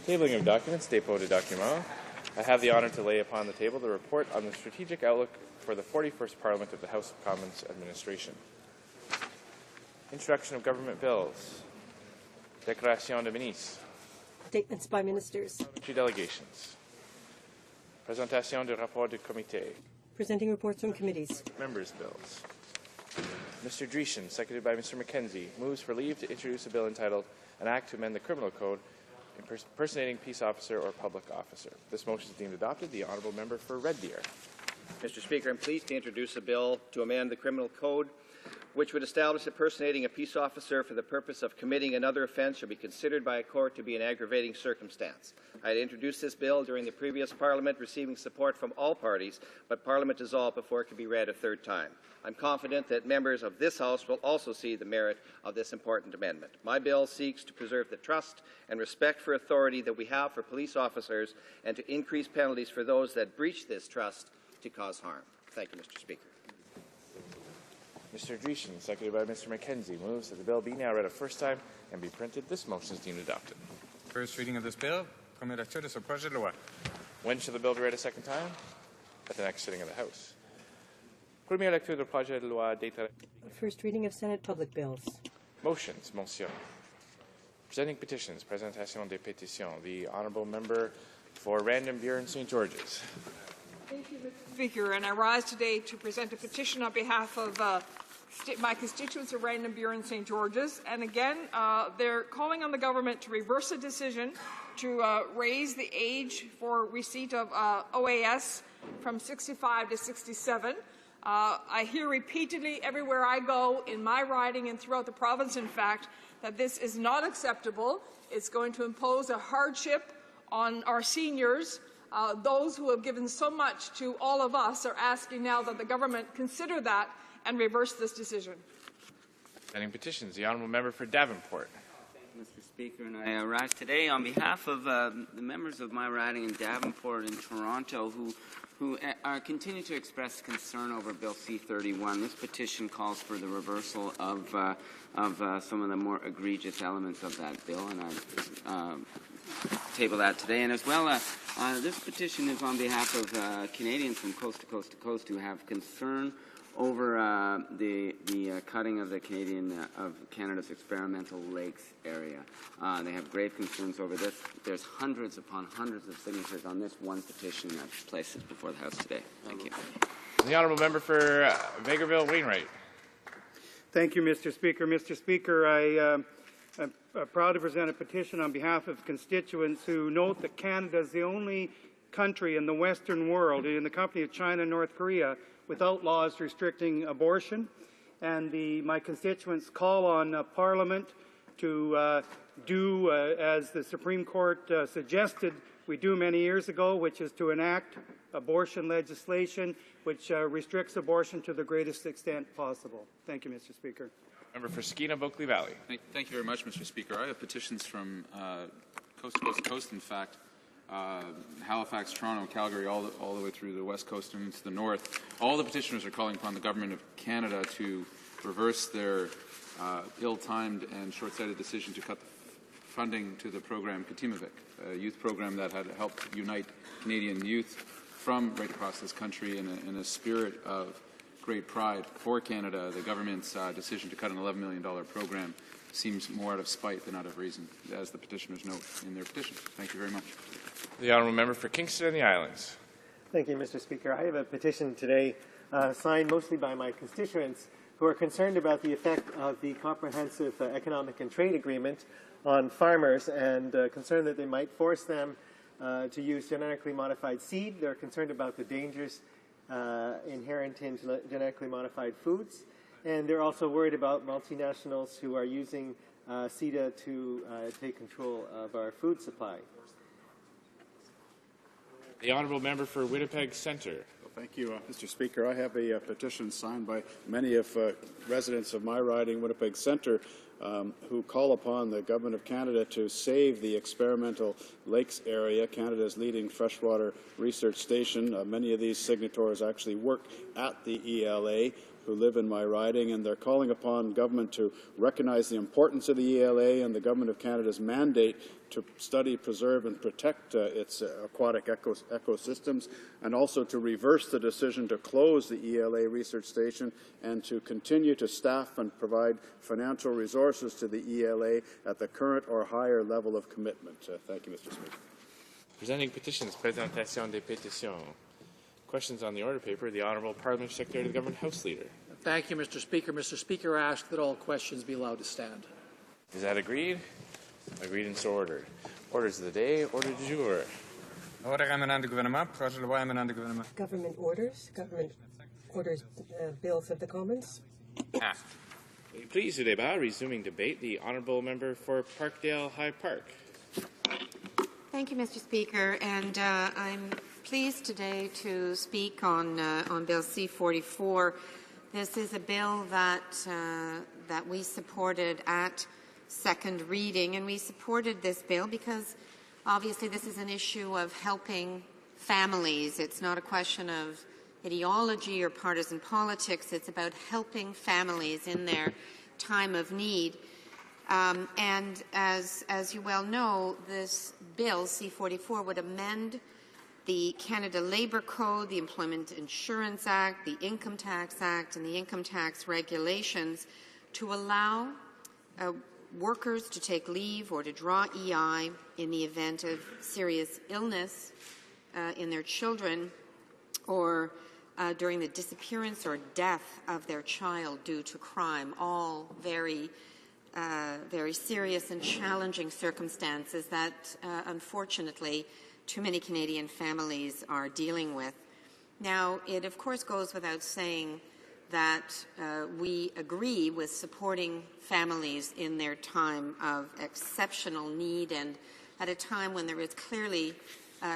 Tabling of documents, dépôt de documents. I have the honour to lay upon the table the report on the strategic outlook for the 41st Parliament of the House of Commons Administration. Introduction of government bills. Déclaration de ministres. Statements by ministers. Delegations. Présentation du rapport du comité. Presenting reports from committees. Members' bills. Mr. Dreeshen, seconded by Mr. McKenzie, moves for leave to introduce a bill entitled An Act to Amend the Criminal Code Impersonating Peace Officer or Public Officer. This motion is deemed adopted. The honourable member for Red Deer. Mr. Speaker, I'm pleased to introduce a bill to amend the Criminal Code which would establish impersonating a peace officer for the purpose of committing another offence shall be considered by a court to be an aggravating circumstance. I had introduced this bill during the previous Parliament, receiving support from all parties, but Parliament dissolved before it could be read a third time. I'm confident that members of this House will also see the merit of this important amendment. My bill seeks to preserve the trust and respect for authority that we have for police officers and to increase penalties for those that breach this trust to cause harm. Thank you, Mr. Speaker. Mr. Dreeshen, seconded by Mr. McKenzie, moves that the bill be now read a first time and be printed. This motion is deemed adopted. First reading of this bill. Première lecture de ce projet de loi. When shall the bill be read a second time? At the next sitting of the House. Première lecture du projet de loi d'état. First reading of Senate public bills. Motions, motion. Presenting petitions, présentation des pétitions. The honourable member for Random Buren St. George's. Thank you, Mr. Speaker. And I rise today to present a petition on behalf of my constituents of Random Buren St. George's. And again, they're calling on the government to reverse a decision to raise the age for receipt of OAS from 65 to 67. I hear repeatedly everywhere I go in my riding and throughout the province, in fact, that this is not acceptable. It's going to impose a hardship on our seniors. Those who have given so much to all of us are asking now that the government consider that and reverse this decision. Presenting petitions, the honourable member for Davenport. Thank you, Mr. Speaker. And I rise today on behalf of the members of my riding in Davenport and Toronto who continue to express concern over Bill C-31. This petition calls for the reversal of some of the more egregious elements of that bill, and I table that today. And as well, this petition is on behalf of Canadians from coast to coast to coast who have concern over the cutting of the Canada's experimental lakes area. They have grave concerns over this. There's hundreds upon hundreds of signatures on this one petition that's placed before the House today. Thank you. The honourable member for Vegreville Wainwright. Thank you, Mr. Speaker. Mr. Speaker, I'm proud to present a petition on behalf of constituents who note that Canada is the only country in the Western world, in the company of China and North Korea, without laws restricting abortion. And my constituents call on Parliament to do as the Supreme Court suggested we do many years ago, which is to enact abortion legislation which restricts abortion to the greatest extent possible. Thank you, Mr. Speaker. Member for Skeena-Bulkley Valley. Thank you very much, Mr. Speaker. I have petitions from coast to coast to coast, in fact, Halifax, Toronto, Calgary, all the way through the west coast and into the north. All the petitioners are calling upon the Government of Canada to reverse their ill-timed and short-sighted decision to cut the funding to the program Katimavik, a youth program that had helped unite Canadian youth from right across this country in a spirit of great pride for Canada. The government's decision to cut an $11 million program seems more out of spite than out of reason, as the petitioners note in their petition. Thank you very much. The honourable member for Kingston and the Islands. Thank you, Mr. Speaker. I have a petition today signed mostly by my constituents who are concerned about the effect of the Comprehensive Economic and Trade Agreement on farmers and concerned that they might force them to use genetically modified seed. They're concerned about the dangers inherent in genetically modified foods. And they're also worried about multinationals who are using CETA to take control of our food supply. The honourable member for Winnipeg Centre. Well, thank you, Mr. Speaker. I have a petition signed by many of residents of my riding, Winnipeg Centre, who call upon the Government of Canada to save the experimental lakes area, Canada's leading freshwater research station. Many of these signatories actually work at the ELA, who live in my riding, and they're calling upon government to recognize the importance of the ELA and the Government of Canada's mandate to study, preserve and protect its aquatic ecosystems, and also to reverse the decision to close the ELA research station and to continue to staff and provide financial resources to the ELA at the current or higher level of commitment. Thank you, Mr. Speaker. Presenting petitions, présentation des pétitions. Questions on the order paper. The Honourable Parliamentary Secretary to the Government House Leader. Thank you, Mr. Speaker. Mr. Speaker, I ask that all questions be allowed to stand. Is that agreed? Agreed and so ordered. Orders of the day. Order du jour. Government orders, bills of the Commons. Will you please the débat, resuming debate. The Honourable Member for Parkdale High Park. Thank you, Mr. Speaker, and I'm pleased today to speak on Bill C-44. This is a bill that we supported at second reading, and we supported this bill because obviously this is an issue of helping families. It's not a question of ideology or partisan politics. It's about helping families in their time of need. And as you well know, this bill, C-44, would amend the Canada Labour Code, the Employment Insurance Act, the Income Tax Act, and the Income Tax Regulations to allow workers to take leave or to draw EI in the event of serious illness in their children or during the disappearance or death of their child due to crime, all very serious and challenging circumstances that, unfortunately, too many Canadian families are dealing with. Now, it of course goes without saying that we agree with supporting families in their time of exceptional need and at a time when there is clearly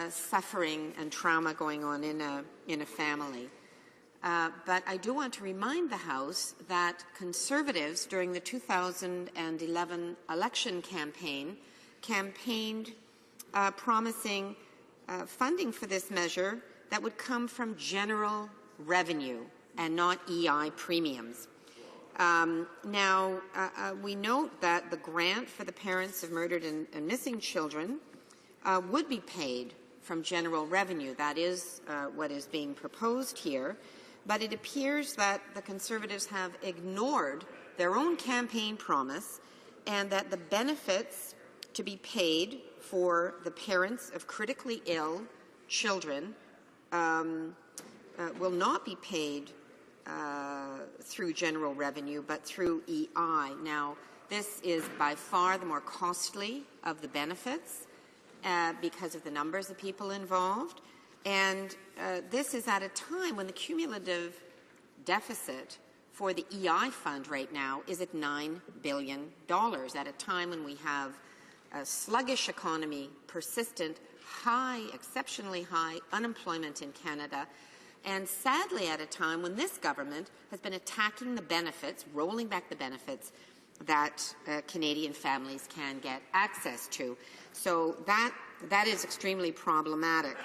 suffering and trauma going on in a family. But I do want to remind the House that Conservatives during the 2011 election campaigned promising funding for this measure that would come from general revenue and not EI premiums. Now, we note that the grant for the parents of murdered and missing children would be paid from general revenue. That is what is being proposed here. But it appears that the Conservatives have ignored their own campaign promise and that the benefits to be paid for the parents of critically ill children will not be paid through general revenue, but through EI. Now, this is by far the more costly of the benefits because of the numbers of people involved. And this is at a time when the cumulative deficit for the EI fund right now is at $9 billion, at a time when we have a sluggish economy, persistent, high, exceptionally high unemployment in Canada, and sadly at a time when this government has been attacking the benefits, rolling back the benefits that Canadian families can get access to. So that is extremely problematic,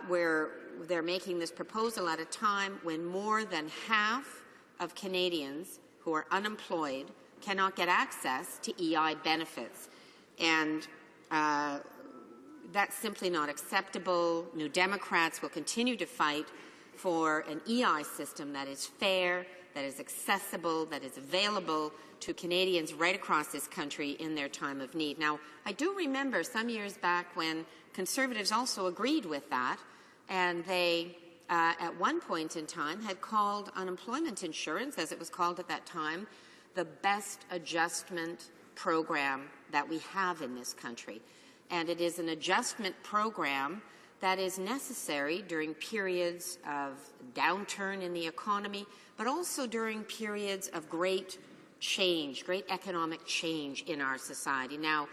where they're making this proposal at a time when more than half of Canadians who are unemployed cannot get access to EI benefits. And that's simply not acceptable. New Democrats will continue to fight for an EI system that is fair, that is accessible, that is available to Canadians right across this country in their time of need. Now, I do remember some years back when Conservatives also agreed with that, and they, at one point in time, had called unemployment insurance, as it was called at that time, the best adjustment program that we have in this country. And it is an adjustment program that is necessary during periods of downturn in the economy, but also during periods of great change, great economic change in our society. Now,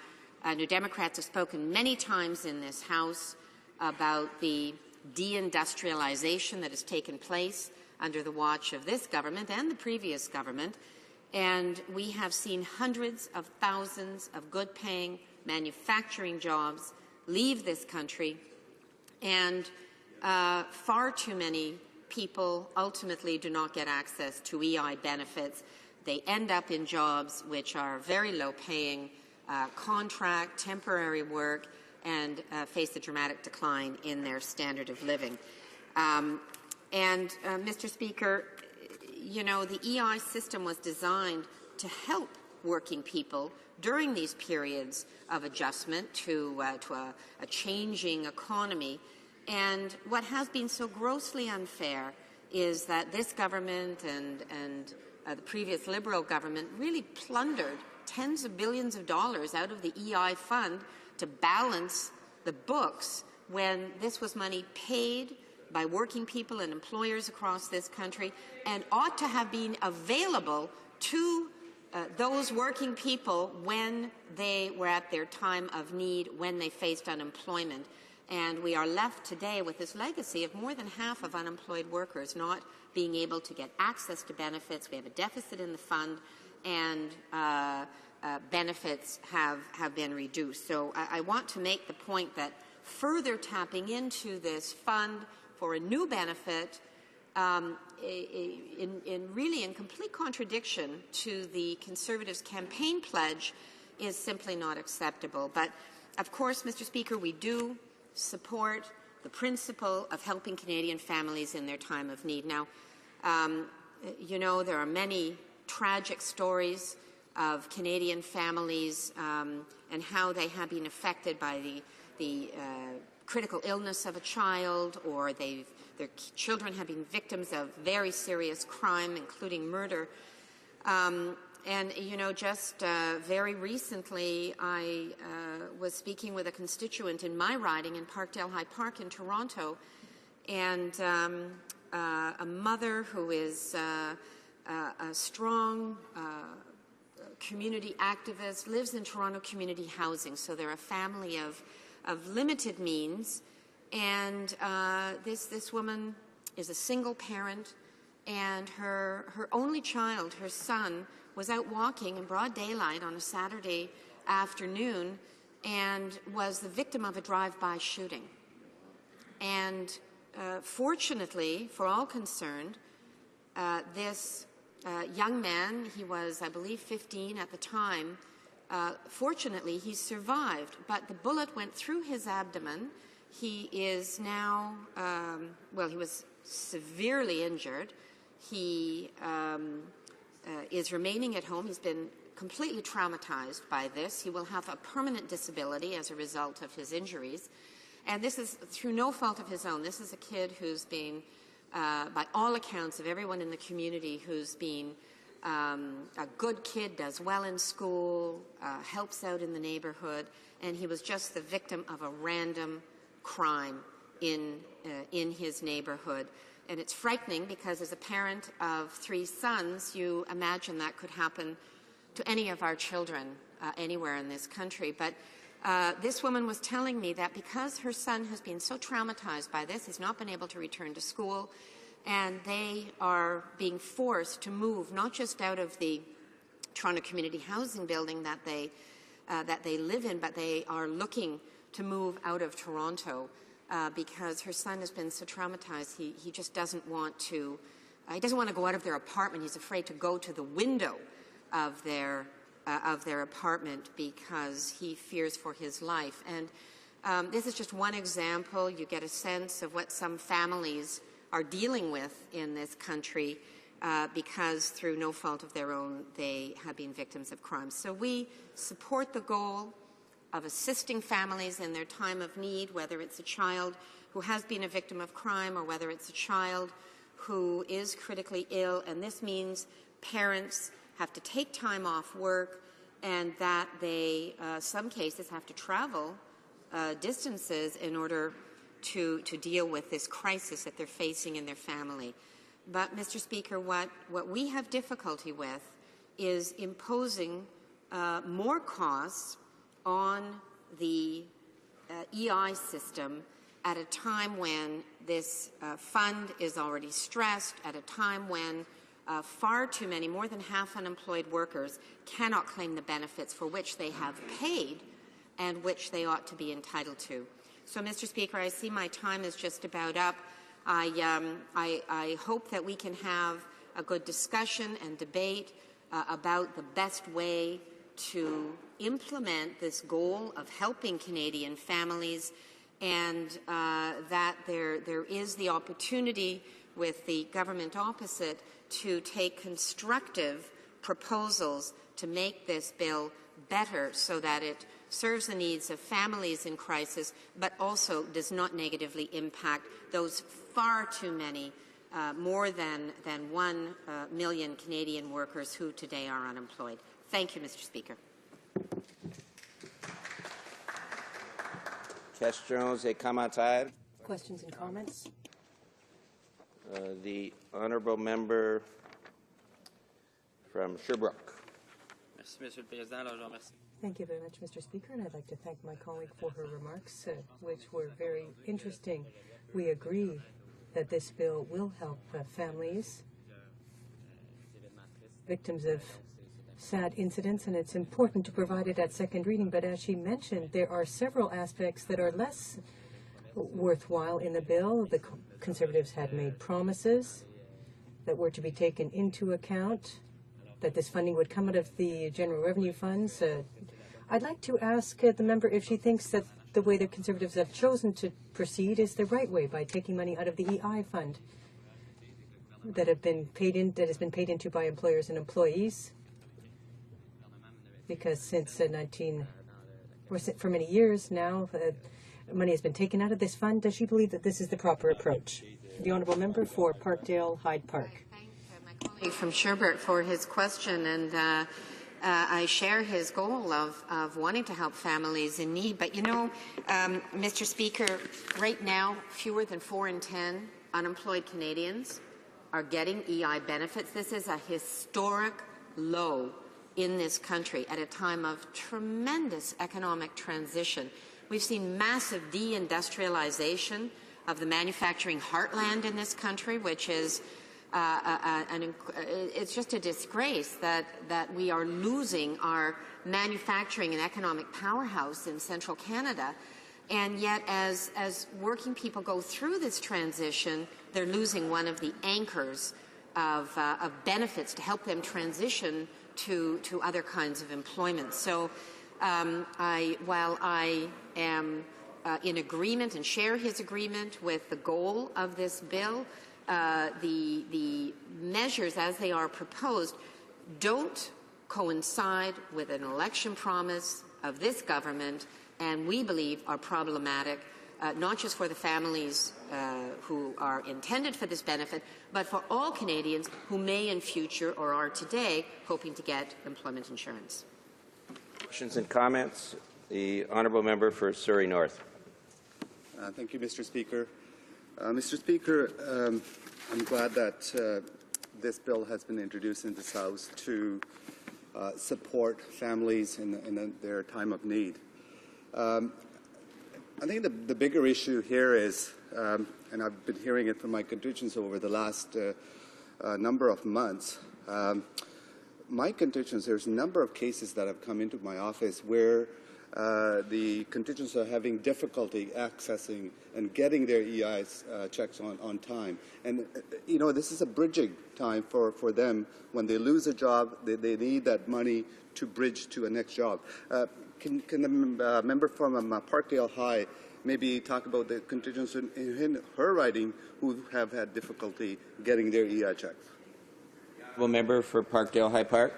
New Democrats have spoken many times in this House about the deindustrialization that has taken place under the watch of this government and the previous government, and we have seen hundreds of thousands of good-paying manufacturing jobs leave this country, and far too many people ultimately do not get access to EI benefits. They end up in jobs which are very low-paying, contract, temporary work, and face a dramatic decline in their standard of living. Mr. Speaker, you know, the EI system was designed to help working people during these periods of adjustment to a changing economy. And what has been so grossly unfair is that this government and the previous Liberal government really plundered tens of billions of dollars out of the EI fund to balance the books when this was money paid by working people and employers across this country and ought to have been available to those working people when they were at their time of need, when they faced unemployment. And we are left today with this legacy of more than half of unemployed workers not being able to get access to benefits. We have a deficit in the fund, and benefits have been reduced. So I want to make the point that further tapping into this fund for a new benefit in complete contradiction to the Conservatives' campaign pledge is simply not acceptable. But, of course, Mr. Speaker, we do support the principle of helping Canadian families in their time of need. Now, you know, there are many tragic stories of Canadian families and how they have been affected by the critical illness of a child, or their children have been victims of very serious crime, including murder. And, you know, just very recently, I was speaking with a constituent in my riding in Parkdale High Park in Toronto, and a mother who is a strong community activist, lives in Toronto community housing. So they're a family of limited means, and this woman is a single parent, and her only child, her son, was out walking in broad daylight on a Saturday afternoon and was the victim of a drive-by shooting. And fortunately, for all concerned, this young man, he was, I believe, 15 at the time, fortunately, he survived, but the bullet went through his abdomen. He is now, well, he was severely injured. He is remaining at home. He's been completely traumatized by this. He will have a permanent disability as a result of his injuries. And this is through no fault of his own. This is a kid who's been, by all accounts of everyone in the community, who's been a good kid, does well in school, helps out in the neighborhood, and he was just the victim of a random crime in his neighborhood. And it's frightening because as a parent of 3 sons, you imagine that could happen to any of our children anywhere in this country. But this woman was telling me that because her son has been so traumatized by this, he's not been able to return to school, and they are being forced to move not just out of the Toronto Community Housing building that they live in, but they are looking to move out of Toronto because her son has been so traumatized. He just doesn't want to. He doesn't want to go out of their apartment. He's afraid to go to the window of their apartment because he fears for his life. And this is just one example. You get a sense of what some families are dealing with in this country because through no fault of their own, they have been victims of crime. So we support the goal of assisting families in their time of need, whether it's a child who has been a victim of crime or whether it's a child who is critically ill. And this means parents have to take time off work and that they, some cases, have to travel distances in order to deal with this crisis that they're facing in their family. But, Mr. Speaker, what we have difficulty with is imposing more costs on the EI system at a time when this fund is already stressed, at a time when far too many, more than half unemployed workers, cannot claim the benefits for which they have paid and which they ought to be entitled to. So, Mr. Speaker, I see my time is just about up. I hope that we can have a good discussion and debate about the best way to implement this goal of helping Canadian families, and that there is the opportunity with the government opposite to take constructive proposals to make this bill better so that it serves the needs of families in crisis, but also does not negatively impact those far too many, more than 1 million Canadian workers who today are unemployed. Thank you, Mr. Speaker. Questions et commentaires. Questions and comments? The honourable member from Sherbrooke. Thank you very much, Mr. Speaker, and I'd like to thank my colleague for her remarks, which were very interesting. We agree that this bill will help families, victims of sad incidents, and it's important to provide it at second reading. But as she mentioned, there are several aspects that are less worthwhile in the bill. The Conservatives had made promises that were to be taken into account, that this funding would come out of the general revenue funds. I'd like to ask the member if she thinks that the way the Conservatives have chosen to proceed is the right way, by taking money out of the EI fund that has been paid into by employers and employees. Because since for many years now, money has been taken out of this fund. Does she believe that this is the proper approach? The honourable member for Parkdale Hyde Park. I thank my colleague from Sherbrooke for his question, and I share his goal of wanting to help families in need. But you know, Mr. Speaker, right now, fewer than 4 in 10 unemployed Canadians are getting EI benefits. This is a historic low in this country at a time of tremendous economic transition. We've seen massive deindustrialization of the manufacturing heartland in this country, which is it's just a disgrace that we are losing our manufacturing and economic powerhouse in central Canada. And yet, as working people go through this transition, they're losing one of the anchors of benefits to help them transition to other kinds of employment. So while I am in agreement and share his agreement with the goal of this bill, the measures as they are proposed don't coincide with an election promise of this government, and we believe are problematic, not just for the families who are intended for this benefit, but for all Canadians who may in future or are today hoping to get employment insurance. Questions and comments. The honourable member for Surrey North. Thank you, Mr. Speaker. Mr. Speaker, I'm glad that this bill has been introduced in this House to support families in their time of need. I think the bigger issue here is, and I've been hearing it from my constituents over the last number of months, my constituents, there's a number of cases that have come into my office where the constituents are having difficulty accessing and getting their EI checks on time. And, you know, this is a bridging time for them. When they lose a job, they need that money to bridge to a next job. Can the member from Parkdale High maybe talk about the constituents in her riding who have had difficulty getting their EI checks? Honourable member for Parkdale High Park.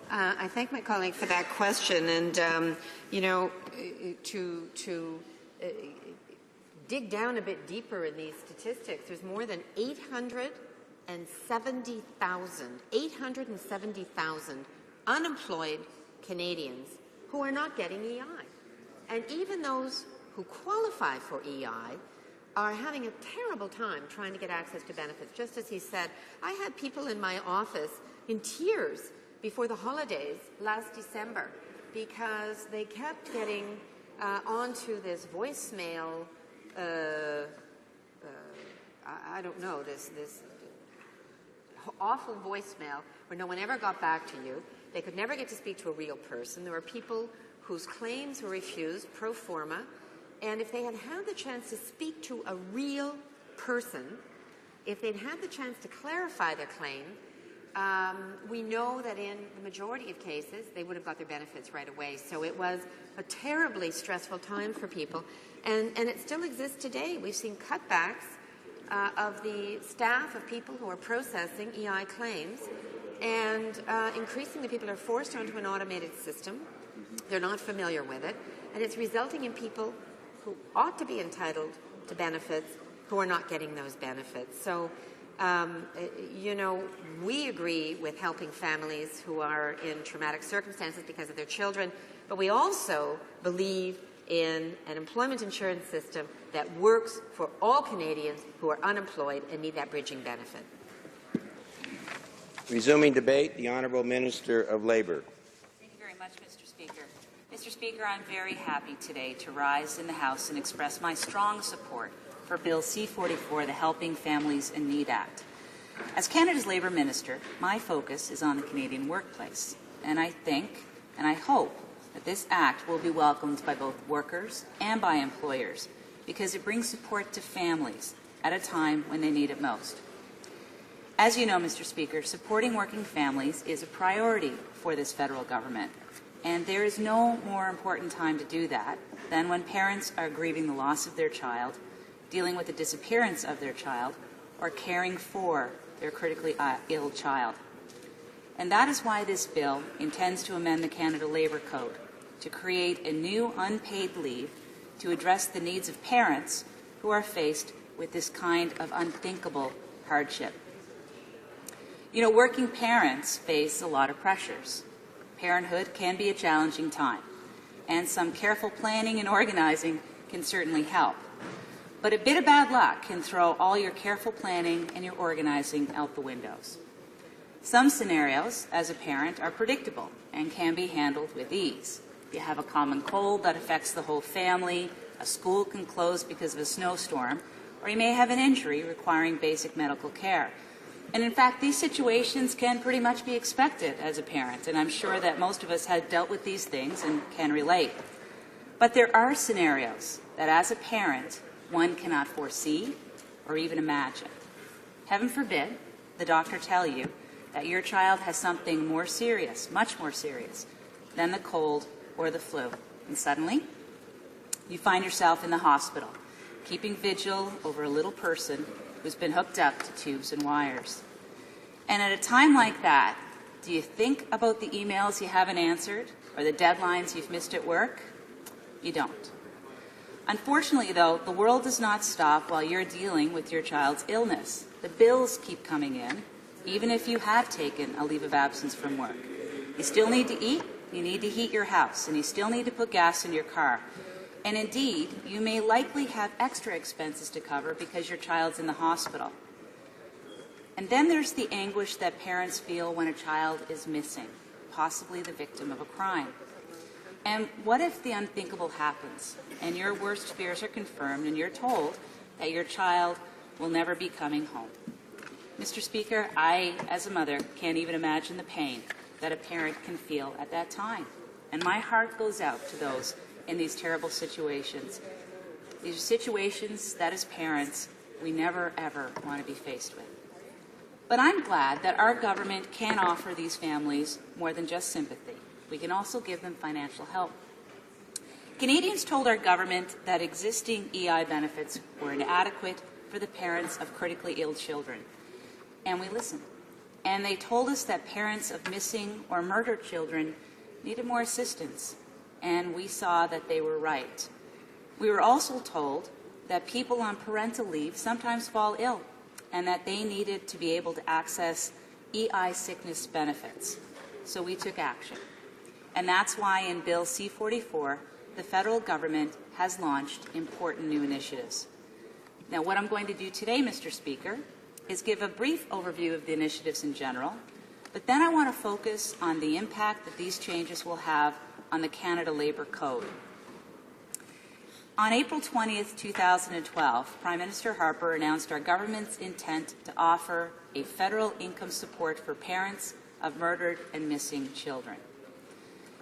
I thank my colleague for that question, and you know, to dig down a bit deeper in these statistics, there's more than 870,000 unemployed Canadians who are not getting EI, and even those who qualify for EI are having a terrible time trying to get access to benefits. Just as he said, I had people in my office in tears before the holidays last December because they kept getting onto this voicemail, I don't know, this awful voicemail where no one ever got back to you. They could never get to speak to a real person. There were people whose claims were refused pro forma, and if they had had the chance to speak to a real person, if they'd had the chance to clarify their claim, we know that in the majority of cases, they would have got their benefits right away. So it was a terribly stressful time for people. And it still exists today. We've seen cutbacks of the staff of people who are processing EI claims, and increasingly people are forced onto an automated system. They're not familiar with it, and it's resulting in people who ought to be entitled to benefits who are not getting those benefits. So, you know, we agree with helping families who are in traumatic circumstances because of their children, but we also believe in an employment insurance system that works for all Canadians who are unemployed and need that bridging benefit. Resuming debate, the Honourable Minister of Labour. Thank you very much, Mr. Speaker. Mr. Speaker, I'm very happy today to rise in the House and express my strong support for Bill C-44, the Helping Families in Need Act. As Canada's Labour Minister, my focus is on the Canadian workplace, and I think and I hope that this act will be welcomed by both workers and by employers because it brings support to families at a time when they need it most. As you know, Mr. Speaker, supporting working families is a priority for this federal government, and there is no more important time to do that than when parents are grieving the loss of their child, dealing with the disappearance of their child, or caring for their critically ill child. And that is why this bill intends to amend the Canada Labour Code to create a new unpaid leave to address the needs of parents who are faced with this kind of unthinkable hardship. You know, working parents face a lot of pressures. Parenthood can be a challenging time, and some careful planning and organizing can certainly help. But a bit of bad luck can throw all your careful planning and your organizing out the windows. Some scenarios, as a parent, are predictable and can be handled with ease. You have a common cold that affects the whole family, a school can close because of a snowstorm, or you may have an injury requiring basic medical care. And in fact, these situations can pretty much be expected as a parent, and I'm sure that most of us have dealt with these things and can relate. But there are scenarios that as a parent, one cannot foresee or even imagine. Heaven forbid the doctor tell you that your child has something more serious, much more serious, than the cold or the flu. And suddenly, you find yourself in the hospital, keeping vigil over a little person who's been hooked up to tubes and wires. And at a time like that, do you think about the emails you haven't answered or the deadlines you've missed at work? You don't. Unfortunately, though, the world does not stop while you're dealing with your child's illness. The bills keep coming in, even if you have taken a leave of absence from work. You still need to eat, you need to heat your house, and you still need to put gas in your car. And indeed, you may likely have extra expenses to cover because your child's in the hospital. And then there's the anguish that parents feel when a child is missing, possibly the victim of a crime. And what if the unthinkable happens and your worst fears are confirmed and you're told that your child will never be coming home? Mr. Speaker, I, as a mother, can't even imagine the pain that a parent can feel at that time. And my heart goes out to those in these terrible situations. These are situations that as parents, we never, ever want to be faced with. But I'm glad that our government can offer these families more than just sympathy. We can also give them financial help. Canadians told our government that existing EI benefits were inadequate for the parents of critically ill children. And we listened. And they told us that parents of missing or murdered children needed more assistance. And we saw that they were right. We were also told that people on parental leave sometimes fall ill and that they needed to be able to access EI sickness benefits. So we took action. And that's why in Bill C-44, the federal government has launched important new initiatives. Now, what I'm going to do today, Mr. Speaker, is give a brief overview of the initiatives in general, but then I want to focus on the impact that these changes will have on the Canada Labour Code. On April 20th, 2012, Prime Minister Harper announced our government's intent to offer a federal income support for parents of murdered and missing children.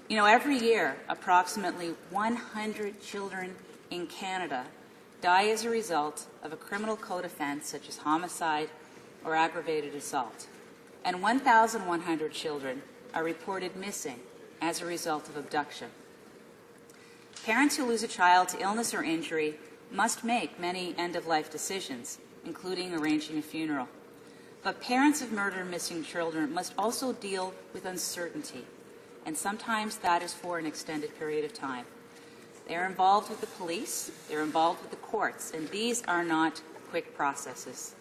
You know, every year, approximately 100 children in Canada die as a result of a criminal code offense such as homicide or aggravated assault, and 1,100 children are reported missing as a result of abduction. Parents who lose a child to illness or injury must make many end-of-life decisions, including arranging a funeral. But parents of murdered or missing children must also deal with uncertainty, and sometimes that is for an extended period of time. They are involved with the police, they're involved with the courts, and these are not quick processes.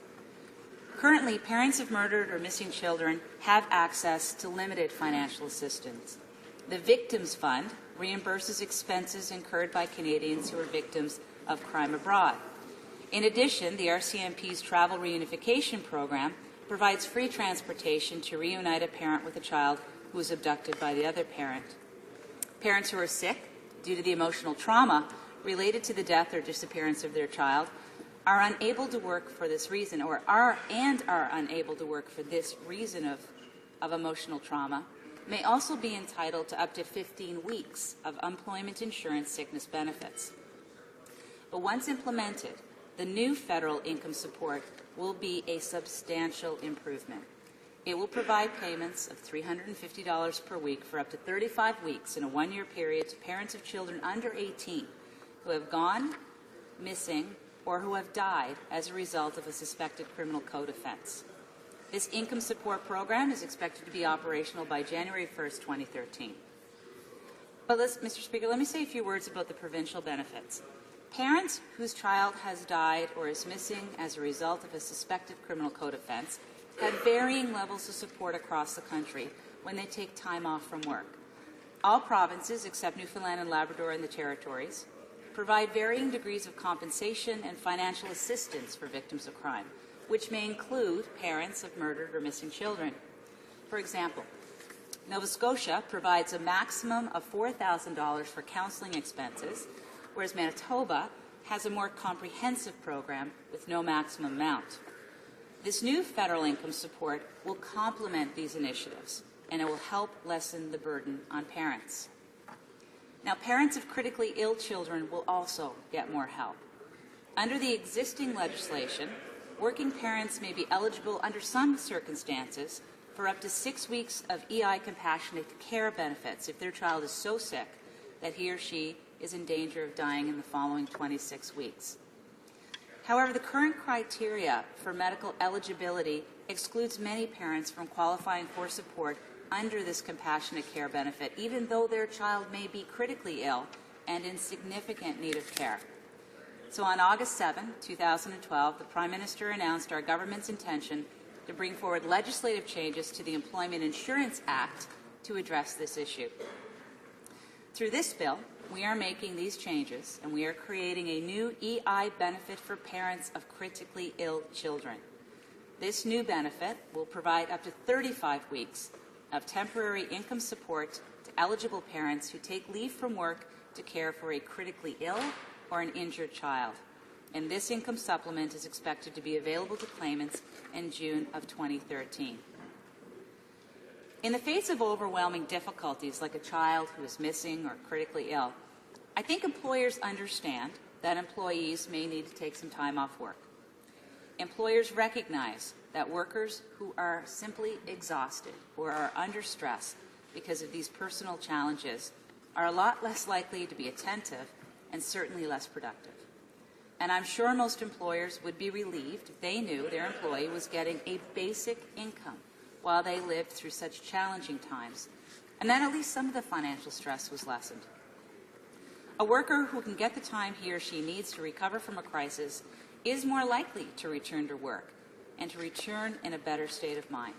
Currently, parents of murdered or missing children have access to limited financial assistance. The Victims Fund reimburses expenses incurred by Canadians who are victims of crime abroad. In addition, the RCMP's Travel Reunification Program provides free transportation to reunite a parent with a child who was abducted by the other parent. Parents who are sick due to the emotional trauma related to the death or disappearance of their child are unable to work for this reason, or are unable to work for this reason of emotional trauma, may also be entitled to up to 15 weeks of employment insurance sickness benefits. But once implemented, the new federal income support will be a substantial improvement. It will provide payments of $350 per week for up to 35 weeks in a one-year period to parents of children under 18 who have gone missing or who have died as a result of a suspected criminal code offense. This income support program is expected to be operational by January 1st, 2013. But Mr. Speaker, let me say a few words about the provincial benefits. Parents whose child has died or is missing as a result of a suspected criminal code offense have varying levels of support across the country when they take time off from work. All provinces, except Newfoundland and Labrador and the Territories, provide varying degrees of compensation and financial assistance for victims of crime, which may include parents of murdered or missing children. For example, Nova Scotia provides a maximum of $4,000 for counselling expenses, whereas Manitoba has a more comprehensive program with no maximum amount. This new federal income support will complement these initiatives, and it will help lessen the burden on parents. Now, parents of critically ill children will also get more help. Under the existing legislation, working parents may be eligible under some circumstances for up to 6 weeks of EI compassionate care benefits if their child is so sick that he or she is in danger of dying in the following 26 weeks. However, the current criteria for medical eligibility excludes many parents from qualifying for support under this compassionate care benefit, even though their child may be critically ill and in significant need of care. So on August 7, 2012, the Prime Minister announced our government's intention to bring forward legislative changes to the Employment Insurance Act to address this issue. Through this bill, we are making these changes, and we are creating a new EI benefit for parents of critically ill children. This new benefit will provide up to 35 weeks of temporary income support to eligible parents who take leave from work to care for a critically ill or an injured child. And this income supplement is expected to be available to claimants in June of 2013. In the face of overwhelming difficulties like a child who is missing or critically ill, I think employers understand that employees may need to take some time off work. Employers recognize that workers who are simply exhausted or are under stress because of these personal challenges are a lot less likely to be attentive and certainly less productive. And I'm sure most employers would be relieved if they knew their employee was getting a basic income while they lived through such challenging times, and that at least some of the financial stress was lessened. A worker who can get the time he or she needs to recover from a crisis is more likely to return to work and to return in a better state of mind.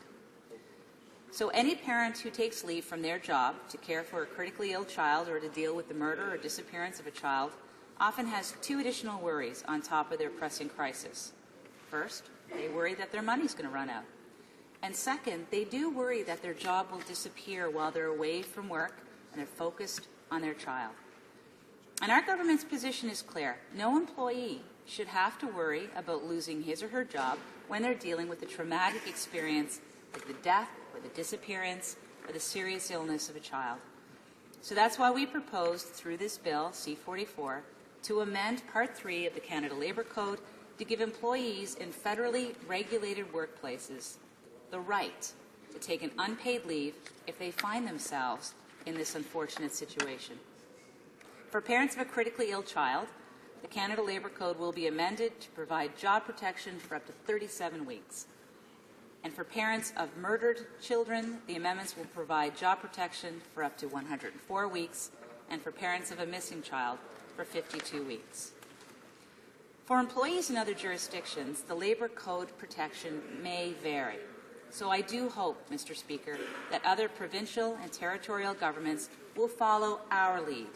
So any parent who takes leave from their job to care for a critically ill child or to deal with the murder or disappearance of a child often has two additional worries on top of their pressing crisis. First, they worry that their money's going to run out. And second, they do worry that their job will disappear while they're away from work and they're focused on their child. And our government's position is clear. No employee should have to worry about losing his or her job when they're dealing with a traumatic experience like the death or the disappearance or the serious illness of a child. So that's why we proposed through this bill, C-44, to amend Part 3 of the Canada Labour Code to give employees in federally regulated workplaces the right to take an unpaid leave if they find themselves in this unfortunate situation. For parents of a critically ill child, the Canada Labour Code will be amended to provide job protection for up to 37 weeks. And for parents of murdered children, the amendments will provide job protection for up to 104 weeks, and for parents of a missing child for 52 weeks. For employees in other jurisdictions, the Labour Code protection may vary. So I do hope, Mr. Speaker, that other provincial and territorial governments will follow our lead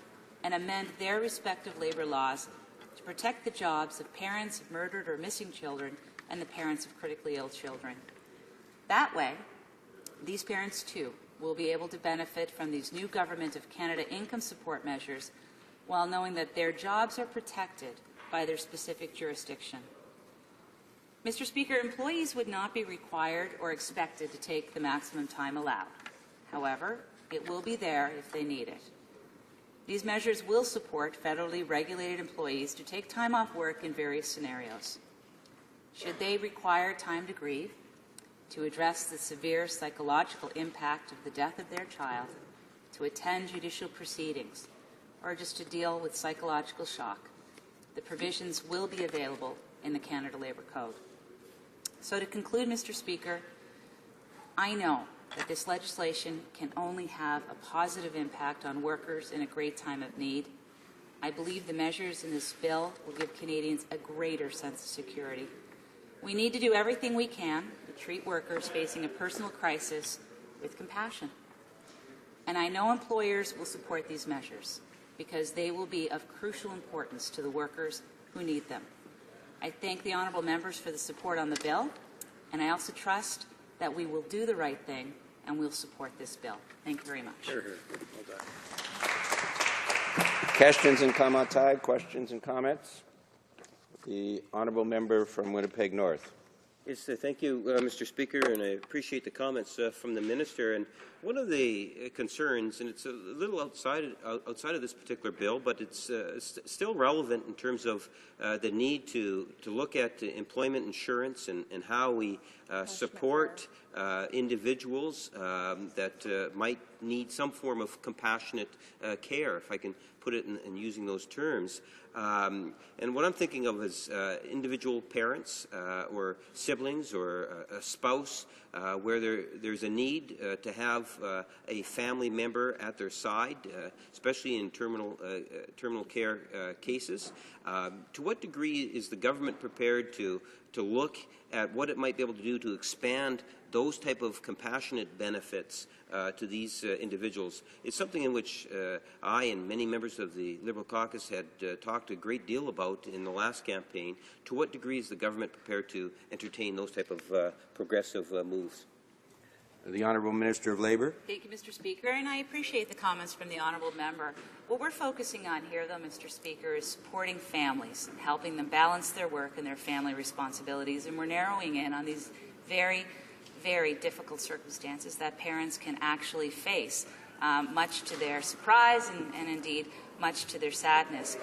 and amend their respective labour laws to protect the jobs of parents of murdered or missing children and the parents of critically ill children. That way, these parents too will be able to benefit from these new Government of Canada income support measures while knowing that their jobs are protected by their specific jurisdiction. Mr. Speaker, employees would not be required or expected to take the maximum time allowed. However, it will be there if they need it. These measures will support federally regulated employees to take time off work in various scenarios. Should they require time to grieve, to address the severe psychological impact of the death of their child, to attend judicial proceedings, or just to deal with psychological shock, the provisions will be available in the Canada Labour Code. So to conclude, Mr. Speaker, I know that this legislation can only have a positive impact on workers in a great time of need. I believe the measures in this bill will give Canadians a greater sense of security. We need to do everything we can to treat workers facing a personal crisis with compassion. And I know employers will support these measures because they will be of crucial importance to the workers who need them. I thank the honourable members for the support on the bill, and I also trust that we will do the right thing and we'll support this bill. Thank you very much. Well done. Questions and comment time. Questions and comments. The honourable member from Winnipeg North. Yes, thank you, Mr. Speaker, and I appreciate the comments from the Minister. And one of the concerns, and it's a little outside of this particular bill, but it's still relevant in terms of the need to look at employment insurance and how we support individuals that might need some form of compassionate care, if I can put it in using those terms. And what I'm thinking of is individual parents or siblings or a spouse where there's a need to have a family member at their side, especially in terminal care cases. To what degree is the government prepared to look at what it might be able to do to expand those type of compassionate benefits to these individuals? It's something in which I and many members of the Liberal caucus had talked a great deal about in the last campaign. To what degree is the government prepared to entertain those type of progressive moves? The Honourable Minister of Labour. Thank you, Mr. Speaker, and I appreciate the comments from the honourable member. What we're focusing on here, though, Mr. Speaker, is supporting families and helping them balance their work and their family responsibilities, and we're narrowing in on these very, very difficult circumstances that parents can actually face, much to their surprise and indeed much to their sadness.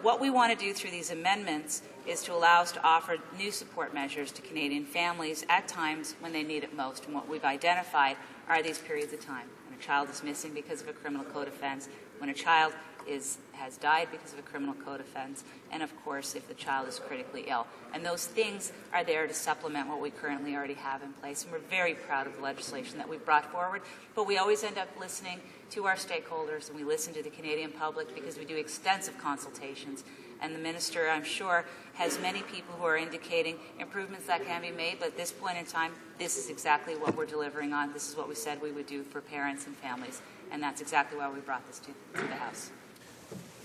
What we want to do through these amendments is to allow us to offer new support measures to Canadian families at times when they need it most. And what we've identified are these periods of time when a child is missing because of a criminal code offence, when a child has died because of a criminal code offence, and of course if the child is critically ill. And those things are there to supplement what we currently already have in place. And we're very proud of the legislation that we've brought forward, but we always end up listening to our stakeholders and we listen to the Canadian public because we do extensive consultations. And the Minister, I'm sure, has many people who are indicating improvements that can be made, but at this point in time, this is exactly what we're delivering on. This is what we said we would do for parents and families, and that's exactly why we brought this to the House.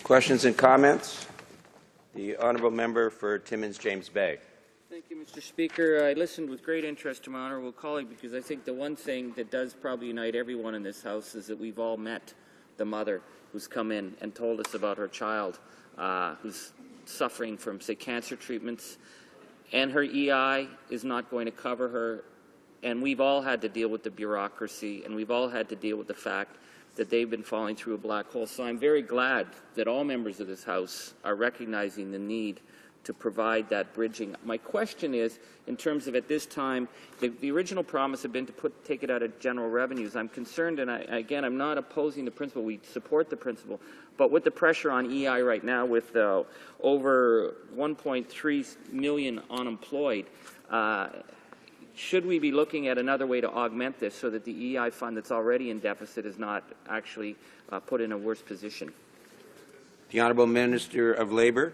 Questions and comments? The honourable member for Timmins James Bay. Thank you, Mr. Speaker. I listened with great interest to my honourable colleague because I think the one thing that does probably unite everyone in this House is that we've all met the mother who's come in and told us about her child who's suffering from, say, cancer treatments, and her EI is not going to cover her. And we've all had to deal with the bureaucracy, and we've all had to deal with the fact that they've been falling through a black hole. So I'm very glad that all members of this House are recognizing the need to provide that bridging. My question is, in terms of at this time, the original promise had been to take it out of general revenues. I'm concerned, and again, I'm not opposing the principle. We support the principle. But with the pressure on EI right now, with over 1.3 million unemployed, should we be looking at another way to augment this so that the EI fund that's already in deficit is not actually put in a worse position? The Honourable Minister of Labour.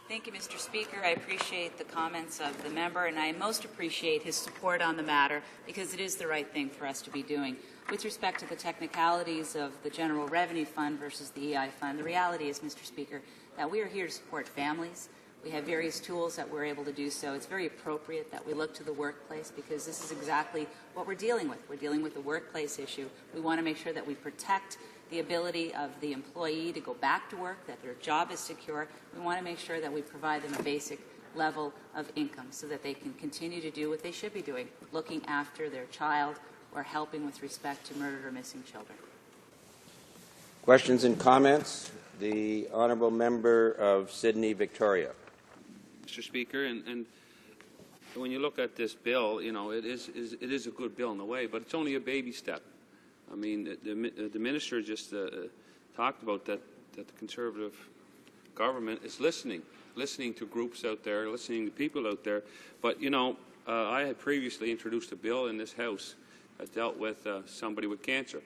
Thank you, Mr. Speaker. I appreciate the comments of the member, and I most appreciate his support on the matter because it is the right thing for us to be doing. With respect to the technicalities of the General Revenue Fund versus the EI Fund, the reality is, Mr. Speaker, that we are here to support families. We have various tools that we're able to do so. It's very appropriate that we look to the workplace because this is exactly what we're dealing with. We're dealing with the workplace issue. We want to make sure that we protect the ability of the employee to go back to work, that their job is secure. We want to make sure that we provide them a basic level of income so that they can continue to do what they should be doing, looking after their child or helping with respect to murdered or missing children. Questions and comments? The Honourable Member of Sydney, Victoria. Mr. Speaker, and when you look at this bill, you know, it is a good bill in a way, but it's only a baby step. I mean, the minister just talked about that the Conservative government is listening to groups out there, listening to people out there. But, you know, I had previously introduced a bill in this House that dealt with somebody with cancer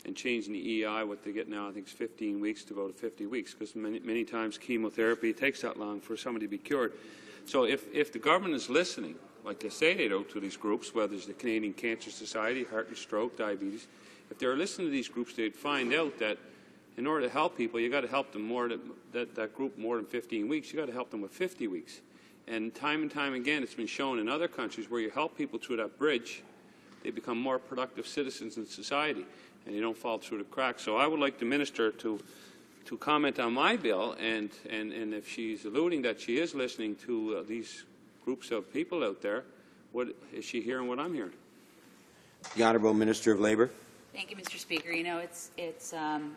and changing the EI, what they get now, I think it's 15 weeks to go to 50 weeks, because many times chemotherapy takes that long for somebody to be cured. So if the government is listening, like they say they do to these groups, whether it's the Canadian Cancer Society, Heart and Stroke, Diabetes, if they're listening to these groups, they'd find out that in order to help people, you've got to help them more, that group more than 15 weeks, you've got to help them with 50 weeks. And time again, it's been shown in other countries where you help people through that bridge, they become more productive citizens in society, and they don't fall through the cracks. So I would like the minister to comment on my bill, and if she's alluding that she is listening to these groups of people out there, what is she hearing what I'm hearing? The Honourable Minister of Labour. Thank you, Mr. Speaker. You know, it's dealing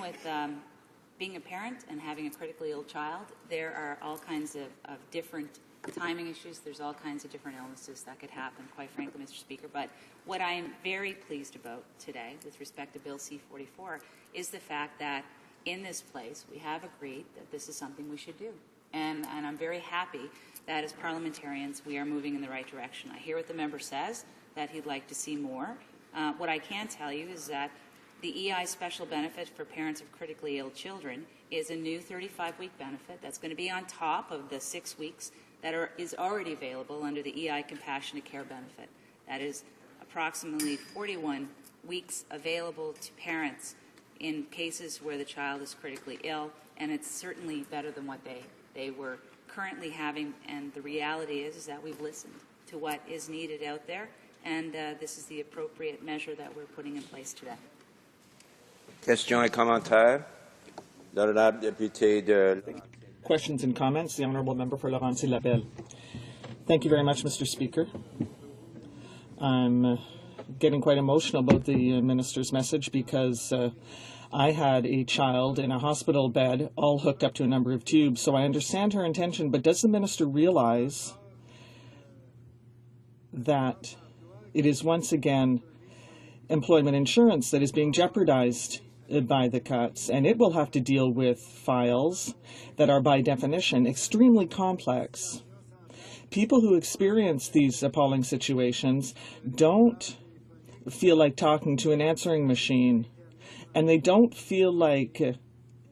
with being a parent and having a critically ill child. There are all kinds of different timing issues. There's all kinds of different illnesses that could happen, quite frankly, Mr. Speaker. But what I am very pleased about today with respect to Bill C-44 is the fact that in this place we have agreed that this is something we should do. And I'm very happy that as parliamentarians we are moving in the right direction. I hear what the member says, that he'd like to see more. What I can tell you is that the EI special benefit for parents of critically ill children is a new 35-week benefit that's going to be on top of the 6 weeks that is already available under the EI Compassionate Care benefit. That is approximately 41 weeks available to parents in cases where the child is critically ill, and it's certainly better than what they were currently having. And the reality is that we've listened to what is needed out there, and this is the appropriate measure that we're putting in place today. Question et commentaire. L'honorable député de... Questions and comments. The Honourable Member for Laurentides-Labelle. Thank you very much, Mr. Speaker. I'm getting quite emotional about the Minister's message because I had a child in a hospital bed all hooked up to a number of tubes, so I understand her intention, but does the Minister realize that it is once again employment insurance that is being jeopardized by the cuts, and it will have to deal with files that are by definition extremely complex. People who experience these appalling situations don't feel like talking to an answering machine, and they don't feel like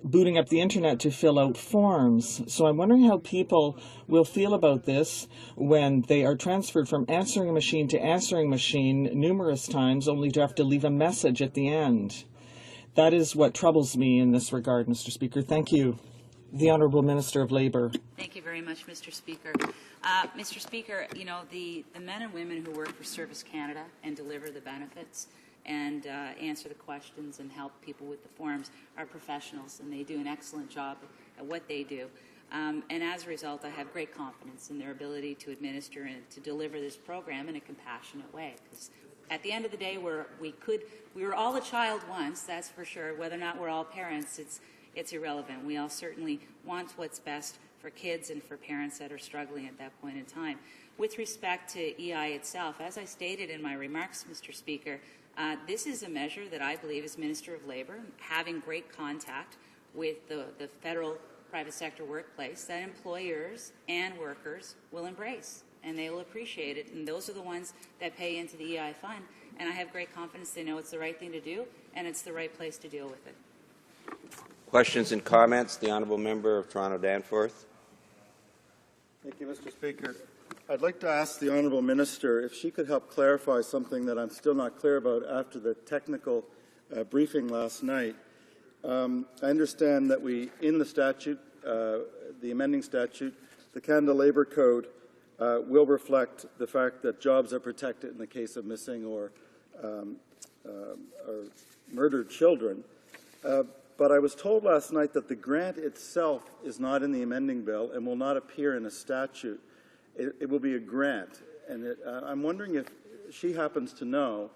booting up the internet to fill out forms. So I'm wondering how people will feel about this when they are transferred from answering machine to answering machine numerous times, only to have to leave a message at the end. That is what troubles me in this regard, Mr. Speaker. Thank you. The Honourable Minister of Labour. Thank you very much, Mr. Speaker. Mr. Speaker, you know, the men and women who work for Service Canada and deliver the benefits and answer the questions and help people with the forms are professionals, and they do an excellent job at what they do. And as a result, I have great confidence in their ability to administer and to deliver this program in a compassionate way. Because At the end of the day, we were all a child once, that's for sure. Whether or not we're all parents, it's irrelevant. We all certainly want what's best for kids and for parents that are struggling at that point in time. With respect to EI itself, as I stated in my remarks, Mr. Speaker, this is a measure that I believe as Minister of Labour, having great contact with the federal private sector workplace, that employers and workers will embrace, and they will appreciate it. And those are the ones that pay into the EI fund. And I have great confidence they know it's the right thing to do, and it's the right place to deal with it. Questions and comments? The Honourable Member of Toronto Danforth. Thank you, Mr. Speaker. I'd like to ask the Honourable Minister if she could help clarify something that I'm still not clear about after the technical briefing last night. I understand that in the statute, the amending statute, the Canada Labour Code will reflect the fact that jobs are protected in the case of missing or murdered children. But I was told last night that the grant itself is not in the amending bill and will not appear in a statute. It will be a grant. And I'm wondering if she happens to know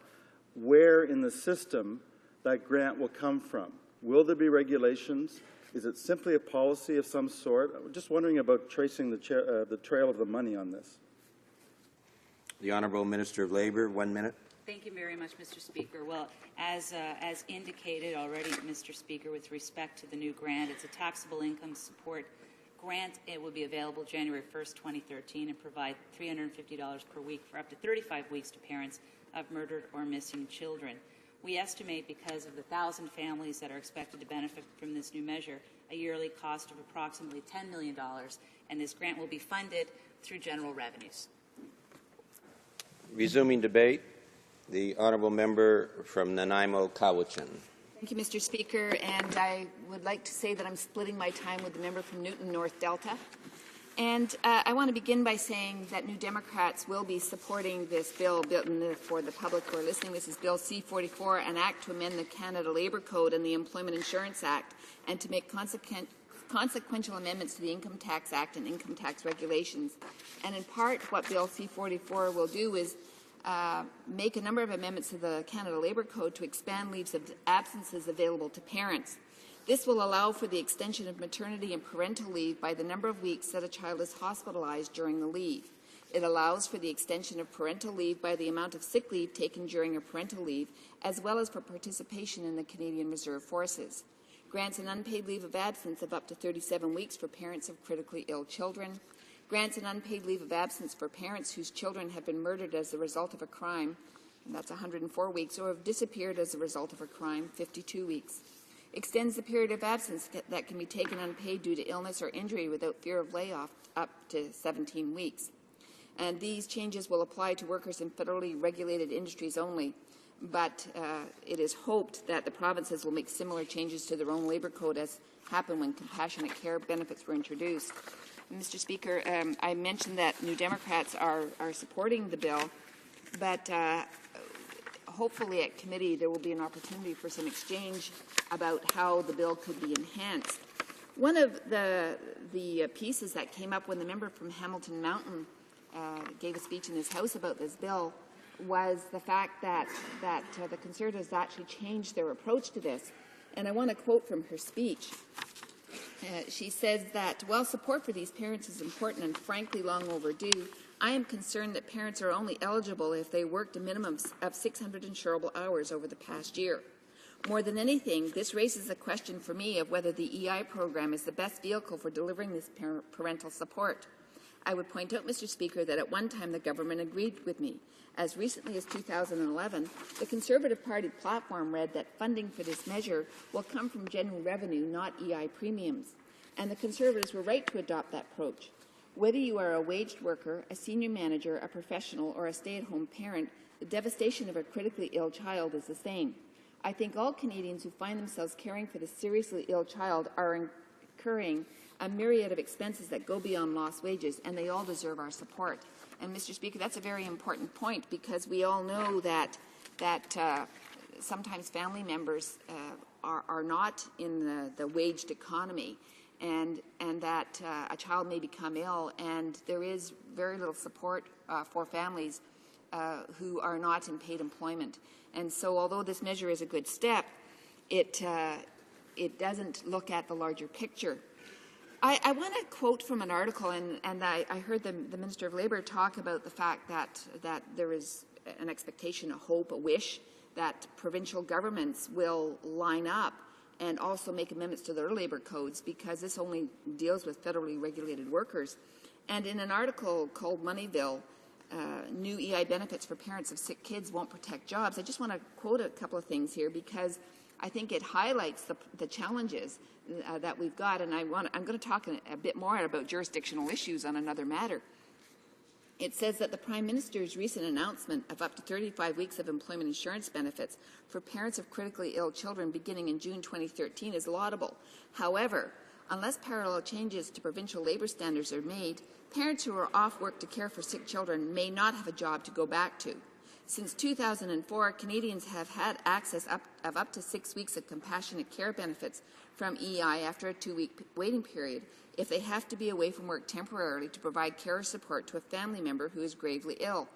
where in the system that grant will come from. Will there be regulations? Is it simply a policy of some sort? I'm just wondering about tracing the trail of the money on this. The Honourable Minister of Labour, 1 minute. Thank you very much, Mr. Speaker. Well, as indicated already, Mr. Speaker, with respect to the new grant, it's a taxable income support grant. It will be available January 1st, 2013, and provide $350 per week for up to 35 weeks to parents of murdered or missing children. We estimate, because of the 1,000 families that are expected to benefit from this new measure, a yearly cost of approximately $10 million, and this grant will be funded through general revenues. Resuming debate, the Honourable Member from Nanaimo, Cowichan. Thank you, Mr. Speaker, and I would like to say that I'm splitting my time with the member from Newton North Delta. And I want to begin by saying that New Democrats will be supporting this bill. For the public who are listening, this is Bill C-44, an act to amend the Canada Labour Code and the Employment Insurance Act, and to make consequential amendments to the Income Tax Act and income tax regulations. And in part, what Bill C-44 will do is make a number of amendments to the Canada Labour Code to expand leaves of absences available to parents. This will allow for the extension of maternity and parental leave by the number of weeks that a child is hospitalized during the leave. It allows for the extension of parental leave by the amount of sick leave taken during a parental leave, as well as for participation in the Canadian Reserve Forces. Grants an unpaid leave of absence of up to 37 weeks for parents of critically ill children. Grants an unpaid leave of absence for parents whose children have been murdered as a result of a crime, and that's 104 weeks, or have disappeared as a result of a crime, 52 weeks. Extends the period of absence that can be taken unpaid due to illness or injury without fear of layoff up to 17 weeks. And these changes will apply to workers in federally regulated industries only, but it is hoped that the provinces will make similar changes to their own labour code as happened when compassionate care benefits were introduced. Mr. Speaker, I mentioned that New Democrats are supporting the bill, but hopefully at committee there will be an opportunity for some exchange about how the bill could be enhanced. One of the pieces that came up when the member from Hamilton Mountain gave a speech in his House about this bill was the fact that the Conservatives actually changed their approach to this. And I want to quote from her speech. She says that, while support for these parents is important and frankly long overdue, I am concerned that parents are only eligible if they worked a minimum of 600 insurable hours over the past year. More than anything, this raises the question for me of whether the EI program is the best vehicle for delivering this parental support. I would point out, Mr. Speaker, that at one time the government agreed with me. As recently as 2011, the Conservative Party platform read that funding for this measure will come from general revenue, not EI premiums. And the Conservatives were right to adopt that approach. Whether you are a waged worker, a senior manager, a professional, or a stay-at-home parent, the devastation of a critically ill child is the same. I think all Canadians who find themselves caring for the seriously ill child are incurring a myriad of expenses that go beyond lost wages, and they all deserve our support. And, Mr. Speaker, that's a very important point, because we all know that sometimes family members are not in the waged economy, and that a child may become ill, and there is very little support for families who are not in paid employment. And so although this measure is a good step, it doesn't look at the larger picture. I want to quote from an article, and I heard the Minister of Labour talk about the fact that there is an expectation, a hope, a wish that provincial governments will line up and also make amendments to their labour codes, because this only deals with federally regulated workers. And in an article called Moneyville, New EI Benefits for Parents of Sick Kids Won't Protect Jobs, I just want to quote a couple of things here, because I think it highlights the challenges that we've got, and I'm going to talk a bit more about jurisdictional issues on another matter. It says that the Prime Minister's recent announcement of up to 35 weeks of employment insurance benefits for parents of critically ill children beginning in June 2013 is laudable. However, unless parallel changes to provincial labour standards are made, parents who are off work to care for sick children may not have a job to go back to. Since 2004, Canadians have had access of up to 6 weeks of compassionate care benefits from EI after a 2-week waiting period if they have to be away from work temporarily to provide care or support to a family member who is gravely ill.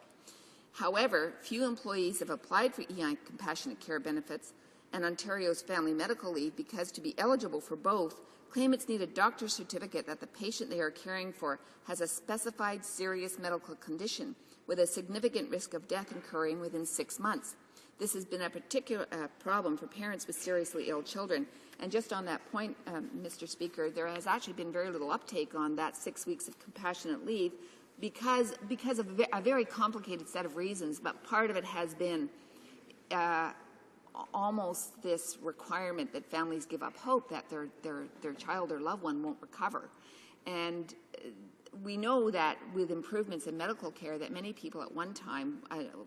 However, few employees have applied for EI compassionate care benefits and Ontario's family medical leave because to be eligible for both, claimants need a doctor's certificate that the patient they are caring for has a specified serious medical condition with a significant risk of death occurring within 6 months. This has been a particular problem for parents with seriously ill children. And just on that point, Mr. Speaker, there has actually been very little uptake on that 6 weeks of compassionate leave because of a very complicated set of reasons, but part of it has been almost this requirement that families give up hope that their child or loved one won't recover. And we know that with improvements in medical care that many people at one time,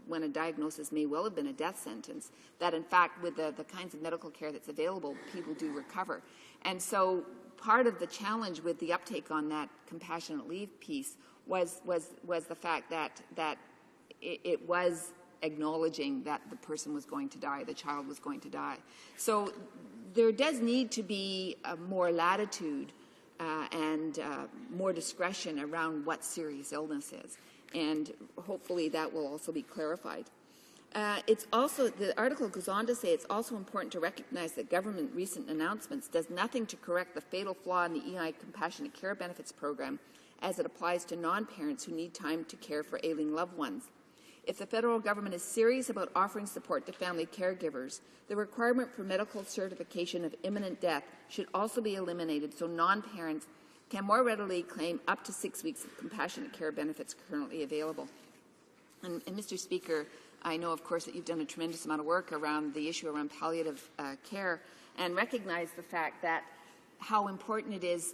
when a diagnosis may well have been a death sentence, that in fact with the kinds of medical care that's available, people do recover. And so part of the challenge with the uptake on that compassionate leave piece was the fact that it was acknowledging that the person was going to die, the child was going to die. So there does need to be more latitude and more discretion around what serious illness is. And hopefully that will also be clarified. It's also, the article goes on to say it's also important to recognize that government recent announcements does nothing to correct the fatal flaw in the EI Compassionate Care Benefits Program as it applies to non-parents who need time to care for ailing loved ones. If the federal government is serious about offering support to family caregivers, the requirement for medical certification of imminent death should also be eliminated so non-parents can more readily claim up to 6 weeks of compassionate care benefits currently available. And Mr. Speaker, I know, of course, that you've done a tremendous amount of work around the issue around palliative care and recognize the fact that how important it is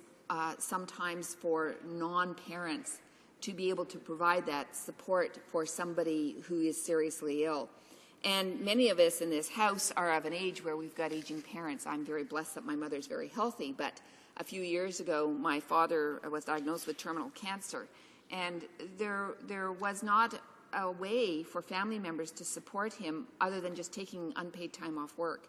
sometimes for non-parents to be able to provide that support for somebody who is seriously ill. And many of us in this House are of an age where we've got aging parents. I'm very blessed that my mother's very healthy, but a few years ago, my father was diagnosed with terminal cancer, and there was not a way for family members to support him other than just taking unpaid time off work.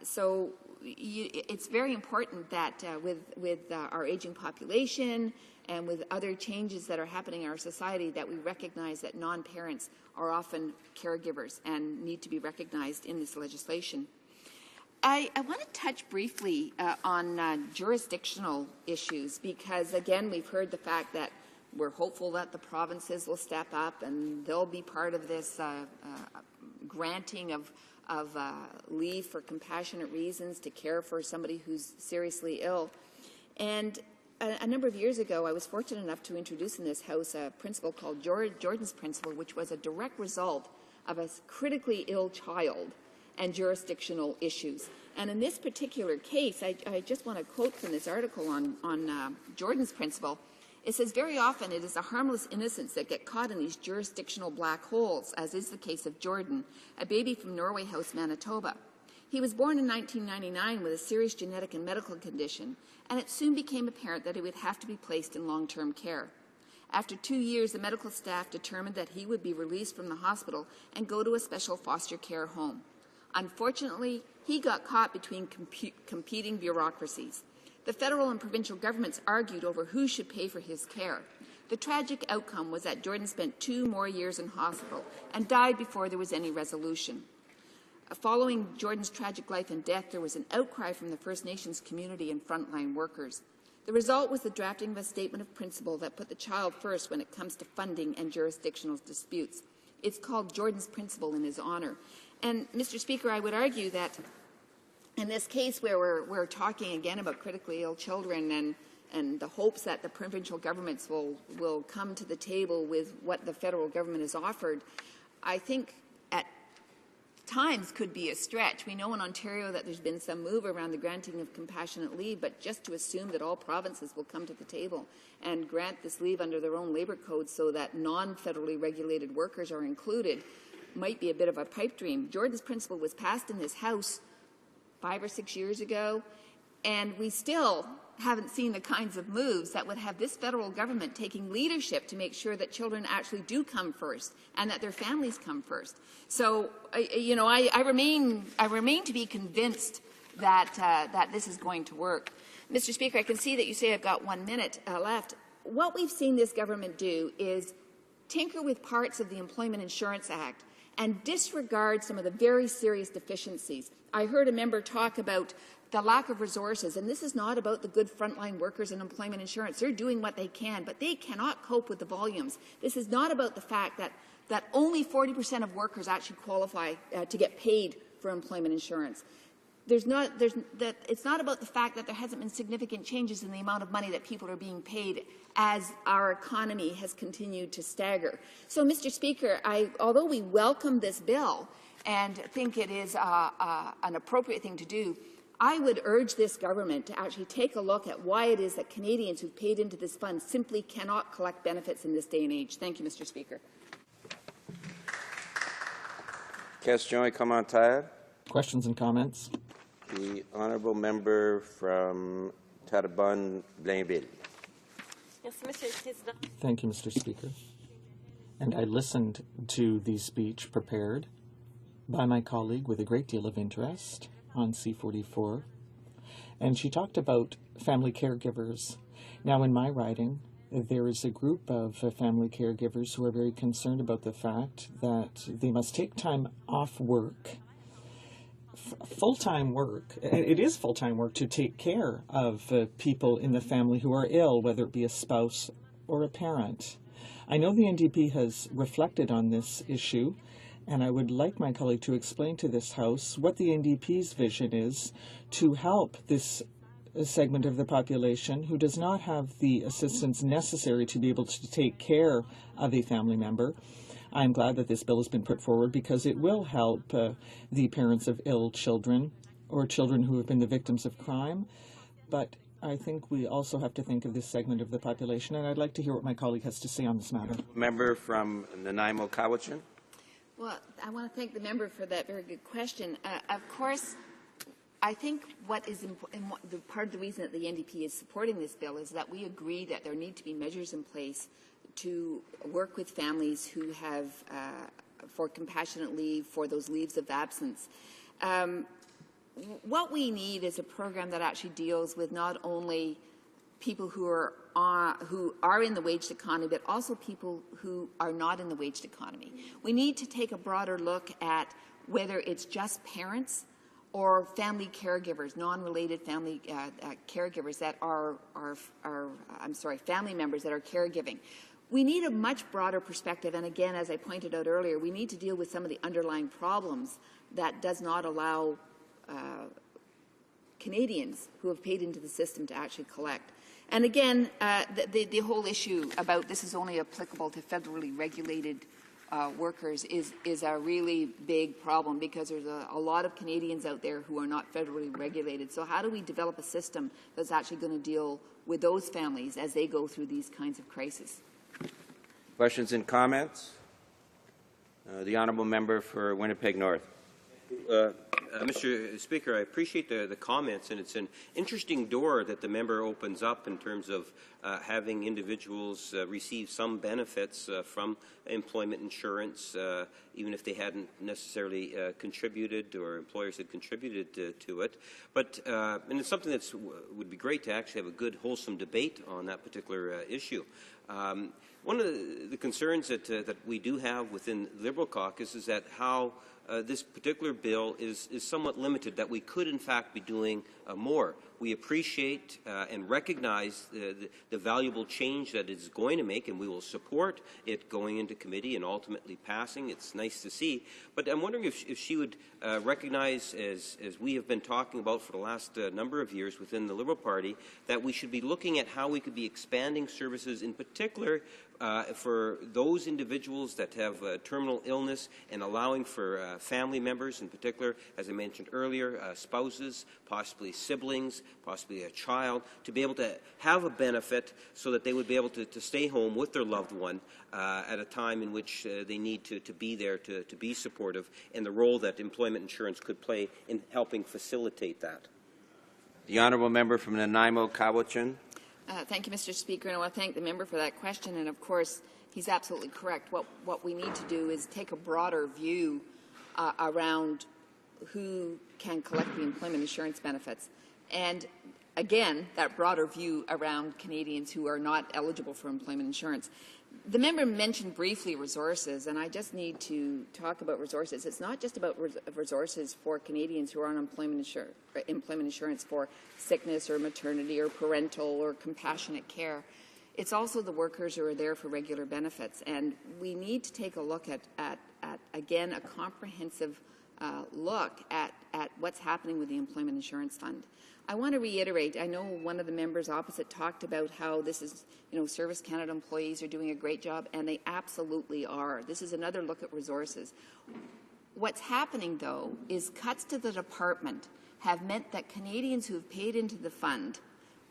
So it's very important that with our aging population and with other changes that are happening in our society that we recognize that non-parents are often caregivers and need to be recognized in this legislation. I want to touch briefly on jurisdictional issues because, again, we've heard the fact that we're hopeful that the provinces will step up and they'll be part of this granting of leave for compassionate reasons to care for somebody who's seriously ill. And a number of years ago, I was fortunate enough to introduce in this House a principle called Jordan's Principle, which was a direct result of a critically ill child and jurisdictional issues. And in this particular case, I just want to quote from this article on Jordan's Principle. It says, very often it is the harmless innocents that get caught in these jurisdictional black holes, as is the case of Jordan, a baby from Norway House, Manitoba. He was born in 1999 with a serious genetic and medical condition, and it soon became apparent that he would have to be placed in long-term care. After 2 years, the medical staff determined that he would be released from the hospital and go to a special foster care home. Unfortunately, he got caught between competing bureaucracies. The federal and provincial governments argued over who should pay for his care. The tragic outcome was that Jordan spent 2 more years in hospital and died before there was any resolution. Following Jordan's tragic life and death, there was an outcry from the First Nations community and frontline workers. The result was the drafting of a statement of principle that put the child first when it comes to funding and jurisdictional disputes. It's called Jordan's Principle in his honour. And, Mr. Speaker, I would argue that in this case where we're talking again about critically ill children and the hopes that the provincial governments will come to the table with what the federal government has offered, I think at times could be a stretch. We know in Ontario that there's been some move around the granting of compassionate leave, but just to assume that all provinces will come to the table and grant this leave under their own labour code so that non-federally regulated workers are included might be a bit of a pipe dream. Jordan's Principle was passed in this House 5 or 6 years ago, and we still haven't seen the kinds of moves that would have this federal government taking leadership to make sure that children actually do come first and that their families come first. So, I remain to be convinced that this is going to work. Mr. Speaker, I can see that you say I've got 1 minute left. What we've seen this government do is tinker with parts of the Employment Insurance Act and disregard some of the very serious deficiencies. I heard a member talk about the lack of resources, and this is not about the good frontline workers in employment insurance. They're doing what they can, but they cannot cope with the volumes. This is not about the fact that only 40% of workers actually qualify to get paid for employment insurance. It's not about the fact that there hasn't been significant changes in the amount of money that people are being paid as our economy has continued to stagger. So, Mr. Speaker, although we welcome this bill and think it is an appropriate thing to do, I would urge this government to actually take a look at why it is that Canadians who've paid into this fund simply cannot collect benefits in this day and age. Thank you, Mr. Speaker. Question commentaire. Questions and comments. The honourable member from Terrebonne-Blainville. Thank you, Mr. Speaker. And I listened to the speech prepared by my colleague with a great deal of interest on C-44, and she talked about family caregivers. Now, in my riding, there is a group of family caregivers who are very concerned about the fact that they must take time off work, full-time work. It is full-time work to take care of people in the family who are ill, whether it be a spouse or a parent. I know the NDP has reflected on this issue, and I would like my colleague to explain to this House what the NDP's vision is to help this segment of the population who does not have the assistance necessary to be able to take care of a family member. I'm glad that this bill has been put forward because it will help the parents of ill children or children who have been the victims of crime. But I think we also have to think of this segment of the population, and I'd like to hear what my colleague has to say on this matter. Member from Nanaimo-Cowichan. Well, I want to thank the member for that very good question. Of course, I think what is part of the reason that the NDP is supporting this bill is that we agree that there need to be measures in place to work with families who have, for compassionate leave, for those leaves of absence. What we need is a program that actually deals with not only people who are in the waged economy, but also people who are not in the waged economy. We need to take a broader look at whether it's just parents or family caregivers, non-related family caregivers that are family members that are caregiving. We need a much broader perspective, and again, as I pointed out earlier, we need to deal with some of the underlying problems that does not allow Canadians who have paid into the system to actually collect. And again, the whole issue about this is only applicable to federally regulated workers is a really big problem because there's a lot of Canadians out there who are not federally regulated. So how do we develop a system that's actually going to deal with those families as they go through these kinds of crises? Questions and comments? The honourable member for Winnipeg North. Mr. Speaker, I appreciate the comments, and it's an interesting door that the member opens up in terms of having individuals receive some benefits from employment insurance, even if they hadn't necessarily contributed or employers had contributed to it. But and it's something that would be great to actually have a good, wholesome debate on that particular issue. One of the concerns that we do have within the Liberal caucus is that how this particular bill is somewhat limited, that we could in fact be doing more. We appreciate and recognize the valuable change that it's going to make, and we will support it going into committee and ultimately passing. It's nice to see. But I'm wondering if she would recognize, as we have been talking about for the last number of years within the Liberal Party, that we should be looking at how we could be expanding services, in particular for those individuals that have terminal illness, and allowing for family members, in particular, as I mentioned earlier, spouses, possibly siblings, possibly a child, to be able to have a benefit so that they would be able to stay home with their loved one at a time in which they need to be there to be supportive, and the role that employment insurance could play in helping facilitate that. The honourable member from Nanaimo, Cowichan. Thank you, Mr. Speaker, and I want to thank the member for that question. And of course, he's absolutely correct. What we need to do is take a broader view around who can collect the employment insurance benefits. And again, that broader view around Canadians who are not eligible for employment insurance. The member mentioned briefly resources, and I just need to talk about resources. It's not just about resources for Canadians who are on employment insurance for sickness or maternity or parental or compassionate care. It's also the workers who are there for regular benefits, and we need to take a look at again, a comprehensive look at what's happening with the Employment Insurance Fund. I want to reiterate, I know one of the members opposite talked about how this is, Service Canada employees are doing a great job, and they absolutely are. This is another look at resources. What's happening, though, is cuts to the department have meant that Canadians who have paid into the fund,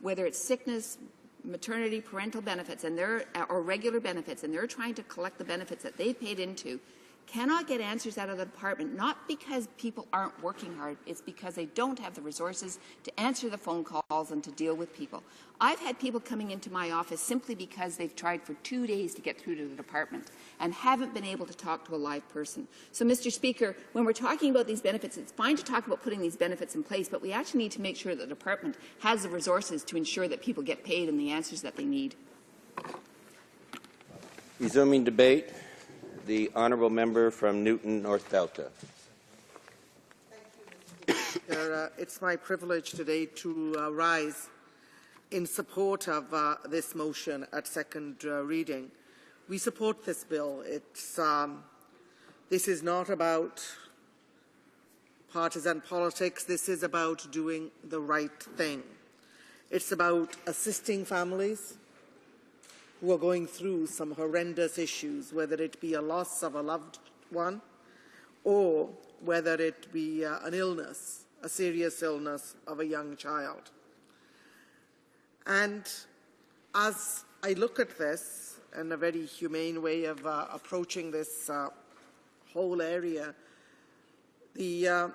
whether it's sickness, maternity, parental benefits, or regular benefits, and they're trying to collect the benefits that they've paid into, cannot get answers out of the department, not because people aren't working hard, it's because they don't have the resources to answer the phone calls and to deal with people. I've had people coming into my office simply because they've tried for 2 days to get through to the department and haven't been able to talk to a live person. So, Mr. Speaker, when we're talking about these benefits, it's fine to talk about putting these benefits in place, but we actually need to make sure that the department has the resources to ensure that people get paid and the answers that they need. Resuming debate. The honourable member from Newton North Delta. It's my privilege today to rise in support of this motion at second reading. We support this bill. This is not about partisan politics. This is about doing the right thing. It's about assisting families who are going through some horrendous issues, whether it be a loss of a loved one or whether it be an illness, a serious illness of a young child. And as I look at this in a very humane way of approaching this whole area, the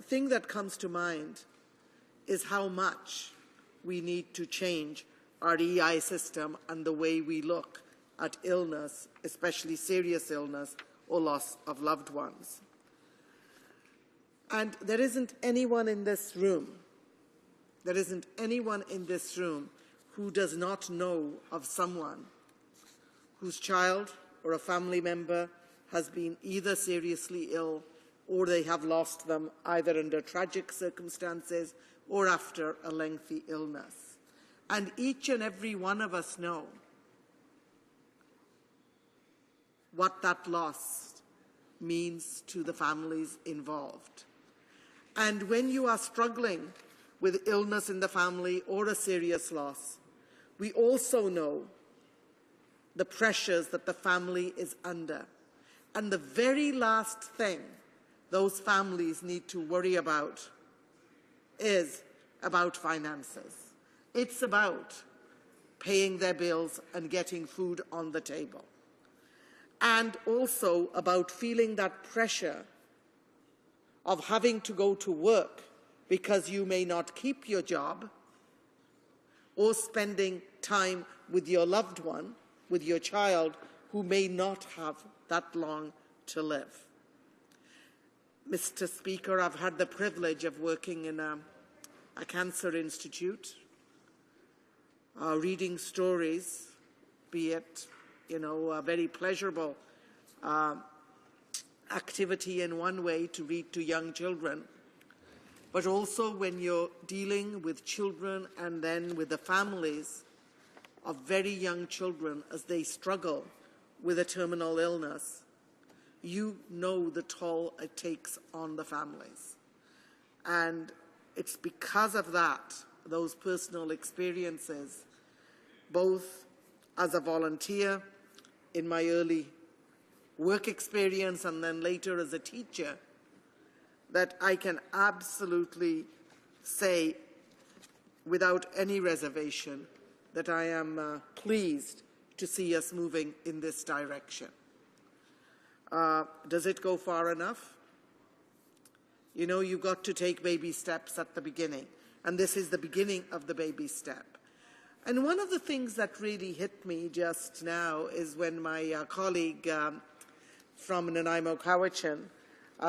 thing that comes to mind is how much we need to change our EI system and the way we look at illness, especially serious illness or loss of loved ones. And there isn't anyone in this room who does not know of someone whose child or a family member has been either seriously ill or they have lost them either under tragic circumstances or after a lengthy illness. And each and every one of us know what that loss means to the families involved. And when you are struggling with illness in the family or a serious loss, we also know the pressures that the family is under. And the very last thing those families need to worry about is about finances. It's about paying their bills and getting food on the table. And also about feeling that pressure of having to go to work because you may not keep your job, or spending time with your loved one, with your child, who may not have that long to live. Mr. Speaker, I've had the privilege of working in a cancer institute, reading stories, be it, a very pleasurable activity in one way to read to young children, but also when you're dealing with children and then with the families of very young children as they struggle with a terminal illness, you know the toll it takes on the families. And it's because of that, those personal experiences, both as a volunteer in my early work experience and then later as a teacher, that I can absolutely say without any reservation that I am pleased to see us moving in this direction. Does it go far enough? You've got to take baby steps at the beginning, and this is the beginning of the baby step. And one of the things that really hit me just now is when my colleague from Nanaimo Cowichan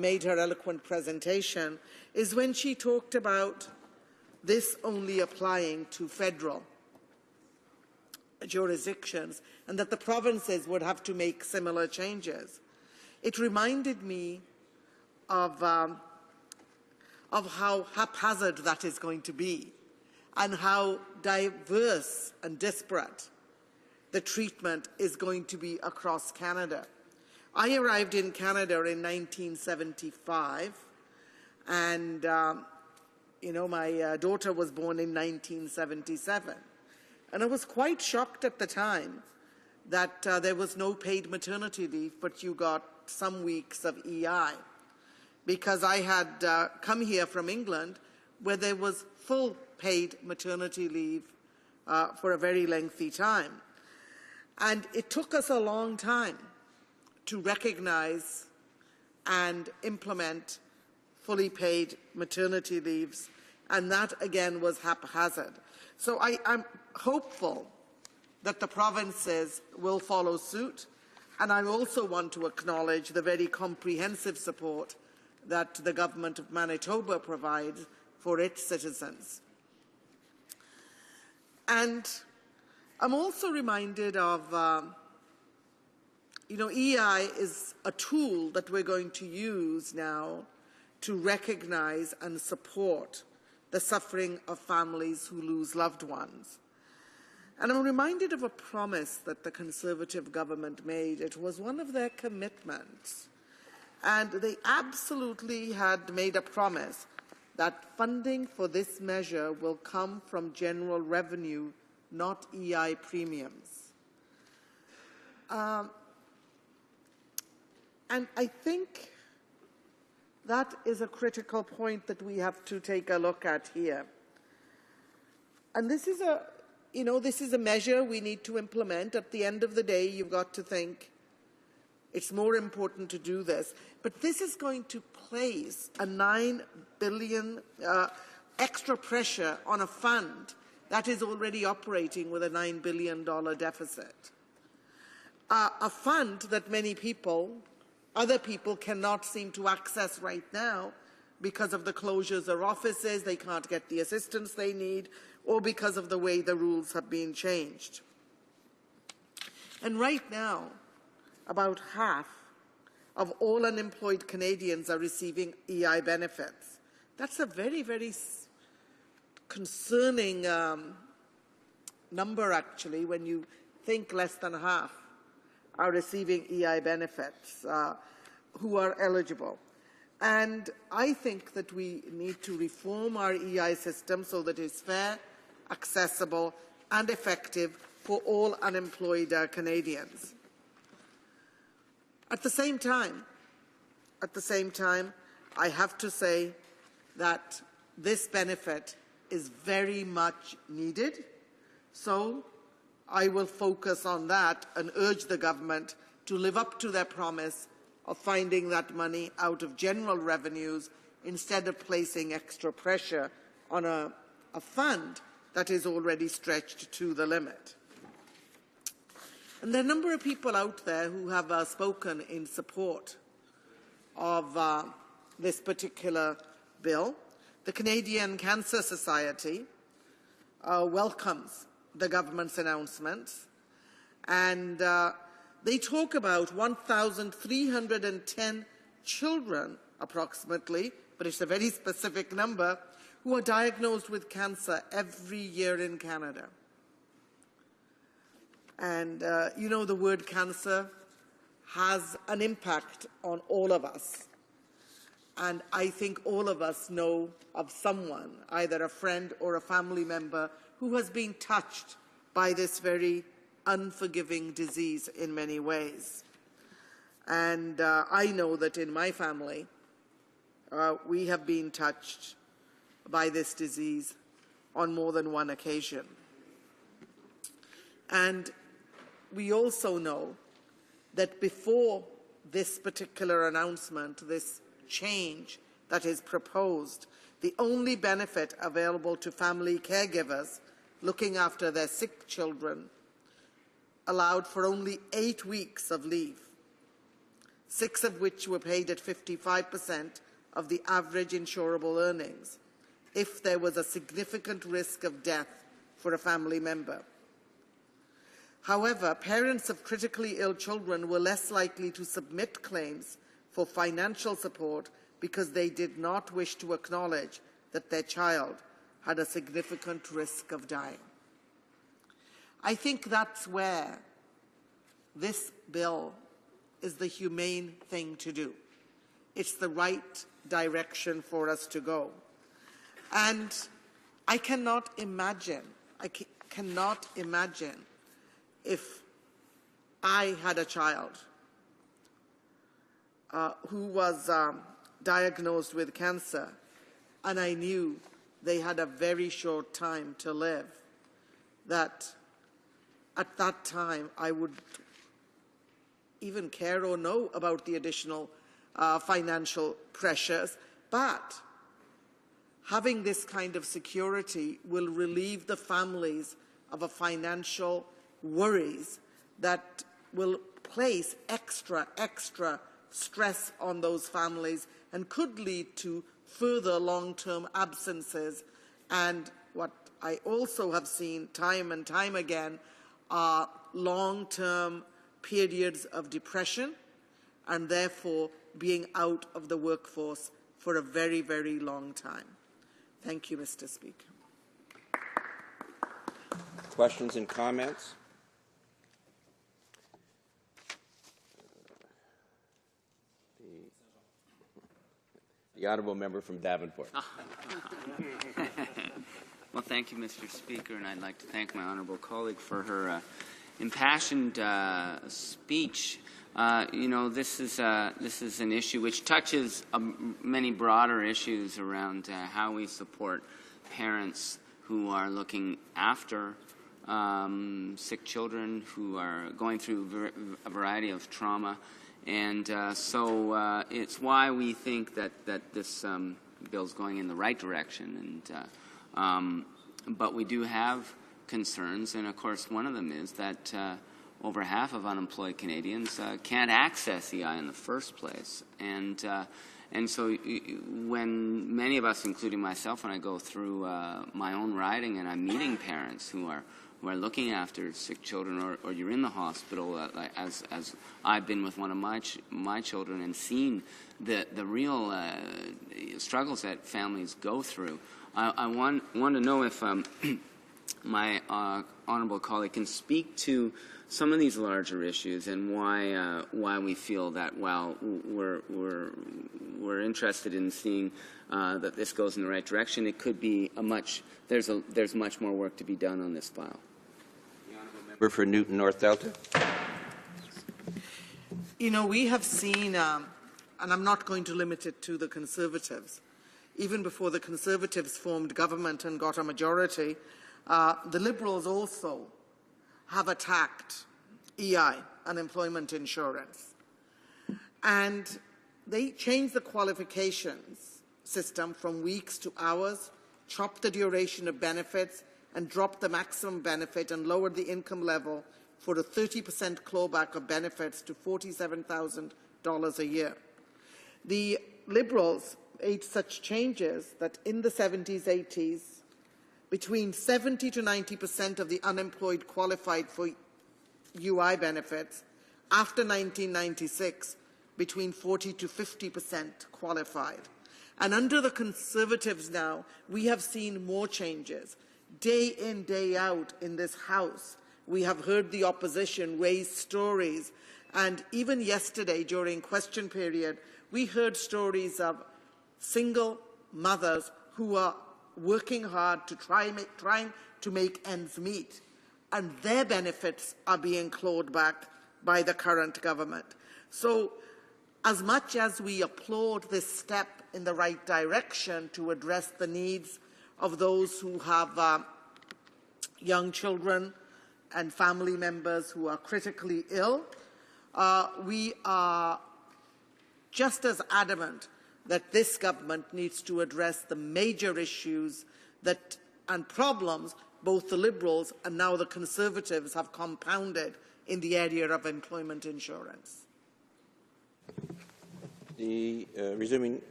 made her eloquent presentation, is when she talked about this only applying to federal jurisdictions and that the provinces would have to make similar changes. It reminded me of how haphazard that is going to be and how diverse and disparate the treatment is going to be across Canada. I arrived in Canada in 1975, and my daughter was born in 1977. And I was quite shocked at the time that there was no paid maternity leave, but you got some weeks of EI, because I had come here from England where there was full paid maternity leave for a very lengthy time. And it took us a long time to recognize and implement fully paid maternity leaves, and that again was haphazard. So I'm hopeful that the provinces will follow suit, and I also want to acknowledge the very comprehensive support that the government of Manitoba provides for its citizens. And I'm also reminded of EI is a tool that we're going to use now to recognize and support the suffering of families who lose loved ones. And I'm reminded of a promise that the Conservative government made. It was one of their commitments. And they absolutely had made a promise that funding for this measure will come from general revenue, not EI premiums. And I think that is a critical point that we have to take a look at here. And this is a measure we need to implement. At the end of the day, you've got to think it's more important to do this. But this is going to place a $9 billion extra pressure on a fund that is already operating with a $9 billion deficit. A fund that many people, other people, cannot seem to access right now because of the closures of offices, they can't get the assistance they need, or because of the way the rules have been changed. And right now, about half of all unemployed Canadians are receiving EI benefits. That's a very, very concerning number, actually, when you think less than half are receiving EI benefits who are eligible. And I think that we need to reform our EI system so that it's fair, accessible, and effective for all unemployed Canadians. At the same time, I have to say that this benefit is very much needed. So I will focus on that and urge the government to live up to their promise of finding that money out of general revenues instead of placing extra pressure on a fund that is already stretched to the limit. And there are a number of people out there who have spoken in support of this particular bill. The Canadian Cancer Society welcomes the government's announcements, and they talk about 1,310 children, approximately, but it's a very specific number, who are diagnosed with cancer every year in Canada. And you know, the word cancer has an impact on all of us. And I think all of us know of someone, either a friend or a family member, who has been touched by this very unforgiving disease in many ways. And I know that in my family, we have been touched by this disease on more than one occasion. And we also know that before this particular announcement, this change that is proposed, the only benefit available to family caregivers looking after their sick children allowed for only 8 weeks of leave, 6 of which were paid at 55% of the average insurable earnings if there was a significant risk of death for a family member. However, parents of critically ill children were less likely to submit claims for financial support because they did not wish to acknowledge that their child had a significant risk of dying. I think that's where this bill is the humane thing to do. It's the right direction for us to go. And I cannot imagine if I had a child who was diagnosed with cancer and I knew they had a very short time to live, that at that time I would even care or know about the additional financial pressures. But having this kind of security will relieve the families of a financial worries that will place extra stress on those families and could lead to further long-term absences. And what I also have seen time and time again are long-term periods of depression and therefore being out of the workforce for a very, very long time. Thank you, Mr. Speaker. Questions and comments? The honourable member from Davenport. Well, thank you, Mr. Speaker, and I'd like to thank my honourable colleague for her impassioned speech. You know, this is an issue which touches many broader issues around how we support parents who are looking after sick children who are going through a variety of trauma. And so it's why we think that this bill is going in the right direction. And but we do have concerns, and of course one of them is that over half of unemployed Canadians can't access EI in the first place. And so when many of us, including myself, when I go through my own riding and I'm meeting parents who are looking after sick children, or you're in the hospital, as I've been with one of my children and seen the real struggles that families go through. I want to know if my honourable colleague can speak to some of these larger issues and why we feel that while we're interested in seeing that this goes in the right direction, it could be there's much more work to be done on this file. Member for Newton North Delta. You know, we have seen, and I'm not going to limit it to the Conservatives, even before the Conservatives formed government and got a majority, the Liberals also have attacked EI, unemployment insurance. And they changed the qualifications system from weeks to hours, chopped the duration of benefits, and dropped the maximum benefit and lowered the income level for a 30% clawback of benefits to $47,000 a year. The Liberals made such changes that in the 70s, 80s, between 70 to 90% of the unemployed qualified for UI benefits. After 1996, between 40 to 50% qualified. And under the Conservatives now, we have seen more changes. Day in, day out in this House, we have heard the opposition raise stories. And even yesterday, during question period, we heard stories of single mothers who are working hard to trying to make ends meet. And their benefits are being clawed back by the current government. So as much as we applaud this step in the right direction to address the needs of those who have young children and family members who are critically ill, we are just as adamant that this government needs to address the major issues and problems both the Liberals and now the Conservatives have compounded in the area of employment insurance.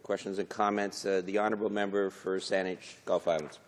Questions and comments. The Honourable Member for Saanich, Gulf Islands.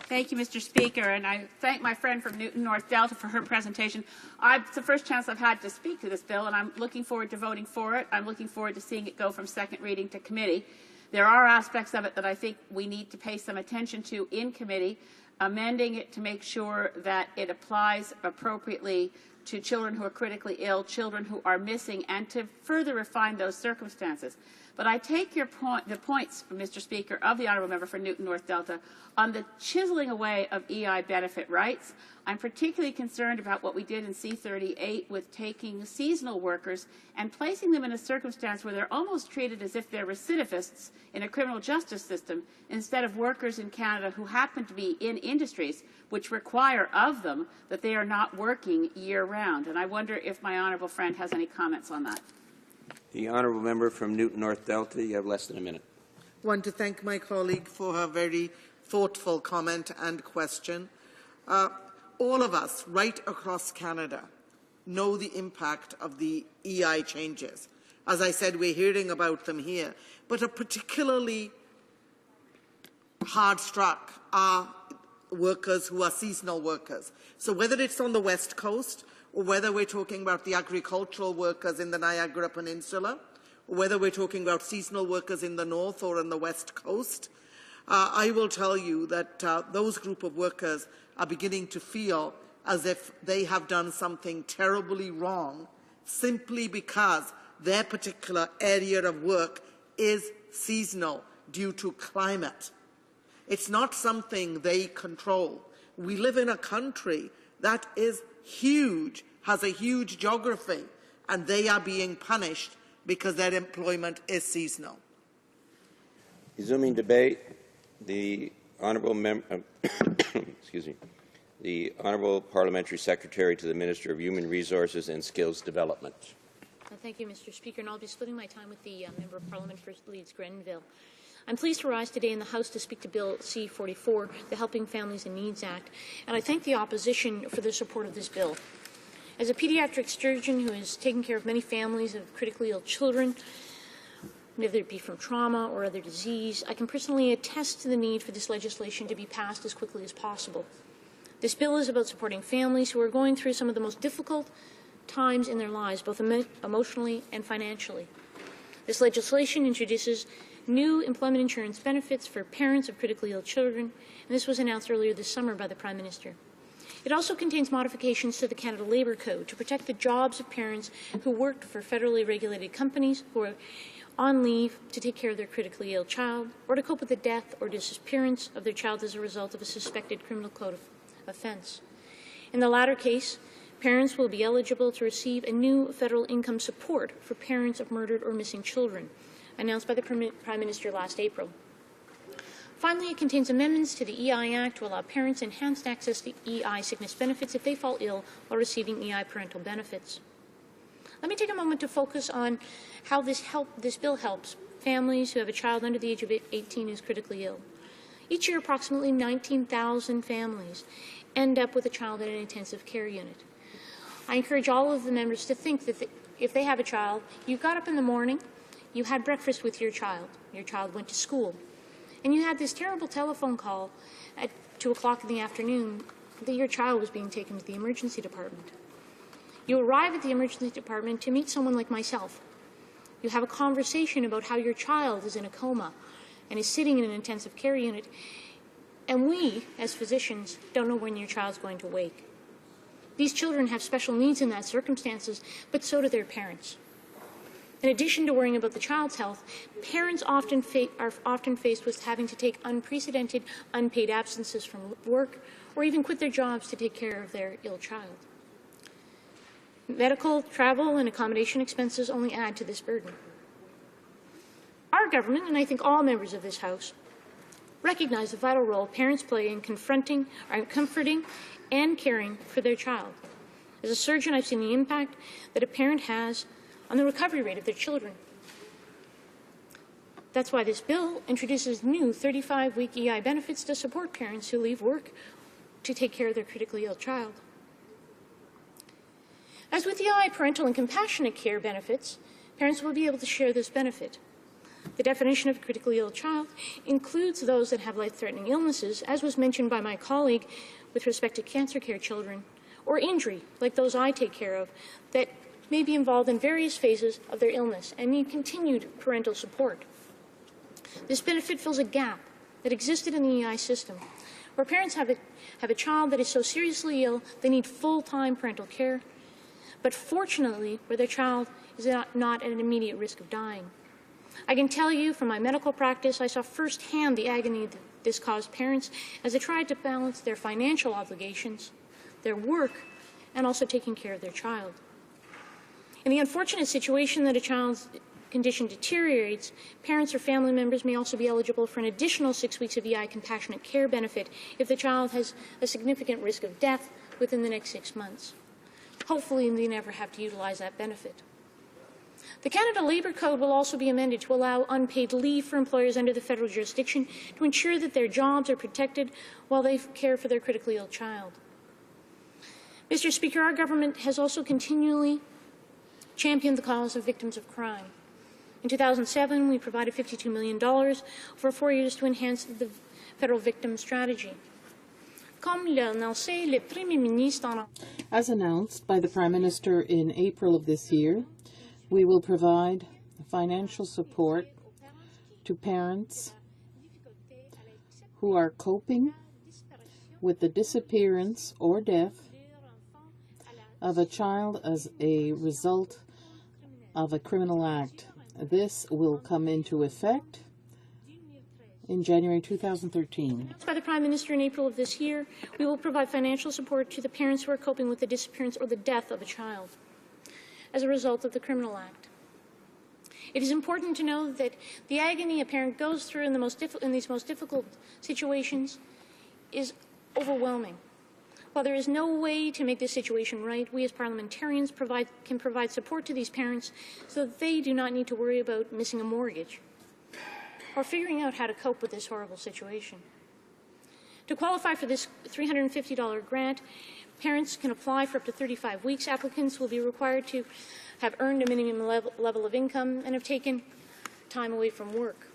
Thank you, Mr. Speaker, and I thank my friend from Newton North Delta for her presentation. It's the first chance I've had to speak to this bill, and I'm looking forward to voting for it. I'm looking forward to seeing it go from second reading to committee. There are aspects of it that I think we need to pay some attention to in committee, amending it to make sure that it applies appropriately to children who are critically ill, children who are missing, and to further refine those circumstances. But I take the points, Mr. Speaker, of the Honourable Member for Newton North Delta on the chiseling away of EI benefit rights. I'm particularly concerned about what we did in C-38 with taking seasonal workers and placing them in a circumstance where they're almost treated as if they're recidivists in a criminal justice system instead of workers in Canada who happen to be in industries which require of them that they are not working year-round. And I wonder if my honourable friend has any comments on that. The Honourable Member from Newton North Delta, you have less than a minute. I want to thank my colleague for her very thoughtful comment and question. All of us right across Canada know the impact of the EI changes. As I said, we're hearing about them here, but are particularly hard struck are workers who are seasonal workers. So whether it's on the West Coast, or whether we're talking about the agricultural workers in the Niagara Peninsula, or whether we're talking about seasonal workers in the North or on the West Coast, I will tell you that those group of workers are beginning to feel as if they have done something terribly wrong simply because their particular area of work is seasonal due to climate. It's not something they control. We live in a country that is huge, has a huge geography, and they are being punished because their employment is seasonal. Resuming debate, the Honourable the Honourable Parliamentary Secretary to the Minister of Human Resources and Skills Development. Thank you, Mr. Speaker, and I'll be splitting my time with the Member of Parliament for Leeds Grenville. I'm pleased to rise today in the House to speak to Bill C-44, the Helping Families in Needs Act, and I thank the opposition for their support of this bill. As a pediatric surgeon who has taken care of many families of critically ill children, whether it be from trauma or other disease, I can personally attest to the need for this legislation to be passed as quickly as possible. This bill is about supporting families who are going through some of the most difficult times in their lives, both emotionally and financially. This legislation introduces new employment insurance benefits for parents of critically ill children, and this was announced earlier this summer by the Prime Minister. It also contains modifications to the Canada Labour Code to protect the jobs of parents who worked for federally regulated companies who are on leave to take care of their critically ill child or to cope with the death or disappearance of their child as a result of a suspected criminal code offence. In the latter case, parents will be eligible to receive a new federal income support for parents of murdered or missing children, announced by the Prime Minister last April. Finally, it contains amendments to the EI Act to allow parents enhanced access to EI sickness benefits if they fall ill while receiving EI parental benefits. Let me take a moment to focus on how this bill helps families who have a child under the age of 18 who's critically ill. Each year, approximately 19,000 families end up with a child in an intensive care unit. I encourage all of the members to think that if they have a child, you got up in the morning, you had breakfast with your child went to school, and you had this terrible telephone call at 2 o'clock in the afternoon that your child was being taken to the emergency department. You arrive at the emergency department to meet someone like myself. You have a conversation about how your child is in a coma and is sitting in an intensive care unit, and we, as physicians, don't know when your child's going to wake. These children have special needs in that circumstances, but so do their parents. In addition to worrying about the child's health, parents are often faced with having to take unprecedented unpaid absences from work or even quit their jobs to take care of their ill child. Medical, travel, and accommodation expenses only add to this burden. Our government, and I think all members of this House, recognize the vital role parents play in comforting and caring for their child. As a surgeon, I've seen the impact that a parent has on the recovery rate of their children. That's why this bill introduces new 35-week EI benefits to support parents who leave work to take care of their critically ill child. As with EI parental and compassionate care benefits, parents will be able to share this benefit. The definition of a critically ill child includes those that have life-threatening illnesses, as was mentioned by my colleague with respect to cancer care children, or injury, like those I take care of, that may be involved in various phases of their illness and need continued parental support. This benefit fills a gap that existed in the EI system, where parents have a child that is so seriously ill they need full-time parental care, but fortunately where their child is not at an immediate risk of dying. I can tell you from my medical practice, I saw firsthand the agony that this caused parents as they tried to balance their financial obligations, their work, and also taking care of their child. In the unfortunate situation that a child's condition deteriorates, parents or family members may also be eligible for an additional 6 weeks of EI compassionate care benefit if the child has a significant risk of death within the next 6 months. Hopefully, they never have to utilize that benefit. The Canada Labour Code will also be amended to allow unpaid leave for employers under the federal jurisdiction to ensure that their jobs are protected while they care for their critically ill child. Mr. Speaker, our government has also continually championed the cause of victims of crime. In 2007, we provided $52 million for 4 years to enhance the federal victim strategy. As announced by the Prime Minister in April of this year, we will provide financial support to parents who are coping with the disappearance or death of a child as a result of a criminal act. This will come into effect in January 2013. By the Prime Minister in April of this year, we will provide financial support to the parents who are coping with the disappearance or the death of a child as a result of the criminal act. It is important to know that the agony a parent goes through in these most difficult situations is overwhelming. While there is no way to make this situation right, we as parliamentarians can provide support to these parents so that they do not need to worry about missing a mortgage or figuring out how to cope with this horrible situation. To qualify for this $350 grant, parents can apply for up to 35 weeks. Applicants will be required to have earned a minimum level of income and have taken time away from work.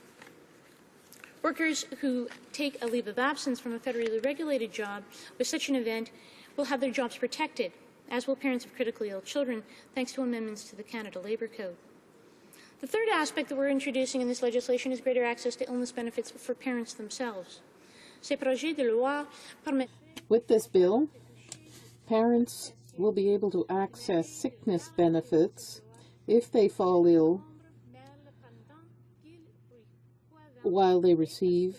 Workers who take a leave of absence from a federally regulated job with such an event will have their jobs protected, as will parents of critically ill children, thanks to amendments to the Canada Labour Code. The third aspect that we're introducing in this legislation is greater access to illness benefits for parents themselves. With this bill, parents will be able to access sickness benefits if they fall ill while they receive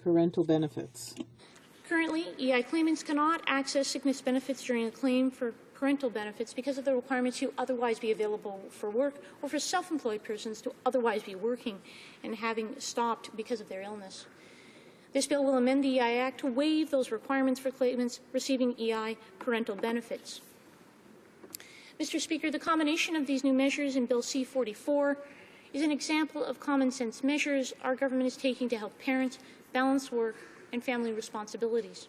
parental benefits. Currently, EI claimants cannot access sickness benefits during a claim for parental benefits because of the requirement to otherwise be available for work or for self-employed persons to otherwise be working and having stopped because of their illness. This bill will amend the EI Act to waive those requirements for claimants receiving EI parental benefits. Mr. Speaker, the combination of these new measures in Bill C-44 is an example of common sense measures our government is taking to help parents balance work and family responsibilities.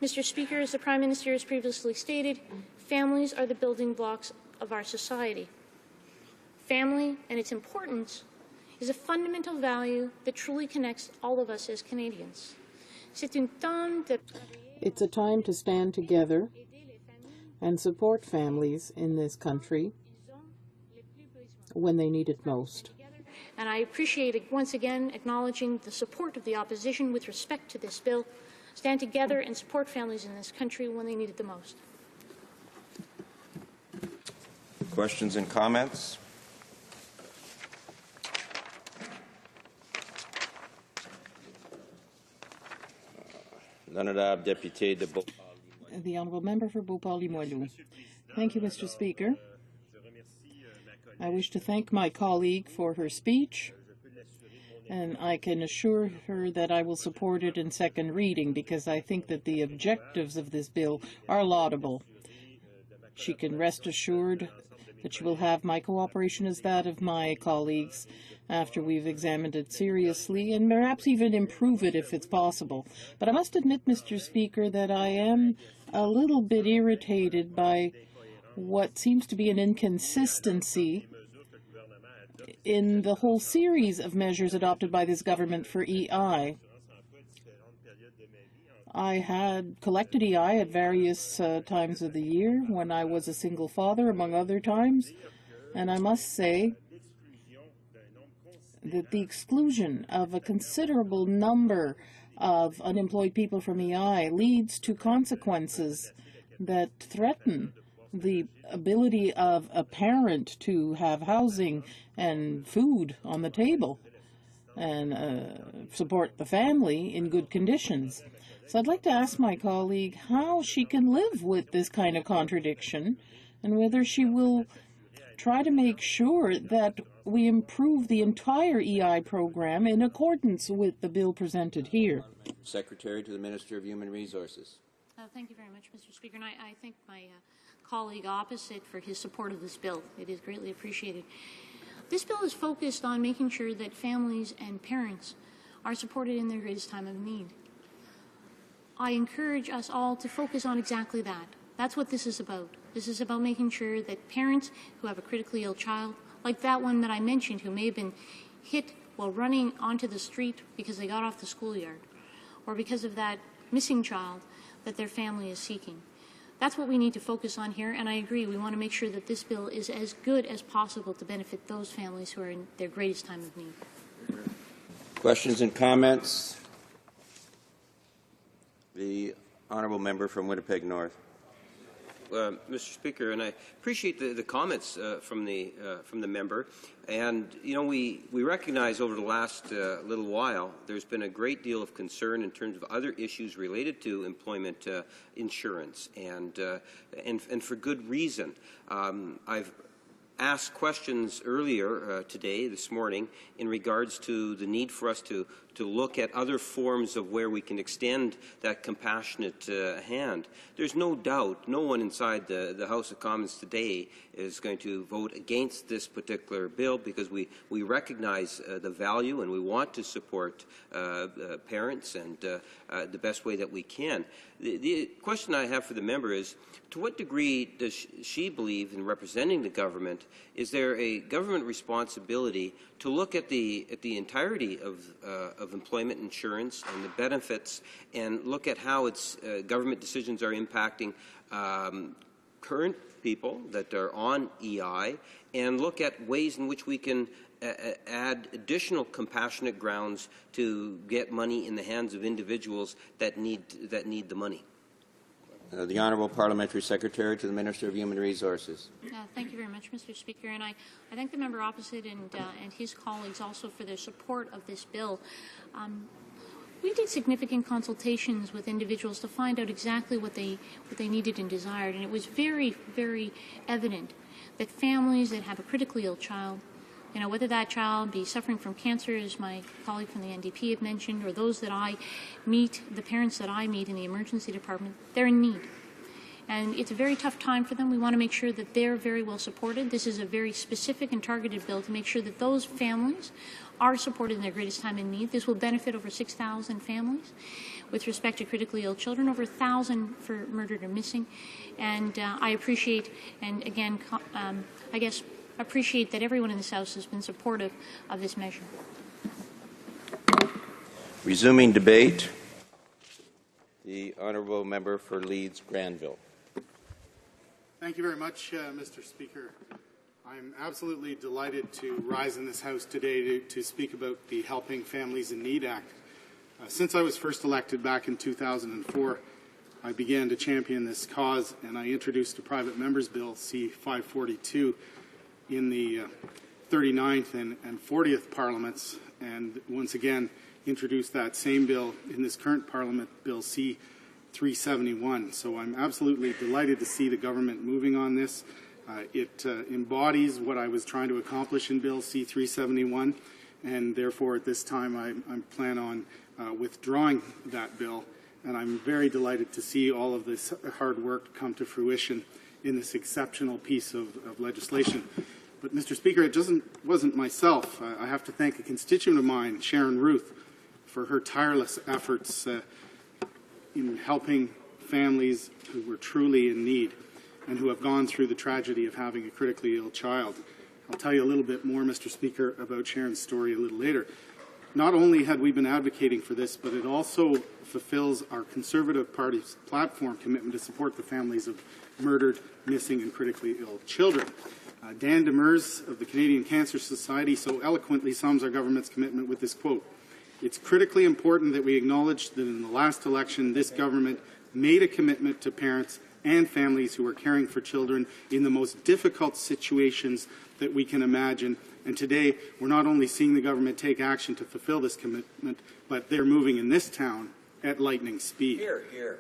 Mr. Speaker, as the Prime Minister has previously stated, families are the building blocks of our society. Family and its importance is a fundamental value that truly connects all of us as Canadians. It's a time to stand together and support families in this country when they need it most. And I appreciate once again acknowledging the support of the opposition with respect to this bill. Stand together and support families in this country when they need it the most. Questions and comments? L'honorable député de Beauport. The Honourable Member for Beauport-Limoilou. Thank you, Mr. Speaker. I wish to thank my colleague for her speech, and I can assure her that I will support it in second reading because I think that the objectives of this bill are laudable. She can rest assured that she will have my cooperation as that of my colleagues after we've examined it seriously and perhaps even improve it if it's possible. But I must admit, Mr. Speaker, that I am a little bit irritated by what seems to be an inconsistency in the whole series of measures adopted by this government for EI. I had collected EI at various times of the year when I was a single father, among other times, and I must say that the exclusion of a considerable number of unemployed people from EI leads to consequences that threaten the ability of a parent to have housing and food on the table and support the family in good conditions. So I'd like to ask my colleague how she can live with this kind of contradiction and whether she will try to make sure that we improve the entire EI program in accordance with the bill presented here. Secretary to the Minister of Human Resources. Thank you very much, Mr. Speaker. And I thank my colleague opposite for his support of this bill. It is greatly appreciated. This bill is focused on making sure that families and parents are supported in their greatest time of need. I encourage us all to focus on exactly that. That's what this is about. This is about making sure that parents who have a critically ill child, like that one that I mentioned who may have been hit while running onto the street because they got off the schoolyard, or because of that missing child that their family is seeking. That's what we need to focus on here, and I agree, we want to make sure that this bill is as good as possible to benefit those families who are in their greatest time of need. Questions and comments? The Honourable Member from Winnipeg North. Mr. Speaker, and I appreciate the comments from the member. And you know, we recognize over the last little while there's been a great deal of concern in terms of other issues related to employment insurance, and for good reason. I've asked questions earlier this morning, in regards to the need for us to look at other forms of where we can extend that compassionate hand. There's no doubt, no one inside the House of Commons today is going to vote against this particular bill, because we recognize the value and we want to support parents and the best way that we can. The question I have for the member is, to what degree does she believe, in representing the government, is there a government responsibility to look at the entirety of employment insurance and the benefits, and look at how its government decisions are impacting current people that are on EI, and look at ways in which we can add additional compassionate grounds to get money in the hands of individuals that need the money? The Honourable Parliamentary Secretary to the Minister of Human Resources. Thank you very much, Mr. Speaker. And I thank the member opposite and his colleagues also for their support of this bill. We did significant consultations with individuals to find out exactly what they needed and desired, and it was very, very evident that families that have a critically ill child, you know, whether that child be suffering from cancer, as my colleague from the NDP had mentioned, or those that I meet, the parents that I meet in the emergency department, they're in need. And it's a very tough time for them. We want to make sure that they're very well supported. This is a very specific and targeted bill to make sure that those families are supported in their greatest time in need. This will benefit over 6,000 families with respect to critically ill children, over 1,000 for murdered or missing. And I appreciate, and again, I guess, appreciate that everyone in this House has been supportive of this measure. Resuming debate, the honourable member for Leeds Granville. Thank you very much, Mr. Speaker. I'm absolutely delighted to rise in this House today to speak about the Helping Families in Need Act. Since I was first elected back in 2004, I began to champion this cause, and I introduced a private member's bill, C-542, in the 39th and 40th Parliaments, and once again introduced that same bill in this current Parliament, Bill C-371. So I'm absolutely delighted to see the government moving on this. It embodies what I was trying to accomplish in Bill C-371, and therefore at this time I plan on withdrawing that bill, and I'm very delighted to see all of this hard work come to fruition in this exceptional piece of legislation. But, Mr. Speaker, it wasn't myself. I have to thank a constituent of mine, Sharon Ruth, for her tireless efforts in helping families who were truly in need and who have gone through the tragedy of having a critically ill child. I'll tell you a little bit more, Mr. Speaker, about Sharon's story a little later. Not only had we been advocating for this, but it also fulfills our Conservative Party's platform commitment to support the families of murdered, missing, and critically ill children. Dan Demers of the Canadian Cancer Society so eloquently sums our government's commitment with this quote: "It's critically important that we acknowledge that in the last election, this government made a commitment to parents and families who are caring for children in the most difficult situations that we can imagine. And today, we're not only seeing the government take action to fulfill this commitment, but they're moving in this town at lightning speed." Here, here.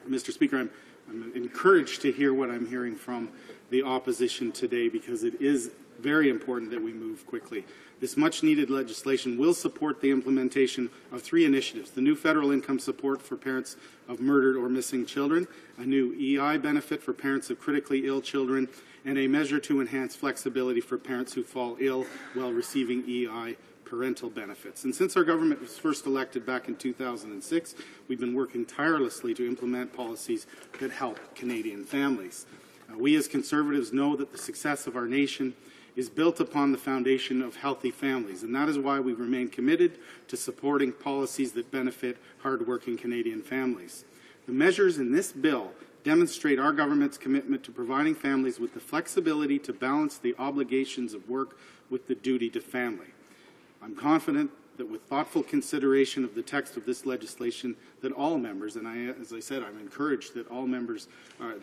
Mr. Speaker, I'm encouraged to hear what I'm hearing from the opposition today, because it is very important that we move quickly. This much-needed legislation will support the implementation of 3 initiatives: the new federal income support for parents of murdered or missing children, a new EI benefit for parents of critically ill children, and a measure to enhance flexibility for parents who fall ill while receiving EI parental benefits. And since our government was first elected back in 2006, we've been working tirelessly to implement policies that help Canadian families. We as Conservatives know that the success of our nation is built upon the foundation of healthy families, and that is why we remain committed to supporting policies that benefit hard-working Canadian families. The measures in this bill demonstrate our government's commitment to providing families with the flexibility to balance the obligations of work with the duty to family. I'm confident that with thoughtful consideration of the text of this legislation, that all members, and as I said, I'm encouraged that all members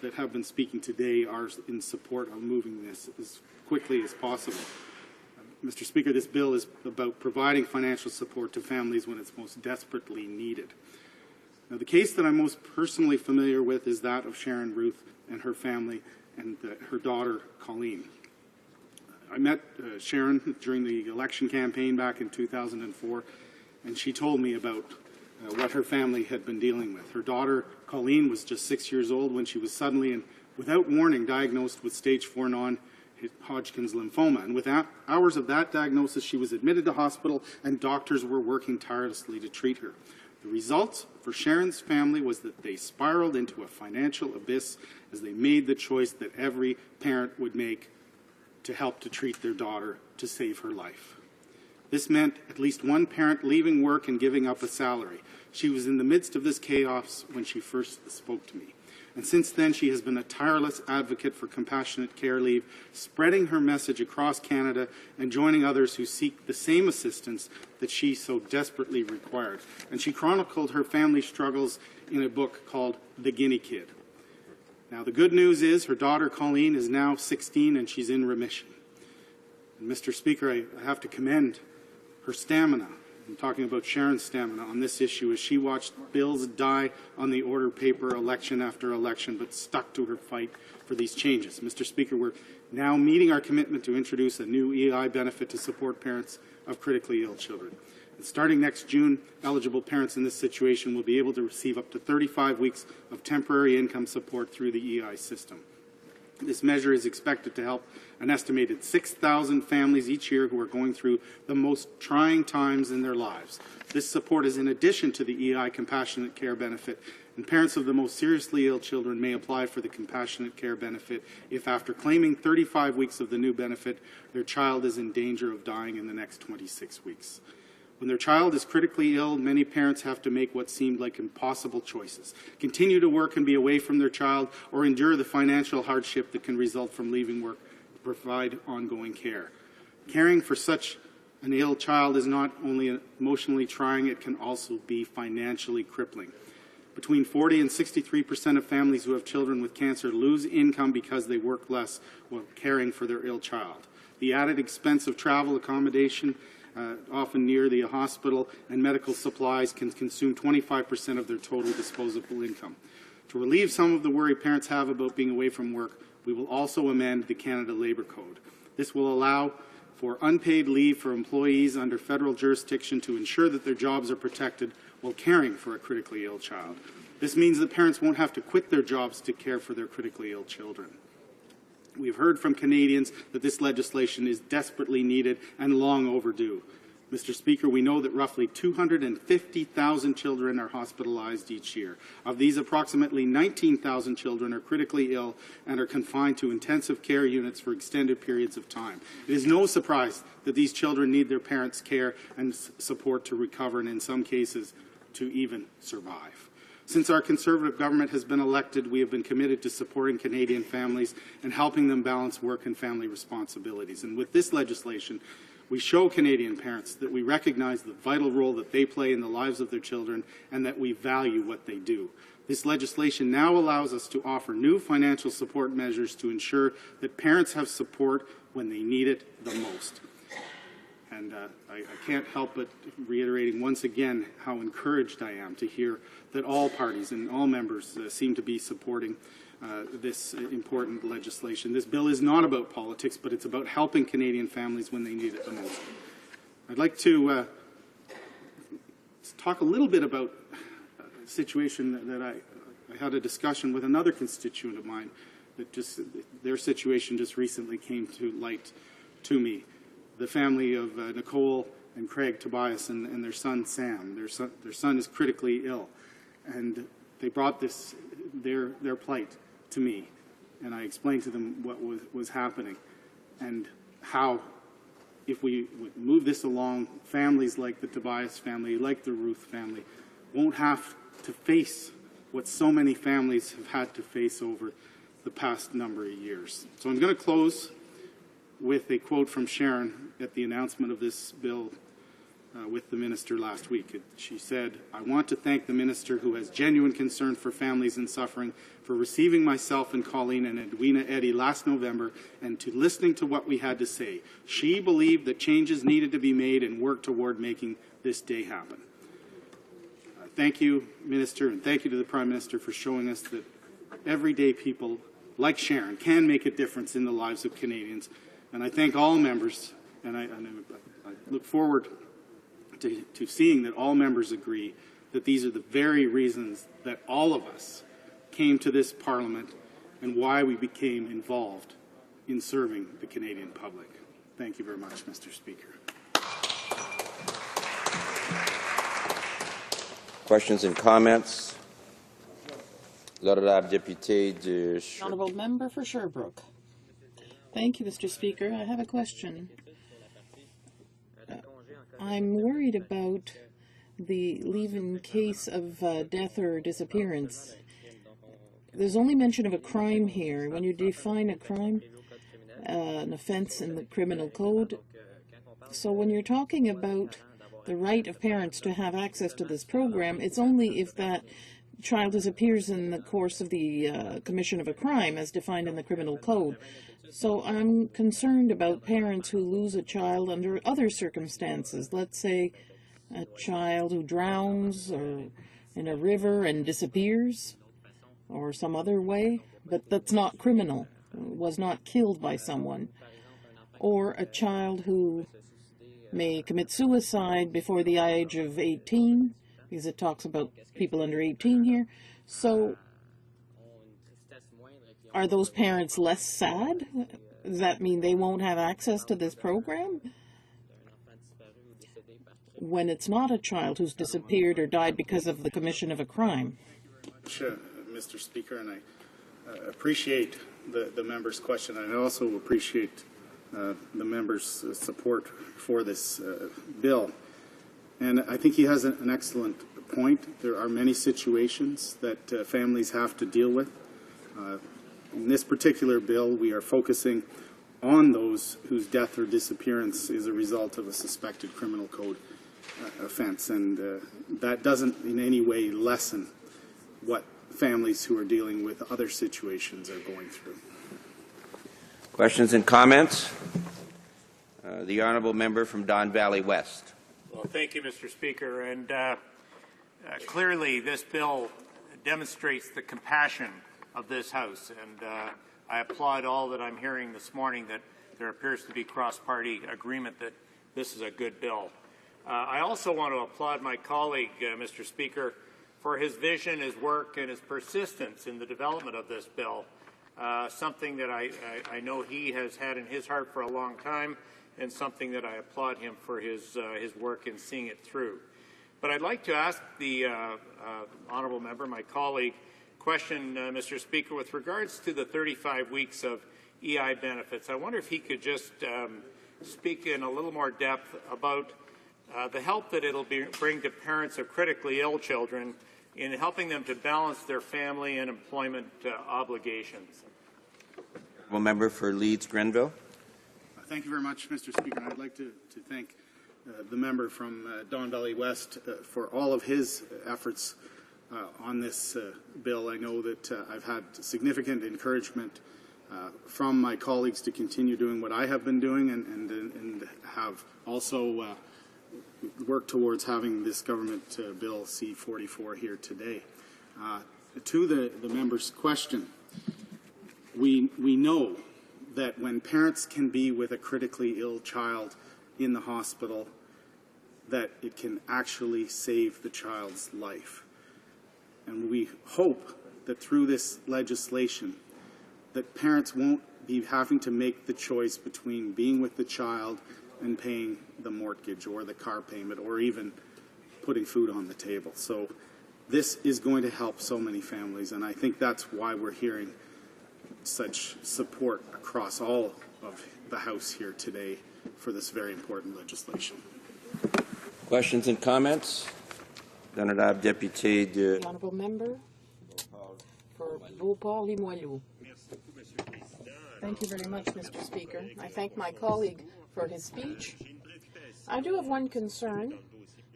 that have been speaking today are in support of moving this as quickly as possible. Mr. Speaker, this bill is about providing financial support to families when it's most desperately needed. Now, the case that I'm most personally familiar with is that of Sharon Ruth and her family and her daughter, Colleen. I met Sharon during the election campaign back in 2004, and she told me about what her family had been dealing with. Her daughter, Colleen, was just 6 years old when she was suddenly and without warning diagnosed with stage 4 non-Hodgkin's lymphoma. And within hours of that diagnosis, she was admitted to hospital, and doctors were working tirelessly to treat her. The result for Sharon's family was that they spiraled into a financial abyss as they made the choice that every parent would make to help to treat their daughter to save her life. This meant at least one parent leaving work and giving up a salary. She was in the midst of this chaos when she first spoke to me. And since then, she has been a tireless advocate for compassionate care leave, spreading her message across Canada and joining others who seek the same assistance that she so desperately required. And she chronicled her family struggles in a book called The Guinea Kid. Now, the good news is her daughter, Colleen, is now 16 and she's in remission. And Mr. Speaker, I have to commend her stamina. I'm talking about Sharon's stamina on this issue as she watched bills die on the order paper election after election, but stuck to her fight for these changes. Mr. Speaker, we're now meeting our commitment to introduce a new EI benefit to support parents of critically ill children. Starting next June, eligible parents in this situation will be able to receive up to 35 weeks of temporary income support through the EI system. This measure is expected to help an estimated 6,000 families each year who are going through the most trying times in their lives. This support is in addition to the EI Compassionate Care Benefit, and parents of the most seriously ill children may apply for the Compassionate Care Benefit if, after claiming 35 weeks of the new benefit, their child is in danger of dying in the next 26 weeks. When their child is critically ill, many parents have to make what seemed like impossible choices: continue to work and be away from their child, or endure the financial hardship that can result from leaving work to provide ongoing care. Caring for such an ill child is not only emotionally trying, it can also be financially crippling. Between 40 and 63% of families who have children with cancer lose income because they work less while caring for their ill child. The added expense of travel, accommodation, often near the hospital, and medical supplies can consume 25% of their total disposable income. To relieve some of the worry parents have about being away from work, we will also amend the Canada Labour Code. This will allow for unpaid leave for employees under federal jurisdiction to ensure that their jobs are protected while caring for a critically ill child. This means that parents won't have to quit their jobs to care for their critically ill children. We've heard from Canadians that this legislation is desperately needed and long overdue. Mr. Speaker, we know that roughly 250,000 children are hospitalized each year. Of these, approximately 19,000 children are critically ill and are confined to intensive care units for extended periods of time. It is no surprise that these children need their parents' care and support to recover, and in some cases, to even survive. Since our Conservative government has been elected, we have been committed to supporting Canadian families and helping them balance work and family responsibilities. And with this legislation, we show Canadian parents that we recognize the vital role that they play in the lives of their children and that we value what they do. This legislation now allows us to offer new financial support measures to ensure that parents have support when they need it the most. And I can't help but reiterating once again how encouraged I am to hear that all parties and all members seem to be supporting this important legislation. This bill is not about politics, but it's about helping Canadian families when they need it the most. I'd like to talk a little bit about a situation that I had a discussion with another constituent of mine that their situation just recently came to light to me. The family of Nicole and Craig Tobias and their son Sam. Their son is critically ill, and they brought their plight to me, and I explained to them what was happening and how, if we would move this along, families like the Tobias family, like the Ruth family, won't have to face what so many families have had to face over the past number of years. So I'm going to close with a quote from Sharon at the announcement of this bill with the minister last week. She said, "I want to thank the minister who has genuine concern for families in suffering for receiving myself and Colleen and Edwina Eddy last November and to listening to what we had to say. She believed that changes needed to be made and worked toward making this day happen." Thank you, Minister, and thank you to the Prime Minister for showing us that everyday people like Sharon can make a difference in the lives of Canadians. And I thank all members, and I look forward to seeing that all members agree that these are the very reasons that all of us came to this Parliament and why we became involved in serving the Canadian public. Thank you very much, Mr. Speaker. Questions and comments? L'honorable député de Honourable Member for Sherbrooke. Thank you, Mr. Speaker. I have a question. I'm worried about the leave in case of death or disappearance. There's only mention of a crime here. When you define a crime, an offence in the criminal code, so when you're talking about the right of parents to have access to this program, it's only if that child disappears in the course of the commission of a crime as defined in the criminal code. So I'm concerned about parents who lose a child under other circumstances. Let's say a child who drowns or in a river and disappears or some other way, but that's not criminal, was not killed by someone. Or a child who may commit suicide before the age of 18, because it talks about people under 18 here. So are those parents less sad? Does that mean they won't have access to this program? When it's not a child who's disappeared or died because of the commission of a crime. Sure, Mr. Speaker, and I appreciate the member's question. I also appreciate the member's support for this bill. And I think he has an excellent point. There are many situations that families have to deal with. In this particular bill, we are focusing on those whose death or disappearance is a result of a suspected criminal code offense, and that doesn't in any way lessen what families who are dealing with other situations are going through. Questions and comments? The honourable member from Don Valley West. Well, thank you, Mr. Speaker. And clearly, this bill demonstrates the compassion of this House, and I applaud all that I'm hearing this morning, that there appears to be cross-party agreement that this is a good bill. I also want to applaud my colleague, Mr. Speaker, for his vision, his work, and his persistence in the development of this bill, something that I know he has had in his heart for a long time, and something that I applaud him for his work in seeing it through. But I'd like to ask the honourable member, my colleague, question, Mr. Speaker, with regards to the 35 weeks of EI benefits. I wonder if he could just speak in a little more depth about the help that it'll bring to parents of critically ill children in helping them to balance their family and employment obligations. Honourable member for Leeds Grenville. Thank you very much, Mr. Speaker. I'd like to thank the member from Don Valley West for all of his efforts on this bill. I know that I've had significant encouragement from my colleagues to continue doing what I have been doing, and have also worked towards having this government bill C-44 here today. To the member's question, we know that when parents can be with a critically ill child in the hospital, that it can actually save the child's life. And we hope that through this legislation that parents won't be having to make the choice between being with the child and paying the mortgage or the car payment or even putting food on the table. So this is going to help so many families, and I think that's why we're hearing such support across all of the House here today for this very important legislation. Questions and comments? Honourable Deputy de... The honourable member for Beauport-Limoilou. Thank you very much, Mr. Speaker. I thank my colleague for his speech. I do have one concern.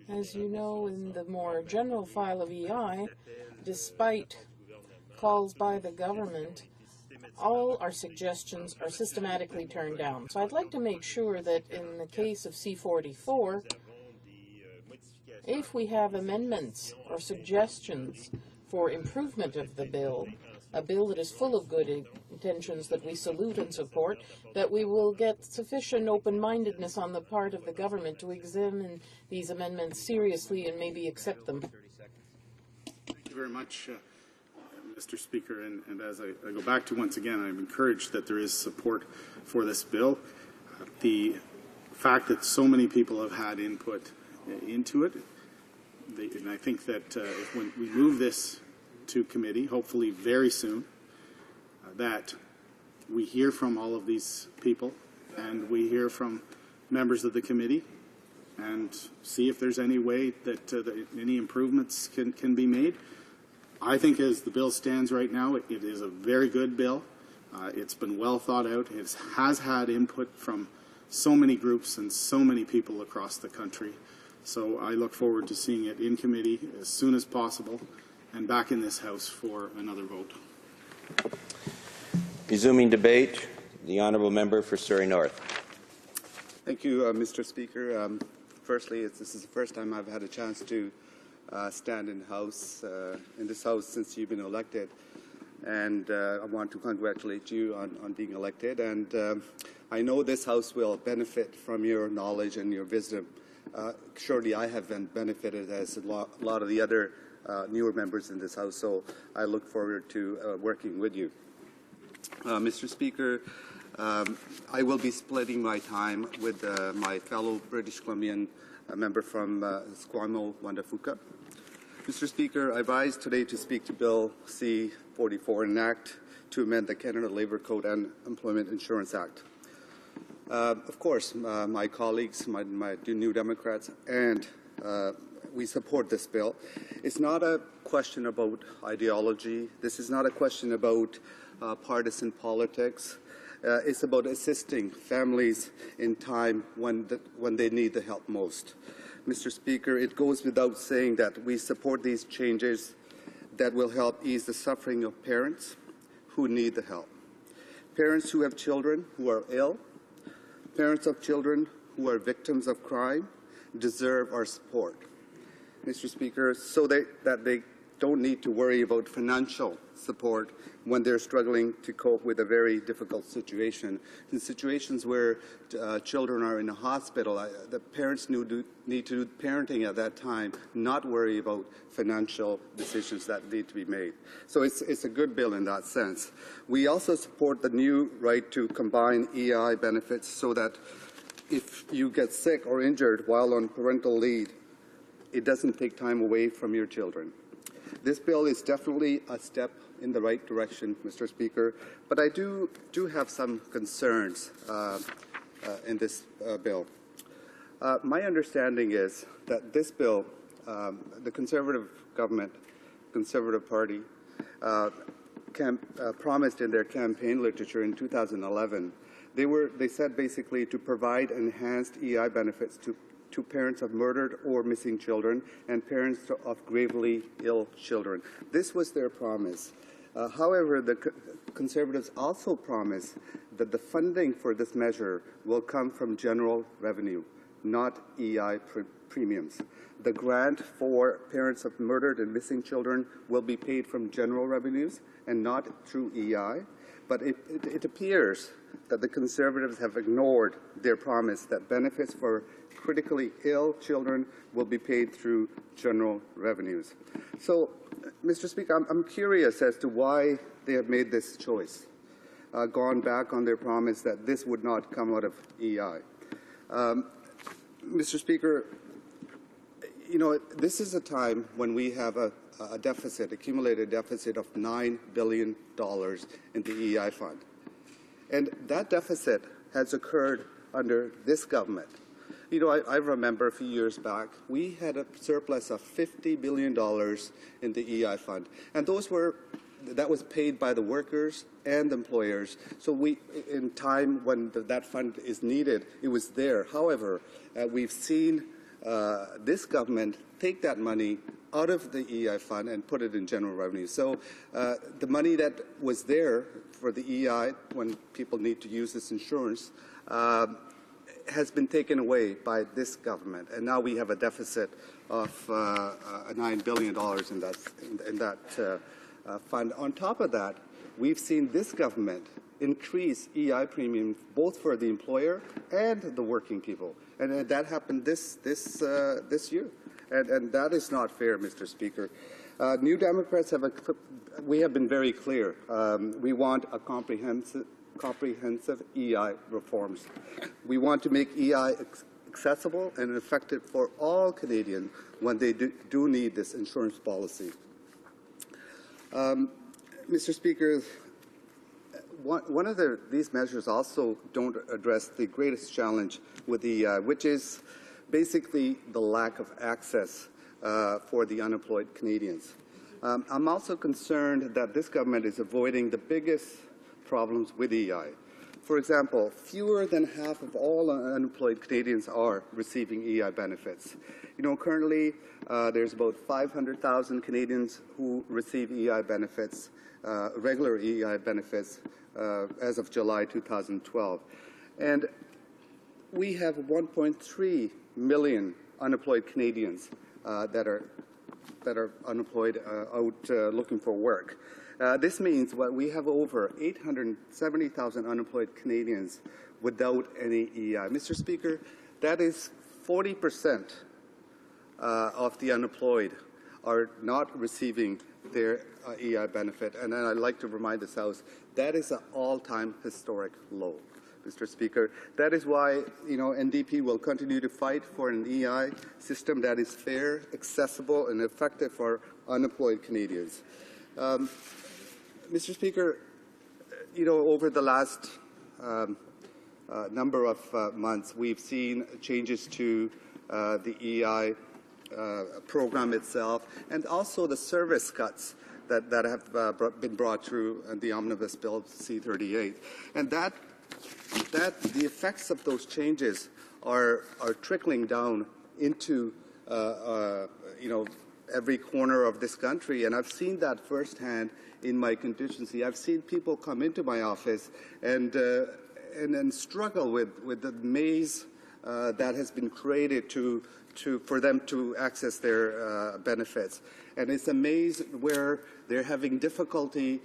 As you know, in the more general file of EI, despite calls by the government, all our suggestions are systematically turned down. So I'd like to make sure that in the case of C-44, if we have amendments or suggestions for improvement of the bill, a bill that is full of good intentions that we salute and support, that we will get sufficient open-mindedness on the part of the government to examine these amendments seriously and maybe accept them. Thank you very much, Mr. Speaker. And as I go back to once again, I'm encouraged that there is support for this bill. The fact that so many people have had input into it, and I think that when we move this to committee, hopefully very soon, that we hear from all of these people and we hear from members of the committee and see if there's any way that any improvements can be made. I think as the bill stands right now, it is a very good bill. It's been well thought out. It has had input from so many groups and so many people across the country. So I look forward to seeing it in committee as soon as possible and back in this House for another vote. Resuming debate, the honourable member for Surrey North. Thank you, Mr. Speaker. Firstly, this is the first time I've had a chance to stand in this House since you've been elected. and I want to congratulate you on being elected. And I know this House will benefit from your knowledge and your wisdom. Surely I have been benefited as a lot of the other newer members in this House, so I look forward to working with you. Mr. Speaker, I will be splitting my time with my fellow British Columbian member from Esquimalt, Wandafuka. Mr. Speaker, I rise today to speak to Bill C-44, an act to amend the Canada Labour Code and Employment Insurance Act. Of course, my colleagues, my New Democrats, and we support this bill. It's not a question about ideology. This is not a question about partisan politics. It's about assisting families in time when they need the help most. Mr. Speaker, it goes without saying that we support these changes that will help ease the suffering of parents who need the help. Parents who have children who are ill, parents of children who are victims of crime deserve our support, Mr. Speaker, so that they don't need to worry about financial support when they're struggling to cope with a very difficult situation. In situations where children are in a hospital, the parents need to do parenting at that time, not worry about financial decisions that need to be made. So it's a good bill in that sense. We also support the new right to combine EI benefits so that if you get sick or injured while on parental leave, it doesn't take time away from your children. This bill is definitely a step in the right direction, Mr. Speaker, but I do have some concerns in this bill. My understanding is that this bill, the Conservative government, Conservative Party, promised in their campaign literature in 2011, they said basically to provide enhanced EI benefits to parents of murdered or missing children and parents of gravely ill children. This was their promise. However, the Conservatives also promised that the funding for this measure will come from general revenue, not EI premiums. The grant for parents of murdered and missing children will be paid from general revenues and not through EI. But it appears that the Conservatives have ignored their promise that benefits for critically ill children will be paid through general revenues. So, Mr. Speaker, I'm curious as to why they have made this choice, gone back on their promise that this would not come out of EI. Mr. Speaker, you know, this is a time when we have a deficit, accumulated deficit of $9 billion in the EI fund. And that deficit has occurred under this government. You know, I remember a few years back, we had a surplus of $50 billion in the EI fund. And that was paid by the workers and employers. So in time when that fund is needed, it was there. However, we've seen this government take that money out of the EI fund and put it in general revenue. So the money that was there for the EI when people need to use this insurance has been taken away by this government, and now we have a deficit of $9 billion in that fund. On top of that, we've seen this government increase EI premiums both for the employer and the working people, and that happened this year, and that is not fair, Mr. Speaker. New Democrats have been very clear. We want a comprehensive EI reforms. We want to make EI accessible and effective for all Canadians when they do need this insurance policy. Mr. Speaker, one of these measures also don't address the greatest challenge with EI, which is basically the lack of access for the unemployed Canadians. I'm also concerned that this government is avoiding the biggest problems with EI. For example, fewer than half of all unemployed Canadians are receiving EI benefits. You know, currently there's about 500,000 Canadians who receive EI benefits, regular EI benefits, as of July 2012. And we have 1.3 million unemployed Canadians that are unemployed out looking for work. This means we have over 870,000 unemployed Canadians without any EI. Mr. Speaker, that is 40% of the unemployed are not receiving their EI benefit. And then I'd like to remind this House, that is an all-time historic low, Mr. Speaker. That is why, NDP will continue to fight for an EI system that is fair, accessible, and effective for unemployed Canadians. Mr. Speaker, over the last number of months, we've seen changes to the EI program itself, and also the service cuts that have been brought through the Omnibus Bill C-38. And that the effects of those changes are trickling down into every corner of this country, and I've seen that firsthand in my constituency. I've seen people come into my office and struggle with the maze that has been created for them to access their benefits. And it's a maze where they're having difficulty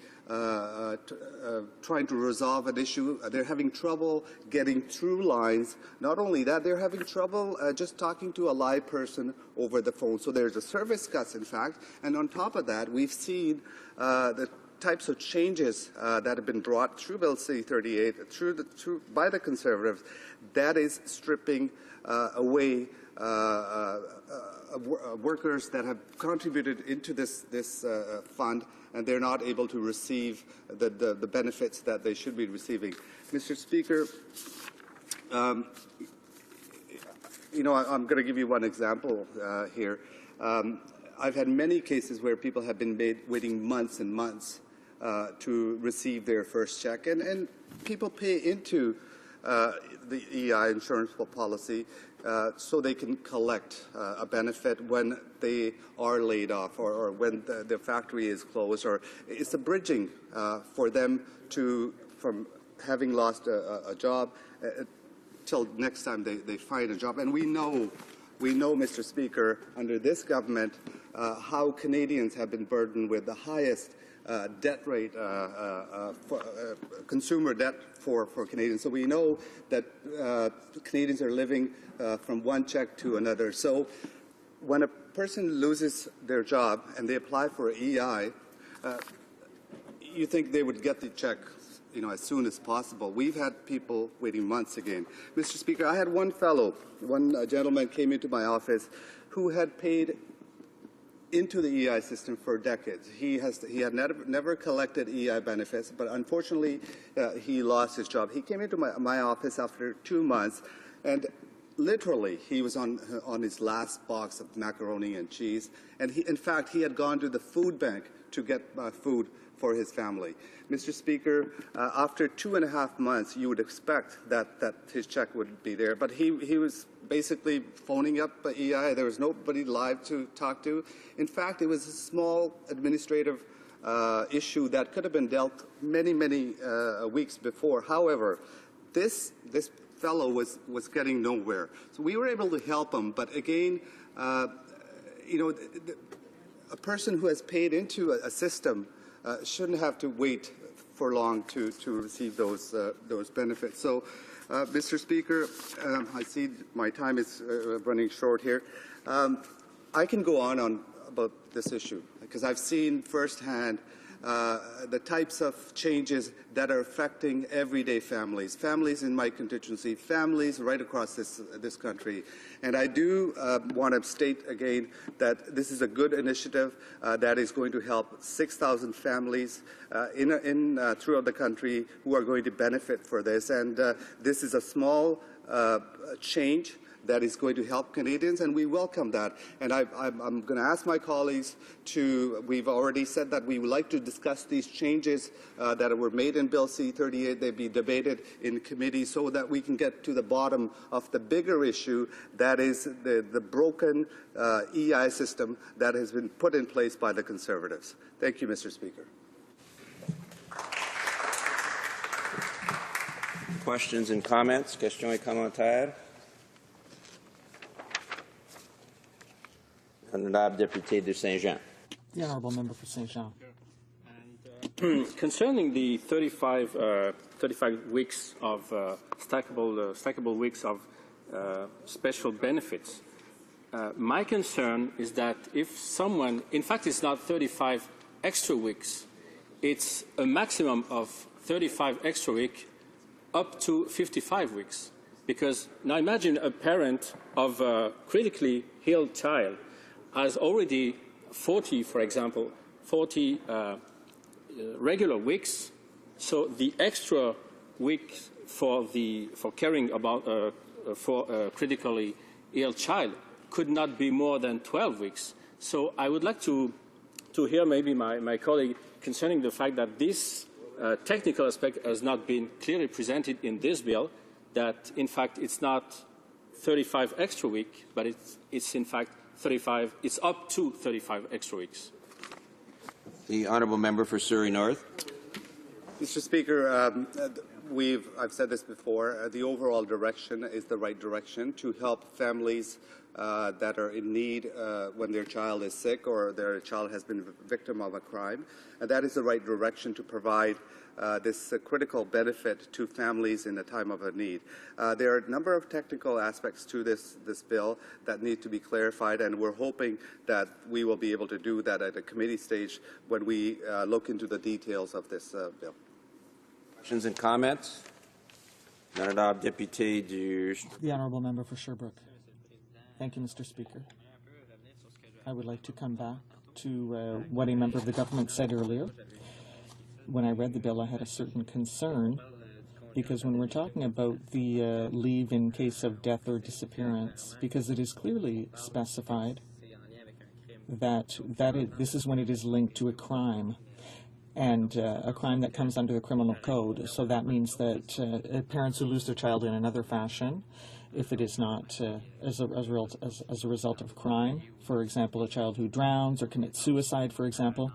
trying to resolve an issue. They're having trouble getting through lines. Not only that, they're having trouble just talking to a live person over the phone. So there's a service cuts, in fact. And on top of that, we've seen the types of changes that have been brought through Bill C-38 by the Conservatives that is stripping away workers that have contributed into this fund, and they're not able to receive the benefits that they should be receiving. Mr. Speaker, I'm going to give you one example here. I've had many cases where people have been waiting months and months to receive their first check, and people pay into the EI insurance policy so they can collect a benefit when they are laid off or when the factory is closed, or it's a bridging for them from having lost a job till next time they find a job. And we know, Mr. Speaker, under this government, how Canadians have been burdened with the highest debt rate, consumer debt for Canadians. So we know that Canadians are living from one check to another. So when a person loses their job and they apply for EI, you think they would get the check as soon as possible. We've had people waiting months again. Mr. Speaker, I had one gentleman came into my office who had paid into the EI system for decades. He had never collected EI benefits, but unfortunately he lost his job. He came into my office after 2 months, and literally he was on his last box of macaroni and cheese, and in fact he had gone to the food bank to get food for his family. Mr. Speaker, after 2.5 months, you would expect that his check would be there, but he was basically phoning up EI. There was nobody live to talk to. In fact, it was a small administrative issue that could have been dealt many weeks before. However, this fellow was getting nowhere. So we were able to help him, but again, a person who has paid into a system shouldn't have to wait for long to receive those benefits. So, Mr. Speaker, I see my time is running short here. I can go on about this issue because I've seen firsthand the types of changes that are affecting everyday families in my constituency, families right across this country. And I do want to state again that this is a good initiative that is going to help 6,000 families throughout the country who are going to benefit for this. And this is a small change that is going to help Canadians, and we welcome that. And I'm going to ask my colleagues we've already said that we would like to discuss these changes that were made in Bill C-38. They be debated in committee so that we can get to the bottom of the bigger issue, that is the broken EI system that has been put in place by the Conservatives. Thank you, Mr. Speaker. Questions and comments? Questions et commentaires? Honorable Deputy de Saint-Jean. The Honourable Member for Saint Jean. Concerning the 35 weeks of stackable weeks of special benefits, my concern is that if someone, in fact, it's not 35 extra weeks, it's a maximum of 35 extra weeks up to 55 weeks. Because now imagine a parent of a critically ill child has already 40, for example, 40 regular weeks. So the extra weeks for caring about for a critically ill child could not be more than 12 weeks. So I would like to hear maybe my colleague concerning the fact that this technical aspect has not been clearly presented in this bill, that in fact it's not 35 extra weeks, but it's in fact 35, it's up to 35 extra weeks. The honourable member for Surrey North. Mr. Speaker, I've said this before, the overall direction is the right direction to help families that are in need when their child is sick or their child has been a victim of a crime. And that is the right direction to provide this critical benefit to families in a time of a need. There are a number of technical aspects to this bill that need to be clarified, and we're hoping that we will be able to do that at a committee stage when we look into the details of this bill. Questions and comments? Honourable Deputy du... The honourable member for Sherbrooke. Thank you, Mr. Speaker. I would like to come back to what a member of the government said earlier. When I read the bill, I had a certain concern because when we're talking about the leave in case of death or disappearance, because it is clearly specified that this is when it is linked to a crime, and a crime that comes under the criminal code. So that means that parents who lose their child in another fashion, if it is not as a result of crime, for example, a child who drowns or commits suicide, for example,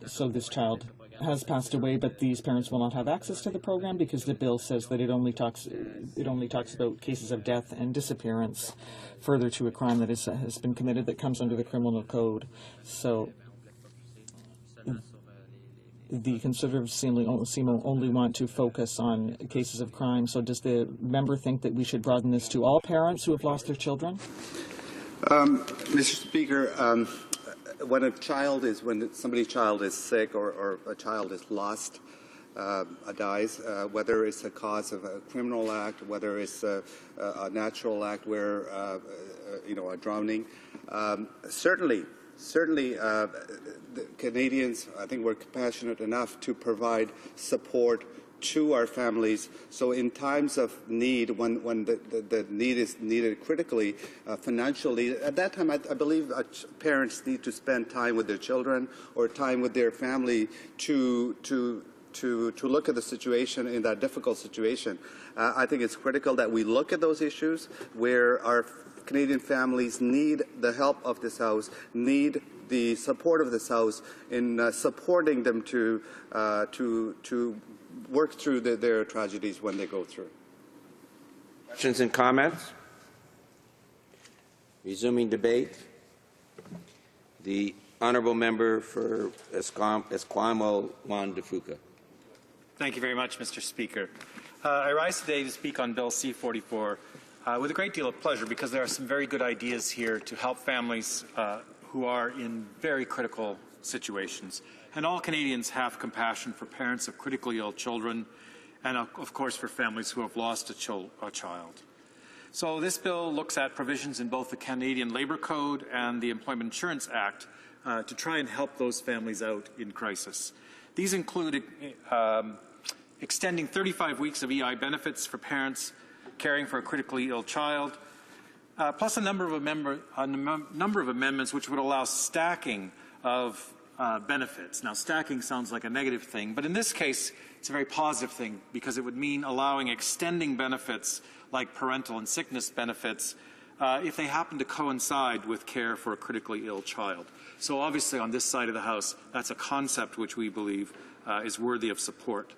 so this child has passed away, but these parents will not have access to the program because the bill says that it only talks about cases of death and disappearance further to a crime that has been committed that comes under the criminal code. So the Conservatives seem only want to focus on cases of crime. So does the member think that we should broaden this to all parents who have lost their children? Mr. Speaker, when somebody's child is sick or a child is lost, dies, whether it's a cause of a criminal act, whether it's a natural act where, a drowning, certainly the Canadians, I think we're compassionate enough to provide support to our families. So in times of need, when the need is needed critically, financially, at that time, I believe parents need to spend time with their children or time with their family to look at the situation in that difficult situation. I think it's critical that we look at those issues where our Canadian families need the help of this House, need the support of this House in supporting them to work through their tragedies when they go through. Questions and comments? Resuming debate. The honourable member for Esquimalt-Juan-de-Fuca. Thank you very much, Mr. Speaker. I rise today to speak on Bill C-44 with a great deal of pleasure because there are some very good ideas here to help families who are in very critical situations. And all Canadians have compassion for parents of critically ill children and, of course, for families who have lost a child. So this bill looks at provisions in both the Canadian Labour Code and the Employment Insurance Act to try and help those families out in crisis. These include extending 35 weeks of EI benefits for parents caring for a critically ill child, plus a number of amendments which would allow stacking of benefits. Now, stacking sounds like a negative thing, but in this case, it's a very positive thing because it would mean allowing extending benefits like parental and sickness benefits if they happen to coincide with care for a critically ill child. So obviously on this side of the House, that's a concept which we believe is worthy of support.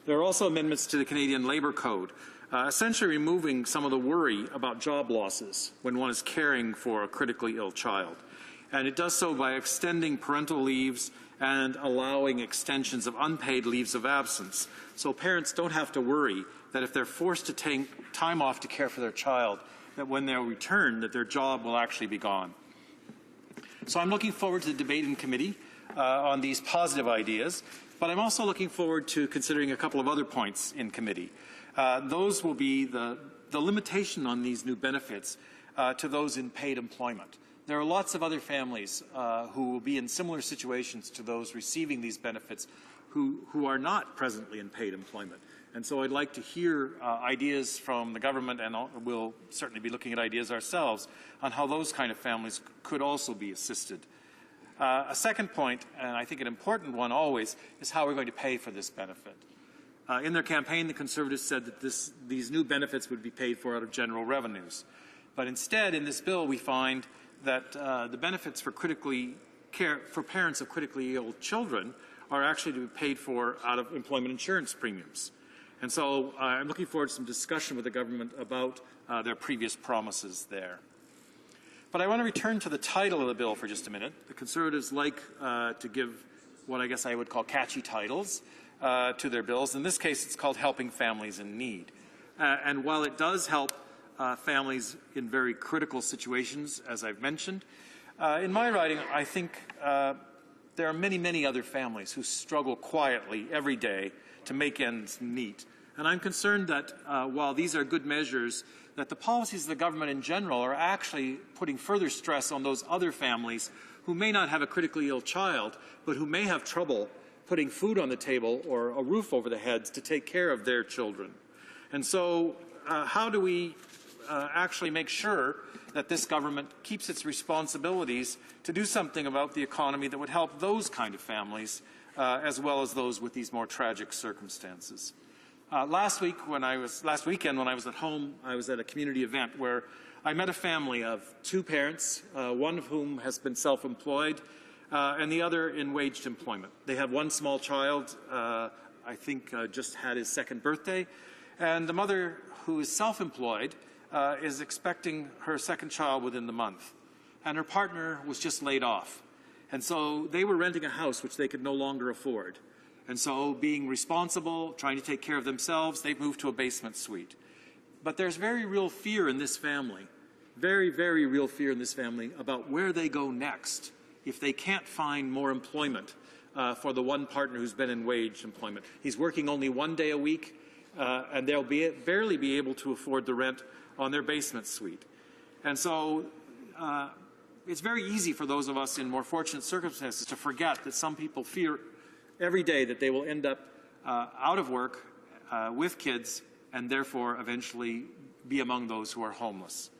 There are also amendments to the Canadian Labour Code, essentially removing some of the worry about job losses when one is caring for a critically ill child. And it does so by extending parental leaves and allowing extensions of unpaid leaves of absence. So parents don't have to worry that if they're forced to take time off to care for their child, that when they'll return, that their job will actually be gone. So I'm looking forward to the debate in committee on these positive ideas, but I'm also looking forward to considering a couple of other points in committee. Those will be the limitation on these new benefits to those in paid employment. There are lots of other families who will be in similar situations to those receiving these benefits who are not presently in paid employment. And so I'd like to hear ideas from the government, and we'll certainly be looking at ideas ourselves on how those kind of families could also be assisted. A second point, and I think an important one always, is how we're going to pay for this benefit. In their campaign, the Conservatives said that these new benefits would be paid for out of general revenues. But instead, in this bill, we find that the benefits for parents of critically ill children are actually to be paid for out of employment insurance premiums. And so I'm looking forward to some discussion with the government about their previous promises there. But I want to return to the title of the bill for just a minute. The Conservatives like to give what I guess I would call catchy titles to their bills. In this case, it's called Helping Families in Need. And while it does help families in very critical situations, as I've mentioned, in my riding, I think there are many, many other families who struggle quietly every day to make ends meet. And I'm concerned that while these are good measures, that the policies of the government in general are actually putting further stress on those other families who may not have a critically ill child, but who may have trouble putting food on the table or a roof over their heads to take care of their children. And so how do we actually make sure that this government keeps its responsibilities to do something about the economy that would help those kind of families as well as those with these more tragic circumstances? Last weekend when I was at home, I was at a community event where I met a family of two parents, one of whom has been self-employed and the other in waged employment. They have one small child, I think just had his second birthday, and the mother, who is self-employed, is expecting her second child within the month, and her partner was just laid off. And so they were renting a house which they could no longer afford. And so, being responsible, trying to take care of themselves, they've moved to a basement suite. But there's very real fear in this family, very, very real fear in this family about where they go next if they can't find more employment for the one partner who's been in wage employment. He's working only one day a week, and they'll barely be able to afford the rent on their basement suite. And so it's very easy for those of us in more fortunate circumstances to forget that some people fear every day that they will end up out of work with kids and therefore eventually be among those who are homeless.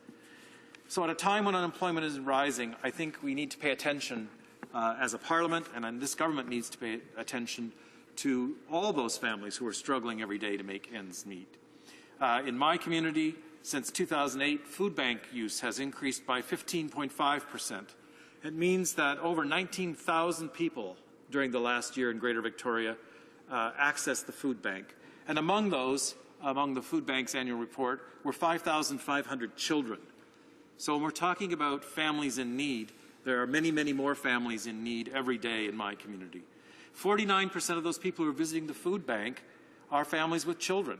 So at a time when unemployment is rising, I think we need to pay attention as a parliament, and this government needs to pay attention to all those families who are struggling every day to make ends meet. In my community, since 2008, food bank use has increased by 15.5%. It means that over 19,000 people during the last year in Greater Victoria accessed the food bank. And among those, among the food bank's annual report, were 5,500 children. So when we're talking about families in need, there are many, many more families in need every day in my community. 49% of those people who are visiting the food bank are families with children.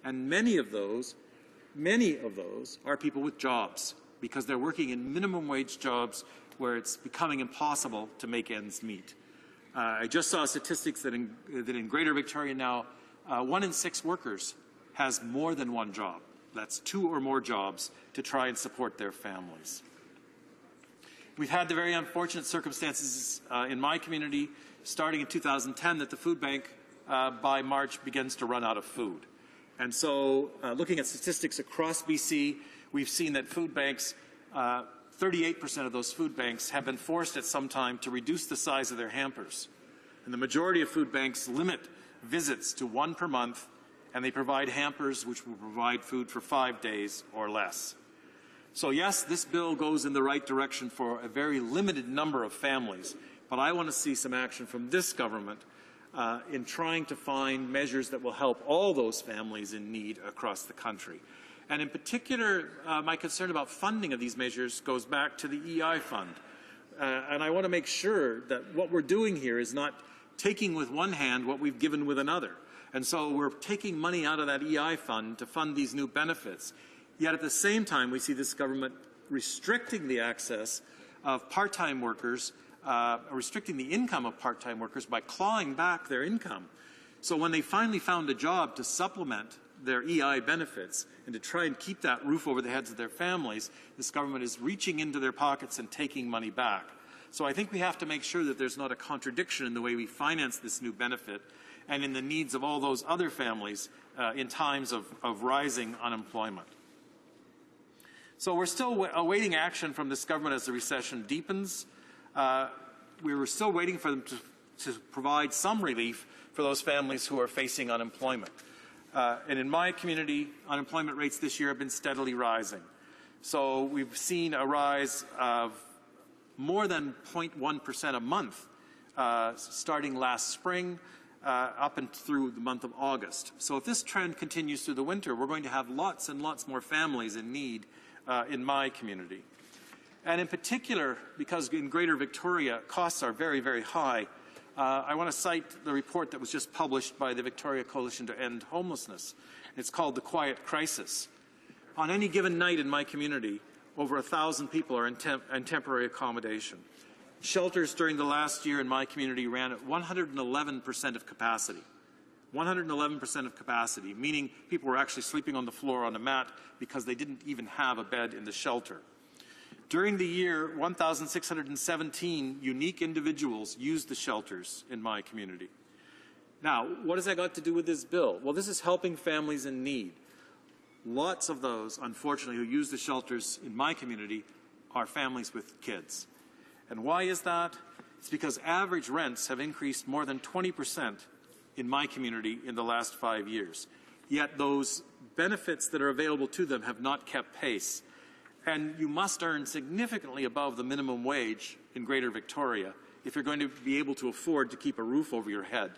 And many of those are people with jobs because they're working in minimum wage jobs where it's becoming impossible to make ends meet. I just saw statistics that in Greater Victoria now, 1 in 6 workers has more than one job. That's 2 or more jobs to try and support their families. We've had the very unfortunate circumstances in my community starting in 2010 that the food bank by March begins to run out of food. And so looking at statistics across BC, we've seen that food banks, 38% of those food banks have been forced at some time to reduce the size of their hampers. And the majority of food banks limit visits to 1 per month, and they provide hampers which will provide food for 5 days or less. So yes, this bill goes in the right direction for a very limited number of families, but I want to see some action from this government in trying to find measures that will help all those families in need across the country. And in particular, my concern about funding of these measures goes back to the EI fund. And I want to make sure that what we're doing here is not taking with one hand what we've given with another. And so we're taking money out of that EI fund to fund these new benefits. Yet at the same time, we see this government restricting the access of part-time workers, restricting the income of part-time workers by clawing back their income. So when they finally found a job to supplement their EI benefits and to try and keep that roof over the heads of their families, this government is reaching into their pockets and taking money back. So I think we have to make sure that there's not a contradiction in the way we finance this new benefit and in the needs of all those other families in times of rising unemployment. So we're still awaiting action from this government as the recession deepens. We were still waiting for them to provide some relief for those families who are facing unemployment. And in my community, unemployment rates this year have been steadily rising. So we've seen a rise of more than 0.1% a month starting last spring up and through the month of August. So if this trend continues through the winter, we're going to have lots and lots more families in need in my community. And in particular, because in Greater Victoria, costs are very, very high, I want to cite the report that was just published by the Victoria Coalition to End Homelessness. It's called The Quiet Crisis. On any given night in my community, over 1,000 people are in temporary accommodation. Shelters during the last year in my community ran at 111% of capacity. 111% of capacity, meaning people were actually sleeping on the floor on a mat because they didn't even have a bed in the shelter. During the year, 1,617 unique individuals used the shelters in my community. Now, what has that got to do with this bill? Well, this is helping families in need. Lots of those, unfortunately, who use the shelters in my community are families with kids. And why is that? It's because average rents have increased more than 20% in my community in the last 5 years. Yet those benefits that are available to them have not kept pace. And you must earn significantly above the minimum wage in Greater Victoria if you're going to be able to afford to keep a roof over your head.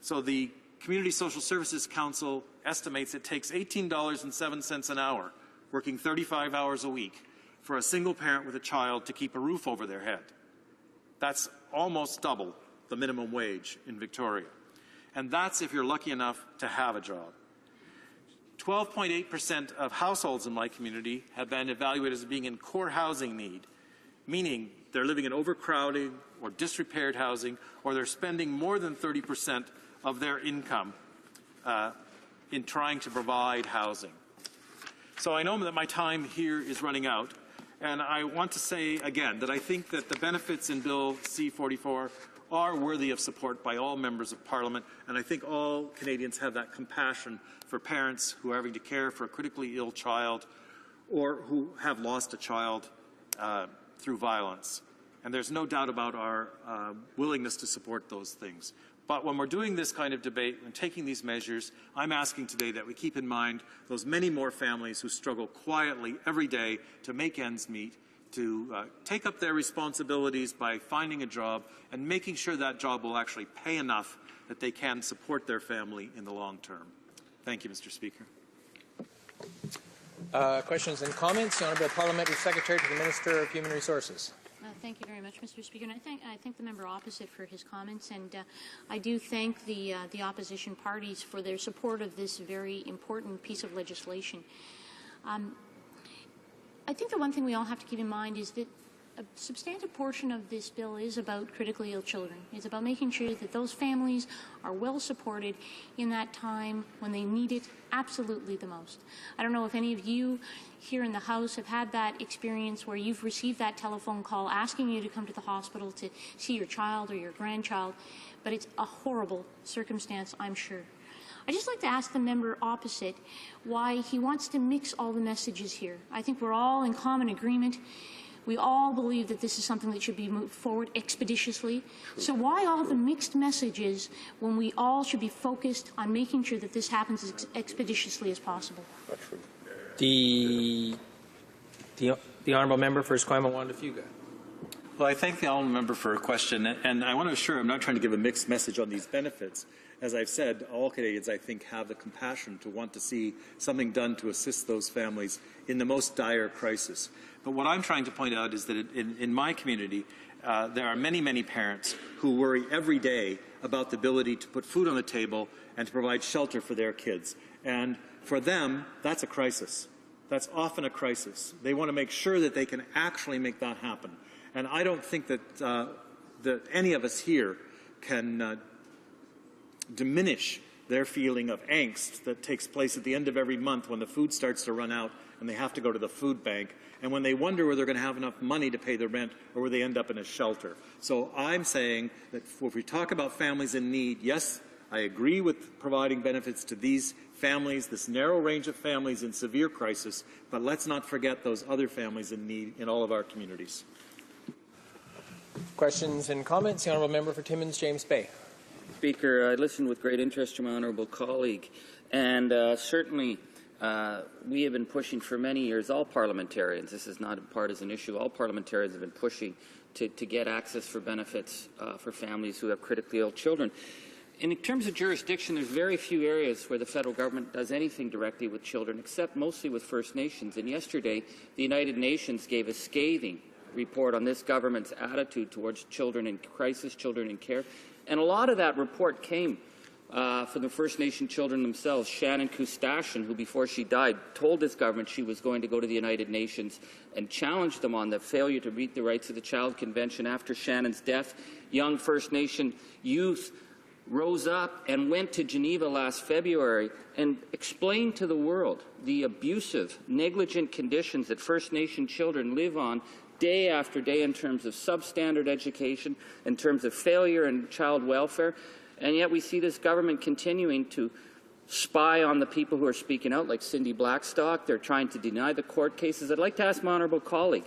So the Community Social Services Council estimates it takes $18.07 an hour, working 35 hours a week, for a single parent with a child to keep a roof over their head. That's almost double the minimum wage in Victoria. And that's if you're lucky enough to have a job. 12.8% of households in my community have been evaluated as being in core housing need, meaning they're living in overcrowding or disrepaired housing, or they're spending more than 30% of their income in trying to provide housing. So I know that my time here is running out, and I want to say again that I think that the benefits in Bill C-44 are worthy of support by all members of Parliament, and I think all Canadians have that compassion for parents who are having to care for a critically ill child or who have lost a child through violence. And there's no doubt about our willingness to support those things. But when we're doing this kind of debate and taking these measures, I'm asking today that we keep in mind those many more families who struggle quietly every day to make ends meet, to take up their responsibilities by finding a job and making sure that job will actually pay enough that they can support their family in the long term. Thank you, Mr. Speaker. Questions and comments? The Honourable Parliamentary Secretary to the Minister of Human Resources. Thank you very much, Mr. Speaker. And I thank the member opposite for his comments, and I do thank the opposition parties for their support of this very important piece of legislation. I think the one thing we all have to keep in mind is that a substantive portion of this bill is about critically ill children. It's about making sure that those families are well supported in that time when they need it absolutely the most. I don't know if any of you here in the House have had that experience where you've received that telephone call asking you to come to the hospital to see your child or your grandchild, but it's a horrible circumstance, I'm sure. I'd just like to ask the member opposite why he wants to mix all the messages here. I think we're all in common agreement. We all believe that this is something that should be moved forward expeditiously. So why all the mixed messages when we all should be focused on making sure that this happens as expeditiously as possible? The Honourable Member for Esquimalt-Wanda-Fuga. Well, I thank the Honourable Member for her question, and I want to assure I'm not trying to give a mixed message on these benefits. As I've said, all Canadians, I think, have the compassion to want to see something done to assist those families in the most dire crisis. But what I'm trying to point out is that in my community, there are many, many parents who worry every day about the ability to put food on the table and to provide shelter for their kids. And for them, that's a crisis. That's often a crisis. They want to make sure that they can actually make that happen. And I don't think that any of us here can diminish their feeling of angst that takes place at the end of every month when the food starts to run out and they have to go to the food bank, and when they wonder whether they're going to have enough money to pay the rent or where they end up in a shelter. So I'm saying that if we talk about families in need, yes, I agree with providing benefits to these families, this narrow range of families in severe crisis, but let's not forget those other families in need in all of our communities. Questions and comments? The Honourable Member for Timmins, James Bay. Speaker, I listened with great interest to my honourable colleague, and certainly we have been pushing for many years, all parliamentarians, this is not a partisan issue, all parliamentarians have been pushing to get access for benefits for families who have critically ill children. And in terms of jurisdiction, there's very few areas where the federal government does anything directly with children, except mostly with First Nations. And yesterday, the United Nations gave a scathing report on this government's attitude towards children in crisis, children in care. And a lot of that report came from the First Nation children themselves. Shannon Kustashian, who before she died told this government she was going to go to the United Nations and challenge them on the failure to meet the Rights of the Child Convention. After Shannon's death, young First Nation youth rose up and went to Geneva last February and explained to the world the abusive, negligent conditions that First Nation children live on day after day in terms of substandard education, in terms of failure in child welfare. And yet we see this government continuing to spy on the people who are speaking out, like Cindy Blackstock. They're trying to deny the court cases. I'd like to ask my honourable colleague,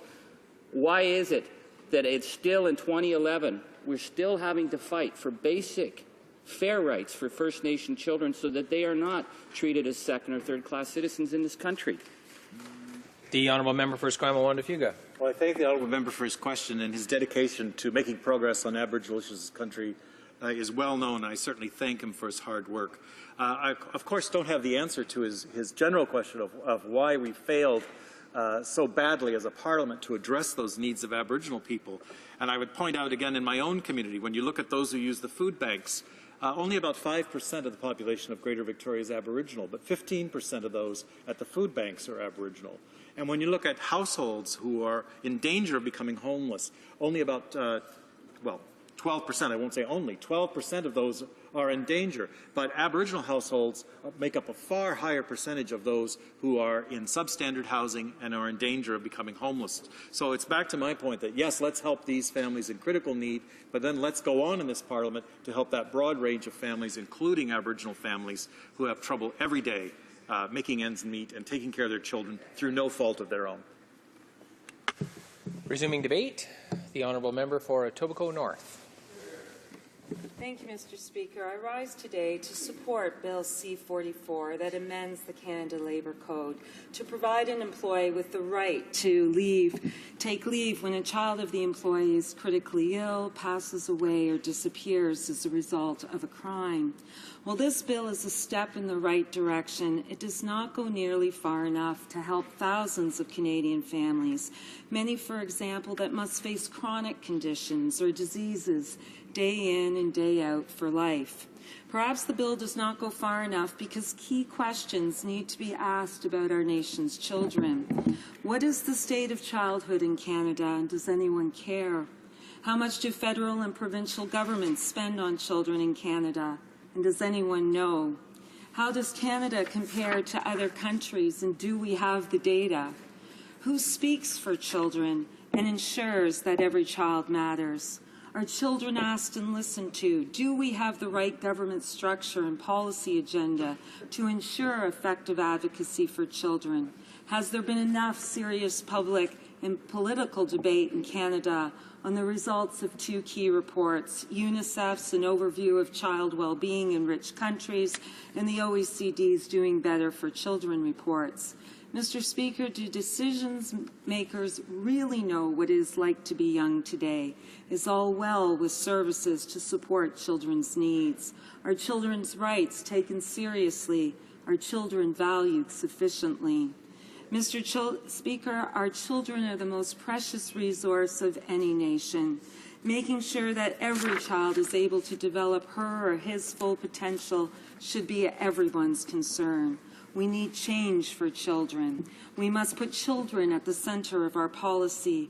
why is it that it's still in 2011, we're still having to fight for basic fair rights for First Nation children so that they are not treated as second or third class citizens in this country? The Honourable Member for Esquimalt-Waundafuga. Well, I thank the Honourable Member for his question, and his dedication to making progress on Aboriginal issues in this country is well known. I certainly thank him for his hard work. I, of course, don't have the answer to his general question of why we failed so badly as a parliament to address those needs of Aboriginal people. And I would point out again in my own community, when you look at those who use the food banks, only about 5% of the population of Greater Victoria is Aboriginal, but 15% of those at the food banks are Aboriginal. And when you look at households who are in danger of becoming homeless, only about, 12%, I won't say only, 12% of those are in danger. But Aboriginal households make up a far higher percentage of those who are in substandard housing and are in danger of becoming homeless. So it's back to my point that, yes, let's help these families in critical need, but then let's go on in this Parliament to help that broad range of families, including Aboriginal families who have trouble every day making ends meet and taking care of their children through no fault of their own. Resuming debate, the Honourable Member for Etobicoke North. Thank you, Mr. Speaker. I rise today to support Bill C-44 that amends the Canada Labour Code to provide an employee with the right to take leave when a child of the employee is critically ill, passes away, or disappears as a result of a crime. While this bill is a step in the right direction, it does not go nearly far enough to help thousands of Canadian families, many, for example, that must face chronic conditions or diseases day in and day out for life. Perhaps the bill does not go far enough because key questions need to be asked about our nation's children. What is the state of childhood in Canada, and does anyone care? How much do federal and provincial governments spend on children in Canada, and does anyone know? How does Canada compare to other countries, and do we have the data? Who speaks for children and ensures that every child matters? Are children asked and listened to? Do we have the right government structure and policy agenda to ensure effective advocacy for children? Has there been enough serious public and political debate in Canada on the results of two key reports, UNICEF's An Overview of Child Well-Being in Rich Countries and the OECD's Doing Better for Children reports? Mr. Speaker, do decision makers really know what it is like to be young today? Is all well with services to support children's needs? Are children's rights taken seriously? Are children valued sufficiently? Mr. Speaker, our children are the most precious resource of any nation. Making sure that every child is able to develop her or his full potential should be everyone's concern. We need change for children. We must put children at the center of our policy.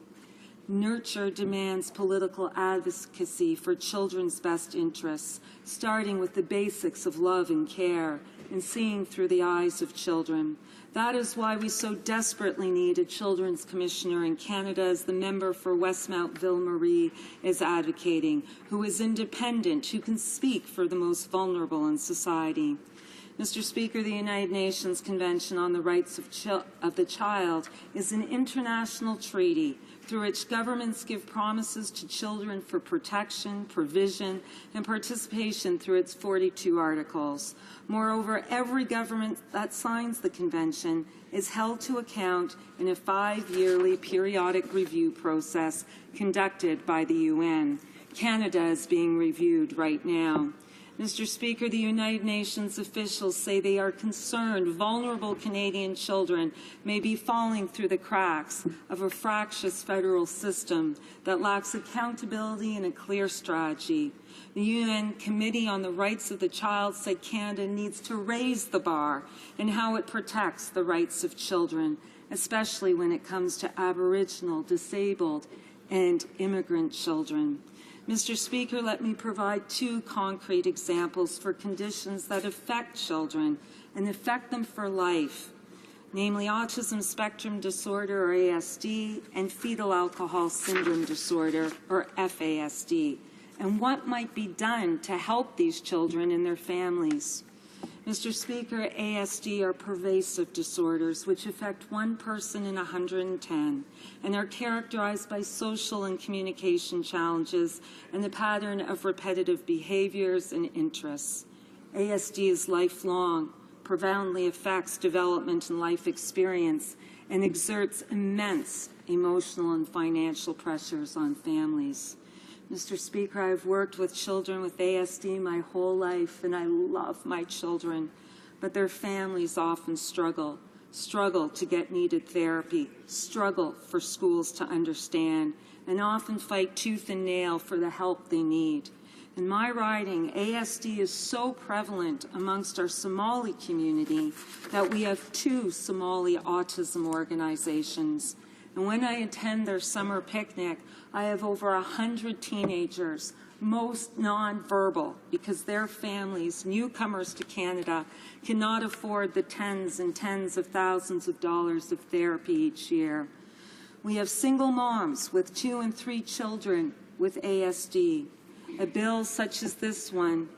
Nurture demands political advocacy for children's best interests, starting with the basics of love and care and seeing through the eyes of children. That is why we so desperately need a Children's Commissioner in Canada, as the member for Westmount Ville-Marie is advocating, who is independent, who can speak for the most vulnerable in society. Mr. Speaker, the United Nations Convention on the Rights of the Child is an international treaty through which governments give promises to children for protection, provision, and participation through its 42 articles. Moreover, every government that signs the convention is held to account in a 5-yearly periodic review process conducted by the UN. Canada is being reviewed right now. Mr. Speaker, the United Nations officials say they are concerned vulnerable Canadian children may be falling through the cracks of a fractious federal system that lacks accountability and a clear strategy. The UN Committee on the Rights of the Child said Canada needs to raise the bar in how it protects the rights of children, especially when it comes to Aboriginal, disabled, and immigrant children. Mr. Speaker, let me provide 2 concrete examples for conditions that affect children and affect them for life, namely autism spectrum disorder, or ASD, and fetal alcohol syndrome disorder, or FASD, and what might be done to help these children and their families. Mr. Speaker, ASD are pervasive disorders which affect 1 person in 110 and are characterized by social and communication challenges and the pattern of repetitive behaviors and interests. ASD is lifelong, profoundly affects development and life experience, and exerts immense emotional and financial pressures on families. Mr. Speaker, I've worked with children with ASD my whole life, and I love my children, but their families often struggle to get needed therapy, struggle for schools to understand, and often fight tooth and nail for the help they need. In my riding, ASD is so prevalent amongst our Somali community that we have 2 Somali autism organizations. And when I attend their summer picnic, I have over 100 teenagers, most nonverbal, because their families, newcomers to Canada, cannot afford the tens and tens of thousands of dollars of therapy each year. We have single moms with 2 and 3 children with ASD. A bill such as this one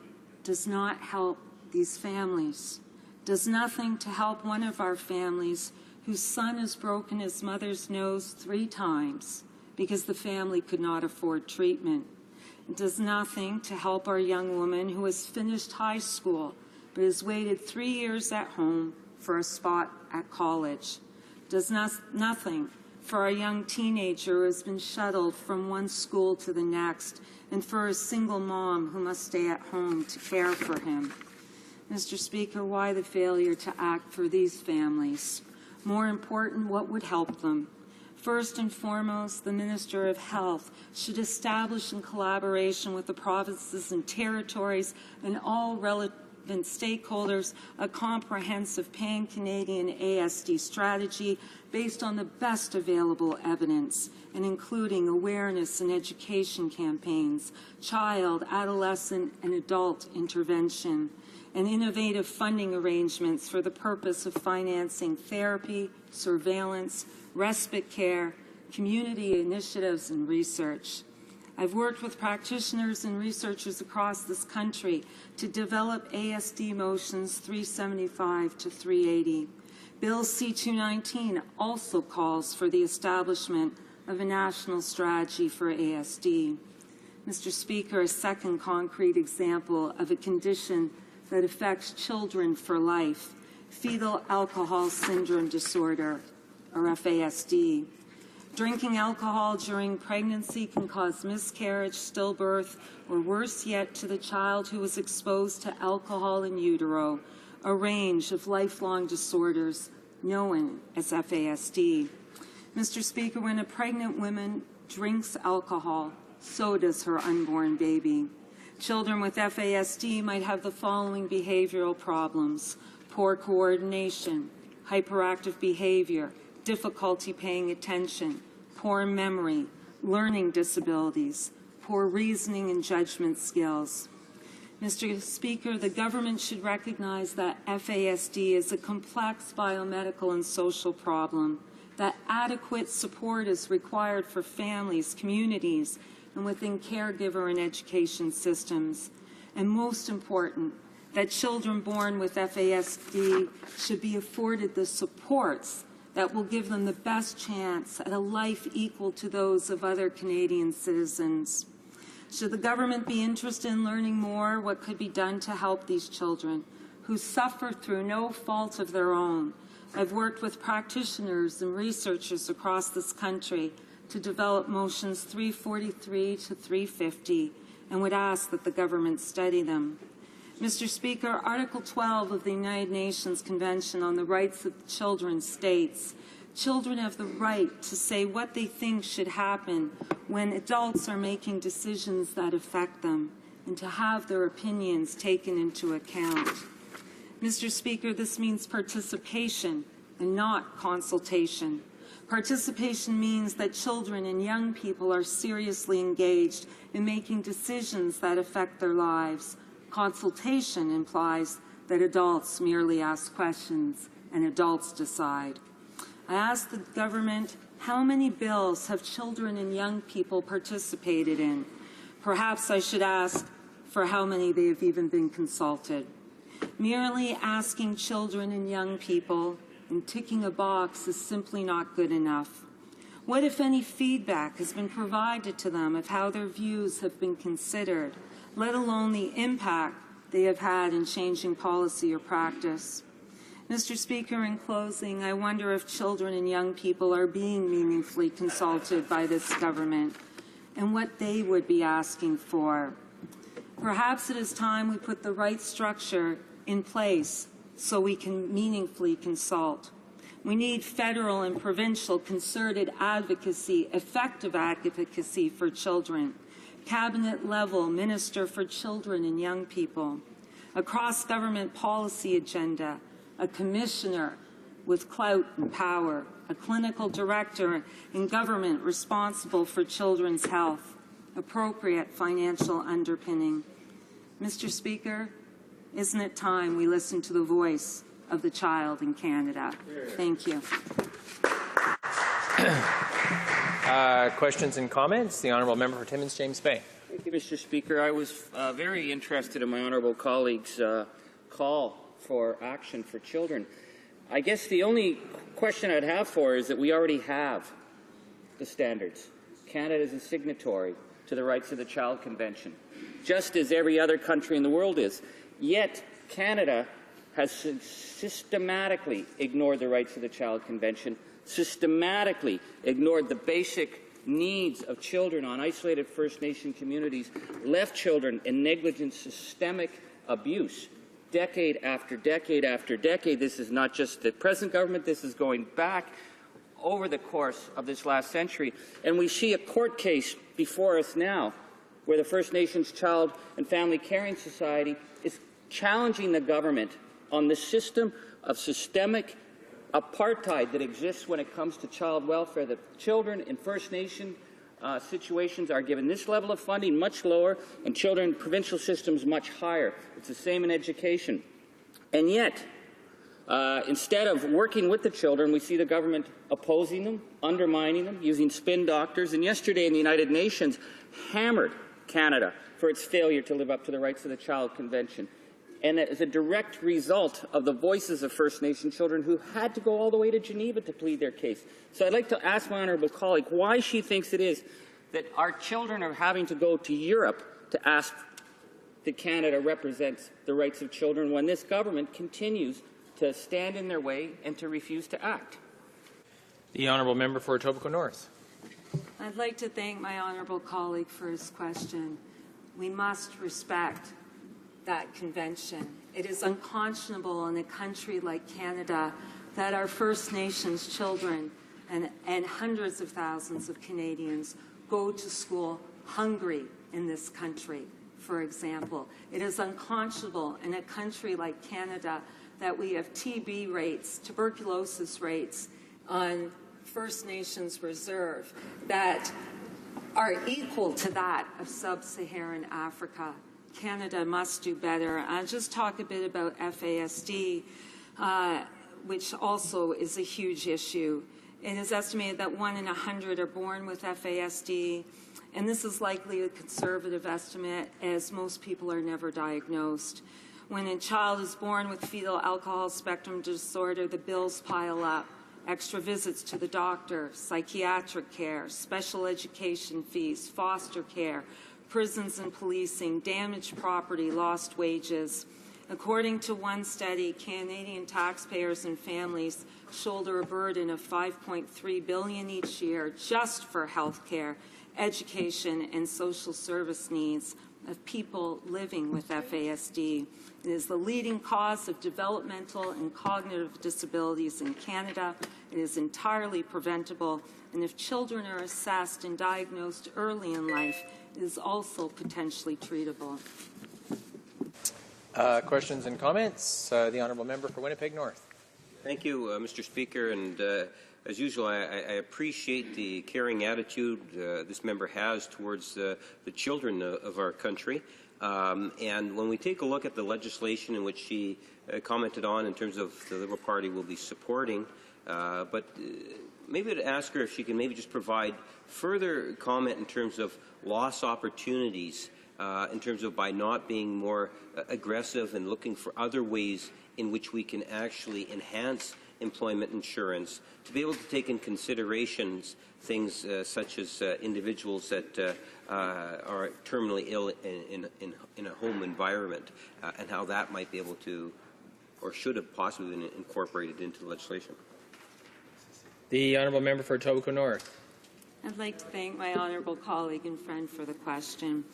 does not help these families, does nothing to help one of our families whose son has broken his mother's nose 3 times because the family could not afford treatment. It does nothing to help our young woman who has finished high school but has waited 3 years at home for a spot at college. It does nothing for our young teenager who has been shuttled from one school to the next, and for a single mom who must stay at home to care for him. Mr. Speaker, why the failure to act for these families? More important, what would help them? First and foremost, the Minister of Health should establish, in collaboration with the provinces and territories and all relevant stakeholders, a comprehensive pan-Canadian ASD strategy based on the best available evidence and including awareness and education campaigns, child, adolescent, and adult intervention, and innovative funding arrangements for the purpose of financing therapy, surveillance, respite care, community initiatives, and research. I've worked with practitioners and researchers across this country to develop ASD motions 375 to 380. Bill C-219 also calls for the establishment of a national strategy for ASD. Mr. Speaker, a second concrete example of a condition that affects children for life, fetal alcohol syndrome disorder, or FASD. Drinking alcohol during pregnancy can cause miscarriage, stillbirth, or worse yet, to the child who is exposed to alcohol in utero, a range of lifelong disorders known as FASD. Mr. Speaker, when a pregnant woman drinks alcohol, so does her unborn baby. Children with FASD might have the following behavioral problems: poor coordination, hyperactive behavior, difficulty paying attention, poor memory, learning disabilities, poor reasoning and judgment skills. Mr. Speaker, the government should recognize that FASD is a complex biomedical and social problem, that adequate support is required for families, communities, and within caregiver and education systems. And most important, that children born with FASD should be afforded the supports that will give them the best chance at a life equal to those of other Canadian citizens. Should the government be interested in learning more what could be done to help these children who suffer through no fault of their own? I've worked with practitioners and researchers across this country to develop motions 343 to 350 and would ask that the government study them. Mr. Speaker, Article 12 of the United Nations Convention on the Rights of Children states, children have the right to say what they think should happen when adults are making decisions that affect them and to have their opinions taken into account. Mr. Speaker, this means participation and not consultation. Participation means that children and young people are seriously engaged in making decisions that affect their lives. Consultation implies that adults merely ask questions and adults decide. I ask the government, how many bills have children and young people participated in? Perhaps I should ask for how many they have even been consulted. Merely asking children and young people and ticking a box is simply not good enough. What, if any, feedback has been provided to them of how their views have been considered, let alone the impact they have had in changing policy or practice? Mr. Speaker, in closing, I wonder if children and young people are being meaningfully consulted by this government and what they would be asking for. Perhaps it is time we put the right structure in place so we can meaningfully consult. We need federal and provincial concerted advocacy, effective advocacy for children, cabinet-level minister for children and young people, a cross-government policy agenda, a commissioner with clout and power, a clinical director in government responsible for children's health, appropriate financial underpinning. Mr. Speaker, isn't it time we listen to the voice of the child in Canada? Thank you. Questions and comments? The Honourable Member for Timmins James Bay. Thank you, Mr. Speaker. I was very interested in my honourable colleague's call for action for children. I guess the only question I'd have for her is that we already have the standards. Canada is a signatory to the Rights of the Child Convention, just as every other country in the world is. Yet Canada has systematically ignored the Rights of the Child Convention, systematically ignored the basic needs of children on isolated First Nation communities, left children in negligent systemic abuse decade after decade after decade. This is not just the present government, this is going back over the course of this last century. And we see a court case before us now where the First Nations Child and Family Caring Society is challenging the government on the system of systemic apartheid that exists when it comes to child welfare, that children in First Nation situations are given this level of funding, much lower, and children in provincial systems much higher. It's the same in education. And yet, instead of working with the children, we see the government opposing them, undermining them, using spin doctors, and yesterday in the United Nations hammered Canada for its failure to live up to the Rights of the Child Convention. And it is a direct result of the voices of First Nation children who had to go all the way to Geneva to plead their case. So I'd like to ask my honourable colleague why she thinks it is that our children are having to go to Europe to ask that Canada represents the rights of children when this government continues to stand in their way and to refuse to act. The Honourable Member for Etobicoke North. I'd like to thank my honourable colleague for his question. We must respect that convention. It is unconscionable in a country like Canada that our First Nations children and hundreds of thousands of Canadians go to school hungry in this country, for example. It is unconscionable in a country like Canada that we have TB rates, tuberculosis rates on First Nations reserve that are equal to that of sub-Saharan Africa. Canada must do better. I'll just talk a bit about FASD, which also is a huge issue. It is estimated that 1 in 100 are born with FASD, and this is likely a conservative estimate, as most people are never diagnosed. When a child is born with fetal alcohol spectrum disorder, the bills pile up. Extra visits to the doctor, psychiatric care, special education fees, foster care, prisons and policing, damaged property, lost wages. According to one study, Canadian taxpayers and families shoulder a burden of $5.3 billion each year just for health care, education, and social service needs of people living with FASD. It is the leading cause of developmental and cognitive disabilities in Canada. It is entirely preventable, and if children are assessed and diagnosed early in life, it is also potentially treatable. Questions and comments? The Honourable Member for Winnipeg North. Thank you, Mr. Speaker. And as usual, I appreciate the caring attitude this member has towards the children of our country. And when we take a look at the legislation in which she commented on in terms of the Liberal Party will be supporting, but maybe to ask her if she can maybe just provide further comment in terms of lost opportunities in terms of by not being more aggressive and looking for other ways in which we can actually enhance employment insurance to be able to take in considerations things such as individuals that are terminally ill in a home environment and how that might be able to or should have possibly been incorporated into the legislation. The Honourable Member for Etobicoke North. I'd like to thank my honourable colleague and friend for the question.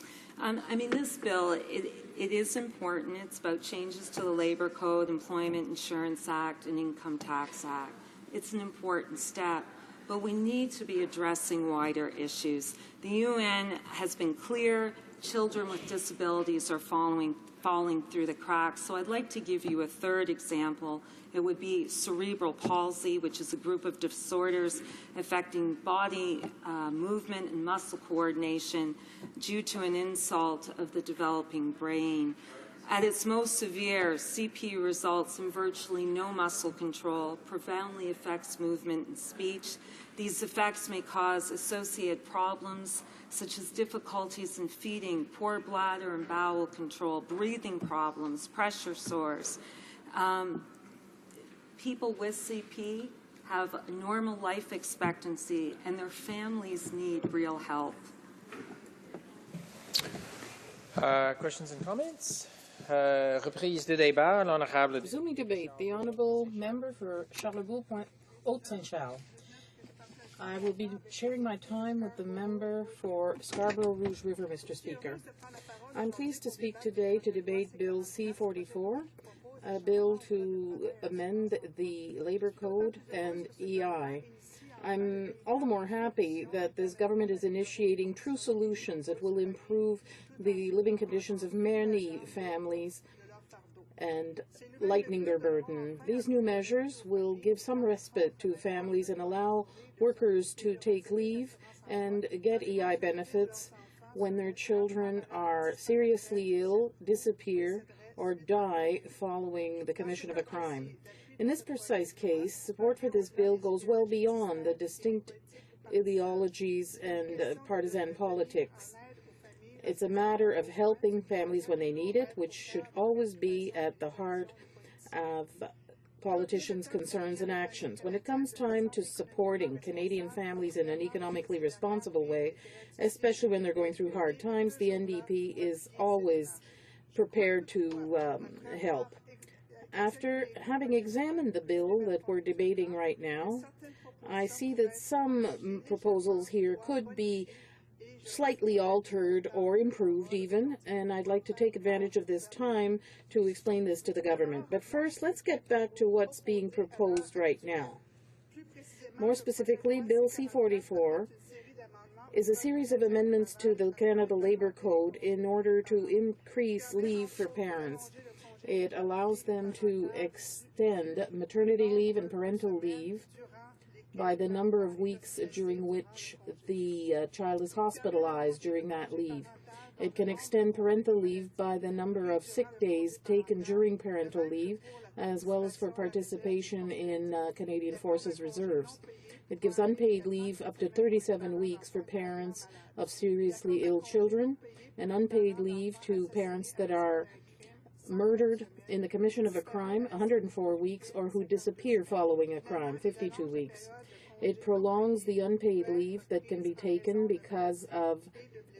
This bill, it is important. It's about changes to the Labour Code, Employment Insurance Act, and Income Tax Act. It's an important step, but we need to be addressing wider issues. The UN has been clear. Children with disabilities are falling through the cracks. So I'd like to give you a third example. It would be cerebral palsy, which is a group of disorders affecting body movement and muscle coordination due to an insult of the developing brain. At its most severe, CP results in virtually no muscle control, profoundly affects movement and speech. These effects may cause associated problems such as difficulties in feeding, poor bladder and bowel control, breathing problems, pressure sores. People with CP have a normal life expectancy, and their families need real help. Questions and comments? Reprise de débat, l'honorable. Resuming debate, the Honourable Member for Charlebourg-Haute-Saint-Charles. I will be sharing my time with the member for Scarborough Rouge River, Mr. Speaker. I'm pleased to speak today to debate Bill C-44, a bill to amend the Labour Code and EI. I'm all the more happy that this government is initiating true solutions that will improve the living conditions of many families and lightening their burden. These new measures will give some respite to families and allow workers to take leave and get EI benefits when their children are seriously ill, disappear, or die following the commission of a crime. In this precise case, support for this bill goes well beyond the distinct ideologies and partisan politics. It's a matter of helping families when they need it, which should always be at the heart of politicians' concerns and actions. When it comes time to supporting Canadian families in an economically responsible way, especially when they're going through hard times, the NDP is always prepared to help. After having examined the bill that we're debating right now, I see that some proposals here could be slightly altered or improved even, and I'd like to take advantage of this time to explain this to the government. But first, let's get back to what's being proposed right now. More specifically, Bill C-44 is a series of amendments to the Canada Labour Code in order to increase leave for parents. It allows them to extend maternity leave and parental leave by the number of weeks during which the child is hospitalized during that leave. It can extend parental leave by the number of sick days taken during parental leave, as well as for participation in Canadian Forces Reserves. It gives unpaid leave up to 37 weeks for parents of seriously ill children, and unpaid leave to parents that are murdered in the commission of a crime, 104 weeks, or who disappear following a crime, 52 weeks. It prolongs the unpaid leave that can be taken because of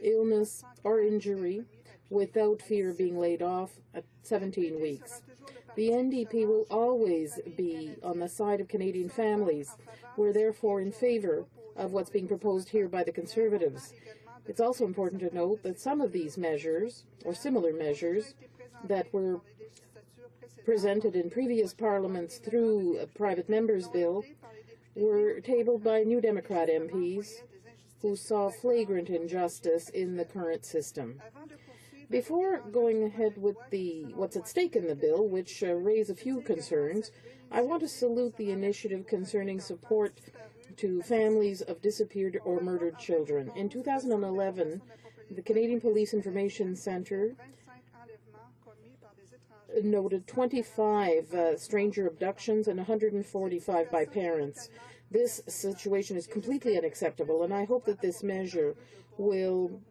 illness or injury without fear of being laid off at 17 weeks. The NDP will always be on the side of Canadian families. We're therefore in favour of what's being proposed here by the Conservatives. It's also important to note that some of these measures, or similar measures, that were presented in previous parliaments through a private member's bill were tabled by New Democrat MPs who saw flagrant injustice in the current system. Before going ahead with what's at stake in the bill, which raise a few concerns, I want to salute the initiative concerning support to families of disappeared or murdered children. In 2011, the Canadian Police Information Centre noted 25 stranger abductions and 145 by parents. This situation is completely unacceptable, and I hope that this measure will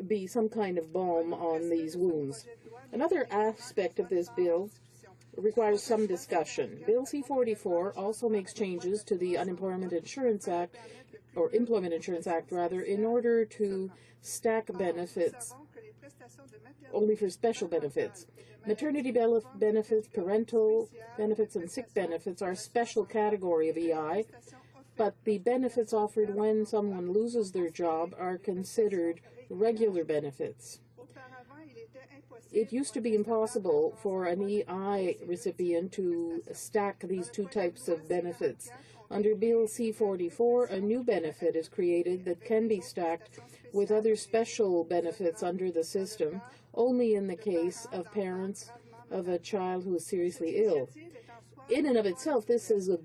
be some kind of balm on these wounds. Another aspect of this bill requires some discussion. Bill C-44 also makes changes to the Unemployment Insurance Act, or Employment Insurance Act rather, in order to stack benefits only for special benefits. Maternity benefits, parental benefits, and sick benefits are a special category of EI, but the benefits offered when someone loses their job are considered regular benefits. It used to be impossible for an EI recipient to stack these two types of benefits. Under Bill C-44, a new benefit is created that can be stacked with other special benefits under the system, only in the case of parents of a child who is seriously ill. In and of itself, this is a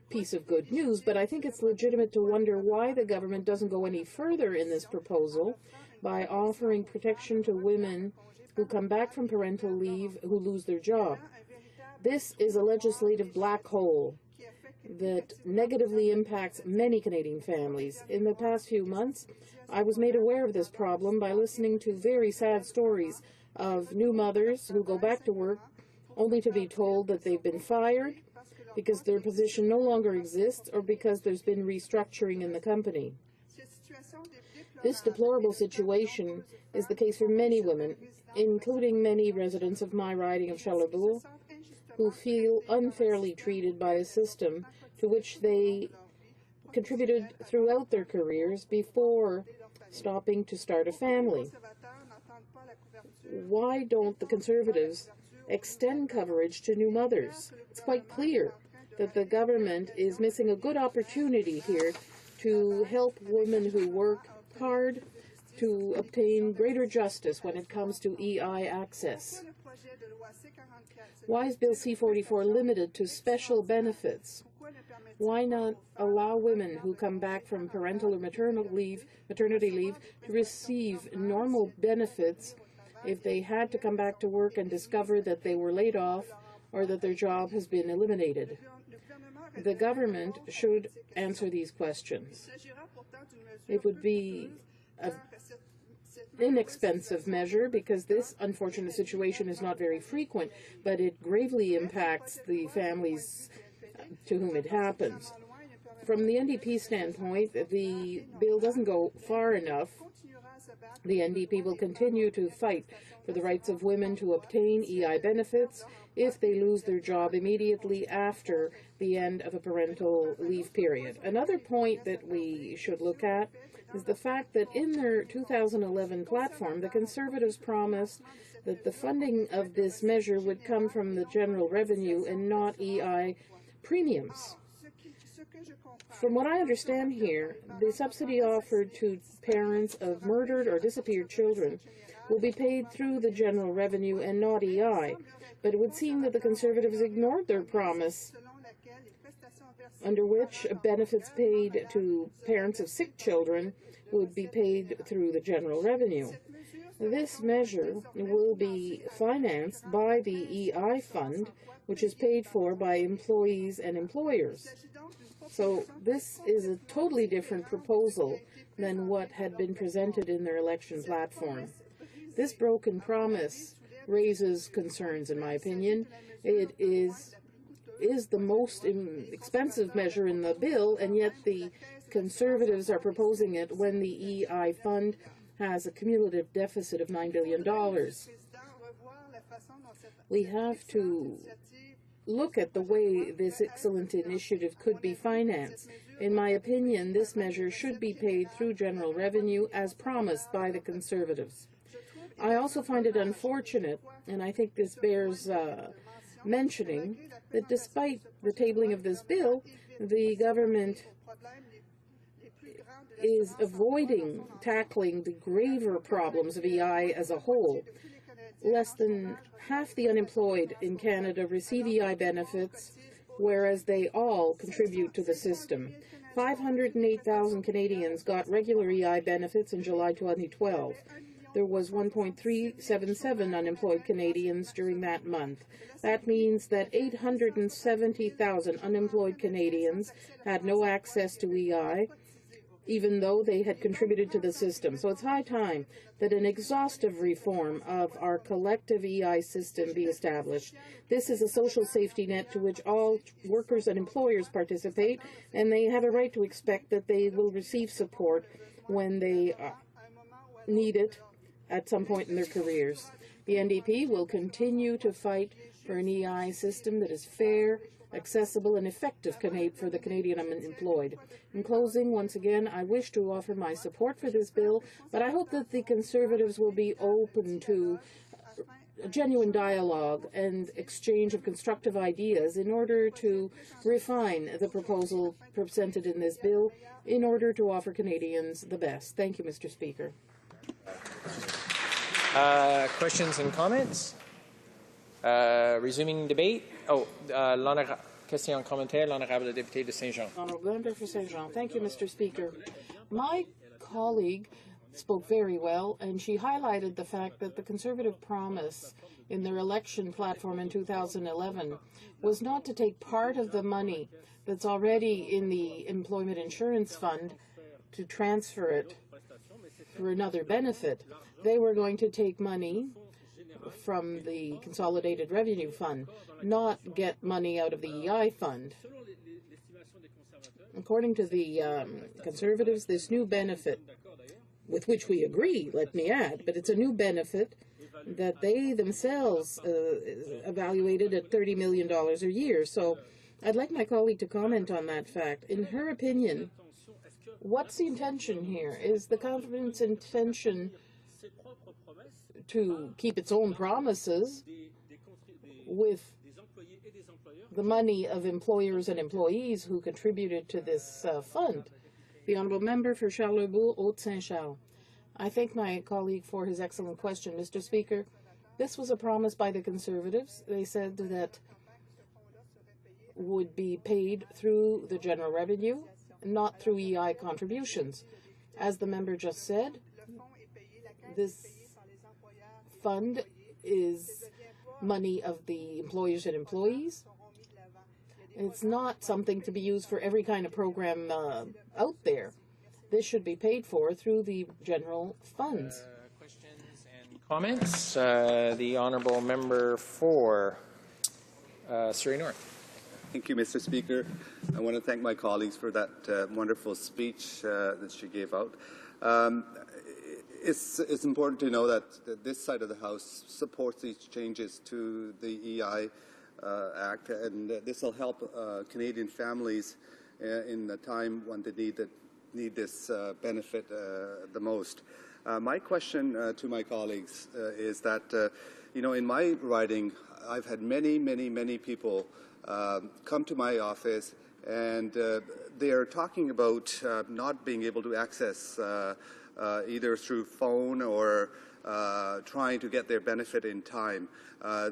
piece of good news, but I think it's legitimate to wonder why the government doesn't go any further in this proposal by offering protection to women who come back from parental leave who lose their job. This is a legislative black hole that negatively impacts many Canadian families. In the past few months, I was made aware of this problem by listening to very sad stories of new mothers who go back to work only to be told that they've been fired because their position no longer exists or because there's been restructuring in the company. This deplorable situation is the case for many women, including many residents of my riding of Charlebourg, who feel unfairly treated by a system to which they contributed throughout their careers before stopping to start a family. Why don't the Conservatives extend coverage to new mothers? It's quite clear that the government is missing a good opportunity here to help women who work hard to obtain greater justice when it comes to EI access. Why is Bill C-44 limited to special benefits? Why not allow women who come back from parental or maternity leave to receive normal benefits if they had to come back to work and discover that they were laid off or that their job has been eliminated? The government should answer these questions. It would be an inexpensive measure because this unfortunate situation is not very frequent, but it gravely impacts the families to whom it happens. From the NDP standpoint, the bill doesn't go far enough. The NDP will continue to fight for the rights of women to obtain EI benefits if they lose their job immediately after the end of a parental leave period. Another point that we should look at is the fact that in their 2011 platform, the Conservatives promised that the funding of this measure would come from the general revenue and not EI premiums. From what I understand here, the subsidy offered to parents of murdered or disappeared children will be paid through the general revenue and not EI. But it would seem that the Conservatives ignored their promise, under which benefits paid to parents of sick children would be paid through the general revenue. This measure will be financed by the EI fund, which is paid for by employees and employers. So this is a totally different proposal than what had been presented in their election platform. This broken promise raises concerns, in my opinion. It is the most expensive measure in the bill, and yet the Conservatives are proposing it when the EI fund has a cumulative deficit of $9 billion. We have to look at the way this excellent initiative could be financed. In my opinion, this measure should be paid through general revenue as promised by the Conservatives. I also find it unfortunate, and I think this bears mentioning, that despite the tabling of this bill, the government is avoiding tackling the graver problems of EI as a whole. Less than half the unemployed in Canada receive EI benefits, whereas they all contribute to the system. 508,000 Canadians got regular EI benefits in July 2012. There was 1.377 unemployed Canadians during that month. That means that 870,000 unemployed Canadians had no access to EI, even though they had contributed to the system. So it's high time that an exhaustive reform of our collective EI system be established. This is a social safety net to which all workers and employers participate, and they have a right to expect that they will receive support when they need it at some point in their careers. The NDP will continue to fight for an EI system that is fair, accessible, and effective for the Canadian unemployed. In closing, once again, I wish to offer my support for this bill, but I hope that the Conservatives will be open to a genuine dialogue and exchange of constructive ideas in order to refine the proposal presented in this bill in order to offer Canadians the best. Thank you, Mr. Speaker. Questions and comments? Resuming debate. Question commentaire, l'honorable député de Saint-Jean. Honorable Member for Saint-Jean. Thank you, Mr. Speaker. My colleague spoke very well, and she highlighted the fact that the Conservative promise in their election platform in 2011 was not to take part of the money that's already in the Employment Insurance Fund to transfer it for another benefit. They were going to take money from the Consolidated Revenue Fund, not get money out of the EI fund. According to the Conservatives, this new benefit, with which we agree, let me add, but it's a new benefit that they themselves evaluated at $30 million a year. So I'd like my colleague to comment on that fact. In her opinion, what's the intention here? Is the government's intention to keep its own promises with the money of employers and employees who contributed to this fund? The Honourable Member for Charlebourg, Haute-Saint-Charles. I thank my colleague for his excellent question, Mr. Speaker. This was a promise by the Conservatives. They said that would be paid through the general revenue, not through EI contributions. As the member just said, this fund is money of the employers and employees. It's not something to be used for every kind of program out there. This should be paid for through the general funds. Questions and comments? The Honourable Member for Surrey North. Thank you, Mr. Speaker. I want to thank my colleagues for that wonderful speech that she gave out. It's important to know that this side of the House supports these changes to the EI Act, and this will help Canadian families in the time when they need this benefit the most. My question to my colleagues is that, in my riding, I've had many people come to my office, and they are talking about not being able to access either through phone or trying to get their benefit in time.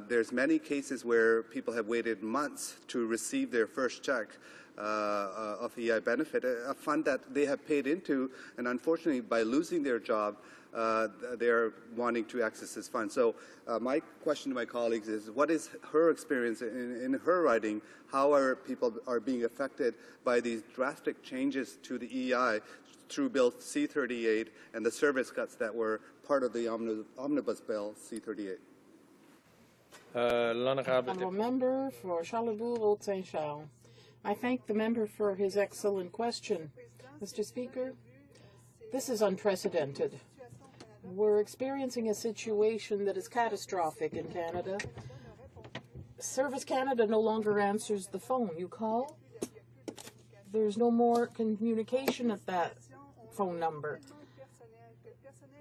There's many cases where people have waited months to receive their first check of EI benefit, a fund that they have paid into, and unfortunately, by losing their job, they're wanting to access this fund. So my question to my colleagues is, what is her experience in her riding? How are people being affected by these drastic changes to the EI through Bill C-38 and the service cuts that were part of the Omnibus Bill C-38? Honourable Member for Charlebourg-Haute-Saint-Charles. I thank the member for his excellent question. Mr. Speaker, this is unprecedented. We're experiencing a situation that is catastrophic in Canada. Service Canada no longer answers the phone. You call, there's no more communication at that phone number.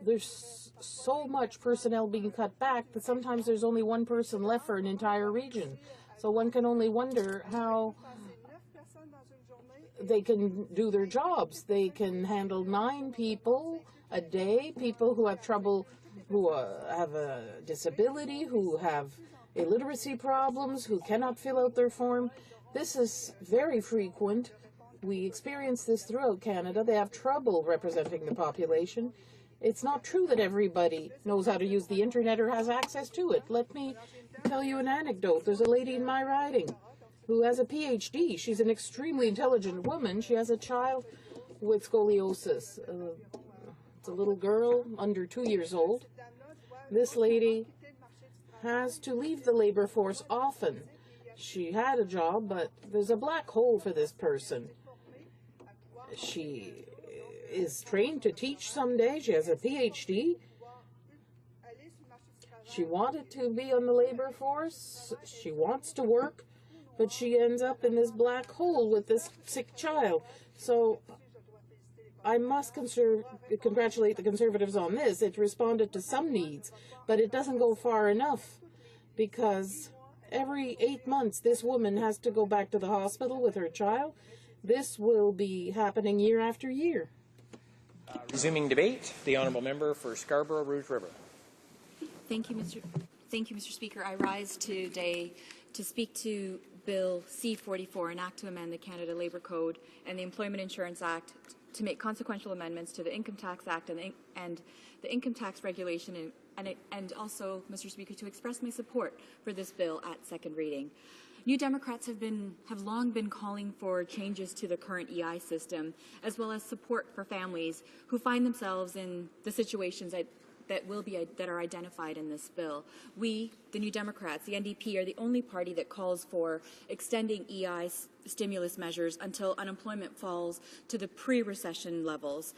There's so much personnel being cut back that sometimes there's only one person left for an entire region. So one can only wonder how they can do their jobs. They can handle 9 people a day, people who have trouble, who have a disability, who have illiteracy problems, who cannot fill out their form. This is very frequent. We experience this throughout Canada. They have trouble representing the population. It's not true that everybody knows how to use the internet or has access to it. Let me tell you an anecdote. There's a lady in my riding who has a PhD. She's an extremely intelligent woman. She has a child with scoliosis. It's a little girl under 2 years old. This lady has to leave the labor force often. She had a job, but there's a black hole for this person. She is trained to teach someday. She has a PhD. She wanted to be on the labor force. She wants to work, but she ends up in this black hole with this sick child. So I must congratulate the Conservatives on this. It responded to some needs, but it doesn't go far enough, because every 8 months this woman has to go back to the hospital with her child. This will be happening year after year. Resuming debate, the honourable member for Scarborough-Rouge River. Thank you, Mr. Speaker. I rise today to speak to Bill C-44, an act to amend the Canada Labour Code and the Employment Insurance Act to make consequential amendments to the Income Tax Act and the Income Tax Regulation, and also, Mr. Speaker, to express my support for this bill at second reading. New Democrats have long been calling for changes to the current EI system, as well as support for families who find themselves in the situations that are identified in this bill. We, the New Democrats, the NDP, are the only party that calls for extending EI stimulus measures until unemployment falls to the pre-recession levels.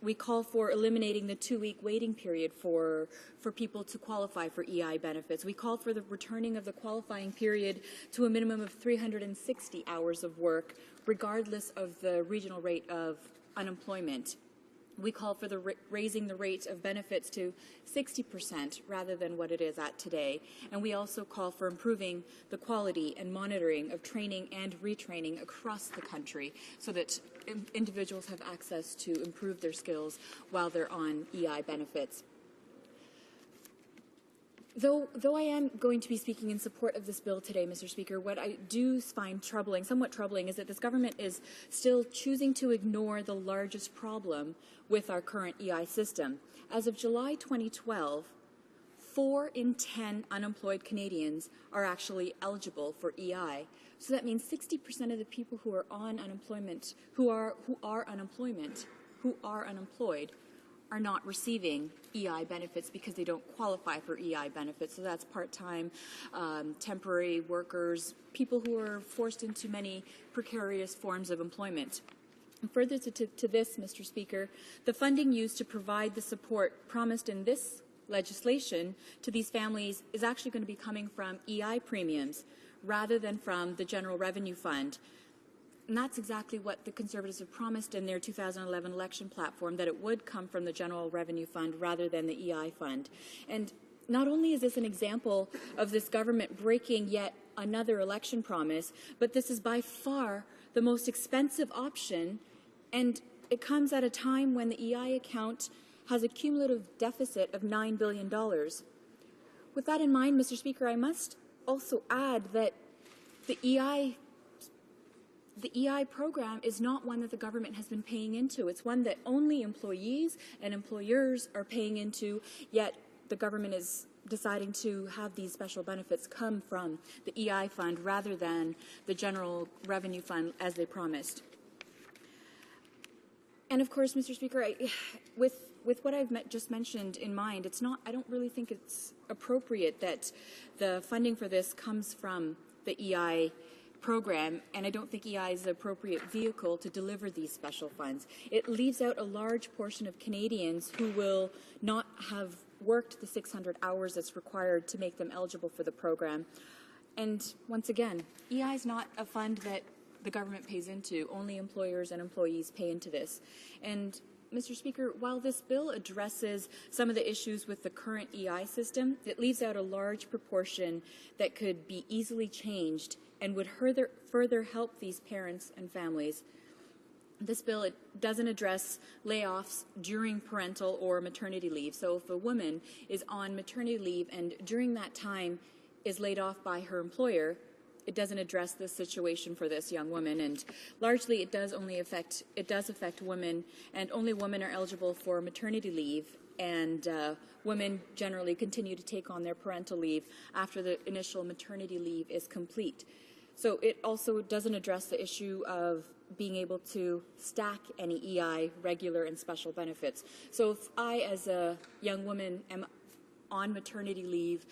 We call for eliminating the 2-week waiting period for people to qualify for EI benefits. We call for the returning of the qualifying period to a minimum of 360 hours of work, regardless of the regional rate of unemployment. We call for raising the rate of benefits to 60% rather than what it is at today. And we also call for improving the quality and monitoring of training and retraining across the country so that individuals have access to improve their skills while they're on EI benefits. Though I am going to be speaking in support of this bill today, Mr. Speaker, what I do find somewhat troubling, is that this government is still choosing to ignore the largest problem with our current EI system. As of July 2012, 4 in 10 unemployed Canadians are actually eligible for EI. So that means 60% of the people who are on unemployment, who are unemployed, are not receiving EI benefits because they don't qualify for EI benefits. So that's part-time, temporary workers, people who are forced into many precarious forms of employment. And further to this, Mr. Speaker, the funding used to provide the support promised in this legislation to these families is actually going to be coming from EI premiums rather than from the General Revenue Fund. And that's exactly what the Conservatives have promised in their 2011 election platform, that it would come from the General Revenue Fund rather than the EI Fund. And not only is this an example of this government breaking yet another election promise, but this is by far the most expensive option, and it comes at a time when the EI account has a cumulative deficit of $9 billion. With that in mind, Mr. Speaker, I must also add that the EI program is not one that the government has been paying into. It's one that only employees and employers are paying into, yet the government is deciding to have these special benefits come from the EI fund rather than the general revenue fund as they promised. And of course, Mr. Speaker, with what I've just mentioned in mind, I don't really think it's appropriate that the funding for this comes from the EI program, and I don't think EI is the appropriate vehicle to deliver these special funds. It leaves out a large portion of Canadians who will not have worked the 600 hours that's required to make them eligible for the program. And once again, EI is not a fund that the government pays into. Only employers and employees pay into this. And Mr. Speaker, while this bill addresses some of the issues with the current EI system, it leaves out a large proportion that could be easily changed and would further help these parents and families. This bill, it doesn't address layoffs during parental or maternity leave. So if a woman is on maternity leave and during that time is laid off by her employer, it doesn't address this situation for this young woman, and largely it does affect women, and only women are eligible for maternity leave, and women generally continue to take on their parental leave after the initial maternity leave is complete. So it also doesn't address the issue of being able to stack any EI regular and special benefits. So if I, as a young woman, am on maternity leave,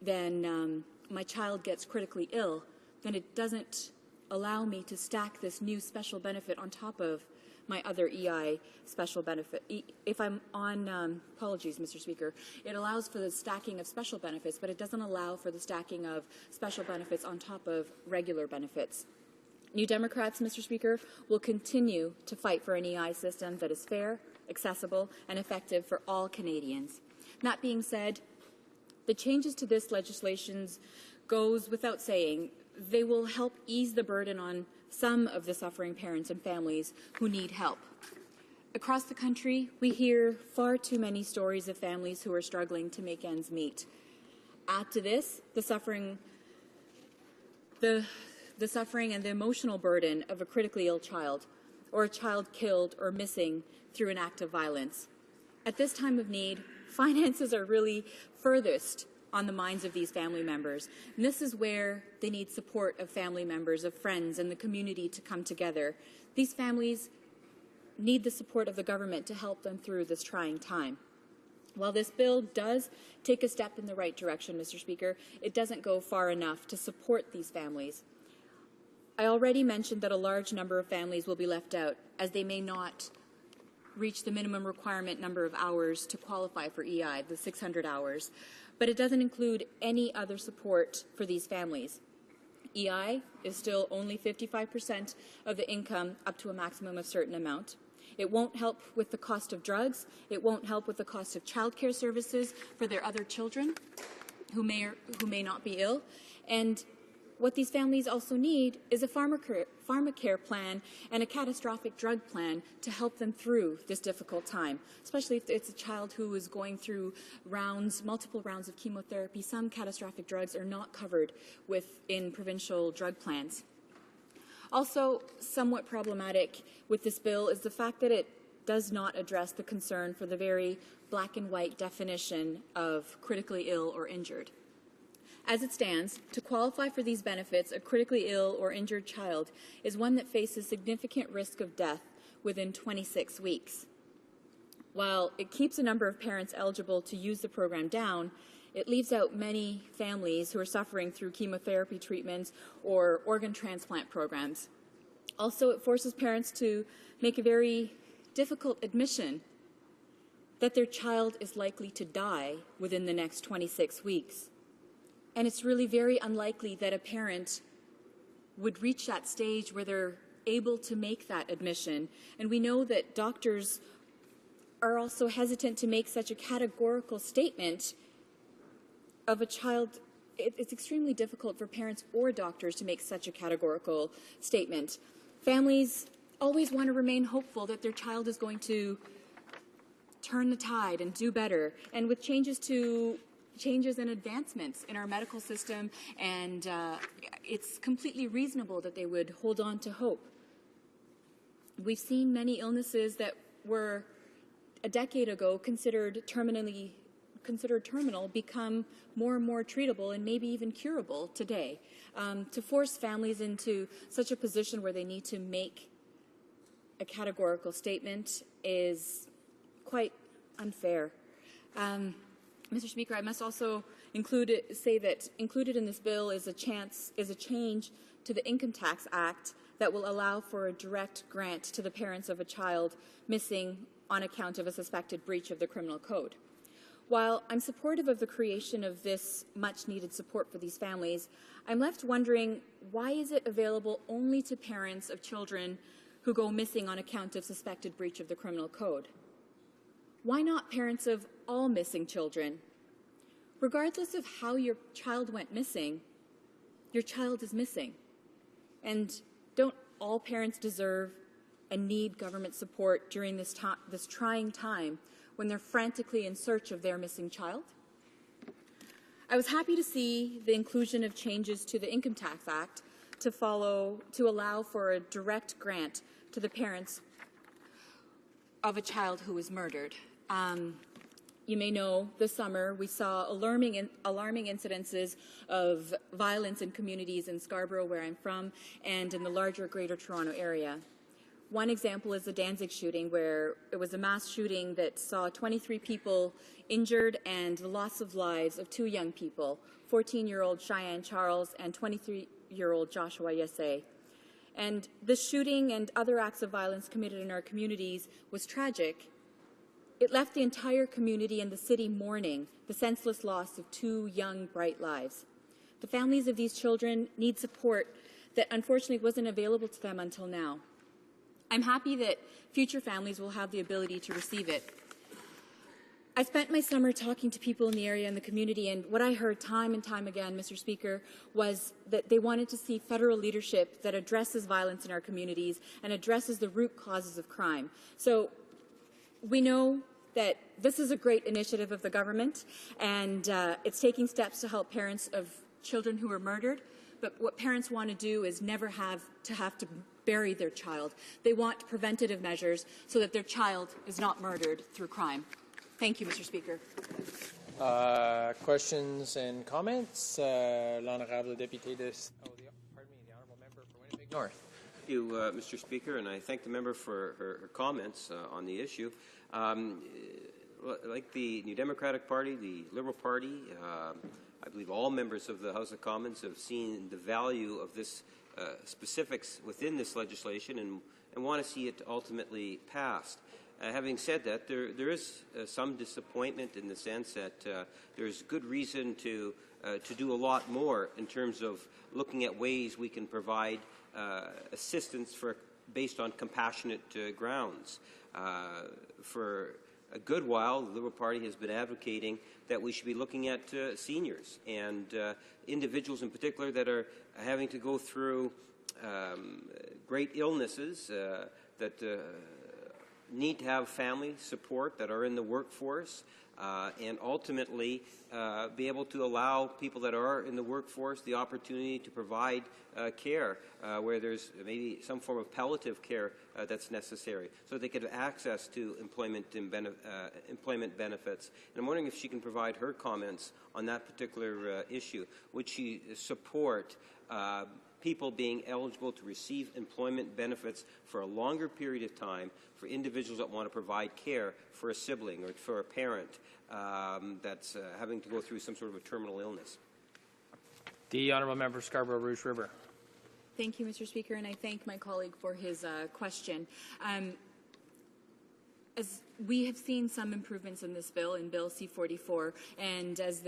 then my child gets critically ill, then it doesn't allow me to stack this new special benefit on top of my other EI special benefit. If I'm on, apologies, Mr. Speaker, it allows for the stacking of special benefits, but it doesn't allow for the stacking of special benefits on top of regular benefits. New Democrats, Mr. Speaker, will continue to fight for an EI system that is fair, accessible, and effective for all Canadians. That being said, the changes to this legislation goes without saying. They will help ease the burden on some of the suffering parents and families who need help. Across the country, we hear far too many stories of families who are struggling to make ends meet. Add to this the suffering and the emotional burden of a critically ill child, or a child killed or missing through an act of violence. At this time of need, finances are really furthest on the minds of these family members. And this is where they need support of family members, of friends, and the community to come together. These families need the support of the government to help them through this trying time. While this bill does take a step in the right direction, Mr. Speaker, it doesn't go far enough to support these families. I already mentioned that a large number of families will be left out, as they may not reach the minimum requirement number of hours to qualify for EI, the 600 hours. But it doesn't include any other support for these families. EI is still only 55% of the income up to a maximum of a certain amount. It won't help with the cost of drugs. It won't help with the cost of childcare services for their other children who may not be ill. And what these families also need is a pharmacare plan and a catastrophic drug plan to help them through this difficult time, especially if it's a child who is going through multiple rounds of chemotherapy. Some catastrophic drugs are not covered in provincial drug plans. Also, somewhat problematic with this bill is the fact that it does not address the concern for the very black and white definition of critically ill or injured. As it stands, to qualify for these benefits, a critically ill or injured child is one that faces significant risk of death within 26 weeks. While it keeps the number of parents eligible to use the program down, it leaves out many families who are suffering through chemotherapy treatments or organ transplant programs. Also, it forces parents to make a very difficult admission that their child is likely to die within the next 26 weeks. And it's really very unlikely that a parent would reach that stage where they're able to make that admission. And we know that doctors are also hesitant to make such a categorical statement of a child, it's extremely difficult for parents or doctors to make such a categorical statement. Families always want to remain hopeful that their child is going to turn the tide and do better. And with changes and advancements in our medical system, and it's completely reasonable that they would hold on to hope. We've seen many illnesses that were a decade ago considered terminal become more and more treatable and maybe even curable today. To force families into such a position where they need to make a categorical statement is quite unfair. Mr. Speaker, I must also say that included in this bill is a change to the Income Tax Act that will allow for a direct grant to the parents of a child missing on account of a suspected breach of the criminal code. While I'm supportive of the creation of this much-needed support for these families, I'm left wondering, why is it available only to parents of children who go missing on account of suspected breach of the criminal code? Why not parents of all missing children? Regardless of how your child went missing, your child is missing. And don't all parents deserve and need government support during this trying time when they're frantically in search of their missing child? I was happy to see the inclusion of changes to the Income Tax Act to allow for a direct grant to the parents of a child who was murdered. You may know this summer we saw alarming incidences of violence in communities in Scarborough, where I'm from, and in the larger Greater Toronto area. One example is the Danzig shooting, where it was a mass shooting that saw 23 people injured and the loss of lives of two young people, 14-year-old Cheyenne Charles and 23-year-old Joshua Yesay. And this shooting and other acts of violence committed in our communities was tragic. It left the entire community and the city mourning the senseless loss of two young, bright lives. The families of these children need support that unfortunately wasn't available to them until now. I'm happy that future families will have the ability to receive it. I spent my summer talking to people in the area and the community, and what I heard time and time again, Mr. Speaker, was that they wanted to see federal leadership that addresses violence in our communities and addresses the root causes of crime. So we know that this is a great initiative of the government, and it's taking steps to help parents of children who were murdered. But what parents want to do is never have to bury their child. They want preventative measures so that their child is not murdered through crime. Thank you, Mr. Speaker. Questions and comments? L'honorable député the honourable member for Winnipeg North. Thank you, Mr. Speaker, and I thank the member for her comments on the issue. Like the New Democratic Party, the Liberal Party, I believe all members of the House of Commons have seen the value of this specifics within this legislation and want to see it ultimately passed. Having said that, there is some disappointment in the sense that there's good reason to do a lot more in terms of looking at ways we can provide assistance based on compassionate grounds. For a good while, the Liberal Party has been advocating that we should be looking at seniors and individuals in particular that are having to go through great illnesses that need to have family support, that are in the workforce, and ultimately be able to allow people that are in the workforce the opportunity to provide care where there's maybe some form of palliative care that's necessary, so they could have access to employment benefits. And I'm wondering if she can provide her comments on that particular issue. Would she support people being eligible to receive employment benefits for a longer period of time for individuals that want to provide care for a sibling or for a parent that's having to go through some sort of a terminal illness? The honourable member for Scarborough Rouge River. Thank you, Mr. Speaker, and I thank my colleague for his question. As we have seen some improvements in this bill, in Bill C-44, and as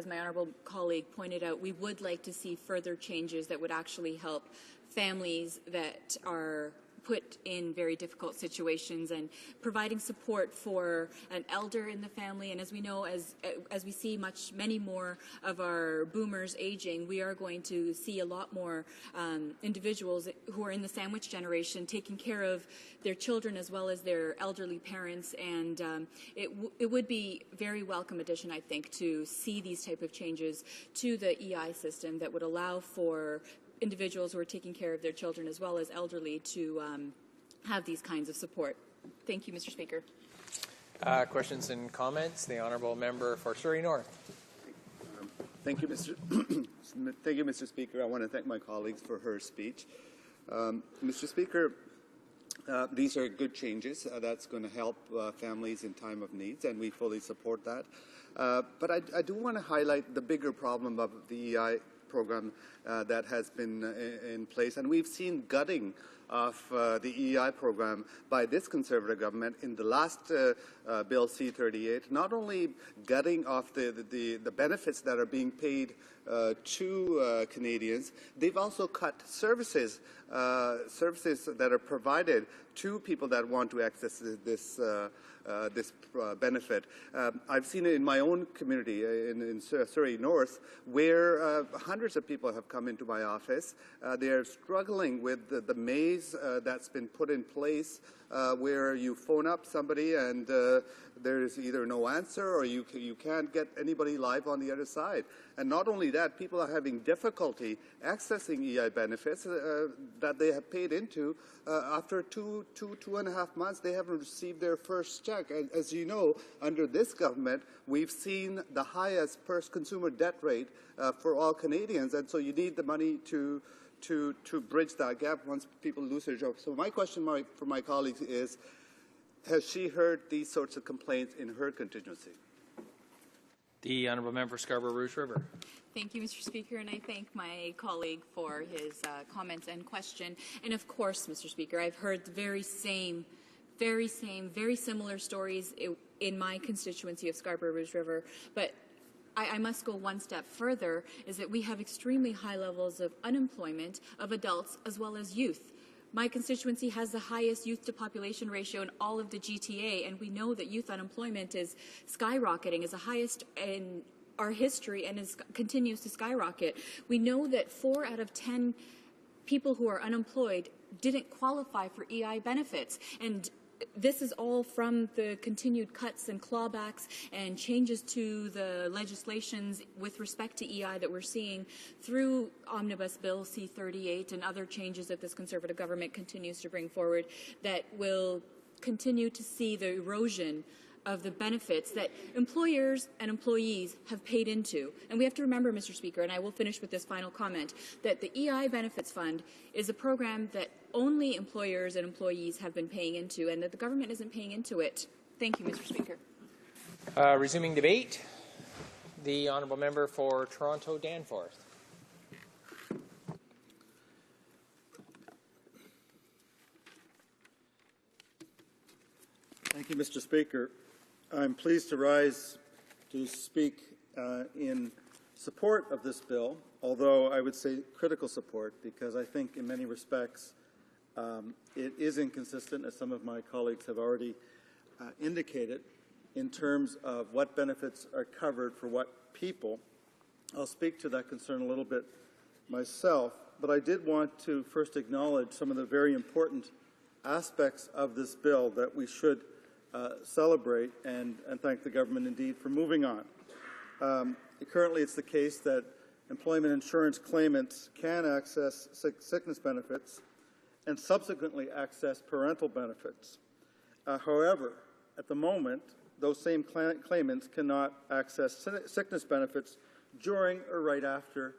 my honourable colleague pointed out, we would like to see further changes that would actually help families that are put in very difficult situations, and providing support for an elder in the family. And as we know, as we see many more of our boomers aging, we are going to see a lot more individuals who are in the sandwich generation taking care of their children as well as their elderly parents. And it would be a very welcome addition, I think, to see these type of changes to the EI system that would allow for individuals who are taking care of their children as well as elderly to have these kinds of support. Thank you, Mr. Speaker. Questions and comments? The honourable member for Surrey North. Thank you, Mr. Thank you, Mr. Speaker. I want to thank my colleagues for her speech. Mr. Speaker, these are good changes. That's going to help families in time of needs, and we fully support that. But I do want to highlight the bigger problem of the EI program that has been in place, and we've seen gutting of the EI program by this Conservative government in the last Bill C-38, not only gutting of the benefits that are being paid to Canadians, they've also cut services that are provided to people that want to access this benefit. I've seen it in my own community in Surrey North, where hundreds of people have come into my office. They are struggling with the maze that's been put in place, where you phone up somebody and there's either no answer or you can't get anybody live on the other side. And not only that, people are having difficulty accessing EI benefits that they have paid into. After two and a half months, they haven't received their first check. And as you know, under this government, we've seen the highest consumer debt rate for all Canadians, and so you need the money to bridge that gap once people lose their jobs. So my question for my colleagues is, has she heard these sorts of complaints in her constituency? The honourable member for Scarborough Rouge River. Thank you, Mr. Speaker, and I thank my colleague for his comments and question. And of course, Mr. Speaker, I've heard the very similar stories in my constituency of Scarborough Rouge River. But I must go one step further, is that we have extremely high levels of unemployment of adults as well as youth. My constituency has the highest youth-to-population ratio in all of the GTA, and we know that youth unemployment is skyrocketing, is the highest in our history, and continues to skyrocket. We know that 4 out of 10 people who are unemployed didn't qualify for EI benefits, and this is all from the continued cuts and clawbacks and changes to the legislations with respect to EI that we're seeing through Omnibus Bill C-38 and other changes that this Conservative government continues to bring forward that will continue to see the erosion of the benefits that employers and employees have paid into. And we have to remember, Mr. Speaker, and I will finish with this final comment, that the EI Benefits Fund is a program that only employers and employees have been paying into, and that the government isn't paying into it. Thank you, Mr. Speaker. Resuming debate, the honourable member for Toronto Danforth. Thank you, Mr. Speaker. I'm pleased to rise to speak in support of this bill, although I would say critical support, because I think in many respects it is inconsistent, as some of my colleagues have already indicated, in terms of what benefits are covered for what people. I'll speak to that concern a little bit myself, but I did want to first acknowledge some of the very important aspects of this bill that we should celebrate and thank the government indeed for moving on. Currently, it's the case that employment insurance claimants can access sickness benefits and subsequently access parental benefits. However, at the moment, those same claimants cannot access sickness benefits during or right after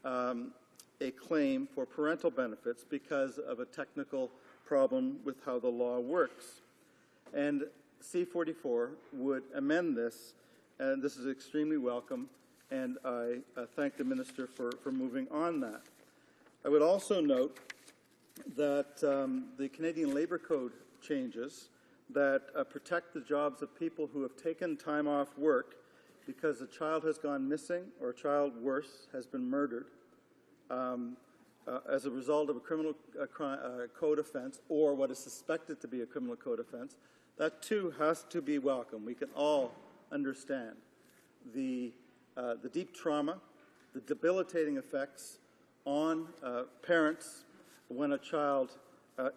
a claim for parental benefits because of a technical problem with how the law works. And C-44 would amend this, and this is extremely welcome, and I thank the Minister for moving on that. I would also note that the Canadian Labour Code changes that protect the jobs of people who have taken time off work because a child has gone missing or a child, worse, has been murdered, as a result of a criminal code offense or what is suspected to be a criminal code offense, that too has to be welcome. We can all understand the deep trauma, the debilitating effects on parents when a child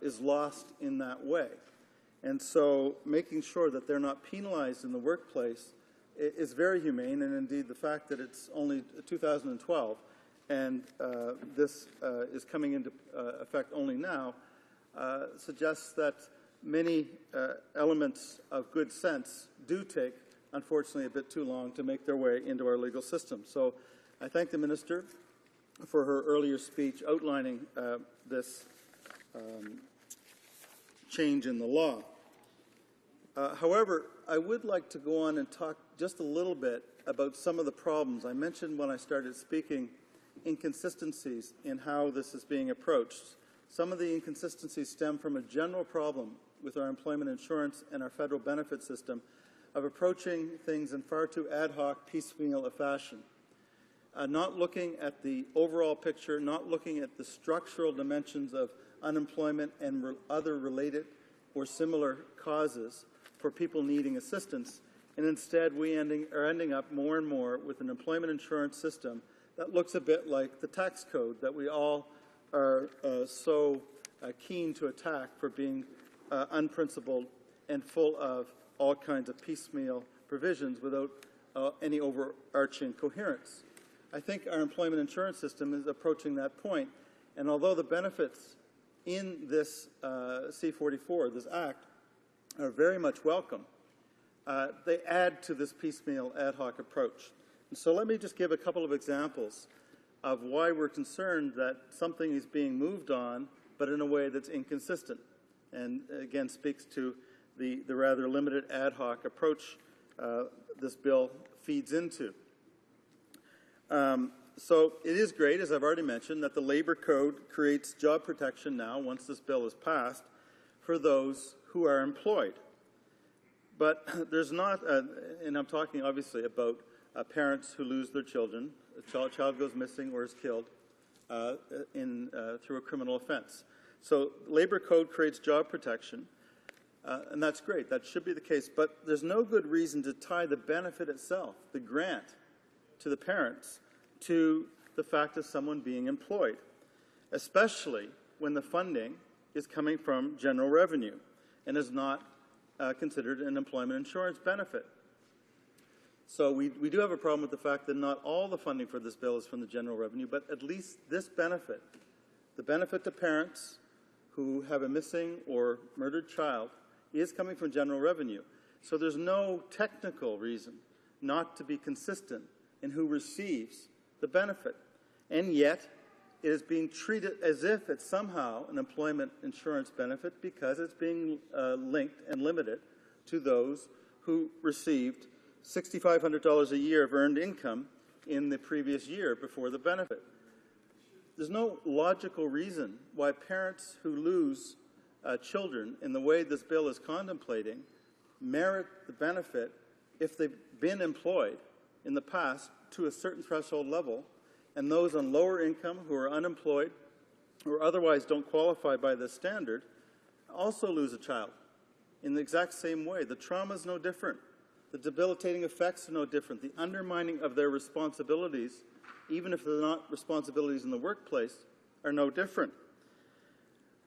is lost in that way. And so making sure that they're not penalized in the workplace is very humane, and indeed the fact that it's only 2012 and this is coming into effect only now suggests that many elements of good sense do take, unfortunately, a bit too long to make their way into our legal system. So I thank the Minister for her earlier speech outlining this change in the law. However, I would like to go on and talk just a little bit about some of the problems. I mentioned when I started speaking inconsistencies in how this is being approached. Some of the inconsistencies stem from a general problem with our employment insurance and our federal benefit system of approaching things in far too ad hoc, piecemeal a fashion. Not looking at the overall picture, not looking at the structural dimensions of unemployment and other related or similar causes for people needing assistance, and instead we are ending up more and more with an employment insurance system that looks a bit like the tax code that we all are so keen to attack for being unprincipled and full of all kinds of piecemeal provisions without any overarching coherence. I think our employment insurance system is approaching that point, and although the benefits in this C-44, this act, are very much welcome, they add to this piecemeal ad hoc approach. And so let me just give a couple of examples of why we're concerned that something is being moved on, but in a way that's inconsistent, and again speaks to the rather limited ad hoc approach this bill feeds into. So it is great, as I've already mentioned, that the Labor Code creates job protection now, once this bill is passed, for those who are employed. But there's not, and I'm talking obviously about parents who lose their children, a child goes missing or is killed through a criminal offense. So Labor Code creates job protection, and that's great. That should be the case. But there's no good reason to tie the benefit itself, the grant to the parents, to the fact of someone being employed, especially when the funding is coming from general revenue and is not considered an employment insurance benefit. So we do have a problem with the fact that not all the funding for this bill is from the general revenue, but at least this benefit, the benefit to parents who have a missing or murdered child, is coming from general revenue. So there's no technical reason not to be consistent in who receives the benefit. And yet, it is being treated as if it's somehow an employment insurance benefit because it's being linked and limited to those who received $6,500 a year of earned income in the previous year before the benefit. There's no logical reason why parents who lose children in the way this bill is contemplating merit the benefit if they've been employed in the past to a certain threshold level, and those on lower income who are unemployed or otherwise don't qualify by this standard also lose a child in the exact same way. The trauma is no different. The debilitating effects are no different. The undermining of their responsibilities, even if they're not responsibilities in the workplace, are no different.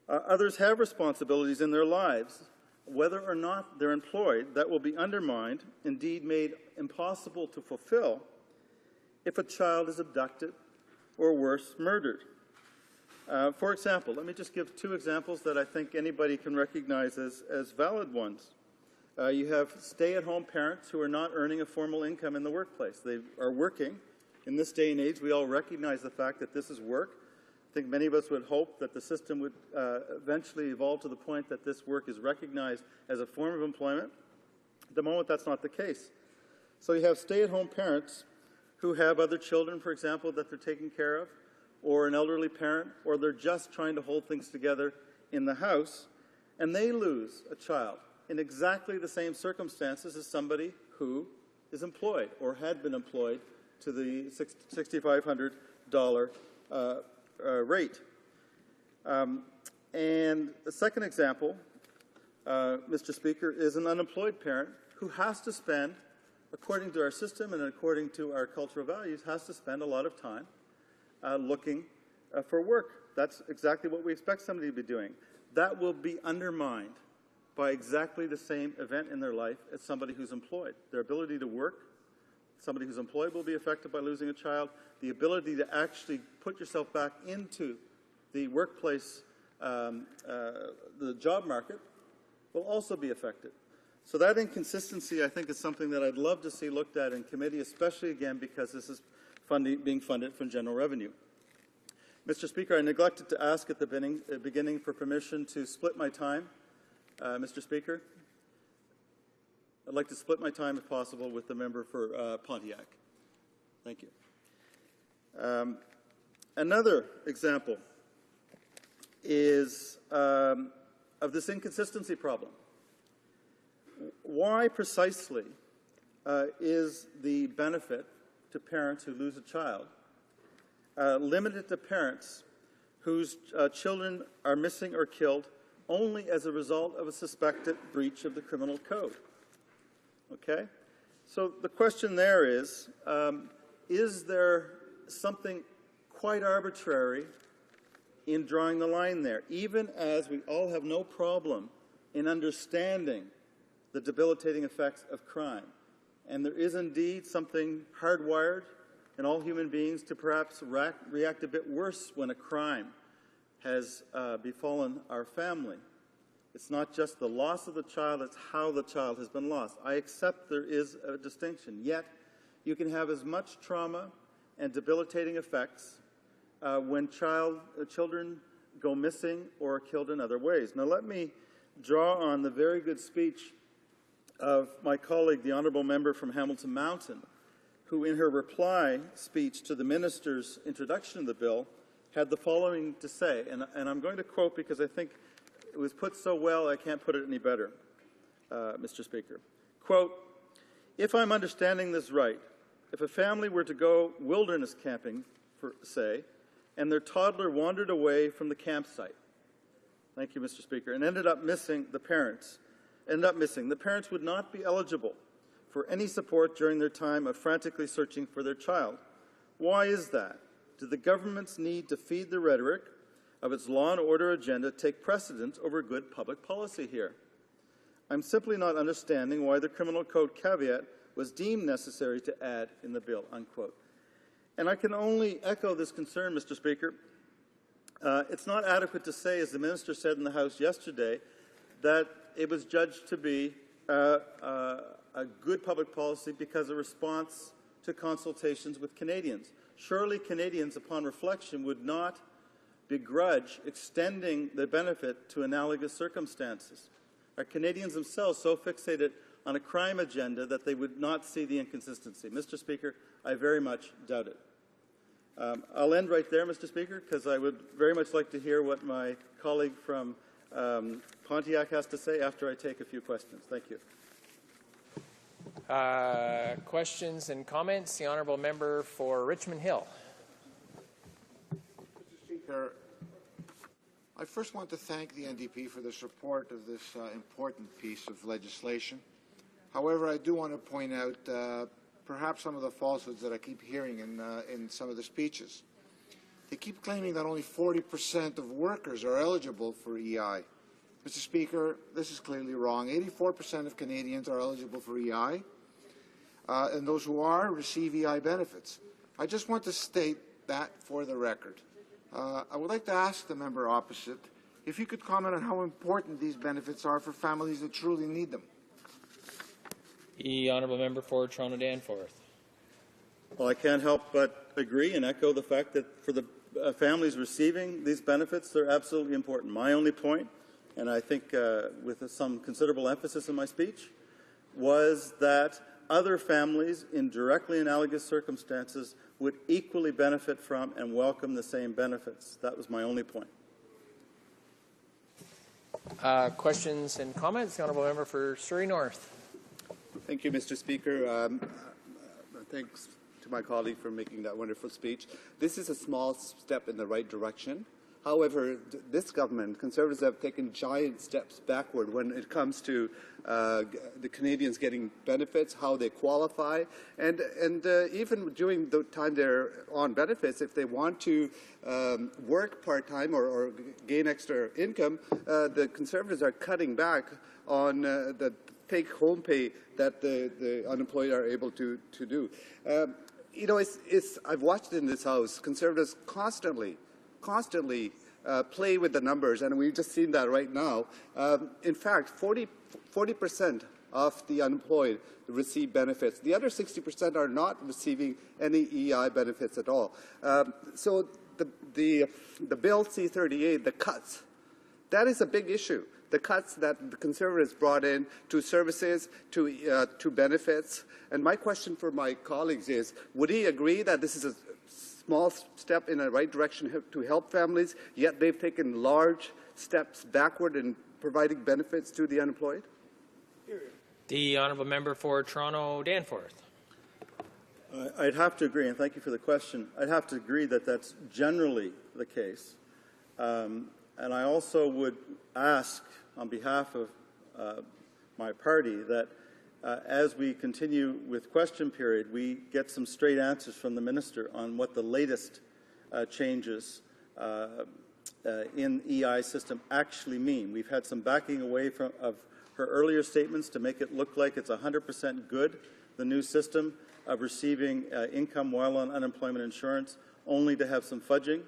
Others have responsibilities in their lives. Whether or not they're employed, that will be undermined, indeed made impossible to fulfill, if a child is abducted or worse, murdered. For example, let me just give two examples that I think anybody can recognize as valid ones. You have stay-at-home parents who are not earning a formal income in the workplace. They are working. In this day and age, we all recognize the fact that this is work. I think many of us would hope that the system would eventually evolve to the point that this work is recognized as a form of employment. At the moment, that's not the case. So you have stay-at-home parents who have other children, for example, that they're taking care of, or an elderly parent, or they're just trying to hold things together in the house, and they lose a child in exactly the same circumstances as somebody who is employed or had been employed to the $6,500 rate. And the second example, Mr. Speaker, is an unemployed parent who has to spend, according to our system and according to our cultural values, has to spend a lot of time looking for work. That's exactly what we expect somebody to be doing. That will be undermined by exactly the same event in their life as somebody who's employed. Their ability to work, somebody who's employed will be affected by losing a child. The ability to actually put yourself back into the workplace, the job market, will also be affected. So that inconsistency, I think, is something that I'd love to see looked at in committee, especially, again, because this is being funded from general revenue. Mr. Speaker, I neglected to ask at the beginning for permission to split my time. Mr. Speaker, I'd like to split my time, if possible, with the member for Pontiac. Thank you. Another example is of this inconsistency problem. Why precisely is the benefit to parents who lose a child limited to parents whose children are missing or killed only as a result of a suspected breach of the criminal code? Okay? So the question there is there something quite arbitrary in drawing the line there, even as we all have no problem in understanding the debilitating effects of crime? And there is indeed something hardwired in all human beings to perhaps react a bit worse when a crime has befallen our family. It's not just the loss of the child, it's how the child has been lost. I accept there is a distinction, yet you can have as much trauma and debilitating effects when children go missing or are killed in other ways. Now let me draw on the very good speech of my colleague, the Honourable Member from Hamilton Mountain, who in her reply speech to the Minister's introduction of the bill had the following to say, and I'm going to quote because I think it was put so well I can't put it any better, Mr. Speaker. Quote, "If I'm understanding this right, if a family were to go wilderness camping, say, and their toddler wandered away from the campsite," thank you, Mr. Speaker, and ended up missing, the parents would not be eligible for any support during their time of frantically searching for their child. Why is that? Do the government's need to feed the rhetoric of its law and order agenda take precedence over good public policy here? I'm simply not understanding why the criminal code caveat was deemed necessary to add in the bill, unquote. And I can only echo this concern, Mr. Speaker. It's not adequate to say, as the Minister said in the House yesterday, that it was judged to be a good public policy because of response to consultations with Canadians. Surely Canadians, upon reflection, would not begrudge extending the benefit to analogous circumstances. Are Canadians themselves so fixated on a crime agenda that they would not see the inconsistency? Mr. Speaker, I very much doubt it. I'll end right there, Mr. Speaker, because I would very much like to hear what my colleague from Pontiac has to say after I take a few questions. Thank you. Questions and comments? The Honourable Member for Richmond Hill. Mr. Speaker, I first want to thank the NDP for the support of this important piece of legislation. However, I do want to point out perhaps some of the falsehoods that I keep hearing in some of the speeches. They keep claiming that only 40% of workers are eligible for EI. Mr. Speaker, this is clearly wrong. 84% of Canadians are eligible for EI, and those who are receive EI benefits. I just want to state that for the record. I would like to ask the member opposite if you could comment on how important these benefits are for families that truly need them. The Honourable Member for Toronto Danforth. Well, I can't help but agree and echo the fact that for the families receiving these benefits, they're absolutely important. My only point, and I think with some considerable emphasis in my speech, was that other families in directly analogous circumstances would equally benefit from and welcome the same benefits. That was my only point. Questions and comments? The Honourable Member for Surrey North. Thank you, Mr. Speaker. Thanks to my colleague for making that wonderful speech. This is a small step in the right direction. However, this government, Conservatives have taken giant steps backward when it comes to the Canadians getting benefits, how they qualify, and even during the time they're on benefits, if they want to work part-time or gain extra income, the Conservatives are cutting back on the take-home pay that the unemployed are able to do. You know, I've watched in this House, Conservatives constantly play with the numbers, and we've just seen that right now. In fact, 40% of the unemployed receive benefits. The other 60% are not receiving any EI benefits at all. So the Bill C-38, the cuts, that is a big issue. The cuts that the Conservatives brought in to services, to benefits. And my question for my colleagues is, would he agree that this is a small step in the right direction to help families, yet they've taken large steps backward in providing benefits to the unemployed? The honourable member for Toronto Danforth. I'd have to agree, and thank you for the question. I'd have to agree that that's generally the case. And I also would ask on behalf of my party that as we continue with question period, we get some straight answers from the minister on what the latest changes in EI system actually mean. We've had some backing away of her earlier statements to make it look like it's 100% good, the new system of receiving income while on unemployment insurance, only to have some fudging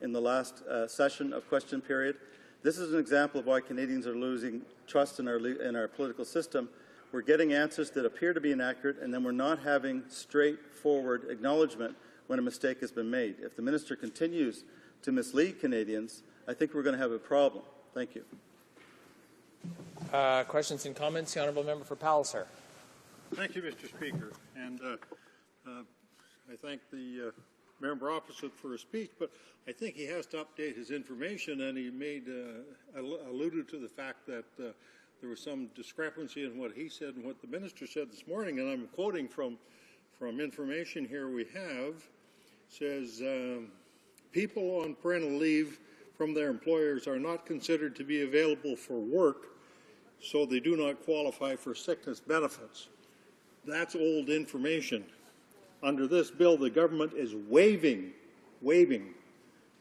in the last session of question period. This is an example of why Canadians are losing trust in our political system. We're getting answers that appear to be inaccurate, and then we're not having straightforward acknowledgement when a mistake has been made. If the minister continues to mislead Canadians, I think we're going to have a problem. Thank you. Questions and comments? The honourable member for Palliser. Thank you, Mr. Speaker. And I thank the member opposite for his speech, but I think he has to update his information, and he alluded to the fact that there was some discrepancy in what he said and what the minister said this morning, and I'm quoting from information here we have. Says, people on parental leave from their employers are not considered to be available for work, so they do not qualify for sickness benefits. That's old information. Under this bill, the government is waiving,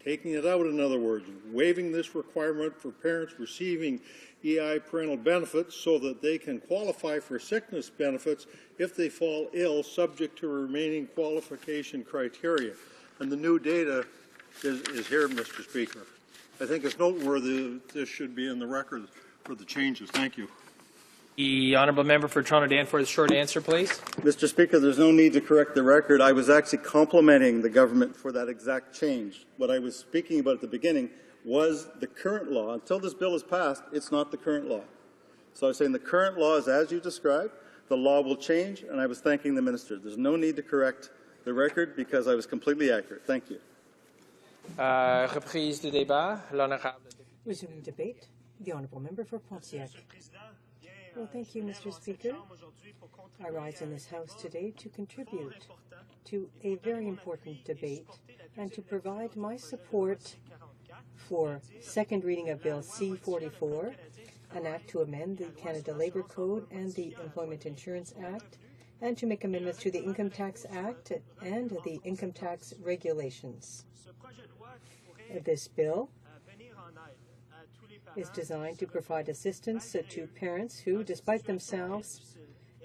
taking it out, in other words, waiving this requirement for parents receiving EI parental benefits so that they can qualify for sickness benefits if they fall ill, subject to remaining qualification criteria. And the new data is here, Mr. Speaker. I think it's noteworthy that this should be in the record for the changes. Thank you. The honourable member for Toronto Danforth, short answer, please. Mr. Speaker, there's no need to correct the record. I was actually complimenting the government for that exact change. What I was speaking about at the beginning was the current law. Until this bill is passed, it's not the current law. So I was saying the current law is as you described. The law will change, and I was thanking the minister. There's no need to correct the record because I was completely accurate. Thank you. Reprise du débat. L'honorable. Resuming debate. The honourable member for Pontiac. Well, thank you, Mr. Speaker. I rise in this House today to contribute to a very important debate and to provide my support for second reading of Bill C-44, an act to amend the Canada Labour Code and the Employment Insurance Act, and to make amendments to the Income Tax Act and the Income Tax Regulations. This bill is designed to provide assistance to parents who, despite themselves,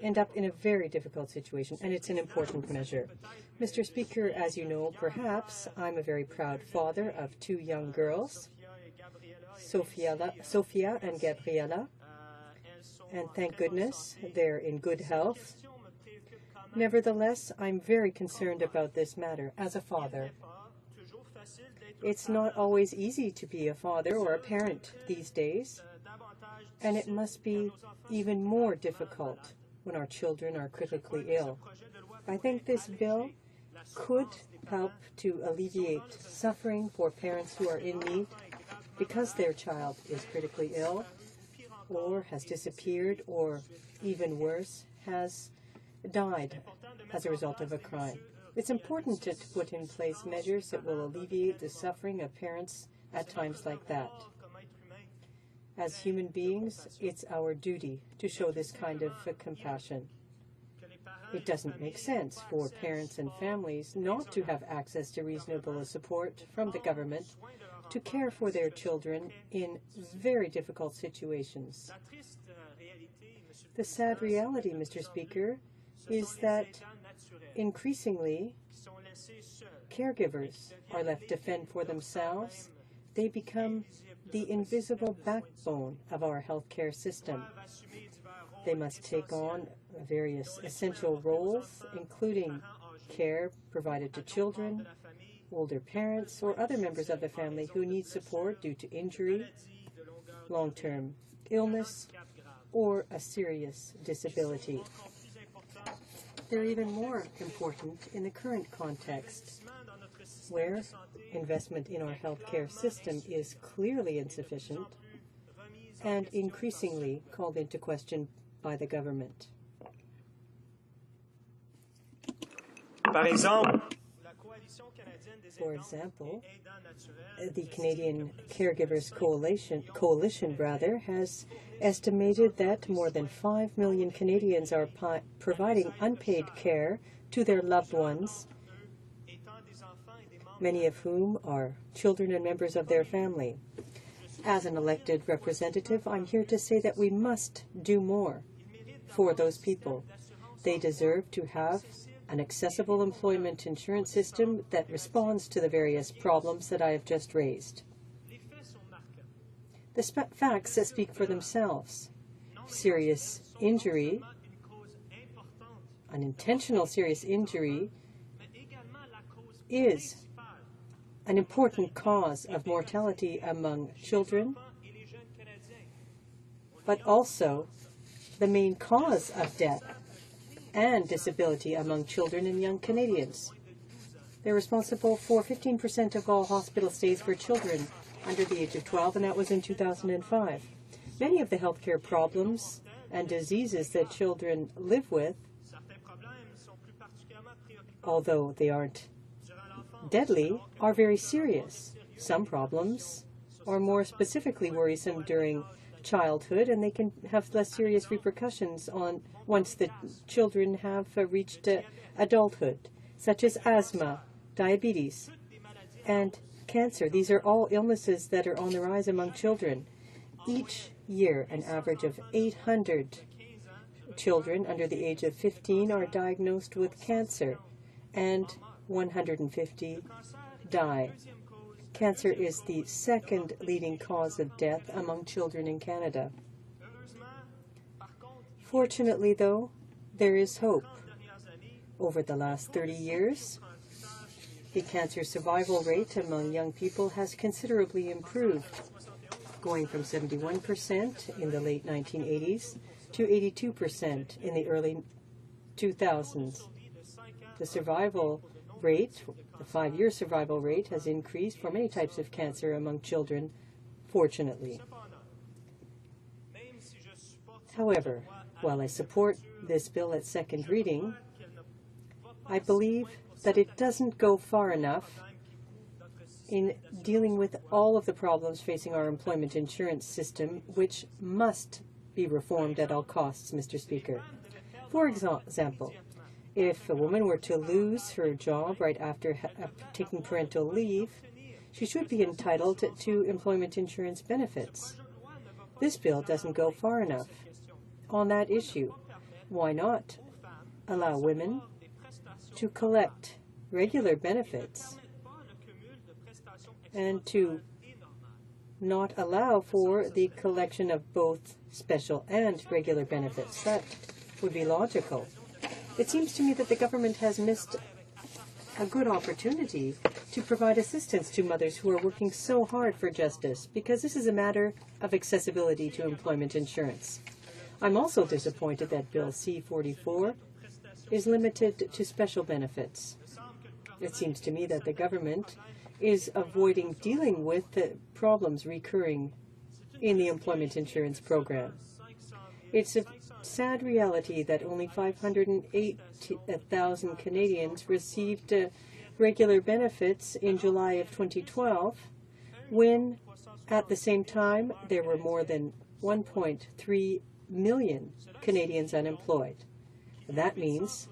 end up in a very difficult situation, and it's an important measure. Mr. Speaker, as you know, perhaps, I'm a very proud father of two young girls, Sophia and Gabriela, and thank goodness they're in good health. Nevertheless, I'm very concerned about this matter as a father. It's not always easy to be a father or a parent these days, and it must be even more difficult when our children are critically ill. I think this bill could help to alleviate suffering for parents who are in need because their child is critically ill or has disappeared or, even worse, has died as a result of a crime. It's important to put in place measures that will alleviate the suffering of parents at times like that. As human beings, it's our duty to show this kind of compassion. It doesn't make sense for parents and families not to have access to reasonable support from the government to care for their children in very difficult situations. The sad reality, Mr. Speaker, is that increasingly caregivers are left to fend for themselves. They become the invisible backbone of our healthcare system. They must take on various essential roles, including care provided to children, older parents, or other members of the family who need support due to injury, long-term illness, or a serious disability. They're even more important in the current context, where investment in our healthcare system is clearly insufficient and increasingly called into question by the government. For example, the Canadian Caregivers Coalition has estimated that more than 5 million Canadians are providing unpaid care to their loved ones, many of whom are children and members of their family. As an elected representative, I'm here to say that we must do more for those people. They deserve to have an accessible employment insurance system that responds to the various problems that I have just raised. The facts speak for themselves. Serious injury, an intentional serious injury, is an important cause of mortality among children, but also the main cause of death and disability among children and young Canadians. They're responsible for 15% of all hospital stays for children under the age of 12, and that was in 2005. Many of the healthcare problems and diseases that children live with, although they aren't deadly, are very serious. Some problems are more specifically worrisome during childhood, and they can have less serious repercussions on once the children have reached adulthood, such as asthma, diabetes, and cancer. These are all illnesses that are on the rise among children. Each year, an average of 800 children under the age of 15 are diagnosed with cancer, and 150 die. Cancer is the second leading cause of death among children in Canada. Fortunately, though, there is hope. Over the last 30 years, the cancer survival rate among young people has considerably improved, going from 71% in the late 1980s to 82% in the early 2000s. The survival rate, the 5-year survival rate, has increased for many types of cancer among children, fortunately. However, while I support this bill at second reading, I believe that it doesn't go far enough in dealing with all of the problems facing our employment insurance system, which must be reformed at all costs, Mr. Speaker. For example, if a woman were to lose her job right after taking parental leave, she should be entitled to employment insurance benefits. This bill doesn't go far enough on that issue. Why not allow women to collect regular benefits and to not allow for the collection of both special and regular benefits? That would be logical. It seems to me that the government has missed a good opportunity to provide assistance to mothers who are working so hard for justice, because this is a matter of accessibility to employment insurance. I'm also disappointed that Bill C-44 is limited to special benefits. It seems to me that the government is avoiding dealing with the problems recurring in the employment insurance program. It's a sad reality that only 508,000 Canadians received regular benefits in July of 2012, when at the same time there were more than 1.3 million Canadians unemployed. That means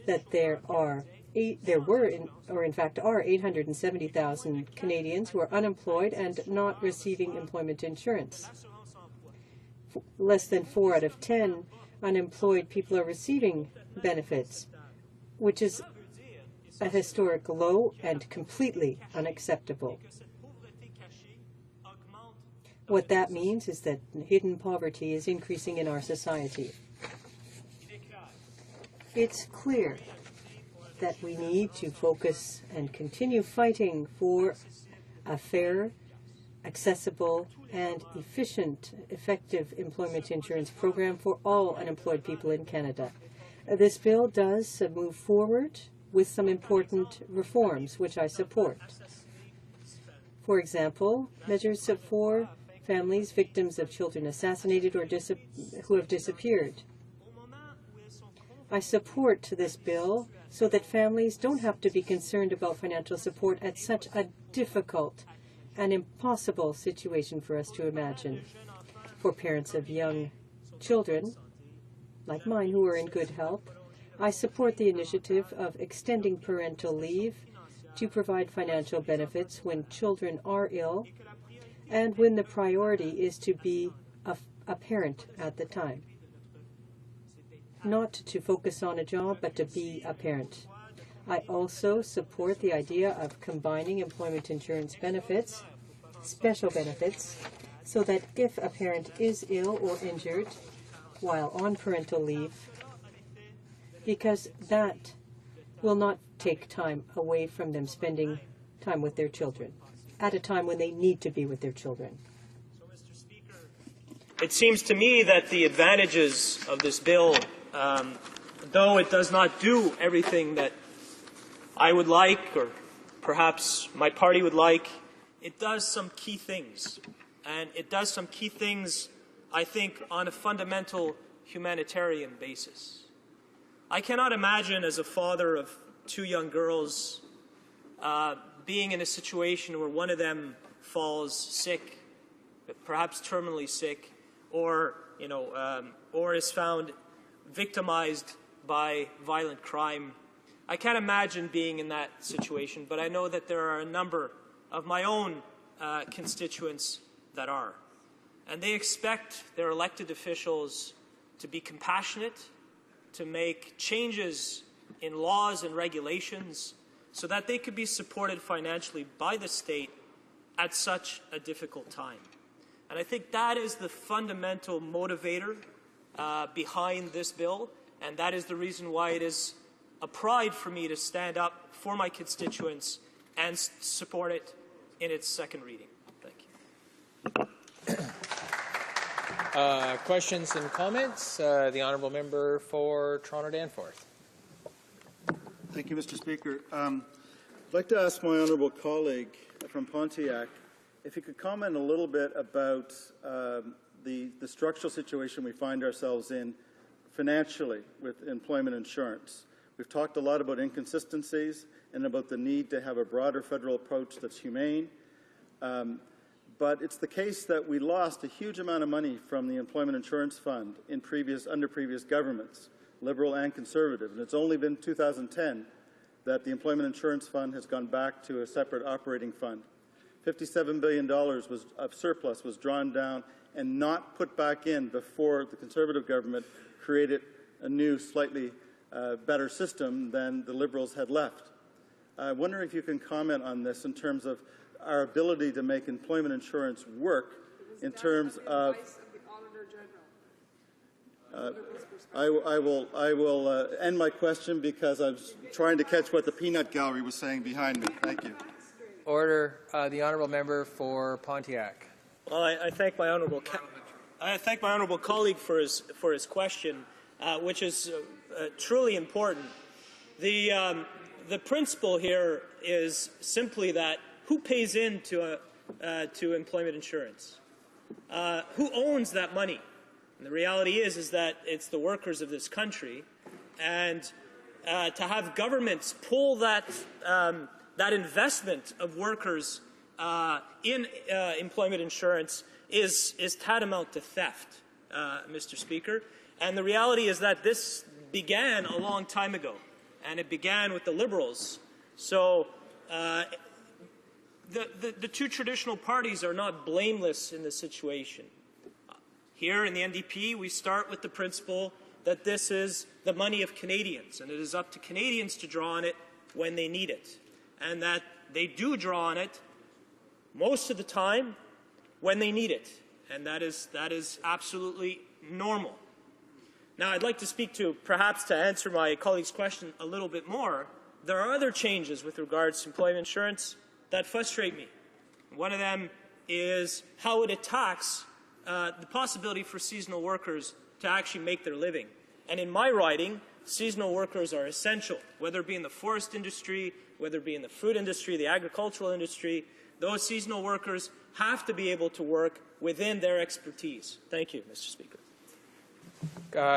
that there were, in fact, are 870,000 Canadians who are unemployed and not receiving employment insurance. Less than 4 out of 10 unemployed people are receiving benefits, which is a historic low and completely unacceptable. What that means is that hidden poverty is increasing in our society. It's clear that we need to focus and continue fighting for a fair, accessible, and efficient, effective employment insurance program for all unemployed people in Canada. This bill does move forward with some important reforms, which I support. For example, measures for families victims of children assassinated or who have disappeared. I support this bill so that families don't have to be concerned about financial support at such a difficult and impossible situation for us to imagine. For parents of young children, like mine, who are in good health, I support the initiative of extending parental leave to provide financial benefits when children are ill and when the priority is to be a parent at the time. Not to focus on a job, but to be a parent. I also support the idea of combining employment insurance benefits, special benefits, so that if a parent is ill or injured while on parental leave, because that will not take time away from them spending time with their children at a time when they need to be with their children. It seems to me that the advantages of this bill, though it does not do everything that I would like or perhaps my party would like, it does some key things. And it does some key things, I think, on a fundamental humanitarian basis. I cannot imagine, as a father of 2 young girls, being in a situation where one of them falls sick, perhaps terminally sick, or is found victimized by violent crime. I can't imagine being in that situation, but I know that there are a number of my own constituents that are. And they expect their elected officials to be compassionate, to make changes in laws and regulations so that they could be supported financially by the state at such a difficult time. And I think that is the fundamental motivator behind this bill, and that is the reason why it is a pride for me to stand up for my constituents and support it in its second reading. Thank you. Questions and comments? The Honourable Member for Toronto Danforth. Thank you, Mr. Speaker. I'd like to ask my honourable colleague from Pontiac if he could comment a little bit about the structural situation we find ourselves in financially with employment insurance. We've talked a lot about inconsistencies and about the need to have a broader federal approach that's humane. But it's the case that we lost a huge amount of money from the Employment Insurance Fund under previous governments, Liberal and Conservative. And it's only been 2010 that the Employment Insurance Fund has gone back to a separate operating fund. $57 billion of surplus was drawn down and not put back in before the Conservative government created a new, slightly better system than the Liberals had left. I wonder if you can comment on this in terms of our ability to make employment insurance work in terms of I will end my question because I was trying to catch what the peanut gallery was saying behind me. Thank you. Order. The Honourable Member for Pontiac. Well, I thank my honourable colleague for his question, which is truly important. The principle here is simply that who pays into to employment insurance? Who owns that money? And the reality is that it's the workers of this country, and to have governments pull that investment of workers in employment insurance is tantamount to theft, Mr. Speaker. And the reality is that this began a long time ago, and it began with the Liberals. So the two traditional parties are not blameless in this situation. Here in the NDP, we start with the principle that this is the money of Canadians, and it is up to Canadians to draw on it when they need it, and that they do draw on it most of the time when they need it, and that is absolutely normal. Now, I'd like to speak to, perhaps to answer my colleague's question a little bit more, there are other changes with regards to employment insurance that frustrate me. One of them is how it attacks the possibility for seasonal workers to actually make their living. And in my riding, seasonal workers are essential, whether it be in the forest industry, whether it be in the fruit industry, the agricultural industry. Those seasonal workers have to be able to work within their expertise. Thank you, Mr. Speaker.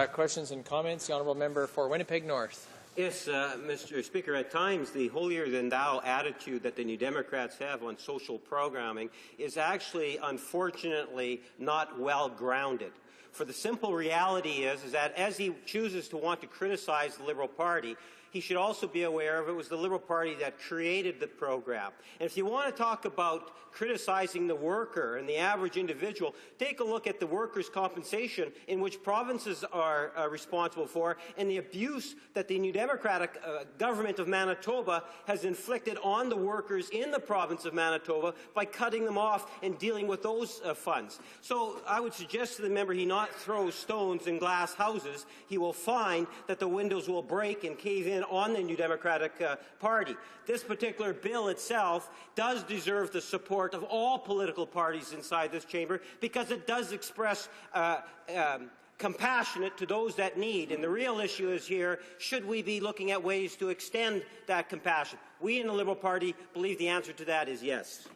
Questions and comments? The Honourable Member for Winnipeg North. Yes, Mr. Speaker, at times the holier-than-thou attitude that the New Democrats have on social programming is actually, unfortunately, not well-grounded. For the simple reality is that as he chooses to want to criticize the Liberal Party, he should also be aware of it was the Liberal Party that created the program. And if you want to talk about criticizing the worker and the average individual, take a look at the workers' compensation in which provinces are responsible for and the abuse that the New Democratic government of Manitoba has inflicted on the workers in the province of Manitoba by cutting them off and dealing with those funds. So I would suggest to the member he not throw stones in glass houses. He will find that the windows will break and cave in on the New Democratic Party. This particular bill itself does deserve the support of all political parties inside this chamber because it does express compassionate to those that need. And the real issue is here, should we be looking at ways to extend that compassion? We in the Liberal Party believe the answer to that is yes.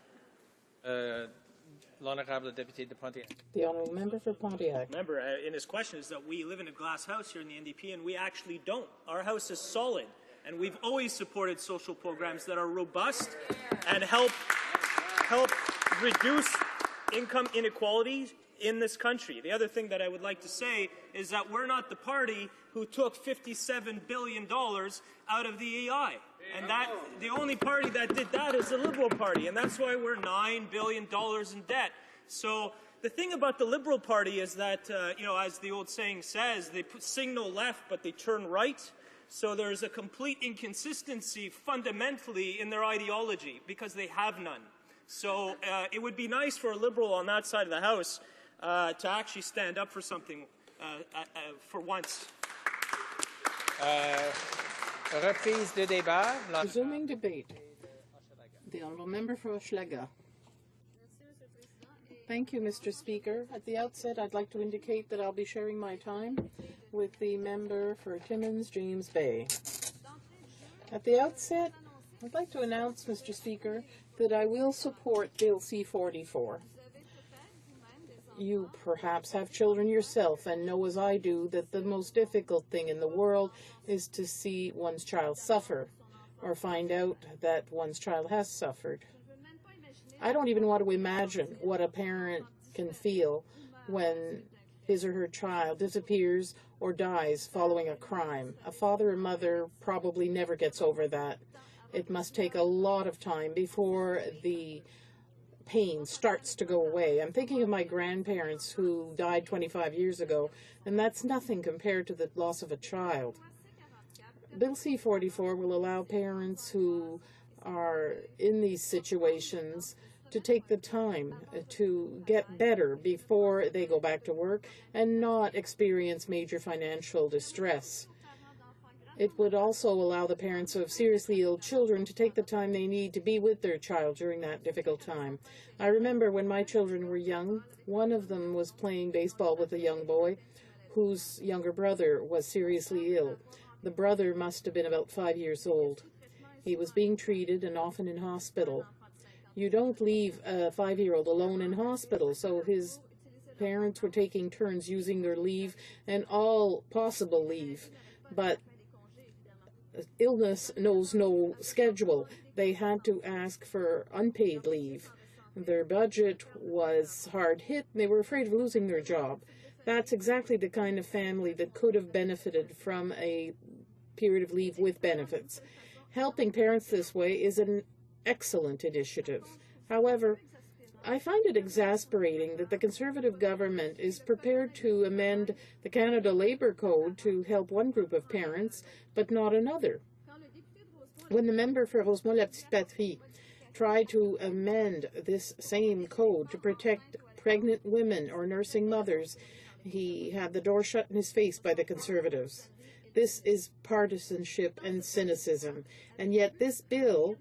L'Honorable Député de Pontiac. The Honourable Member for Pontiac. Member, in his question is that we live in a glass house here in the NDP, and we actually don't. Our house is solid, and we've always supported social programs that are robust and help reduce income inequalities in this country. The other thing that I would like to say is that we're not the party who took $57 billion out of the EI. And that the only party that did that is the Liberal Party, and that's why we're $9 billion in debt. So the thing about the Liberal Party is that, as the old saying says, they signal left, but they turn right. So there's a complete inconsistency fundamentally in their ideology because they have none. So it would be nice for a Liberal on that side of the House to actually stand up for something for once. Reprise de débat. Resuming debate. The Honourable Member for Hochelaga. Thank you, Mr. Speaker. At the outset, I'd like to indicate that I'll be sharing my time with the member for Timmins, James Bay. At the outset, I'd like to announce, Mr. Speaker, that I will support Bill C-44. You perhaps have children yourself and know as I do that the most difficult thing in the world is to see one's child suffer or find out that one's child has suffered. I don't even want to imagine what a parent can feel when his or her child disappears or dies following a crime. A father or mother probably never gets over that. It must take a lot of time before the pain starts to go away. I'm thinking of my grandparents who died 25 years ago, and that's nothing compared to the loss of a child. Bill C-44 will allow parents who are in these situations to take the time to get better before they go back to work and not experience major financial distress. It would also allow the parents of seriously ill children to take the time they need to be with their child during that difficult time. I remember when my children were young, one of them was playing baseball with a young boy whose younger brother was seriously ill. The brother must have been about 5 years old. He was being treated and often in hospital. You don't leave a 5-year-old alone in hospital, so his parents were taking turns using their leave and all possible leave. But illness knows no schedule. they had to ask for unpaid leave. Their budget was hard hit, and they were afraid of losing their job. That's exactly the kind of family that could have benefited from a period of leave with benefits. Helping parents this way is an excellent initiative. However, I find it exasperating that the Conservative government is prepared to amend the Canada Labour Code to help one group of parents, but not another. When the member for Rosemont-la-Petite-Patrie tried to amend this same code to protect pregnant women or nursing mothers, he had the door shut in his face by the Conservatives. This is partisanship and cynicism, and yet this bill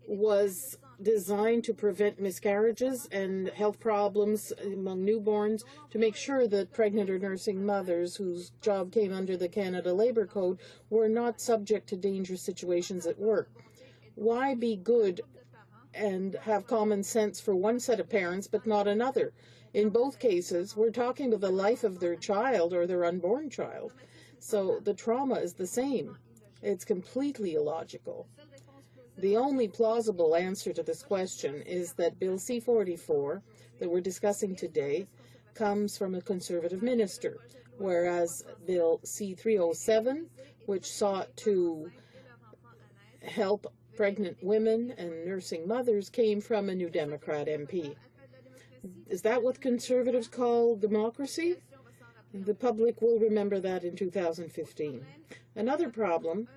was designed to prevent miscarriages and health problems among newborns, to make sure that pregnant or nursing mothers whose job came under the Canada Labour Code were not subject to dangerous situations at work. Why be good and have common sense for one set of parents but not another? In both cases, we're talking about the life of their child or their unborn child. So the trauma is the same. It's completely illogical. The only plausible answer to this question is that Bill C-44 that we're discussing today comes from a Conservative minister, whereas Bill C-307, which sought to help pregnant women and nursing mothers, came from a New Democrat MP. Is that what Conservatives call democracy? The public will remember that in 2015. Another problem,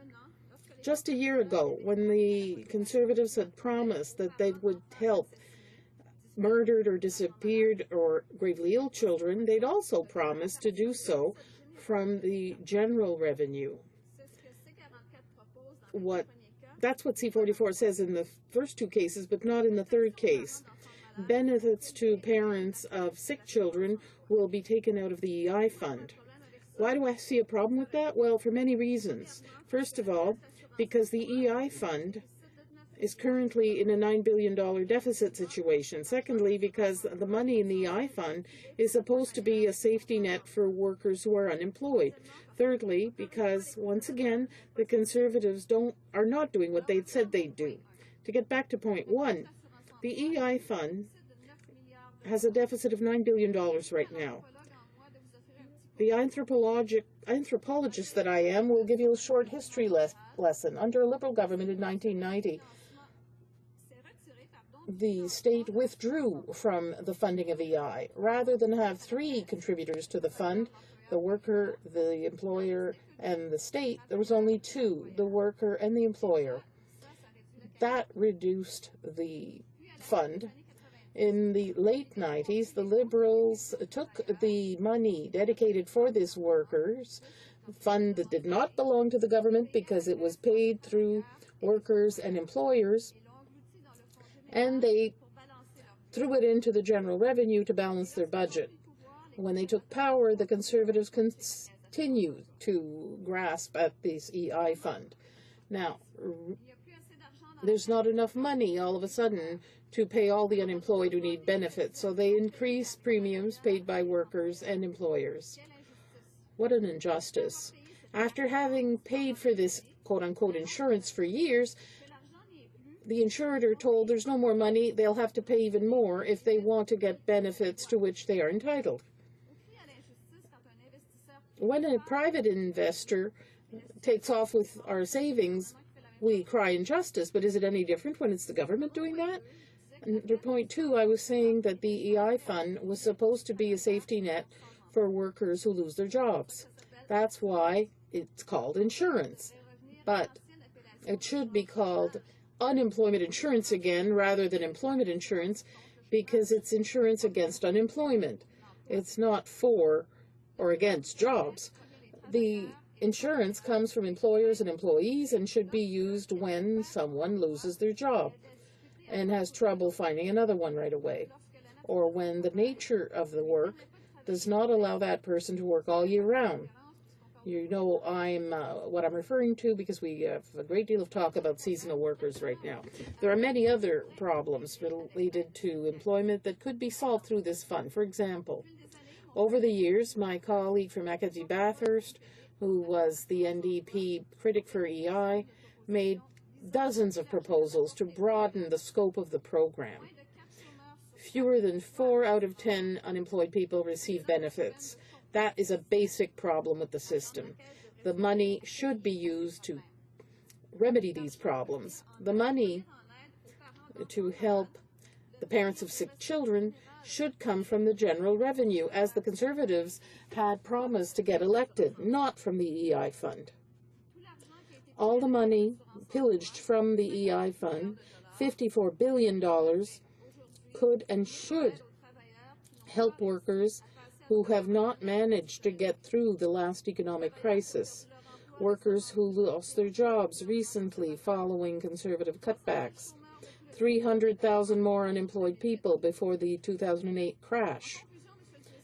just a year ago, when the Conservatives had promised that they would help murdered or disappeared or gravely ill children, they'd also promised to do so from the general revenue. That's what C-44 says in the first two cases, but not in the third case. Benefits to parents of sick children will be taken out of the EI fund. Why do I see a problem with that? Well, for many reasons. First of all, because the EI fund is currently in a $9 billion deficit situation. Secondly, because the money in the EI fund is supposed to be a safety net for workers who are unemployed. Thirdly, because, once again, the Conservatives are not doing what they said they'd do. To get back to point one, the EI fund has a deficit of $9 billion right now. The anthropologist that I am will give you a short history lesson. Under a Liberal government in 1990, the state withdrew from the funding of EI. Rather than have three contributors to the fund, the worker, the employer, and the state, there was only two, the worker and the employer. That reduced the fund. In the late 90s, the Liberals took the money dedicated for this workers fund that did not belong to the government because it was paid through workers and employers, and they threw it into the general revenue to balance their budget. When they took power, the Conservatives continued to grasp at this EI fund. Now, there's not enough money all of a sudden to pay all the unemployed who need benefits, so they increase premiums paid by workers and employers. What an injustice. After having paid for this quote-unquote insurance for years, the insurer told there's no more money, they'll have to pay even more if they want to get benefits to which they are entitled. When a private investor takes off with our savings, we cry injustice, but is it any different when it's the government doing that? Under point two, I was saying that the EI fund was supposed to be a safety net for workers who lose their jobs. That's why it's called insurance. But it should be called unemployment insurance again rather than employment insurance, because it's insurance against unemployment. It's not for or against jobs. The insurance comes from employers and employees and should be used when someone loses their job and has trouble finding another one right away, or when the nature of the work does not allow that person to work all year round. You know what I'm referring to, because we have a great deal of talk about seasonal workers right now. There are many other problems related to employment that could be solved through this fund. For example, over the years, my colleague from Acadie Bathurst, who was the NDP critic for EI, made dozens of proposals to broaden the scope of the program. Fewer than 4 out of 10 unemployed people receive benefits. That is a basic problem with the system. The money should be used to remedy these problems. The money to help the parents of sick children should come from the general revenue, as the Conservatives had promised to get elected, not from the EI fund. All the money pillaged from the EI fund, $54 billion, could and should help workers who have not managed to get through the last economic crisis, workers who lost their jobs recently following Conservative cutbacks, 300,000 more unemployed people before the 2008 crash.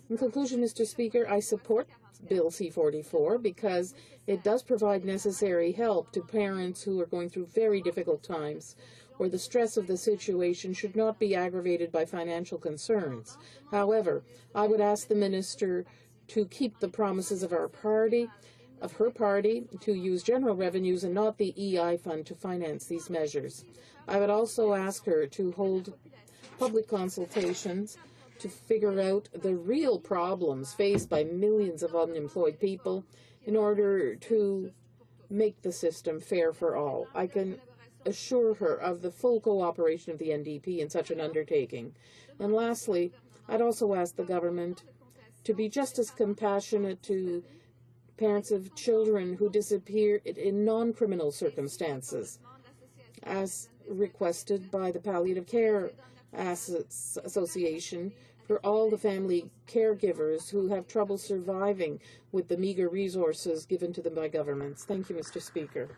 In conclusion, Mr. Speaker, I support Bill C-44 because it does provide necessary help to parents who are going through very difficult times, where the stress of the situation should not be aggravated by financial concerns. However, I would ask the Minister to keep the promises of her party, to use general revenues and not the EI fund to finance these measures. I would also ask her to hold public consultations to figure out the real problems faced by millions of unemployed people in order to make the system fair for all. I can assure her of the full cooperation of the NDP in such an undertaking. And lastly, I'd also ask the government to be just as compassionate to parents of children who disappear in non-criminal circumstances, as requested by the Palliative Care Association, for all the family caregivers who have trouble surviving with the meager resources given to them by governments. Thank you, Mr. Speaker.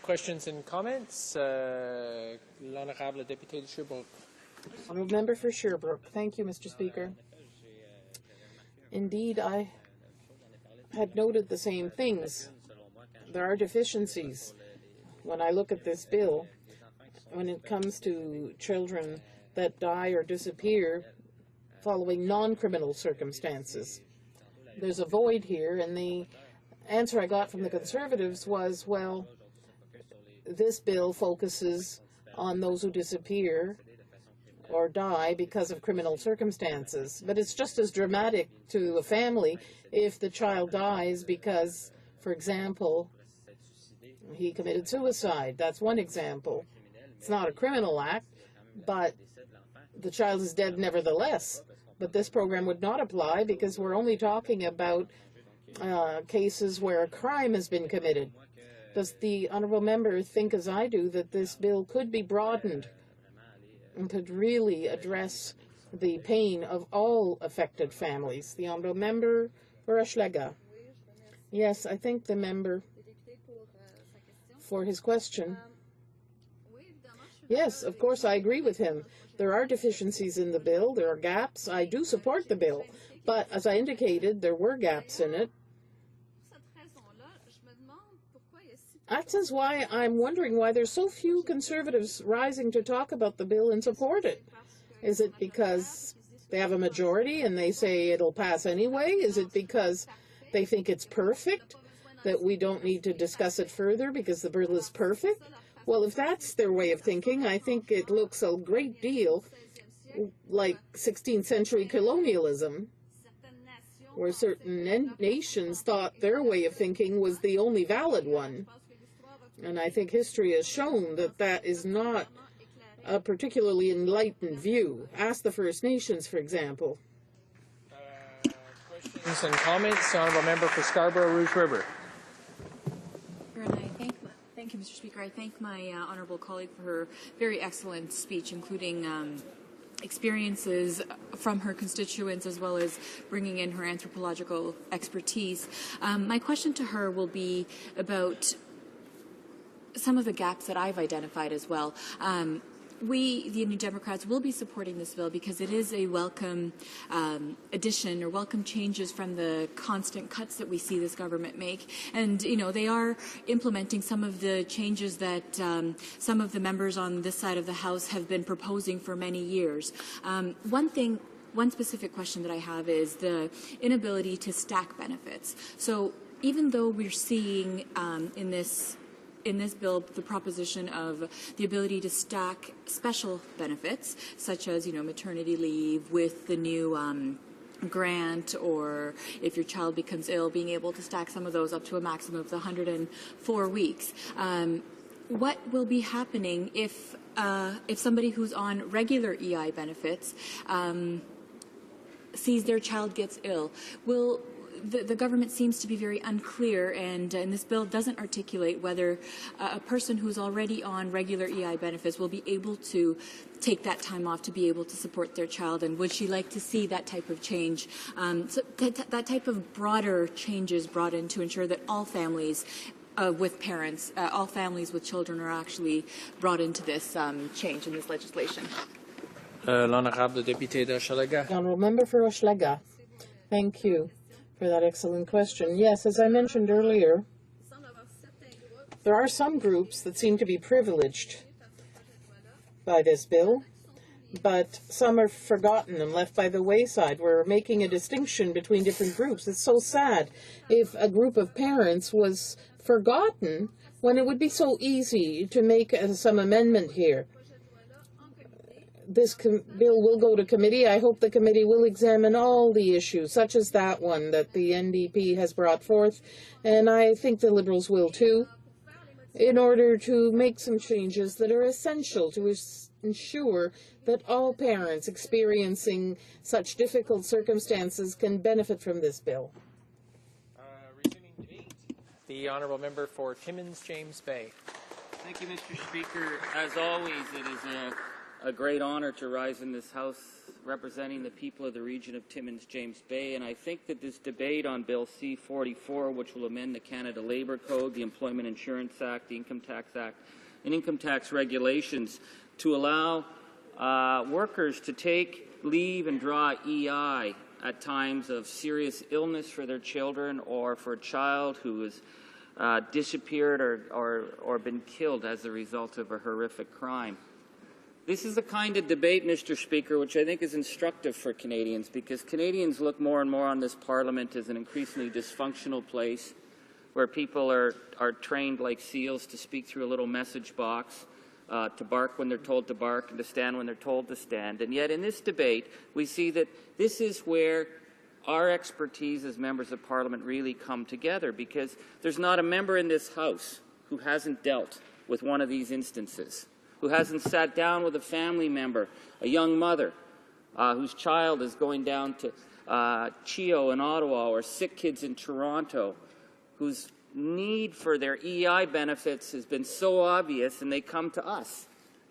Questions and comments? L'honorable député de Sherbrooke. Honourable Member for Sherbrooke. Thank you, Mr. Speaker. Indeed, I had noted the same things. There are deficiencies when I look at this bill when it comes to children that die or disappear following non-criminal circumstances. There's a void here, and the answer I got from the Conservatives was, well, this bill focuses on those who disappear or die because of criminal circumstances. But it's just as dramatic to a family if the child dies because, for example, he committed suicide. That's one example. It's not a criminal act, but the child is dead nevertheless. But this program would not apply because we're only talking about cases where a crime has been committed. Does the honourable member think, as I do, that this bill could be broadened and could really address the pain of all affected families? The honourable member for Hochelaga. Yes, I thank the member for his question. Yes, of course, I agree with him. There are deficiencies in the bill. There are gaps. I do support the bill. But as I indicated, there were gaps in it. That's why I'm wondering why there's so few Conservatives rising to talk about the bill and support it. Is it because they have a majority and they say it'll pass anyway? Is it because they think it's perfect, that we don't need to discuss it further because the bill is perfect? Well, if that's their way of thinking, I think it looks a great deal like 16th century colonialism, where certain nations thought their way of thinking was the only valid one. And I think history has shown that that is not a particularly enlightened view. Ask the First Nations, for example. Questions and comments? Honourable Member for Scarborough Rouge River. Thank you, Mr. Speaker. I thank my honourable colleague for her very excellent speech, including experiences from her constituents as well as bringing in her anthropological expertise. My question to her will be about some of the gaps that I've identified as well. We, the New Democrats, will be supporting this bill because it is a welcome addition or welcome changes from the constant cuts that we see this government make. And, you know, they are implementing some of the changes that some of the members on this side of the House have been proposing for many years. One specific question that I have is the inability to stack benefits. So even though we're seeing in this in this bill the proposition of the ability to stack special benefits, such as, maternity leave with the new grant, or if your child becomes ill, being able to stack some of those up to a maximum of 104 weeks. What will be happening if somebody who's on regular EI benefits sees their child gets ill? The government seems to be very unclear, and this bill doesn't articulate whether a person who's already on regular EI benefits will be able to take that time off to be able to support their child, and would she like to see that type of change, that type of broader changes brought in to ensure that all families with parents, all families with children are actually brought into this change in this legislation? L'honorable député de Hochelaga. Honourable Member for Hochelaga. Thank you for that excellent question. Yes, as I mentioned earlier, there are some groups that seem to be privileged by this bill, but some are forgotten and left by the wayside. We're making a distinction between different groups. It's so sad if a group of parents was forgotten when it would be so easy to make some amendment here. This bill will go to committee. I hope the committee will examine all the issues, such as that one that the NDP has brought forth, and I think the Liberals will too, in order to make some changes that are essential to ensure that all parents experiencing such difficult circumstances can benefit from this bill. Resuming debate, the honourable member for Timmins James Bay. Thank you, Mr. Speaker. As always, it is a great honor to rise in this House representing the people of the region of Timmins James Bay, and I think that this debate on Bill C-44, which will amend the Canada Labour Code, the Employment Insurance Act, the Income Tax Act, and income tax regulations to allow workers to take leave and draw EI at times of serious illness for their children, or for a child who has disappeared or been killed as a result of a horrific crime. This is the kind of debate, Mr. Speaker, which I think is instructive for Canadians, because Canadians look more and more on this Parliament as an increasingly dysfunctional place where people are trained like seals to speak through a little message box, to bark when they're told to bark and to stand when they're told to stand. And yet in this debate, we see that this is where our expertise as members of Parliament really come together, because there's not a member in this House who hasn't dealt with one of these instances, who hasn't sat down with a family member, a young mother whose child is going down to CHEO in Ottawa, or sick kids in Toronto, whose need for their EI benefits has been so obvious, and they come to us.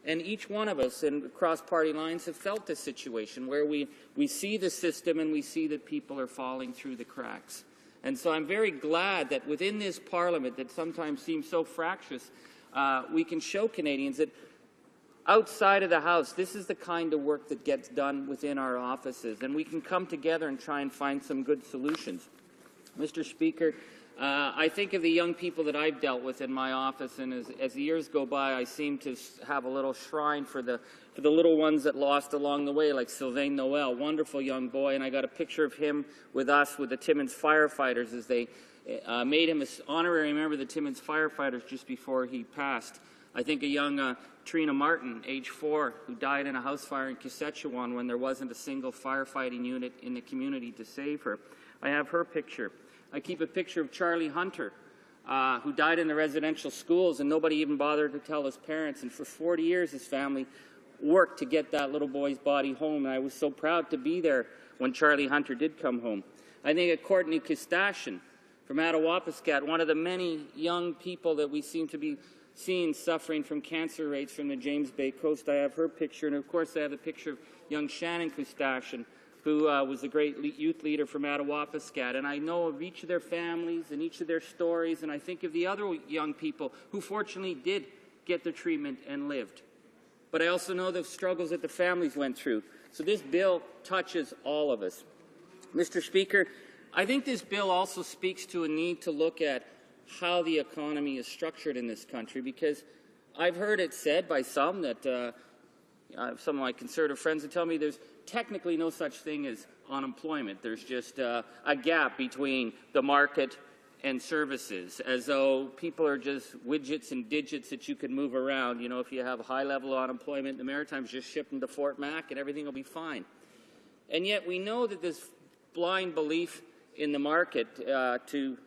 And each one of us, and across party lines, have felt this situation where we see the system and we see that people are falling through the cracks. And so I'm very glad that within this Parliament that sometimes seems so fractious, we can show Canadians that outside of the House, this is the kind of work that gets done within our offices, and we can come together and try and find some good solutions. Mr. Speaker, I think of the young people that I've dealt with in my office, and as the years go by, I seem to have a little shrine for the little ones that lost along the way, like Sylvain Noel, wonderful young boy, and I got a picture of him with us, with the Timmins firefighters, as they made him an honorary member of the Timmins firefighters just before he passed. I think a young Trina Martin, age 4, who died in a house fire in Saskatchewan when there wasn't a single firefighting unit in the community to save her. I have her picture. I keep a picture of Charlie Hunter, who died in the residential schools, and nobody even bothered to tell his parents. And for 40 years, his family worked to get that little boy's body home, and I was so proud to be there when Charlie Hunter did come home. I think of Courtney Kostashian from Attawapiskat, one of the many young people that we seem to be seeing suffering from cancer rates from the James Bay coast. I have her picture, and of course I have the picture of young Shannon Kostashian, who was a great youth leader from Attawapiskat. And I know of each of their families and each of their stories, and I think of the other young people who fortunately did get their treatment and lived. But I also know the struggles that the families went through. So this bill touches all of us. Mr. Speaker, I think this bill also speaks to a need to look at how the economy is structured in this country, because I've heard it said by some that some of my conservative friends would tell me there's technically no such thing as unemployment. There's just a gap between the market and services, as though people are just widgets and digits that you can move around. You know, if you have high level of unemployment in the Maritimes, just ship them to Fort Mac and everything will be fine. And yet we know that this blind belief in the market, to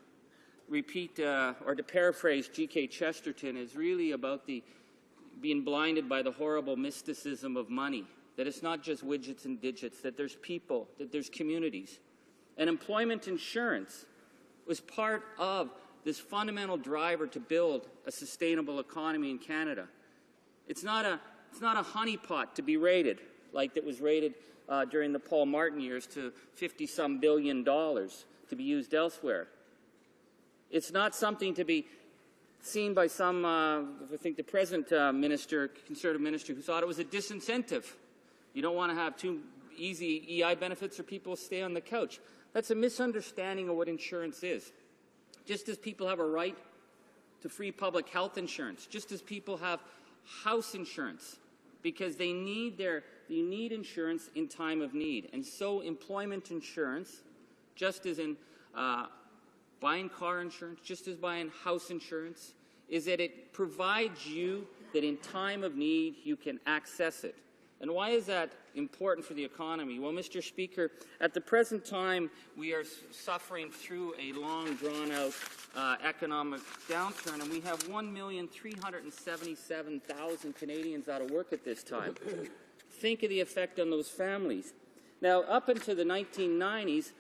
repeat or to paraphrase G.K. Chesterton, is really about being blinded by the horrible mysticism of money, that it's not just widgets and digits, that there's people, that there's communities. And employment insurance was part of this fundamental driver to build a sustainable economy in Canada. It's not a honeypot to be rated like that was rated during the Paul Martin years to $50-some billion to be used elsewhere. It's not something to be seen by some, I think the present minister, Conservative minister, who thought it was a disincentive. You don't want to have too easy EI benefits or people stay on the couch. That's a misunderstanding of what insurance is. Just as people have a right to free public health insurance, just as people have house insurance, because they need insurance in time of need. And so employment insurance, just as in buying car insurance, just as buying house insurance, is that it provides you that in time of need you can access it. And why is that important for the economy? Well, Mr. Speaker, at the present time, we are suffering through a long, drawn-out economic downturn, and we have 1,377,000 Canadians out of work at this time. Think of the effect on those families. Now, up into the 1990s,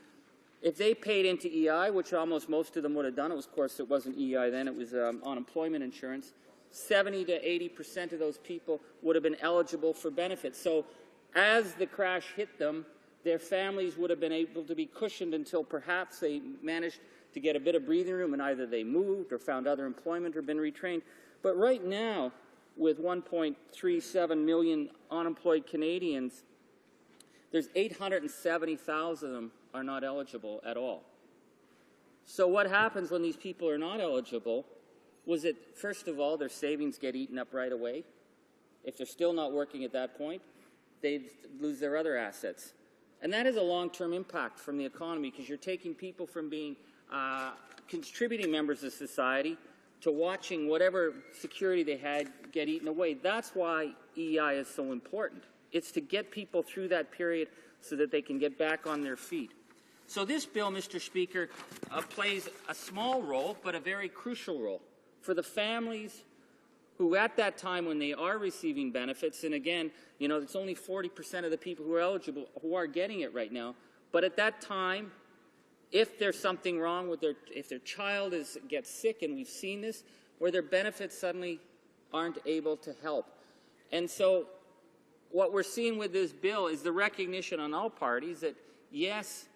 if they paid into EI, which almost most of them would have done, of course it wasn't EI then, it was unemployment insurance, 70 to 80% of those people would have been eligible for benefits. So as the crash hit them, their families would have been able to be cushioned until perhaps they managed to get a bit of breathing room and either they moved or found other employment or been retrained. But right now, with 1.37 million unemployed Canadians, there's 870,000 of them are not eligible at all. So what happens when these people are not eligible was that, first of all, their savings get eaten up right away. If they're still not working at that point, they lose their other assets. And that is a long-term impact from the economy, because you're taking people from being contributing members of society to watching whatever security they had get eaten away. That's why EI is so important. It's to get people through that period so that they can get back on their feet. So this bill, Mr. Speaker, plays a small role, but a very crucial role for the families who at that time when they are receiving benefits, and again, you know, it's only 40% of the people who are eligible who are getting it right now, but at that time, if there's something wrong with if their child gets sick, and we've seen this, where their benefits suddenly aren't able to help. And so what we're seeing with this bill is the recognition on all parties that, yes,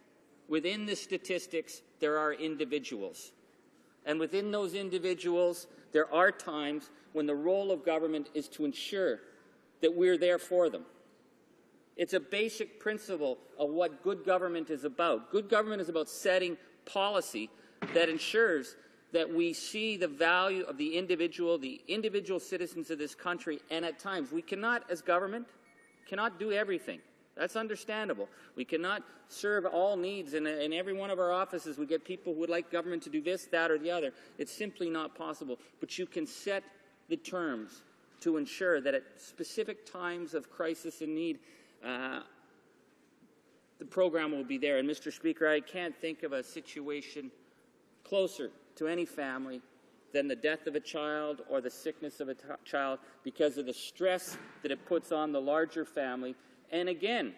within the statistics, there are individuals. And within those individuals, there are times when the role of government is to ensure that we're there for them. It's a basic principle of what good government is about. Good government is about setting policy that ensures that we see the value of the individual citizens of this country, and at times we cannot, as government, cannot do everything. That's understandable. We cannot serve all needs. In every one of our offices, we get people who would like government to do this, that, or the other. It's simply not possible. But you can set the terms to ensure that at specific times of crisis and need, the program will be there. And, Mr. Speaker, I can't think of a situation closer to any family than the death of a child or the sickness of a child, because of the stress that it puts on the larger family. And again,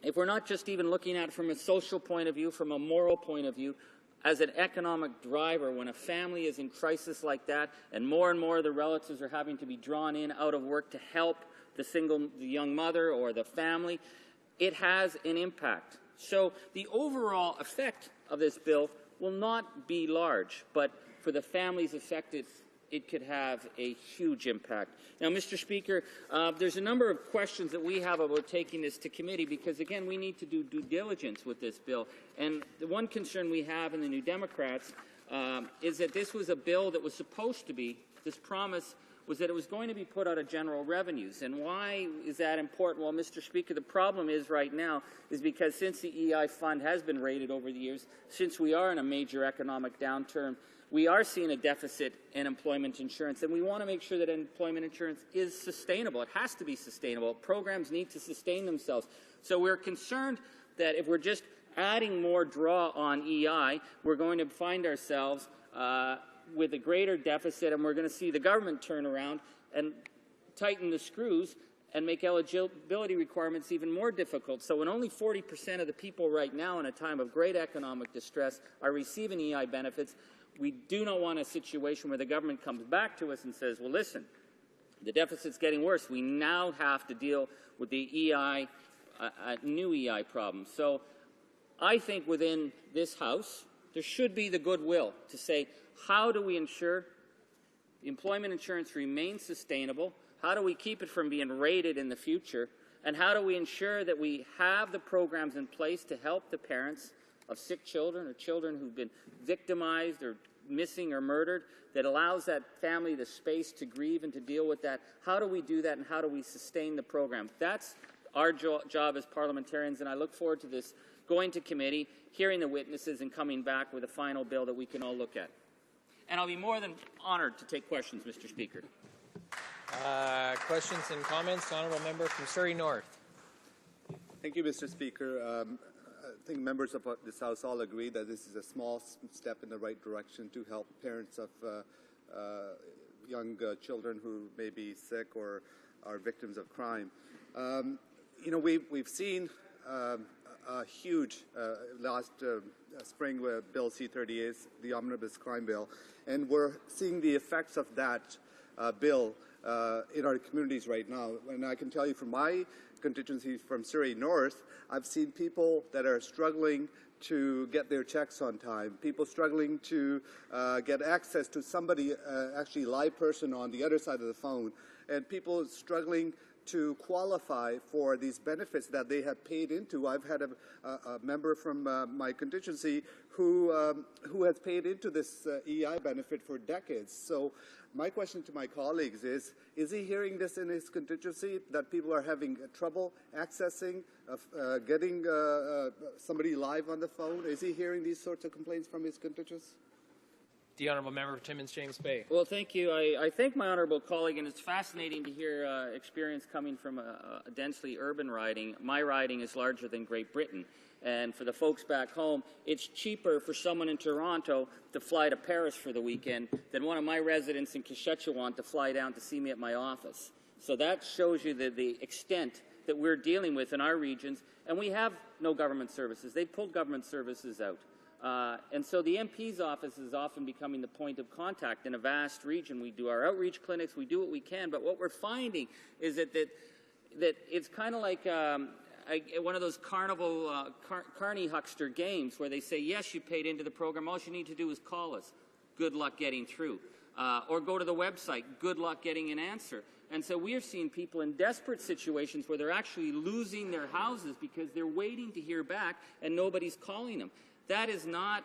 if we're not just even looking at it from a social point of view, from a moral point of view, as an economic driver, when a family is in crisis like that, and more of the relatives are having to be drawn in out of work to help the young mother or the family, it has an impact. So the overall effect of this bill will not be large, but for the families affected, it could have a huge impact. Now, Mr. Speaker, there's a number of questions that we have about taking this to committee because, again, we need to do due diligence with this bill. And the one concern we have in the New Democrats is that this was a bill that was supposed to be, this promise was that it was going to be put out of general revenues. And why is that important? Well, Mr. Speaker, the problem is right now is because since the EI fund has been raided over the years, since we are in a major economic downturn, we are seeing a deficit in employment insurance, and we want to make sure that employment insurance is sustainable. It has to be sustainable. Programs need to sustain themselves. So we're concerned that if we're just adding more draw on EI, we're going to find ourselves with a greater deficit, and we're going to see the government turn around and tighten the screws and make eligibility requirements even more difficult. So when only 40% of the people right now in a time of great economic distress are receiving EI benefits, we do not want a situation where the government comes back to us and says, well, listen, the deficit's getting worse. We now have to deal with the EI, new EI problem. So I think within this House, there should be the goodwill to say, how do we ensure employment insurance remains sustainable? How do we keep it from being raided in the future? And how do we ensure that we have the programs in place to help the parents of sick children or children who've been victimized or missing or murdered, that allows that family the space to grieve and to deal with that? How do we do that, and how do we sustain the program? That's our job as parliamentarians, and I look forward to this going to committee, hearing the witnesses, and coming back with a final bill that we can all look at. And I'll be more than honored to take questions, Mr. Speaker. Questions and comments? Honourable Member from Surrey North. Thank you, Mr. Speaker. I think members of this House all agree that this is a small step in the right direction to help parents of young children who may be sick or are victims of crime. You know, we've seen a huge last spring with Bill C-38, the omnibus crime bill, and we're seeing the effects of that bill in our communities right now. And I can tell you from my constituency from Surrey North, I've seen people that are struggling to get their checks on time, people struggling to get access to somebody, actually live person on the other side of the phone, and people struggling to qualify for these benefits that they have paid into. I've had a member from my constituency who has paid into this EI benefit for decades. So my question to my colleagues is he hearing this in his constituency, that people are having trouble accessing, getting somebody live on the phone? Is he hearing these sorts of complaints from his constituents? The Honourable Member for Timmins James Bay. Well, thank you. I thank my honourable colleague, and it's fascinating to hear experience coming from a densely urban riding. My riding is larger than Great Britain, and for the folks back home, it's cheaper for someone in Toronto to fly to Paris for the weekend than one of my residents in Saskatchewan to fly down to see me at my office. So that shows you the extent that we're dealing with in our regions, and we have no government services. They've pulled government services out. And so the MP's office is often becoming the point of contact in a vast region. We do our outreach clinics, we do what we can, but what we're finding is that it's kind of like one of those carnival, carny huckster games where they say, yes, you paid into the program, all you need to do is call us. Good luck getting through. Or go to the website, good luck getting an answer. And so we are seeing people in desperate situations where they're actually losing their houses because they're waiting to hear back and nobody's calling them. That is not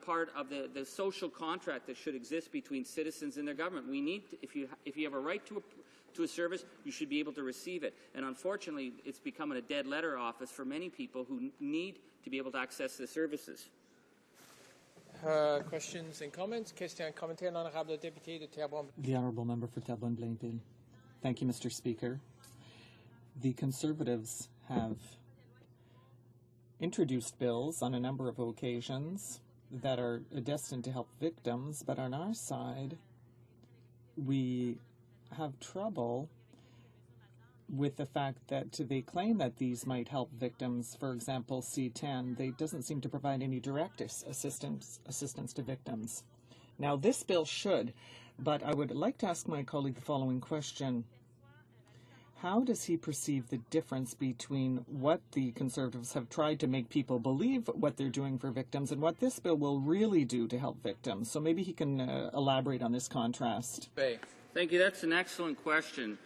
part of the social contract that should exist between citizens and their government. We need, if you have a right to a service, you should be able to receive it. And unfortunately, it's become a dead letter office for many people who need to be able to access the services. Questions and comments? Question commentaire, l'honorable député de Terrebonne. The Honourable Member for Terrebonne-Blainville. Thank you, Mr. Speaker. The Conservatives have introduced bills on a number of occasions that are destined to help victims, but on our side, we have trouble with the fact that they claim that these might help victims. For example, C-10, they doesn't seem to provide any direct assistance to victims. Now, this bill should, but I would like to ask my colleague the following question. How does he perceive the difference between what the Conservatives have tried to make people believe what they're doing for victims and what this bill will really do to help victims? So maybe he can elaborate on this contrast. Bay. Thank you. That's an excellent question.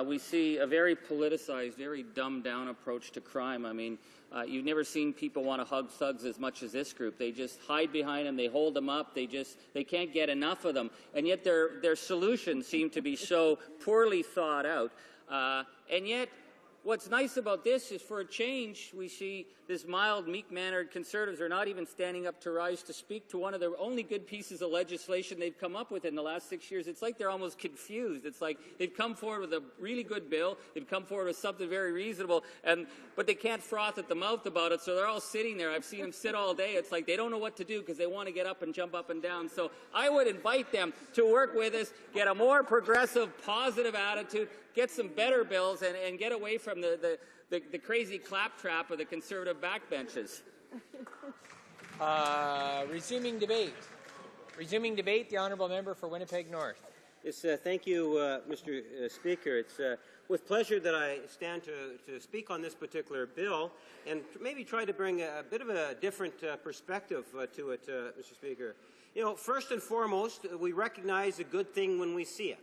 We see a very politicized, very dumbed-down approach to crime. I mean, you've never seen people want to hug thugs as much as this group. They just hide behind them. They hold them up. They can't get enough of them. And yet their solutions seem to be so poorly thought out. And yet, what's nice about this is, for a change, we see this mild, meek-mannered Conservatives are not even standing up to rise to speak to one of the only good pieces of legislation they've come up with in the last 6 years. It's like they're almost confused. It's like they've come forward with a really good bill. They've come forward with something very reasonable, but they can't froth at the mouth about it, so they're all sitting there. I've seen them sit all day. It's like they don't know what to do because they want to get up and jump up and down. So I would invite them to work with us, get a more progressive, positive attitude, get some better bills, and get away from the crazy claptrap of the Conservative backbenches. Resuming debate. Resuming debate, the Honourable Member for Winnipeg North. Yes, thank you, Mr. Speaker. It's with pleasure that I stand to speak on this particular bill and maybe try to bring a bit of a different perspective to it, Mr. Speaker. You know, first and foremost, we recognize a good thing when we see it.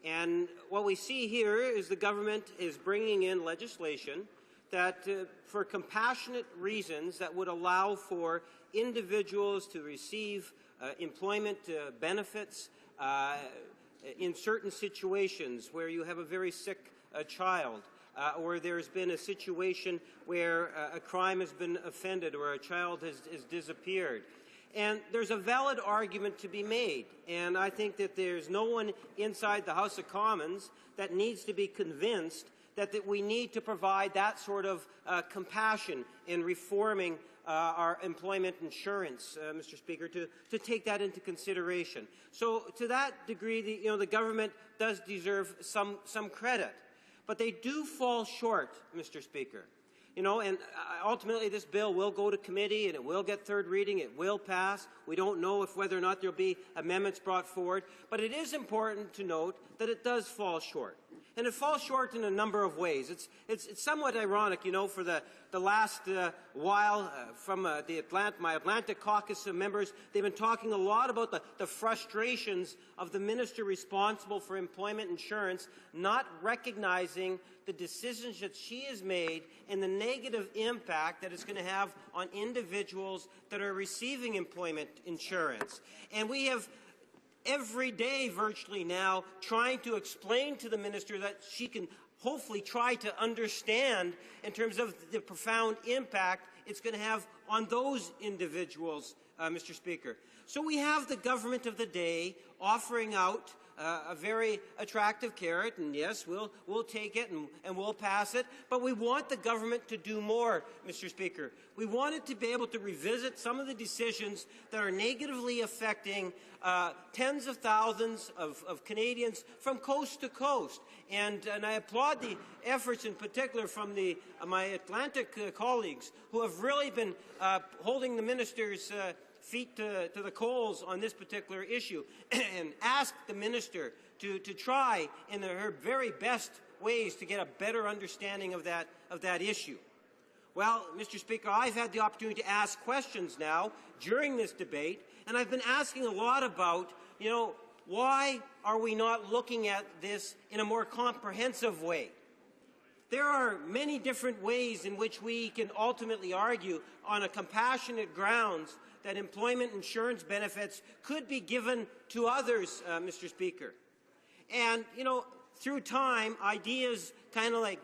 And what we see here is the government is bringing in legislation that, for compassionate reasons, that would allow for individuals to receive employment benefits in certain situations where you have a very sick child, or there's been a situation where a crime has been offended or a child has disappeared. And there's a valid argument to be made, and I think that there's no one inside the House of Commons that needs to be convinced that we need to provide that sort of compassion in reforming our employment insurance, Mr. Speaker, to take that into consideration. So to that degree, the government does deserve some credit, but they do fall short, Mr. Speaker. You know, and ultimately this bill will go to committee and it will get third reading. It will pass. We don't know whether or not there will be amendments brought forward. But it is important to note that it does fall short. And it falls short in a number of ways. It's somewhat ironic, you know, for the last while from my Atlantic caucus of members, they've been talking a lot about the frustrations of the minister responsible for employment insurance not recognizing the decisions that she has made and the negative impact that it's going to have on individuals that are receiving employment insurance. And we have every day virtually now trying to explain to the minister that she can hopefully try to understand in terms of the profound impact it's going to have on those individuals, Mr. Speaker. So we have the government of the day offering out a very attractive carrot, and yes, we'll take it and we'll pass it, but we want the government to do more, Mr. Speaker. We want it to be able to revisit some of the decisions that are negatively affecting tens of thousands of Canadians from coast to coast. And I applaud the efforts in particular from my Atlantic colleagues who have really been holding the minister's feet to the coals on this particular issue and ask the minister to try in her very best ways to get a better understanding of that issue. Well, Mr. Speaker, I've had the opportunity to ask questions now during this debate, and I've been asking a lot about, you know, why are we not looking at this in a more comprehensive way? There are many different ways in which we can ultimately argue on a compassionate grounds that employment insurance benefits could be given to others, Mr. Speaker. And, you know, through time, ideas kind of like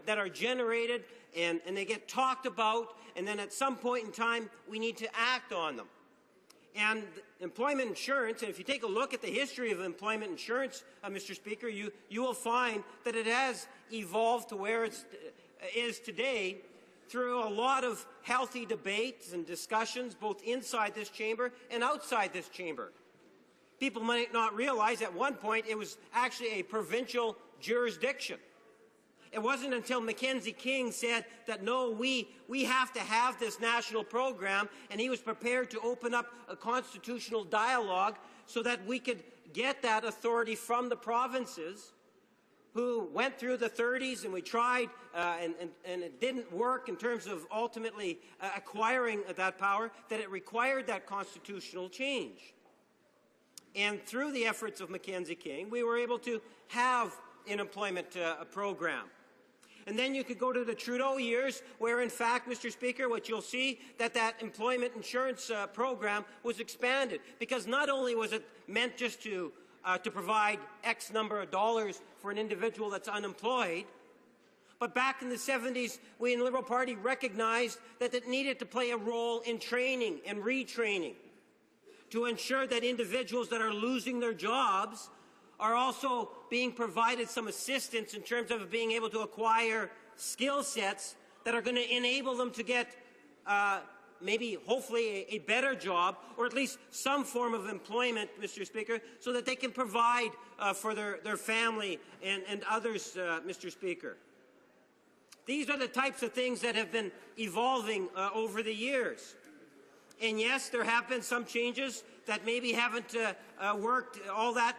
that are generated and they get talked about, and then at some point in time, we need to act on them. And employment insurance, and if you take a look at the history of employment insurance, Mr. Speaker, you will find that it has evolved to where it is today through a lot of healthy debates and discussions, both inside this chamber and outside this chamber. People might not realize at one point it was actually a provincial jurisdiction. It wasn't until Mackenzie King said that, no, we have to have this national program, and he was prepared to open up a constitutional dialogue so that we could get that authority from the provinces, who went through the 30s, and we tried, and it didn't work in terms of ultimately acquiring that power, that it required that constitutional change. And through the efforts of Mackenzie King, we were able to have an employment program. And then you could go to the Trudeau years where, in fact, Mr. Speaker, what you'll see that employment insurance program was expanded, because not only was it meant just to provide X number of dollars for an individual that's unemployed, but back in the 70s, we in the Liberal Party recognized that it needed to play a role in training and retraining to ensure that individuals that are losing their jobs are also being provided some assistance in terms of being able to acquire skill sets that are going to enable them to get maybe, hopefully, a better job, or at least some form of employment, Mr. Speaker, so that they can provide for their family and others, Mr. Speaker. These are the types of things that have been evolving over the years. And yes, there have been some changes that maybe haven't worked all that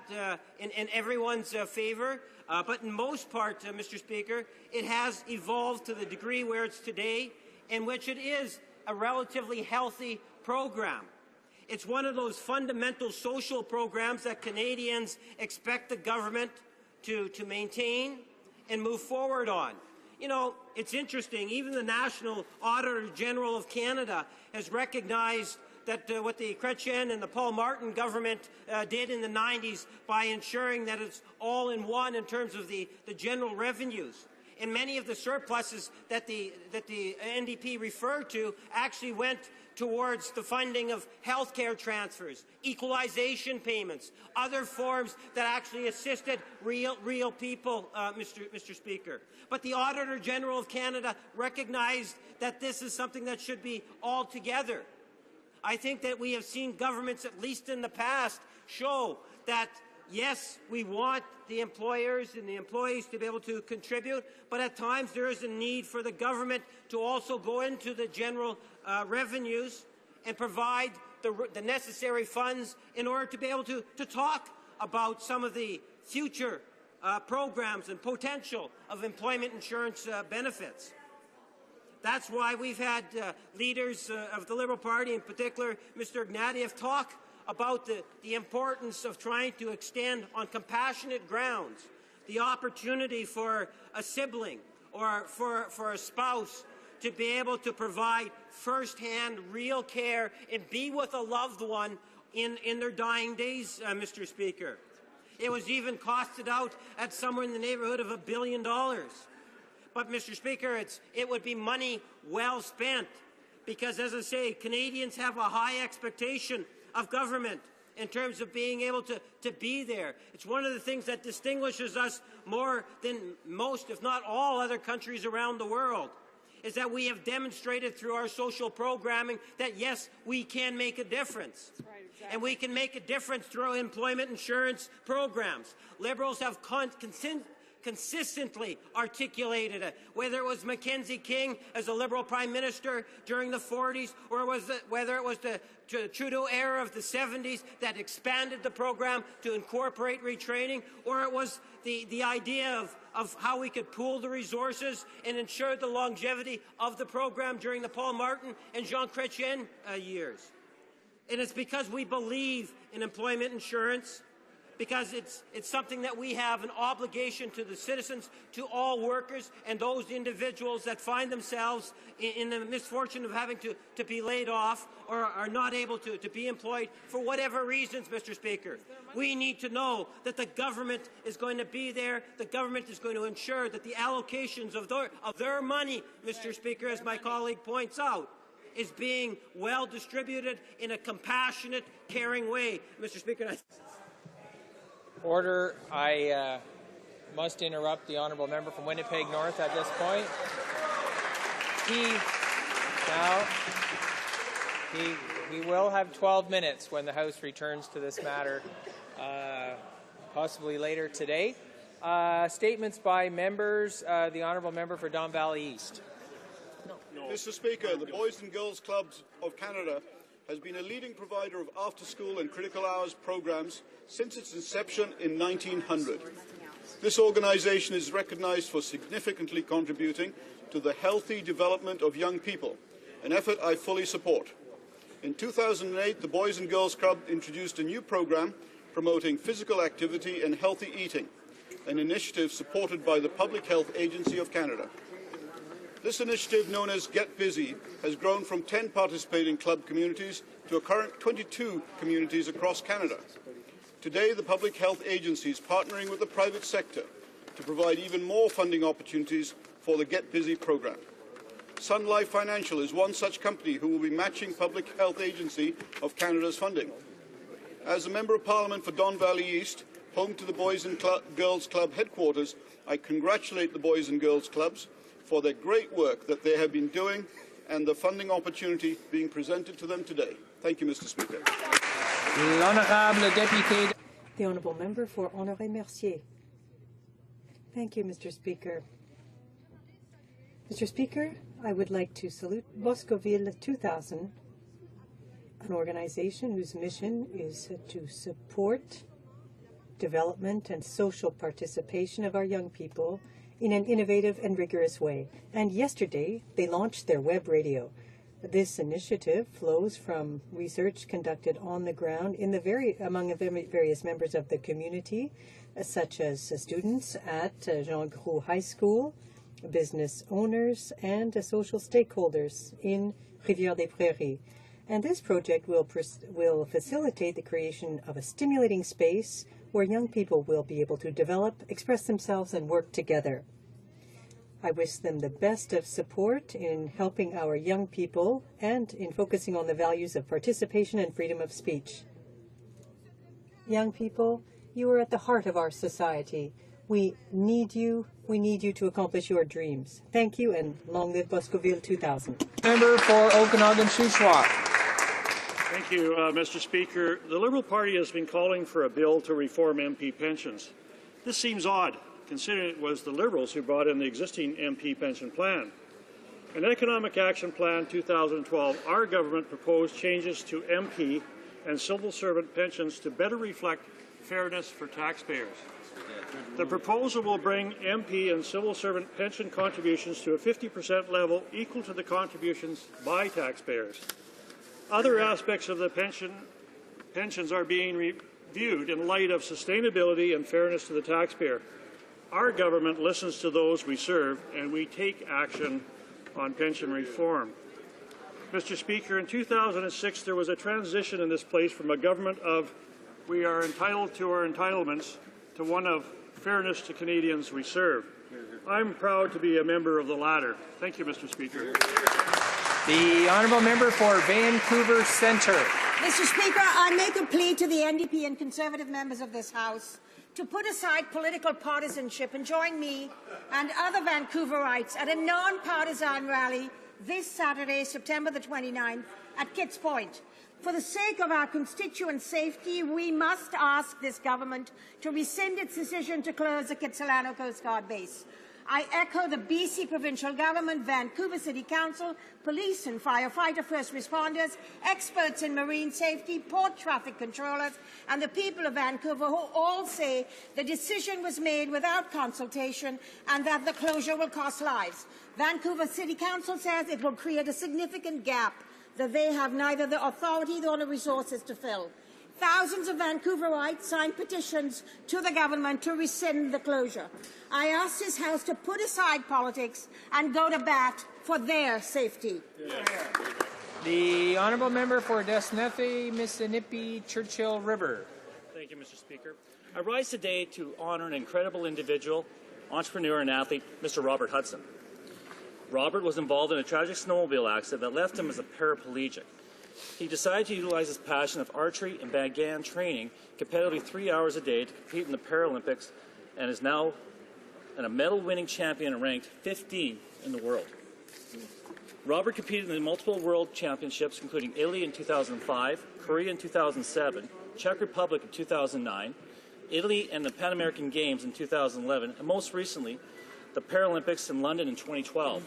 in everyone's favor. But in most part, Mr. Speaker, it has evolved to the degree where it's today, in which it is a relatively healthy program. It's one of those fundamental social programs that Canadians expect the government to maintain and move forward on. You know, it's interesting, even the National Auditor General of Canada has recognized that what the Chrétien and the Paul Martin government did in the 90s by ensuring that it's all in one in terms of the general revenues. And many of the surpluses that the NDP referred to actually went towards the funding of health care transfers, equalization payments, other forms that actually assisted real people, Mr. Speaker. But the Auditor General of Canada recognized that this is something that should be all together. I think that we have seen governments, at least in the past, show that yes, we want the employers and the employees to be able to contribute, but at times there is a need for the government to also go into the general revenues and provide the necessary funds in order to be able to talk about some of the future programs and potential of employment insurance benefits. That's why we've had leaders of the Liberal Party, in particular Mr. Ignatieff, talk about the importance of trying to extend on compassionate grounds the opportunity for a sibling or for a spouse to be able to provide first-hand real care and be with a loved one in their dying days, Mr. Speaker. It was even costed out at somewhere in the neighborhood of $1 billion. But, Mr. Speaker, it would be money well spent because, as I say, Canadians have a high expectation of government in terms of being able to be there. It's one of the things that distinguishes us more than most, if not all, other countries around the world, is that we have demonstrated through our social programming that, yes, we can make a difference. That's right, exactly. And we can make a difference through employment insurance programs. Liberals have consistently articulated it, whether it was Mackenzie King as a Liberal Prime Minister during the 40s, or whether it was the Trudeau era of the 70s that expanded the program to incorporate retraining, or it was the idea of how we could pool the resources and ensure the longevity of the program during the Paul Martin and Jean Chrétien years. And it's because we believe in employment insurance, because it's something that we have an obligation to the citizens, to all workers, and those individuals that find themselves in the misfortune of having to be laid off or are not able to be employed for whatever reasons, Mr. Speaker. We need to know that the government is going to be there. The government is going to ensure that the allocations of their money, Mr. Speaker, as my colleague points out, is being well distributed in a compassionate, caring way. Mr. Speaker, Order. I must interrupt the honourable member from Winnipeg North at this point. He will have 12 minutes when the House returns to this matter, possibly later today. Statements by members. The honourable member for Don Valley East. Mr. Speaker, the Boys and Girls Clubs of Canada has been a leading provider of after-school and critical hours programs since its inception in 1900. This organisation is recognised for significantly contributing to the healthy development of young people, an effort I fully support. In 2008, the Boys and Girls Club introduced a new programme promoting physical activity and healthy eating, an initiative supported by the Public Health Agency of Canada. This initiative, known as Get Busy, has grown from 10 participating club communities to a current 22 communities across Canada. Today, the Public Health Agency is partnering with the private sector to provide even more funding opportunities for the Get Busy program. Sun Life Financial is one such company who will be matching Public Health Agency of Canada's funding. As a Member of Parliament for Don Valley East, home to the Boys and Girls Club headquarters, I congratulate the Boys and Girls Clubs for their great work that they have been doing and the funding opportunity being presented to them today. Thank you, Mr. Speaker. The Honourable Member for Honoré-Mercier. Thank you, Mr. Speaker. Mr. Speaker, I would like to salute Boscoville 2000, an organization whose mission is to support development and social participation of our young people in an innovative and rigorous way. And yesterday, they launched their web radio. This initiative flows from research conducted on the ground among the various members of the community, such as students at Jean Gros High School, business owners, and social stakeholders in Rivière-des-Prairies. And this project will facilitate the creation of a stimulating space where young people will be able to develop, express themselves, and work together. I wish them the best of support in helping our young people and in focusing on the values of participation and freedom of speech. Young people, you are at the heart of our society. We need you. We need you to accomplish your dreams. Thank you, and long live Boscoville 2000. Member for Okanagan-Shuswap. Thank you, Mr. Speaker. The Liberal Party has been calling for a bill to reform MP pensions. This seems odd, considering it was the Liberals who brought in the existing MP pension plan. In Economic Action Plan 2012, our government proposed changes to MP and civil servant pensions to better reflect fairness for taxpayers. The proposal will bring MP and civil servant pension contributions to a 50% level equal to the contributions by taxpayers. Other aspects of the pensions are being reviewed in light of sustainability and fairness to the taxpayer. Our government listens to those we serve, and we take action on pension reform. Mr. Speaker, in 2006, there was a transition in this place from a government of we are entitled to our entitlements to one of fairness to Canadians we serve. I'm proud to be a member of the latter. Thank you, Mr. Speaker. The Honourable Member for Vancouver Centre. Mr. Speaker, I make a plea to the NDP and Conservative members of this House to put aside political partisanship and join me and other Vancouverites at a non-partisan rally this Saturday, September the 29th, at Kitts Point. For the sake of our constituent safety, we must ask this government to rescind its decision to close the Kitsilano Coast Guard base. I echo the BC Provincial Government, Vancouver City Council, police and firefighter first responders, experts in marine safety, port traffic controllers, and the people of Vancouver who all say the decision was made without consultation and that the closure will cost lives. Vancouver City Council says it will create a significant gap that they have neither the authority nor the resources to fill. Thousands of Vancouverites signed petitions to the government to rescind the closure. I ask this House to put aside politics and go to bat for their safety. The Honourable Member for Desnefe, Mississippi, Churchill River. Thank you, Mr. Speaker. I rise today to honour an incredible individual, entrepreneur and athlete, Mr. Robert Hudson. Robert was involved in a tragic snowmobile accident that left him as a paraplegic. He decided to utilize his passion of archery and began training competitively 3 hours a day to compete in the Paralympics and is now a medal-winning champion and ranked 15 in the world. Robert competed in multiple world championships, including Italy in 2005, Korea in 2007, Czech Republic in 2009, Italy and the Pan American Games in 2011, and most recently, the Paralympics in London in 2012.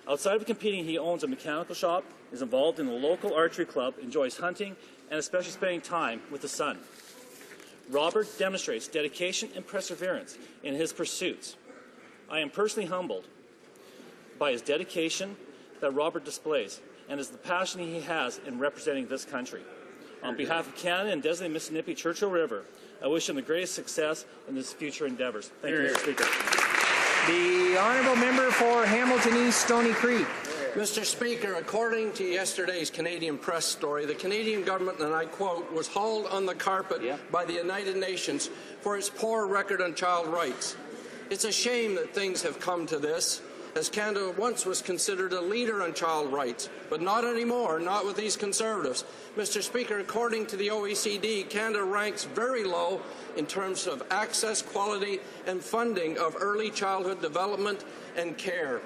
Outside of competing, he owns a mechanical shop, is involved in the local archery club, enjoys hunting, and especially spending time with the sun. Robert demonstrates dedication and perseverance in his pursuits. I am personally humbled by his dedication that Robert displays and is the passion he has in representing this country. On behalf of Canada and designated Mississippi Churchill River, I wish him the greatest success in his future endeavors. Thank you, Mr. Speaker. The honourable member for Hamilton East Stony Creek. Mr. Speaker, according to yesterday's Canadian press story, the Canadian government, and I quote, was hauled on the carpet by the United Nations for its poor record on child rights. It's a shame that things have come to this, as Canada once was considered a leader on child rights, but not anymore, not with these Conservatives. Mr. Speaker, according to the OECD, Canada ranks very low in terms of access, quality, and funding of early childhood development and care.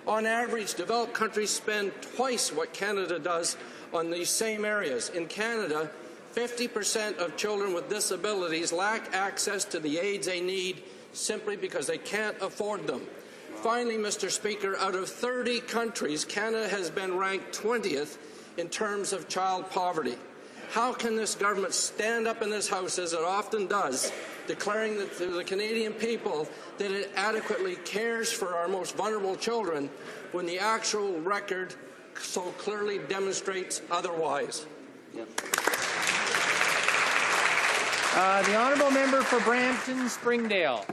On average, developed countries spend twice what Canada does on these same areas. In Canada, 50% of children with disabilities lack access to the aids they need simply because they can't afford them. Finally, Mr. Speaker, out of 30 countries, Canada has been ranked 20th in terms of child poverty. How can this government stand up in this House, as it often does, declaring that to the Canadian people that it adequately cares for our most vulnerable children, when the actual record so clearly demonstrates otherwise? The honourable member for Brampton Springdale.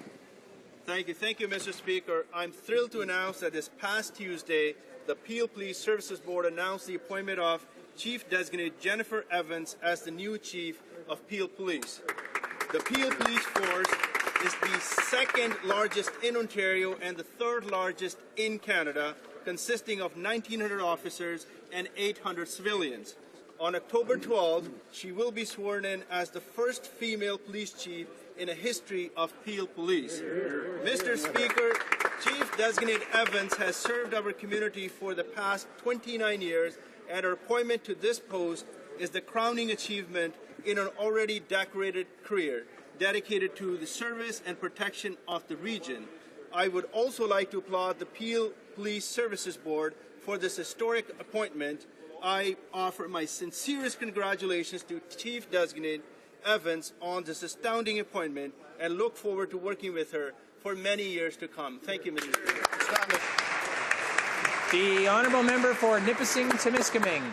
Thank you, Mr. Speaker. I'm thrilled to announce that this past Tuesday, the Peel Police Services Board announced the appointment of Chief Designate Jennifer Evans as the new Chief of Peel Police. The Peel Police Force is the second largest in Ontario and the third largest in Canada, consisting of 1,900 officers and 800 civilians. On October 12th, she will be sworn in as the first female police chief in a history of Peel Police. Mr. Speaker, Chief Designate Evans has served our community for the past 29 years, and her appointment to this post is the crowning achievement in an already decorated career dedicated to the service and protection of the region. I would also like to applaud the Peel Police Services Board for this historic appointment. I offer my sincerest congratulations to Chief Designate Evans on this astounding appointment and look forward to working with her for many years to come. Thank you, Mr. Speaker. The honourable member for Nipissing-Temiskaming.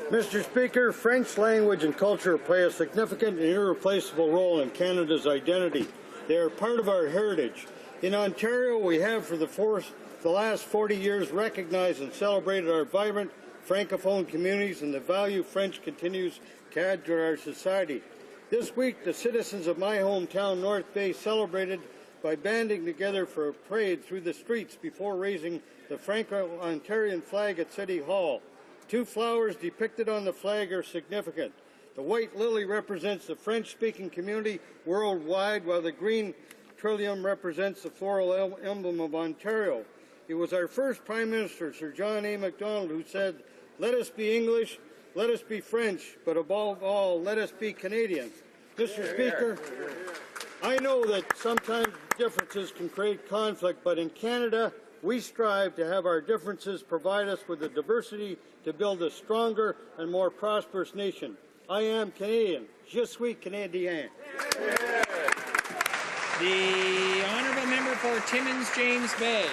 Mr. Speaker, French language and culture play a significant and irreplaceable role in Canada's identity. They are part of our heritage. In Ontario, we have for the last 40 years recognized and celebrated our vibrant Francophone communities and the value French continues to add to our society. This week, the citizens of my hometown, North Bay, celebrated by banding together for a parade through the streets before raising the Franco-Ontarian flag at City Hall. Two flowers depicted on the flag are significant. The white lily represents the French-speaking community worldwide, while the green trillium represents the floral emblem of Ontario. It was our first Prime Minister, Sir John A. Macdonald, who said, "Let us be English, let us be French, but above all, let us be Canadian." Mr. Speaker, I know that sometimes differences can create conflict, but in Canada, we strive to have our differences provide us with the diversity to build a stronger and more prosperous nation. I am Canadian. Je suis Canadien. The honourable member for Timmins James Bay.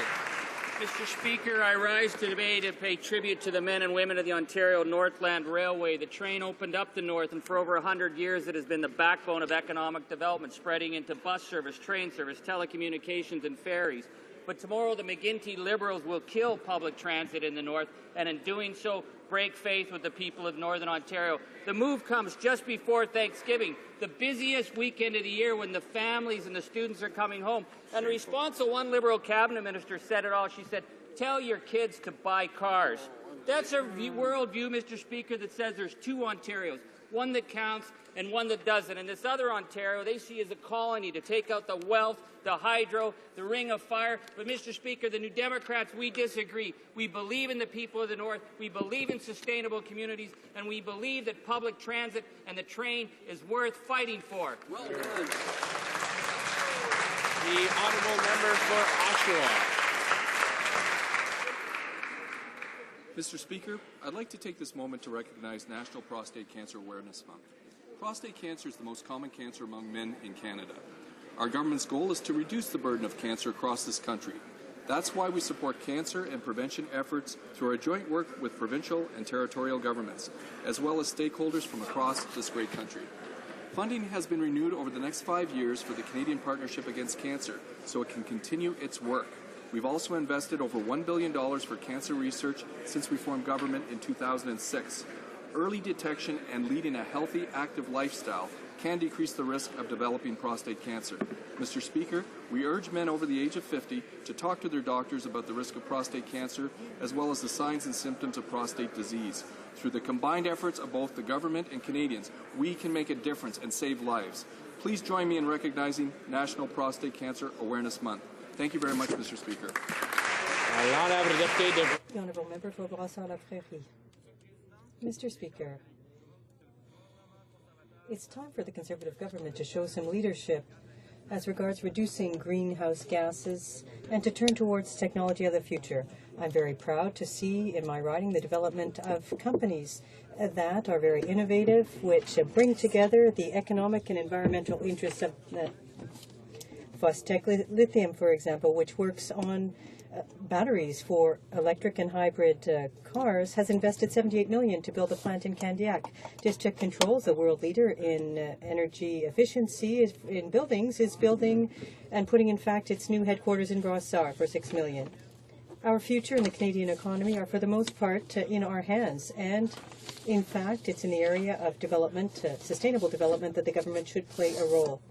Mr. Speaker, I rise today to pay tribute to the men and women of the Ontario Northland Railway. The train opened up the north, and for over 100 years it has been the backbone of economic development, spreading into bus service, train service, telecommunications, and ferries. But tomorrow the McGuinty Liberals will kill public transit in the north, and in doing so break faith with the people of Northern Ontario. The move comes just before Thanksgiving, the busiest weekend of the year when the families and the students are coming home. And in response to one Liberal cabinet minister said it all. She said, "Tell your kids to buy cars." That's a worldview, Mr. Speaker, that says there's two Ontarios, one that counts and one that doesn't. And this other Ontario they see as a colony to take out the wealth, the hydro, the ring of fire. But, Mr. Speaker, the New Democrats, we disagree. We believe in the people of the North, we believe in sustainable communities, and we believe that public transit and the train is worth fighting for. Well done. The honourable member for Oshawa. Mr. Speaker, I'd like to take this moment to recognize National Prostate Cancer Awareness Month. Prostate cancer is the most common cancer among men in Canada. Our government's goal is to reduce the burden of cancer across this country. That's why we support cancer and prevention efforts through our joint work with provincial and territorial governments, as well as stakeholders from across this great country. Funding has been renewed over the next 5 years for the Canadian Partnership Against Cancer, so it can continue its work. We've also invested over $1 billion for cancer research since we formed government in 2006. Early detection and leading a healthy, active lifestyle can decrease the risk of developing prostate cancer. Mr. Speaker, we urge men over the age of 50 to talk to their doctors about the risk of prostate cancer, as well as the signs and symptoms of prostate disease. Through the combined efforts of both the government and Canadians, we can make a difference and save lives. Please join me in recognizing National Prostate Cancer Awareness Month. Thank you very much, Mr. Speaker. The Honourable Member for Brassard-la-Prairie. Mr. Speaker, it's time for the Conservative government to show some leadership as regards reducing greenhouse gases and to turn towards technology of the future. I'm very proud to see in my riding the development of companies that are very innovative, which bring together the economic and environmental interests of HoC Lithium, for example, which works on batteries for electric and hybrid cars, has invested $78 million to build a plant in Candiac. District Controls, the world leader in energy efficiency in buildings, is building and putting, in fact, its new headquarters in Brossard for $6 million. Our future and the Canadian economy are, for the most part, in our hands, and in fact, it's in the area of development, sustainable development, that the government should play a role.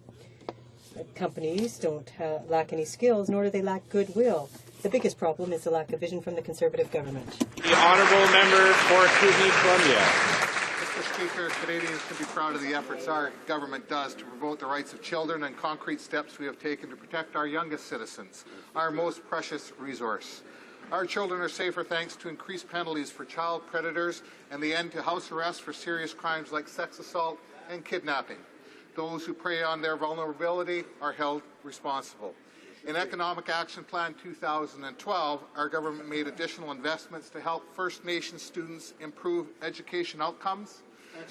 Companies don't lack any skills, nor do they lack goodwill. The biggest problem is the lack of vision from the Conservative government. The Honourable Member for Kootenay-Columbia. Mr. Speaker, Canadians can be proud of the efforts our government does to promote the rights of children and concrete steps we have taken to protect our youngest citizens, our most precious resource. Our children are safer thanks to increased penalties for child predators and the end to house arrest for serious crimes like sex assault and kidnapping. Those who prey on their vulnerability are held responsible. In Economic Action Plan 2012, our government made additional investments to help First Nations students improve education outcomes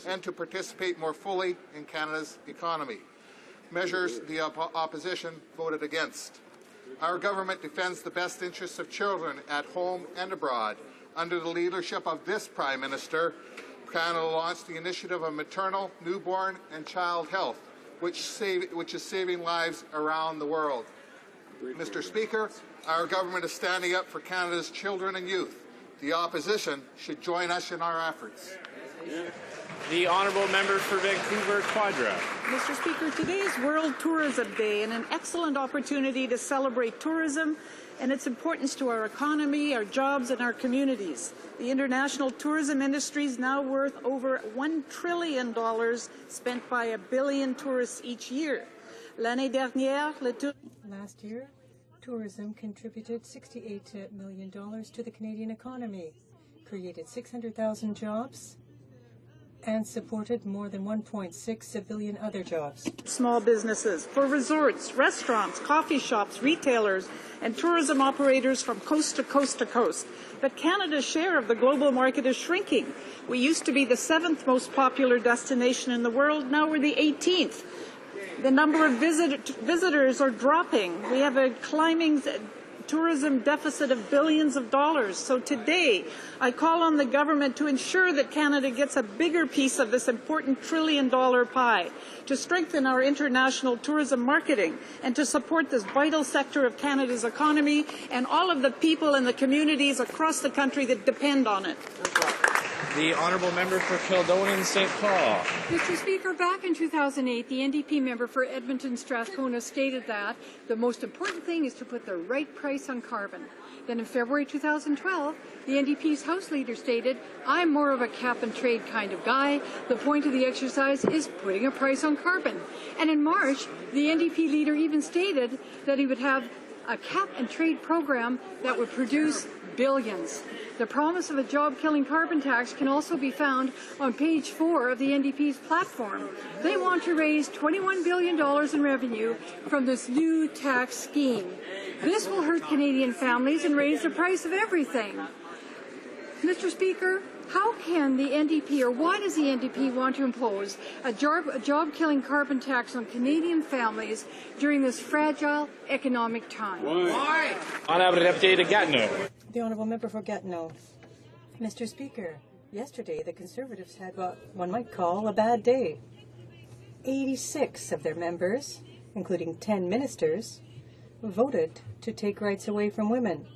and to participate more fully in Canada's economy. Measures the opposition voted against. Our government defends the best interests of children at home and abroad. Under the leadership of this Prime Minister, Canada launched the initiative of maternal, newborn, and child health, which is saving lives around the world. Mr. Speaker, our government is standing up for Canada's children and youth. The opposition should join us in our efforts. The Honourable Member for Vancouver Quadra. Mr. Speaker, today is World Tourism Day and an excellent opportunity to celebrate tourism and its importance to our economy, our jobs, and our communities. The international tourism industry is now worth over $1 trillion, spent by 1 billion tourists each year. Last year, tourism contributed $68 million to the Canadian economy, created 600,000 jobs, and supported more than 1.6 billion other jobs. Small businesses, for resorts, restaurants, coffee shops, retailers, and tourism operators from coast to coast to coast. But Canada's share of the global market is shrinking. We used to be the 7th most popular destination in the world. Now we're the 18th. The number of visitors are dropping. We have a climbing tourism deficit of billions of dollars. So today, I call on the government to ensure that Canada gets a bigger piece of this important $1 trillion pie, to strengthen our international tourism marketing, and to support this vital sector of Canada's economy and all of the people and the communities across the country that depend on it. The Honourable Member for Kildonan St. Paul. Mr. Speaker, back in 2008, the NDP member for Edmonton Strathcona stated that the most important thing is to put the right price on carbon. Then in February 2012, the NDP's House leader stated, I'm more of a cap and trade kind of guy. The point of the exercise is putting a price on carbon. And in March, the NDP leader even stated that he would have a cap and trade program that would produce billions. The promise of a job-killing carbon tax can also be found on page 4 of the NDP's platform. They want to raise $21 billion in revenue from this new tax scheme. This will hurt Canadian families and raise the price of everything. Mr. Speaker, how can the NDP, or why does the NDP want to impose a job-killing carbon tax on Canadian families during this fragile economic time? Why? Honourable Deputy Gatineau. The Honourable Member for Gatineau. Mr. Speaker, yesterday the Conservatives had what one might call a bad day. 86 of their members, including 10 ministers, voted to take rights away from women.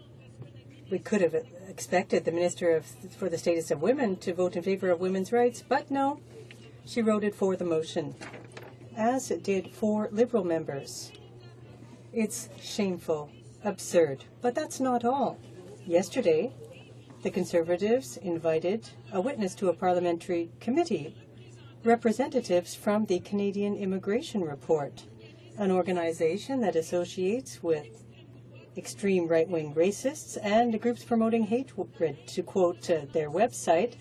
We could have expected the Minister for the Status of Women to vote in favour of women's rights, but no, she voted for the motion, as did 4 Liberal members. It's shameful, absurd, but that's not all. Yesterday, the Conservatives invited a witness to a parliamentary committee, representatives from the Canadian Immigration Report, an organization that associates with extreme right-wing racists and groups promoting hatred. To quote their website,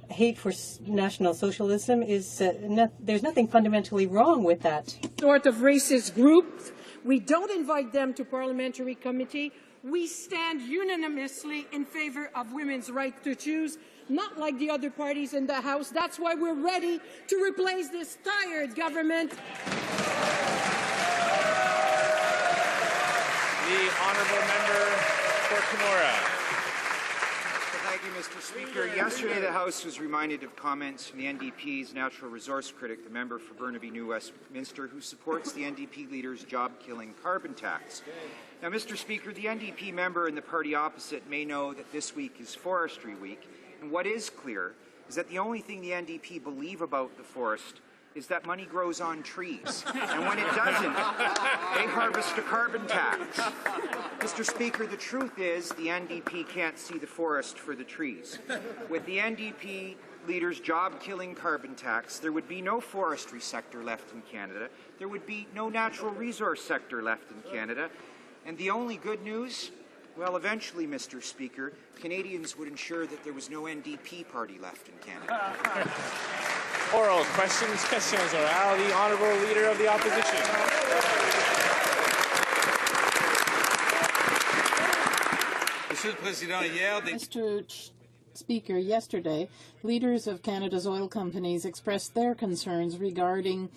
hate for National Socialism is, there's nothing fundamentally wrong with that. Sort of racist groups. We don't invite them to parliamentary committee. We stand unanimously in favor of women's right to choose, not like the other parties in the House. That's why we're ready to replace this tired government. The Honourable Member for Kenora. Thank you, Mr. Speaker. Yesterday, the House was reminded of comments from the NDP's natural resource critic, the member for Burnaby New Westminster, who supports the NDP leader's job-killing carbon tax. Now, Mr. Speaker, the NDP member and the party opposite may know that this week is Forestry Week, and what is clear is that the only thing the NDP believe about the forest is that money grows on trees. And when it doesn't, they harvest a carbon tax. Mr. Speaker, the truth is the NDP can't see the forest for the trees. With the NDP leader's job-killing carbon tax, there would be no forestry sector left in Canada. There would be no natural resource sector left in Canada. And the only good news? Well, eventually, Mr. Speaker, Canadians would ensure that there was no NDP party left in Canada. Oral questions orales. The Honourable Leader of the Opposition. Mr. Speaker, yesterday, leaders of Canada's oil companies expressed their concerns regarding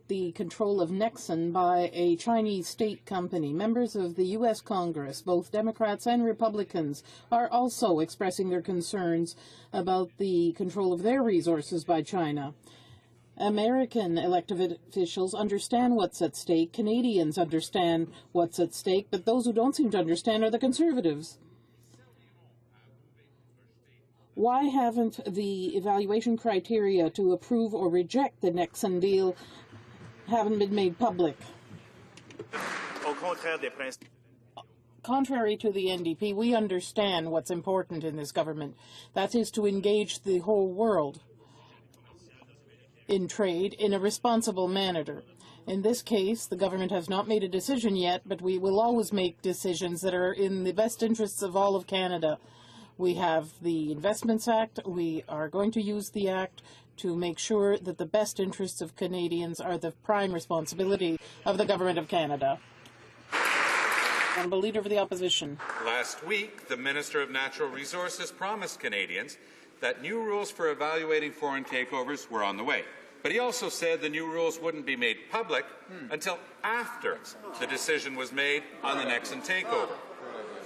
the control of Nexen by a Chinese state company. Members of the U.S. Congress, both Democrats and Republicans, are also expressing their concerns about the control of their resources by China. American elected officials understand what's at stake. Canadians understand what's at stake, but those who don't seem to understand are the Conservatives. Why haven't the evaluation criteria to approve or reject the Nexen deal haven't been made public? Contrary to the NDP, we understand what's important in this government. That is to engage the whole world in trade in a responsible manner. In this case, the government has not made a decision yet, but we will always make decisions that are in the best interests of all of Canada. We have the Investments Act. We are going to use the Act to make sure that the best interests of Canadians are the prime responsibility of the Government of Canada. Honourable Leader of the Opposition. Last week, the Minister of Natural Resources promised Canadians that new rules for evaluating foreign takeovers were on the way. But he also said the new rules wouldn't be made public until after the decision was made on the Nexen takeover.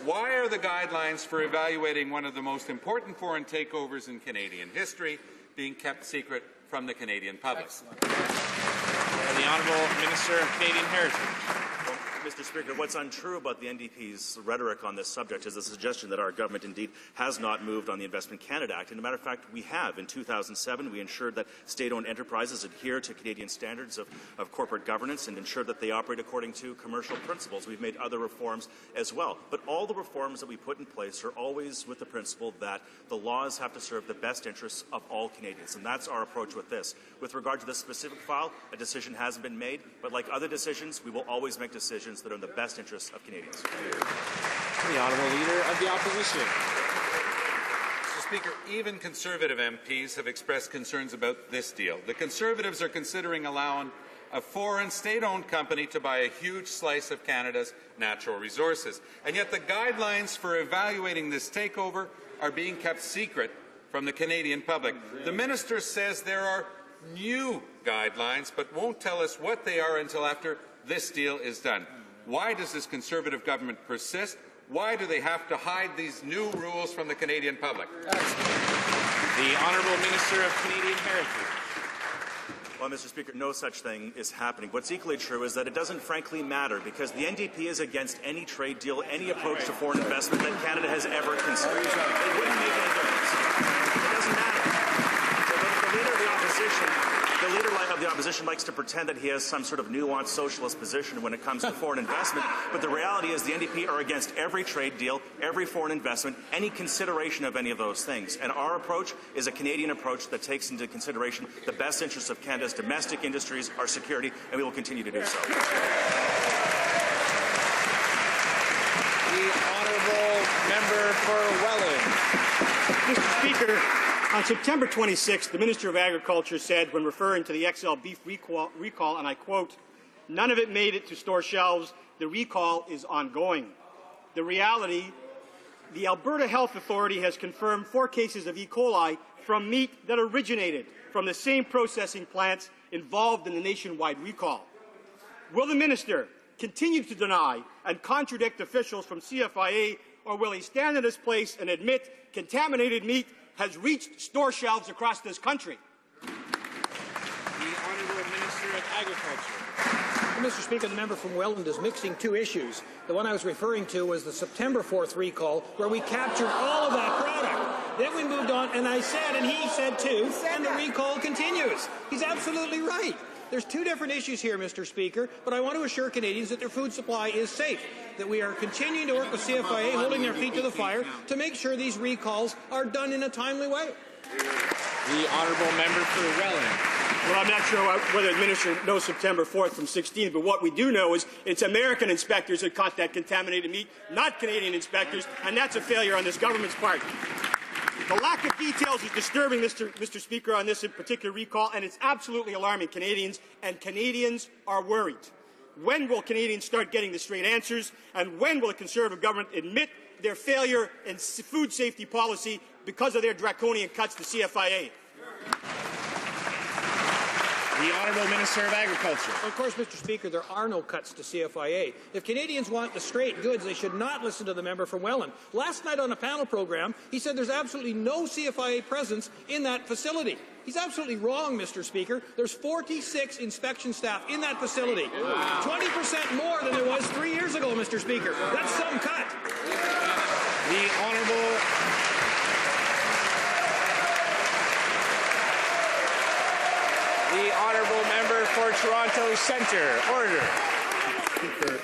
Why are the guidelines for evaluating one of the most important foreign takeovers in Canadian history being kept secret from the Canadian public? The Honourable Minister of Canadian Heritage. Mr. Speaker, what's untrue about the NDP's rhetoric on this subject is the suggestion that our government indeed has not moved on the Investment Canada Act. And as a matter of fact, we have. In 2007, we ensured that state-owned enterprises adhere to Canadian standards of corporate governance and ensure that they operate according to commercial principles. We've made other reforms as well. But all the reforms that we put in place are always with the principle that the laws have to serve the best interests of all Canadians. And that's our approach with this. With regard to this specific file, a decision hasn't been made. But like other decisions, we will always make decisions that are in the best interests of Canadians. The Honourable Leader of the Opposition. Mr. Speaker, even Conservative MPs have expressed concerns about this deal. The Conservatives are considering allowing a foreign state-owned company to buy a huge slice of Canada's natural resources. And yet the guidelines for evaluating this takeover are being kept secret from the Canadian public. The minister says there are new guidelines, but won't tell us what they are until after this deal is done. Why does this Conservative government persist? Why do they have to hide these new rules from the Canadian public? The Honourable Minister of Canadian Heritage. Well, Mr. Speaker, no such thing is happening. What's equally true is that it doesn't frankly matter because the NDP is against any trade deal, any approach to foreign investment that Canada has ever considered. It wouldn't make any difference. It doesn't matter. The leader of the opposition likes to pretend that he has some sort of nuanced socialist position when it comes to foreign investment, but the reality is the NDP are against every trade deal, every foreign investment, any consideration of any of those things. And our approach is a Canadian approach that takes into consideration the best interests of Canada's domestic industries, our security, and we will continue to do so. The Honourable Member for Welland. Mr. Speaker, on September 26th, the Minister of Agriculture said, when referring to the XL beef recall, and I quote, "None of it made it to store shelves. The recall is ongoing." The reality, the Alberta Health Authority has confirmed 4 cases of E. coli from meat that originated from the same processing plants involved in the nationwide recall. Will the minister continue to deny and contradict officials from CFIA, or will he stand in his place and admit contaminated meat has reached store shelves across this country? The Honourable Minister of Agriculture. Mr. Speaker, the member from Welland is mixing 2 issues. The one I was referring to was the September 4th recall, where we captured all of that product. Then we moved on, and I said, and he said too, and the recall continues. He's absolutely right. There's 2 different issues here, Mr. Speaker, but I want to assure Canadians that their food supply is safe, that we are continuing to work with CFIA, holding their feet to the fire, to make sure these recalls are done in a timely way. The Honourable Member for Welland. Well, I'm not sure whether the minister knows September 4th from 16, but what we do know is it's American inspectors that caught that contaminated meat, not Canadian inspectors, and that's a failure on this government's part. The lack of details is disturbing, Mr. Speaker, on this particular recall, and it's absolutely alarming Canadians, and Canadians are worried. When will Canadians start getting the straight answers, and when will the Conservative government admit their failure in food safety policy because of their draconian cuts to CFIA? The Honourable Minister of Agriculture. Of course, Mr. Speaker, there are no cuts to CFIA. If Canadians want the straight goods, they should not listen to the member from Welland. Last night on a panel program, he said there's absolutely no CFIA presence in that facility. He's absolutely wrong, Mr. Speaker. There's 46 inspection staff in that facility. 20% more than there was 3 years ago, Mr. Speaker. That's some cut. The Honourable Member for Toronto Centre. Order. Speaker,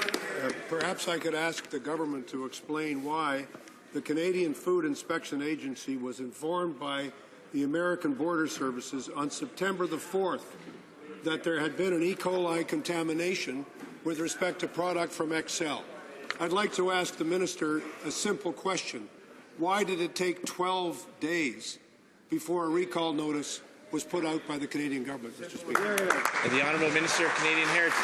perhaps I could ask the government to explain why the Canadian Food Inspection Agency was informed by the American Border Services on September the 4th that there had been an E. coli contamination with respect to product from XL. I'd like to ask the minister a simple question. Why did it take 12 days before a recall notice was put out by the Canadian government, Mr. Speaker? The Honourable Minister of Canadian Heritage.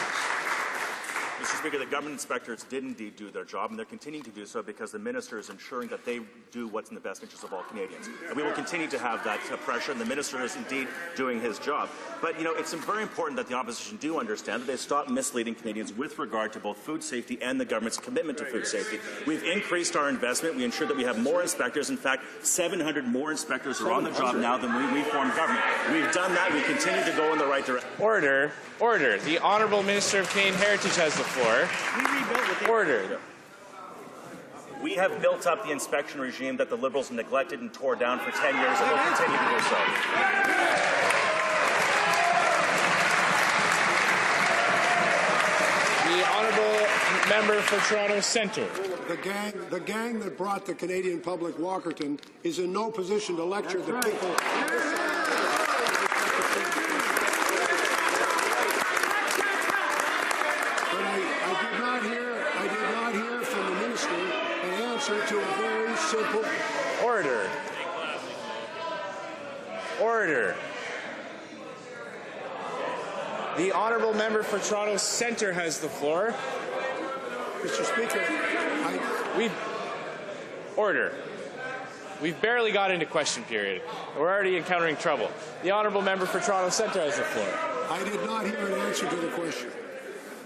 Mr. Speaker, the government inspectors did indeed do their job, and they're continuing to do so because the minister is ensuring that they do what's in the best interest of all Canadians. And we will continue to have that pressure, and the minister is indeed doing his job. But, you know, it's very important that the opposition do understand that they stop misleading Canadians with regard to both food safety and the government's commitment to food safety. We've increased our investment. We ensure that we have more inspectors. In fact, 700 more inspectors are on the job now than when we formed government. We've done that. We continue to go in the right direction. Order. Order. The Honourable Minister of Canadian Heritage has the floor. Order. We have built up the inspection regime that the Liberals neglected and tore down for 10 years, and we'll continue to do so. The Honourable Member for Toronto Centre. The gang that brought the Canadian public Walkerton is in no position to lecture the people. To a very simple order. Order. The honourable member for Toronto Centre has the floor. Mr. Speaker, Order. We've barely got into question period. We're already encountering trouble. The honourable member for Toronto Centre has the floor. I did not hear an answer to the question.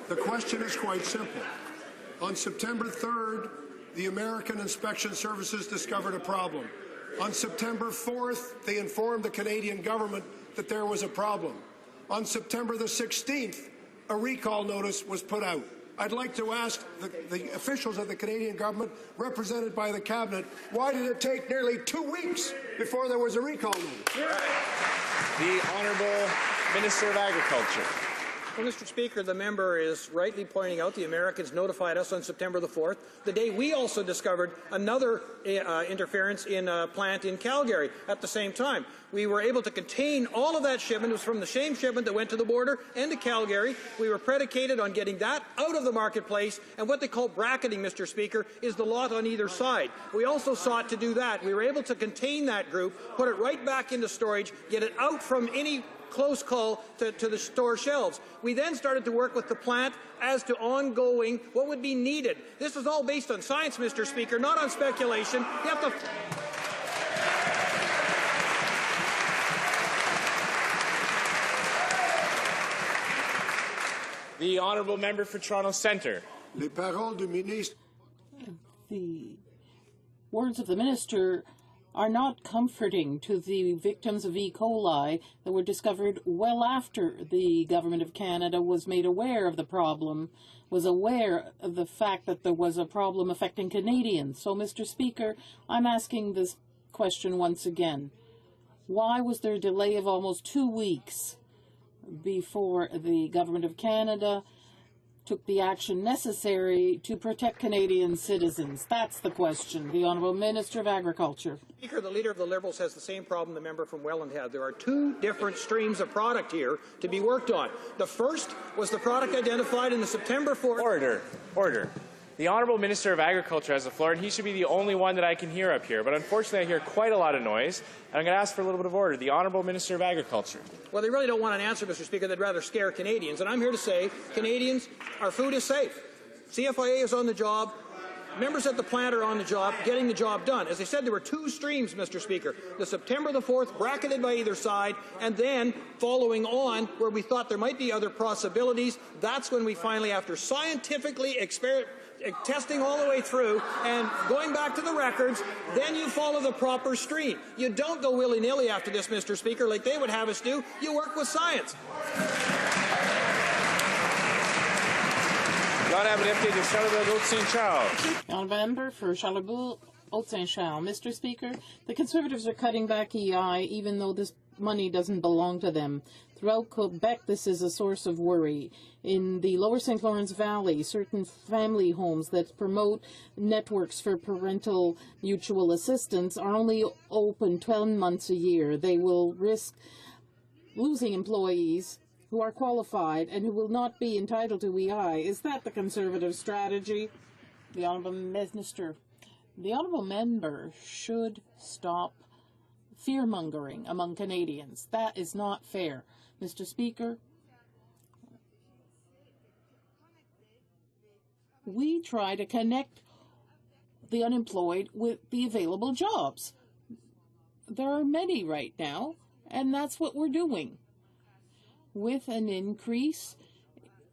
The question is quite simple. On September 3rd, the American Inspection Services discovered a problem. On September 4th, they informed the Canadian government that there was a problem. On September the 16th, a recall notice was put out. I'd like to ask the officials of the Canadian government, represented by the Cabinet, why did it take nearly 2 weeks before there was a recall notice? The Honourable Minister of Agriculture. Well, Mr. Speaker, the member is rightly pointing out the Americans notified us on September the 4th, the day we also discovered another interference in a plant in Calgary at the same time. We were able to contain all of that shipment. It was from the same shipment that went to the border and to Calgary. We were predicated on getting that out of the marketplace, and what they call bracketing, Mr. Speaker, is the lot on either side. We also sought to do that. We were able to contain that group, put it right back into storage, get it out from any close call to the store shelves. We then started to work with the plant as to ongoing what would be needed. This is all based on science, Mr. Speaker, not on speculation. You have to... The honourable member for Toronto Centre. Les paroles du ministre. The words of the minister are not comforting to the victims of E. coli that were discovered well after the Government of Canada was made aware of the problem, was aware of the fact that there was a problem affecting Canadians. So, Mr. Speaker, I'm asking this question once again. Why was there a delay of almost 2 weeks before the Government of Canada took the action necessary to protect Canadian citizens? That's the question. The Honourable Minister of Agriculture. Speaker, the Leader of the Liberals has the same problem the member from Welland had. There are two different streams of product here to be worked on. The first was the product identified in the September 4th... Order. The Honourable Minister of Agriculture has the floor, and he should be the only one that I can hear up here. But unfortunately, I hear quite a lot of noise, and I'm going to ask for a little bit of order. The Honourable Minister of Agriculture. Well, they really don't want an answer, Mr. Speaker. They'd rather scare Canadians. And I'm here to say, Canadians, our food is safe. CFIA is on the job. Members at the plant are on the job, getting the job done. As I said, there were two streams, Mr. Speaker. The September the 4th, bracketed by either side, and then following on, where we thought there might be other possibilities, that's when we finally, after scientifically testing all the way through and going back to the records, then you follow the proper stream. You don't go willy-nilly after this, Mr. Speaker, like they would have us do. You work with science. Honourable Member for Charlebourg-Haute-Saint-Charles. Mr. Speaker, the Conservatives are cutting back EI even though this money doesn't belong to them. Throughout Quebec, this is a source of worry. In the Lower St. Lawrence Valley, certain family homes that promote networks for parental mutual assistance are only open 12 months a year. They will risk losing employees who are qualified and who will not be entitled to EI. Is that the Conservative strategy? The Honourable Minister. The Honourable Member should stop fear-mongering among Canadians. That is not fair. Mr. Speaker, we try to connect the unemployed with the available jobs. There are many right now, and that's what we're doing. With an increase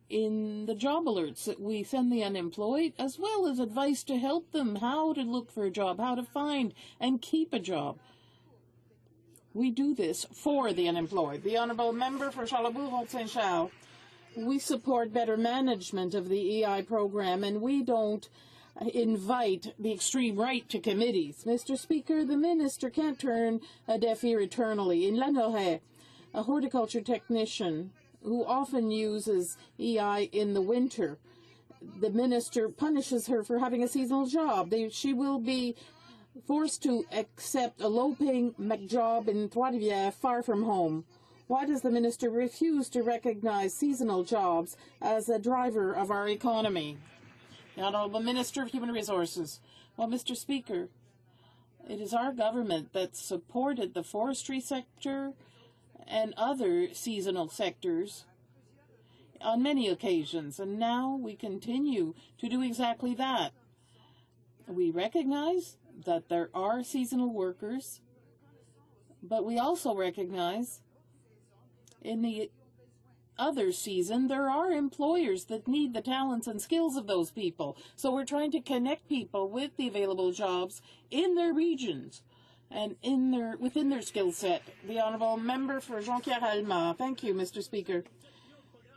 in the job alerts that we send the unemployed, as well as advice to help them how to look for a job, how to find and keep a job. We do this for the unemployed. The Honourable Member for Charlebourg-Haute-Saint-Charles. We support better management of the EI program, and we don't invite the extreme right to committees. Mr. Speaker, the minister can't turn a deaf ear eternally. In Lanoret, a horticulture technician who often uses EI in the winter, the minister punishes her for having a seasonal job. She will be forced to accept a low-paying job in Trois-Rivières, far from home. Why does the minister refuse to recognize seasonal jobs as a driver of our economy? The Honourable Minister of Human Resources. Well, Mr. Speaker, it is our government that supported the forestry sector and other seasonal sectors on many occasions, and now we continue to do exactly that. We recognize that there are seasonal workers, but we also recognize in the other season there are employers that need the talents and skills of those people. So we're trying to connect people with the available jobs in their regions and within their skill set. The Honourable Member for Jonquière Alma. Thank you, Mr. Speaker.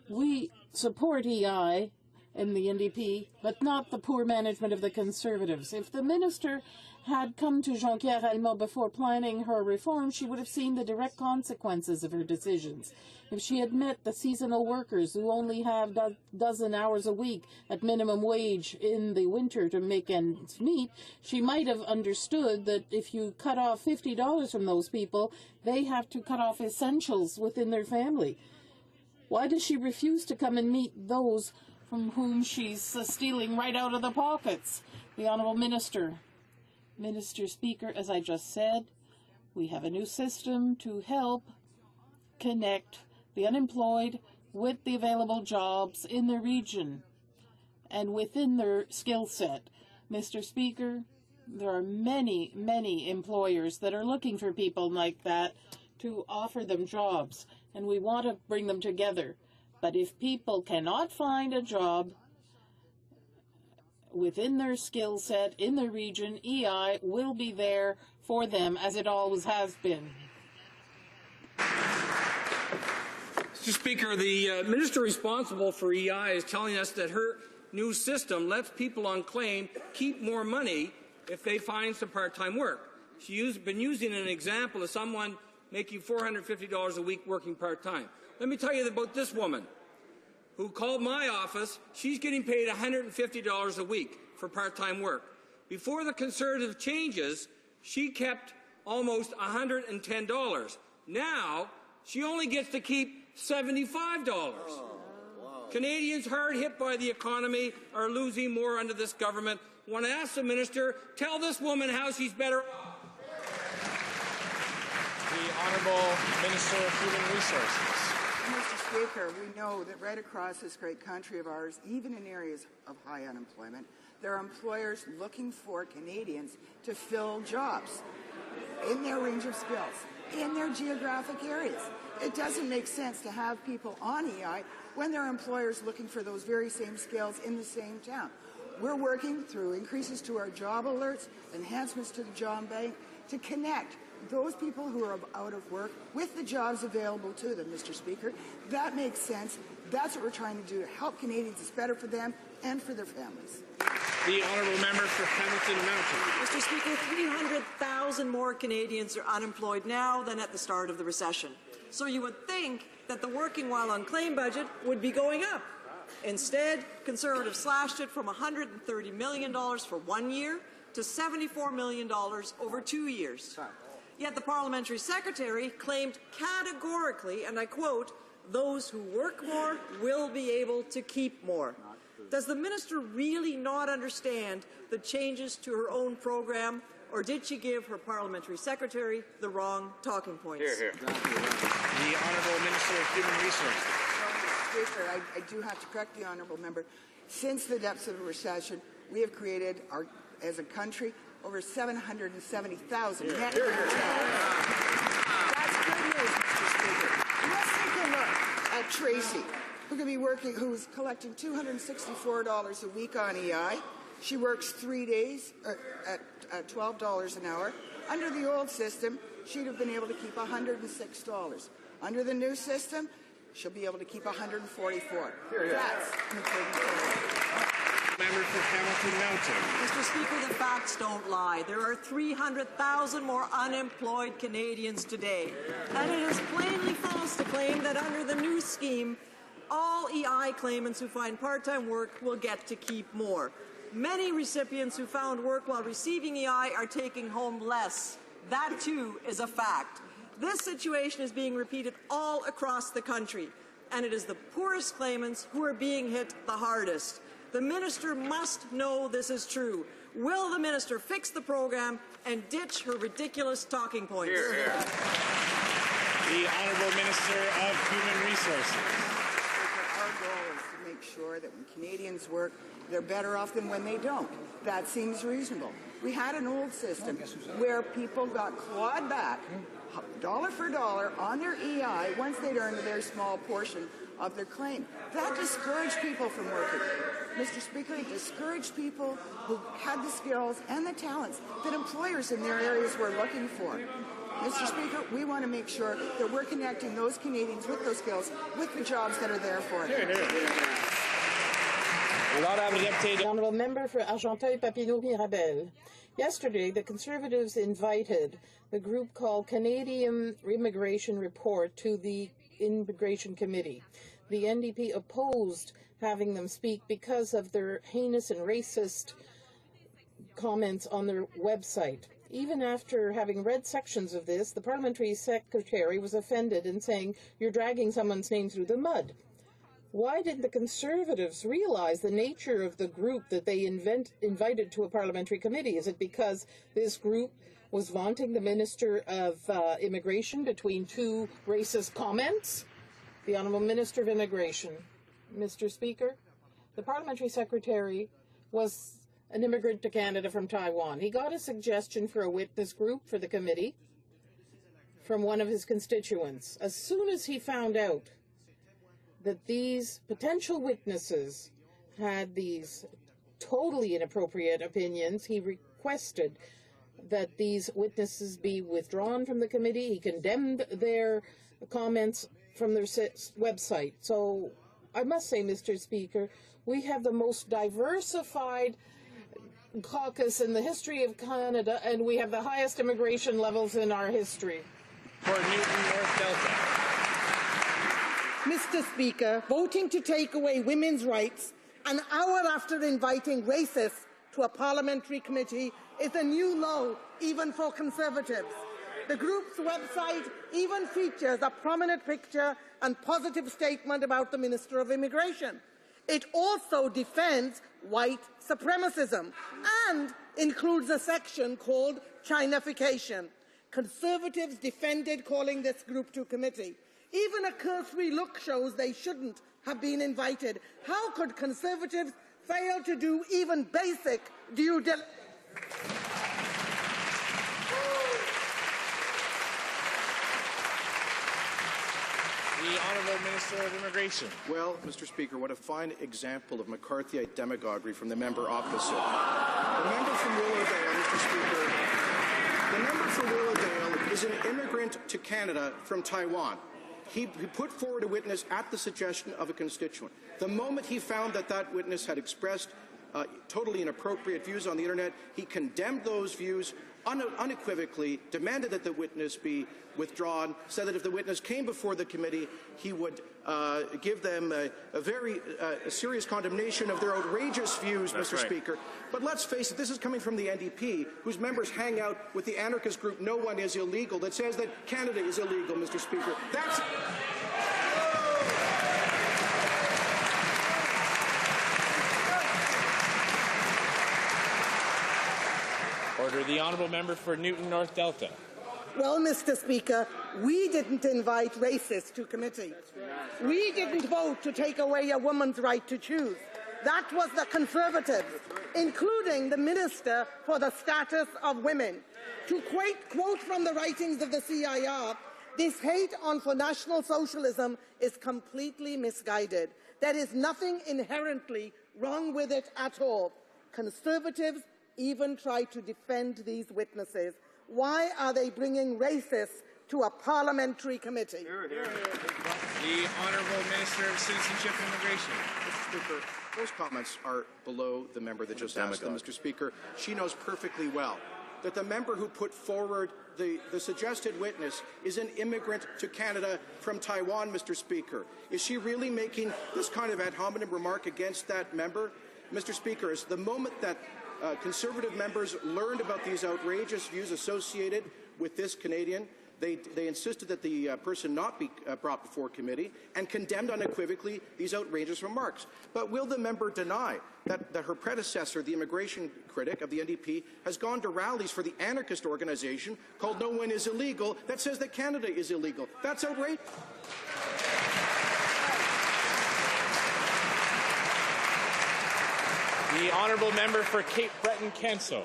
We support EI in the NDP, but not the poor management of the Conservatives. If the Minister had come to Jonquière Alma before planning her reform, she would have seen the direct consequences of her decisions. If she had met the seasonal workers who only have a dozen hours a week at minimum wage in the winter to make ends meet, she might have understood that if you cut off $50 from those people, they have to cut off essentials within their family. Why does she refuse to come and meet those from whom she's stealing right out of their pockets? The Honourable Minister. Mr. Speaker, as I just said, we have a new system to help connect the unemployed with the available jobs in the region and within their skill set. Mr. Speaker, there are many, many employers that are looking for people like that to offer them jobs, and we want to bring them together. But if people cannot find a job within their skill set in the region, EI will be there for them as it always has been. Mr. Speaker, the minister responsible for EI is telling us that her new system lets people on claim keep more money if they find some part-time work. She's been using an example of someone making $450 a week working part-time. Let me tell you about this woman who called my office. She's getting paid $150 a week for part-time work. Before the Conservative changes, she kept almost $110. Now, she only gets to keep $75. Oh, wow. Canadians hard hit by the economy are losing more under this government. I want to ask the minister, tell this woman how she's better off. The Honourable Minister of Human Resources. Mr. Speaker, we know that right across this great country of ours, even in areas of high unemployment, there are employers looking for Canadians to fill jobs in their range of skills, in their geographic areas. It doesn't make sense to have people on EI when there are employers looking for those very same skills in the same town. We're working through increases to our job alerts, enhancements to the job bank, to connect those people who are out of work with the jobs available to them, Mr. Speaker. That makes sense. That's what we're trying to do to help Canadians. It's better for them and for their families. The Honourable Member for Hamilton Mountain. Mr. Speaker, 300,000 more Canadians are unemployed now than at the start of the recession. So you would think that the working while on claim budget would be going up. Instead, Conservatives slashed it from $130 million for 1 year to $74 million over 2 years. Yet the parliamentary secretary claimed categorically, and I quote, "Those who work more will be able to keep more." Does the minister really not understand the changes to her own program, or did she give her parliamentary secretary the wrong talking points? Hear, hear. The Honourable Minister of Human Resources. Mr. Speaker, I do have to correct the honourable member. Since the depths of the recession, we have created, as a country, over 770,000 net new jobs. That's good news, Mr. Speaker. Let's take a look at Tracy, who's collecting $264 a week on EI. She works 3 days at $12 an hour. Under the old system, she'd have been able to keep $106. Under the new system, she'll be able to keep $144. That's Member for Hamilton Mountain. Mr. Speaker, the facts don't lie. There are 300,000 more unemployed Canadians today. And it is plainly false to claim that under the new scheme, all EI claimants who find part-time work will get to keep more. Many recipients who found work while receiving EI are taking home less. That, too, is a fact. This situation is being repeated all across the country, and it is the poorest claimants who are being hit the hardest. The minister must know this is true. Will the minister fix the program and ditch her ridiculous talking points? Hear, hear. The Honourable Minister of Human Resources. Our goal sure that when Canadians work, they're better off than when they don't. That seems reasonable. We had an old system where people got clawed back dollar for dollar on their EI once they'd earned their small portion of their claim. That discouraged people from working. Mr. Speaker, it discouraged people who had the skills and the talents that employers in their areas were looking for. Mr. Speaker, we want to make sure that we're connecting those Canadians with those skills with the jobs that are there for them. The Honourable Member for Argenteuil-Papineau-Mirabel. Yesterday, the Conservatives invited the group called Canadian Immigration Report to the Immigration Committee. The NDP opposed having them speak because of their heinous and racist comments on their website. Even after having read sections of this, the parliamentary secretary was offended and saying, "You're dragging someone's name through the mud." Why didn't the Conservatives realize the nature of the group that they invited to a parliamentary committee? Is it because this group was vaunting the Minister of Immigration between two racist comments? The Honourable Minister of Immigration. Mr. Speaker, the parliamentary secretary was an immigrant to Canada from Taiwan. He got a suggestion for a witness group for the committee from one of his constituents. As soon as he found out that these potential witnesses had these totally inappropriate opinions, he requested that these witnesses be withdrawn from the committee. He condemned their comments from their website. So I must say, Mr. Speaker, we have the most diversified caucus in the history of Canada, and we have the highest immigration levels in our history. For Newton North Delta. Mr. Speaker, voting to take away women's rights an hour after inviting racists to a parliamentary committee is a new low, even for Conservatives. The group's website even features a prominent picture and positive statement about the Minister of Immigration. It also defends white supremacism and includes a section called Chinafication. Conservatives defended calling this group to committee. Even a cursory look shows they shouldn't have been invited. How could Conservatives fail to do even basic due diligence? The Honourable Minister of Immigration. Well, Mr. Speaker, what a fine example of McCarthyite demagoguery from the member opposite. The member from Willowdale, Mr. Speaker, the member from Willowdale is an immigrant to Canada from Taiwan. He put forward a witness at the suggestion of a constituent. The moment he found that that witness had expressed totally inappropriate views on the internet, he condemned those views unequivocally, demanded that the witness be withdrawn, said that if the witness came before the committee, he would give them a very serious condemnation of their outrageous views, That's Mr. Right. Speaker. But let's face it, this is coming from the NDP, whose members hang out with the anarchist group No One Is Illegal, that says that Canada is illegal, Mr. Speaker. That's... Order. The Honourable Member for Newton North Delta. Well, Mr. Speaker, we didn't invite racists to committee. We didn't vote to take away a woman's right to choose. That was the Conservatives, including the Minister for the Status of Women. To quote from the writings of the CIR, this hate for National Socialism is completely misguided. There is nothing inherently wrong with it at all. Conservatives even try to defend these witnesses. Why are they bringing racists to a parliamentary committee? The Honourable Minister of Citizenship and Immigration. Mr. Speaker, those comments are below the member that just asked them, Mr. Speaker. She knows perfectly well that the member who put forward the suggested witness is an immigrant to Canada from Taiwan, Mr. Speaker. Is she really making this kind of ad hominem remark against that member? Mr. Speaker, is the moment that Conservative members learned about these outrageous views associated with this Canadian, they insisted that the person not be brought before committee and condemned unequivocally these outrageous remarks. But will the member deny that her predecessor, the immigration critic of the NDP, has gone to rallies for the anarchist organization called No One Is Illegal that says that Canada is illegal? That's outrageous. The honourable member for Cape Breton-Canso.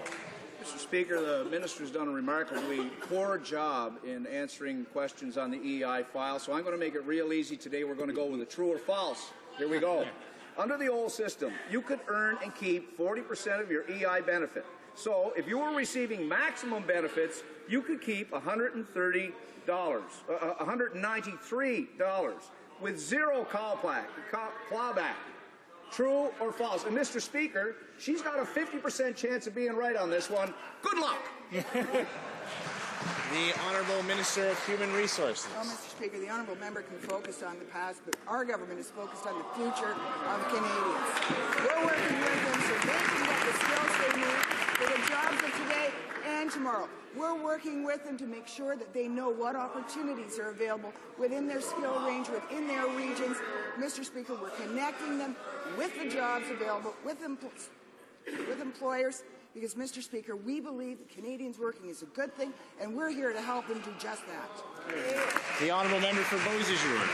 Mr. Speaker, the minister has done a remarkably poor job in answering questions on the EI file, so I'm going to make it real easy today. We're going to go with a true or false. Here we go. Under the old system, you could earn and keep 40% of your EI benefit. So if you were receiving maximum benefits, you could keep $193 with zero clawback. True or false? And Mr. Speaker, she's got a 50% chance of being right on this one. Good luck. The Honourable Minister of Human Resources. Well, Mr. Speaker, the honourable member can focus on the past, but our government is focused on the future of Canadians. We're working with them so they can get the skills they need for the jobs of today and tomorrow. We're working with them to make sure that they know what opportunities are available within their skill range, within their regions. Mr. Speaker, we're connecting them with the jobs available, with employers, because, Mr. Speaker, we believe that Canadians working is a good thing, and we're here to help them do just that. The honourable member for Beausejour.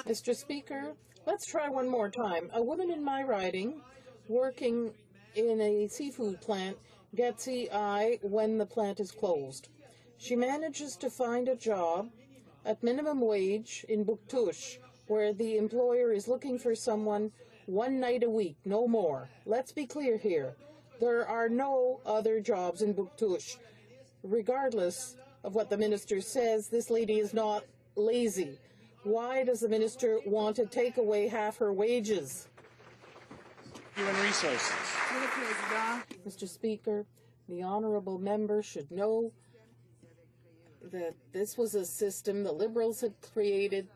Mr. Speaker, let's try one more time. A woman in my riding, working in a seafood plant, gets EI when the plant is closed. She manages to find a job at minimum wage in Bouctouche, where the employer is looking for someone one night a week, no more. Let's be clear here. There are no other jobs in Bouctouche. Regardless of what the minister says, this lady is not lazy. Why does the minister want to take away half her wages? Human Resources. Mr. Speaker, the honourable member should know that this was a system the Liberals had created.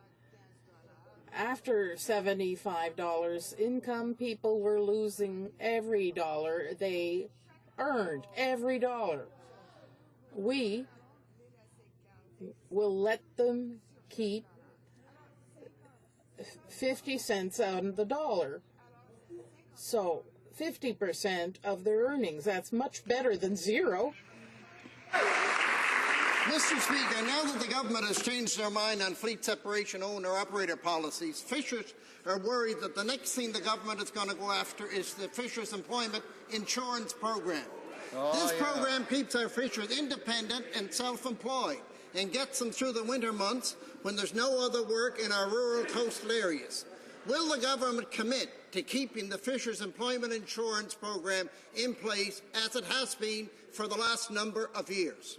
After $75 income, people were losing every dollar they earned, every dollar. We will let them keep 50 cents out of the dollar. So 50% of their earnings, that's much better than zero. Mr. Speaker, now that the government has changed their mind on fleet separation owner-operator policies, fishers are worried that the next thing the government is going to go after is the Fishers Employment Insurance Program. This program keeps our fishers independent and self-employed and gets them through the winter months when there's no other work in our rural coastal areas. Will the government commit to keeping the Fishers Employment Insurance Program in place as it has been for the last number of years?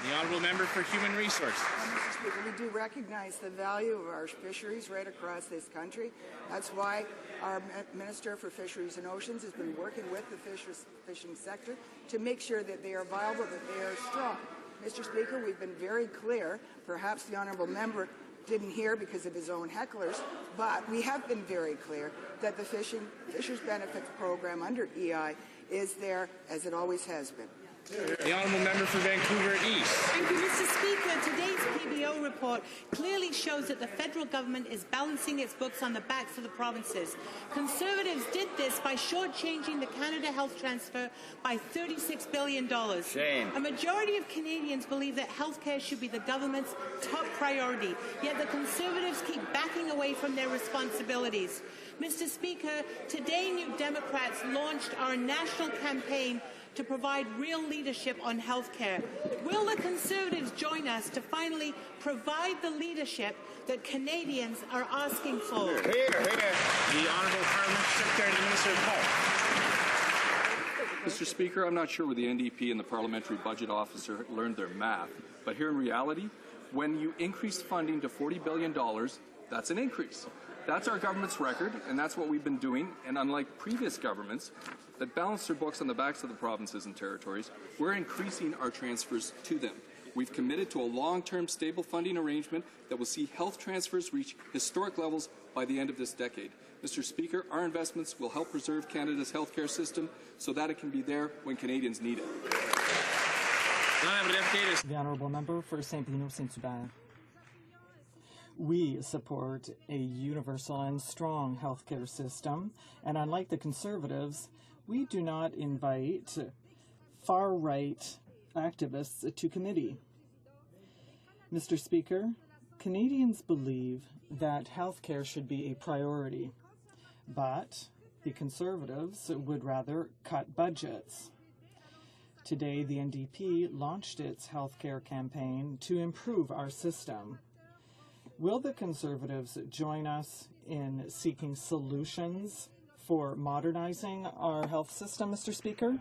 The honourable member for Human Resources. Mr. Speaker, we do recognize the value of our fisheries right across this country. That's why our Minister for Fisheries and Oceans has been working with the fishing sector to make sure that they are viable, that they are strong. Mr. Speaker, we've been very clear. Perhaps the honourable member didn't hear because of his own hecklers, but we have been very clear that the Fishers Benefits Program under EI is there as it always has been. The honourable member for Vancouver East. Thank you, Mr. Speaker. Today's PBO report clearly shows that the federal government is balancing its books on the backs of the provinces. Conservatives did this by shortchanging the Canada Health Transfer by $36 billion. Shame. A majority of Canadians believe that healthcare should be the government's top priority, yet the Conservatives keep backing away from their responsibilities. Mr. Speaker, today New Democrats launched our national campaign to provide real leadership on health care. Will the Conservatives join us to finally provide the leadership that Canadians are asking for? Hear, hear. The Honourable Parliamentary Secretary to the Minister of Health. Mr. Speaker, I'm not sure where the NDP and the Parliamentary Budget Officer learned their math, but here in reality, when you increase funding to $40 billion, that's an increase. That's our government's record, and that's what we've been doing. And unlike previous governments that balance their books on the backs of the provinces and territories, we're increasing our transfers to them. We've committed to a long-term stable funding arrangement that will see health transfers reach historic levels by the end of this decade. Mr. Speaker, our investments will help preserve Canada's healthcare system so that it can be there when Canadians need it. The honourable member for Saint-Bruno-Saint-Hubert. We support a universal and strong healthcare system, and unlike the Conservatives, we do not invite far-right activists to committee. Mr. Speaker, Canadians believe that healthcare should be a priority, but The Conservatives would rather cut budgets. Today, the NDP launched its healthcare campaign to improve our system. Will the Conservatives join us in seeking solutions for modernizing our health system, Mr. Speaker?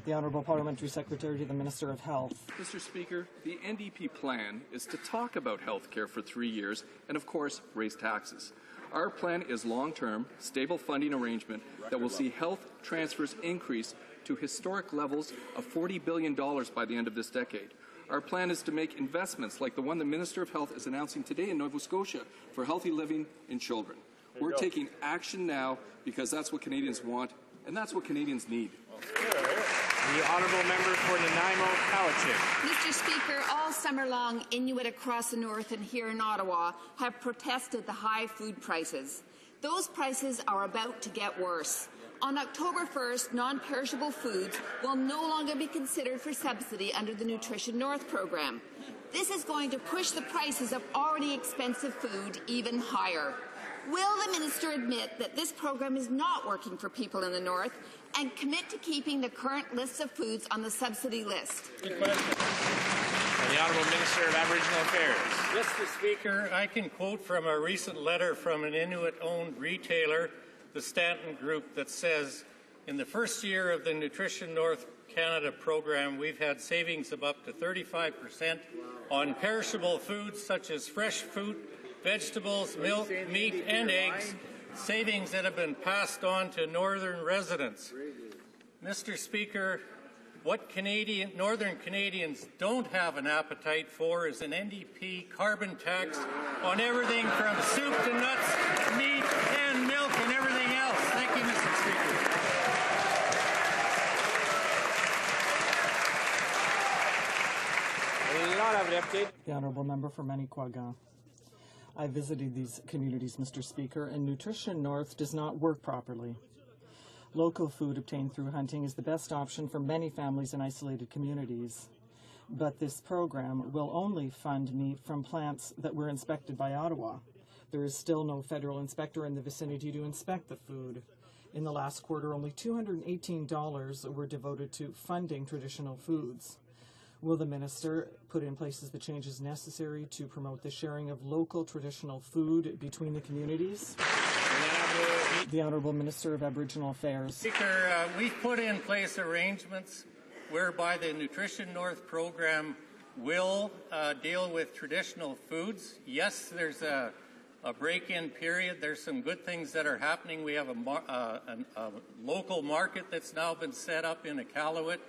The Honourable Parliamentary Secretary to the Minister of Health. Mr. Speaker, the NDP plan is to talk about health care for 3 years and, of course, raise taxes. Our plan is long-term, stable funding arrangement that will see health transfers increase to historic levels of $40 billion by the end of this decade. Our plan is to make investments like the one the Minister of Health is announcing today in Nova Scotia for healthy living in children. We're taking action now because that's what Canadians want and that's what Canadians need. The Honourable Member for Nanaimo, Cowichan. Mr. Speaker, all summer long, Inuit across the north and here in Ottawa have protested the high food prices. Those prices are about to get worse. On October 1st, non-perishable foods will no longer be considered for subsidy under the Nutrition North program. This is going to push the prices of already expensive food even higher. Will the minister admit that this program is not working for people in the north and commit to keeping the current list of foods on the subsidy list? Good question. And the Honourable Minister of Aboriginal Affairs. Mr. Speaker, I can quote from a recent letter from an Inuit-owned retailer, the Stanton Group, that says, in the first year of the Nutrition North Canada program, we've had savings of up to 35% on perishable foods such as fresh fruit, vegetables, milk, meat, and eggs, savings that have been passed on to northern residents. Mr. Speaker, what northern Canadians don't have an appetite for is an NDP carbon tax on everything from soup to nuts, meat, and milk, and everything else. Thank you, Mr. Speaker. The Honourable Member for Manicouagan. I visited these communities, Mr. Speaker, and Nutrition North does not work properly. Local food obtained through hunting is the best option for many families in isolated communities. But this program will only fund meat from plants that were inspected by Ottawa. There is still no federal inspector in the vicinity to inspect the food. In the last quarter, only $218 were devoted to funding traditional foods. Will the minister put in place the changes necessary to promote the sharing of local traditional food between the communities? The Honourable Minister of Aboriginal Affairs. Speaker, we've put in place arrangements whereby the Nutrition North program will deal with traditional foods. Yes, there's a break-in period. There's some good things that are happening. We have a local market that's now been set up in Iqaluit.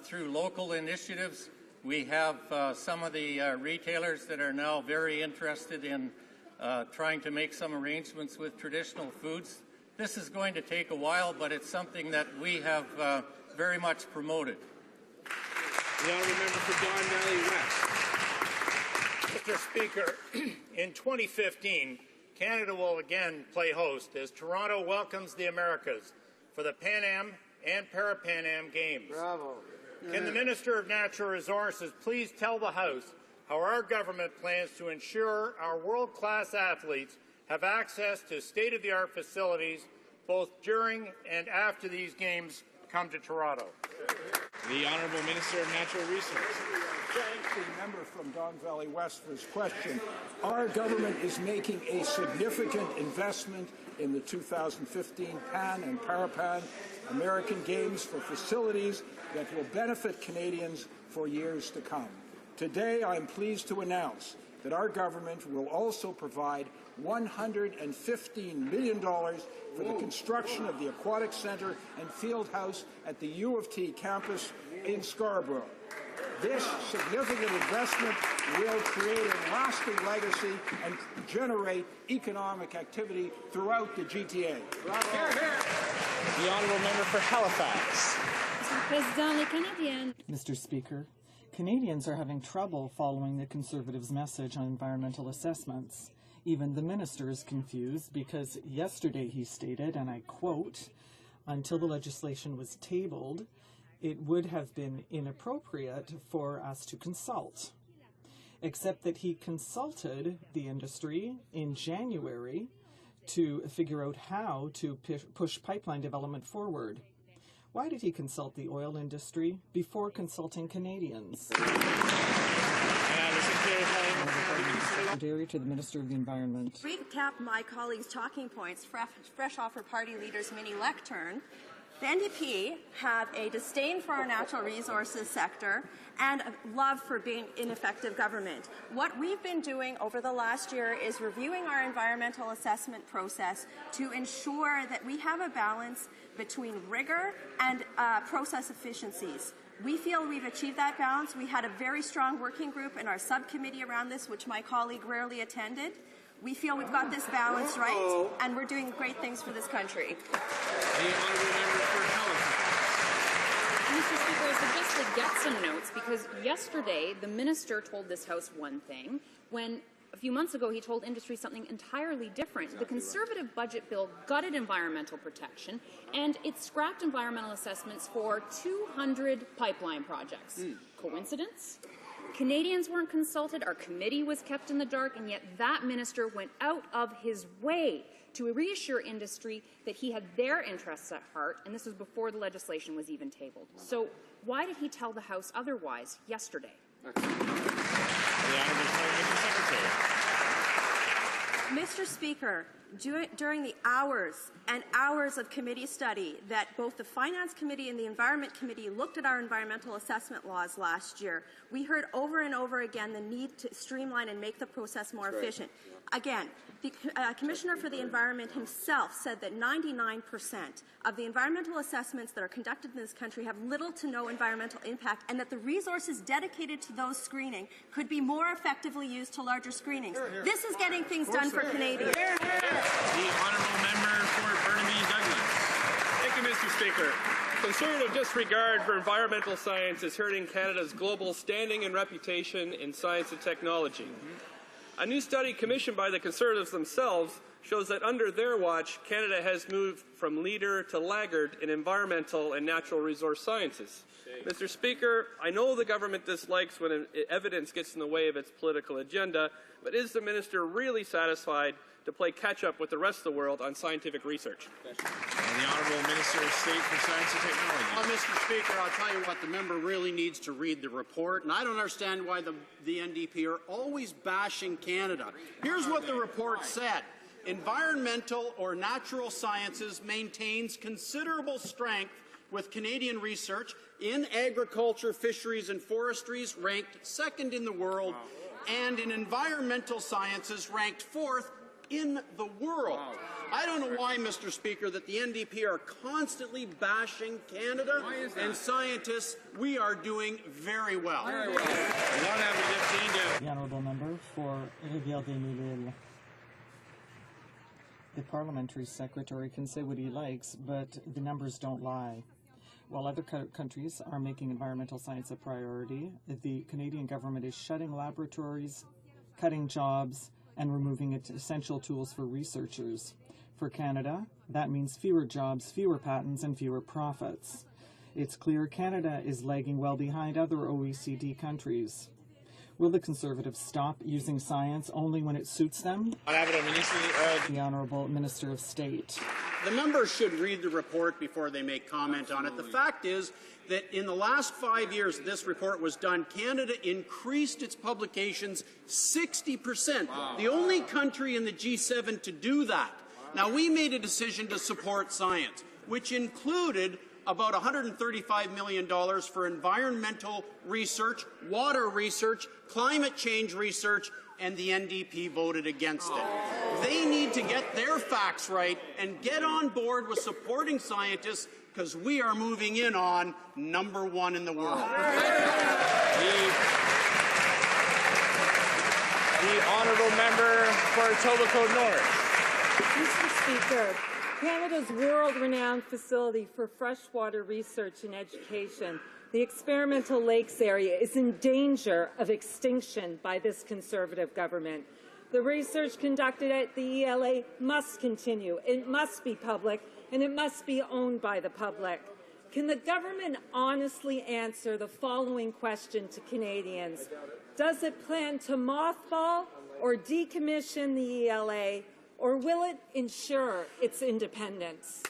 Through local initiatives, we have some of the retailers that are now very interested in trying to make some arrangements with traditional foods. This is going to take a while, but it's something that we have very much promoted. The Honourable Member for Don Valley West. Mr. Speaker, in 2015, Canada will again play host as Toronto welcomes the Americas for the Pan Am and Para-Pan Am Games. Bravo. Can the Minister of Natural Resources please tell the House how our government plans to ensure our world-class athletes have access to state-of-the-art facilities both during and after these games come to Toronto? The Honourable Minister of Natural Resources. Thank the member from Don Valley West for his question. Our government is making a significant investment in the 2015 Pan and Para-Pan American Games for facilities that will benefit Canadians for years to come. Today, I am pleased to announce that our government will also provide $115 million for the construction of the Aquatic Centre and Field House at the U of T campus in Scarborough. This significant investment will create a lasting legacy and generate economic activity throughout the GTA. Hear, hear. The Honourable Member for Halifax. Mr. Speaker, Canadians are having trouble following the Conservatives' message on environmental assessments. Even the minister is confused because yesterday he stated, and I quote, "Until the legislation was tabled, it would have been inappropriate for us to consult." Except that he consulted the industry in January to figure out how to push pipeline development forward. Why did he consult the oil industry before consulting Canadians? Secretary to the Minister of the Environment. Recap my colleagues' talking points fresh off her party leader's mini lectern. The NDP have a disdain for our natural resources sector and a love for being ineffective government. What we've been doing over the last year is reviewing our environmental assessment process to ensure that we have a balance between rigor and process efficiencies. We feel we've achieved that balance. We had a very strong working group in our subcommittee around this, which my colleague rarely attended. We feel we've got this balance right, and we're doing great things for this country. The honourable member for Halifax. Mr. Speaker, I suggest they get some notes, because yesterday the minister told this House one thing, when a few months ago he told industry something entirely different. Exactly. The Conservative budget bill gutted environmental protection, and it scrapped environmental assessments for 200 pipeline projects. Coincidence? Canadians weren't consulted, our committee was kept in the dark, and yet that minister went out of his way to reassure industry that he had their interests at heart, and this was before the legislation was even tabled. So why did he tell the House otherwise yesterday? Mr. Speaker, during the hours and hours of committee study that both the Finance Committee and the Environment Committee looked at our environmental assessment laws last year, we heard over and over again the need to streamline and make the process more efficient. Again, the Commissioner for the Environment himself said that 99% of the environmental assessments that are conducted in this country have little to no environmental impact, and that the resources dedicated to those screening could be more effectively used to larger screenings. This is getting things done for Canadians. The honourable member for Burnaby Douglas. Thank you, Mr. Speaker. Conservative disregard for environmental science is hurting Canada's global standing and reputation in science and technology. A new study commissioned by the Conservatives themselves shows that under their watch, Canada has moved from leader to laggard in environmental and natural resource sciences. Mr. Speaker, I know the government dislikes when evidence gets in the way of its political agenda, but is the minister really satisfied to play catch-up with the rest of the world on scientific research? And the Honourable Minister of State for Science and Technology. Well, Mr. Speaker, I'll tell you what, the member really needs to read the report, and I don't understand why the NDP are always bashing Canada. Here's what the report said. Environmental or natural sciences maintains considerable strength with Canadian research in agriculture, fisheries and forestries ranked second in the world, and in environmental sciences ranked fourth in the world. I don't know why, Mr. Speaker, that the NDP are constantly bashing Canada and scientists. We are doing very well. The honourable member for Rivière-des-Mille. The parliamentary secretary can say what he likes, but the numbers don't lie. While other countries are making environmental science a priority, the Canadian government is shutting laboratories, cutting jobs, and removing essential tools for researchers. For Canada, that means fewer jobs, fewer patents, and fewer profits. It's clear Canada is lagging well behind other OECD countries. Will the Conservatives stop using science only when it suits them? The Honourable Minister of State. The members should read the report before they make comment on it. The fact is that in the last 5 years this report was done, Canada increased its publications 60%. Wow. The only country in the G7 to do that. Now, we made a decision to support science, which included about $135 million for environmental research, water research, climate change research, and the NDP voted against it. They need to get their facts right and get on board with supporting scientists, because we are moving in on #1 in the world. The honourable member for Etobicoke North. Mr. Speaker, Canada's world-renowned facility for freshwater research and education, the Experimental Lakes area, is in danger of extinction by this Conservative government. The research conducted at the ELA must continue. It must be public, and it must be owned by the public. Can the government honestly answer the following question to Canadians? Does it plan to mothball or decommission the ELA, or will it ensure its independence?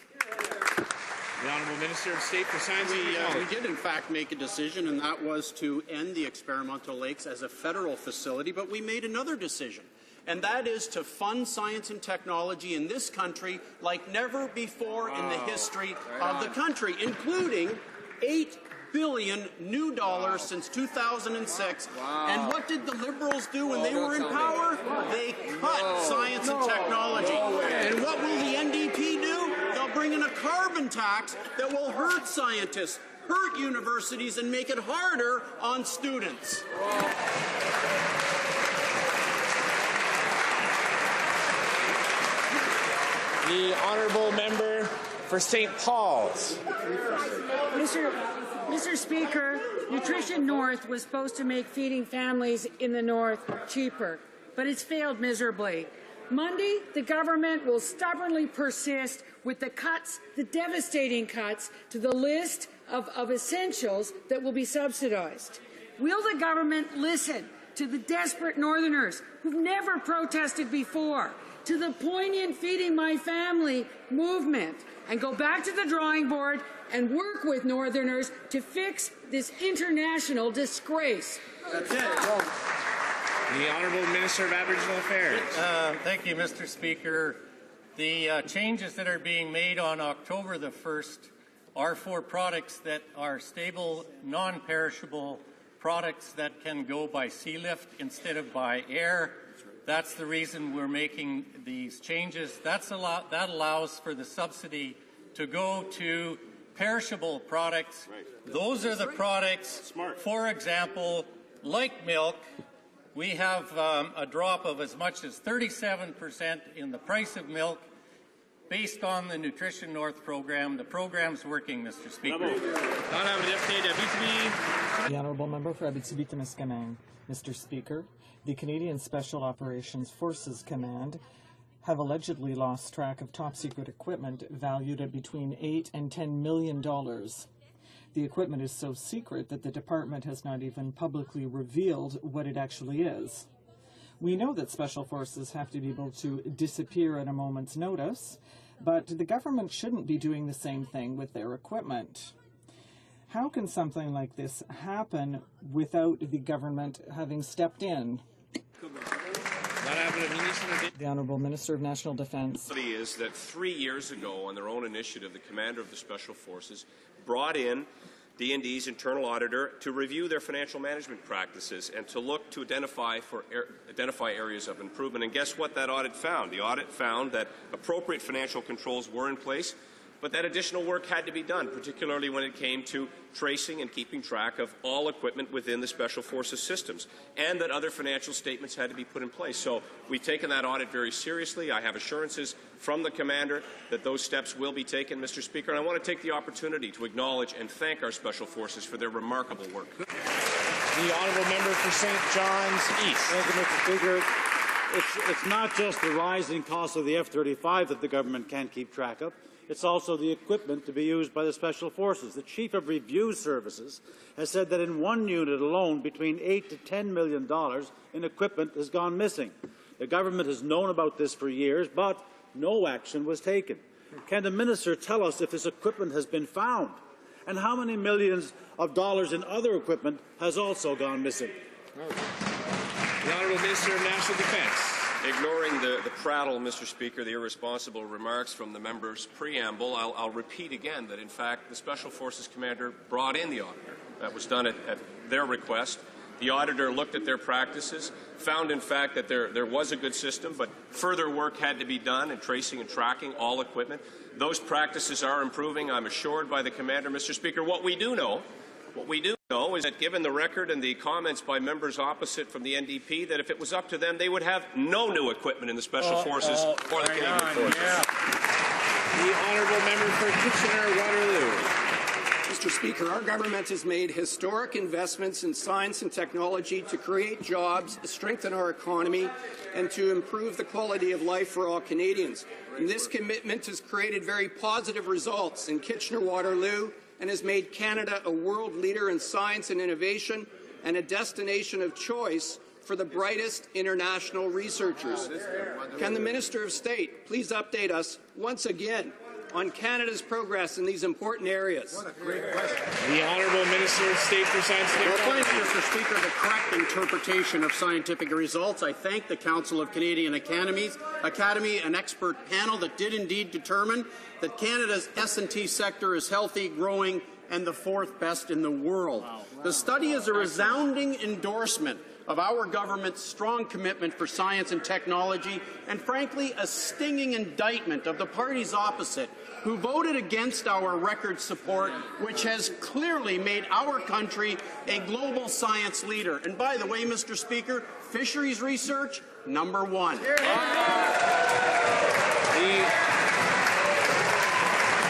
The Honourable Minister of State for Science and Technology. We did, in fact, make a decision, and that was to end the experimental lakes as a federal facility, but we made another decision, and that is to fund science and technology in this country like never before in the history of the country, including $8 billion new dollars since 2006. And what did the Liberals do when they were in power? They cut science and technology. And what will the NDP do? They'll bring in a carbon tax that will hurt scientists, hurt universities, and make it harder on students. The Honourable Member for St. Paul's. Mr. Speaker, Nutrition North was supposed to make feeding families in the North cheaper, but it's failed miserably. Monday, the government will stubbornly persist with the cuts, the devastating cuts, to the list of essentials that will be subsidized. Will the government listen to the desperate Northerners who've never protested before, to the poignant Feeding My Family movement, and go back to the drawing board and work with Northerners to fix this international disgrace? That's it. The Honourable Minister of Aboriginal Affairs. Thank you, Mr. Speaker. The changes that are being made on October the 1st are for products that are stable, non-perishable products that can go by sea lift instead of by air. That's the reason we're making these changes. That allows for the subsidy to go to perishable products. Those are the products, for example, like milk. We have a drop of as much as 37% in the price of milk based on the Nutrition North program. The program's working, Mr. Speaker. The Honourable Member for Abitibi-Témiscamingue. Mr. Speaker, the Canadian Special Operations Forces Command have allegedly lost track of top-secret equipment valued at between $8 and $10 million. The equipment is so secret that the department has not even publicly revealed what it actually is. We know that special forces have to be able to disappear at a moment's notice, but the government shouldn't be doing the same thing with their equipment. How can something like this happen without the government having stepped in? The Honourable Minister of National Defence. The reality is that 3 years ago, on their own initiative, the commander of the Special Forces brought in D&D's internal auditor to review their financial management practices and to look to identify areas of improvement. And guess what that audit found? The audit found that appropriate financial controls were in place, but that additional work had to be done, particularly when it came to tracing and keeping track of all equipment within the Special Forces systems, and that other financial statements had to be put in place. So we've taken that audit very seriously. I have assurances from the commander that those steps will be taken, Mr. Speaker, and I want to take the opportunity to acknowledge and thank our Special Forces for their remarkable work. The Honourable Member for St. John's East. Thank you, Mr. Speaker. It's not just the rising cost of the F-35 that the government can't keep track of. It's also the equipment to be used by the Special Forces. The Chief of Review Services has said that in one unit alone, between $8 to $10 million in equipment has gone missing. The government has known about this for years, but no action was taken. Can the Minister tell us if this equipment has been found? And how many millions of dollars in other equipment has also gone missing? The Honourable Minister of National Defence. Ignoring the prattle, Mr. Speaker, the irresponsible remarks from the member's preamble, I'll repeat again that, in fact, the Special Forces Commander brought in the auditor. That was done at their request. The auditor looked at their practices, found, in fact, that there was a good system, but further work had to be done in tracing and tracking all equipment. Those practices are improving, I'm assured, by the Commander, Mr. Speaker. What we do know is that, given the record and the comments by members opposite from the NDP, that if it was up to them, they would have no new equipment in the Special Forces or the Canadian Forces. Yeah. The Honourable Member for Kitchener-Waterloo. Mr. Speaker, our government has made historic investments in science and technology to create jobs, strengthen our economy, and to improve the quality of life for all Canadians. And this commitment has created very positive results in Kitchener-Waterloo and has made Canada a world leader in science and innovation and a destination of choice for the brightest international researchers. Can the Minister of State please update us once again on Canada's progress in these important areas? What a great question. The Honourable Minister of State for Science and Technology. Well, thank you, Mr. Speaker. The correct interpretation of scientific results. I thank the Council of Canadian Academy, an expert panel that did indeed determine that Canada's S&T sector is healthy, growing, and the fourth best in the world. Wow. The study is a resounding endorsement of our government's strong commitment for science and technology, and frankly, a stinging indictment of the parties opposite who voted against our record support, which has clearly made our country a global science leader. And by the way, Mr. Speaker, fisheries research, #1.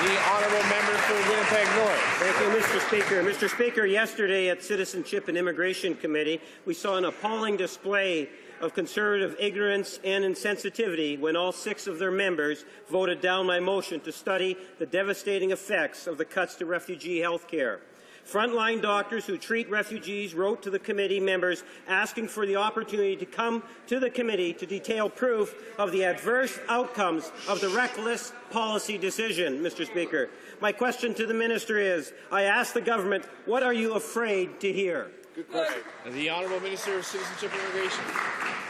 The Honourable Member for Winnipeg North. Thank you, Mr. Speaker. Mr. Speaker, yesterday at Citizenship and Immigration Committee, we saw an appalling display of Conservative ignorance and insensitivity when all 6 of their members voted down my motion to study the devastating effects of the cuts to refugee health care. Frontline doctors who treat refugees wrote to the committee members asking for the opportunity to come to the committee to detail proof of the adverse outcomes of the reckless policy decision, Mr. Speaker. My question to the minister is, I ask the government, what are you afraid to hear? Good question. The Honourable Minister of Citizenship and Immigration.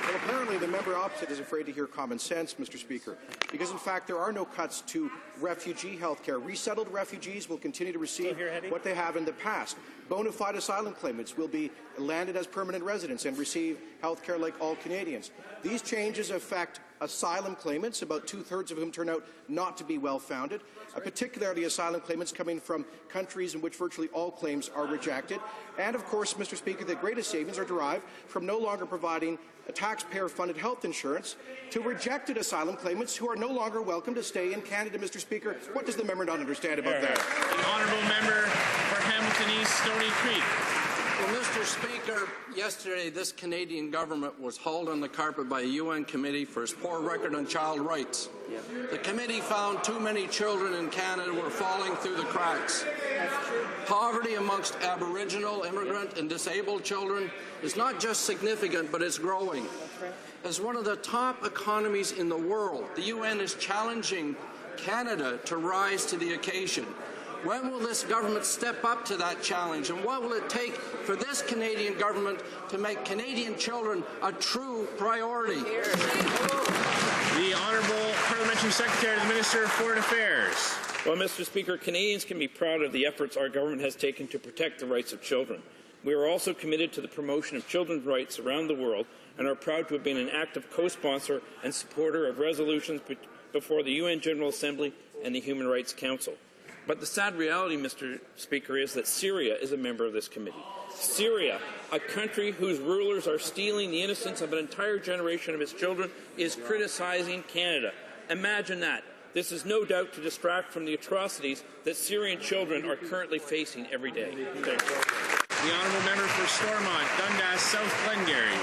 Well, apparently the member opposite is afraid to hear common sense, Mr. Speaker, because in fact there are no cuts to refugee health care. Resettled refugees will continue to receive what they have in the past. Bona fide asylum claimants will be landed as permanent residents and receive health care like all Canadians. These changes affect asylum claimants, about 2/3 of whom turn out not to be well-founded, particularly asylum claimants coming from countries in which virtually all claims are rejected. And, of course, Mr. Speaker, the greatest savings are derived from no longer providing taxpayer-funded health insurance to rejected asylum claimants who are no longer welcome to stay in Canada. Mr. Speaker, what does the member not understand about that? The Honourable Member for Hamilton East, Stony Creek. Well, Mr. Speaker, yesterday this Canadian government was hauled on the carpet by a UN committee for its poor record on child rights. The committee found too many children in Canada were falling through the cracks. Poverty amongst Aboriginal, immigrant and disabled children is not just significant, but it's growing. As one of the top economies in the world, the UN is challenging Canada to rise to the occasion. When will this government step up to that challenge, and what will it take for this Canadian government to make Canadian children a true priority? The Honourable Parliamentary Secretary to the Minister of Foreign Affairs. Well, Mr. Speaker, Canadians can be proud of the efforts our government has taken to protect the rights of children. We are also committed to the promotion of children's rights around the world and are proud to have been an active co-sponsor and supporter of resolutions before the UN General Assembly and the Human Rights Council. But the sad reality, Mr. Speaker, is that Syria is a member of this committee. Syria, a country whose rulers are stealing the innocence of an entire generation of its children, is criticizing Canada. Imagine that. This is no doubt to distract from the atrocities that Syrian children are currently facing every day. Thank you. The Honourable Member for Stormont, Dundas, South Glengarry.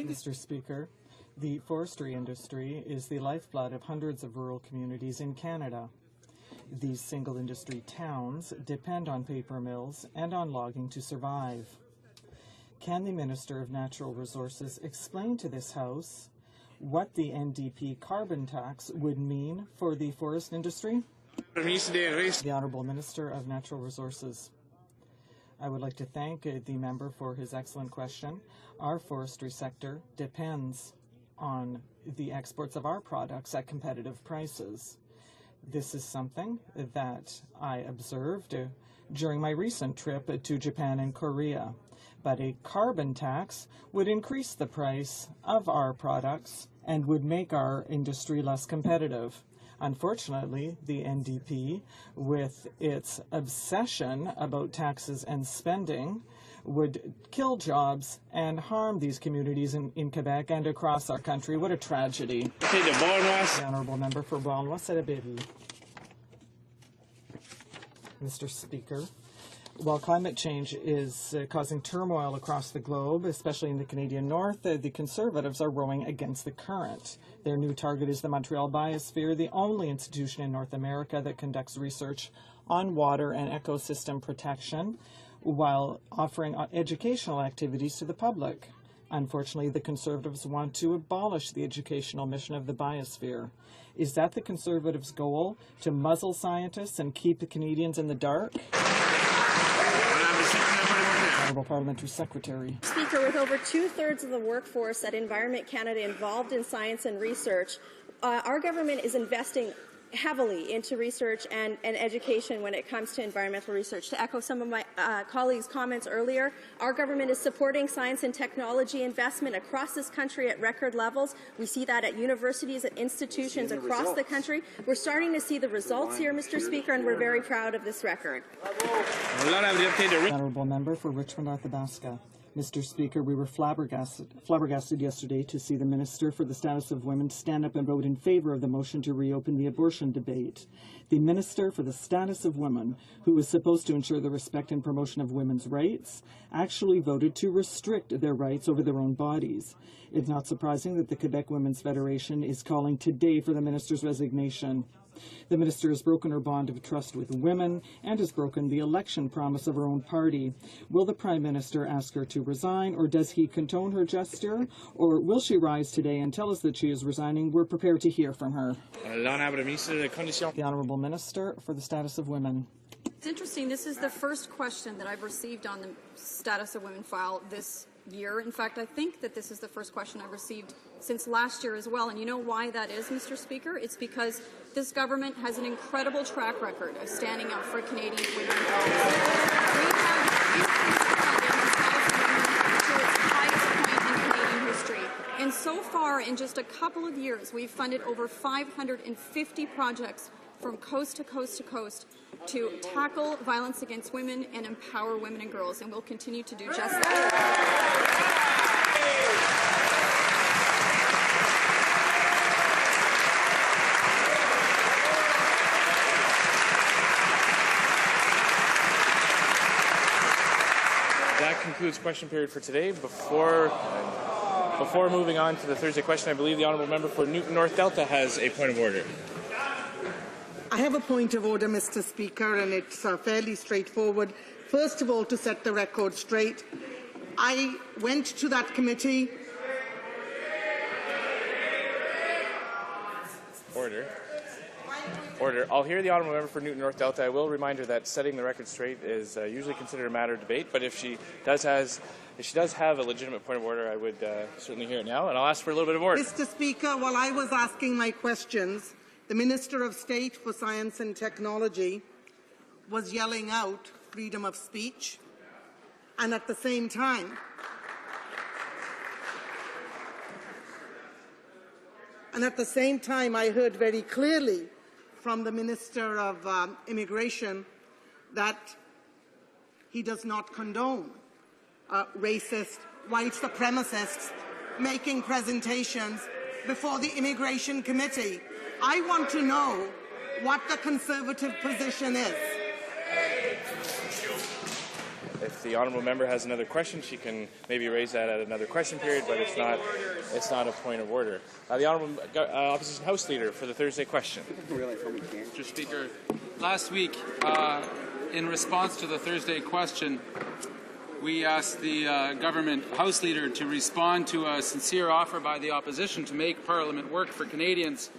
Mr. Speaker, the forestry industry is the lifeblood of hundreds of rural communities in Canada. These single industry towns depend on paper mills and on logging to survive. Can the Minister of Natural Resources explain to this House what the NDP carbon tax would mean for the forest industry? The Honourable Minister of Natural Resources. I would like to thank the member for his excellent question. Our forestry sector depends on the exports of our products at competitive prices. This is something that I observed during my recent trip to Japan and Korea. But a carbon tax would increase the price of our products and would make our industry less competitive. Unfortunately, the NDP, with its obsession about taxes and spending, would kill jobs and harm these communities in Quebec and across our country. What a tragedy. The Honourable Member for Vaughan-West-Salaberry. Mr. Speaker, while climate change is causing turmoil across the globe, especially in the Canadian North, the Conservatives are rowing against the current. Their new target is the Montreal Biosphere, the only institution in North America that conducts research on water and ecosystem protection. while offering educational activities to the public. Unfortunately, the Conservatives want to abolish the educational mission of the biosphere. Is that the Conservatives' goal, to muzzle scientists and keep the Canadians in the dark? Honourable Parliamentary Secretary. Speaker, with over 2/3 of the workforce at Environment Canada involved in science and research, our government is investing heavily into research and education when it comes to environmental research. To echo some of my colleagues' comments earlier, our government is supporting science and technology investment across this country at record levels. We see that at universities, at institutions across the country. We're starting to see the results here, Mr. Speaker, and we're very proud of this record. Honourable Member for Richmond Arthabaska. Mr. Speaker, we were flabbergasted yesterday to see the Minister for the Status of Women stand up and vote in favour of the motion to reopen the abortion debate. The Minister for the Status of Women, who was supposed to ensure the respect and promotion of women's rights, actually voted to restrict their rights over their own bodies. It's not surprising that the Quebec Women's Federation is calling today for the Minister's resignation. The Minister has broken her bond of trust with women and has broken the election promise of her own party. Will the Prime Minister ask her to resign, or does he condone her gesture? Or will she rise today and tell us that she is resigning? We're prepared to hear from her. The Honourable Minister for the Status of Women. It's interesting. This is the first question that I've received on the Status of Women file this year. In fact, I think that this is the first question I've received since last year as well. And you know why that is, Mr. Speaker? It's because this government has an incredible track record of standing up for Canadian women and girls. We have increased funding to its highest point in Canadian history. And so far, in just a couple of years, we've funded over 550 projects from coast to coast to coast to tackle violence against women and empower women and girls, and we'll continue to do just that. That concludes question period for today. Before moving on to the Thursday question, I believe the Honourable Member for Newton North Delta has a point of order. I have a point of order, Mr. Speaker, and it's fairly straightforward. First of all, to set the record straight, I went to that committee. Order. I'll hear the Honourable Member for Newton North Delta. I will remind her that setting the record straight is usually considered a matter of debate, but if she does have a legitimate point of order, I would certainly hear it now, and I'll ask for a little bit of order. Mr. Speaker, while I was asking my questions, the Minister of State for Science and Technology was yelling out freedom of speech, and at the same time, I heard very clearly from the Minister of Immigration that he does not condone racist, white supremacists making presentations before the Immigration Committee. I want to know what the Conservative position is. If the Honourable Member has another question, she can maybe raise that at another question period, but it's not a point of order. The Honourable Opposition House Leader for the Thursday question. Mr. Speaker, last week, in response to the Thursday question, we asked the government House Leader to respond to a sincere offer by the opposition to make Parliament work for Canadians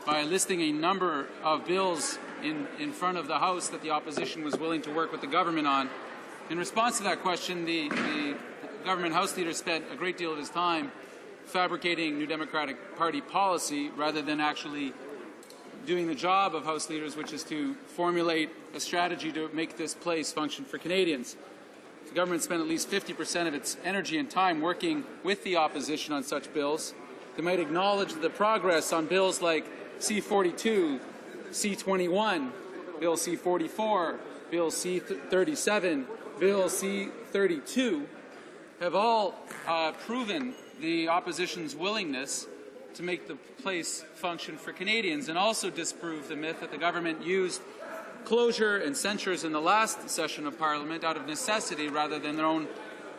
by listing a number of bills in front of the House that the opposition was willing to work with the government on. In response to that question, the government House Leader spent a great deal of his time fabricating New Democratic Party policy rather than actually doing the job of House Leaders, which is to formulate a strategy to make this place function for Canadians. The government spent at least 50% of its energy and time working with the opposition on such bills. They might acknowledge the progress on bills like C-42, C-21, Bill C-44, Bill C-37, Bill C-32 have all proven the opposition's willingness to make the place function for Canadians, and also disprove the myth that the government used closure and censures in the last session of Parliament out of necessity rather than their own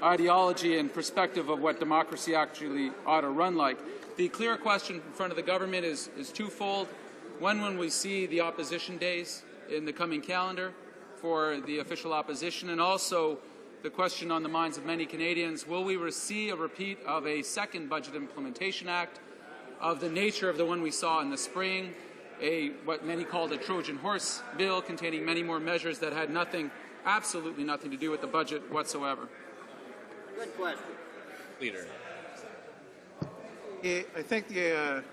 ideology and perspective of what democracy actually ought to run like. The clear question in front of the government is twofold. When we see the opposition days in the coming calendar for the official opposition, and also the question on the minds of many Canadians: will we see a repeat of a second Budget Implementation Act of the nature of the one we saw in the spring, what many called a Trojan horse bill containing many more measures that had absolutely nothing to do with the budget whatsoever? Good question. Leader. I thank the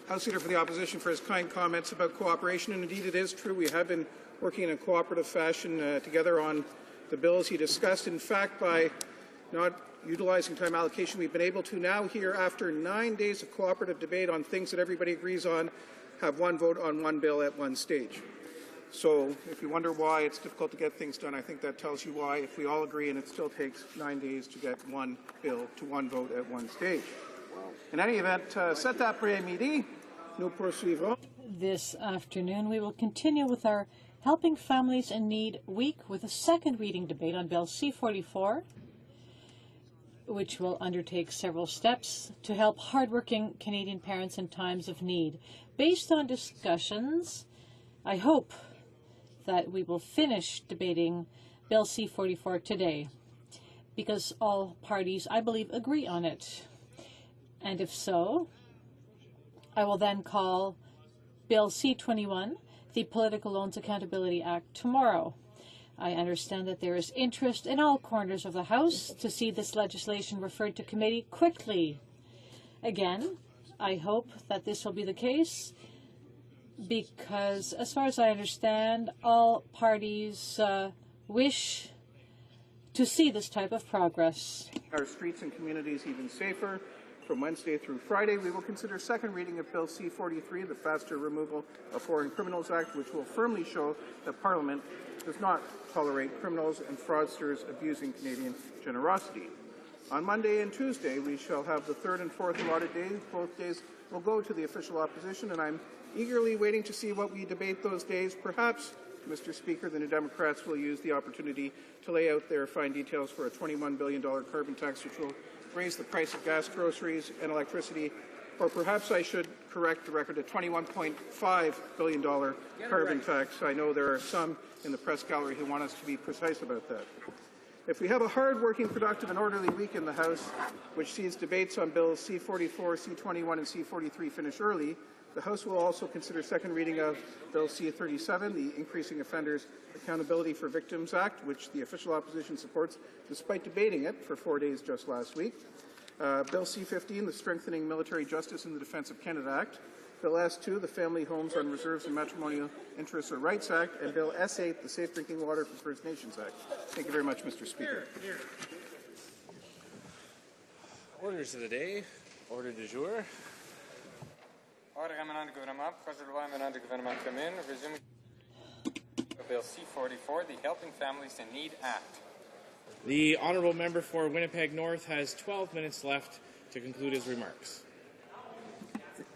House Leader for the Opposition for his kind comments about cooperation, and indeed it is true. We have been working in a cooperative fashion together on the bills he discussed. In fact, by not utilizing time allocation, we've been able to now here, after 9 days of cooperative debate on things that everybody agrees on, have one vote on one bill at one stage. So if you wonder why it's difficult to get things done, I think that tells you why, if we all agree and it still takes 9 days to get one bill to one vote at one stage. In any event, cet après-midi, nous poursuivrons. This afternoon, we will continue with our Helping Families in Need Week with a second reading debate on Bill C-44, which will undertake several steps to help hardworking Canadian parents in times of need. Based on discussions, I hope that we will finish debating Bill C-44 today, because all parties, I believe, agree on it. And if so, I will then call Bill C-21, the Political Loans Accountability Act, tomorrow. I understand that there is interest in all corners of the House to see this legislation referred to committee quickly. Again, I hope that this will be the case because, as far as I understand, all parties wish to see this type of progress. Our streets and communities even safer. From Wednesday through Friday, we will consider second reading of Bill C-43, the Faster Removal of Foreign Criminals Act, which will firmly show that Parliament does not tolerate criminals and fraudsters abusing Canadian generosity. On Monday and Tuesday, we shall have the third and fourth allotted days. Both days will go to the official opposition, and I'm eagerly waiting to see what we debate those days. Perhaps, Mr. Speaker, the New Democrats will use the opportunity to lay out their fine details for a $21 billion carbon tax, which will raise the price of gas, groceries, and electricity. Or perhaps I should correct the record, a $21.5 billion carbon tax. I know there are some in the press gallery who want us to be precise about that. If we have a hard-working, productive, and orderly week in the House, which sees debates on Bills C-44, C-21, and C-43 finish early, the House will also consider second reading of Bill C-37, the Increasing Offenders Accountability for Victims Act, which the official opposition supports despite debating it for 4 days just last week. Bill C-15, the Strengthening Military Justice in the Defence of Canada Act. Bill S-2, the Family Homes on Reserves and Matrimonial Interests or Rights Act. And Bill S-8, the Safe Drinking Water for First Nations Act. Thank you very much, Mr. Speaker. Orders of the day. Order du jour. Ordre émanant du gouvernement, projet de loi émanant du gouvernement commun, resume Bill C-44, the Helping Families in Need Act. The honourable member for Winnipeg North has 12 minutes left to conclude his remarks.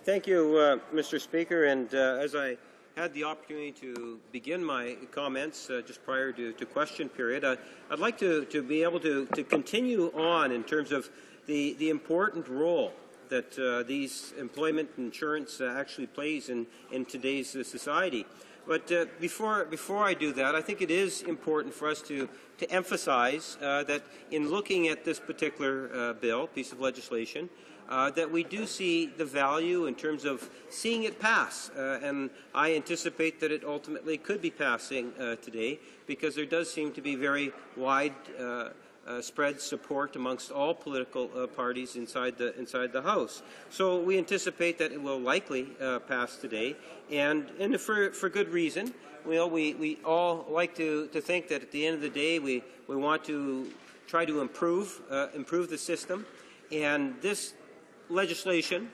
Thank you, Mr. Speaker. And as I had the opportunity to begin my comments just prior to question period, I'd like to be able to continue on in terms of the important role that these employment insurance actually plays in today's society. But before I do that, I think it is important for us to emphasize that in looking at this particular piece of legislation, that we do see the value in terms of seeing it pass. And I anticipate that it ultimately could be passing today because there does seem to be very wide spread support amongst all political parties inside the House. So we anticipate that it will likely pass today, and for good reason. Well, we all like to think that at the end of the day we want to try to improve the system, and this legislation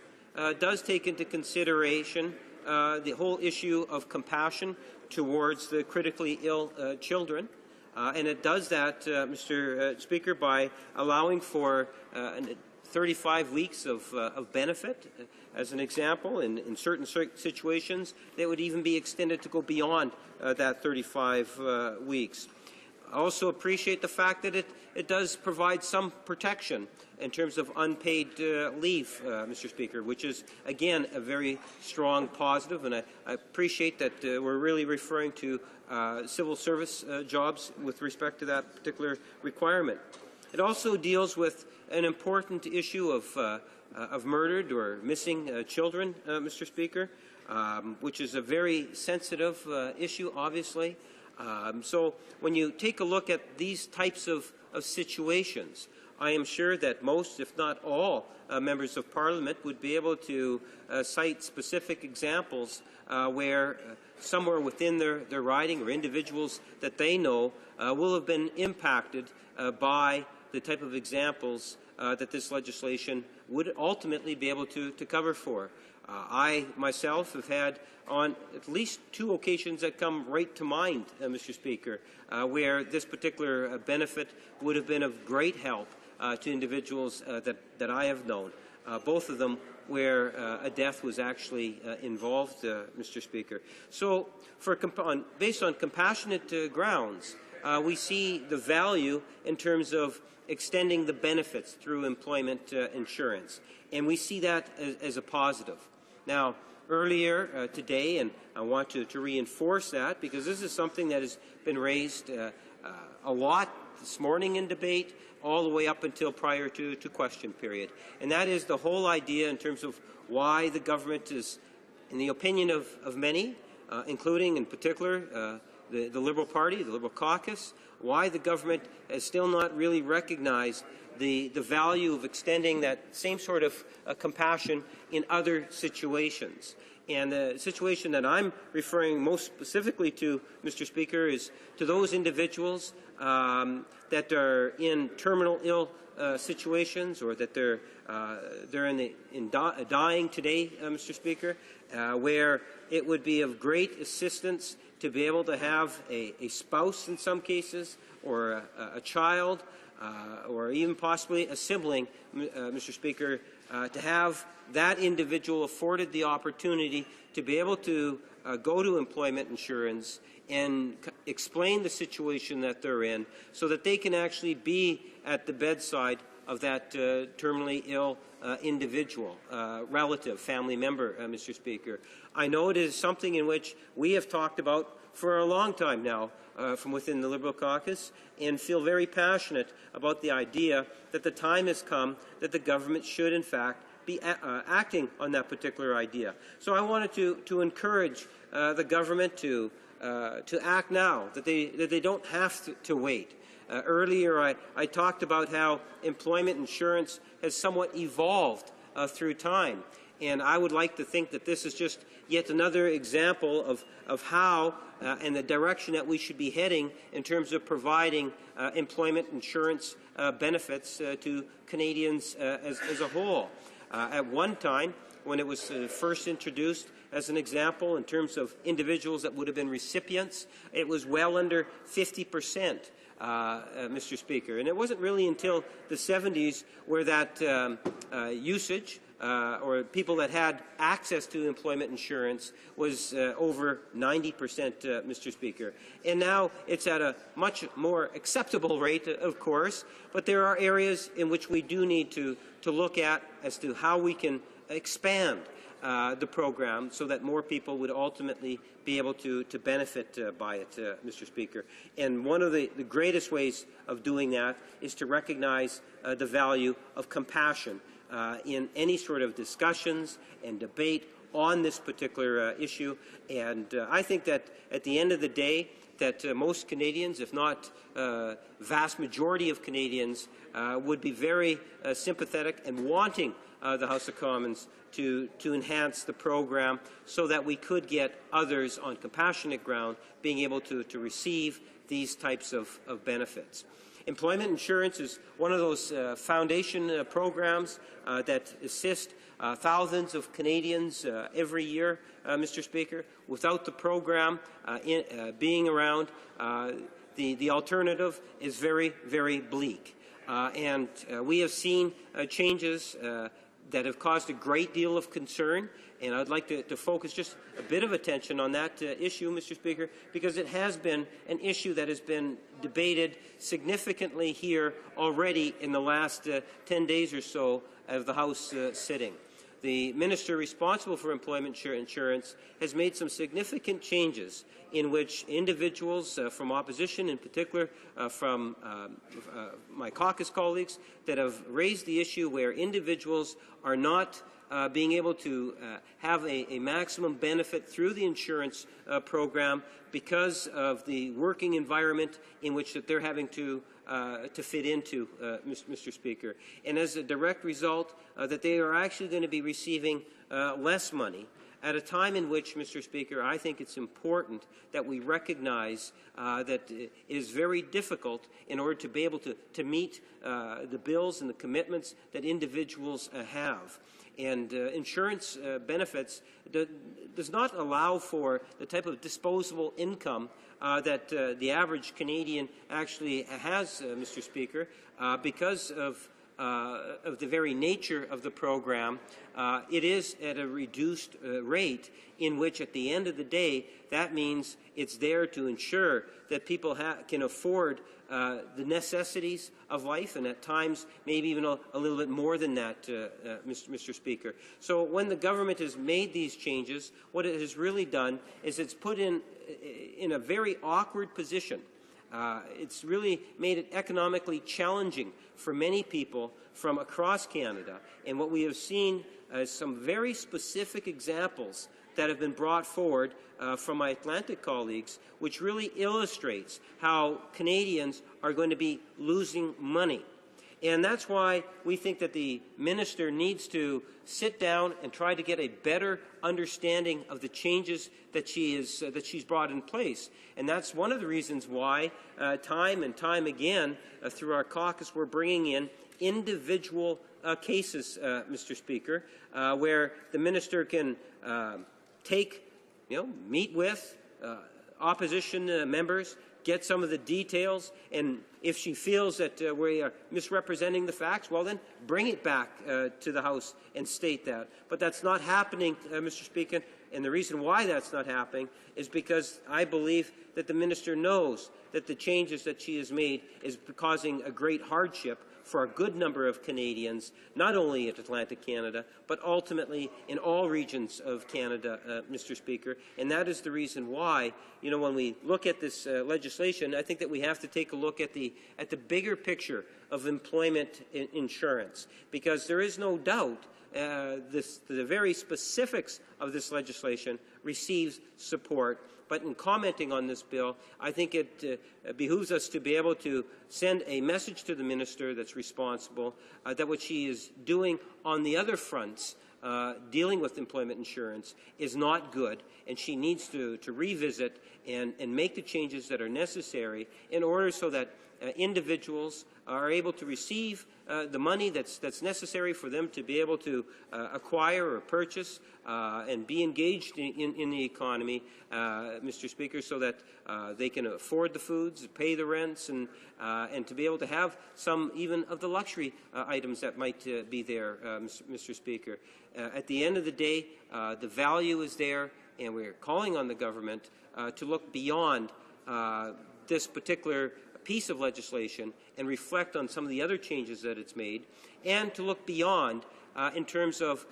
does take into consideration the whole issue of compassion towards the critically ill children. And it does that, Mr. Speaker, by allowing for 35 weeks of benefit. As an example, in certain situations, they would even be extended to go beyond that 35 weeks. I also appreciate the fact that it does provide some protection in terms of unpaid leave, Mr. Speaker, which is, again, a very strong positive, and I appreciate that we're really referring to civil service jobs with respect to that particular requirement. It also deals with an important issue of murdered or missing children, Mr. Speaker, which is a very sensitive issue, obviously. So when you take a look at these types of situations, I am sure that most, if not all, members of Parliament would be able to cite specific examples where somewhere within their riding or individuals that they know will have been impacted by the type of examples that this legislation would ultimately be able to cover for. I myself have had on at least 2 occasions that come right to mind, Mr. Speaker, where this particular benefit would have been of great help to individuals that I have known, both of them where a death was actually involved, Mr. Speaker. So based on compassionate grounds, we see the value in terms of extending the benefits through employment insurance, and we see that as a positive. Now, earlier today, and I want to reinforce that because this is something that has been raised a lot this morning in debate, all the way up until prior to question period. And that is the whole idea in terms of why the government is, in the opinion of many, including in particular the Liberal Party, the Liberal caucus, why the government has still not really recognized the value of extending that same sort of compassion in other situations. And the situation that I'm referring most specifically to, Mr. Speaker, is to those individuals that are in terminal ill situations, or that they're dying today, Mr. Speaker, where it would be of great assistance to be able to have a spouse in some cases, or a child, or even possibly a sibling, Mr. Speaker, to have that individual afforded the opportunity to be able to go to employment insurance and explain the situation that they're in so that they can actually be at the bedside of that terminally ill individual, relative, family member, Mr. Speaker. I know it is something in which we have talked about for a long time now from within the Liberal caucus, and feel very passionate about the idea that the time has come that the government should, in fact, be acting on that particular idea. So I wanted to encourage the government to act now, that they don't have to wait. Earlier, I talked about how employment insurance has somewhat evolved through time, and I would like to think that this is just yet another example of how and the direction that we should be heading in terms of providing employment insurance benefits to Canadians as a whole. At one time, when it was first introduced as an example in terms of individuals that would have been recipients, it was well under 50%, Mr. Speaker. And it wasn't really until the 70s where that usage or people that had access to employment insurance was over 90%, Mr. Speaker. And now it's at a much more acceptable rate, of course, but there are areas in which we do need to look at as to how we can expand the program so that more people would ultimately be able to benefit by it, Mr. Speaker. And one of the greatest ways of doing that is to recognize the value of compassion in any sort of discussions and debate on this particular issue. And I think that at the end of the day, that most Canadians, if not vast majority of Canadians, would be very sympathetic and wanting the House of Commons to enhance the program so that we could get others on compassionate ground being able to receive these types of benefits. Employment insurance is one of those foundation programs that assist thousands of Canadians every year, Mr. Speaker. Without the program being around, the alternative is very, very bleak. And we have seen changes that have caused a great deal of concern, and I'd like to focus just a bit of attention on that issue, Mr. Speaker, because it has been an issue that has been debated significantly here already in the last 10 days or so of the House sitting. The minister responsible for employment insurance has made some significant changes in which individuals from opposition, in particular from my caucus colleagues, that have raised the issue where individuals are not being able to have a maximum benefit through the insurance program because of the working environment in which that they're having to fit into, Mr. Speaker. And as a direct result, that they are actually going to be receiving less money at a time in which, Mr. Speaker, I think it's important that we recognize that it is very difficult in order to be able to meet the bills and the commitments that individuals have. And insurance benefits does not allow for the type of disposable income that the average Canadian actually has, Mr. Speaker, because of the very nature of the program. It is at a reduced rate in which, at the end of the day, that means it's there to ensure that people can afford the necessities of life, and at times maybe even a little bit more than that, Mr. Speaker. So when the government has made these changes, what it has really done is it's put in a very awkward position. It's really made it economically challenging for many people from across Canada. And what we have seen is some very specific examples that have been brought forward from my Atlantic colleagues, which really illustrates how Canadians are going to be losing money. And that's why we think that the minister needs to sit down and try to get a better understanding of the changes that she's brought in place. And that's one of the reasons why, time and time again, through our caucus, we're bringing in individual cases, Mr. Speaker, where the minister can meet with opposition members, get some of the details, and if she feels that we are misrepresenting the facts, well, then bring it back to the House and state that. But that's not happening, Mr. Speaker, and the reason why that's not happening is because I believe that the minister knows that the changes that she has made is causing a great hardship for a good number of Canadians, not only in Atlantic Canada, but ultimately in all regions of Canada, Mr. Speaker. And that is the reason why, when we look at this legislation, I think that we have to take a look at the bigger picture of employment insurance, because there is no doubt the very specifics of this legislation receives support. But in commenting on this bill, I think it behooves us to be able to send a message to the minister that's responsible that what she is doing on the other fronts, dealing with employment insurance, is not good, and she needs to revisit and make the changes that are necessary in order so that individuals are able to receive the money that's necessary for them to be able to acquire or purchase and be engaged in the economy, Mr. Speaker, so that they can afford the foods, pay the rents, and to be able to have some even of the luxury items that might be there, Mr. Speaker. At the end of the day, the value is there, and we're calling on the government to look beyond this particular piece of legislation and reflect on some of the other changes that it's made, and to look beyond in terms of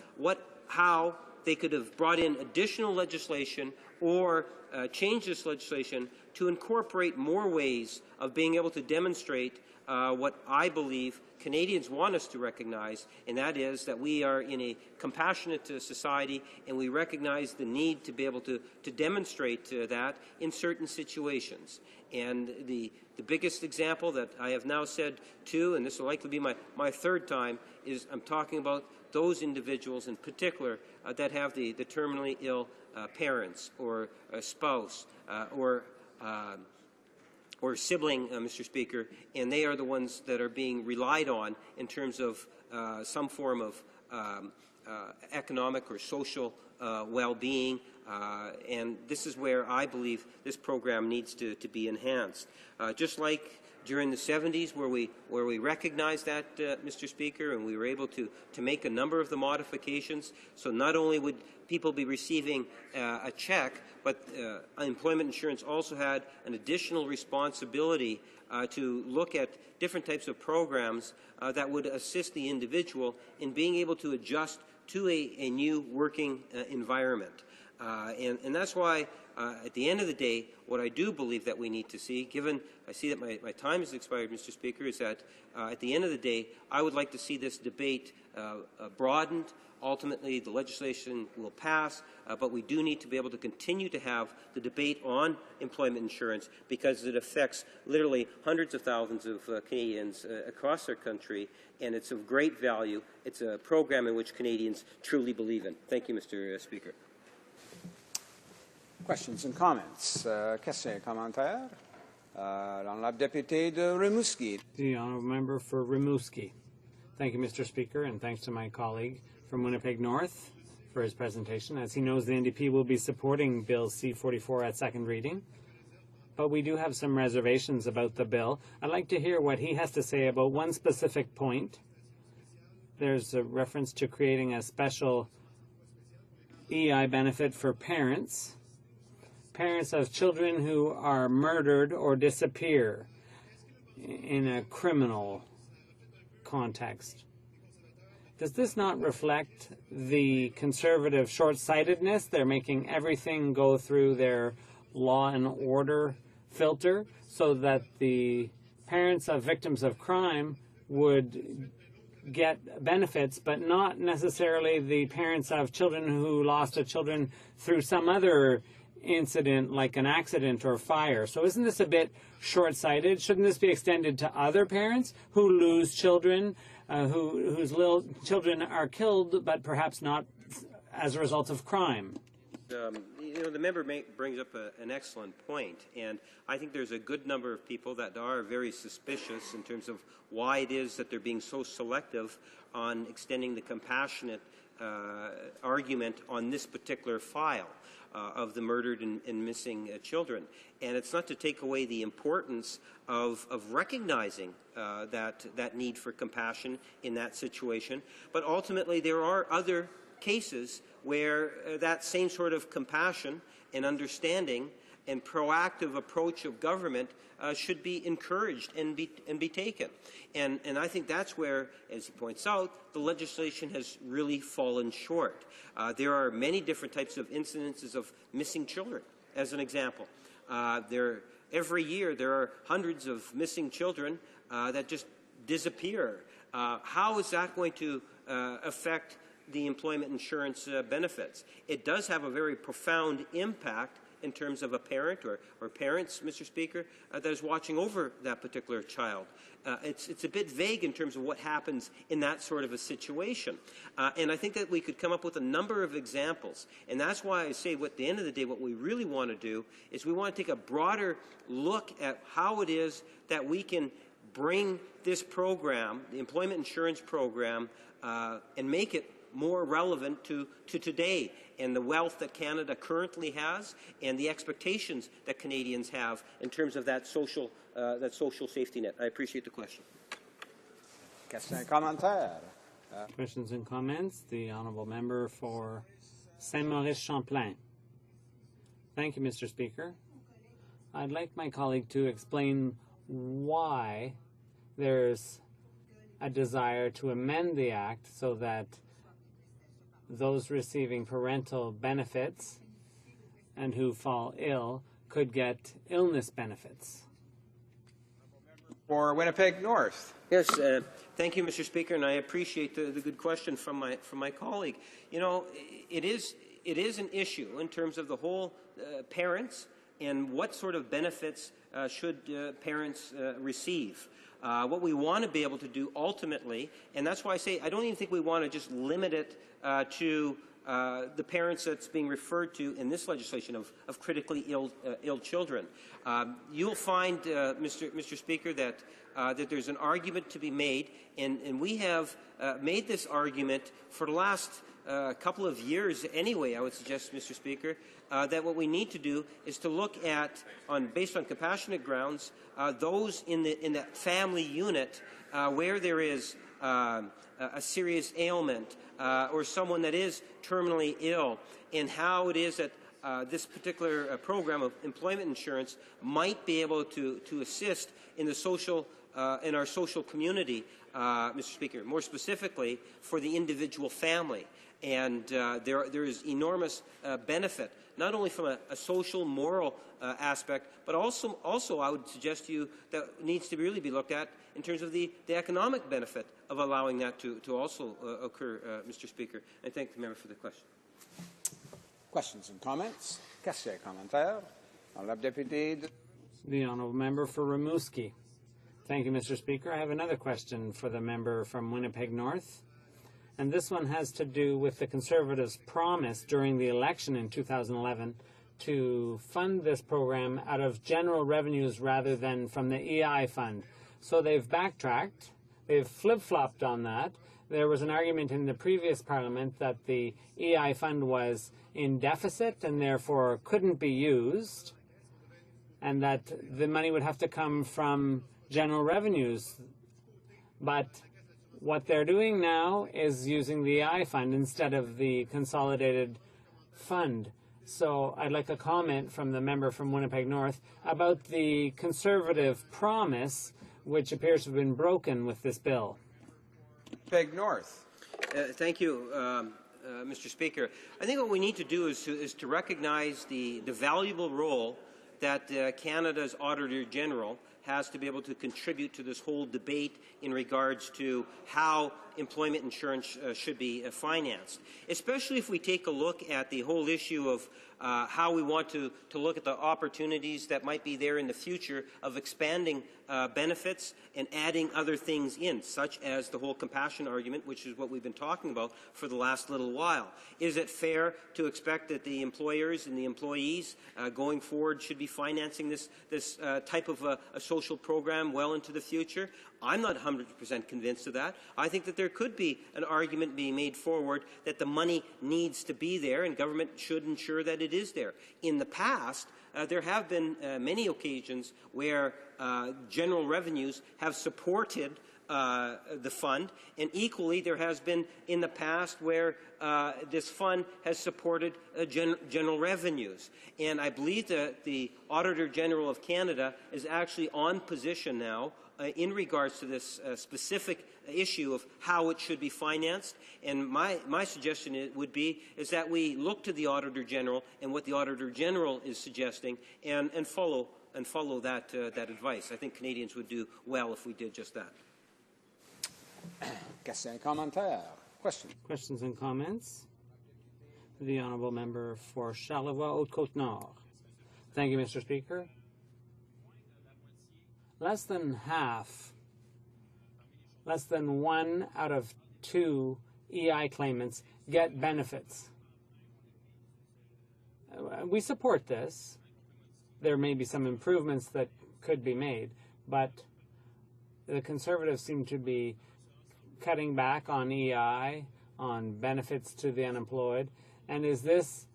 how they could have brought in additional legislation or changed this legislation to incorporate more ways of being able to demonstrate what I believe Canadians want us to recognize, and that is that we are in a compassionate society, and we recognize the need to be able to demonstrate that in certain situations. And the biggest example that I have now said too, and this will likely be my third time, is I'm talking about those individuals in particular that have the terminally ill parents or a spouse or sibling, Mr. Speaker, and they are the ones that are being relied on in terms of some form of economic or social well-being, and this is where I believe this program needs to be enhanced. Just like during the 70s where we recognized that, Mr. Speaker, and we were able to make a number of the modifications. So not only would people be receiving a check, but unemployment insurance also had an additional responsibility to look at different types of programs that would assist the individual in being able to adjust to a new working environment. And that's why, at the end of the day, what I do believe that we need to see, given I see that my time has expired, Mr. Speaker, is that at the end of the day, I would like to see this debate broadened. Ultimately, the legislation will pass, but we do need to be able to continue to have the debate on employment insurance because it affects literally hundreds of thousands of Canadians across our country, and it's of great value. It's a program in which Canadians truly believe in. Thank you, Mr. Speaker. Questions and comments? Questions et commentaires? L'honorable député de Rimouski. The honourable member for Rimouski. Thank you, Mr. Speaker, and thanks to my colleague from Winnipeg North for his presentation. As he knows, the NDP will be supporting Bill C-44 at second reading, but we do have some reservations about the bill. I'd like to hear what he has to say about one specific point. There's a reference to creating a special EI benefit for parents of children who are murdered or disappear in a criminal context. Does this not reflect the conservative short-sightedness? They're making everything go through their law and order filter so that the parents of victims of crime would get benefits, but not necessarily the parents of children who lost a children through some other incident like an accident or fire. So isn't this a bit short-sighted? Shouldn't this be extended to other parents who lose children, whose little children are killed, but perhaps not as a result of crime? The member brings up an excellent point, and I think there's a good number of people that are very suspicious in terms of why it is that they're being so selective on extending the compassionate argument on this particular file of the murdered and missing children. And it's not to take away the importance of recognizing that need for compassion in that situation, but ultimately there are other cases where that same sort of compassion and understanding and proactive approach of government should be encouraged and be taken. And I think that's where, as he points out, the legislation has really fallen short. There are many different types of incidences of missing children, as an example. Every year there are hundreds of missing children that just disappear. How is that going to affect the employment insurance benefits? It does have a very profound impact in terms of a parent or parents, Mr. Speaker, that is watching over that particular child. It's a bit vague in terms of what happens in that sort of a situation. And I think that we could come up with a number of examples. And that's why I say, at the end of the day, what we really want to do is we want to take a broader look at how it is that we can bring this program, the employment insurance program, and make it more relevant to today and the wealth that Canada currently has and the expectations that Canadians have in terms of that social safety net. I appreciate the question. Questions and commentaires? Questions and comments? The honourable member for Saint-Maurice-Champlain. Thank you, Mr. Speaker. I'd like my colleague to explain why there's a desire to amend the Act so that those receiving parental benefits and who fall ill could get illness benefits. For Winnipeg North. Yes, thank you, Mr. Speaker, and I appreciate the good question from my colleague. You know, it is an issue in terms of the whole parents and what sort of benefits should parents receive. What we want to be able to do ultimately, and that's why I say I don't even think we want to just limit it to the parents that's being referred to in this legislation of critically ill children. You'll find, Mr. Speaker, that there's an argument to be made, and we have made this argument for the last couple of years anyway, I would suggest, Mr. Speaker, that what we need to do is to look at, based on compassionate grounds, those in the family unit where there is a serious ailment or someone that is terminally ill, and how it is that this particular program of employment insurance might be able to assist in the social in our social community, Mr. Speaker, more specifically for the individual family. And there is enormous benefit, not only from a social, moral aspect, but also I would suggest to you that needs to really be looked at in terms of the economic benefit of allowing that to also occur, Mr. Speaker. I thank the member for the question. Questions and comments? Questions et commentaires? Honorable député. The honourable member for Rimouski. Thank you, Mr. Speaker. I have another question for the member from Winnipeg North. And this one has to do with the Conservatives' promise during the election in 2011 to fund this program out of general revenues rather than from the EI fund. So they've backtracked. They've flip-flopped on that. There was an argument in the previous Parliament that the EI fund was in deficit and therefore couldn't be used, and that the money would have to come from general revenues. But what they're doing now is using the EI fund instead of the consolidated fund. So I'd like a comment from the member from Winnipeg North about the Conservative promise, which appears to have been broken with this bill. Winnipeg North. Thank you, Mr. Speaker. I think what we need to do is to recognize the valuable role that Canada's Auditor General has to be able to contribute to this whole debate in regards to how employment insurance should be financed, especially if we take a look at the whole issue of how we want to look at the opportunities that might be there in the future of expanding benefits and adding other things in, such as the whole compassion argument, which is what we've been talking about for the last little while. Is it fair to expect that the employers and the employees going forward should be financing this type of a social program well into the future? I'm not 100% convinced of that. I think that there could be an argument being made forward that the money needs to be there and government should ensure that it is there. In the past, there have been many occasions where general revenues have supported the fund, and equally there has been in the past where this fund has supported general revenues. And I believe that the Auditor General of Canada is actually on position now in regards to this specific issue of how it should be financed. And my suggestion would be is that we look to the Auditor General and what the Auditor General is suggesting and follow that advice. I think Canadians would do well if we did just that. Questions et commentaires? Questions and comments? The honourable member for Charlevoix-Haute-Côte-Nord. Thank you, Mr. Speaker. Less than half, less than 1 out of 2 EI claimants get benefits. We support this. There may be some improvements that could be made, but the Conservatives seem to be cutting back on EI, on benefits to the unemployed. And is this,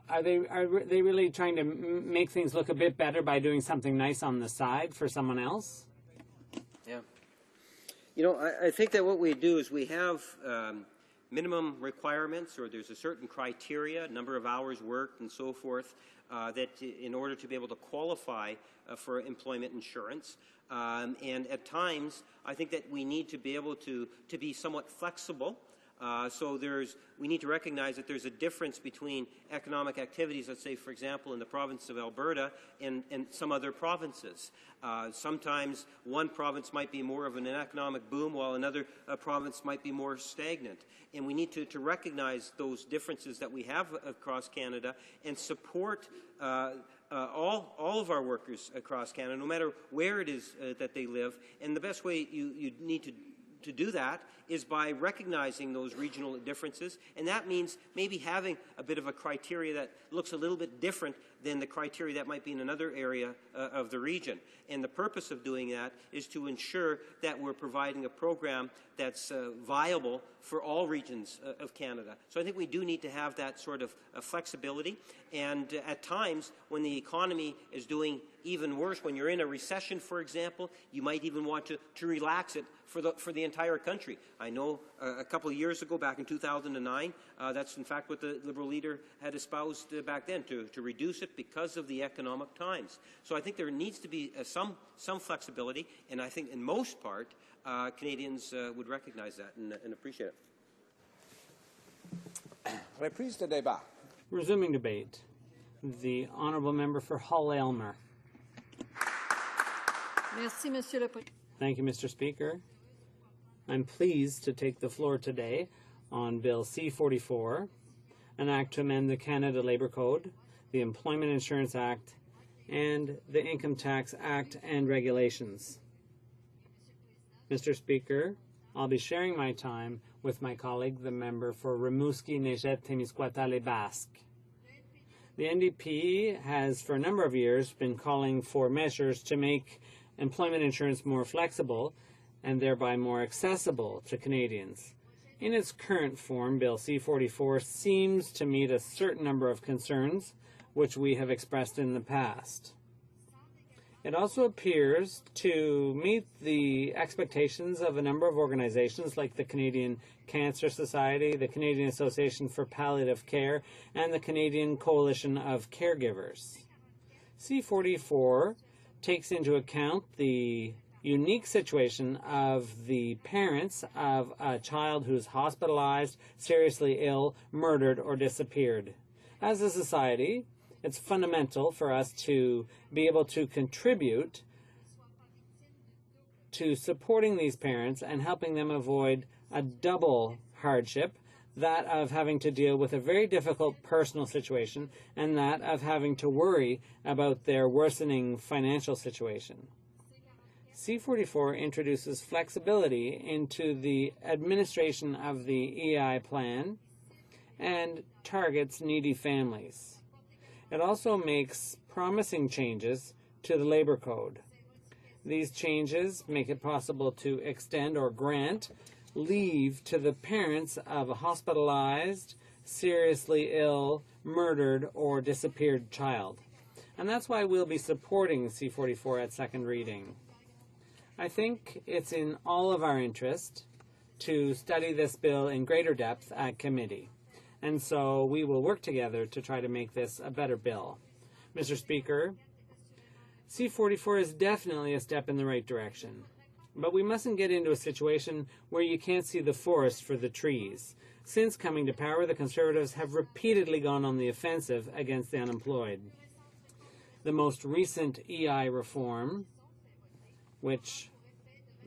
are they really trying to make things look a bit better by doing something nice on the side for someone else? Yeah. You know, I think that what we do is we have minimum requirements, or there's a certain criteria, number of hours worked and so forth, that in order to be able to qualify for employment insurance. And at times, I think that we need to be able to be somewhat flexible. So we need to recognize that there's a difference between economic activities, let's say, for example, in the province of Alberta and some other provinces. Sometimes one province might be more of an economic boom while another province might be more stagnant. And we need to recognize those differences that we have across Canada and support all of our workers across Canada, no matter where it is that they live. And the best way you need to to do that is by recognizing those regional differences, and that means maybe having a bit of a criteria that looks a little bit different than the criteria that might be in another area of the region. And the purpose of doing that is to ensure that we're providing a program that's viable for all regions of Canada. So I think we do need to have that sort of flexibility. And at times, when the economy is doing even worse, when you're in a recession, for example, you might even want to relax it for the entire country. I know a couple of years ago, back in 2009, that's in fact what the Liberal leader had espoused back then, to reduce it because of the economic times. So I think there needs to be some flexibility, and I think in most part, Canadians would recognize that and appreciate it. Reprise de débat. Resuming debate. The Honourable Member for Hull-Aylmer. Merci, Monsieur le Président. Thank you, Mr. Speaker. I'm pleased to take the floor today on Bill C-44, an act to amend the Canada Labour Code, the Employment Insurance Act, and the Income Tax Act and regulations. Mr. Speaker, I'll be sharing my time with my colleague, the member for Rimouski, Nejet, Témiscouata, Basque. The NDP has, for a number of years, been calling for measures to make employment insurance more flexible and thereby more accessible to Canadians. In its current form, Bill C-44 seems to meet a certain number of concerns which we have expressed in the past. It also appears to meet the expectations of a number of organizations like the Canadian Cancer Society, the Canadian Association for Palliative Care, and the Canadian Coalition of Caregivers. C-44 takes into account the unique situation of the parents of a child who's hospitalized, seriously ill, murdered, or disappeared. As a society, it's fundamental for us to be able to contribute to supporting these parents and helping them avoid a double hardship, that of having to deal with a very difficult personal situation and that of having to worry about their worsening financial situation. C-44 introduces flexibility into the administration of the EI plan and targets needy families. It also makes promising changes to the Labour Code. These changes make it possible to extend or grant leave to the parents of a hospitalized, seriously ill, murdered, or disappeared child. And that's why we'll be supporting C-44 at second reading. I think it's in all of our interest to study this bill in greater depth at committee. And so we will work together to try to make this a better bill. Mr. Speaker, C-44 is definitely a step in the right direction. But we mustn't get into a situation where you can't see the forest for the trees. Since coming to power, the Conservatives have repeatedly gone on the offensive against the unemployed. The most recent EI reform, which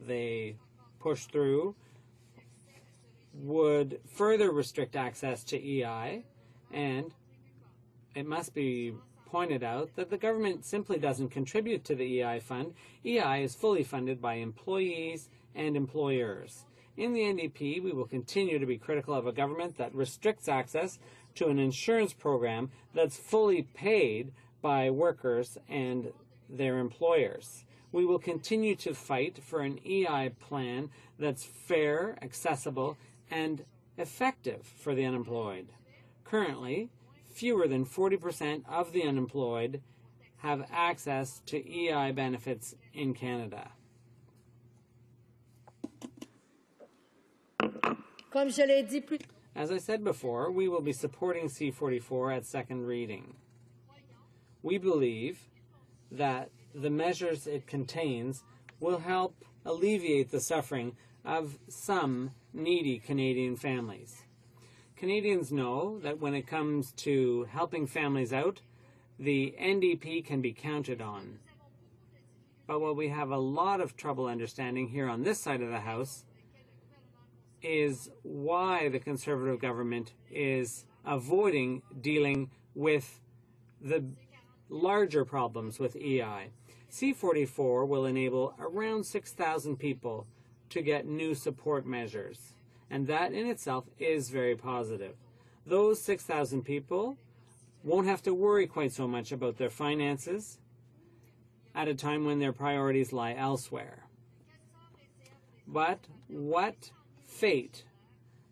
they pushed through, would further restrict access to EI, and it must be pointed out that the government simply doesn't contribute to the EI fund. EI is fully funded by employees and employers. In the NDP, we will continue to be critical of a government that restricts access to an insurance program that's fully paid by workers and their employers. We will continue to fight for an EI plan that's fair, accessible, and effective for the unemployed. Currently, fewer than 40% of the unemployed have access to EI benefits in Canada. As I said before, we will be supporting C-44 at second reading. We believe that the measures it contains will help alleviate the suffering of some needy Canadian families. Canadians know that when it comes to helping families out, the NDP can be counted on. But what we have a lot of trouble understanding here on this side of the House is why the Conservative government is avoiding dealing with the larger problems with EI. C-44 will enable around 6,000 people to get new support measures. And that in itself is very positive. Those 6,000 people won't have to worry quite so much about their finances at a time when their priorities lie elsewhere. But what fate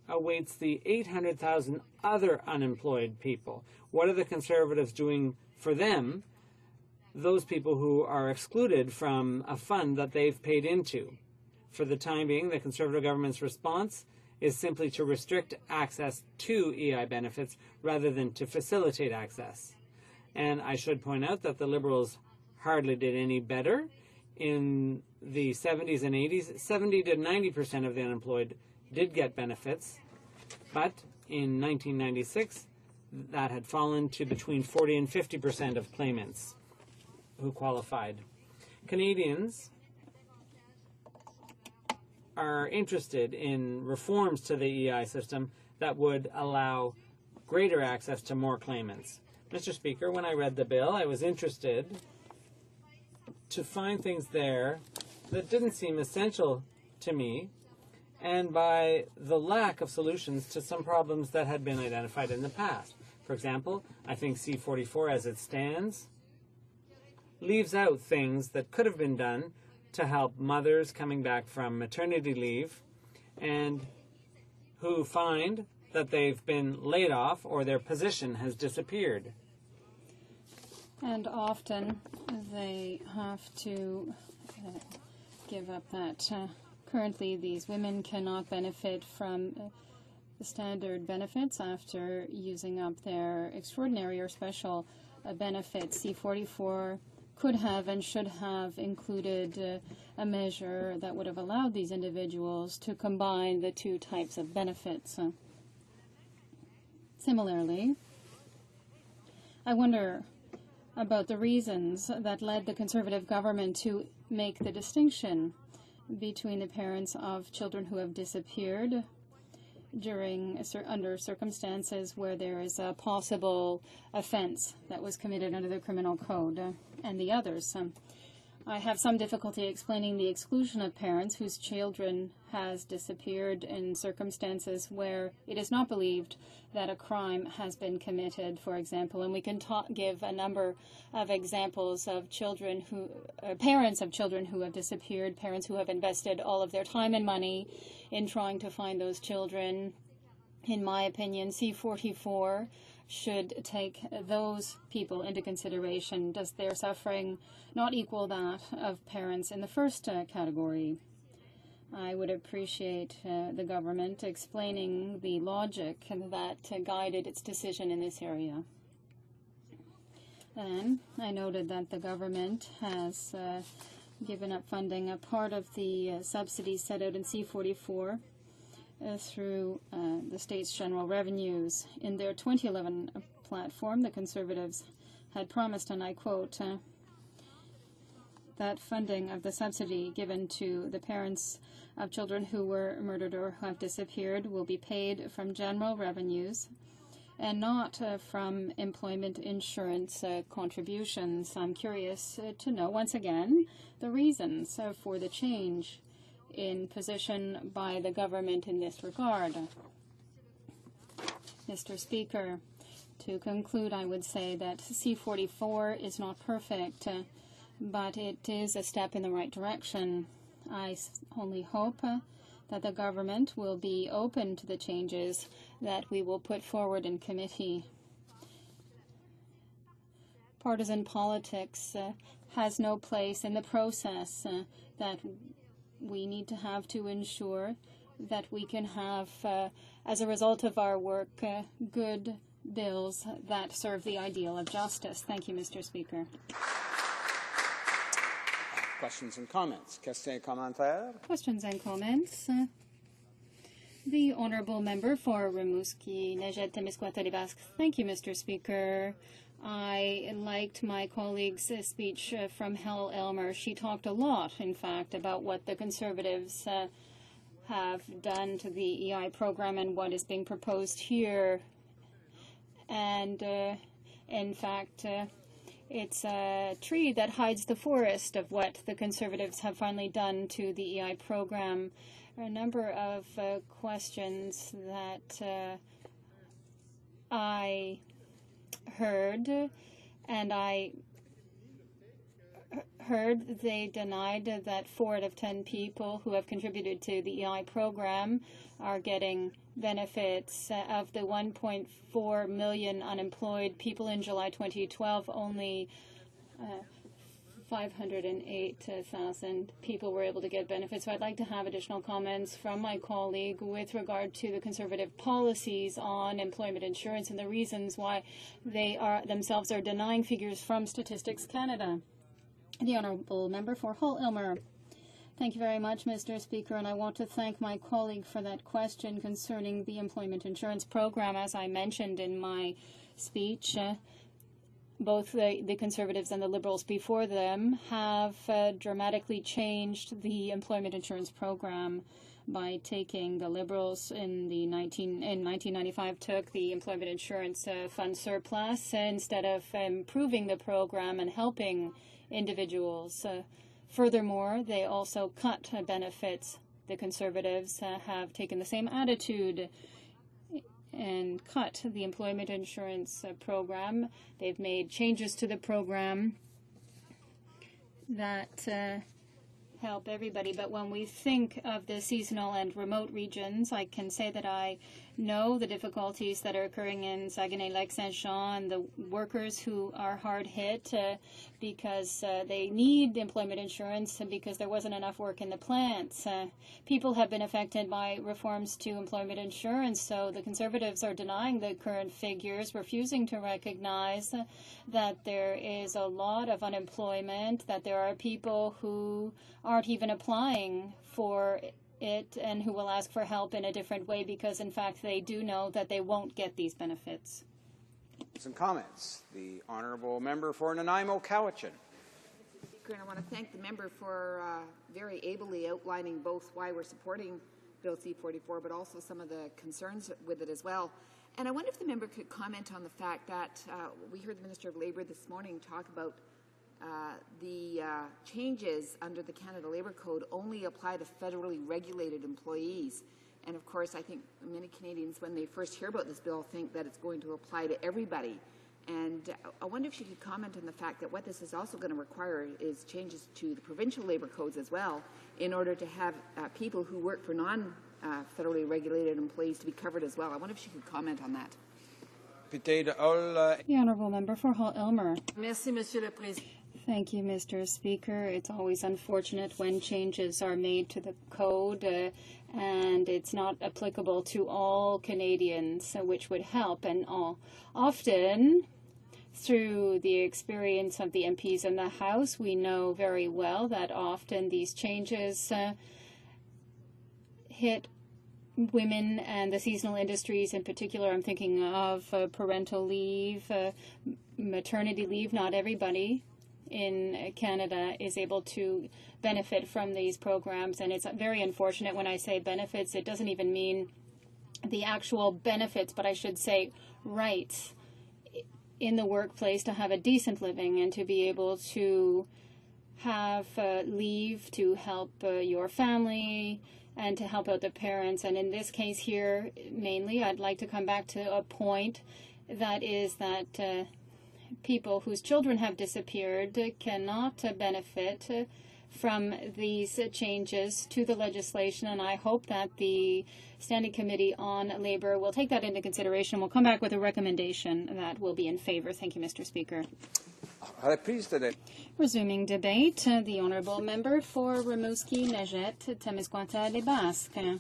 awaits the 800,000 other unemployed people? What are the Conservatives doing for them, those people who are excluded from a fund that they've paid into? For the time being, the Conservative government's response is simply to restrict access to EI benefits rather than to facilitate access. And I should point out that the Liberals hardly did any better. In the 70s and 80s, 70 to 90% of the unemployed did get benefits, but in 1996, that had fallen to between 40 and 50% of claimants who qualified. Canadians are interested in reforms to the EI system that would allow greater access to more claimants. Mr. Speaker, when I read the bill, I was interested to find things there that didn't seem essential to me, and by the lack of solutions to some problems that had been identified in the past. For example, I think C-44 as it stands leaves out things that could have been done to help mothers coming back from maternity leave and who find that they've been laid off or their position has disappeared. And often they have to give up that. Currently, these women cannot benefit from the standard benefits after using up their extraordinary or special benefits. C-44 could have and should have included a measure that would have allowed these individuals to combine the two types of benefits. Similarly, I wonder about the reasons that led the Conservative government to make the distinction between the parents of children who have disappeared under circumstances where there is a possible offense that was committed under the criminal code and the others. I have some difficulty explaining the exclusion of parents whose children has disappeared in circumstances where it is not believed that a crime has been committed, for example. And we can give a number of examples of children parents of children who have disappeared, parents who have invested all of their time and money in trying to find those children. In my opinion, C-44 should take those people into consideration. Does their suffering not equal that of parents in the first category? I would appreciate the government explaining the logic that guided its decision in this area. And I noted that the government has given up funding a part of the subsidies set out in C-44 through the state's general revenues. In their 2011 platform, the Conservatives had promised, and I quote, that funding of the subsidy given to the parents of children who were murdered or who have disappeared will be paid from general revenues and not from employment insurance contributions. I'm curious to know, once again, the reasons for the change in position by the government in this regard. Mr. Speaker, to conclude, I would say that C-44 is not perfect, but it is a step in the right direction. I only hope that the government will be open to the changes that we will put forward in committee. Partisan politics has no place in the process that we need to have to ensure that we can have, as a result of our work, good bills that serve the ideal of justice. Thank you, Mr. Speaker. Questions and comments. Questions et commentaires. Questions and comments. The Honourable Member for Rimouski, Nejet Témiscouata-les-Basques. Thank you, Mr. Speaker. I liked my colleague's speech from Hal Elmer. She talked a lot, in fact, about what the Conservatives have done to the EI program and what is being proposed here. And, in fact, It's a tree that hides the forest of what the Conservatives have finally done to the EI program. There are a number of questions that I heard, and I heard they denied that 4 out of 10 people who have contributed to the EI program are getting benefits. Of the 1.4 million unemployed people in July 2012, only 508,000 people were able to get benefits. So I'd like to have additional comments from my colleague with regard to the Conservative policies on employment insurance and the reasons why they themselves are denying figures from Statistics Canada. The Honourable Member for Hull-Aylmer. Thank you very much, Mr. Speaker, and I want to thank my colleague for that question concerning the employment insurance program. As I mentioned in my speech, both the Conservatives and the Liberals before them have dramatically changed the employment insurance program by taking the Liberals in 1995 took the employment insurance fund surplus instead of improving the program and helping individuals. Furthermore, they also cut benefits. The Conservatives have taken the same attitude and cut the employment insurance program. They've made changes to the program that help everybody. But when we think of the seasonal and remote regions, I can say that I know the difficulties that are occurring in Saguenay-Lac-Saint-Jean and the workers who are hard hit because they need employment insurance because there wasn't enough work in the plants. People have been affected by reforms to employment insurance, so the Conservatives are denying the current figures, refusing to recognize that there is a lot of unemployment, that there are people who aren't even applying for it and who will ask for help in a different way because, in fact, they do know that they won't get these benefits. Some comments. The Honourable Member for Nanaimo-Cowichan. Speaker, and I want to thank the member for very ably outlining both why we're supporting Bill C-44, but also some of the concerns with it as well. And I wonder if the member could comment on the fact that we heard the Minister of Labour this morning talk about the changes under the Canada Labour Code only apply to federally regulated employees. And of course, I think many Canadians, when they first hear about this bill, think that it's going to apply to everybody. And I wonder if you could comment on the fact that what this is also going to require is changes to the provincial labour codes as well, in order to have people who work for non-federally regulated employees to be covered as well. I wonder if she could comment on that. The Honourable Member for Hull-Aylmer. Merci, Monsieur le Président. Thank you, Mr. Speaker. It's always unfortunate when changes are made to the code and it's not applicable to all Canadians, which would help. And often, through the experience of the MPs in the House, we know very well that often these changes hit women and the seasonal industries in particular. I'm thinking of parental leave, maternity leave. Not everybody in Canada is able to benefit from these programs, and it's very unfortunate. When I say benefits, it doesn't even mean the actual benefits, but I should say rights in the workplace to have a decent living and to be able to have leave to help your family and to help out the parents. And in this case here, mainly, I'd like to come back to a point that is that people whose children have disappeared cannot benefit from these changes to the legislation, and I hope that the Standing Committee on Labour will take that into consideration and will come back with a recommendation that will be in favour. Thank you, Mr. Speaker. Resuming debate, the Honourable Member for Rimouski, Nejet, Témiscouata, Les Basques.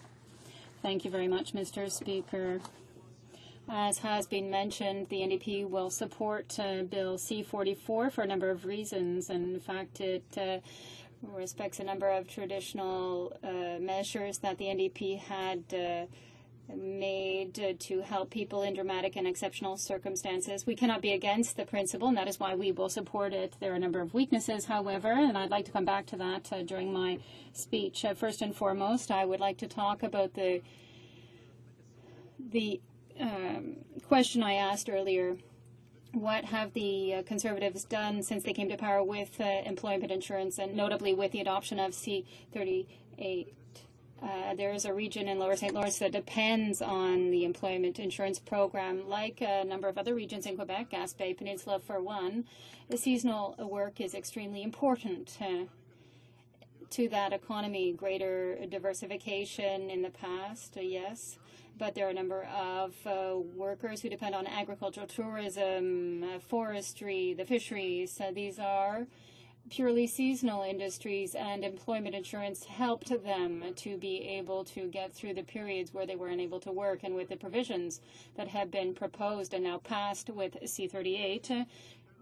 Thank you very much, Mr. Speaker. As has been mentioned, the NDP will support Bill C-44 for a number of reasons. In fact, it respects a number of traditional measures that the NDP had made to help people in dramatic and exceptional circumstances. We cannot be against the principle, and that is why we will support it. There are a number of weaknesses, however, and I'd like to come back to that during my speech. First and foremost, I would like to talk about the question I asked earlier What have the Conservatives done since they came to power with employment insurance, and notably with the adoption of C-38? There is a region in Lower St. Lawrence that depends on the employment insurance program, like a number of other regions in Quebec, Gaspé Peninsula for one. The seasonal work is extremely important to that economy. Greater diversification in the past, yes, but there are a number of workers who depend on agricultural tourism, forestry, the fisheries. These are purely seasonal industries, and employment insurance helped them to be able to get through the periods where they were unable to work. And with the provisions that have been proposed and now passed with C-38,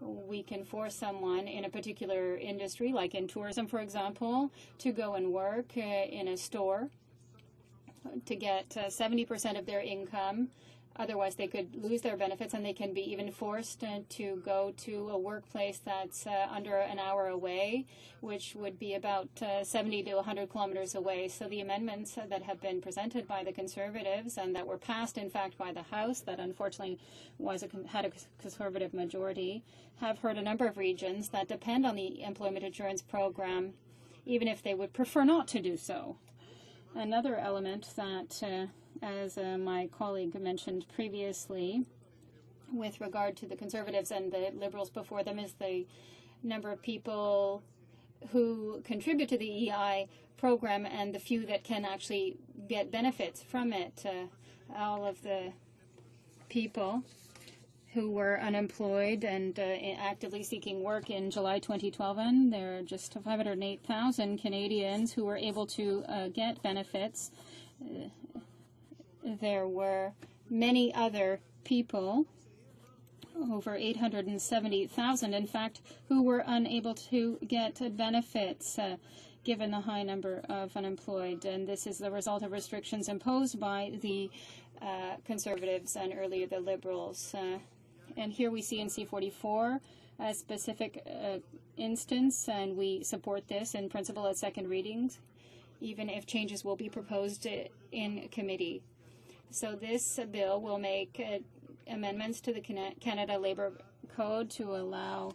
we can force someone in a particular industry, like in tourism, for example, to go and work in a store to get 70% of their income. Otherwise, they could lose their benefits, and they can be even forced to go to a workplace that's under an hour away, which would be about 70 to 100 kilometers away. So the amendments that have been presented by the Conservatives and that were passed, in fact, by the House, that unfortunately had a Conservative majority, have hurt a number of regions that depend on the employment insurance program, even if they would prefer not to do so. Another element that as my colleague mentioned previously, with regard to the Conservatives and the Liberals before them, is the number of people who contribute to the EI program and the few that can actually get benefits from it. All of the people who were unemployed and actively seeking work in July 2012, and there are just 508,000 Canadians who were able to get benefits. There were many other people, over 870,000 in fact, who were unable to get benefits given the high number of unemployed. And this is the result of restrictions imposed by the Conservatives and earlier the Liberals. And here we see in C-44 a specific instance, and we support this in principle at second readings, even if changes will be proposed in committee. So this bill will make amendments to the Canada Labour Code to allow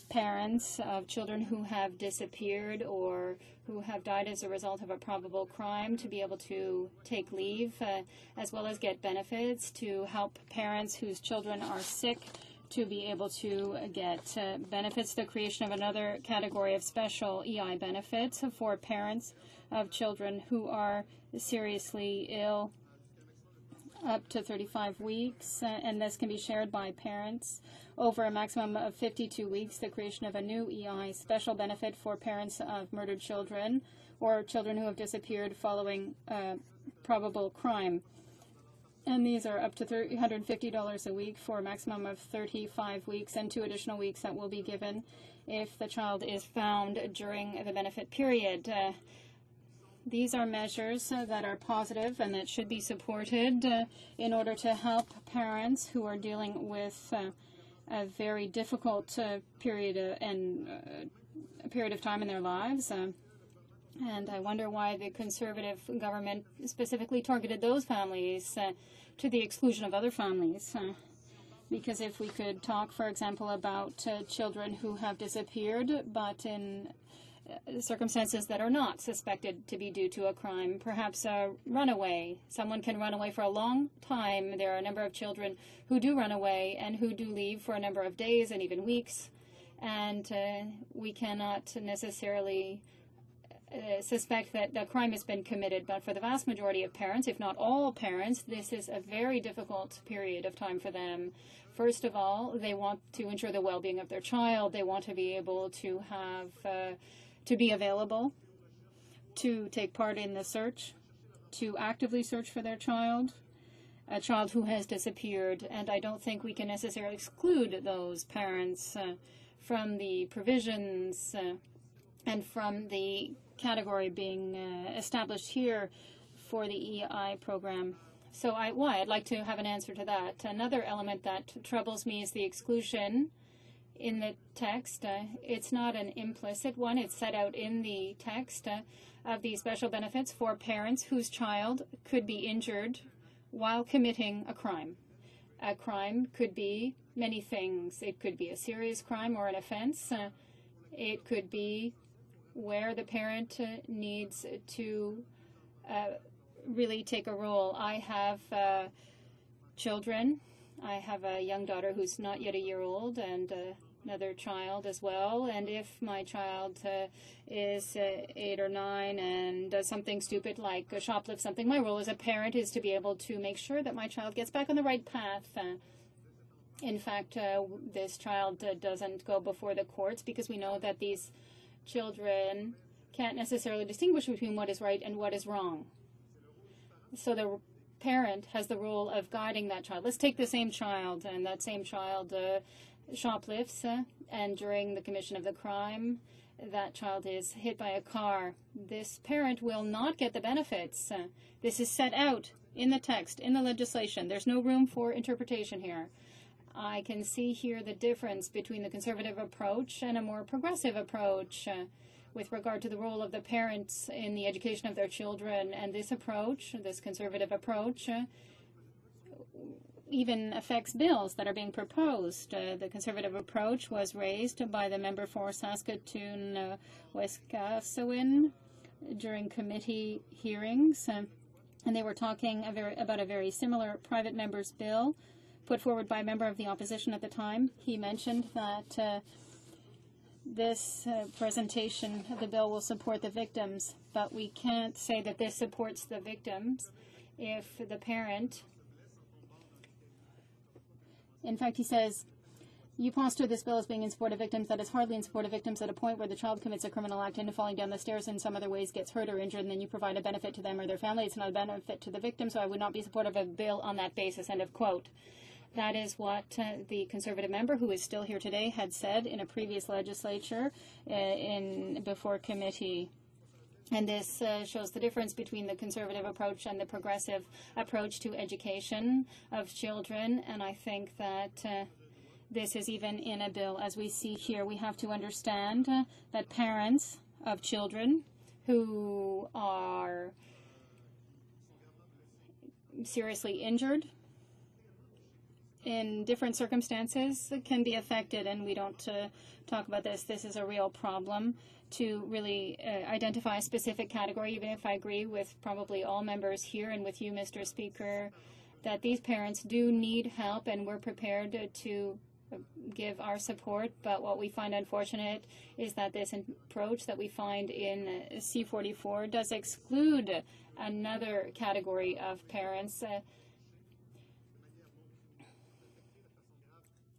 parents of children who have disappeared or who have died as a result of a probable crime to be able to take leave as well as get benefits, to help parents whose children are sick to be able to get benefits, the creation of another category of special EI benefits for parents of children who are seriously ill up to 35 weeks, and this can be shared by parents over a maximum of 52 weeks, the creation of a new EI special benefit for parents of murdered children or children who have disappeared following probable crime. And these are up to $350 a week for a maximum of 35 weeks, and 2 additional weeks that will be given if the child is found during the benefit period. These are measures that are positive and that should be supported in order to help parents who are dealing with a very difficult period of time in their lives. And I wonder why the Conservative government specifically targeted those families to the exclusion of other families. Because if we could talk, for example, about children who have disappeared, but in circumstances that are not suspected to be due to a crime, perhaps a runaway. Someone can run away for a long time. There are a number of children who do run away and who do leave for a number of days and even weeks. And we cannot necessarily suspect that the crime has been committed, but for the vast majority of parents, if not all parents, this is a very difficult period of time for them. First of all, they want to ensure the well-being of their child. They want to be able to have to be available, to take part in the search, to actively search for their child, a child who has disappeared. And I don't think we can necessarily exclude those parents from the provisions and from the category being established here for the EI program. So I'd like to have an answer to that. Another element that troubles me is the exclusion in the text. It's not an implicit one. It's set out in the text of the special benefits for parents whose child could be injured while committing a crime. A crime could be many things. It could be a serious crime or an offense. It could be where the parent needs to really take a role. I have children. I have a young daughter who's not yet a year old and another child as well. And if my child is 8 or 9 and does something stupid like shoplift something, my role as a parent is to be able to make sure that my child gets back on the right path. In fact, this child doesn't go before the courts because we know that these children can't necessarily distinguish between what is right and what is wrong. So the parent has the role of guiding that child. Let's take the same child, and that same child shoplifts, and during the commission of the crime, that child is hit by a car. This parent will not get the benefits. This is set out in the text, in the legislation. There's no room for interpretation here. I can see here the difference between the conservative approach and a more progressive approach with regard to the role of the parents in the education of their children. And this approach, this conservative approach, even affects bills that are being proposed. The conservative approach was raised by the member for Saskatoon Weskasewin during committee hearings, and they were talking about a very similar private member's bill put forward by a member of the opposition at the time. He mentioned that this presentation of the bill will support the victims, but we can't say that this supports the victims if the parent. In fact, he says, you posture this bill as being in support of victims. That is hardly in support of victims at a point where the child commits a criminal act and falling down the stairs in some other ways gets hurt or injured, and then you provide a benefit to them or their family. It's not a benefit to the victim, so I would not be supportive of a bill on that basis, end of quote. That is what the Conservative member, who is still here today, had said in a previous legislature before committee. And this shows the difference between the conservative approach and the progressive approach to education of children. And I think that this is even in a bill. As we see here, we have to understand that parents of children who are seriously injured in different circumstances can be affected, and we don't talk about this. This is a real problem to really identify a specific category, even if I agree with probably all members here and with you, Mr. Speaker, that these parents do need help, and we're prepared to give our support. But what we find unfortunate is that this approach that we find in C-44 does exclude another category of parents,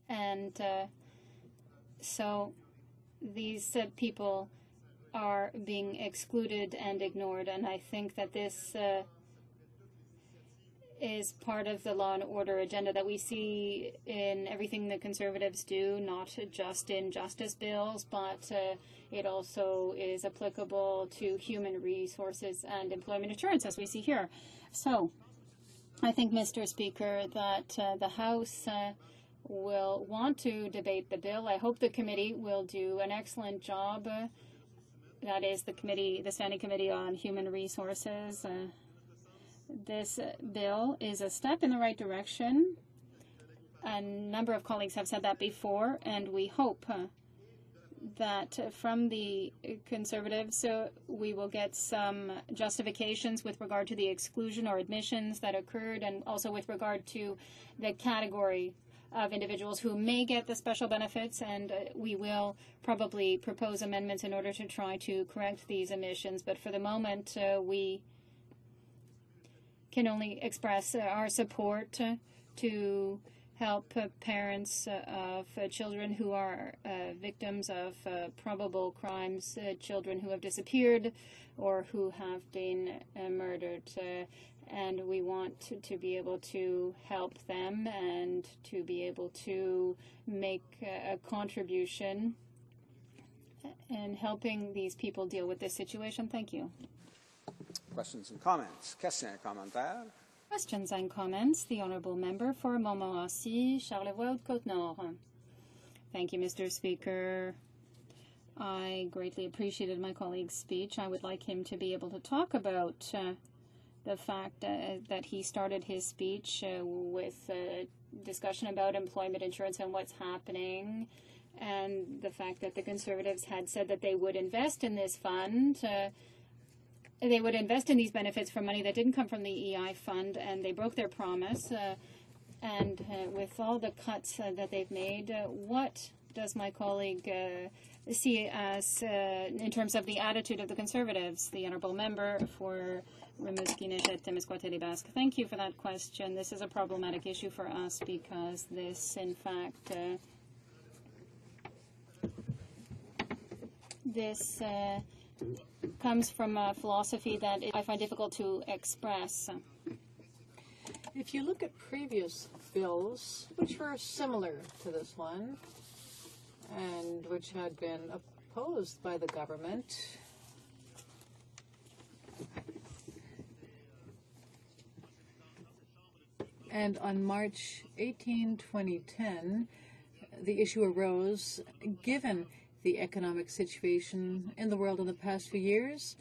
and so these people are being excluded and ignored, and I think that this is part of the law and order agenda that we see in everything the Conservatives do, not just in justice bills, but it also is applicable to human resources and employment assurance, as we see here. So I think, Mr. Speaker, that the House will want to debate the bill. I hope the committee will do an excellent job. That is the committee, the Standing Committee on Human Resources. This bill is a step in the right direction. A number of colleagues have said that before, and we hope that from the Conservatives we will get some justifications with regard to the exclusion or admissions that occurred, and also with regard to the category of individuals who may get the special benefits, and we will probably propose amendments in order to try to correct these omissions. But for the moment, we can only express our support to help parents of children who are victims of probable crimes, children who have disappeared or who have been murdered. And we want to be able to help them and to be able to make a contribution in helping these people deal with this situation. Thank you. Questions and comments? Questions et commentaires? Questions and comments. The Honourable Member for Montmorency, Charlevoix-Côte-Nord. Thank you, Mr. Speaker. I greatly appreciated my colleague's speech. I would like him to be able to talk about the fact that he started his speech with a discussion about employment insurance and what's happening, and the fact that the Conservatives had said that they would invest in this fund. They would invest in these benefits from money that didn't come from the EI fund, and they broke their promise. And with all the cuts that they've made, what does my colleague see as, in terms of the attitude of the Conservatives? The Honourable Member for Rimouski-Neches-Témiscouat-Basque. Thank you for that question. This is a problematic issue for us because this, in fact, comes from a philosophy that I find difficult to express. If you look at previous bills, which were similar to this one, and which had been opposed by the government, and on March 18, 2010, the issue arose, given the economic situation in the world in the past few years,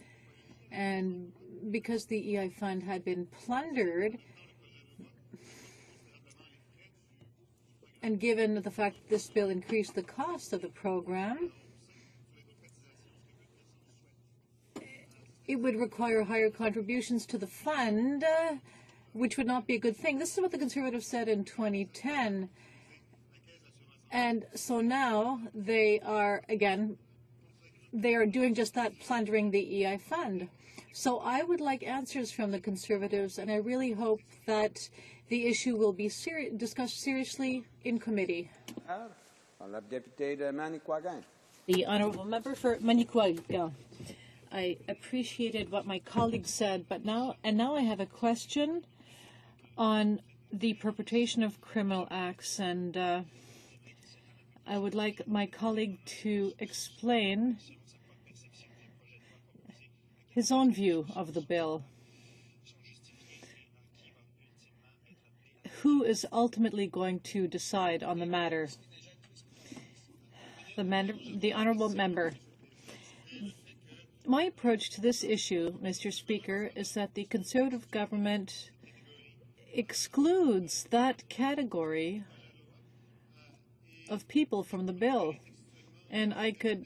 and because the EI fund had been plundered, and given the fact that this bill increased the cost of the program, it would require higher contributions to the fund, which would not be a good thing. This is what the Conservatives said in 2010. And so now they are doing just that, plundering the EI fund. So I would like answers from the Conservatives, and I really hope that the issue will be discussed seriously in committee. The Honourable Member for Manicouagan. I appreciated what my colleague said, but now I have a question on the perpetration of criminal acts, and I would like my colleague to explain his own view of the bill. Who is ultimately going to decide on the matter? The Honourable Member. My approach to this issue, Mr. Speaker, is that the Conservative government excludes that category of people from the bill. And I could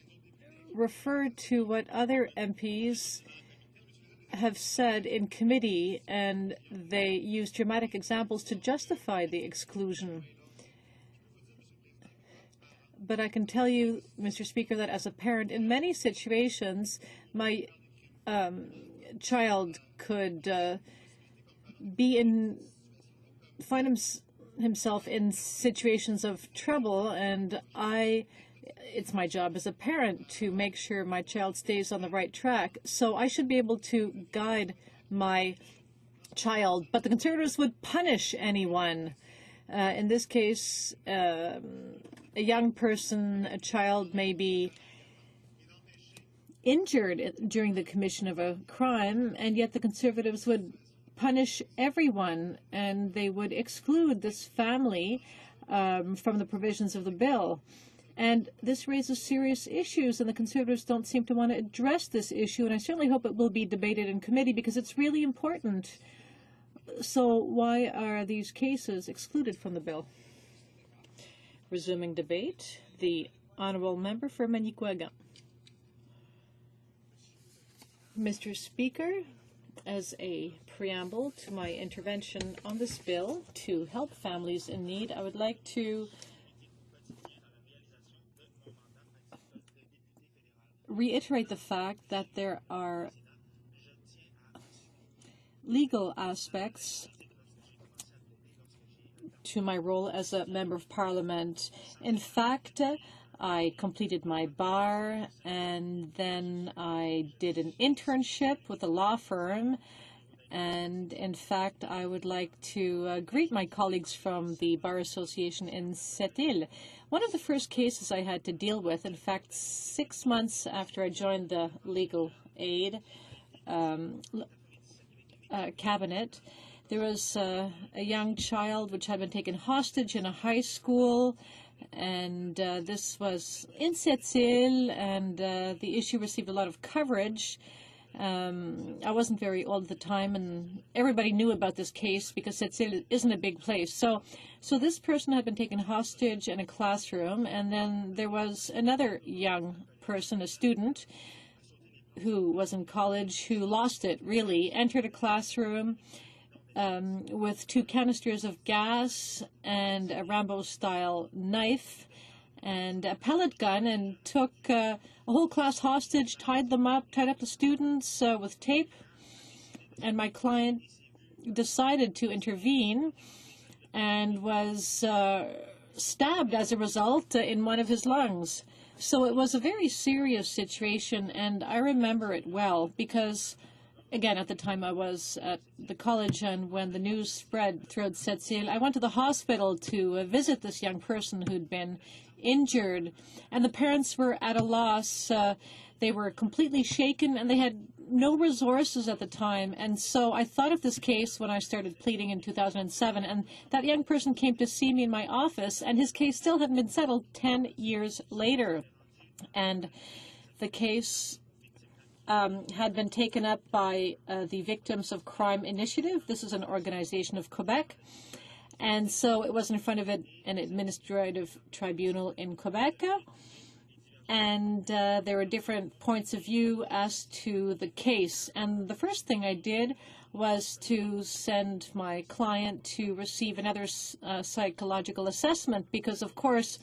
refer to what other MPs have said in committee, and they use dramatic examples to justify the exclusion. But I can tell you, Mr. Speaker, that as a parent, in many situations, my child could find himself in situations of trouble, and it's my job as a parent to make sure my child stays on the right track. So I should be able to guide my child, but the Conservatives would punish anyone. In this case, a young person, a child, may be injured during the commission of a crime, and yet the Conservatives would punish everyone, and they would exclude this family from the provisions of the bill. And this raises serious issues, and the Conservatives don't seem to want to address this issue, and I certainly hope it will be debated in committee because it's really important. So why are these cases excluded from the bill? Resuming debate, the Honourable Member for Manicouagan. Mr. Speaker, as a preamble to my intervention on this bill to help families in need, I would like to reiterate the fact that there are legal aspects to my role as a Member of Parliament. In fact, I completed my bar, and then I did an internship with a law firm. And in fact, I would like to greet my colleagues from the Bar Association in Sept-Îles. One of the first cases I had to deal with, in fact, 6 months after I joined the legal aid cabinet, there was a young child which had been taken hostage in a high school, and this was in Sept-Îles, and the issue received a lot of coverage. I wasn't very old at the time, and everybody knew about this case because it isn't a big place. So this person had been taken hostage in a classroom, and then there was another young person, a student, who was in college, who lost it, really, entered a classroom with 2 canisters of gas and a Rambo-style knife and a pellet gun, and took a whole class hostage, tied up the students with tape. And my client decided to intervene and was stabbed as a result in one of his lungs. So it was a very serious situation, and I remember it well because, again, at the time I was at the college, and when the news spread throughout Sept-Îles, I went to the hospital to visit this young person who'd been injured, and the parents were at a loss. They were completely shaken, and they had no resources at the time. And so I thought of this case when I started pleading in 2007, and that young person came to see me in my office, and his case still hadn't been settled 10 years later. And the case had been taken up by the Victims of Crime Initiative. This is an organization of Quebec. And so it was in front of an administrative tribunal in Quebec. And there were different points of view as to the case. And the first thing I did was to send my client to receive another psychological assessment because, of course,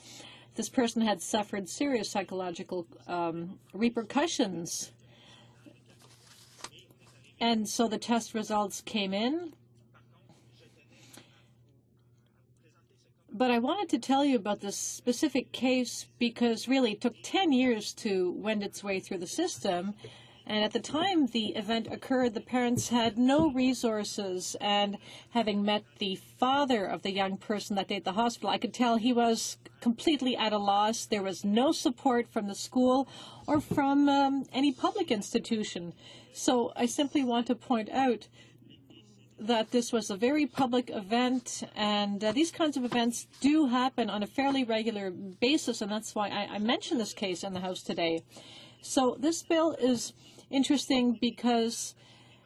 this person had suffered serious psychological repercussions. And so the test results came in. But I wanted to tell you about this specific case because really it took 10 years to wend its way through the system. And at the time the event occurred, the parents had no resources. And having met the father of the young person that day at the hospital, I could tell he was completely at a loss. There was no support from the school or from any public institution. So I simply want to point out that this was a very public event, and these kinds of events do happen on a fairly regular basis, and that's why I mentioned this case in the House today. So this bill is interesting because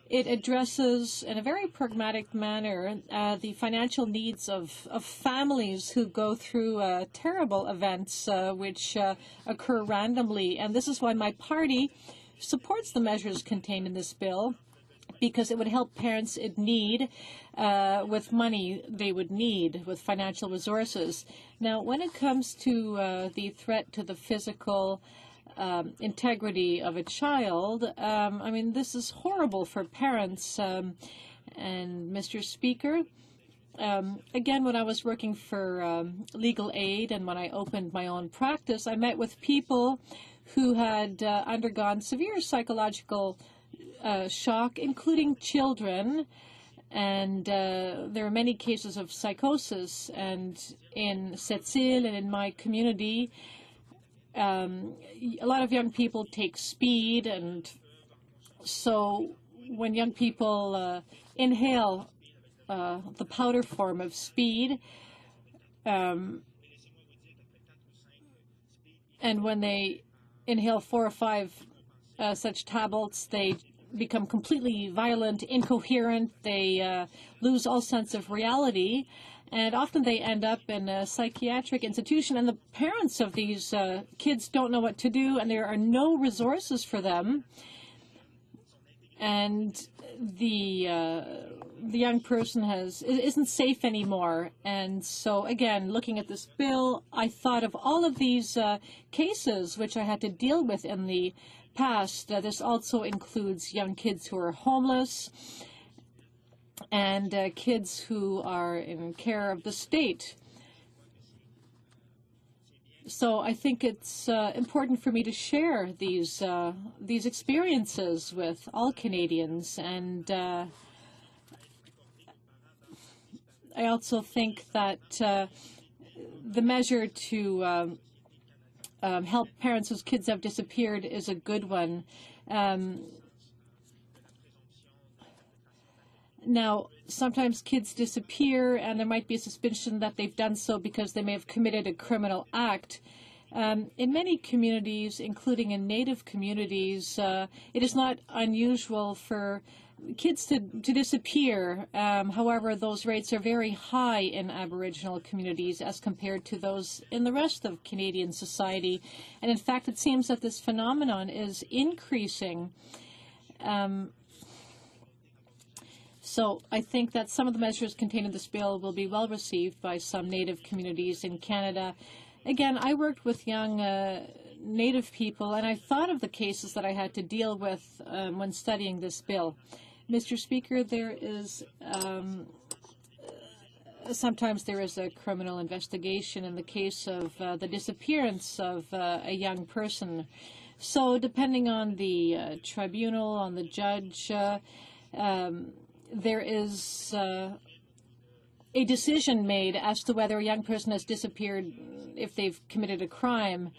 it addresses in a very pragmatic manner the financial needs of families who go through terrible events which occur randomly, and this is why my party supports the measures contained in this bill, because it would help parents in need with money they would need, with financial resources. Now, when it comes to the threat to the physical integrity of a child, I mean, this is horrible for parents. And Mr. Speaker, again, when I was working for legal aid and when I opened my own practice, I met with people who had undergone severe psychological shock, including children, and there are many cases of psychosis. And in Sept-Îles and in my community, a lot of young people take speed, and so when young people inhale the powder form of speed, and when they inhale 4 or 5 such tablets, they become completely violent, incoherent, they lose all sense of reality, and often they end up in a psychiatric institution, and the parents of these kids don't know what to do, and there are no resources for them, and the young person isn't safe anymore. And so, again, looking at this bill, I thought of all of these cases which I had to deal with in the past. This also includes young kids who are homeless and kids who are in care of the state. So I think it's important for me to share these experiences with all Canadians, and I also think that the measure to help parents whose kids have disappeared is a good one. Now, sometimes kids disappear, and there might be a suspicion that they've done so because they may have committed a criminal act. In many communities, including in Native communities, it is not unusual for kids to disappear. However, those rates are very high in Aboriginal communities as compared to those in the rest of Canadian society. And in fact, it seems that this phenomenon is increasing. So I think that some of the measures contained in this bill will be well received by some Native communities in Canada. Again, I worked with young Native people, and I thought of the cases that I had to deal with when studying this bill. Mr. Speaker, there is sometimes there is a criminal investigation in the case of the disappearance of a young person. So depending on the tribunal, on the judge, there is a decision made as to whether a young person has disappeared if they've committed a crime.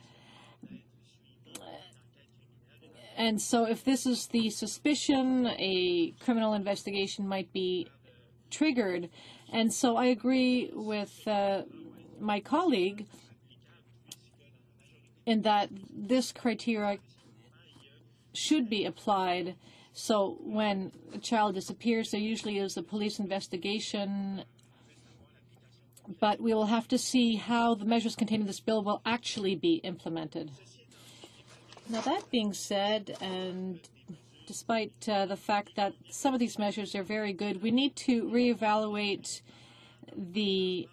And so if this is the suspicion, a criminal investigation might be triggered. And so I agree with my colleague in that this criteria should be applied. So when a child disappears, there usually is a police investigation, but we will have to see how the measures contained in this bill will actually be implemented. Now, that being said, and despite the fact that some of these measures are very good, we need to reevaluate the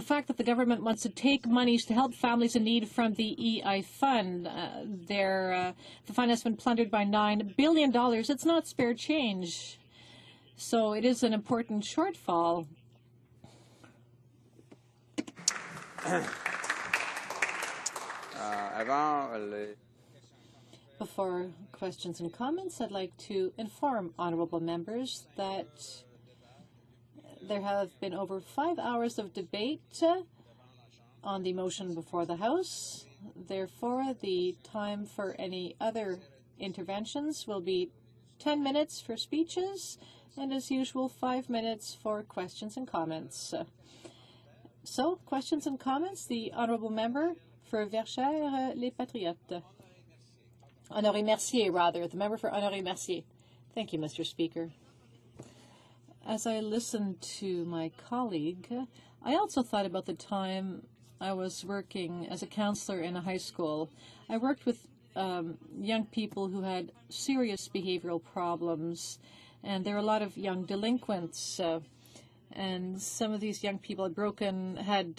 fact that the government wants to take monies to help families in need from the EI fund. The fund has been plundered by $9 billion. It's not spare change. So it is an important shortfall. Before questions and comments, I'd like to inform honourable members that there have been over 5 hours of debate on the motion before the House. Therefore, the time for any other interventions will be 10 minutes for speeches and, as usual, 5 minutes for questions and comments. So, questions and comments. The honourable member for Verchères, Les Patriotes. Honoré-Mercier, rather. The member for Honoré-Mercier. Thank you, Mr. Speaker. As I listened to my colleague, I also thought about the time I was working as a counselor in a high school. I worked with young people who had serious behavioral problems, and there were a lot of young delinquents, and some of these young people had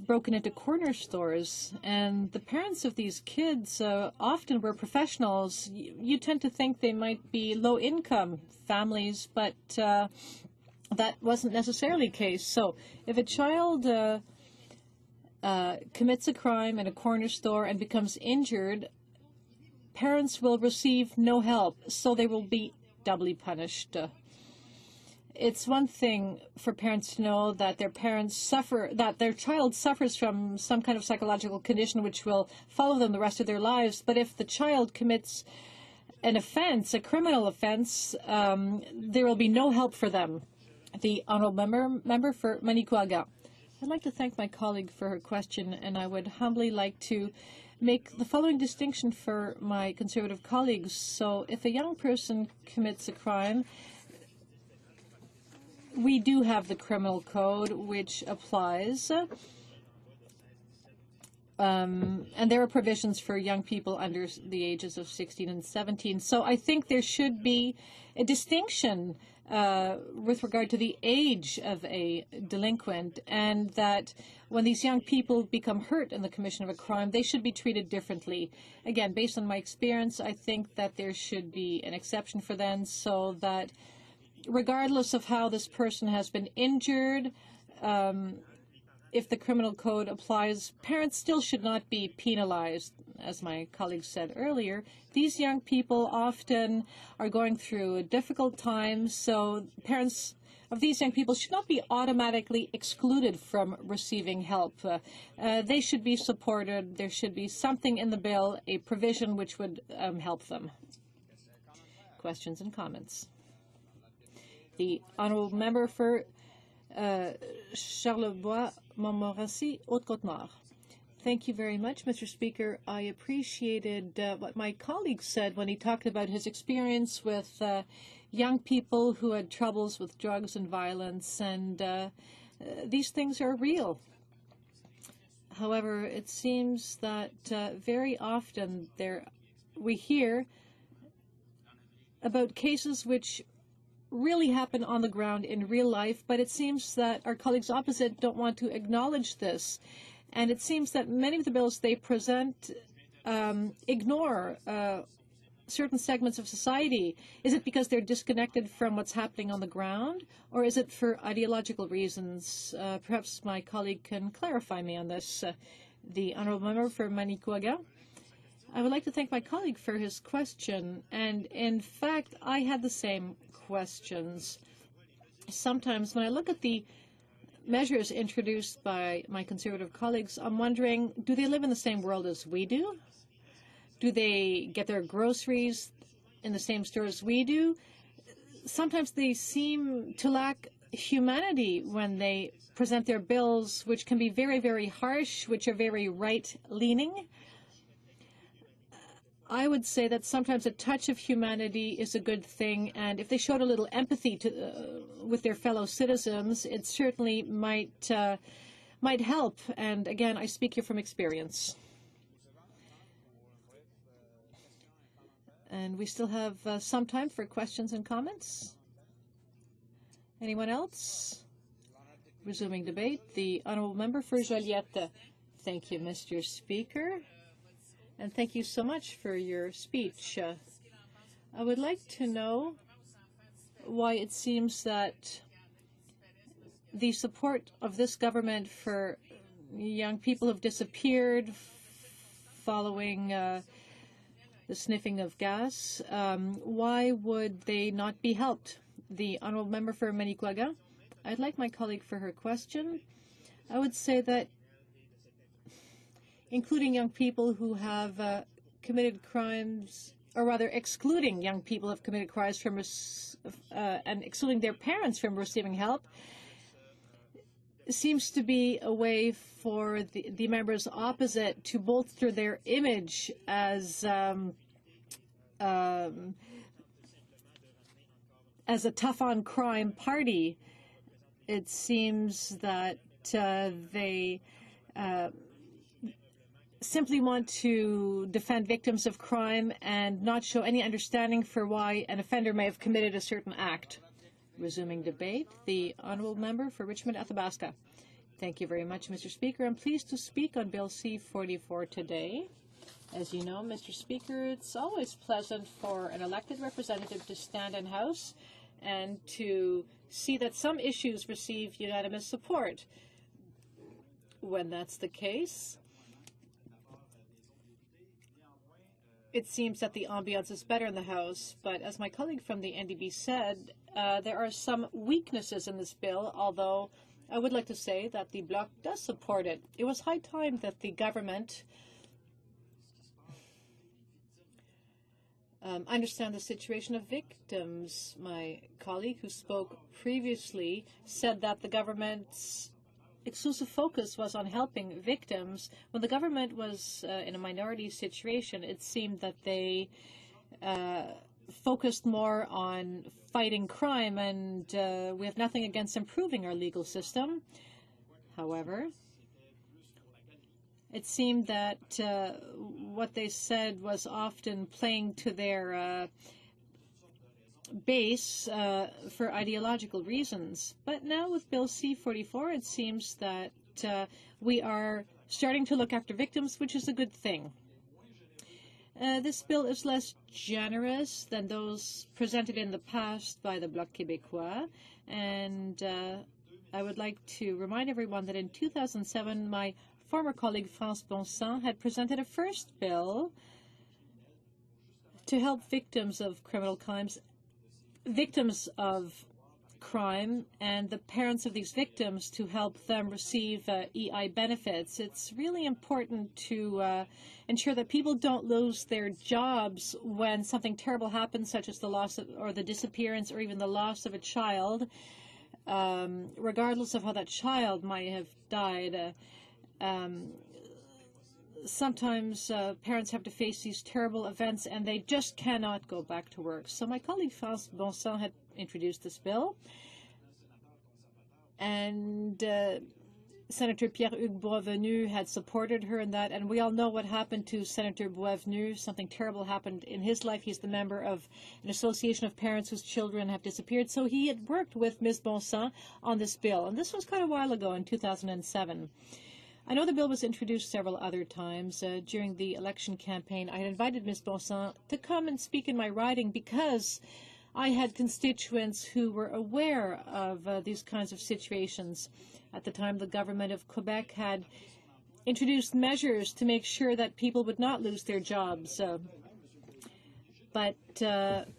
broken into corner stores, and the parents of these kids often were professionals. You tend to think they might be low-income families, but that wasn't necessarily the case. So if a child commits a crime in a corner store and becomes injured, parents will receive no help, so they will be doubly punished. It's one thing for parents to know that that their child suffers from some kind of psychological condition which will follow them the rest of their lives. But if the child commits an offense, a criminal offense, there will be no help for them. The honourable member for Manicouagan. I'd like to thank my colleague for her question, and I would humbly like to make the following distinction for my Conservative colleagues. So if a young person commits a crime, we do have the criminal code which applies, and there are provisions for young people under the ages of 16 and 17. So I think there should be a distinction with regard to the age of a delinquent, and that when these young people become hurt in the commission of a crime, they should be treated differently. Again, based on my experience, I think that there should be an exception for them, so that regardless of how this person has been injured, if the criminal code applies, parents still should not be penalized. As my colleague said earlier, these young people often are going through a difficult time, so parents of these young people should not be automatically excluded from receiving help. They should be supported. There should be something in the bill, a provision which would help them. Questions and comments. The honourable member for Charlebois, Montmorency, Haute-Côte-Nord. Thank you very much, Mr. Speaker. I appreciated what my colleague said when he talked about his experience with young people who had troubles with drugs and violence, and these things are real. However, it seems that very often we hear about cases which really happen on the ground in real life, but it seems that our colleagues opposite don't want to acknowledge this. And it seems that many of the bills they present ignore certain segments of society. Is it because they're disconnected from what's happening on the ground, or is it for ideological reasons? Perhaps my colleague can clarify me on this. The Honourable Member for Manicouagan. I would like to thank my colleague for his question, and in fact, I had the same questions. Sometimes when I look at the measures introduced by my Conservative colleagues, I'm wondering, do they live in the same world as we do? Do they get their groceries in the same store as we do? Sometimes they seem to lack humanity when they present their bills, which can be very, very harsh, which are very right-leaning. I would say that sometimes a touch of humanity is a good thing, and if they showed a little empathy with their fellow citizens, it certainly might help. And again, I speak here from experience. And we still have some time for questions and comments. Anyone else? Resuming debate, the Honourable Member for Joliette. Thank you, Mr. Speaker. And thank you so much for your speech. I would like to know why it seems that the support of this government for young people who have disappeared following the sniffing of gas, why would they not be helped? The Honourable Member for Manicouagan. I'd like my colleague for her question. I would say that including young people who have committed crimes, or rather excluding young people who have committed crimes from and excluding their parents from receiving help, seems to be a way for the members opposite to bolster their image as a tough-on-crime party. It seems that they simply want to defend victims of crime and not show any understanding for why an offender may have committed a certain act. Resuming debate, the Honourable Member for Richmond Athabasca. Thank you very much, Mr. Speaker. I'm pleased to speak on Bill C-44 today. As you know, Mr. Speaker, it's always pleasant for an elected representative to stand in House and to see that some issues receive unanimous support. When that's the case, it seems that the ambiance is better in the House, but as my colleague from the NDP said, there are some weaknesses in this bill, although I would like to say that the Bloc does support it. It was high time that the government understand the situation of victims. My colleague who spoke previously said that the government's exclusive focus was on helping victims. When the government was in a minority situation, it seemed that they focused more on fighting crime, and we have nothing against improving our legal system. However, it seemed that what they said was often playing to their base for ideological reasons. But now with Bill C-44, it seems that we are starting to look after victims, which is a good thing. This bill is less generous than those presented in the past by the Bloc Québécois, and I would like to remind everyone that in 2007, my former colleague France Bonsan had presented a first bill to help victims of criminal crimes, victims of crime, and the parents of these victims to help them receive EI benefits. It's really important to ensure that people don't lose their jobs when something terrible happens, such as the loss of, or the disappearance, or even the loss of a child. regardless of how that child might have died. Sometimes parents have to face these terrible events and they just cannot go back to work. So my colleague France Bonsang had introduced this bill, and Senator Pierre-Hugues Boisvenu had supported her in that, and we all know what happened to Senator Boisvenu. Something terrible happened in his life. He's the member of an association of parents whose children have disappeared, so he had worked with Ms. Bonsang on this bill, and this was quite a while ago in 2007. I know the bill was introduced several other times. During the election campaign, I had invited Ms. Bonsang to come and speak in my riding because I had constituents who were aware of these kinds of situations. At the time, the government of Quebec had introduced measures to make sure that people would not lose their jobs. But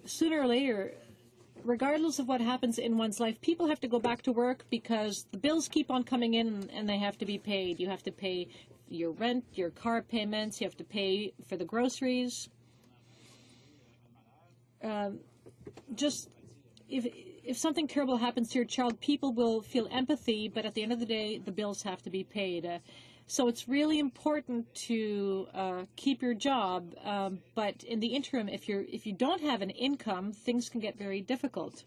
sooner or later, regardless of what happens in one's life, people have to go back to work because the bills keep on coming in and they have to be paid. You have to pay your rent, your car payments, you have to pay for the groceries. Just if something terrible happens to your child, people will feel empathy, but at the end of the day, the bills have to be paid. So it's really important to keep your job, but in the interim, if you don't have an income, things can get very difficult.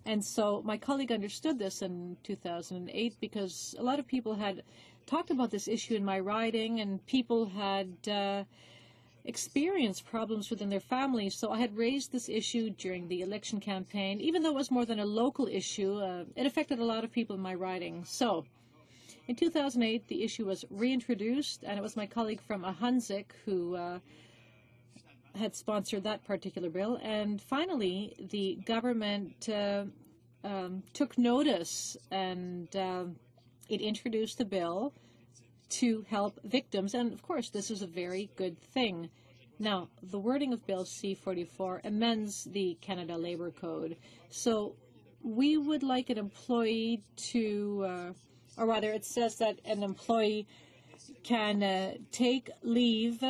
And so my colleague understood this in 2008 because a lot of people had talked about this issue in my riding, and people had experienced problems within their families. So I had raised this issue during the election campaign. Even though it was more than a local issue, it affected a lot of people in my riding. So in 2008, the issue was reintroduced, and it was my colleague from HoC who had sponsored that particular bill. And finally, the government took notice, and it introduced the bill to help victims. And, of course, this is a very good thing. Now, the wording of Bill C-44 amends the Canada Labour Code. So we would like an employee to, or rather it says that an employee can take leave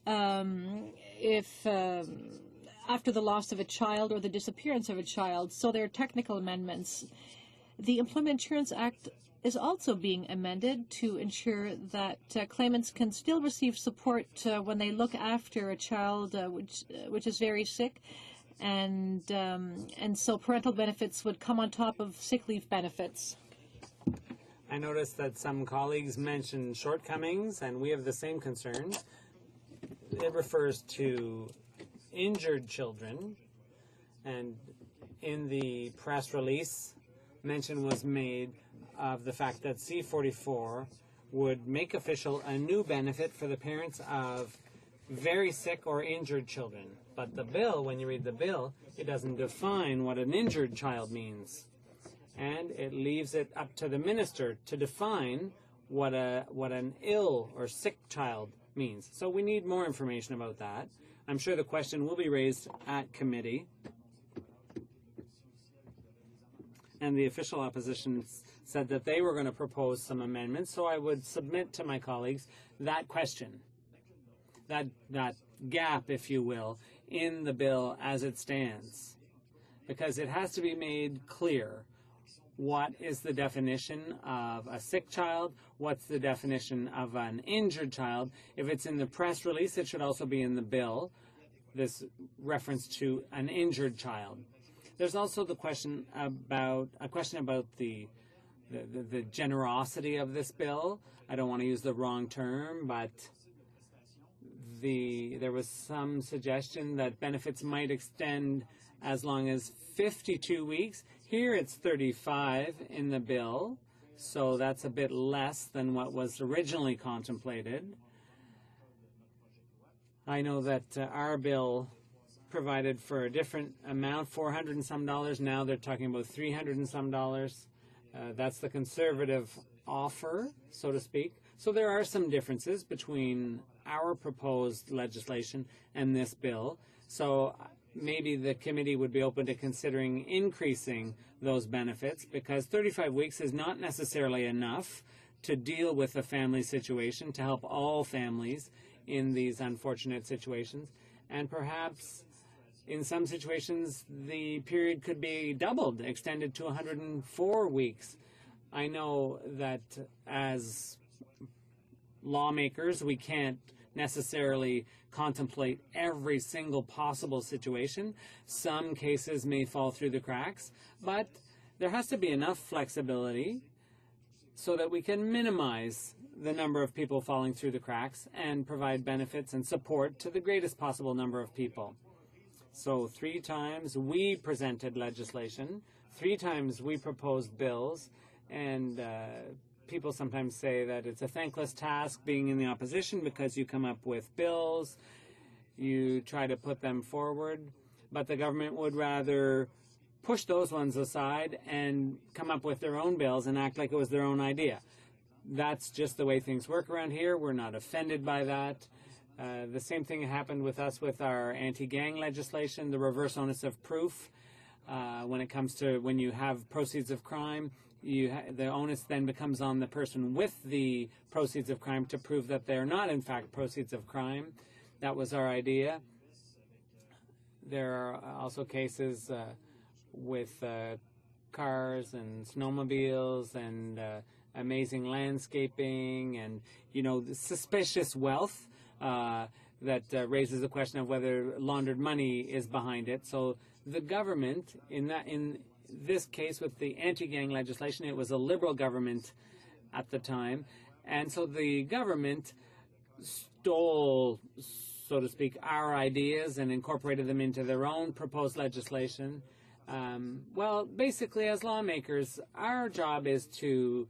if after the loss of a child or the disappearance of a child. So there are technical amendments. The Employment Insurance Act is also being amended to ensure that claimants can still receive support when they look after a child which is very sick, and so parental benefits would come on top of sick leave benefits. I noticed that some colleagues mentioned shortcomings, and we have the same concerns. It refers to injured children, and in the press release, mention was made of the fact that C-44 would make official a new benefit for the parents of very sick or injured children. But the bill, when you read the bill, it doesn't define what an injured child means. And it leaves it up to the minister to define what an ill or sick child means. So we need more information about that. I'm sure the question will be raised at committee. And the official opposition said that they were going to propose some amendments, so I would submit to my colleagues that question, that gap, if you will, in the bill as it stands, because it has to be made clear what is the definition of a sick child, what's the definition of an injured child. If it's in the press release, it should also be in the bill, this reference to an injured child. There's also the question about the generosity of this bill. I don't want to use the wrong term, but there was some suggestion that benefits might extend as long as 52 weeks. Here it's 35 in the bill, so that's a bit less than what was originally contemplated. I know that our bill provided for a different amount, $400 and some. Now they're talking about $300 and some. That's the conservative offer, so to speak. So there are some differences between our proposed legislation and this bill. So maybe the committee would be open to considering increasing those benefits, because 35 weeks is not necessarily enough to deal with a family situation, to help all families in these unfortunate situations. And perhaps In some situations, the period could be doubled, extended to 104 weeks. I know that as lawmakers, we can't necessarily contemplate every single possible situation. Some cases may fall through the cracks, but there has to be enough flexibility so that we can minimize the number of people falling through the cracks and provide benefits and support to the greatest possible number of people. So 3 times we presented legislation, 3 times we proposed bills, and people sometimes say that it's a thankless task being in the opposition because you come up with bills, you try to put them forward, but the government would rather push those ones aside and come up with their own bills and act like it was their own idea. That's just the way things work around here. We're not offended by that. The same thing happened with us with our anti-gang legislation, the reverse onus of proof. When it comes to when you have proceeds of crime, the onus then becomes on the person with the proceeds of crime to prove that they're not, in fact, proceeds of crime. That was our idea. There are also cases with cars and snowmobiles and amazing landscaping and, the suspicious wealth that raises the question of whether laundered money is behind it. So the government, in this case with the anti-gang legislation, it was a Liberal government at the time, and so the government stole, so to speak, our ideas and incorporated them into their own proposed legislation. Well, basically, as lawmakers, our job is to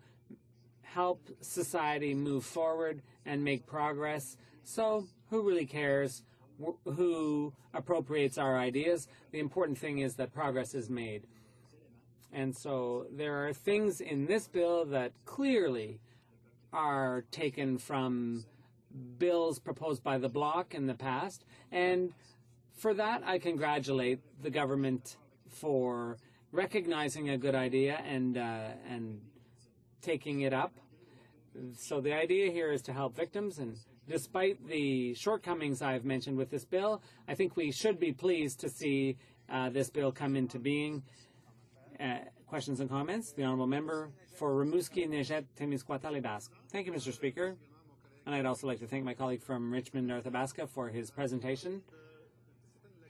help society move forward and make progress. So who really cares who appropriates our ideas? The important thing is that progress is made. And so there are things in this bill that clearly are taken from bills proposed by the Bloc in the past. And for that, I congratulate the government for recognizing a good idea and taking it up. So the idea here is to help victims, and despite the shortcomings I've mentioned with this bill, I think we should be pleased to see this bill come into being. Questions and comments? The Honourable Member for Rimouski, Nejet, Témiscouata, Basque. Thank you, Mr. Speaker. And I'd also like to thank my colleague from Richmond, North Athabasca for his presentation.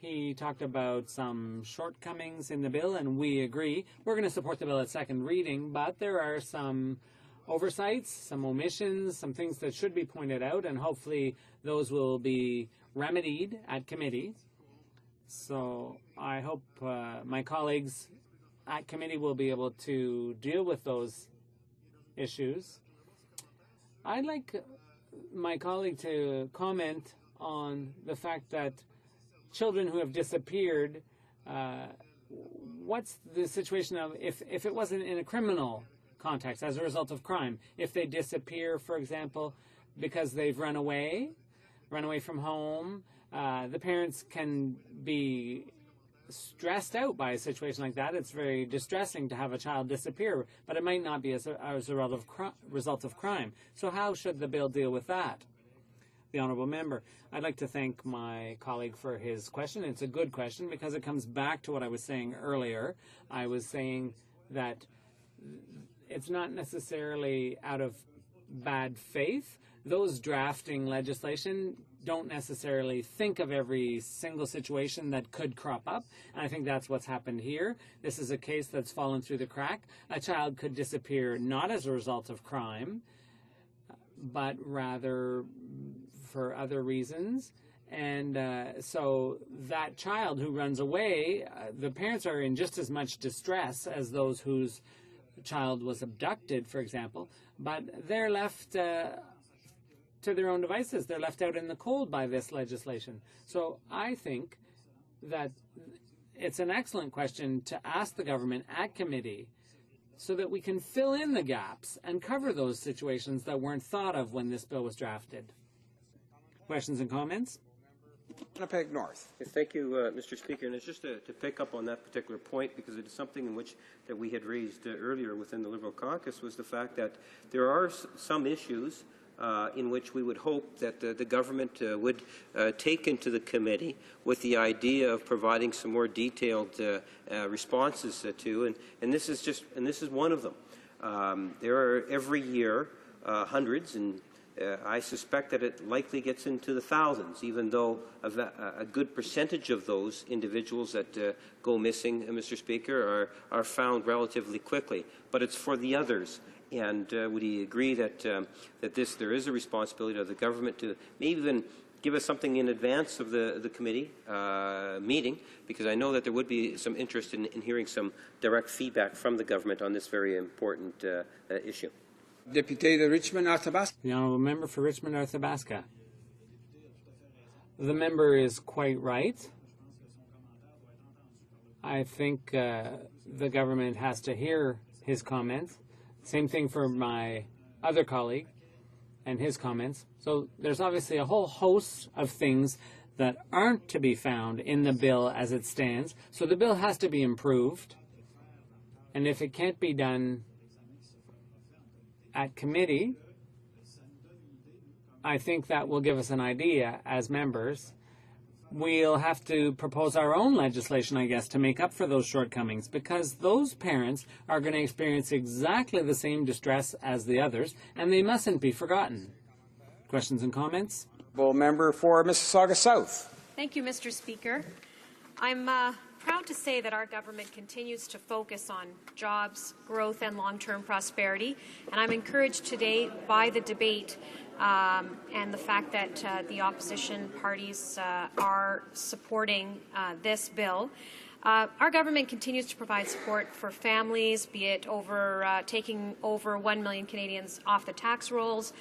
He talked about some shortcomings in the bill, and we agree. We're going to support the bill at second reading, but there are some oversights, some omissions, some things that should be pointed out, and hopefully those will be remedied at committee. So I hope my colleagues at committee will be able to deal with those issues. I'd like my colleague to comment on the fact that children who have disappeared, what's the situation of if it wasn't in a criminal context as a result of crime? If they disappear, for example, because they've run away from home, the parents can be stressed out by a situation like that. It's very distressing to have a child disappear, but it might not be as a result of crime. So how should the bill deal with that? The Honourable Member. I'd like to thank my colleague for his question. It's a good question because it comes back to what I was saying earlier. I was saying that it's not necessarily out of bad faith. Those drafting legislation don't necessarily think of every single situation that could crop up. And I think that's what's happened here. This is a case that's fallen through the crack. A child could disappear not as a result of crime, but rather for other reasons. And so that child who runs away, the parents are in just as much distress as those whose child was abducted, for example, but they're left to their own devices. They're left out in the cold by this legislation. So I think that it's an excellent question to ask the government at committee so that we can fill in the gaps and cover those situations that weren't thought of when this bill was drafted. Questions and comments? Winnipeg North. Yes, thank you, Mr. Speaker. And it's just to pick up on that particular point, because it is something in which that we had raised earlier within the Liberal caucus, was the fact that there are some issues in which we would hope that the government would take into the committee with the idea of providing some more detailed responses to, and this is one of them. There are every year hundreds, and I suspect that it likely gets into the thousands, even though a good percentage of those individuals that go missing, Mr. Speaker, are found relatively quickly. But it's for the others. And would he agree that there is a responsibility of the government to maybe even give us something in advance of the committee meeting? Because I know that there would be some interest in hearing some direct feedback from the government on this very important issue. Député de Richmond Arthabaska. The honourable member for Richmond Arthabaska. The member is quite right. I think the government has to hear his comments. Same thing for my other colleague and his comments. So there's obviously a whole host of things that aren't to be found in the bill as it stands. So the bill has to be improved. And if it can't be done at committee, I think that will give us an idea as members. We'll have to propose our own legislation, I guess, to make up for those shortcomings, because those parents are going to experience exactly the same distress as the others, and they mustn't be forgotten. Questions and comments? Member for Mississauga South. Thank you, Mr. Speaker. I'm proud to say that our government continues to focus on jobs, growth, and long-term prosperity, and I'm encouraged today by the debate and the fact that the opposition parties are supporting this bill. Our government continues to provide support for families, be it over taking over 1 million Canadians off the tax rolls,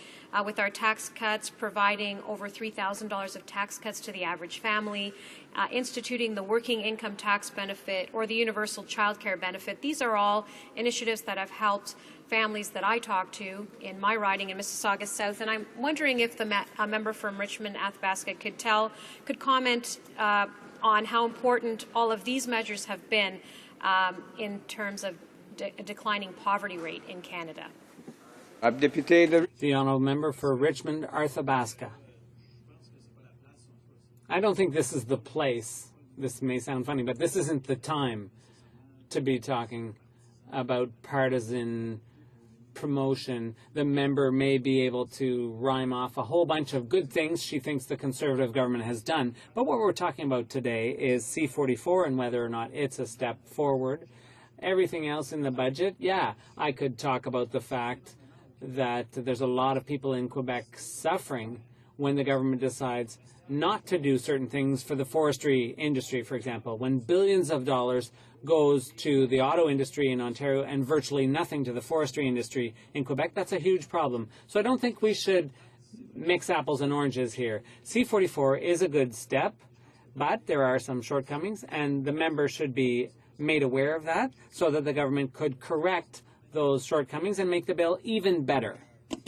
with our tax cuts, providing over $3,000 of tax cuts to the average family, instituting the working income tax benefit or the universal child care benefit. These are all initiatives that have helped families that I talk to in my riding in Mississauga South, and I'm wondering if a member from Richmond Athabasca could comment on how important all of these measures have been in terms of a declining poverty rate in Canada. The honourable member for Richmond Arthabaska. I don't think this is the place. This may sound funny, but this isn't the time to be talking about partisan promotion. The member may be able to rhyme off a whole bunch of good things she thinks the Conservative government has done. But what we're talking about today is C-44 and whether or not it's a step forward. Everything else in the budget, yeah, I could talk about the fact that there's a lot of people in Quebec suffering when the government decides not to do certain things for the forestry industry, for example, when billions of dollars goes to the auto industry in Ontario and virtually nothing to the forestry industry in Quebec. That's a huge problem. So I don't think we should mix apples and oranges here. C-44 is a good step, but there are some shortcomings, and the member should be made aware of that so that the government could correct those shortcomings and make the bill even better.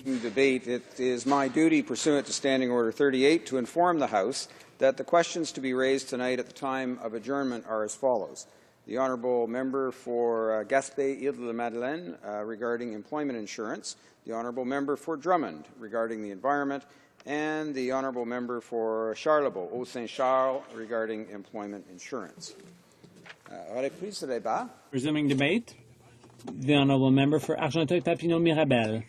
Debate, it is my duty pursuant to Standing Order 38 to inform the House that the questions to be raised tonight at the time of adjournment are as follows. The Honourable Member for Gaspé-Île-de-la-Madeleine regarding employment insurance, the Honourable Member for Drummond regarding the environment, and the Honourable Member for Charlebourg, Haut-Saint-Charles, regarding employment insurance. Resuming debate, the Honourable Member for Argenteuil-Papineau-Mirabel.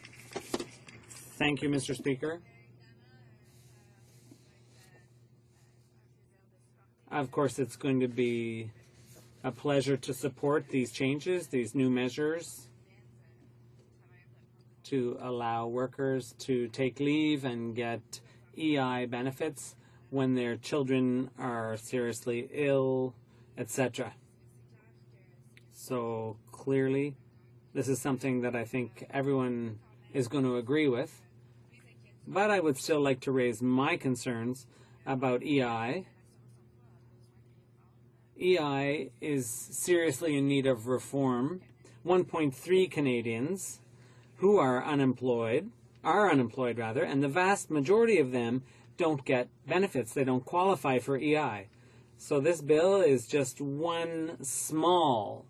Thank you, Mr. Speaker. Of course, it's going to be a pleasure to support these changes, these new measures to allow workers to take leave and get EI benefits when their children are seriously ill, etc. So clearly, this is something that I think everyone is going to agree with. But I would still like to raise my concerns about EI. EI is seriously in need of reform. 1.3 Canadians who are unemployed, and the vast majority of them don't get benefits. They don't qualify for EI. So this bill is just one small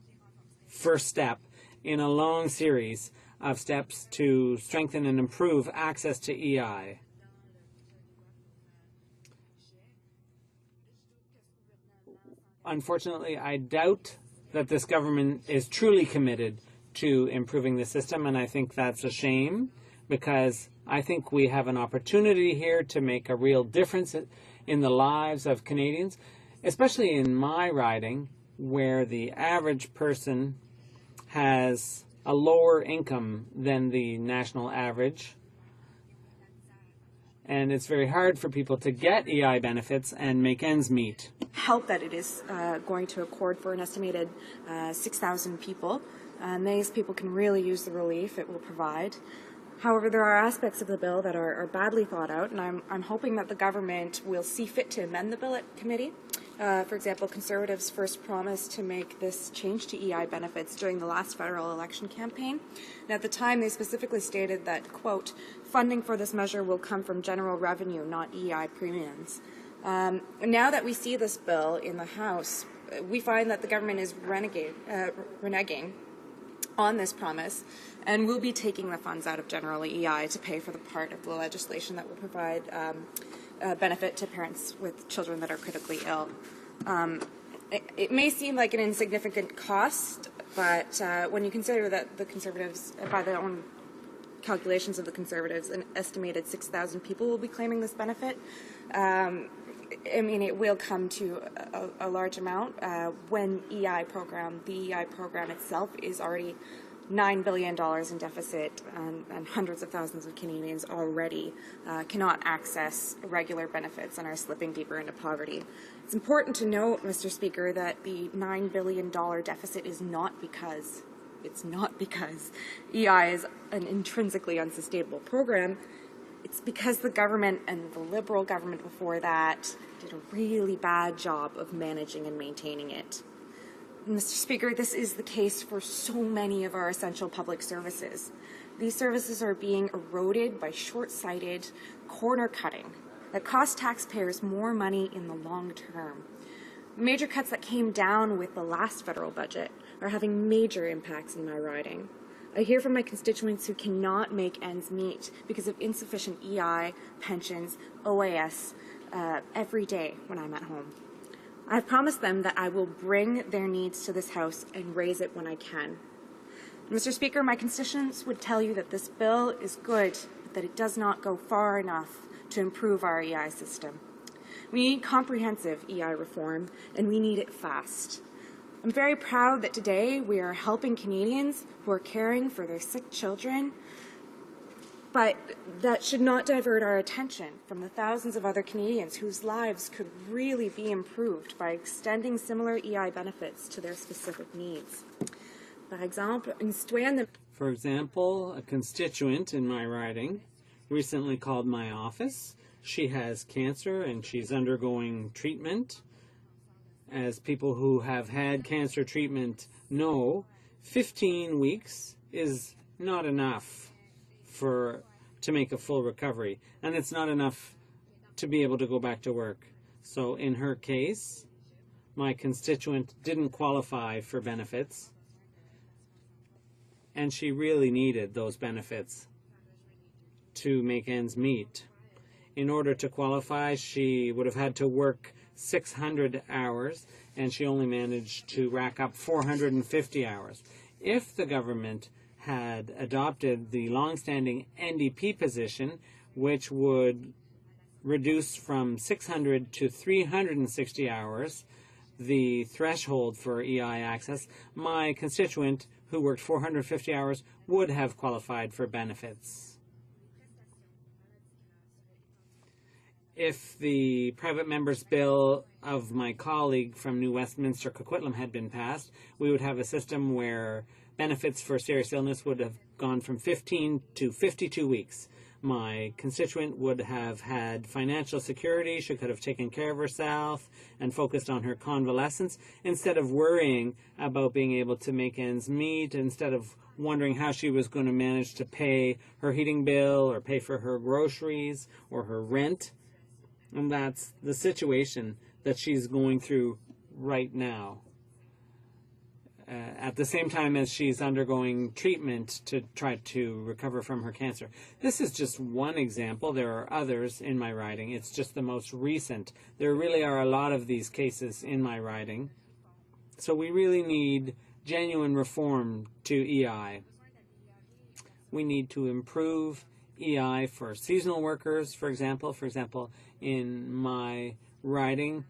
first step in a long series of steps to strengthen and improve access to EI. Unfortunately, I doubt that this government is truly committed to improving the system, and I think that's a shame, because I think we have an opportunity here to make a real difference in the lives of Canadians, especially in my riding, where the average person has a lower income than the national average. And it's very hard for people to get EI benefits and make ends meet. Help that it is going to accord for an estimated 6,000 people. These people can really use the relief it will provide. However, there are aspects of the bill that are badly thought out, and I'm hoping that the government will see fit to amend the bill at committee. For example, Conservatives first promised to make this change to EI benefits during the last federal election campaign. And at the time, they specifically stated that, quote, funding for this measure will come from general revenue, not EI premiums. Now that we see this bill in the House, we find that the government is reneging on this promise, and will be taking the funds out of general EI to pay for the part of the legislation that will provide benefit to parents with children that are critically ill. It may seem like an insignificant cost, but when you consider that the Conservatives, by their own calculations of the Conservatives, an estimated 6,000 people will be claiming this benefit, I mean, it will come to a large amount when the EI program itself is already $9 billion in deficit, and hundreds of thousands of Canadians already cannot access regular benefits and are slipping deeper into poverty. It's important to note, Mr. Speaker, that the $9 billion deficit is not because EI is an intrinsically unsustainable program. It's because the government, and the Liberal government before that, did a really bad job of managing and maintaining it. Mr. Speaker, this is the case for so many of our essential public services. These services are being eroded by short-sighted corner cutting that cost taxpayers more money in the long term. Major cuts that came down with the last federal budget are having major impacts in my riding. I hear from my constituents who cannot make ends meet because of insufficient EI, pensions, OAS every day when I'm at home. I've promised them that I will bring their needs to this House and raise it when I can. Mr. Speaker, my constituents would tell you that this bill is good, but that it does not go far enough to improve our EI system. We need comprehensive EI reform, and we need it fast. I'm very proud that today we are helping Canadians who are caring for their sick children, but that should not divert our attention from the thousands of other Canadians whose lives could really be improved by extending similar EI benefits to their specific needs. For example, a constituent in my riding recently called my office. She has cancer and she's undergoing treatment. As people who have had cancer treatment know, 15 weeks is not enough to make a full recovery, and it's not enough to be able to go back to work. So in her case, my constituent didn't qualify for benefits, and she really needed those benefits to make ends meet. In order to qualify, she would have had to work 600 hours, and she only managed to rack up 450 hours. If the government had adopted the long-standing NDP position, which would reduce from 600 to 360 hours the threshold for EI access, my constituent, who worked 450 hours, would have qualified for benefits. If the private member's bill of my colleague from New Westminster, Coquitlam, had been passed, we would have a system where benefits for serious illness would have gone from 15 to 52 weeks. My constituent would have had financial security. She could have taken care of herself and focused on her convalescence instead of worrying about being able to make ends meet, instead of wondering how she was going to manage to pay her heating bill or pay for her groceries or her rent. And that's the situation that she's going through right now. at the same time as she's undergoing treatment to try to recover from her cancer. This is just one example. There are others in my riding. It's just the most recent. There really are a lot of these cases in my riding. So we really need genuine reform to EI. We need to improve EI for seasonal workers, for example. For example, in my riding,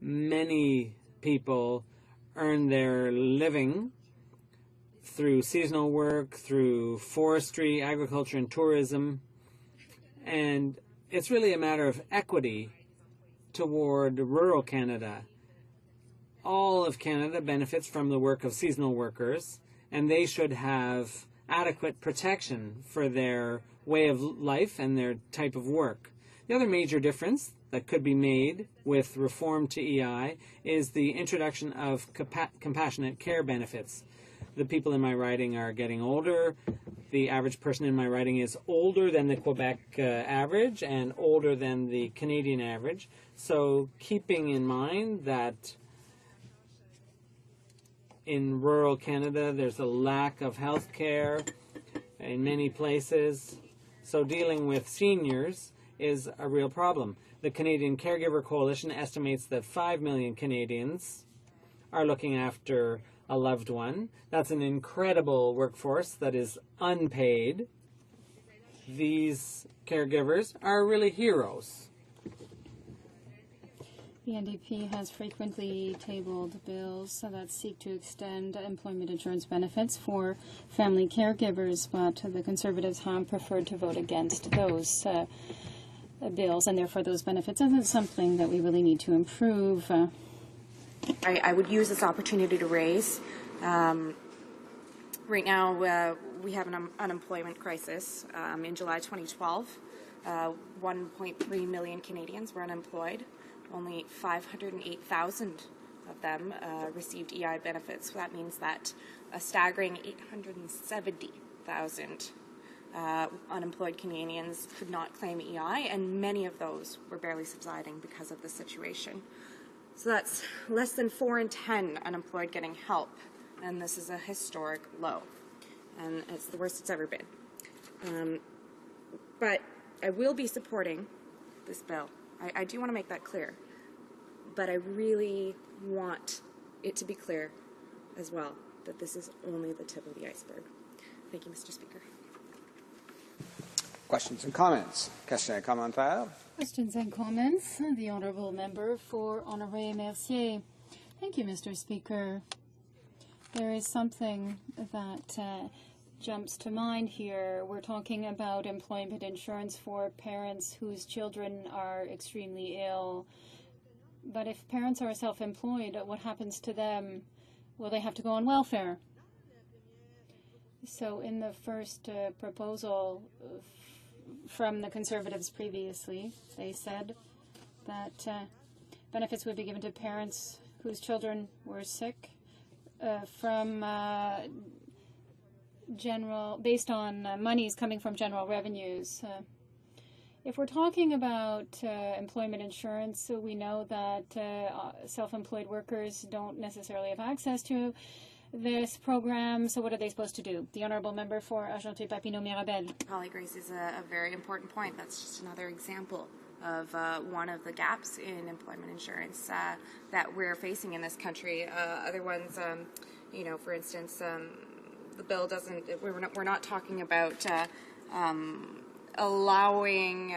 many people earn their living through seasonal work, through forestry, agriculture, and tourism. And it's really a matter of equity toward rural Canada. All of Canada benefits from the work of seasonal workers, and they should have adequate protection for their way of life and their type of work. The other major difference that could be made with reform to EI is the introduction of compassionate care benefits. The people in my riding are getting older. The average person in my riding is older than the Quebec average and older than the Canadian average. So keeping in mind that in rural Canada there's a lack of health care in many places. So dealing with seniors is a real problem. The Canadian Caregiver Coalition estimates that 5 million Canadians are looking after a loved one. That's an incredible workforce that is unpaid. These caregivers are really heroes. The NDP has frequently tabled bills that seek to extend employment insurance benefits for family caregivers, but the Conservatives have preferred to vote against those bills and therefore those benefits, and it's something that we really need to improve. I would use this opportunity to raise. Right now, we have an unemployment crisis. In July 2012, 1.3 million Canadians were unemployed. Only 508,000 of them received EI benefits. So that means that a staggering 870,000 unemployed Canadians could not claim EI, and many of those were barely subsiding because of the situation. So that's less than 4 in 10 unemployed getting help, and this is a historic low, and it's the worst it's ever been. But I will be supporting this bill. I do want to make that clear, but I really want it to be clear as well that this is only the tip of the iceberg. Thank you, Mr. Speaker. Questions and comments? Questions and commentaires? Questions and comments. The Honourable Member for Honoré-Mercier. Thank you, Mr. Speaker. There is something that jumps to mind here. We're talking about employment insurance for parents whose children are extremely ill. But if parents are self-employed, what happens to them? Will they have to go on welfare? So in the first proposal from the Conservatives previously, they said that benefits would be given to parents whose children were sick from based on monies coming from general revenues. If we're talking about employment insurance, so we know that self-employed workers don't necessarily have access to this program, so what are they supposed to do? The Honourable Member for Argenté-Papineau-Mirabel. Colleague raises a very important point. That's just another example of one of the gaps in employment insurance that we're facing in this country. Other ones, for instance, the bill doesn't. We're not talking about allowing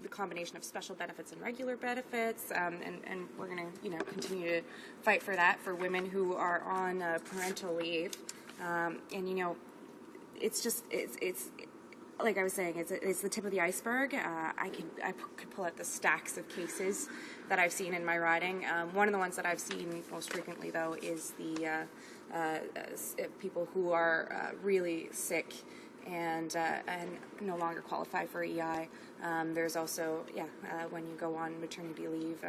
the combination of special benefits and regular benefits, and we're going to continue to fight for that for women who are on parental leave, it's like I was saying, it's the tip of the iceberg. I could pull out the stacks of cases that I've seen in my riding. One of the ones that I've seen most frequently, though, is the people who are really sick and no longer qualify for EI. There's also, when you go on maternity leave,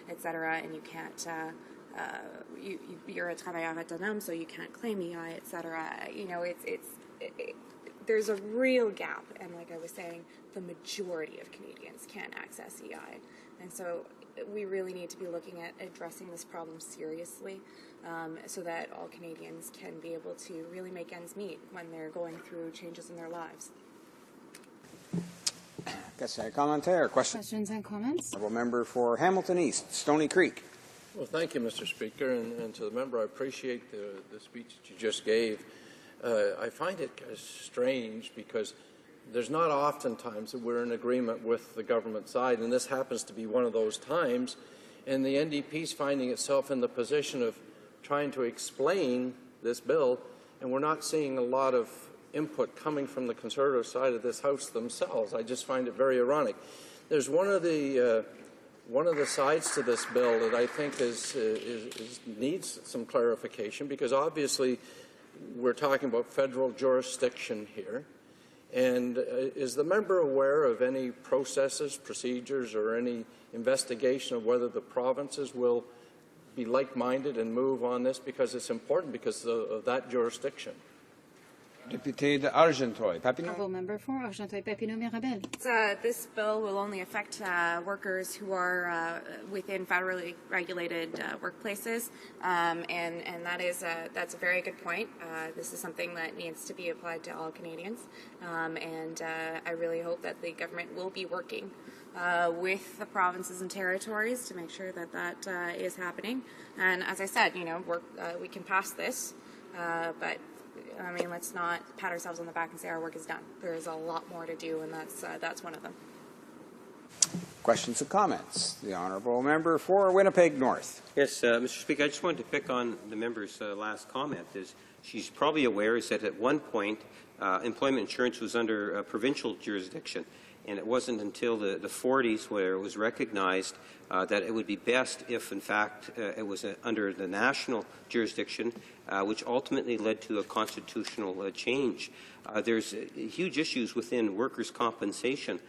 etc., and you can't, you're a travailleur autonome, so you can't claim EI, etc. There's a real gap, and like I was saying, the majority of Canadians can't access EI. And so we really need to be looking at addressing this problem seriously, so that all Canadians can be able to really make ends meet when they're going through changes in their lives. Questions and comments? Honourable Member for Hamilton East, Stony Creek. Well, thank you, Mr. Speaker, and to the member, I appreciate the speech that you just gave. I find it strange because there's not often times that we're in agreement with the government side, and this happens to be one of those times, and the NDP's finding itself in the position of trying to explain this bill, and we're not seeing a lot of input coming from the Conservative side of this House themselves. I just find it very ironic. There's one of the sides to this bill that I think needs some clarification, because obviously we're talking about federal jurisdiction here. And is the member aware of any processes, procedures, or any investigation of whether the provinces will be like-minded and move on this, because it's important because of that jurisdiction? Député de Argenteuil-Papineau. Honourable Member for Argenteuil-Papineau-Mirabel. This bill will only affect workers who are within federally regulated workplaces, and that's a very good point. This is something that needs to be applied to all Canadians, and I really hope that the government will be working with the provinces and territories to make sure that that is happening. And as I said, we can pass this, but I mean, let's not pat ourselves on the back and say our work is done. There's a lot more to do, and that's one of them. Questions and comments? The Honourable Member for Winnipeg North. Yes, Mr. Speaker, I just wanted to pick on the member's last comment. She's probably aware is that at one point employment insurance was under provincial jurisdiction, and it wasn't until the 40s where it was recognized that it would be best if, in fact, it was under the national jurisdiction, which ultimately led to a constitutional change. There's huge issues within workers' compensation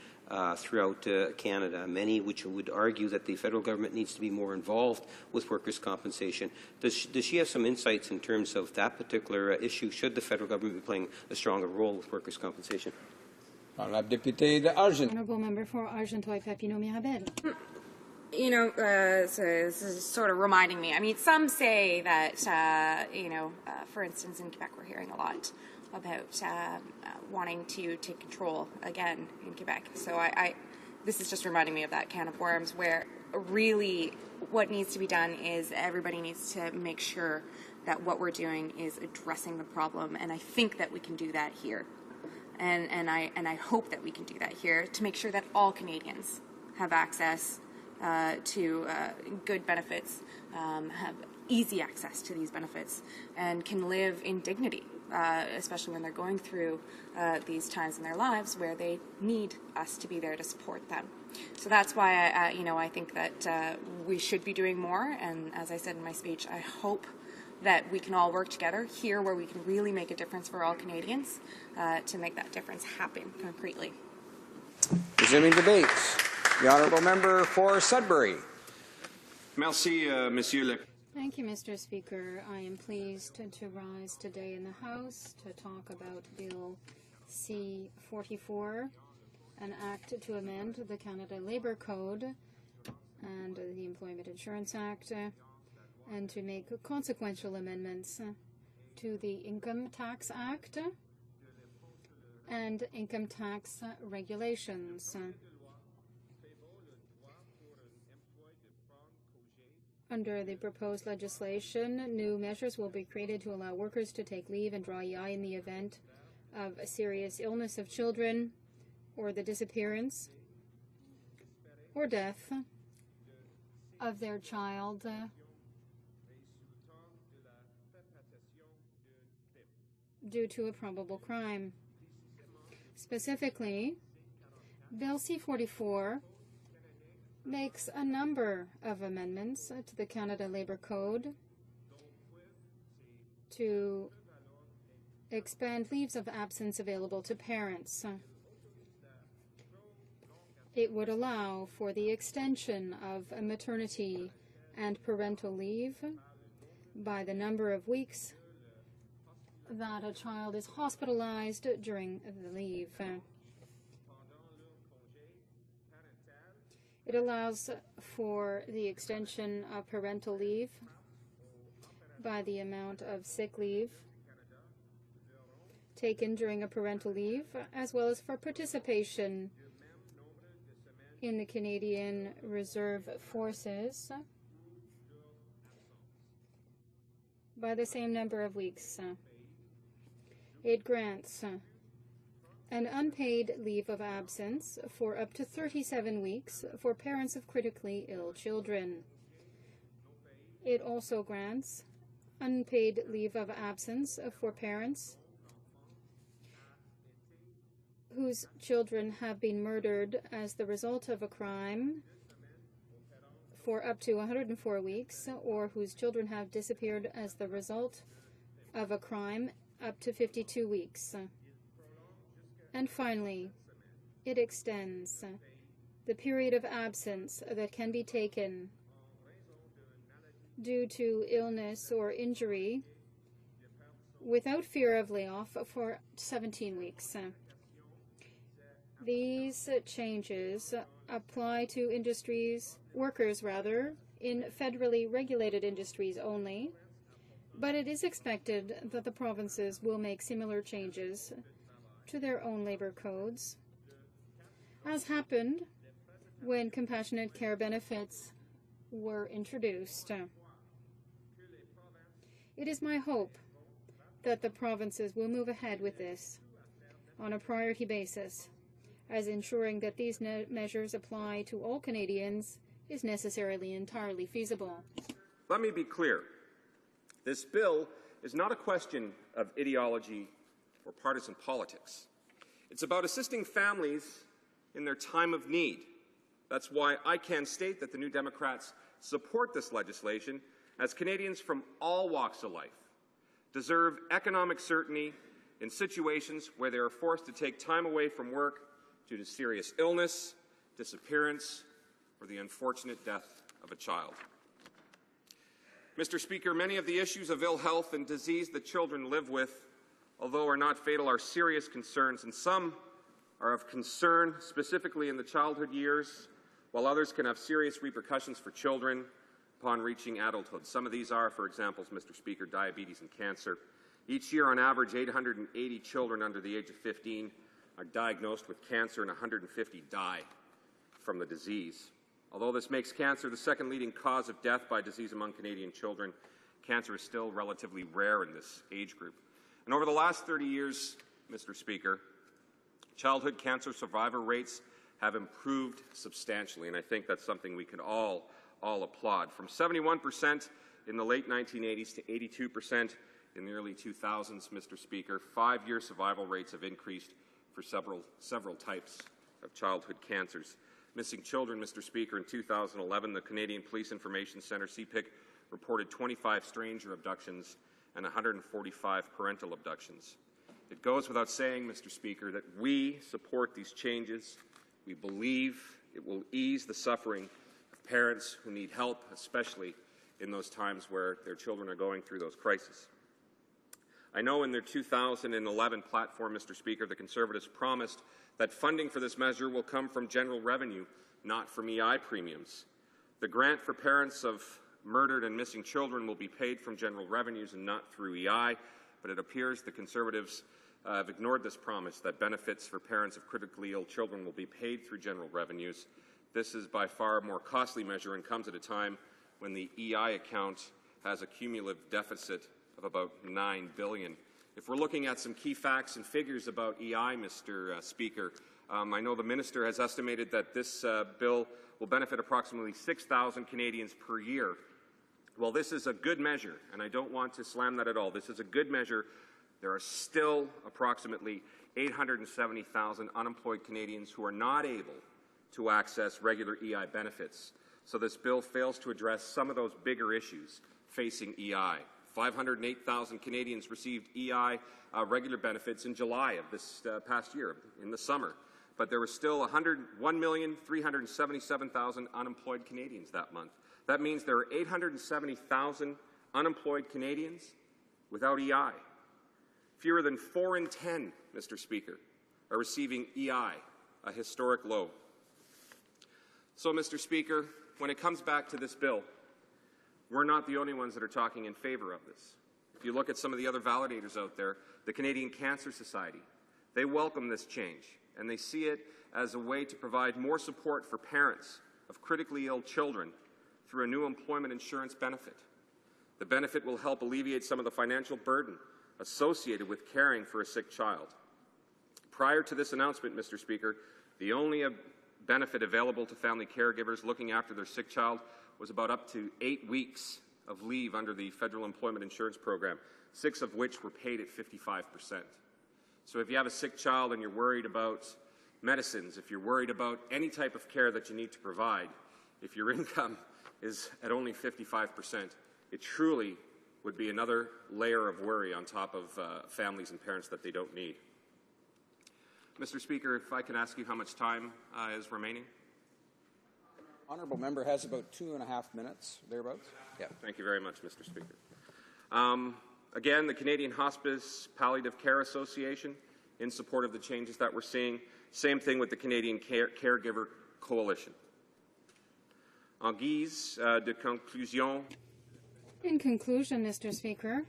throughout Canada, many which would argue that the federal government needs to be more involved with workers' compensation. Does she have some insights in terms of that particular issue? Should the federal government be playing a stronger role with workers' compensation? Honourable Member for Argenteuil-Papineau-Mirabel. So this is sort of reminding me. I mean, some say that, for instance, in Quebec, we're hearing a lot about wanting to take control again in Quebec. So this is just reminding me of that can of worms, where really what needs to be done is everybody needs to make sure that what we're doing is addressing the problem, and I think that we can do that here. And I hope that we can do that here to make sure that all Canadians have access to good benefits, have easy access to these benefits, and can live in dignity, especially when they're going through these times in their lives where they need us to be there to support them. So that's why I think that we should be doing more. And as I said in my speech, I hope that we can all work together here where we can really make a difference for all Canadians to make that difference happen concretely. Resuming debates. The Honourable Member for Sudbury. Merci, Monsieur le... Thank you, Mr. Speaker. I am pleased to rise today in the House to talk about Bill C-44, an act to amend the Canada Labour Code and the Employment Insurance Act, and to make consequential amendments to the Income Tax Act and income tax regulations. Under the proposed legislation, new measures will be created to allow workers to take leave and draw EI in the event of a serious illness of children or the disappearance or death of their child due to a probable crime. Specifically, Bill C-44 makes a number of amendments to the Canada Labour Code to expand leaves of absence available to parents. It would allow for the extension of maternity and parental leave by the number of weeks that a child is hospitalized during the leave. It allows for the extension of parental leave by the amount of sick leave taken during a parental leave, as well as for participation in the Canadian Reserve Forces by the same number of weeks. It grants an unpaid leave of absence for up to 37 weeks for parents of critically ill children. It also grants unpaid leave of absence for parents whose children have been murdered as the result of a crime for up to 104 weeks, or whose children have disappeared as the result of a crime up to 52 weeks. And finally, it extends the period of absence that can be taken due to illness or injury without fear of layoff for 17 weeks. These changes apply to workers in federally regulated industries only, but it is expected that the provinces will make similar changes to their own labor codes, as happened when compassionate care benefits were introduced. It is my hope that the provinces will move ahead with this on a priority basis, as ensuring that these measures apply to all Canadians is necessarily entirely feasible. Let me be clear. This bill is not a question of ideology or partisan politics. It's about assisting families in their time of need. That's why I can state that the New Democrats support this legislation, as Canadians from all walks of life deserve economic certainty in situations where they are forced to take time away from work due to serious illness, disappearance, or the unfortunate death of a child. Mr. Speaker, many of the issues of ill health and disease that children live with, although are not fatal, are serious concerns, and some are of concern specifically in the childhood years, while others can have serious repercussions for children upon reaching adulthood. Some of these are, for example, Mr. Speaker, diabetes and cancer. Each year, on average, 880 children under the age of 15 are diagnosed with cancer, and 150 die from the disease. Although this makes cancer the second leading cause of death by disease among Canadian children, cancer is still relatively rare in this age group. And over the last 30 years, Mr. Speaker, childhood cancer survivor rates have improved substantially, and I think that's something we can all applaud. From 71% in the late 1980s to 82% in the early 2000s, Mr. Speaker, 5-year survival rates have increased for several types of childhood cancers. Missing children, Mr. Speaker, in 2011, the Canadian Police Information Centre, CPIC, reported 25 stranger abductions and 145 parental abductions. It goes without saying, Mr. Speaker, that we support these changes. We believe it will ease the suffering of parents who need help, especially in those times where their children are going through those crises. I know in their 2011 platform, Mr. Speaker, the Conservatives promised that funding for this measure will come from general revenue, not from EI premiums. The grant for parents of murdered and missing children will be paid from general revenues and not through EI, but it appears the Conservatives have ignored this promise that benefits for parents of critically ill children will be paid through general revenues. This is by far a more costly measure and comes at a time when the EI account has a cumulative deficit of about $9 billion. If we're looking at some key facts and figures about EI, Mr. Speaker, I know the Minister has estimated that this bill will benefit approximately 6,000 Canadians per year. Well, this is a good measure, and I don't want to slam that at all. This is a good measure. There are still approximately 870,000 unemployed Canadians who are not able to access regular EI benefits. So this bill fails to address some of those bigger issues facing EI. 508,000 Canadians received EI regular benefits in July of this past year, in the summer. But there were still 1,377,000 unemployed Canadians that month. That means there are 870,000 unemployed Canadians without EI. Fewer than 4 in 10, Mr. Speaker, are receiving EI, a historic low. So, Mr. Speaker, when it comes back to this bill, we're not the only ones that are talking in favour of this. If you look at some of the other validators out there, the Canadian Cancer Society, they welcome this change, and they see it as a way to provide more support for parents of critically ill children through a new employment insurance benefit. The benefit will help alleviate some of the financial burden associated with caring for a sick child. Prior to this announcement, Mr. Speaker, the only benefit available to family caregivers looking after their sick child was about up to 8 weeks of leave under the Federal Employment Insurance Program, 6 of which were paid at 55%. So if you have a sick child and you're worried about medicines, if you're worried about any type of care that you need to provide, if your income is at only 55%, it truly would be another layer of worry on top of families and parents that they don't need. Mr. Speaker, if I can ask you how much time is remaining? Honourable member has about 2.5 minutes, thereabouts. Yeah, thank you very much, Mr. Speaker. Again, the Canadian Hospice Palliative Care Association, in support of the changes that we're seeing. Same thing with the Canadian Caregiver Coalition. En guise de conclusion. In conclusion, Mr. Speaker,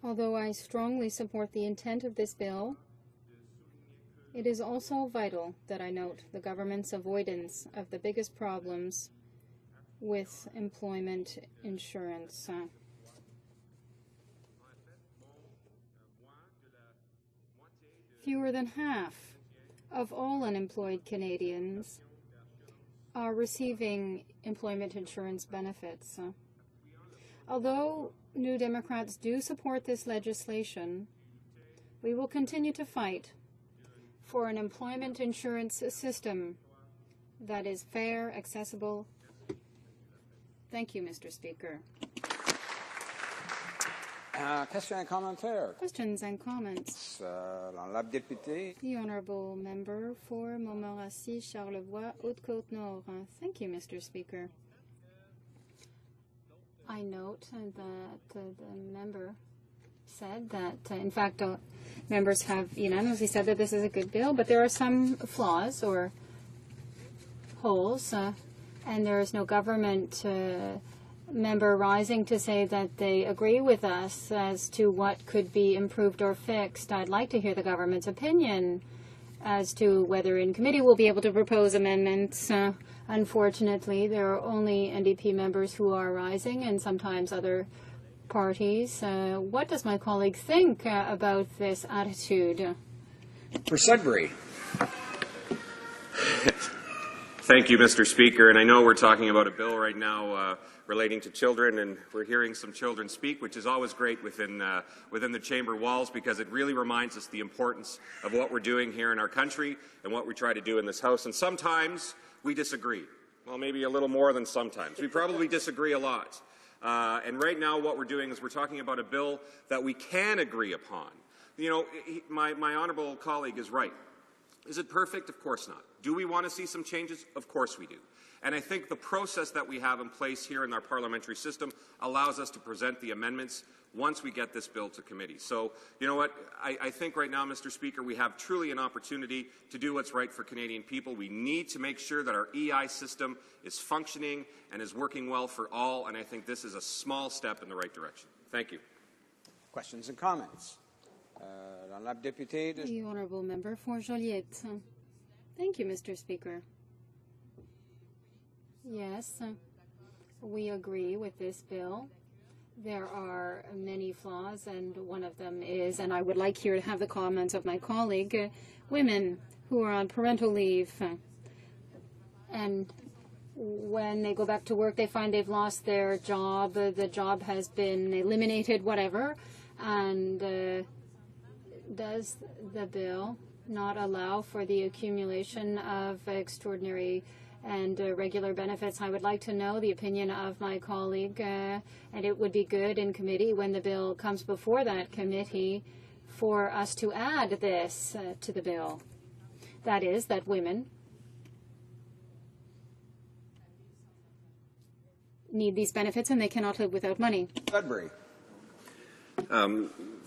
although I strongly support the intent of this bill, it is also vital that I note the government's avoidance of the biggest problems with employment insurance. Fewer than half of all unemployed Canadians are receiving employment insurance benefits. Although New Democrats do support this legislation, we will continue to fight for an employment insurance system that is fair, accessible. Thank you, Mr. Speaker. Questions and comments. La députée. The Honourable Member for Montmorency, Charlevoix, Haute-Côte-Nord. Thank you, Mr. Speaker. I note that the member said that, in fact, members have unanimously said that this is a good bill, but there are some flaws or holes, and there is no government member rising to say that they agree with us as to what could be improved or fixed. I'd like to hear the government's opinion as to whether in committee we'll be able to propose amendments. Unfortunately, there are only NDP members who are rising and sometimes other parties. What does my colleague think about this attitude? For Sudbury. Thank you, Mr. Speaker. And I know we're talking about a bill right now relating to children, and we're hearing some children speak, which is always great within the chamber walls, because it really reminds us the importance of what we're doing here in our country and what we try to do in this House. And sometimes we disagree. Well, maybe a little more than sometimes. We probably disagree a lot. And right now what we're doing is we're talking about a bill that we can agree upon. You know, my honourable colleague is right. Is it perfect? Of course not. Do we want to see some changes? Of course we do. And I think the process that we have in place here in our parliamentary system allows us to present the amendments once we get this bill to committee. So, you know what, I think right now, Mr. Speaker, we have truly an opportunity to do what's right for Canadian people. We need to make sure that our EI system is functioning and is working well for all, and I think this is a small step in the right direction. Thank you. Questions and comments? The Honourable Member for Joliette. Thank you, Mr. Speaker. Yes, we agree with this bill. There are many flaws, and one of them is, and I would like here to have the comments of my colleague, women who are on parental leave. And when they go back to work, they find they've lost their job, the job has been eliminated, whatever. And does the bill not allow for the accumulation of extraordinary and regular benefits? I would like to know the opinion of my colleague, and it would be good in committee when the bill comes before that committee for us to add this to the bill. That is, that women need these benefits and they cannot live without money. Sudbury.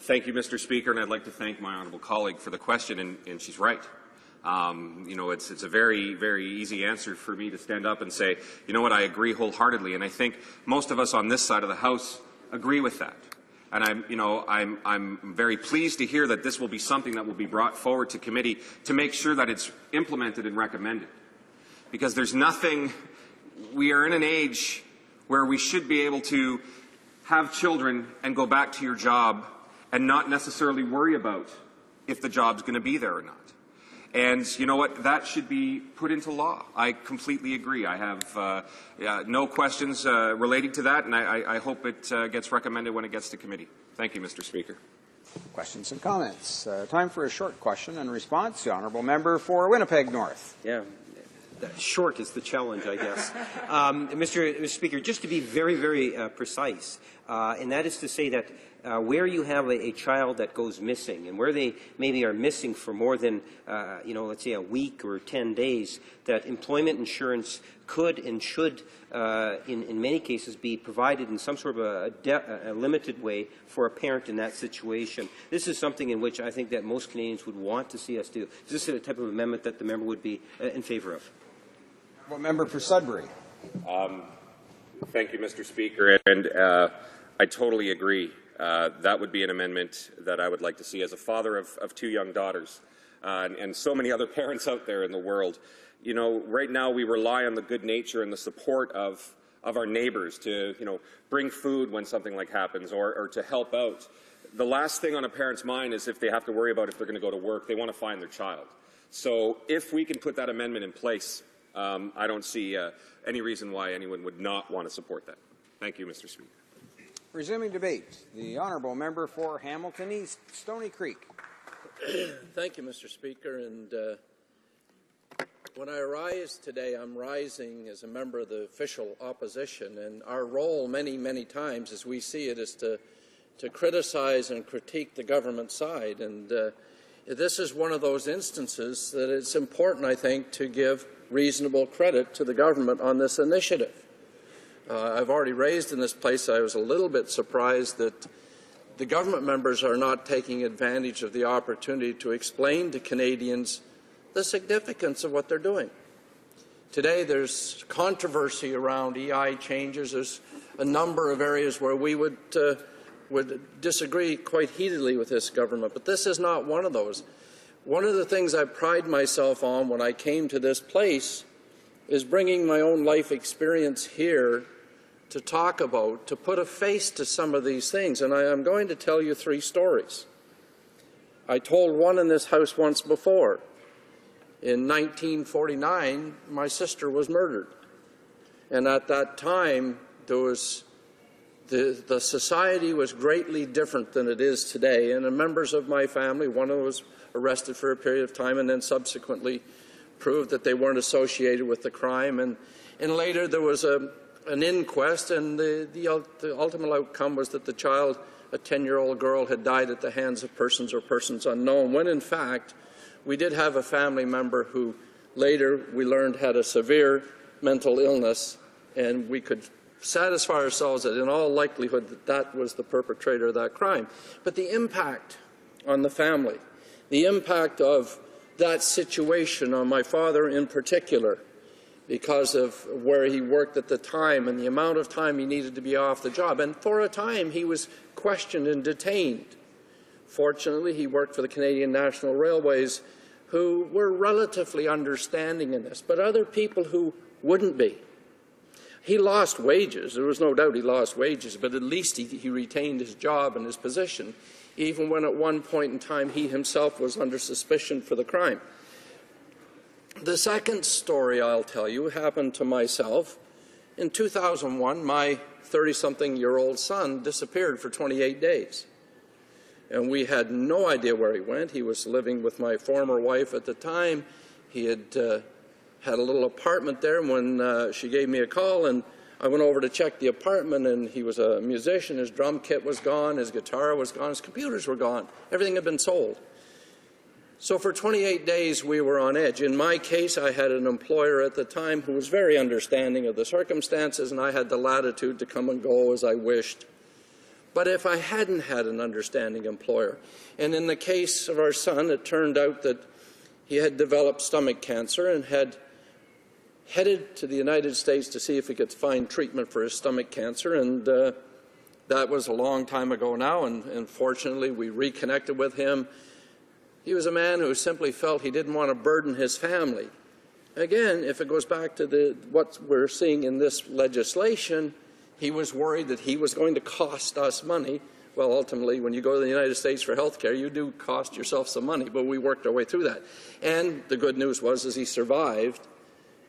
Thank you, Mr. Speaker, and I'd like to thank my honourable colleague for the question, and she's right. You know, it's a very, very easy answer for me to stand up and say, you know what, I agree wholeheartedly, and I think most of us on this side of the House agree with that. And I'm very pleased to hear that this will be something that will be brought forward to committee to make sure that it's implemented and recommended. Because there's nothing, we are in an age where we should be able to have children and go back to your job and not necessarily worry about if the job's going to be there or not. And you know what? That should be put into law. I completely agree. I have no questions relating to that, and I hope it gets recommended when it gets to committee. Thank you, Mr. Speaker. Questions and comments. Time for a short question and response. The honourable member for Winnipeg North. Yeah. Short is the challenge, I guess. Mr. Speaker, just to be very, very precise, and that is to say that where you have a child that goes missing and where they maybe are missing for more than, let's say a week or 10 days, that employment insurance could and should, in many cases, be provided in some sort of a limited way for a parent in that situation. This is something in which I think that most Canadians would want to see us do. Is this a type of amendment that the member would be in favour of? Well, member for Sudbury. Thank you, Mr. Speaker, and I totally agree. That would be an amendment that I would like to see as a father of two young daughters and so many other parents out there in the world. You know, right now we rely on the good nature and the support of our neighbors to, bring food when something like happens or to help out. The last thing on a parent's mind is if they have to worry about if they're going to go to work, they want to find their child. So if we can put that amendment in place, I don't see any reason why anyone would not want to support that. Thank you, Mr. Speaker. Resuming debate, the honourable member for Hamilton East, Stony Creek. Thank you, Mr. Speaker. And when I rise today, I'm rising as a member of the official opposition. And our role many, many times, as we see it, is to criticize and critique the government side. And this is one of those instances that it's important, I think, to give reasonable credit to the government on this initiative. I've already raised in this place, I was a little bit surprised that the government members are not taking advantage of the opportunity to explain to Canadians the significance of what they're doing. Today there's controversy around EI changes. There's a number of areas where we would disagree quite heatedly with this government, but this is not one of those. One of the things I pride myself on when I came to this place is bringing my own life experience here to talk about, to put a face to some of these things. And I am going to tell you 3 stories. I told one in this House once before. In 1949, my sister was murdered. And at that time, there was the society was greatly different than it is today. And the members of my family, one of them was arrested for a period of time and then subsequently proved that they weren't associated with the crime. And later there was an inquest, and the ultimate outcome was that the child, a 10-year-old girl, had died at the hands of persons or persons unknown, when in fact we did have a family member who later we learned had a severe mental illness, and we could satisfy ourselves that in all likelihood that was the perpetrator of that crime. But the impact on the family, the impact of that situation on my father in particular, because of where he worked at the time and the amount of time he needed to be off the job. And for a time he was questioned and detained. Fortunately, he worked for the Canadian National Railways, who were relatively understanding in this, but other people who wouldn't be. He lost wages. There was no doubt he lost wages, but at least he retained his job and his position, even when at one point in time he himself was under suspicion for the crime. The second story I'll tell you happened to myself. In 2001, my 30-something-year-old son disappeared for 28 days. And we had no idea where he went. He was living with my former wife at the time. He had had a little apartment there when she gave me a call, and I went over to check the apartment, and he was a musician. His drum kit was gone, his guitar was gone, his computers were gone. Everything had been sold. So for 28 days, we were on edge. In my case, I had an employer at the time who was very understanding of the circumstances, and I had the latitude to come and go as I wished. But if I hadn't had an understanding employer, and in the case of our son, it turned out that he had developed stomach cancer and had headed to the United States to see if he could find treatment for his stomach cancer, and that was a long time ago now, and fortunately we reconnected with him. He was a man who simply felt he didn't want to burden his family. Again, if it goes back to what we're seeing in this legislation, he was worried that he was going to cost us money. Well, ultimately, when you go to the United States for health care, you do cost yourself some money, but we worked our way through that. And the good news was, as he survived,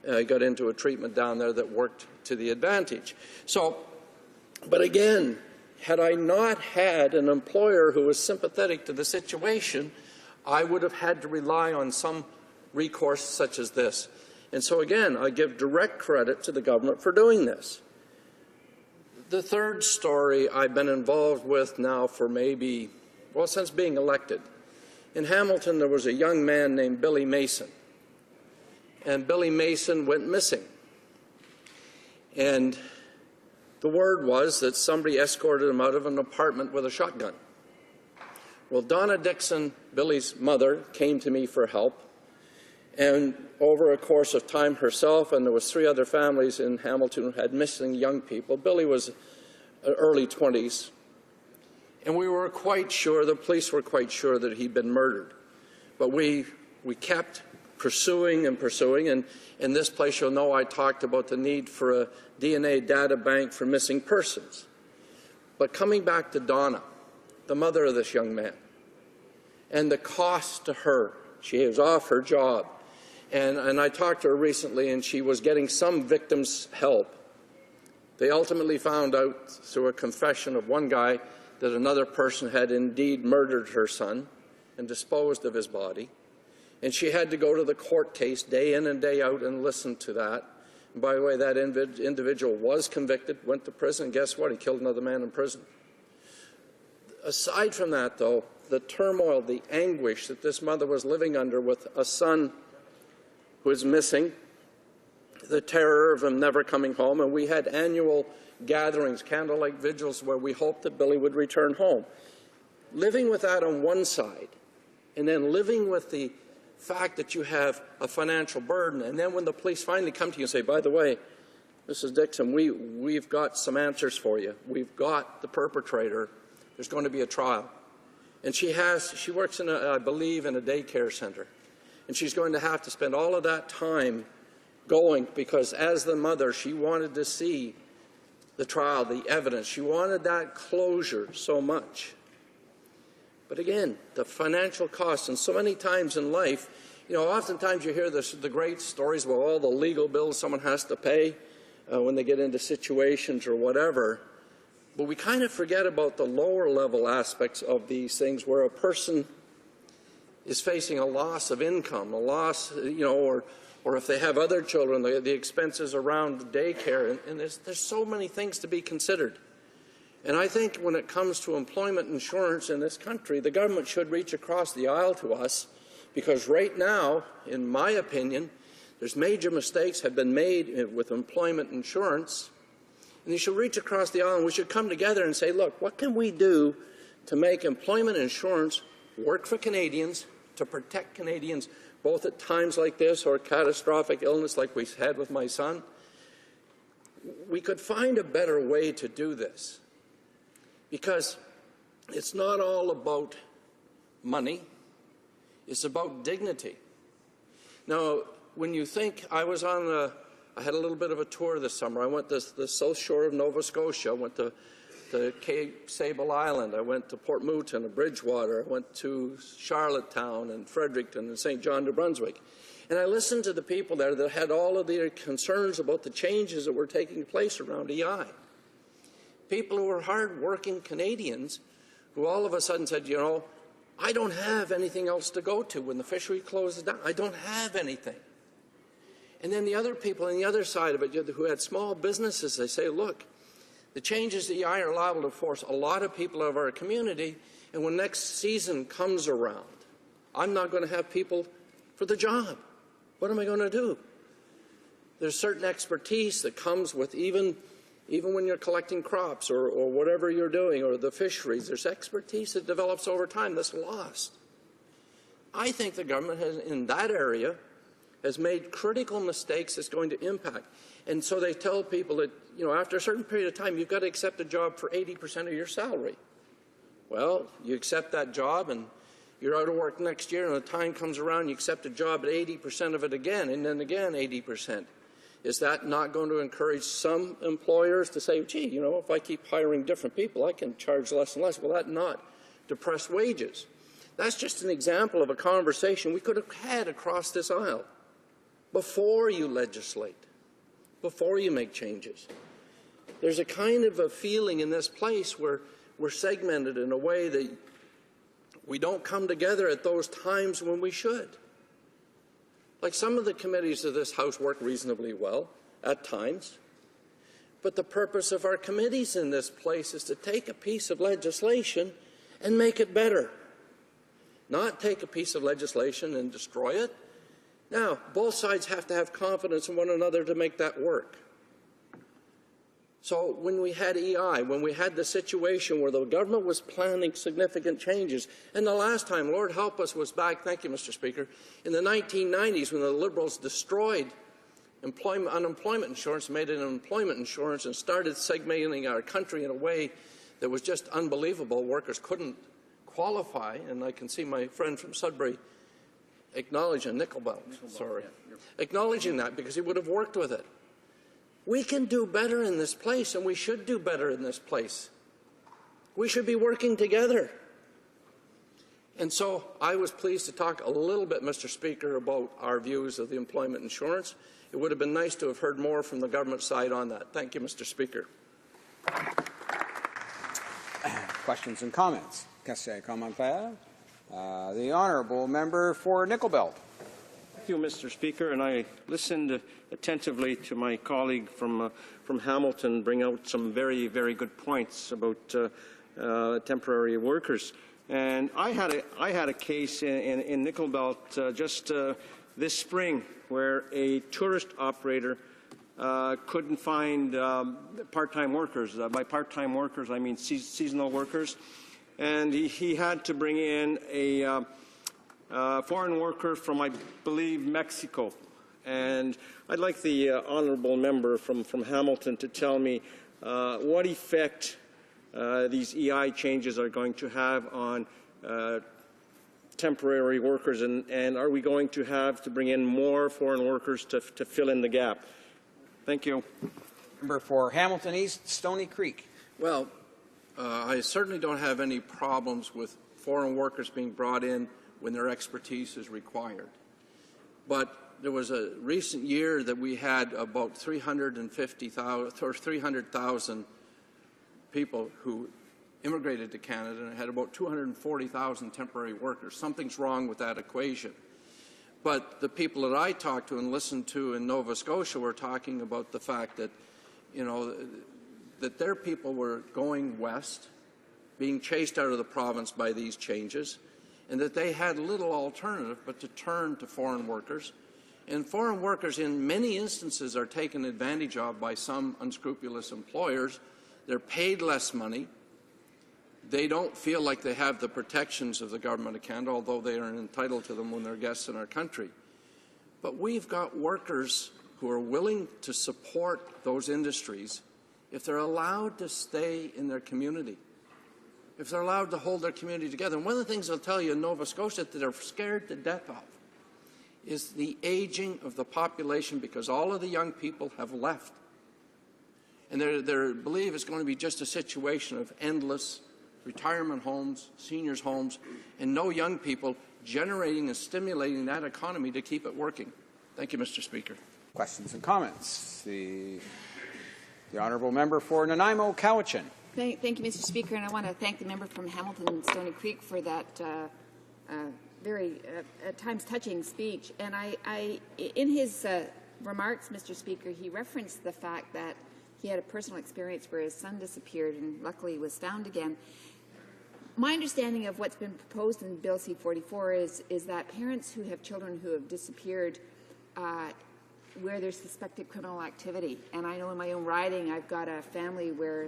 he got into a treatment down there that worked to the advantage. So, but again, had I not had an employer who was sympathetic to the situation, I would have had to rely on some recourse such as this. And so again, I give direct credit to the government for doing this. The third story I've been involved with now for maybe, well, since being elected. In Hamilton, there was a young man named Billy Mason. And Billy Mason went missing. And the word was that somebody escorted him out of an apartment with a shotgun. Well, Donna Dixon, Billy's mother, came to me for help. And over a course of time herself, and there was 3 other families in Hamilton who had missing young people. Billy was early 20s. And we were quite sure, the police were quite sure that he'd been murdered. But we kept pursuing and pursuing. And in this place, you'll know I talked about the need for a DNA data bank for missing persons. But coming back to Donna, the mother of this young man, and the cost to her, she was off her job. And I talked to her recently, and she was getting some victims' help. They ultimately found out through a confession of one guy that another person had indeed murdered her son and disposed of his body. And she had to go to the court case day in and day out and listen to that. And by the way, that individual was convicted, went to prison, and guess what? He killed another man in prison. Aside from that, though, the turmoil, the anguish that this mother was living under with a son who was missing, the terror of him never coming home, and we had annual gatherings, candlelight vigils, where we hoped that Billy would return home. Living with that on one side, and then living with the fact that you have a financial burden, and then when the police finally come to you and say, by the way, Mrs. Dixon, we've got some answers for you. We've got the perpetrator. There's going to be a trial. And she works in I believe, in a daycare center. And she's going to have to spend all of that time going because as the mother, she wanted to see the trial, the evidence. She wanted that closure so much. But again, the financial costs, and so many times in life, you know, oftentimes you hear the great stories about all the legal bills someone has to pay when they get into situations or whatever. But we kind of forget about the lower level aspects of these things where a person is facing a loss of income, a loss, you know, or if they have other children, the expenses around the daycare, and there's so many things to be considered. And I think when it comes to employment insurance in this country, the government should reach across the aisle to us, because right now, in my opinion, there's major mistakes have been made with employment insurance, and they should reach across the aisle, and we should come together and say, look, what can we do to make employment insurance work for Canadians, to protect Canadians both at times like this or catastrophic illness like we had with my son? We could find a better way to do this, because it's not all about money. It's about dignity. Now, when you think, I had a little bit of a tour this summer. I went to the south shore of Nova Scotia. I went to Cape Sable Island. I went to Port Mountain and Bridgewater. I went to Charlottetown and Fredericton and St. John, New Brunswick. And I listened to the people there that had all of their concerns about the changes that were taking place around EI. People who were hard-working Canadians who all of a sudden said, you know, I don't have anything else to go to when the fishery closes down. I don't have anything. And then the other people on the other side of it who had small businesses, they say, look, the changes to EI are liable to force a lot of people out of our community, and when next season comes around, I'm not going to have people for the job. What am I going to do? There's certain expertise that comes with even when you're collecting crops or whatever you're doing, or the fisheries, there's expertise that develops over time that's lost. I think the government has, in that area, has made critical mistakes that's going to impact. And so they tell people that, you know, after a certain period of time, you've got to accept a job for 80% of your salary. Well, you accept that job and you're out of work next year, and the time comes around, you accept a job at 80% of it again, and then again 80%. Is that not going to encourage some employers to say, gee, you know, if I keep hiring different people, I can charge less and less? Will that not depress wages? That's just an example of a conversation we could have had across this aisle before you legislate, before you make changes. There's a kind of a feeling in this place where we're segmented in a way that we don't come together at those times when we should. Like, some of the committees of this House work reasonably well at times, but the purpose of our committees in this place is to take a piece of legislation and make it better, not take a piece of legislation and destroy it. Now, both sides have to have confidence in one another to make that work. So when we had EI, when we had the situation where the government was planning significant changes, and the last time, Lord help us, was back, thank you, Mr. Speaker, in the 1990s when the Liberals destroyed unemployment insurance, made it an employment insurance, and started segmenting our country in a way that was just unbelievable. Workers couldn't qualify, and I can see my friend from Sudbury acknowledging acknowledging that, because he would have worked with it. We can do better in this place, and we should do better in this place. We should be working together. And so I was pleased to talk a little bit, Mr. Speaker, about our views of the employment insurance. It would have been nice to have heard more from the government side on that. Thank you, Mr. Speaker. Questions and comments? The honourable member for Nickel Belt. Thank you, Mr. Speaker, and I listened attentively to my colleague from Hamilton bring out some very, very good points about temporary workers. And I had a case in Nickel Belt just this spring where a tourist operator couldn't find part-time workers. By part-time workers, I mean seasonal workers, and he had to bring in a foreign worker from, I believe, Mexico. And I'd like the honourable member from Hamilton to tell me what effect these EI changes are going to have on temporary workers, and are we going to have to bring in more foreign workers to fill in the gap? Thank you. Member for Hamilton East, Stony Creek. Well, I certainly don't have any problems with foreign workers being brought in when their expertise is required. But there was a recent year that we had about 350,000 or 300,000 people who immigrated to Canada, and had about 240,000 temporary workers. Something's wrong with that equation. But the people that I talked to and listened to in Nova Scotia were talking about the fact that, you know, that their people were going west, being chased out of the province by these changes, and that they had little alternative but to turn to foreign workers. And foreign workers, in many instances, are taken advantage of by some unscrupulous employers. They're paid less money. They don't feel like they have the protections of the Government of Canada, although they are entitled to them when they're guests in our country. But we've got workers who are willing to support those industries if they're allowed to stay in their community, if they're allowed to hold their community together. And one of the things I'll tell you in Nova Scotia that they're scared to death of is the aging of the population, because all of the young people have left. And they believe it's going to be just a situation of endless retirement homes, seniors' homes, and no young people generating and stimulating that economy to keep it working. Thank you, Mr. Speaker. Questions and comments? The honourable member for Nanaimo, Cowichan. Thank you, Mr. Speaker, and I want to thank the member from Hamilton and Stony Creek for that very, at times, touching speech. And in his remarks, Mr. Speaker, he referenced the fact that he had a personal experience where his son disappeared and luckily was found again. My understanding of what's been proposed in Bill C-44 is that parents who have children who have disappeared where there's suspected criminal activity. And I know in my own riding I've got a family where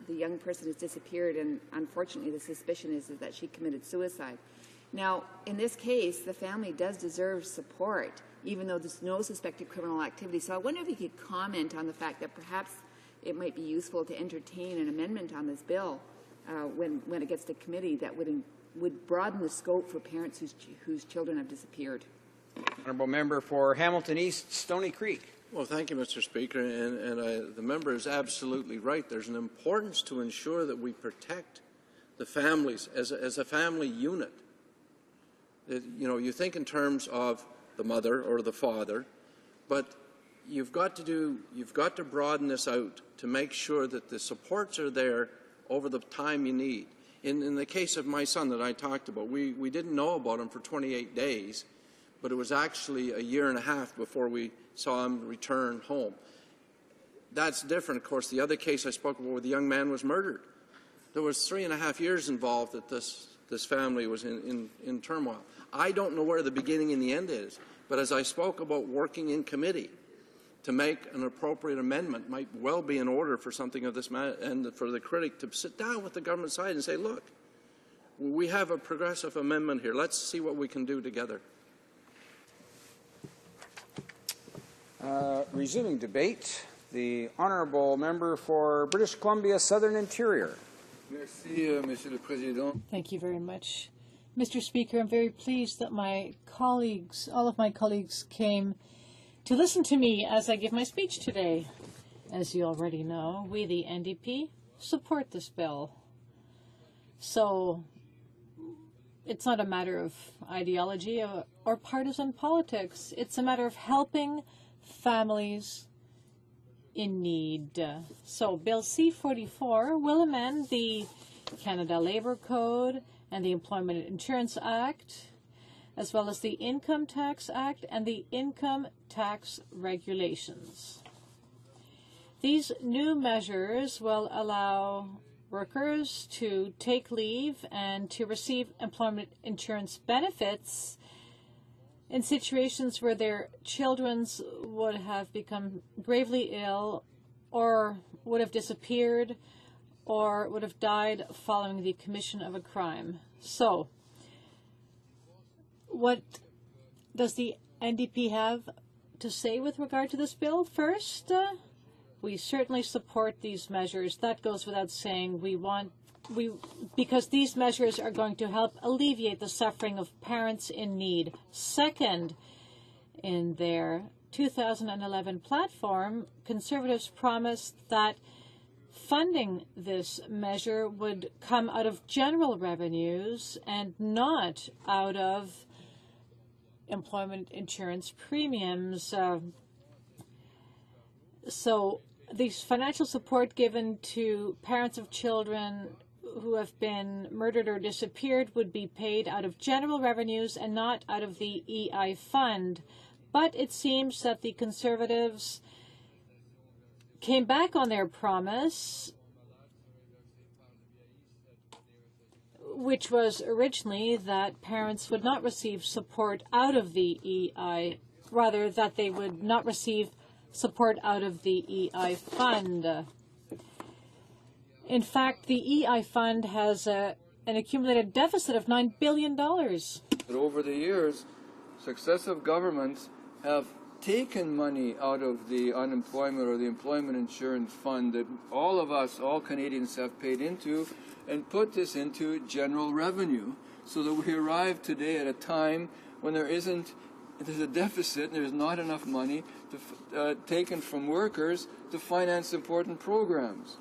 the young person has disappeared, and unfortunately the suspicion is that she committed suicide. Now, in this case, the family does deserve support, even though there's no suspected criminal activity. So I wonder if you could comment on the fact that perhaps it might be useful to entertain an amendment on this bill when it gets to committee that would broaden the scope for parents whose children have disappeared. Honourable Member for Hamilton East, Stony Creek. Well, thank you, Mr. Speaker, and the member is absolutely right. There's an importance to ensure that we protect the families as a family unit. You think in terms of the mother or the father, but you've got to broaden this out to make sure that the supports are there over the time you need. In the case of my son that I talked about, we didn't know about him for 28 days, but it was actually a year and a half before we saw him return home. That's different, of course. The other case I spoke about where the young man was murdered. There was 3.5 years involved that this family was in turmoil. I don't know where the beginning and the end is, but as I spoke about working in committee to make an appropriate amendment might well be in order for something of this matter, and for the critic to sit down with the government side and say, look, we have a progressive amendment here. Let's see what we can do together. Resuming debate, the honourable member for British Columbia Southern Interior. Merci, Monsieur le Président. Thank you very much. Mr. Speaker, I'm very pleased that my colleagues, all of my colleagues, came to listen to me as I give my speech today. As you already know, we, the NDP, support this bill. So it's not a matter of ideology or partisan politics. It's a matter of helping families in need. So Bill C-44 will amend the Canada Labour Code and the Employment Insurance Act, as well as the Income Tax Act and the Income Tax Regulations. These new measures will allow workers to take leave and to receive employment insurance benefits in situations where their children would have become gravely ill or would have disappeared or would have died following the commission of a crime. So, what does the NDP have to say with regard to this bill? First, we certainly support these measures. That goes without saying. Because these measures are going to help alleviate the suffering of parents in need. Second, in their 2011 platform, Conservatives promised that funding this measure would come out of general revenues and not out of employment insurance premiums. So the financial support given to parents of children who have been murdered or disappeared would be paid out of general revenues and not out of the EI fund. But it seems that the Conservatives came back on their promise, which was originally that parents would not receive support out of the EI, rather that they would not receive support out of the EI fund. In fact, the EI fund has an accumulated deficit of $9 billion. But over the years, successive governments have taken money out of the unemployment or the employment insurance fund that all of us, all Canadians have paid into, and put this into general revenue, so that we arrive today at a time when there's a deficit and there's not enough money taken from workers to finance important programs.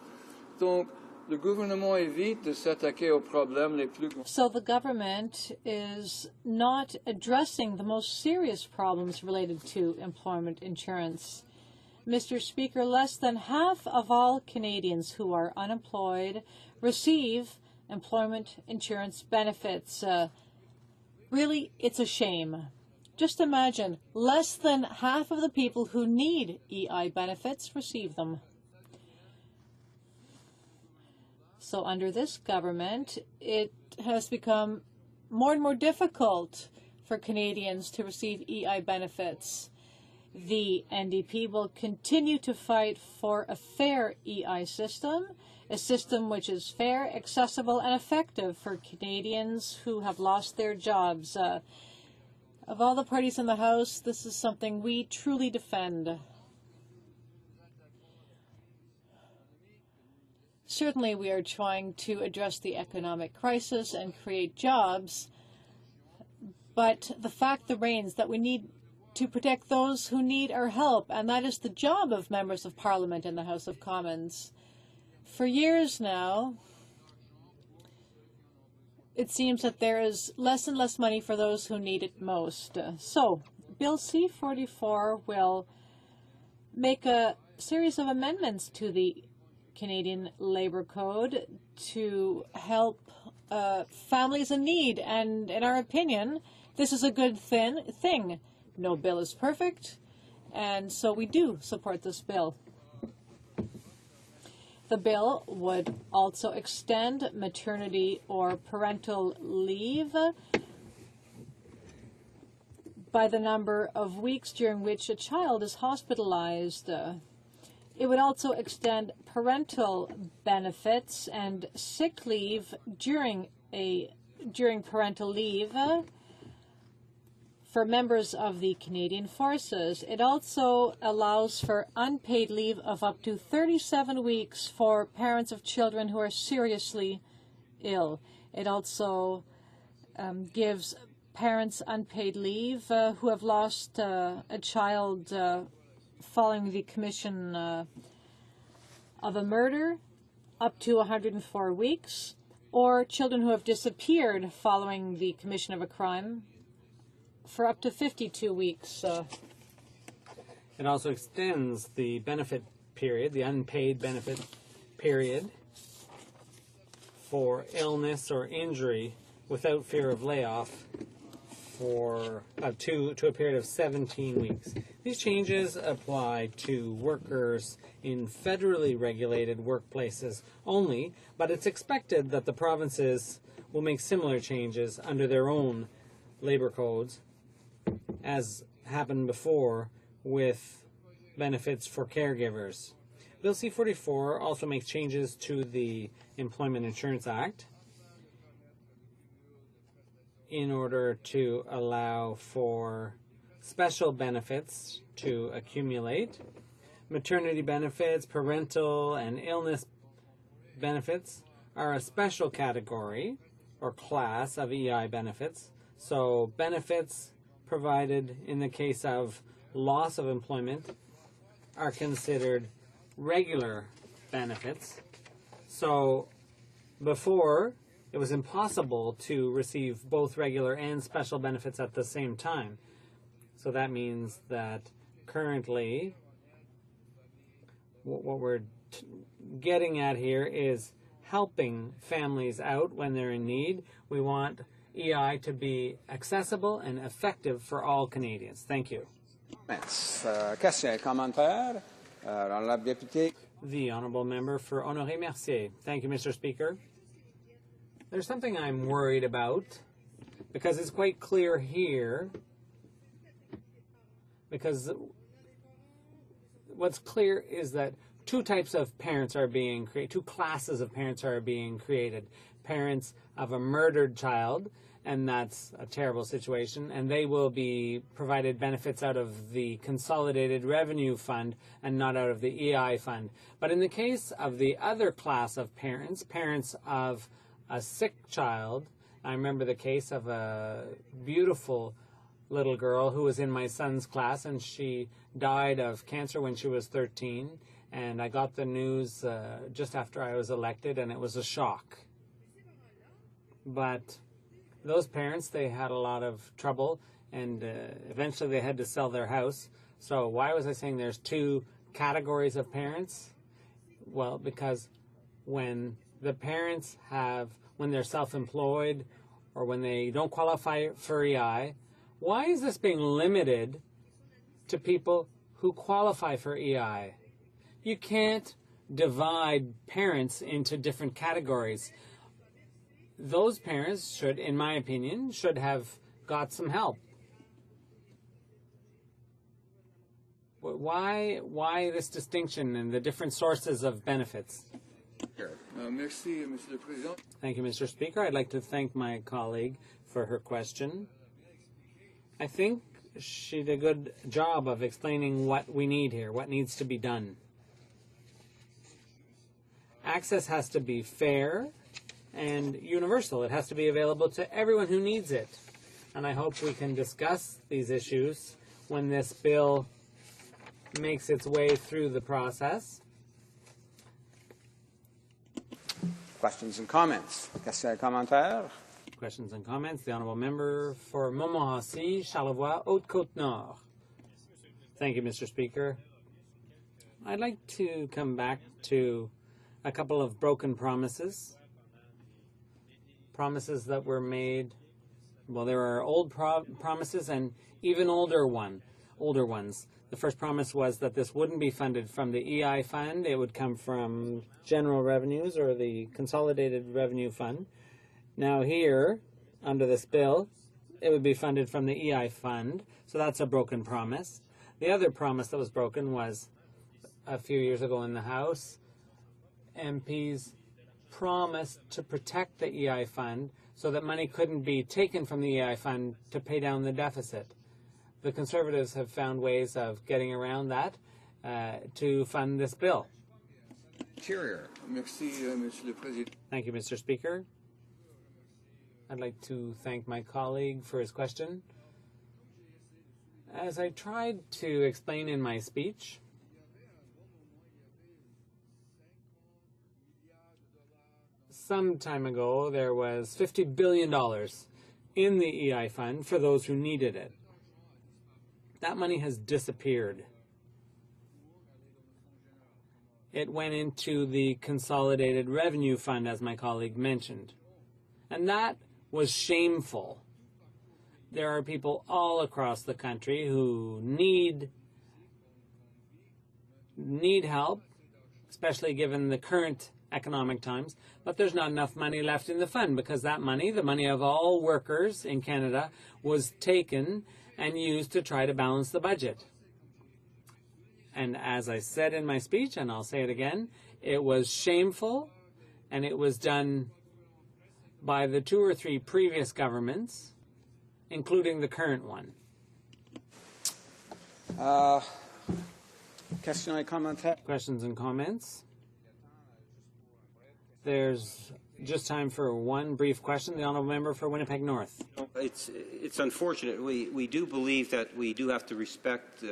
Donc, le gouvernement évite de s'attaquer aux problèmes les plus. So the government is not addressing the most serious problems related to employment insurance. Mr. Speaker, less than half of all Canadians who are unemployed receive employment insurance benefits. Really, it's a shame. Just imagine, less than half of the people who need EI benefits receive them. So under this government, it has become more and more difficult for Canadians to receive EI benefits. The NDP will continue to fight for a fair EI system. a system which is fair, accessible, and effective for Canadians who have lost their jobs. Of all the parties in the House, this is something we truly defend. Certainly, we are trying to address the economic crisis and create jobs, but the fact remains that we need to protect those who need our help, and that is the job of members of Parliament in the House of Commons. For years now, it seems that there is less and less money for those who need it most. So, Bill C-44 will make a series of amendments to the Canadian Labour Code to help families in need, and in our opinion, this is a good thing. No bill is perfect, and so we do support this bill. The bill would also extend maternity or parental leave by the number of weeks during which a child is hospitalized. It would also extend parental benefits and sick leave during parental leave for members of the Canadian Forces. It also allows for unpaid leave of up to 37 weeks for parents of children who are seriously ill. It also gives parents unpaid leave who have lost a child following the commission of a murder, up to 104 weeks, or children who have disappeared following the commission of a crime for up to 52 weeks. It also extends the benefit period, the unpaid benefit period, for illness or injury without fear of layoff for to a period of 17 weeks. These changes apply to workers in federally regulated workplaces only, but it's expected that the provinces will make similar changes under their own labor codes, as happened before with benefits for caregivers. Bill C-44 also makes changes to the Employment Insurance Act in order to allow for special benefits to accumulate. Maternity benefits, parental and illness benefits are a special category or class of EI benefits. So benefits provided in the case of loss of employment are considered regular benefits. So before, it was impossible to receive both regular and special benefits at the same time. So that means that currently what we're getting at here is helping families out when they're in need. We want EI to be accessible and effective for all Canadians. Thank you. Question, commentaire. L'honorable député. The Honourable Member for Honoré-Mercier. Thank you, Mr. Speaker. There's something I'm worried about because it's quite clear here, because what's clear is that two types of parents are being created, two classes of parents are being created. Parents of a murdered child, and that's a terrible situation, and they will be provided benefits out of the Consolidated Revenue Fund and not out of the EI Fund. But in the case of the other class of parents, parents of a sick child, I remember the case of a beautiful little girl who was in my son's class, and she died of cancer when she was 13, and I got the news just after I was elected, and it was a shock. But those parents, they had a lot of trouble, and eventually they had to sell their house. So why was I saying there's two categories of parents? Well, because when the parents when they're self-employed or when they don't qualify for EI, why is this being limited to people who qualify for EI? You can't divide parents into different categories. Those parents should, in my opinion, should have got some help. Why this distinction and the different sources of benefits? Merci, Monsieur le Président. Thank you, Mr. Speaker. I'd like to thank my colleague for her question. I think she did a good job of explaining what we need here, what needs to be done. Access has to be fair and universal. It has to be available to everyone who needs it. And I hope we can discuss these issues when this bill makes its way through the process. Questions and comments? Questions et commentaires? Questions and comments. The Honourable Member for Montmorency, Charlevoix, Haute-Côte-Nord. Thank you, Mr. Speaker. I'd like to come back to a couple of broken promises. Promises that were made. Well, there are old promises and even older ones. The first promise was that this wouldn't be funded from the EI fund. It would come from general revenues or the Consolidated Revenue Fund. Now here, under this bill, it would be funded from the EI fund. So that's a broken promise. The other promise that was broken was a few years ago in the House, MPs promised to protect the EI fund so that money couldn't be taken from the EI fund to pay down the deficit. The Conservatives have found ways of getting around that to fund this bill. Interior. Merci, Monsieur le Président. Thank you, Mr. Speaker. I'd like to thank my colleague for his question. As I tried to explain in my speech, some time ago there was $50 billion in the EI fund for those who needed it. That money has disappeared. It went into the Consolidated Revenue Fund, as my colleague mentioned. And that was shameful. There are people all across the country who need help, especially given the current economic times, but there's not enough money left in the fund because that money, the money of all workers in Canada, was taken and used to try to balance the budget. And as I said in my speech, and I'll say it again, it was shameful, and it was done by the 2 or 3 previous governments, including the current one. Questions and comments? There's just time for one brief question. The Honourable Member for Winnipeg North. It's unfortunate. We do believe that we do have to respect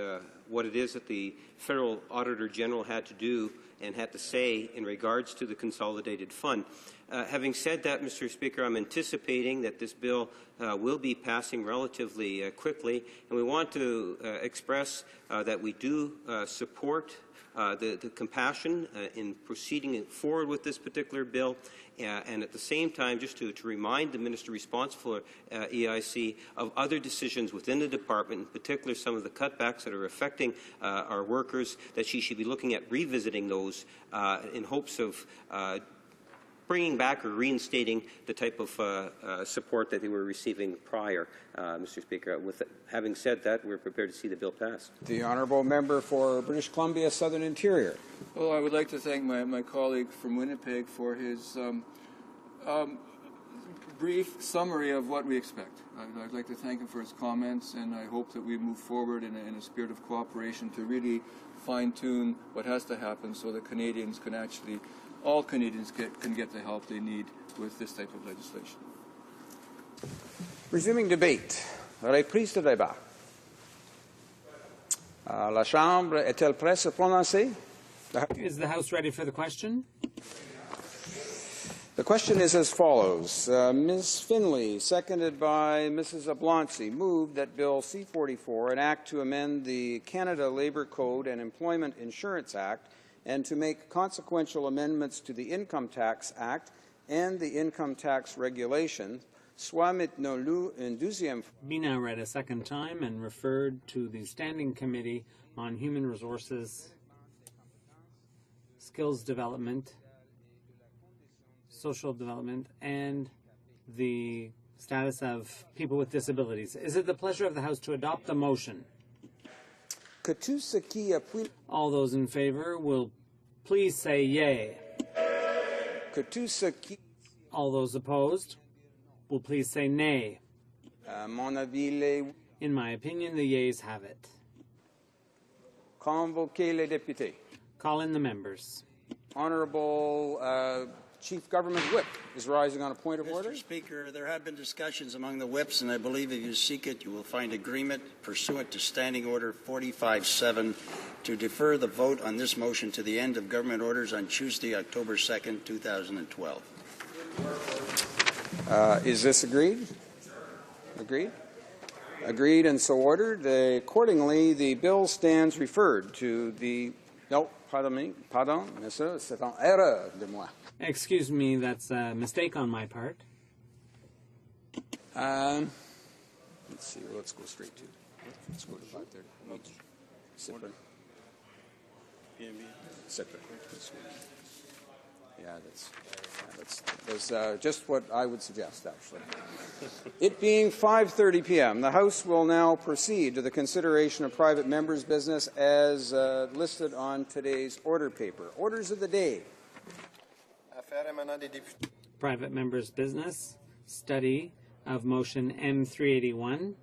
what it is that the Federal Auditor General had to do and had to say in regards to the Consolidated Fund. Having said that, Mr. Speaker, I'm anticipating that this bill will be passing relatively quickly, and we want to express that we do support the compassion in proceeding forward with this particular bill, and at the same time, just to remind the Minister responsible for EIC of other decisions within the department, in particular some of the cutbacks that are affecting our workers, that she should be looking at revisiting those in hopes of bringing back or reinstating the type of support that they were receiving prior, Mr. Speaker. With having said that, we're prepared to see the bill passed. The Honourable Member for British Columbia Southern Interior. Well, I would like to thank my colleague from Winnipeg for his brief summary of what we expect. I'd like to thank him for his comments, and I hope that we move forward in a spirit of cooperation to really fine-tune what has to happen so that Canadians can actually, all Canadians can get the help they need with this type of legislation. Resuming debate. Reprise de débat. La Chambre est-elle prête à se prononcer? Is the House ready for the question? The question is as follows. Ms. Finley, seconded by Mrs. Oblonsky, moved that Bill C-44, an act to amend the Canada Labour Code and Employment Insurance Act, and to make consequential amendments to the Income Tax Act and the Income Tax Regulation, soit maintenu en deuxième. Be now read a second time and referred to the Standing Committee on Human Resources, Skills Development, Social Development, and the status of people with disabilities. Is it the pleasure of the House to adopt the motion? All those in favor will please say yay. que tout ce qui... All those opposed will please say nay. Mon avis, les... In my opinion, the yeas have it. Convoquez les députés. Call in the members. Honourable Chief Government Whip is rising on a point of order. Mr. Speaker, there have been discussions among the whips, and I believe if you seek it, you will find agreement pursuant to Standing Order 45-7 to defer the vote on this motion to the end of government orders on Tuesday, October 2nd, 2012. Is this agreed? Agreed? Agreed and so ordered. Accordingly, the bill stands referred to the... No, pardon, monsieur, c'est en erreur de moi. Excuse me, that's a mistake on my part. Let's see, let's go straight to... Let's go to 5:30. Yeah, that's just what I would suggest, actually. It being 5:30 p.m., the House will now proceed to the consideration of private members' business as listed on today's order paper. Orders of the day. Private members' business, study of motion M381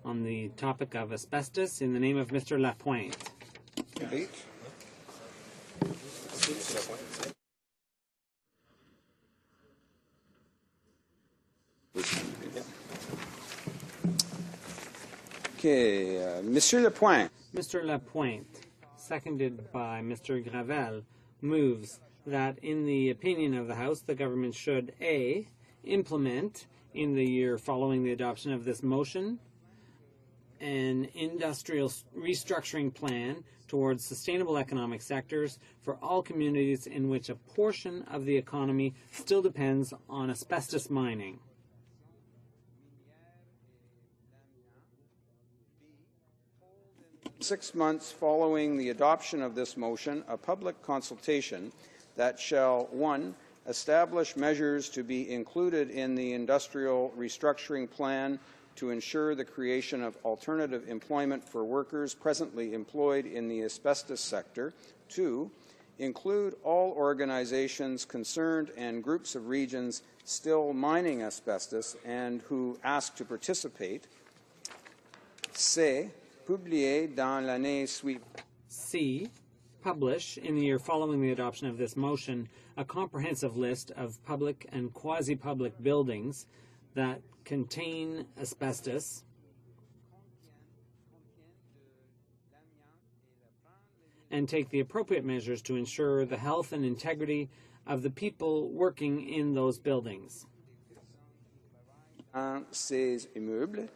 on the topic of asbestos in the name of Mr. Lapointe. Debate. Okay, Monsieur Lapointe. Mr. Lapointe, seconded by Mr. Gravel, moves that in the opinion of the House, the government should A, implement in the year following the adoption of this motion an industrial restructuring plan towards sustainable economic sectors for all communities in which a portion of the economy still depends on asbestos mining. Six months following the adoption of this motion, a public consultation that shall, 1, establish measures to be included in the industrial restructuring plan to ensure the creation of alternative employment for workers presently employed in the asbestos sector. 2, include all organizations concerned and groups of regions still mining asbestos and who ask to participate. C, publier dans l'année suivante. C, publish in the year following the adoption of this motion a comprehensive list of public and quasi-public buildings that contain asbestos and take the appropriate measures to ensure the health and integrity of the people working in those buildings. Ces immeubles.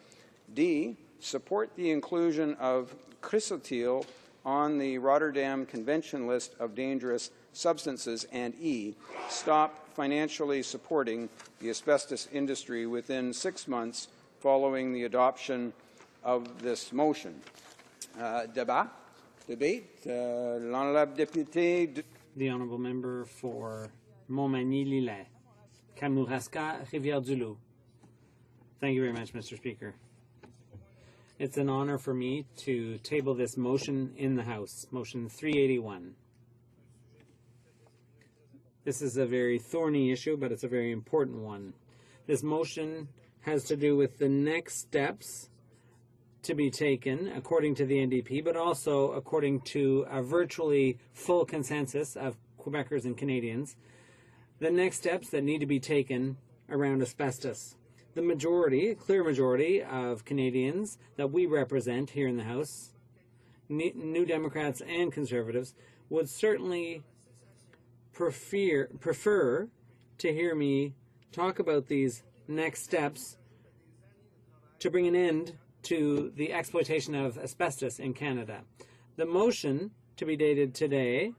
D, support the inclusion of chrysotil on the Rotterdam Convention list of dangerous substances, and E, stop financially supporting the asbestos industry within 6 months following the adoption of this motion. Debate. L'honorable député. The honourable member for Montmagny-Lillet, Kamouraska, Rivière-du-Loup. Thank you very much, Mr. Speaker. It's an honor for me to table this motion in the House, Motion 381. This is a very thorny issue, but it's a very important one. This motion has to do with the next steps to be taken, according to the NDP, but also according to a virtually full consensus of Quebecers and Canadians, the next steps that need to be taken around asbestos. The majority, a clear majority of Canadians that we represent here in the House, New Democrats and Conservatives, would certainly prefer to hear me talk about these next steps to bring an end to the exploitation of asbestos in Canada. The motion, to be dated today,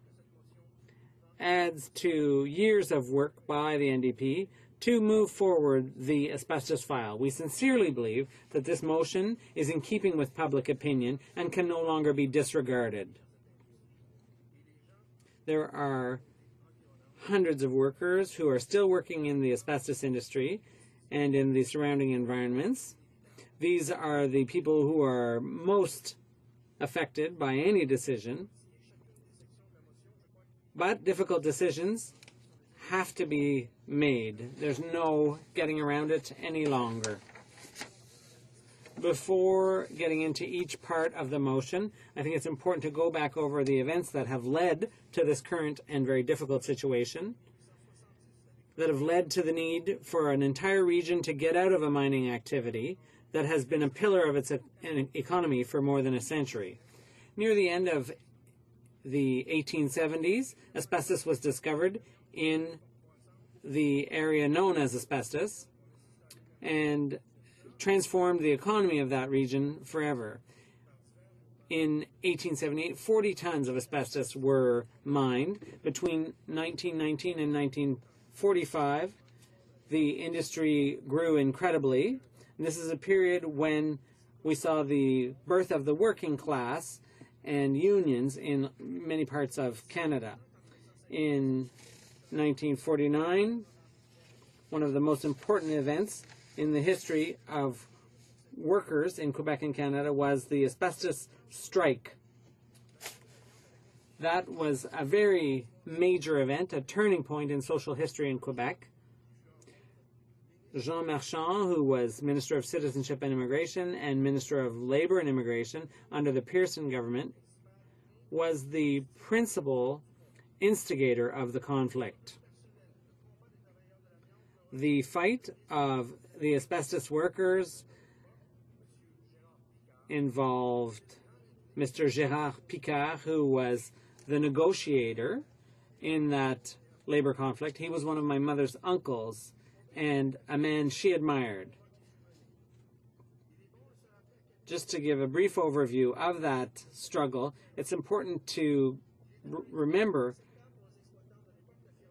adds to years of work by the NDP to move forward the asbestos file. We sincerely believe that this motion is in keeping with public opinion and can no longer be disregarded. There are hundreds of workers who are still working in the asbestos industry and in the surrounding environments. These are the people who are most affected by any decision. But difficult decisions have to be made. There's no getting around it any longer. Before getting into each part of the motion, I think it's important to go back over the events that have led to this current and very difficult situation, that have led to the need for an entire region to get out of a mining activity that has been a pillar of its economy for more than a century. Near the end of the 1870s, asbestos was discovered in the area known as asbestos and transformed the economy of that region forever. In 1878, 40 tons of asbestos were mined. Between 1919 and 1945, the industry grew incredibly. And this is a period when we saw the birth of the working class and unions in many parts of Canada. In 1949, one of the most important events in the history of workers in Quebec and Canada was the asbestos strike. That was a very major event, a turning point in social history in Quebec. Jean Marchand, who was Minister of Citizenship and Immigration and Minister of Labour and Immigration under the Pearson government, was the principal instigator of the conflict. The fight of the asbestos workers involved Mr. Gérard Picard, who was the negotiator in that labor conflict. He was one of my mother's uncles and a man she admired. Just to give a brief overview of that struggle, it's important to remember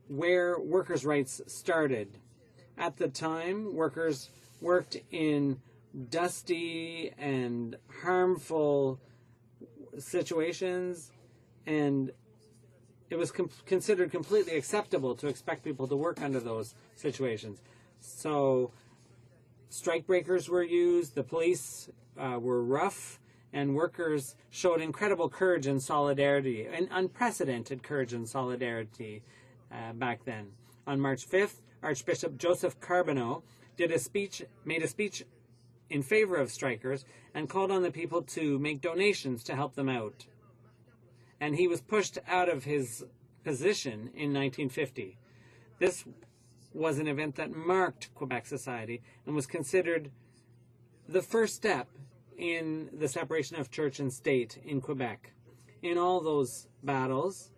where workers' rights started. At the time, workers worked in dusty and harmful situations, and it was considered completely acceptable to expect people to work under those situations. So strike breakers were used, the police were rough, and workers showed incredible courage and solidarity, and unprecedented courage and solidarity back then. On March 5th, Archbishop Joseph Carbonneau made a speech in favor of strikers and called on the people to make donations to help them out. And he was pushed out of his position in 1950. This was an event that marked Quebec society and was considered the first step in the separation of church and state in Quebec. In all those battles,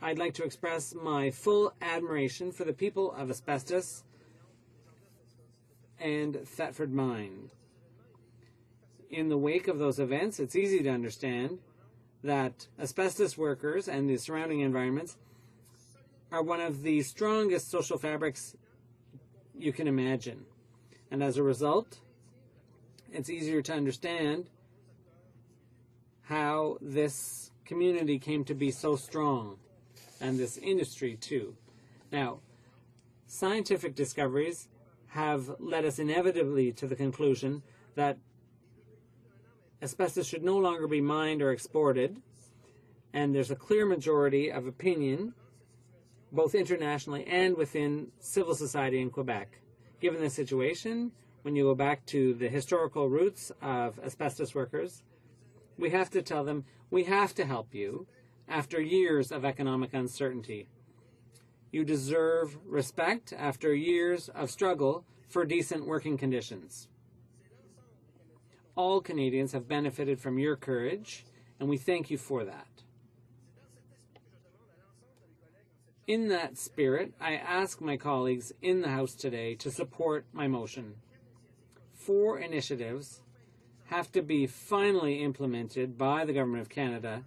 I'd like to express my full admiration for the people of Asbestos and Thetford Mine. In the wake of those events, it's easy to understand that asbestos workers and the surrounding environments are one of the strongest social fabrics you can imagine. And as a result, it's easier to understand how this community came to be so strong, and this industry too. Now, scientific discoveries have led us inevitably to the conclusion that asbestos should no longer be mined or exported, and there's a clear majority of opinion, both internationally and within civil society in Quebec. Given the situation, when you go back to the historical roots of asbestos workers, we have to tell them, we have to help you after years of economic uncertainty. You deserve respect after years of struggle for decent working conditions. All Canadians have benefited from your courage, and we thank you for that. In that spirit, I ask my colleagues in the House today to support my motion. 4 initiatives have to be finally implemented by the Government of Canada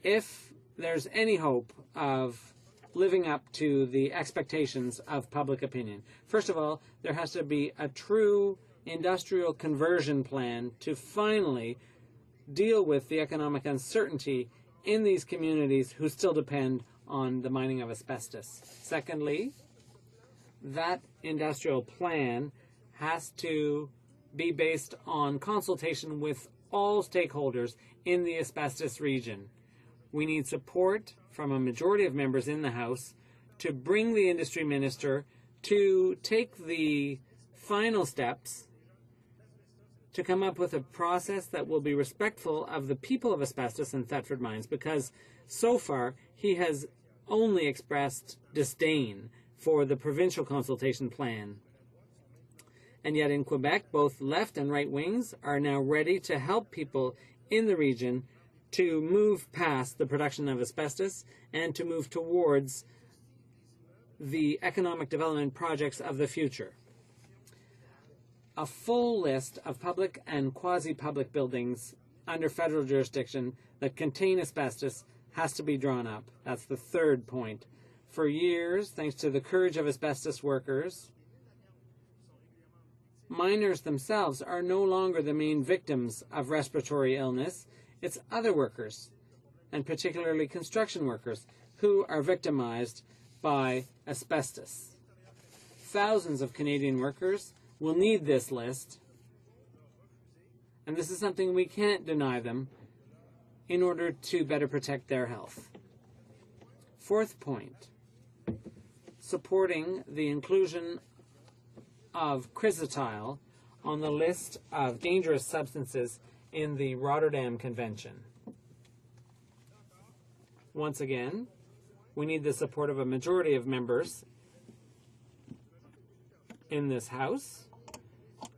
if there's any hope of living up to the expectations of public opinion. First of all, there has to be a true industrial conversion plan to finally deal with the economic uncertainty in these communities who still depend on the mining of asbestos. Secondly, that industrial plan has to be based on consultation with all stakeholders in the asbestos region. we need support from a majority of members in the House to bring the industry minister to take the final steps to come up with a process that will be respectful of the people of asbestos and Thetford mines, because so far he has only expressed disdain for the provincial consultation plan. And yet in Quebec, both left and right wings are now ready to help people in the region to move past the production of asbestos and to move towards the economic development projects of the future. A full list of public and quasi-public buildings under federal jurisdiction that contain asbestos has to be drawn up. That's the third point. For years, thanks to the courage of asbestos workers, miners themselves are no longer the main victims of respiratory illness. It's other workers, and particularly construction workers, who are victimized by asbestos. Thousands of Canadian workers will need this list, and this is something we can't deny them in order to better protect their health. Fourth point, supporting the inclusion of chrysotile on the list of dangerous substances in the Rotterdam Convention. Once again, we need the support of a majority of members in this House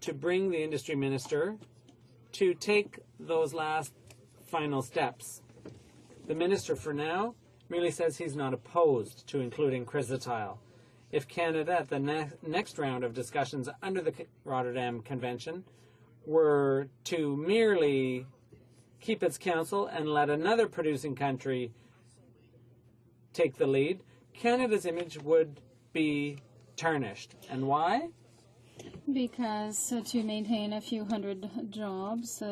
to bring the industry minister to take those last final steps. The minister for now merely says he's not opposed to including chrysotile. If Canada at the next round of discussions under the Rotterdam Convention were to merely keep its counsel and let another producing country take the lead, Canada's image would be tarnished. And why? Because to maintain a few hundred jobs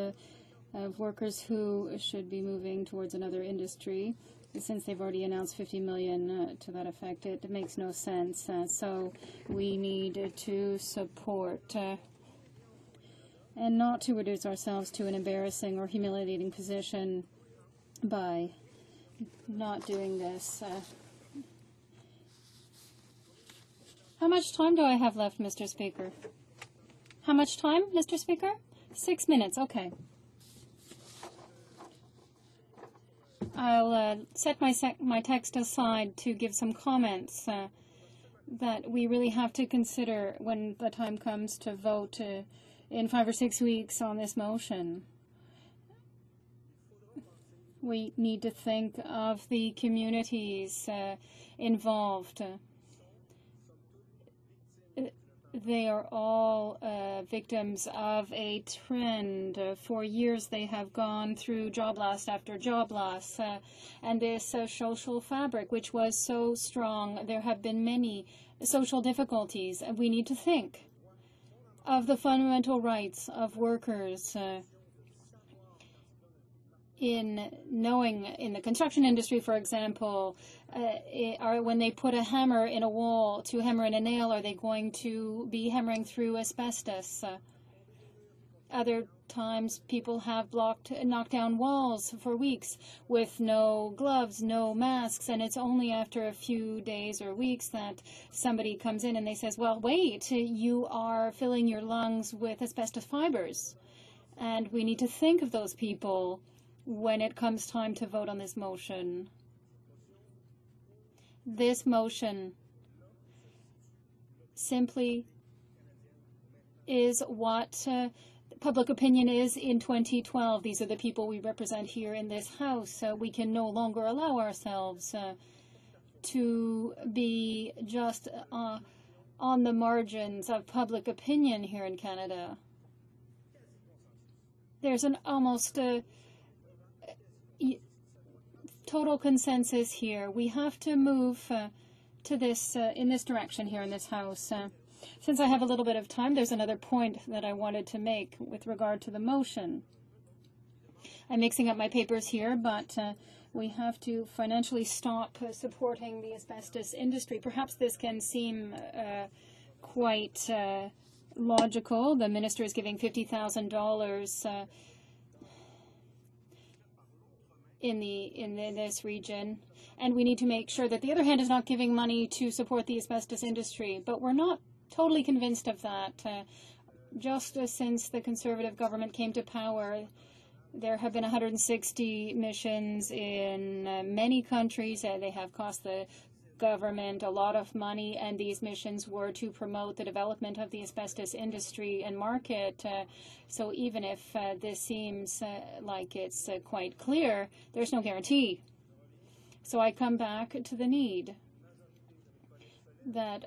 of workers who should be moving towards another industry, since they've already announced $50 million to that effect, it makes no sense. So we need to support and not to reduce ourselves to an embarrassing or humiliating position by not doing this. How much time do I have left, Mr. Speaker? How much time, Mr. Speaker? 6 minutes, okay. I'll set my text aside to give some comments that we really have to consider when the time comes to vote in 5 or 6 weeks on this motion. We need to think of the communities involved. They are all victims of a trend. For years they have gone through job loss after job loss. And this social fabric, which was so strong, there have been many social difficulties. We need to think of the fundamental rights of workers in knowing in the construction industry, for example, when they put a hammer in a wall to hammer in a nail, are they going to be hammering through asbestos? Other times people have knocked down walls for weeks with no gloves, no masks, and it's only after a few days or weeks that somebody comes in and they says, well, wait, you are filling your lungs with asbestos fibers. And we need to think of those people when it comes time to vote on this motion. This motion simply is what public opinion is in 2012. These are the people we represent here in this House. We can no longer allow ourselves to be just on the margins of public opinion here in Canada. There's an almost total consensus here. We have to move to this in this direction here in this House. Since I have a little bit of time, there's another point that I wanted to make with regard to the motion. I'm mixing up my papers here, but we have to financially stop supporting the asbestos industry. Perhaps this can seem quite logical. The minister is giving $50,000 in this region, and we need to make sure that the other hand is not giving money to support the asbestos industry. But we're not totally convinced of that. Just since the Conservative government came to power, there have been 160 missions in many countries. They have cost the government a lot of money, and these missions were to promote the development of the asbestos industry and market. So even if this seems like it's quite clear, there's no guarantee. So I come back to the need that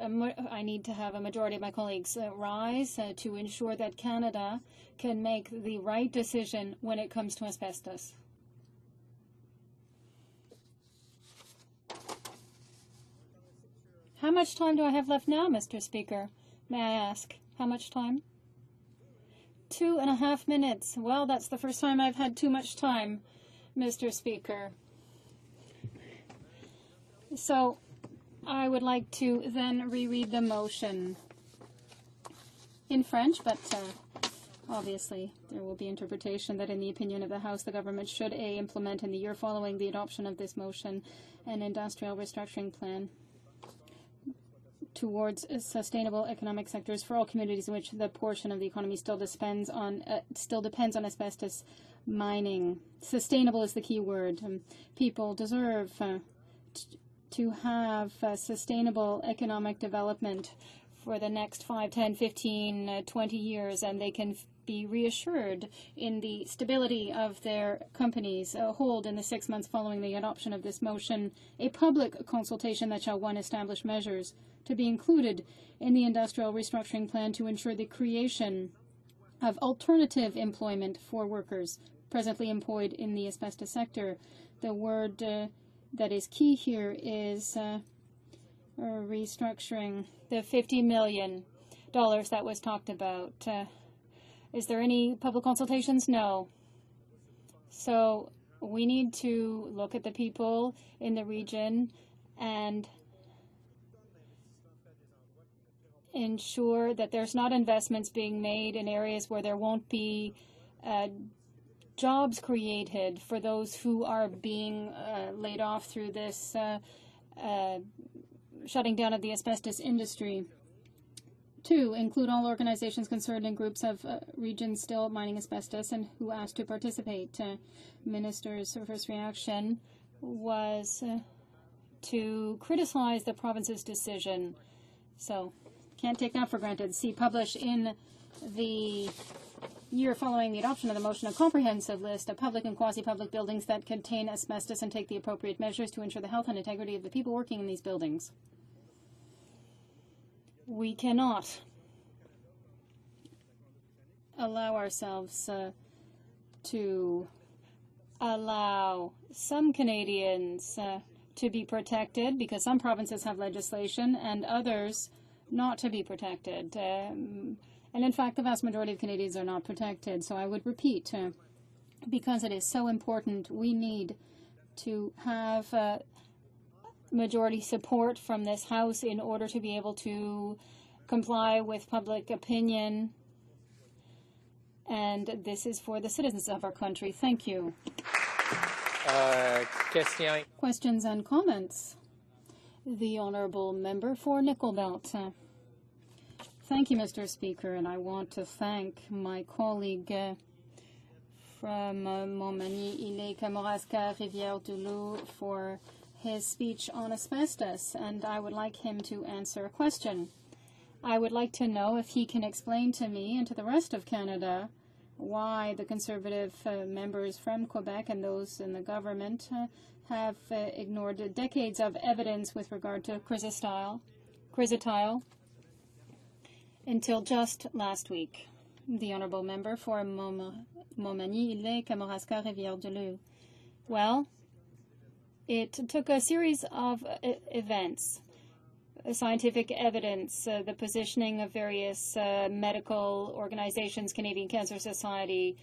I need to have a majority of my colleagues rise to ensure that Canada can make the right decision when it comes to asbestos. How much time do I have left now, Mr. Speaker? May I ask? How much time? 2.5 minutes. Well, that's the first time I've had too much time, Mr. Speaker. So I would like to then reread the motion in French, but obviously there will be interpretation that in the opinion of the House, the government should implement in the year following the adoption of this motion an industrial restructuring plan towards sustainable economic sectors for all communities in which the portion of the economy still depends on asbestos mining. Sustainable is the key word. People deserve to have sustainable economic development for the next 5, 10, 15, 20 years, and they can be reassured in the stability of their companies. Hold in the 6 months following the adoption of this motion a public consultation that shall, 1, establish measures to be included in the industrial restructuring plan to ensure the creation of alternative employment for workers presently employed in the asbestos sector. The word that is key here is restructuring. The $50 million that was talked about. Is there any public consultations? No. So we need to look at the people in the region and ensure that there's not investments being made in areas where there won't be jobs created for those who are being laid off through this shutting down of the asbestos industry. 2, include all organizations concerned in groups of regions still mining asbestos and who asked to participate. Minister's first reaction was to criticize the province's decision. So, can't take that for granted. See, publish in the year following the adoption of the motion a comprehensive list of public and quasi-public buildings that contain asbestos and take the appropriate measures to ensure the health and integrity of the people working in these buildings. We cannot allow ourselves to allow some Canadians to be protected because some provinces have legislation and others not to be protected. And in fact, the vast majority of Canadians are not protected. So I would repeat, because it is so important, we need to have majority support from this House in order to be able to comply with public opinion. And this is for the citizens of our country. Thank you. Questions and comments? The Honourable Member for Nickelbelt. Thank you, Mr. Speaker, and I want to thank my colleague from Montmagny, Kamouraska, Rivière-du-Loup for his speech on asbestos, and I would like him to answer a question. I would like to know if he can explain to me and to the rest of Canada why the Conservative members from Quebec and those in the government have ignored decades of evidence with regard to chrysotile until just last week. The Honourable Member for Montmagny, Kamouraska, Rivière-du-Loup. Well, it took a series of events, scientific evidence, the positioning of various medical organizations, Canadian Cancer Society,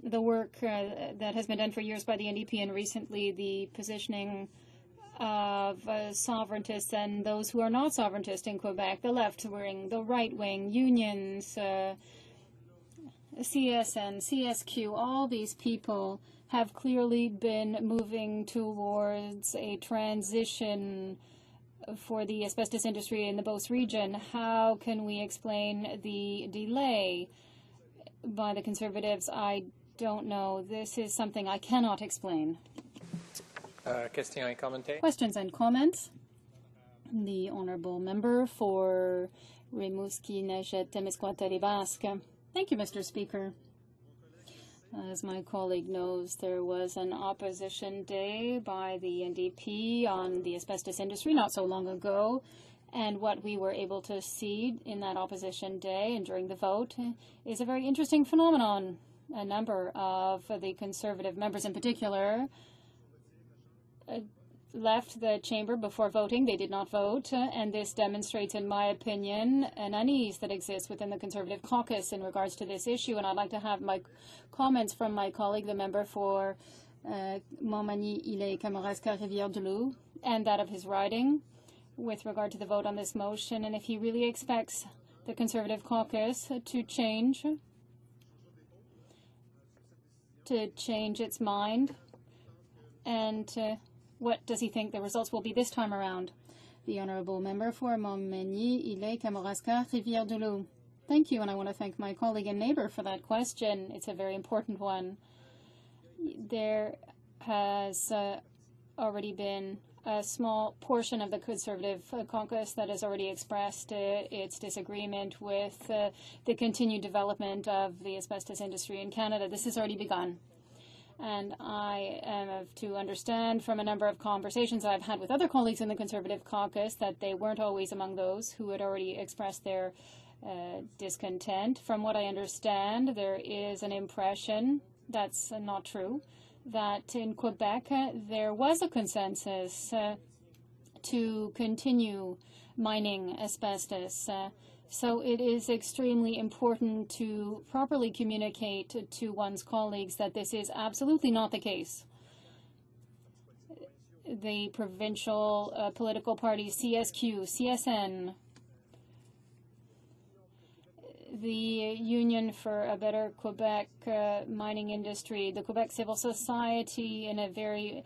the work that has been done for years by the NDP, and recently the positioning of sovereigntists and those who are not sovereigntists in Quebec, the left wing, the right wing, unions, CSN, CSQ, all these people have clearly been moving towards a transition for the asbestos industry in the Beauce region. How can we explain the delay by the Conservatives? I don't know. This is something I cannot explain. Questions and comments? The Honourable Member for Rimouski, Nejet, Témiscouata, Basque. Thank you, Mr. Speaker. As my colleague knows, there was an opposition day by the NDP on the asbestos industry not so long ago, and what we were able to see in that opposition day and during the vote is a very interesting phenomenon. A number of the Conservative members in particular left the chamber before voting. They did not vote, and this demonstrates, in my opinion, an unease that exists within the Conservative caucus in regards to this issue, and I'd like to have my comments from my colleague, the member for Montmagny, Ile, Kamouraska, Rivière-du-Loup, and that of his riding with regard to the vote on this motion, and if he really expects the Conservative caucus to change its mind, and what does he think the results will be this time around? The Honourable Member for Montmagny, Ile, Kamouraska, Rivière-du-Loup. Thank you, and I want to thank my colleague and neighbour for that question. It's a very important one. There has already been a small portion of the Conservative caucus that has already expressed its disagreement with the continued development of the asbestos industry in Canada. This has already begun. And I am to understand from a number of conversations I've had with other colleagues in the Conservative caucus that they weren't always among those who had already expressed their discontent. From what I understand, there is an impression, that's not true, that in Quebec there was a consensus to continue mining asbestos. So it is extremely important to properly communicate to one's colleagues that this is absolutely not the case. The provincial political parties, CSQ, CSN, the Union for a Better Quebec mining industry, the Quebec civil society in a very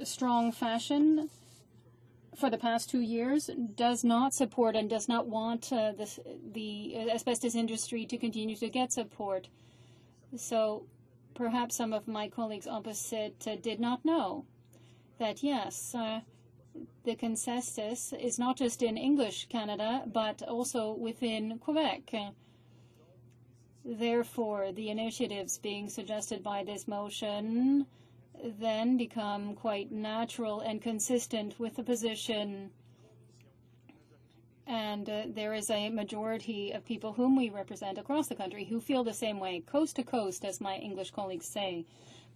strong fashion for the past 2 years does not support and does not want the asbestos industry to continue to get support. So perhaps some of my colleagues opposite did not know that, yes, the consensus is not just in English Canada, but also within Quebec. Therefore, the initiatives being suggested by this motion then become quite natural and consistent with the position. And there is a majority of people whom we represent across the country who feel the same way, coast to coast, as my English colleagues say.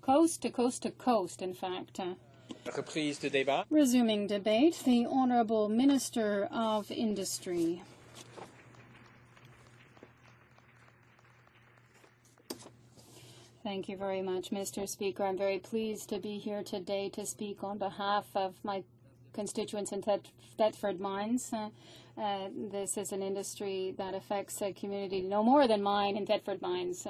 Coast to coast to coast, in fact. Resuming debate, the Honourable Minister of Industry. Thank you very much, Mr. Speaker. I'm very pleased to be here today to speak on behalf of my constituents in Thetford Mines. This is an industry that affects a community no more than mine in Thetford Mines.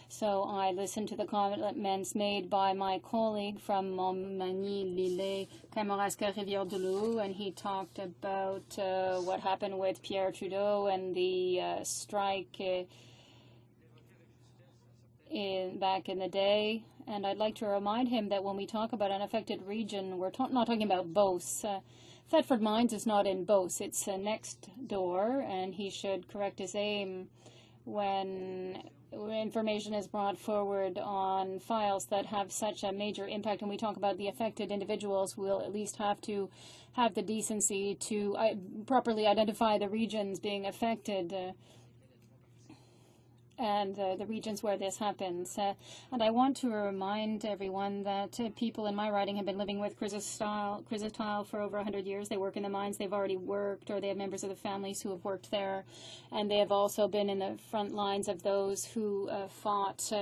So I listened to the comments made by my colleague from Montmagny, Lille, Kamouraska, Rivière-du-Loup, and he talked about what happened with Pierre Trudeau and the strike back in the day. And I'd like to remind him that when we talk about an affected region, we're not talking about Beauce. Thetford Mines is not in Beauce. It's next door, and he should correct his aim when information is brought forward on files that have such a major impact. When we talk about the affected individuals, we'll at least have to have the decency to properly identify the regions being affected. And the regions where this happens. And I want to remind everyone that people in my riding have been living with chrysotile for over 100 years. They work in the mines. They've already worked, or they have members of the families who have worked there. And they have also been in the front lines of those who fought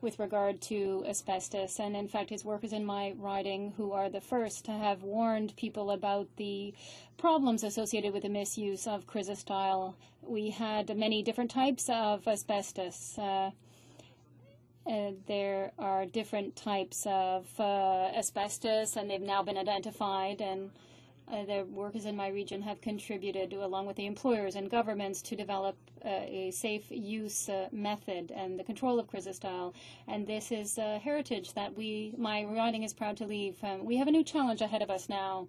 with regard to asbestos. And in fact, his workers in my riding who are the first to have warned people about the problems associated with the misuse of chrysostyle. We had many different types of asbestos. There are different types of asbestos, and they've now been identified, and the workers in my region have contributed, along with the employers and governments, to develop a safe use method and the control of chrysostyle. And this is a heritage that my riding is proud to leave. We have a new challenge ahead of us now.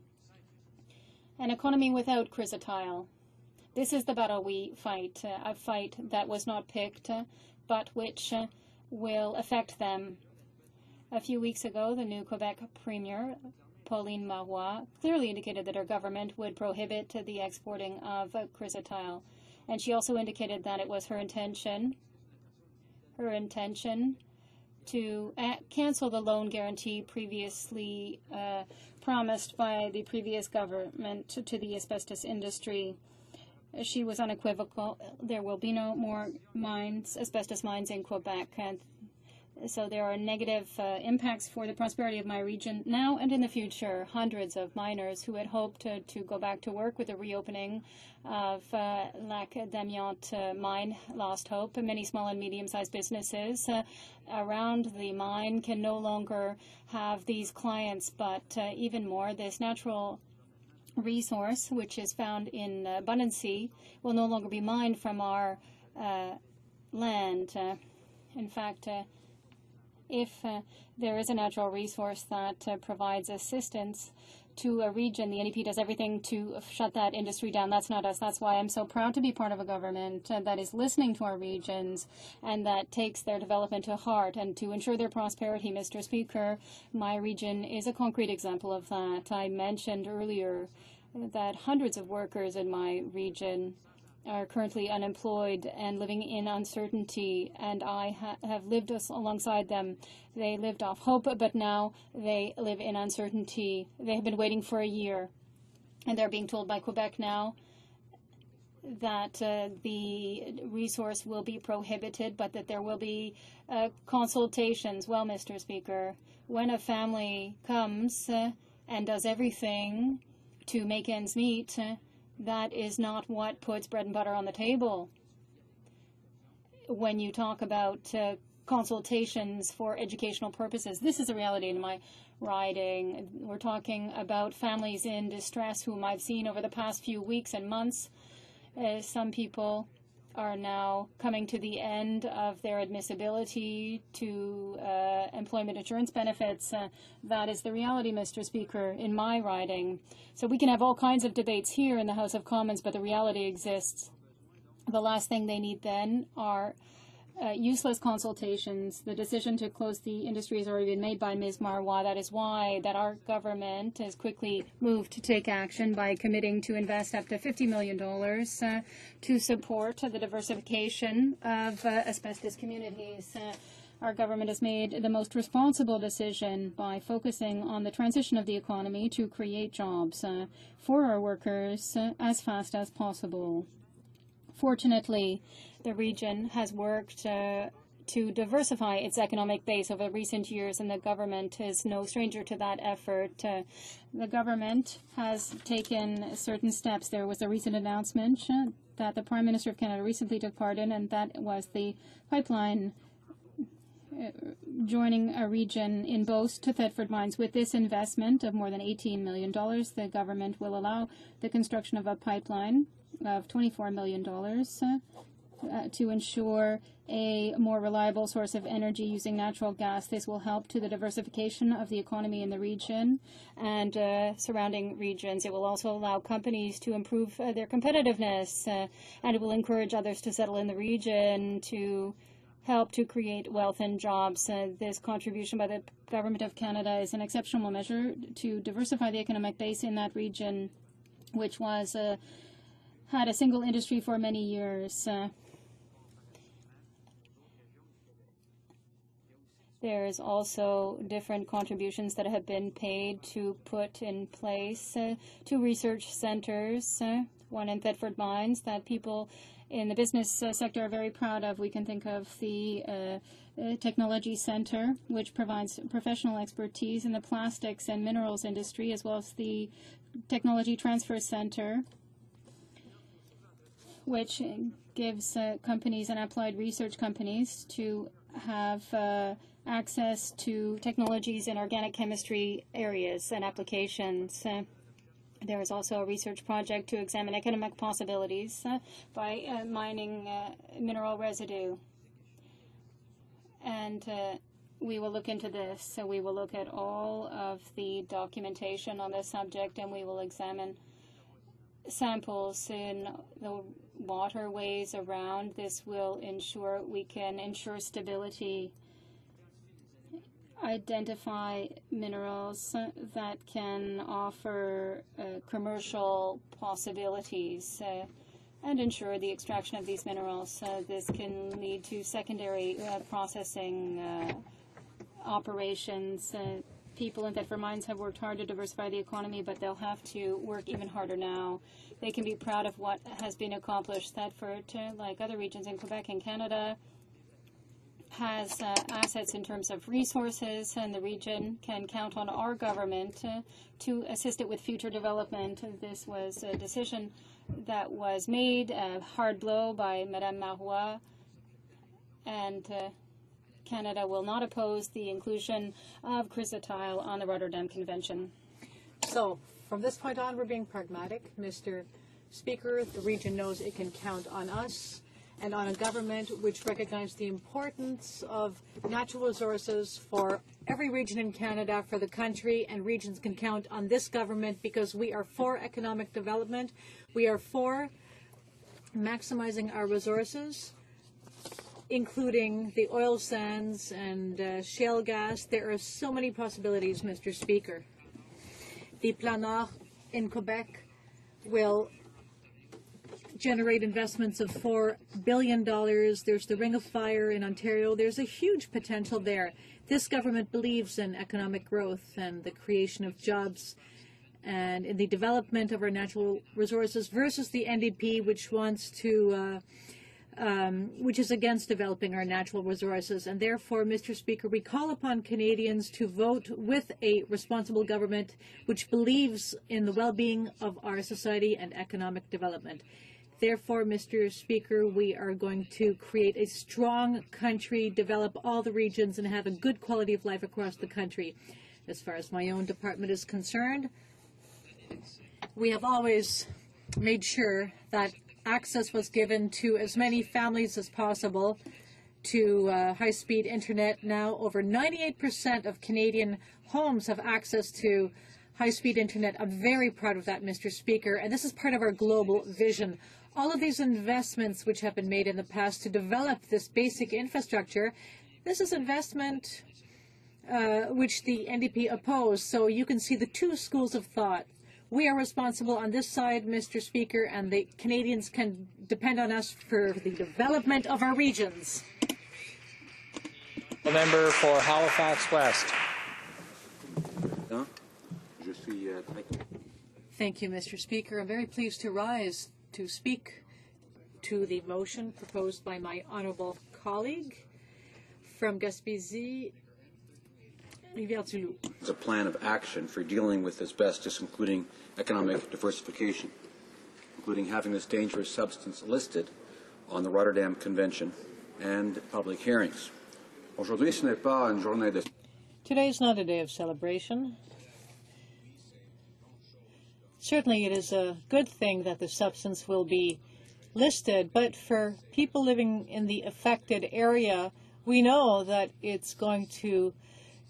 An economy without chrysotile. This is the battle we fight, a fight that was not picked, but which will affect them. A few weeks ago, the new Quebec Premier, Pauline Marois, clearly indicated that her government would prohibit the exporting of chrysotile. And she also indicated that it was her intention to cancel the loan guarantee previously promised by the previous government to the asbestos industry. She was unequivocal. There will be no more asbestos mines in Quebec. And so there are negative impacts for the prosperity of my region now and in the future. Hundreds of miners who had hoped to go back to work with the reopening of Lac d'Amiante mine lost hope. Many small and medium-sized businesses around the mine can no longer have these clients, but even more, this natural resource, which is found in abundancy, will no longer be mined from our land. In fact, if there is a natural resource that provides assistance to a region, the NDP does everything to shut that industry down. That's not us. That's why I'm so proud to be part of a government that is listening to our regions and that takes their development to heart and to ensure their prosperity. Mr. Speaker, my region is a concrete example of that. I mentioned earlier that hundreds of workers in my region are currently unemployed and living in uncertainty, and I have lived alongside them. They lived off hope, but now they live in uncertainty. They have been waiting for a year, and they're being told by Quebec now that the resource will be prohibited, but that there will be consultations. Well, Mr. Speaker, when a family comes and does everything to make ends meet, that is not what puts bread and butter on the table. When you talk about consultations for educational purposes, this is a reality in my riding. We're talking about families in distress whom I've seen over the past few weeks and months. Some people are now coming to the end of their admissibility to employment insurance benefits. That is the reality, Mr. Speaker, in my riding. So we can have all kinds of debates here in the House of Commons, but the reality exists. The last thing they need then are useless consultations. The decision to close the industry has already been made by Ms. Marois. That is why that our government has quickly moved to take action by committing to invest up to $50 million to support the diversification of asbestos communities. Our government has made the most responsible decision by focusing on the transition of the economy to create jobs for our workers as fast as possible. Fortunately, the region has worked to diversify its economic base over recent years, and the government is no stranger to that effort. The government has taken certain steps. There was a recent announcement that the Prime Minister of Canada recently took part in, and that was the pipeline joining a region in Beauce to Thetford mines. With this investment of more than $18 million, the government will allow the construction of a pipeline of $24 million to ensure a more reliable source of energy using natural gas. This will help to the diversification of the economy in the region and surrounding regions. It will also allow companies to improve their competitiveness, and it will encourage others to settle in the region to help to create wealth and jobs. This contribution by the Government of Canada is an exceptional measure to diversify the economic base in that region, which was had a single industry for many years. There's also different contributions that have been paid to put in place to research centers one in Thetford Mines that people in the business sector are very proud of. We can think of the Technology Center, which provides professional expertise in the plastics and minerals industry, as well as the Technology Transfer Center, which gives companies and applied research companies to have access to technologies in organic chemistry areas and applications. There is also a research project to examine economic possibilities by mining mineral residue. And we will look into this. So we will look at all of the documentation on this subject, and we will examine samples in the waterways around. This will ensure we can ensure stability, identify minerals that can offer commercial possibilities and ensure the extraction of these minerals. This can lead to secondary processing operations. People in Thetford Mines have worked hard to diversify the economy, but they'll have to work even harder now. They can be proud of what has been accomplished. Thetford, like other regions in Quebec and Canada, has assets in terms of resources, and the region can count on our government to assist it with future development. This was a decision that was made, a hard blow by Madame Marois, and Canada will not oppose the inclusion of chrysotile on the Rotterdam Convention. So, from this point on, we're being pragmatic. Mr. Speaker, the region knows it can count on us and on a government which recognizes the importance of natural resources for every region in Canada, for the country, and regions can count on this government because we are for economic development. We are for maximizing our resources, including the oil sands and shale gas. There are so many possibilities, Mr. Speaker. The Plan Nord in Quebec will generate investments of $4 billion. There's the Ring of Fire in Ontario. There's a huge potential there. This government believes in economic growth and the creation of jobs and in the development of our natural resources versus the NDP, which wants to which is against developing our natural resources. And therefore, Mr. Speaker, we call upon Canadians to vote with a responsible government which believes in the well-being of our society and economic development. Therefore, Mr. Speaker, we are going to create a strong country, develop all the regions, and have a good quality of life across the country. As far as my own department is concerned, we have always made sure that access was given to as many families as possible to high-speed internet. Now, over 98% of Canadian homes have access to high-speed internet. I'm very proud of that, Mr. Speaker, and this is part of our global vision. All of these investments which have been made in the past to develop this basic infrastructure, this is investment which the NDP opposed. So you can see the two schools of thought. We are responsible on this side, Mr. Speaker, and the Canadians can depend on us for the development of our regions. The member for Halifax West. Thank you, Mr. Speaker. I'm very pleased to rise to speak to the motion proposed by my honourable colleague from Gaspésie. It's a plan of action for dealing with asbestos, including economic diversification, including having this dangerous substance listed on the Rotterdam Convention and public hearings. Today is not a day of celebration. Certainly it is a good thing that the substance will be listed, but for people living in the affected area, we know that it's going to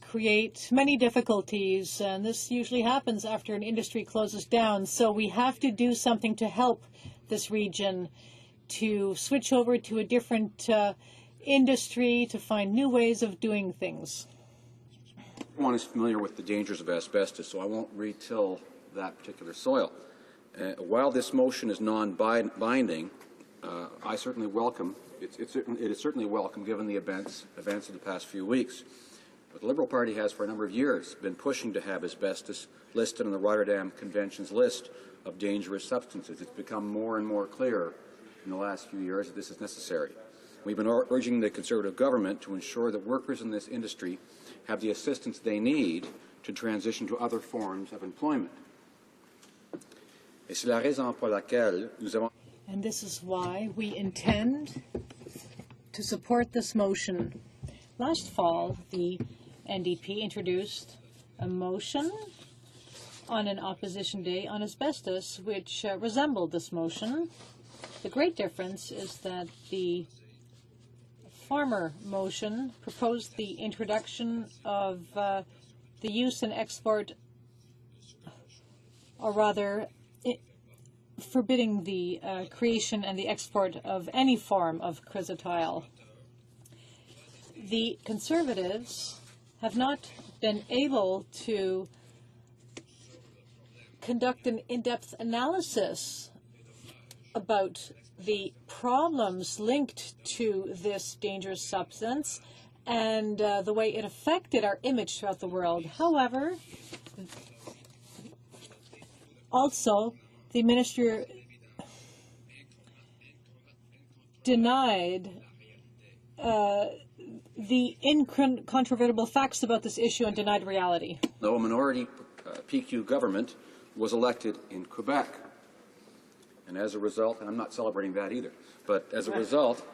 create many difficulties, and this usually happens after an industry closes down. So we have to do something to help this region to switch over to a different industry, to find new ways of doing things. Everyone is familiar with the dangers of asbestos, so I won't retill that particular soil. While this motion is non-binding, I certainly welcome it is certainly welcome given the events of the past few weeks. But the Liberal Party has for a number of years been pushing to have asbestos listed on the Rotterdam Convention's list of dangerous substances. It's become more and more clear in the last few years that this is necessary. We've been urging the Conservative government to ensure that workers in this industry have the assistance they need to transition to other forms of employment. And this is why we intend to support this motion. Last fall, the NDP introduced a motion on an opposition day on asbestos, which resembled this motion. The great difference is that the former motion proposed the introduction of the use and export, or rather, forbidding the creation and the export of any form of chrysotile. The Conservatives have not been able to conduct an in-depth analysis about the problems linked to this dangerous substance and the way it affected our image throughout the world. However, also, the minister denied the incontrovertible facts about this issue and denied reality. Though a minority PQ government was elected in Quebec. And as a result, and I'm not celebrating that either, but as a result,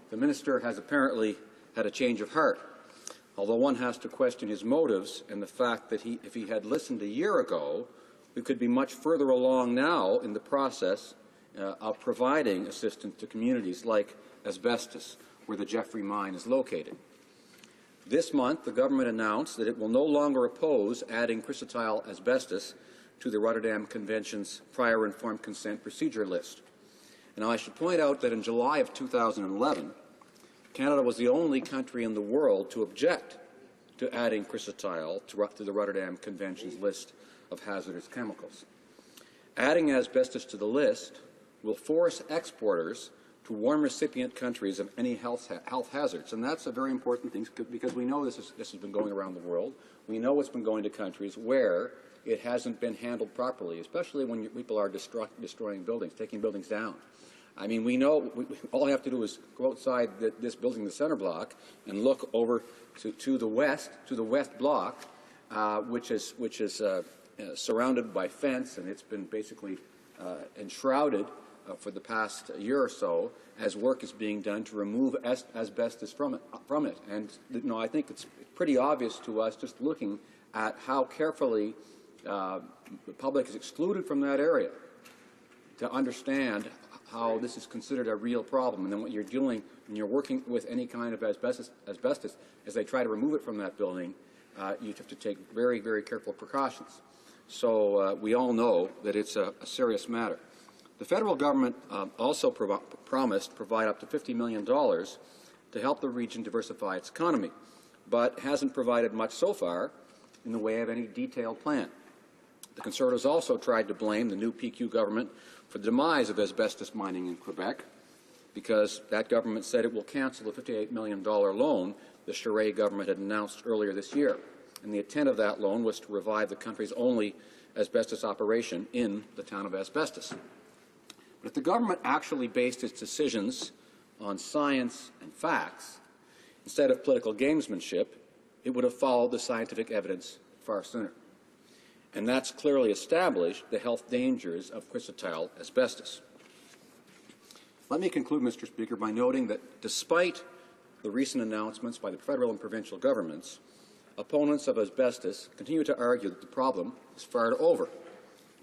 the minister has apparently had a change of heart. Although one has to question his motives and the fact that if he had listened a year ago, we could be much further along now in the process of providing assistance to communities like asbestos, where the Jeffrey mine is located. This month, the government announced that it will no longer oppose adding chrysotile asbestos to the Rotterdam Convention's prior informed consent procedure list. And I should point out that in July of 2011, Canada was the only country in the world to object to adding chrysotile to the Rotterdam Convention's list of hazardous chemicals. Adding asbestos to the list will force exporters to warn recipient countries of any health hazards. And that's a very important thing because we know this has been going around the world. We know it's been going to countries where it hasn't been handled properly, especially when people are destroying buildings, taking buildings down. I mean, we know all I have to do is go outside this building, the center block, and look over to the west block, which is surrounded by fence, and it's been basically enshrouded for the past year or so as work is being done to remove asbestos from it. And I think it's pretty obvious to us just looking at how carefully the public is excluded from that area to understand how this is considered a real problem. And then what you're doing when you're working with any kind of asbestos as they try to remove it from that building, you have to take very, very careful precautions. So we all know that it's a serious matter. The federal government also promised to provide up to $50 million to help the region diversify its economy, but hasn't provided much so far in the way of any detailed plan. The Conservatives also tried to blame the new PQ government for the demise of asbestos mining in Quebec because that government said it will cancel the $58 million loan the Charest government had announced earlier this year. And the intent of that loan was to revive the country's only asbestos operation in the town of Asbestos. But if the government actually based its decisions on science and facts instead of political gamesmanship, it would have followed the scientific evidence far sooner. And that's clearly established the health dangers of chrysotile asbestos. Let me conclude, Mr. Speaker, by noting that despite the recent announcements by the federal and provincial governments, opponents of asbestos continue to argue that the problem is far over.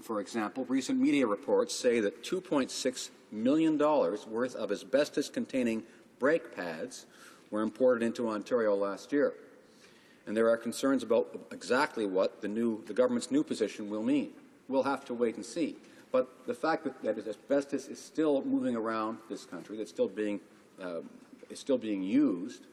For example, recent media reports say that $2.6 million worth of asbestos-containing brake pads were imported into Ontario last year. And there are concerns about exactly what the government's new position will mean. We'll have to wait and see. But the fact that asbestos is still moving around this country, that's still being used,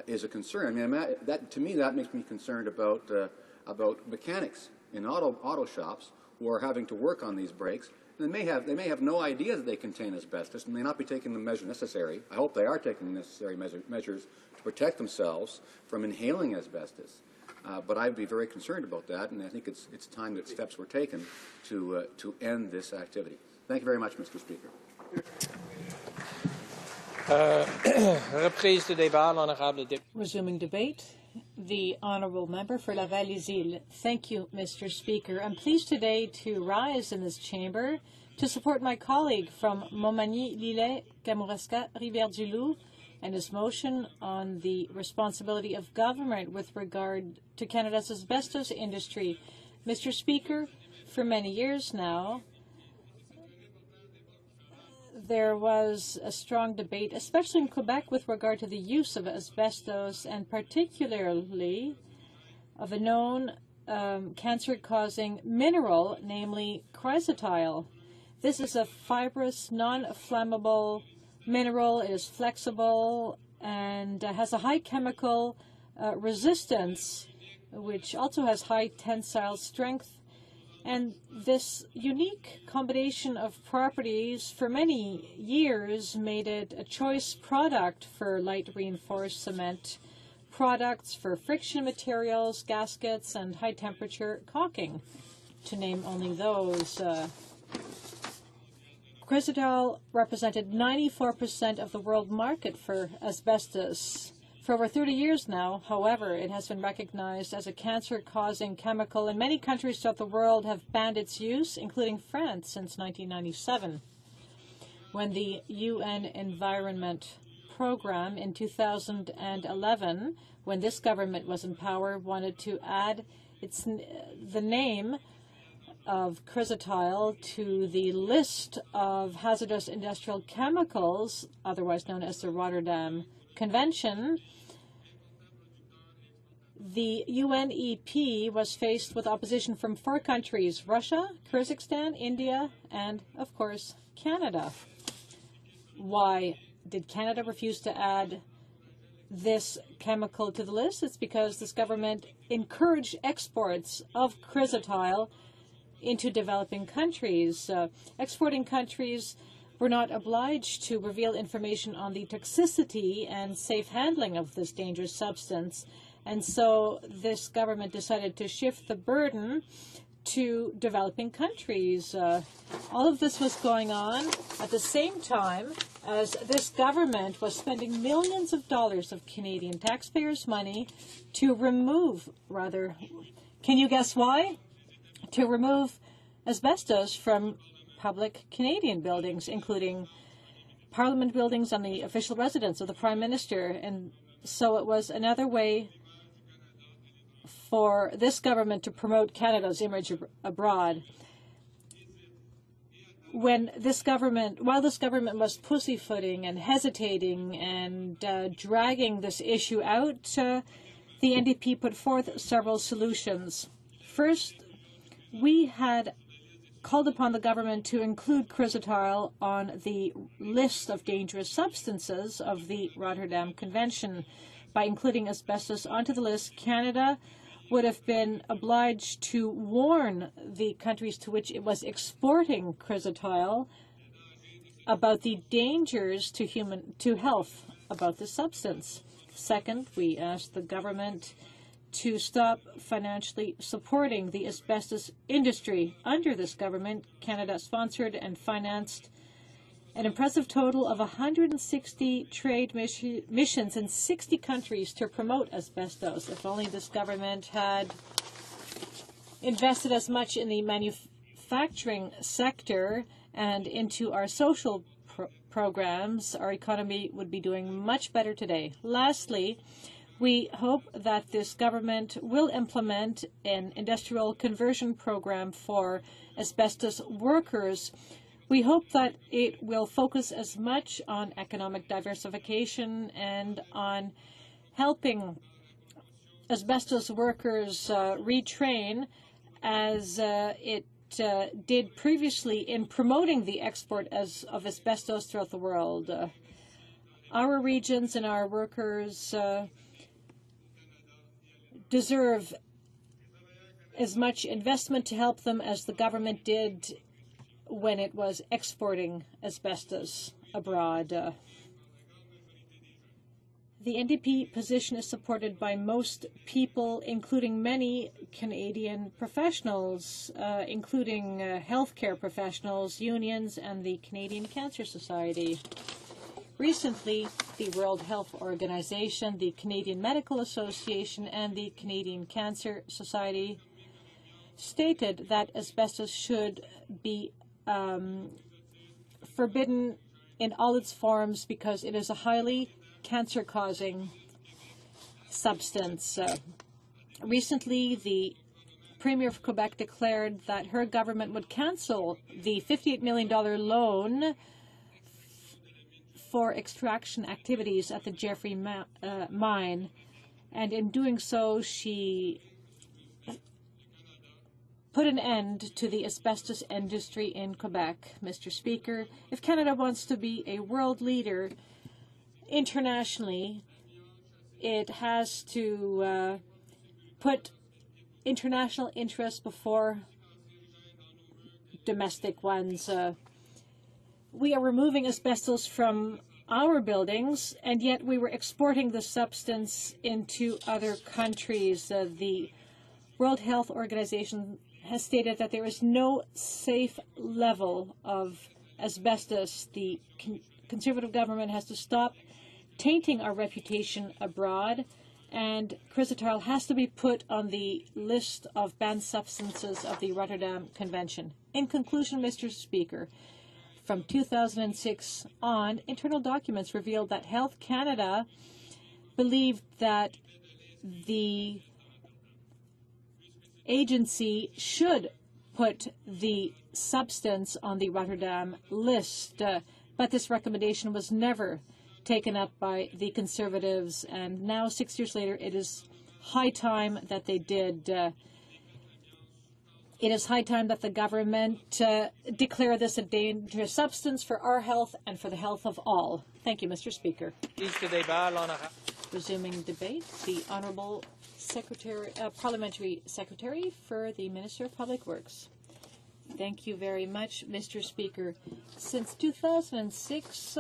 is a concern. I mean, to me, that makes me concerned about mechanics in auto shops who are having to work on these brakes. They may have no idea that they contain asbestos and may not be taking the measures necessary. I hope they are taking the necessary measures to protect themselves from inhaling asbestos. But I'd be very concerned about that, and I think it's time that steps were taken to end this activity. Thank you very much, Mr. Speaker. Resuming debate. The Honourable Member for Laval-les-Îles. Thank you, Mr. Speaker. I'm pleased today to rise in this chamber to support my colleague from Montmagny, Lillet, Kamouraska, Rivière-du-Loup, and his motion on the responsibility of government with regard to Canada's asbestos industry. Mr. Speaker, for many years now, there was a strong debate, especially in Quebec, with regard to the use of asbestos and particularly of a known cancer-causing mineral, namely chrysotile. This is a fibrous, non-flammable mineral. It is flexible and has a high chemical resistance, which also has high tensile strength. And this unique combination of properties for many years made it a choice product for light reinforced cement products, for friction materials, gaskets, and high temperature caulking, to name only those. Chrysotile represented 94% of the world market for asbestos. For over 30 years now, however, it has been recognized as a cancer-causing chemical, and many countries throughout the world have banned its use, including France, since 1997. When the UN Environment Program in 2011, when this government was in power, wanted to add the name of chrysotile to the list of hazardous industrial chemicals, otherwise known as the Rotterdam Convention, the UNEP was faced with opposition from 4 countries: Russia, Kyrgyzstan, India, and, of course, Canada. Why did Canada refuse to add this chemical to the list? It's because this government encouraged exports of chrysotile into developing countries. Exporting countries were not obliged to reveal information on the toxicity and safe handling of this dangerous substance. And so this government decided to shift the burden to developing countries. All of this was going on at the same time as this government was spending millions of dollars of Canadian taxpayers' money to remove, can you guess why? To remove asbestos from public Canadian buildings, including Parliament buildings and the official residence of the Prime Minister. And so it was another way for this government to promote Canada's image abroad. While this government was pussyfooting and hesitating and dragging this issue out, the NDP put forth several solutions. First, we had called upon the government to include chrysotile on the list of dangerous substances of the Rotterdam Convention. By including asbestos onto the list, Canada would have been obliged to warn the countries to which it was exporting chrysotile about the dangers to health about the substance. Second, we asked the government to stop financially supporting the asbestos industry. Under this government, Canada sponsored and financed an impressive total of 160 trade missions in 60 countries to promote asbestos. If only this government had invested as much in the manufacturing sector and into our social programs, our economy would be doing much better today. Lastly, we hope that this government will implement an industrial conversion program for asbestos workers. We hope that it will focus as much on economic diversification and on helping asbestos workers retrain as it did previously in promoting the export of asbestos throughout the world. Our regions and our workers deserve as much investment to help them as the government did when it was exporting asbestos abroad. The NDP position is supported by most people, including many Canadian professionals, including healthcare professionals, unions, and the Canadian Cancer Society. Recently, the World Health Organization, the Canadian Medical Association, and the Canadian Cancer Society stated that asbestos should be forbidden in all its forms because it is a highly cancer-causing substance. Recently, the Premier of Quebec declared that her government would cancel the $58 million loan for extraction activities at the Jeffrey mine, and in doing so, she put an end to the asbestos industry in Quebec. Mr. Speaker, if Canada wants to be a world leader internationally, it has to put international interests before domestic ones. We are removing asbestos from our buildings, and yet we were exporting the substance into other countries. The World Health Organization has stated that there is no safe level of asbestos. The Conservative government has to stop tainting our reputation abroad, and chrysotile has to be put on the list of banned substances of the Rotterdam Convention. In conclusion, Mr. Speaker, from 2006 on, internal documents revealed that Health Canada believed that the agency should put the substance on the Rotterdam list, but this recommendation was never taken up by the Conservatives, and now 6 years later it is high time that they did. It is high time that the government declare this a dangerous substance for our health and for the health of all. Thank you, Mr. Speaker. Resuming debate, the Honourable Parliamentary Secretary for the Minister of Public Works. Thank you very much, Mr. Speaker. Since 2006,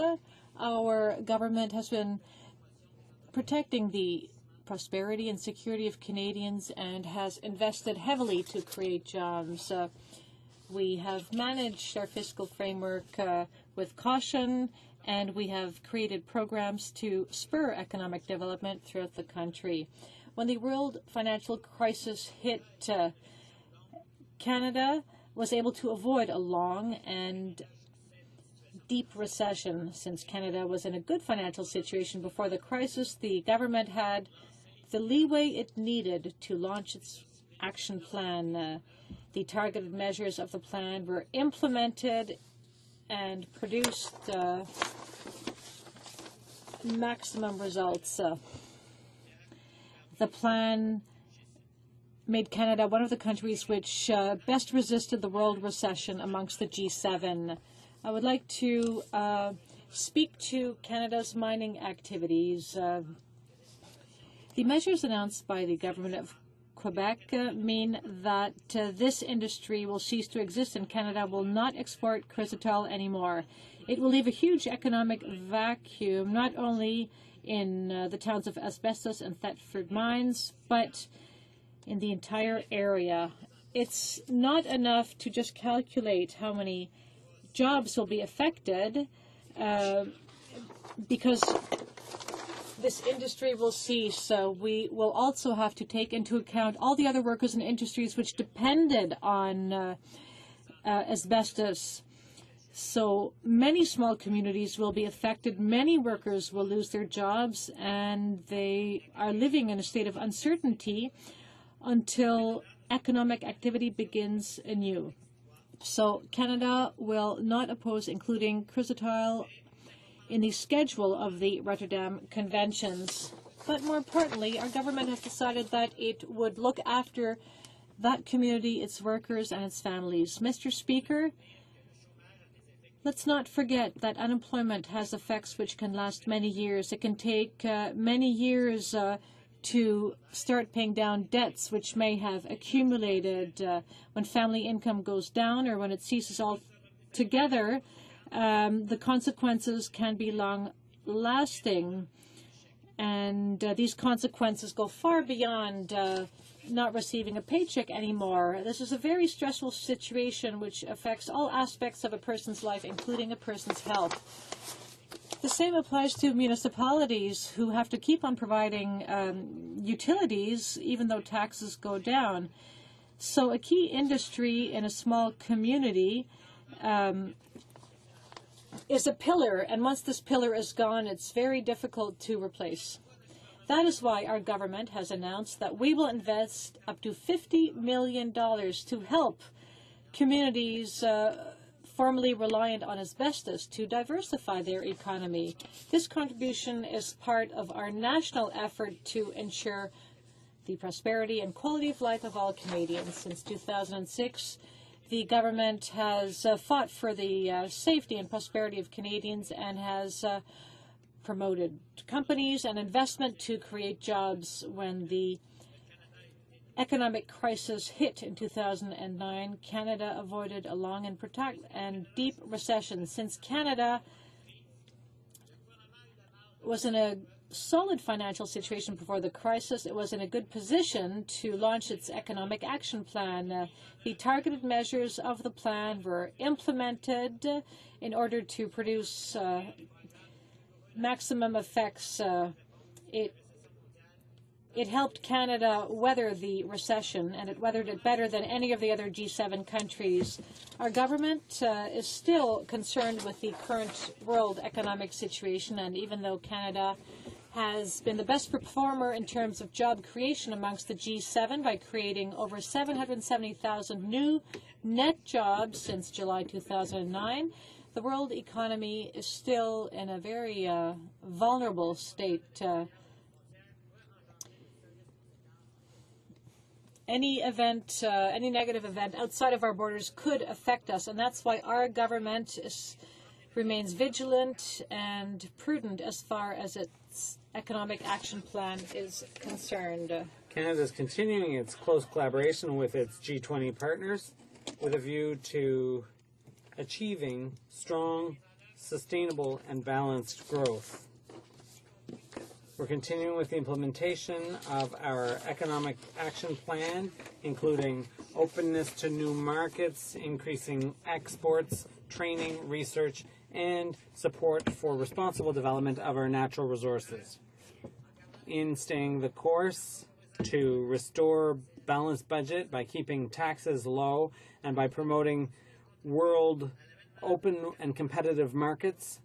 our government has been protecting the prosperity and security of Canadians and has invested heavily to create jobs. We have managed our fiscal framework with caution, and we have created programs to spur economic development throughout the country. When the world financial crisis hit, Canada was able to avoid a long and deep recession. Since Canada was in a good financial situation before the crisis, the government had the leeway it needed to launch its action plan. The targeted measures of the plan were implemented and produced maximum results. The plan made Canada one of the countries which best resisted the world recession amongst the G7. I would like to speak to Canada's mining activities. The measures announced by the government of Quebec mean that this industry will cease to exist and Canada will not export chrysotile anymore. It will leave a huge economic vacuum, not only in the towns of Asbestos and Thetford mines, but in the entire area. It's not enough to just calculate how many jobs will be affected because this industry will cease. So we will also have to take into account all the other workers in industries which depended on asbestos. So many small communities will be affected. Many workers will lose their jobs, and they are living in a state of uncertainty until economic activity begins anew. So Canada will not oppose including chrysotile in the schedule of the Rotterdam Conventions. But more importantly, our government has decided that it would look after that community, its workers, and its families. Mr. Speaker, let's not forget that unemployment has effects which can last many years. It can take many years to start paying down debts which may have accumulated when family income goes down or when it ceases altogether. The consequences can be long-lasting. And these consequences go far beyond not receiving a paycheck anymore. This is a very stressful situation which affects all aspects of a person's life, including a person's health. The same applies to municipalities who have to keep on providing utilities even though taxes go down. So a key industry in a small community is a pillar, and once this pillar is gone, it's very difficult to replace. That is why our government has announced that we will invest up to $50 million to help communities formerly reliant on asbestos to diversify their economy. This contribution is part of our national effort to ensure the prosperity and quality of life of all Canadians. Since 2006, the government has fought for the safety and prosperity of Canadians and has promoted companies and investment to create jobs. When the economic crisis hit in 2009, Canada avoided a long and deep recession. Since Canada was in a solid financial situation before the crisis, it was in a good position to launch its economic action plan. The targeted measures of the plan were implemented in order to produce maximum effects. It helped Canada weather the recession, and it weathered it better than any of the other G7 countries. Our government is still concerned with the current world economic situation, and even though Canada has been the best performer in terms of job creation amongst the G7 by creating over 770,000 new net jobs since July 2009, the world economy is still in a very vulnerable state. Any negative event outside of our borders could affect us, and that's why our government remains vigilant and prudent as far as its economic action plan is concerned. Canada is continuing its close collaboration with its G20 partners with a view to achieving strong, sustainable, and balanced growth. We're continuing with the implementation of our economic action plan, including openness to new markets, increasing exports, training, research, and support for responsible development of our natural resources. In staying the course to restore balanced budget by keeping taxes low and by promoting world open and competitive markets,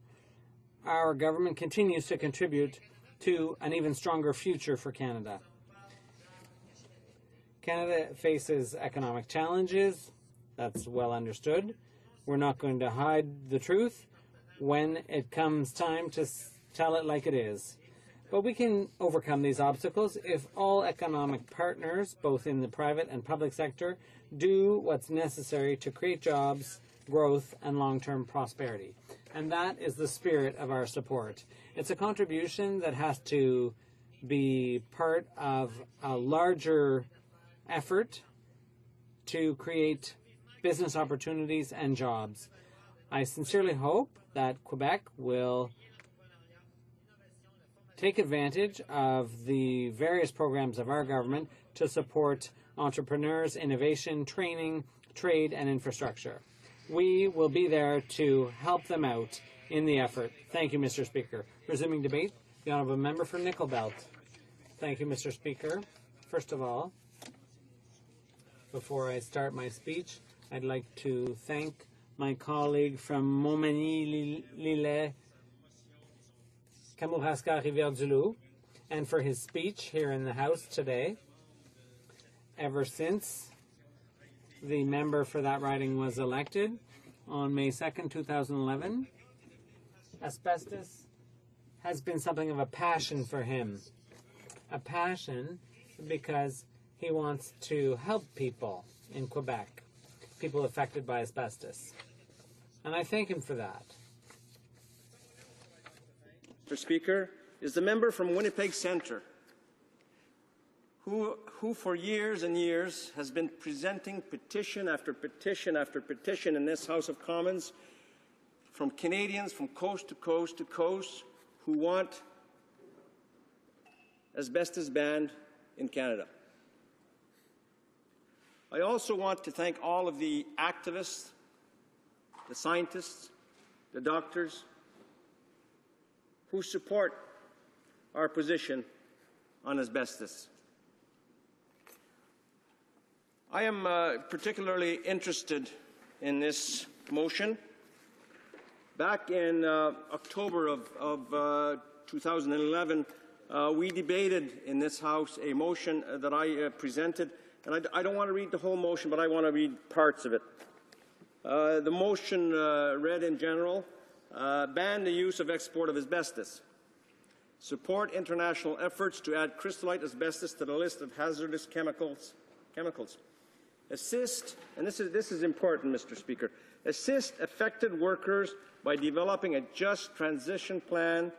our government continues to contribute to an even stronger future for Canada. Canada faces economic challenges. That's well understood. We're not going to hide the truth when it comes time to tell it like it is. But we can overcome these obstacles if all economic partners, both in the private and public sector, do what's necessary to create jobs, growth, and long-term prosperity. And that is the spirit of our support. It's a contribution that has to be part of a larger effort to create business opportunities and jobs. I sincerely hope that Quebec will take advantage of the various programs of our government to support entrepreneurs, innovation, training, trade, and infrastructure. We will be there to help them out in the effort. Thank you, Mr. Speaker. Resuming debate, the Honourable Member for Nickel Belt. Thank you, Mr. Speaker. First of all, before I start my speech, I'd like to thank my colleague from Montmagny-Lillet, Kamouraska Rivière-du-Loup, and for his speech here in the House today. Ever since the member for that riding was elected on May 2nd, 2011, asbestos has been something of a passion for him. A passion because he wants to help people in Quebec, people affected by asbestos. And I thank him for that. Mr. Speaker, is the member from Winnipeg Centre, who for years and years has been presenting petition after petition after petition in this House of Commons from Canadians from coast to coast to coast who want asbestos banned in Canada. I also want to thank all of the activists, the scientists, the doctors who support our position on asbestos. I am particularly interested in this motion. Back in October of 2011, we debated in this House a motion that I presented, and I don't want to read the whole motion, but I want to read parts of it. The motion read in general, ban the use of export of asbestos. Support international efforts to add crystallite asbestos to the list of hazardous chemicals. Assist, and this is important, Mr. Speaker, assist affected workers by developing a just transition plan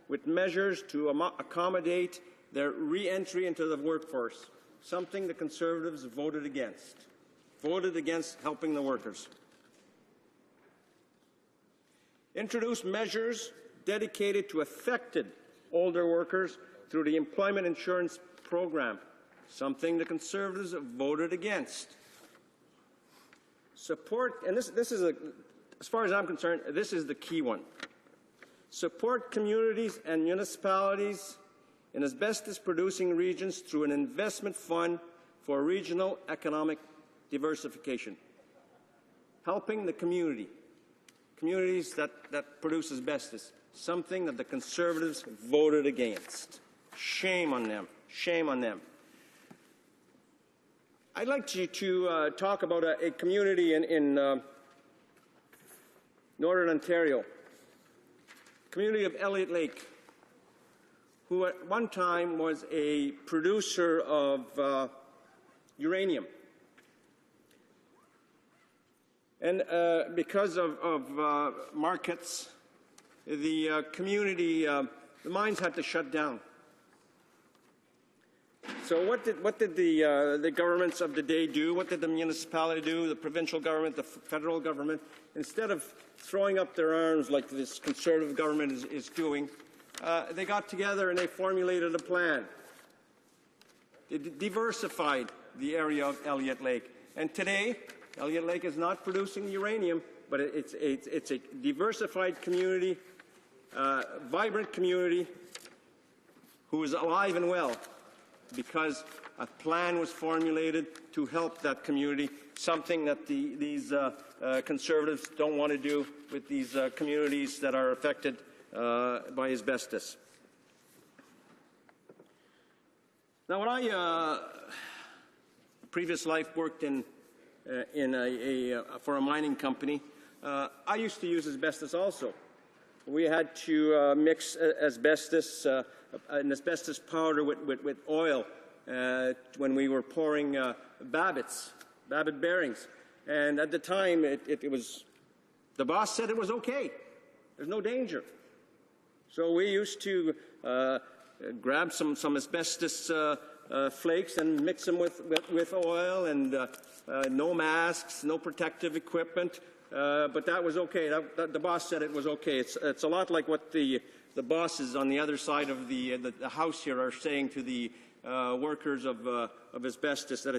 with measures to accommodate their re-entry into the workforce, something the Conservatives voted against helping the workers. Introduce measures dedicated to affected older workers through the employment insurance program, something the Conservatives voted against. Support, and this is, as far as I'm concerned, this is the key one. Support communities and municipalities in asbestos-producing regions through an investment fund for regional economic diversification. Helping the communities that produce asbestos, something that the Conservatives voted against. Shame on them. Shame on them. I'd like to talk about a community in Northern Ontario, community of Elliott Lake, who at one time was a producer of uranium. And because of markets, the community, the mines had to shut down. So what did the governments of the day do? What did the municipality do, the provincial government, the federal government? Instead of throwing up their arms like this Conservative government is doing, they got together and they formulated a plan. They diversified the area of Elliott Lake. And today, Elliott Lake is not producing uranium, but it's a diversified community, vibrant community who is alive and well because a plan was formulated to help that community, something that these Conservatives don't want to do with these communities that are affected by asbestos. Now, when I, previous life, worked for a mining company, I used to use asbestos also. We had to mix asbestos, an asbestos powder with oil when we were pouring Babbitt bearings. And at the time, the boss said it was okay. There's no danger. So we used to grab some asbestos flakes and mix them with oil, and no masks, no protective equipment. But that was okay. The boss said it was okay. It's a lot like what the bosses on the other side of the house here are saying to the workers of asbestos, that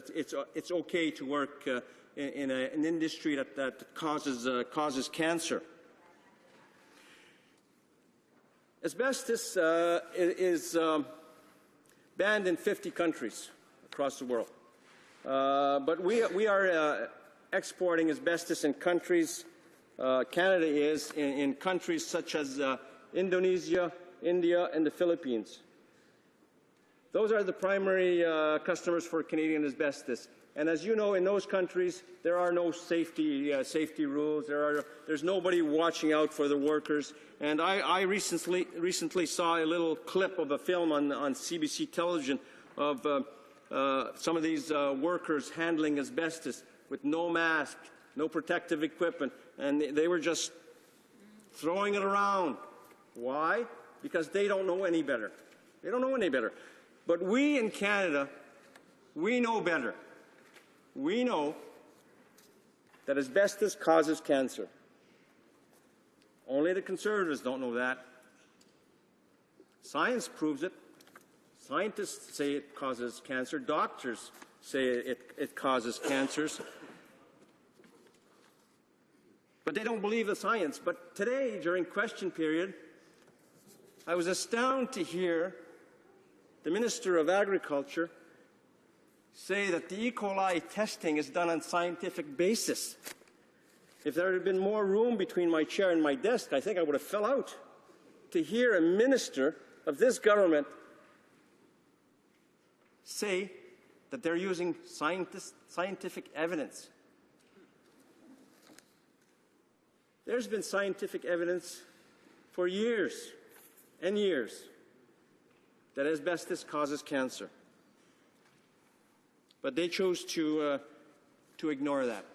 it's okay to work in an industry that causes cancer. Asbestos is banned in 50 countries across the world, but we are exporting asbestos in countries, Canada is, in countries such as Indonesia, India, and the Philippines. Those are the primary customers for Canadian asbestos. And as you know, in those countries, there are no safety rules. There's nobody watching out for the workers. And I recently saw a little clip of a film on CBC television of some of these workers handling asbestos with no mask, no protective equipment, and they were just throwing it around. Why? Because they don't know any better. They don't know any better. But we in Canada, we know better. We know that asbestos causes cancer. Only the Conservatives don't know that. Science proves it. Scientists say it causes cancer. Doctors say it causes cancers. But they don't believe the science. But today, during question period, I was astounded to hear the Minister of Agriculture say that the E. coli testing is done on scientific basis. If there had been more room between my chair and my desk, I think I would have fell out to hear a minister of this government say that they're using scientific evidence. There's been scientific evidence for years and years that asbestos causes cancer. But they chose to ignore that.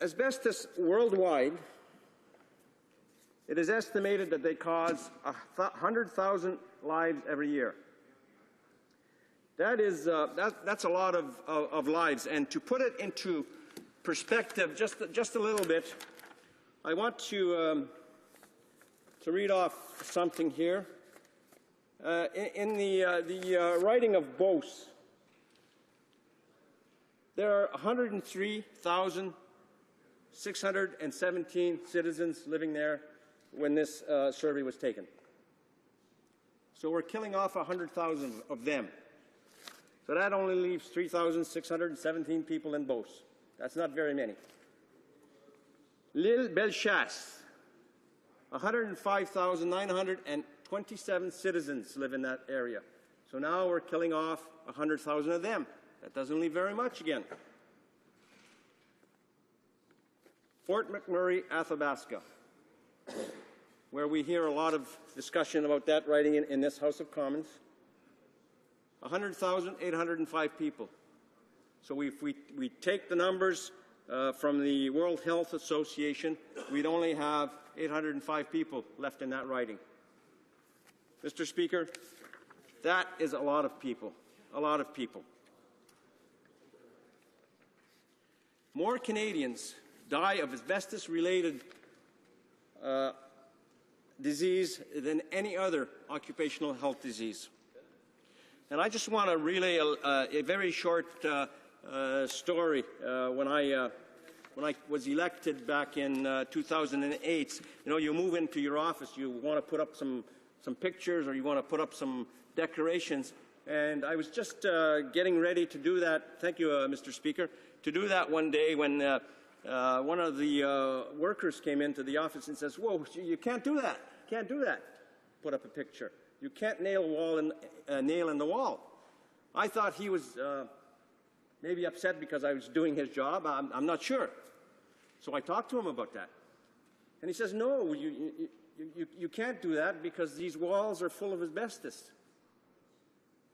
Asbestos worldwide, it is estimated that they cause 100,000 lives every year. That's a lot of lives. And to put it into perspective just a little bit, I want to read off something here. In the writing of Bose, there are 103,617 citizens living there when this survey was taken. So we're killing off 100,000 of them. So that only leaves 3,617 people in Beauce. That's not very many. L'Île Bellechasse, 105,927 citizens live in that area. So now we're killing off 100,000 of them. That doesn't leave very much again. Fort McMurray, Athabasca, where we hear a lot of discussion about that writing in this House of Commons. 100,805 people. So if we take the numbers from the World Health Association, we'd only have 805 people left in that writing. Mr. Speaker, that is a lot of people, a lot of people. More Canadians die of asbestos-related disease than any other occupational health disease. And I just want to relay a very short story. When I was elected back in 2008, you know, you move into your office, you want to put up some pictures or you want to put up some decorations. And I was just getting ready to do that. Thank you, Mr. Speaker. To do that one day when one of the workers came into the office and says, "Whoa, you can't do that. Can't do that. Put up a picture. You can't nail a nail in the wall." I thought he was maybe upset because I was doing his job. I'm not sure. So I talked to him about that. And he says, "No, you can't do that because these walls are full of asbestos.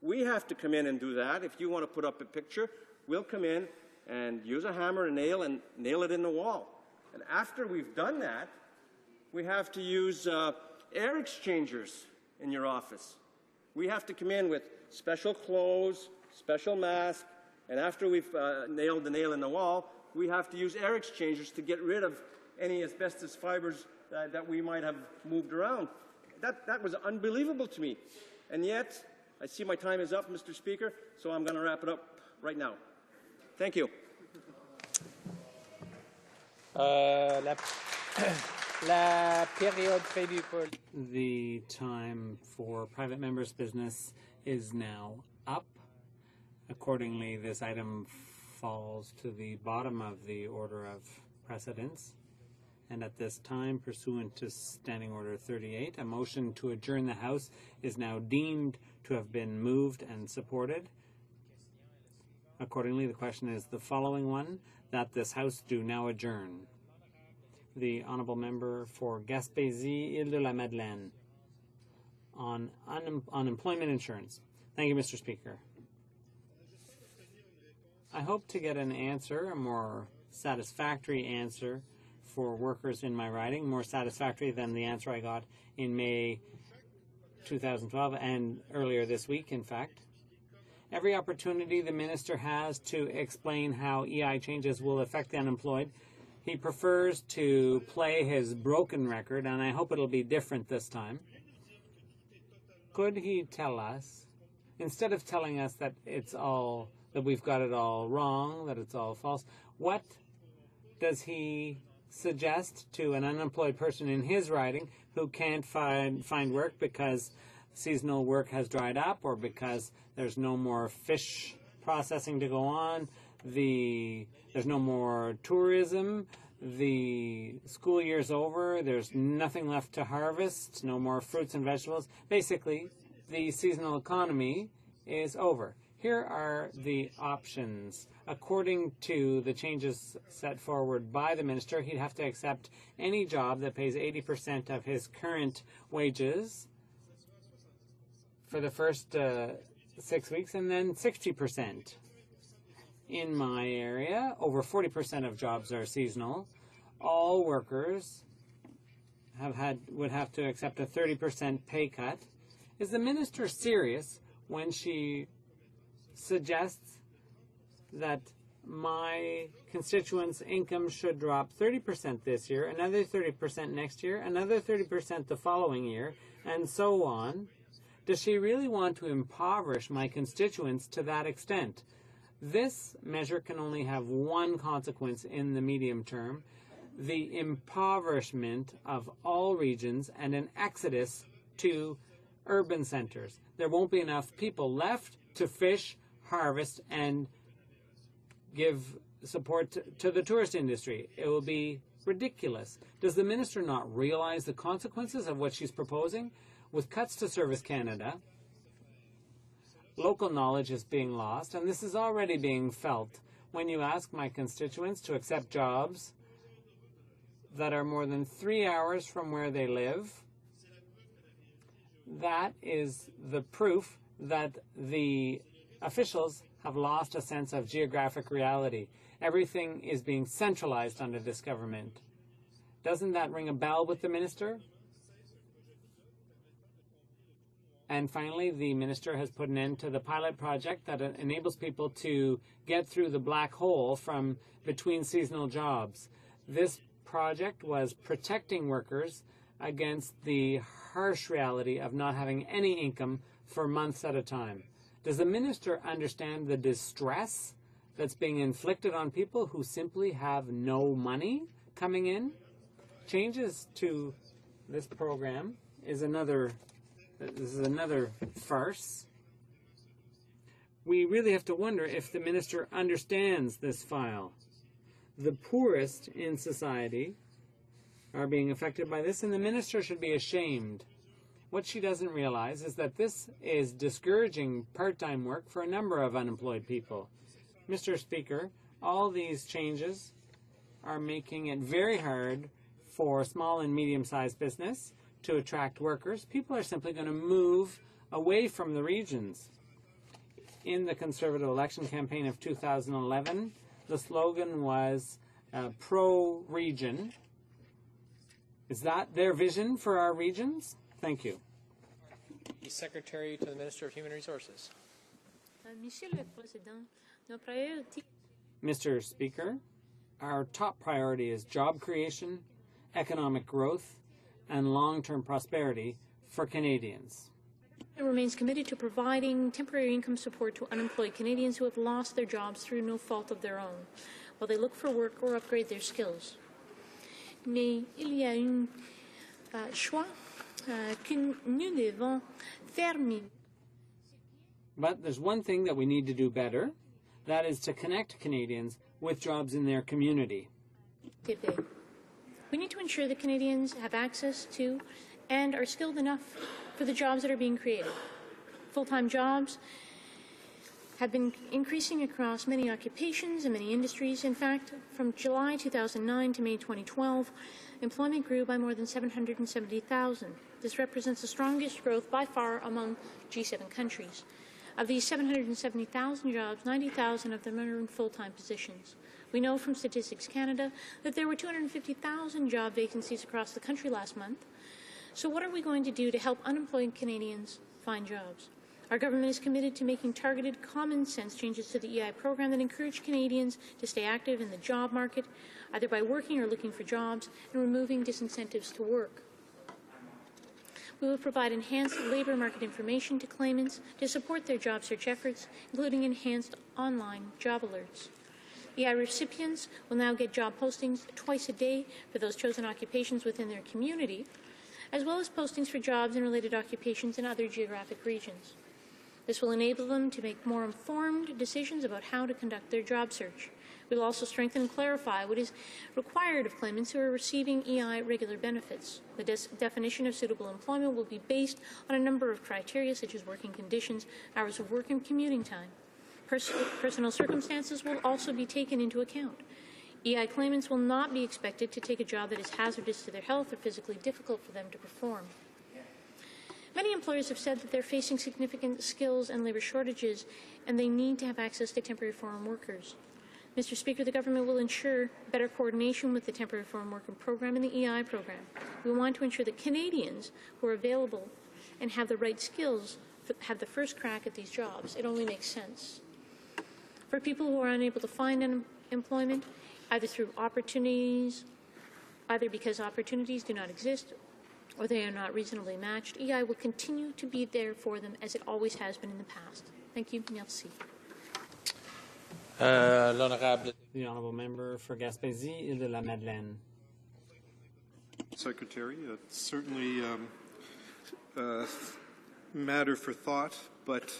We have to come in and do that. If you want to put up a picture, we'll come in and use a hammer and nail it in the wall. And after we've done that, we have to use air exchangers in your office. We have to come in with special clothes, special mask, and after we've nailed the nail in the wall, we have to use air exchangers to get rid of any asbestos fibers that we might have moved around." That was unbelievable to me. And yet, I see my time is up, Mr. Speaker, so I'm going to wrap it up right now. Thank you. The time for private members' business is now up. Accordingly, this item falls to the bottom of the order of precedence. And at this time, pursuant to Standing Order 38, a motion to adjourn the House is now deemed to have been moved and supported. Accordingly, the question is the following one, that this House do now adjourn. The Honourable Member for Gaspésie-Île-de-la-Madeleine on unemployment insurance. Thank you, Mr. Speaker. I hope to get an answer, a more satisfactory answer for workers in my riding, more satisfactory than the answer I got in May 2012 and earlier this week, in fact. Every opportunity the minister has to explain how EI changes will affect the unemployed, He prefers to play his broken record, and I hope it'll be different this time. Could he tell us, instead of telling us that that we've got it all wrong, that it's all false, what does he suggest to an unemployed person in his riding who can't find work because seasonal work has dried up or because there's no more fish processing to go on, there's no more tourism, the school year's over, there's nothing left to harvest, no more fruits and vegetables. Basically, the seasonal economy is over. Here are the options. According to the changes set forward by the minister, he'd have to accept any job that pays 80% of his current wages for the first 6 weeks, and then 60%. In my area, over 40% of jobs are seasonal. All workers would have to accept a 30% pay cut. Is the minister serious when she suggests that my constituents' income should drop 30% this year, another 30% next year, another 30% the following year, and so on? Does she really want to impoverish my constituents to that extent? This measure can only have one consequence in the medium term: the impoverishment of all regions and an exodus to urban centers. There won't be enough people left to fish, harvest, and give support to the tourist industry. It will be ridiculous. Does the minister not realize the consequences of what she's proposing? With cuts to Service Canada, local knowledge is being lost, and this is already being felt when you ask my constituents to accept jobs that are more than 3 hours from where they live. That is the proof that the officials have lost a sense of geographic reality. Everything is being centralized under this government. Doesn't that ring a bell with the minister? And finally, the minister has put an end to the pilot project that enables people to get through the black hole from between seasonal jobs. This project was protecting workers against the harsh reality of not having any income for months at a time. Does the minister understand the distress that's being inflicted on people who simply have no money coming in? Changes to this program is another farce. We really have to wonder if the minister understands this file. The poorest in society are being affected by this, and the minister should be ashamed. What she doesn't realize is that this is discouraging part-time work for a number of unemployed people. Mr. Speaker, all these changes are making it very hard for small and medium-sized business to attract workers. People are simply going to move away from the regions. In the Conservative election campaign of 2011, the slogan was pro-region. Is that their vision for our regions? Thank you. The Secretary to the Minister of Human Resources. Mr. Speaker, our top priority is job creation, economic growth, and long-term prosperity for Canadians. It remains committed to providing temporary income support to unemployed Canadians who have lost their jobs through no fault of their own, while they look for work or upgrade their skills. Mais il y a un choix que nous devons faire. But there's one thing that we need to do better. That is to connect Canadians with jobs in their community. We need to ensure that Canadians have access to and are skilled enough for the jobs that are being created. Full-time jobs have been increasing across many occupations and many industries. In fact, from July 2009 to May 2012, employment grew by more than 770,000. This represents the strongest growth by far among G7 countries. Of these 770,000 jobs, 90,000 of them are in full-time positions. We know from Statistics Canada that there were 250,000 job vacancies across the country last month. So what are we going to do to help unemployed Canadians find jobs? Our government is committed to making targeted, common-sense changes to the EI program that encourage Canadians to stay active in the job market. either by working or looking for jobs, and removing disincentives to work. We will provide enhanced labour market information to claimants to support their job search efforts, including enhanced online job alerts. EI recipients will now get job postings twice a day for those chosen occupations within their community, as well as postings for jobs and related occupations in other geographic regions. This will enable them to make more informed decisions about how to conduct their job search. We will also strengthen and clarify what is required of claimants who are receiving EI regular benefits. The definition of suitable employment will be based on a number of criteria such as working conditions, hours of work, and commuting time. Personal circumstances will also be taken into account. EI claimants will not be expected to take a job that is hazardous to their health or physically difficult for them to perform. Many employers have said that they're facing significant skills and labour shortages, and they need to have access to temporary foreign workers. Mr. Speaker, the government will ensure better coordination with the Temporary Foreign Worker Program and the EI program. We want to ensure that Canadians who are available and have the right skills have the first crack at these jobs. It only makes sense. For people who are unable to find employment, either through opportunities, either because opportunities do not exist or they are not reasonably matched, EI will continue to be there for them as it always has been in the past. Thank you. Merci. The honourable member for Gaspésie et de la Madeleine. Secretary, it's certainly matter for thought, but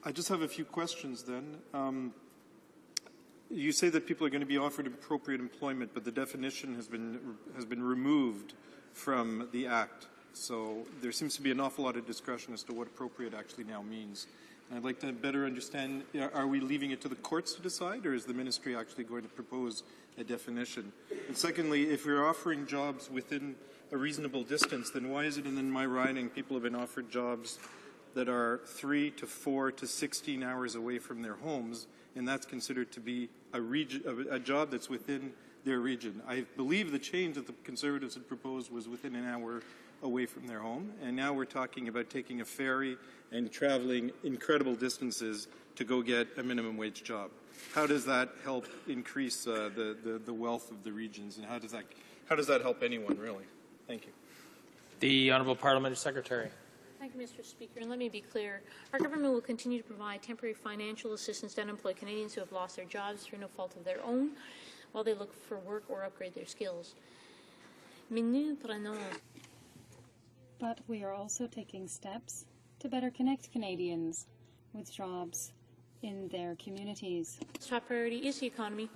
I just have a few questions then. You say that people are going to be offered appropriate employment, but the definition has been removed from the Act. So there seems to be an awful lot of discussion as to what appropriate actually now means. And I'd like to better understand, are we leaving it to the courts to decide, or is the ministry actually going to propose a definition? And secondly, if we're offering jobs within a reasonable distance, then why is it in my riding people have been offered jobs that are 3 to 4 to 16 hours away from their homes, and that's considered to be a job that's within their region? I believe the change that the Conservatives had proposed was within an hour away from their home, and now we're talking about taking a ferry and traveling incredible distances to go get a minimum wage job. How does that help increase the wealth of the regions, and how does that help anyone, really? Thank you. The Honourable Parliamentary Secretary. Thank you, Mr. Speaker. And let me be clear. Our government will continue to provide temporary financial assistance to unemployed Canadians who have lost their jobs through no fault of their own while they look for work or upgrade their skills. But we are also taking steps to better connect Canadians with jobs in their communities. Top priority is the economy,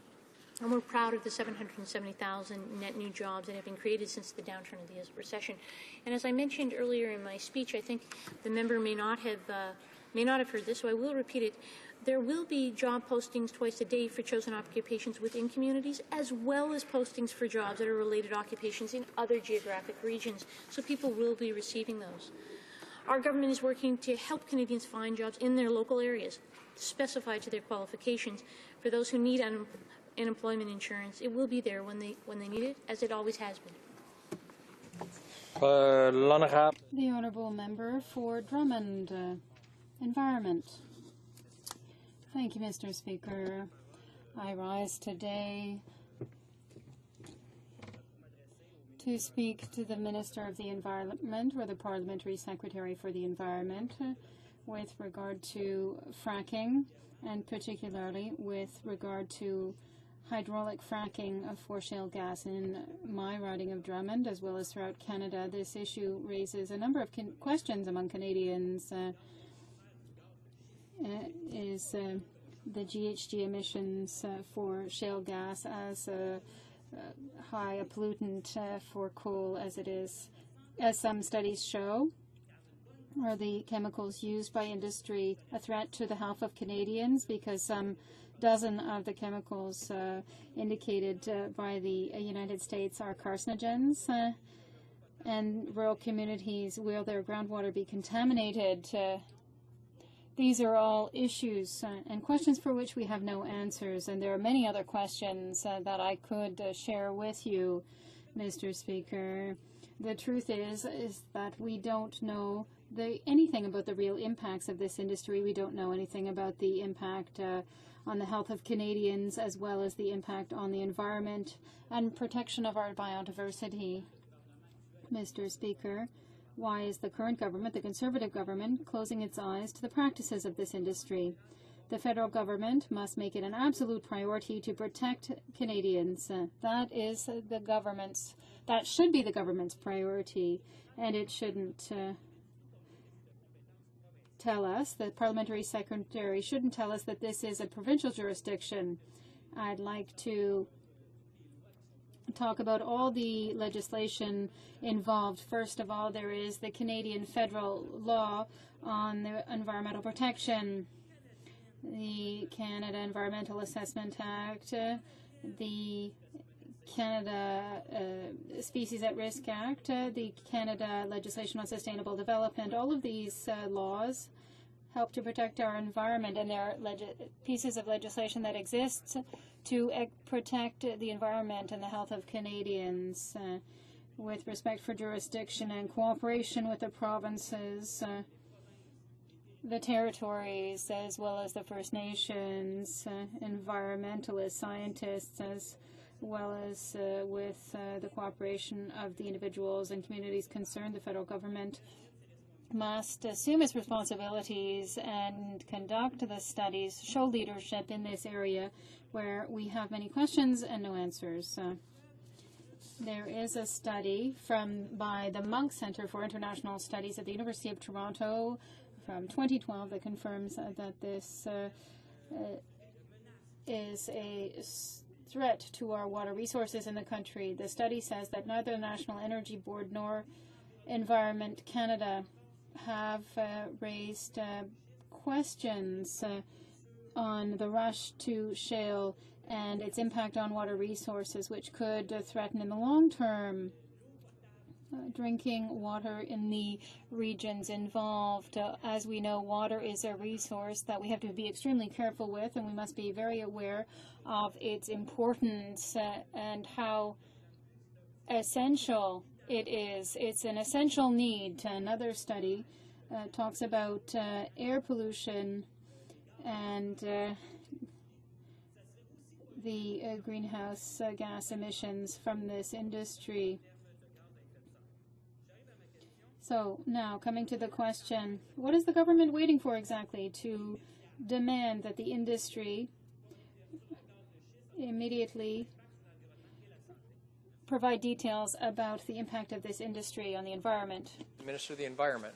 and we're proud of the 770,000 net new jobs that have been created since the downturn of the recession. And as I mentioned earlier in my speech, I think the member may not have heard this, so I will repeat it. There will be job postings twice a day for chosen occupations within communities, as well as postings for jobs that are related occupations in other geographic regions, so people will be receiving those. Our government is working to help Canadians find jobs in their local areas, specified to their qualifications. For those who need unemployment insurance, it will be there when they need it, as it always has been. The honourable member for Drummond Environment. Thank you, Mr. Speaker. I rise today to speak to the Minister of the Environment, or the Parliamentary Secretary for the Environment, with regard to fracking, and particularly with regard to hydraulic fracking for shale gas in my riding of Drummond, as well as throughout Canada. This issue raises a number of questions among Canadians. Is the GHG emissions for shale gas as high a pollutant for coal as it is, as some studies show? Are the chemicals used by industry a threat to the health of Canadians? Because some dozen of the chemicals indicated by the United States are carcinogens, and rural communities, will their groundwater be contaminated? These are all issues and questions for which we have no answers, and there are many other questions that I could share with you, Mr. Speaker. The truth is that we don't know anything about the real impacts of this industry. We don't know anything about the impact on the health of Canadians, as well as the impact on the environment and protection of our biodiversity. Mr. Speaker, why is the current government, the Conservative government, closing its eyes to the practices of this industry? The federal government must make it an absolute priority to protect Canadians. That should be the government's priority, and it shouldn't tell us, the parliamentary secretary shouldn't tell us that this is a provincial jurisdiction. I'd like to talk about all the legislation involved. First of all, there is the Canadian federal law on the environmental protection, the Canada Environmental Assessment Act, the Canada Species at Risk Act, the Canada Legislation on Sustainable Development. All of these laws help to protect our environment, and there are pieces of legislation that exist to protect the environment and the health of Canadians with respect for jurisdiction and cooperation with the provinces, the territories, as well as the First Nations, environmentalists, scientists, as well as with the cooperation of the individuals and communities concerned. The federal government must assume its responsibilities and conduct the studies, show leadership in this area where we have many questions and no answers. There is a study by the Munk Centre for International Studies at the University of Toronto from 2012 that confirms that this is a threat to our water resources in the country. The study says that neither the National Energy Board nor Environment Canada have raised questions on the rush to shale and its impact on water resources, which could threaten in the long term drinking water in the regions involved. As we know, water is a resource that we have to be extremely careful with, and we must be very aware of its importance and how essential it is. It's an essential need. Another study talks about air pollution and the greenhouse gas emissions from this industry. So now, coming to the question, what is the government waiting for exactly to demand that the industry immediately provide details about the impact of this industry on the environment? Minister of the Environment.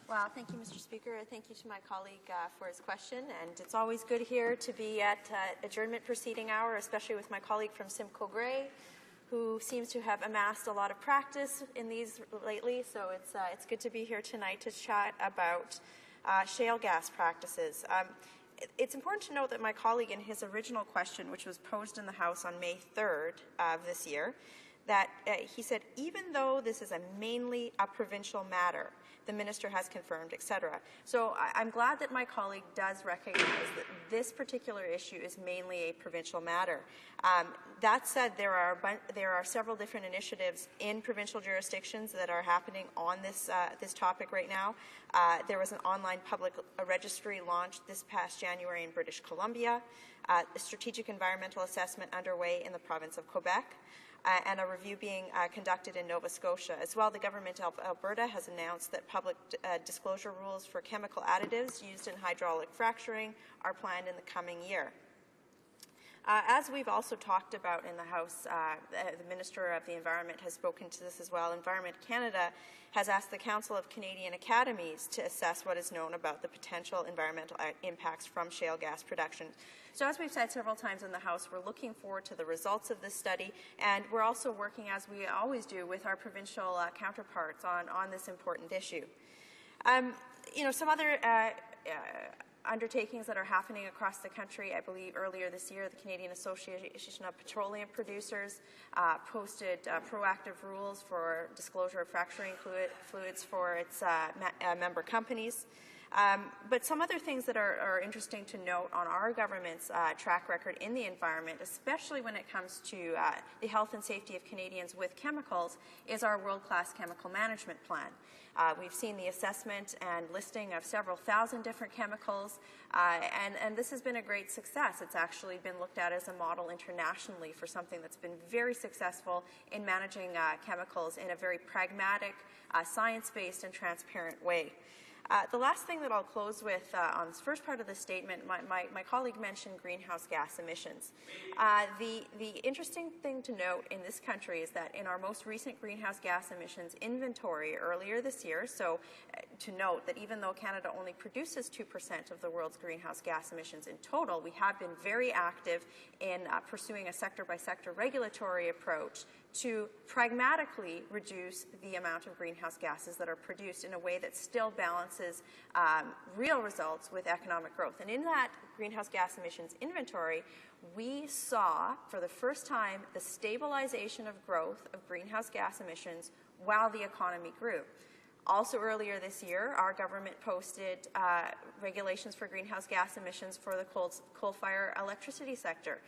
Well, thank you, Mr. Speaker. Thank you to my colleague for his question. And it's always good here to be at adjournment proceeding hour, especially with my colleague from Simcoe Grey, who seems to have amassed a lot of practice in these lately. So it's good to be here tonight to chat about shale gas practices. It's important to note that my colleague, in his original question, which was posed in the House on May 3rd of this year, that he said, even though this is mainly a provincial matter, the minister has confirmed, etc. So I'm glad that my colleague does recognize that this particular issue is mainly a provincial matter. That said, there are several different initiatives in provincial jurisdictions that are happening on this topic right now. There was an online public registry launched this past January in British Columbia, a strategic environmental assessment underway in the province of Quebec, and a review being conducted in Nova Scotia. As well, the government of Alberta has announced that public disclosure rules for chemical additives used in hydraulic fracturing are planned in the coming year. As we've also talked about in the House, the Minister of the Environment has spoken to this as well. Environment Canada has asked the Council of Canadian Academies to assess what is known about the potential environmental impacts from shale gas production. So as we've said several times in the House, we're looking forward to the results of this study, and we're also working, as we always do, with our provincial counterparts on this important issue. Some other undertakings that are happening across the country. I believe earlier this year, the Canadian Association of Petroleum Producers posted proactive rules for disclosure of fracturing fluids for its member companies. But some other things that are interesting to note on our government's track record in the environment, especially when it comes to the health and safety of Canadians with chemicals, is our world-class chemical management plan. We've seen the assessment and listing of several thousand different chemicals, and this has been a great success. It's actually been looked at as a model internationally for something that's been very successful in managing chemicals in a very pragmatic, science-based and transparent way. The last thing that I'll close with on this first part of the statement, my colleague mentioned greenhouse gas emissions. The interesting thing to note in this country is that in our most recent greenhouse gas emissions inventory earlier this year, so to note that even though Canada only produces 2% of the world's greenhouse gas emissions in total, we have been very active in pursuing a sector-by-sector regulatory approach to pragmatically reduce the amount of greenhouse gases that are produced in a way that still balances real results with economic growth. And in that greenhouse gas emissions inventory, we saw for the first time the stabilization of growth of greenhouse gas emissions while the economy grew. Also earlier this year, our government posted regulations for greenhouse gas emissions for the coal-fired electricity sector.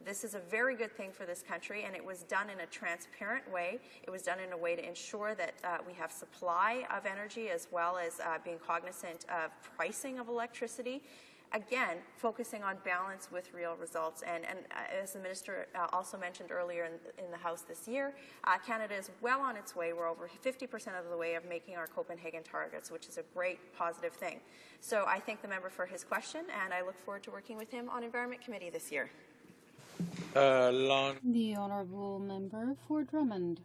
This is a very good thing for this country, and it was done in a transparent way. It was done in a way to ensure that we have supply of energy as well as being cognizant of pricing of electricity. Again, focusing on balance with real results. And as the Minister also mentioned earlier in the House this year, Canada is well on its way. We're over 50% of the way of making our Copenhagen targets, which is a great positive thing. So I thank the member for his question, and I look forward to working with him on Environment Committee this year. The Honourable Member for Drummond.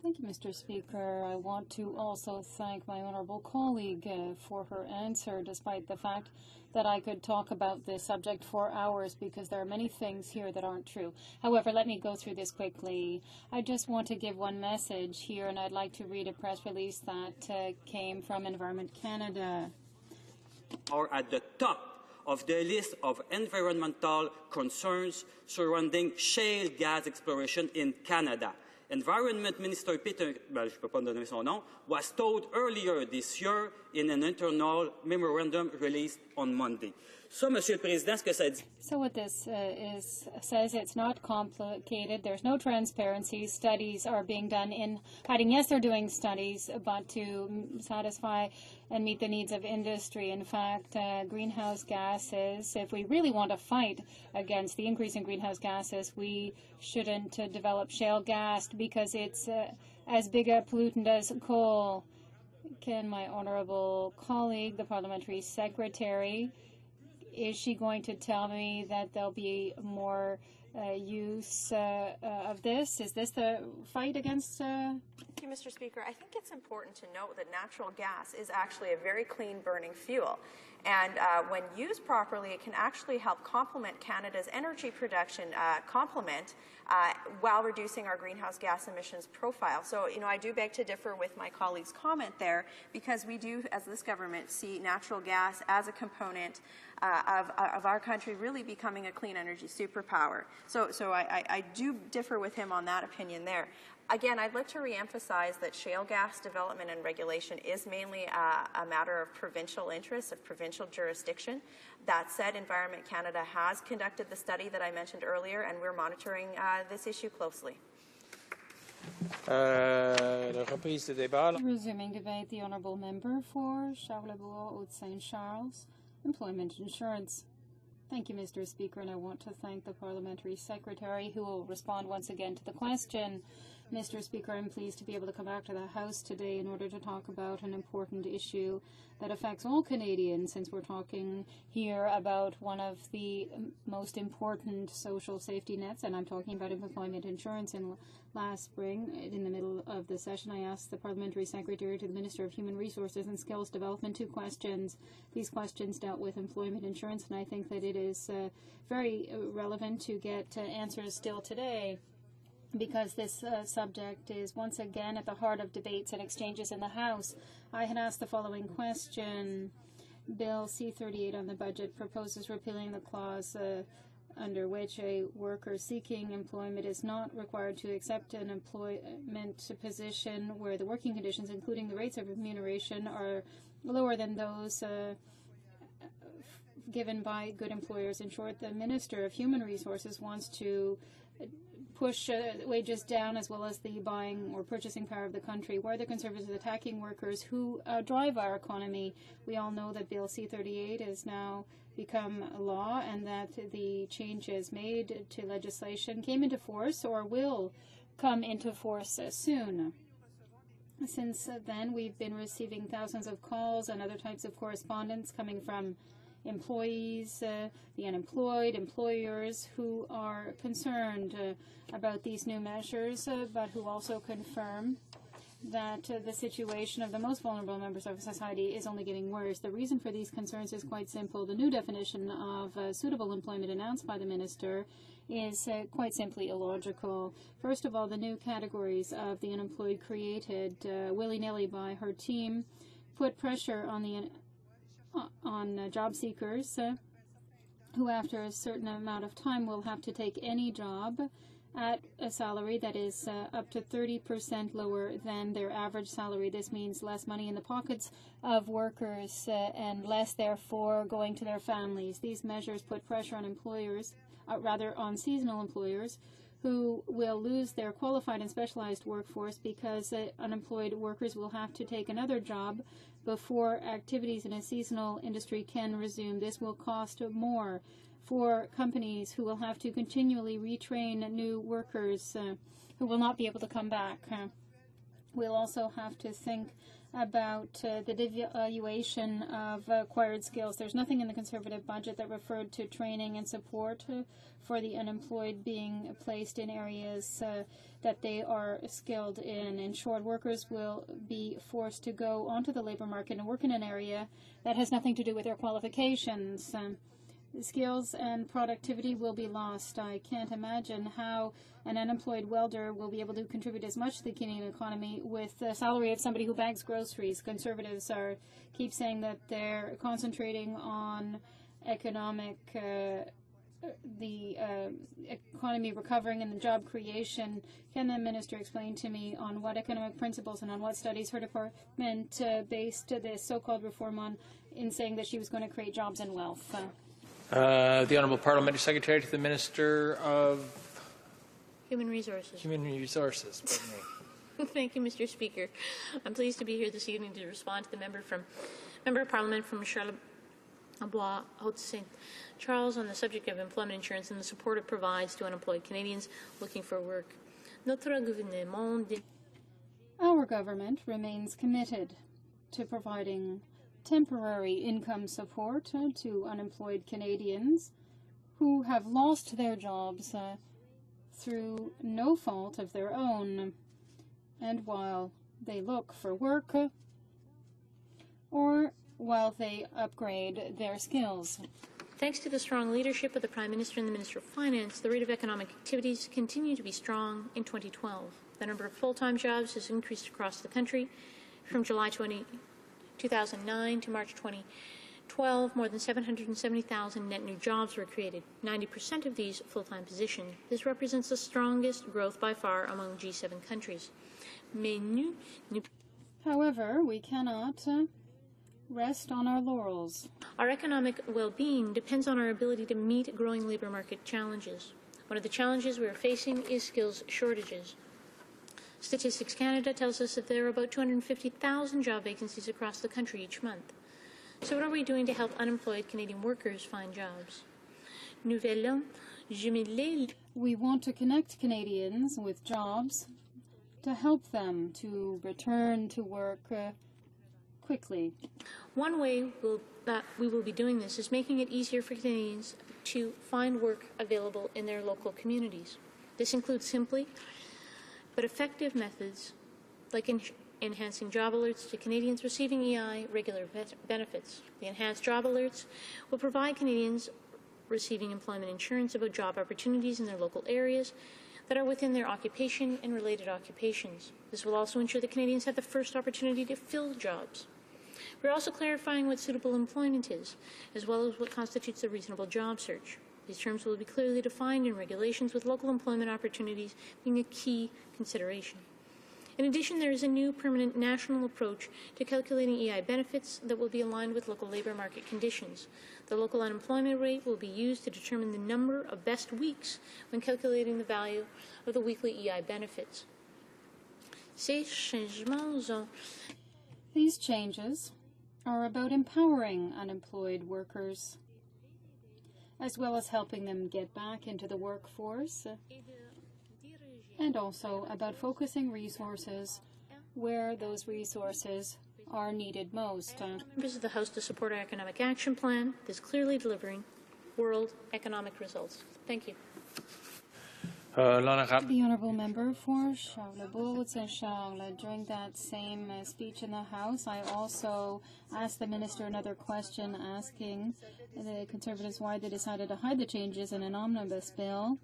Thank you, Mr. Speaker. I want to also thank my honourable colleague for her answer, despite the fact that I could talk about this subject for hours because there are many things here that aren't true. However, let me go through this quickly. I just want to give one message here, and I'd like to read a press release that came from Environment Canada. Are at the top of the list of environmental concerns surrounding shale gas exploration in Canada. Environment Minister Peter, je ne peux pas donner son nom, was told earlier this year in an internal memorandum released on Monday. Ça, Monsieur le Président, ce que ça dit. So what this says, it's not complicated. There's no transparency. Studies are being done in hiding. Yes, they're doing studies, but to satisfy and meet the needs of industry. In fact, greenhouse gases, if we really want to fight against the increase in greenhouse gases, we shouldn't develop shale gas because it's as big a pollutant as coal. Can my honourable colleague, the parliamentary secretary, is she going to tell me that there'll be more use of this? Is this the fight against... Thank you, Mr. Speaker. I think it's important to note that natural gas is actually a very clean burning fuel. And when used properly, it can actually help complement Canada's energy production while reducing our greenhouse gas emissions profile. So, I do beg to differ with my colleague's comment there, because we do, as this government, see natural gas as a component of our country really becoming a clean energy superpower. So I do differ with him on that opinion there. Again, I'd like to reemphasize that shale gas development and regulation is mainly a matter of provincial interest, of provincial jurisdiction. That said, Environment Canada has conducted the study that I mentioned earlier, and we're monitoring this issue closely. Resuming debate, the Honourable Member for Charlebourg-Haute-Saint-Charles, Employment Insurance. Thank you, Mr. Speaker, and I want to thank the Parliamentary Secretary who will respond once again to the question. Mr. Speaker, I'm pleased to be able to come back to the House today in order to talk about an important issue that affects all Canadians, since we're talking here about one of the most important social safety nets, and I'm talking about employment insurance. And last spring, in the middle of the session, I asked the Parliamentary Secretary to the Minister of Human Resources and Skills Development 2 questions. These questions dealt with employment insurance, and I think that it is very relevant to get answers still today, because this subject is once again at the heart of debates and exchanges in the House. I had asked the following question. Bill C-38 on the budget proposes repealing the clause under which a worker seeking employment is not required to accept an employment position where the working conditions, including the rates of remuneration, are lower than those given by good employers. In short, the Minister of Human Resources wants to push wages down as well as the buying or purchasing power of the country. Where the Conservatives are attacking workers who drive our economy. We all know that Bill C-38 has now become law and that the changes made to legislation came into force or will come into force soon. Since then, we've been receiving thousands of calls and other types of correspondence coming from employees, the unemployed, employers who are concerned about these new measures, but who also confirm that the situation of the most vulnerable members of society is only getting worse. The reason for these concerns is quite simple. The new definition of suitable employment announced by the minister is quite simply illogical. First of all, the new categories of the unemployed created willy-nilly by her team put pressure on job seekers who after a certain amount of time will have to take any job at a salary that is up to 30% lower than their average salary. This means less money in the pockets of workers and less, therefore, going to their families. These measures put pressure on employers, rather on seasonal employers, who will lose their qualified and specialized workforce because unemployed workers will have to take another job before activities in a seasonal industry can resume. This will cost more for companies who will have to continually retrain new workers who will not be able to come back. We'll also have to think about the devaluation of acquired skills. There's nothing in the Conservative budget that referred to training and support for the unemployed being placed in areas that they are skilled in. In short, workers will be forced to go onto the labor market and work in an area that has nothing to do with their qualifications. Skills and productivity will be lost. I can't imagine how an unemployed welder will be able to contribute as much to the Canadian economy with the salary of somebody who bags groceries. Conservatives keep saying that they're concentrating on the economy recovering and the job creation. Can the minister explain to me on what economic principles and on what studies her department based this so-called reform on in saying that she was going to create jobs and wealth? The Honourable Parliamentary Secretary to the Minister of Human Resources. Human Resources. Thank you, Mr. Speaker. I'm pleased to be here this evening to respond to the Member of Parliament from Charlebois, Haute-Saint Charles on the subject of employment insurance and the support it provides to unemployed Canadians looking for work. Our government remains committed to providing temporary income support to unemployed Canadians who have lost their jobs through no fault of their own, and while they look for work or while they upgrade their skills. Thanks to the strong leadership of the Prime Minister and the Minister of Finance, the rate of economic activities continued to be strong in 2012. The number of full-time jobs has increased across the country. From July 2009 to March 2012, more than 770,000 net new jobs were created, 90% of these full-time positions. This represents the strongest growth by far among G7 countries. However, we cannot rest on our laurels. Our economic well-being depends on our ability to meet growing labor market challenges. One of the challenges we are facing is skills shortages. Statistics Canada tells us that there are about 250,000 job vacancies across the country each month. So what are we doing to help unemployed Canadian workers find jobs? We want to connect Canadians with jobs to help them to return to work quickly. One way that we will be doing this is making it easier for Canadians to find work available in their local communities. This includes simply but effective methods like enhancing job alerts to Canadians receiving EI regular benefits. The enhanced job alerts will provide Canadians receiving employment insurance about job opportunities in their local areas that are within their occupation and related occupations. This will also ensure that Canadians have the first opportunity to fill jobs. We're also clarifying what suitable employment is, as well as what constitutes a reasonable job search. These terms will be clearly defined in regulations, with local employment opportunities being a key consideration. In addition, there is a new permanent national approach to calculating EI benefits that will be aligned with local labor market conditions. The local unemployment rate will be used to determine the number of best weeks when calculating the value of the weekly EI benefits. These changes are about empowering unemployed workers, as well as helping them get back into the workforce, and also about focusing resources where those resources are needed most. Members of the House to support our economic action plan that is clearly delivering world economic results. Thank you. The Honourable Member for Charles-Bourg-Saint-Charles. During that same speech in the House, I also asked the Minister another question, asking the Conservatives why they decided to hide the changes in an omnibus bill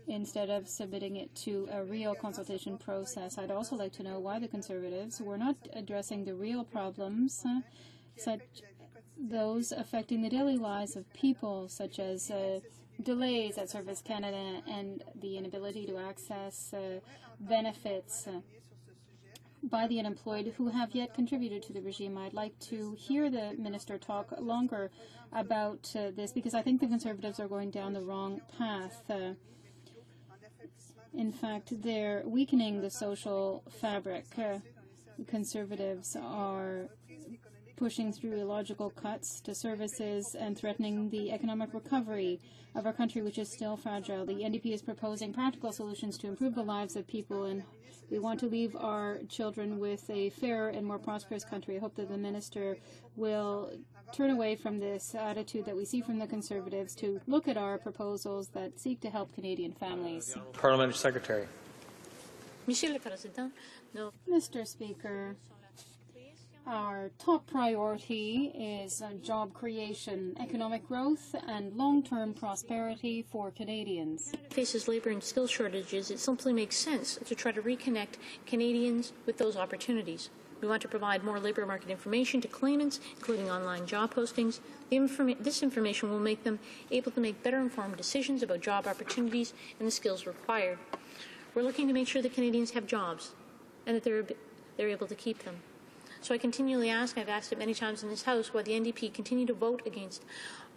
instead of submitting it to a real consultation process. I'd also like to know why the Conservatives were not addressing the real problems, such those affecting the daily lives of people, such as delays at Service Canada and the inability to access benefits by the unemployed who have yet contributed to the regime. I'd like to hear the Minister talk longer about this, because I think the Conservatives are going down the wrong path. In fact, they're weakening the social fabric. The Conservatives are pushing through illogical cuts to services and threatening the economic recovery of our country, which is still fragile. The NDP is proposing practical solutions to improve the lives of people, and we want to leave our children with a fairer and more prosperous country. I hope that the Minister will turn away from this attitude that we see from the Conservatives to look at our proposals that seek to help Canadian families. Parliamentary Secretary. Mr. Speaker, our top priority is job creation, economic growth, and long-term prosperity for Canadians. Faces labour and skill shortages, it simply makes sense to try to reconnect Canadians with those opportunities. We want to provide more labour market information to claimants, including online job postings. This information will make them able to make better informed decisions about job opportunities and the skills required. We're looking to make sure that Canadians have jobs and that they're able to keep them. So I continually ask, I've asked it many times in this House, why the NDP continue to vote against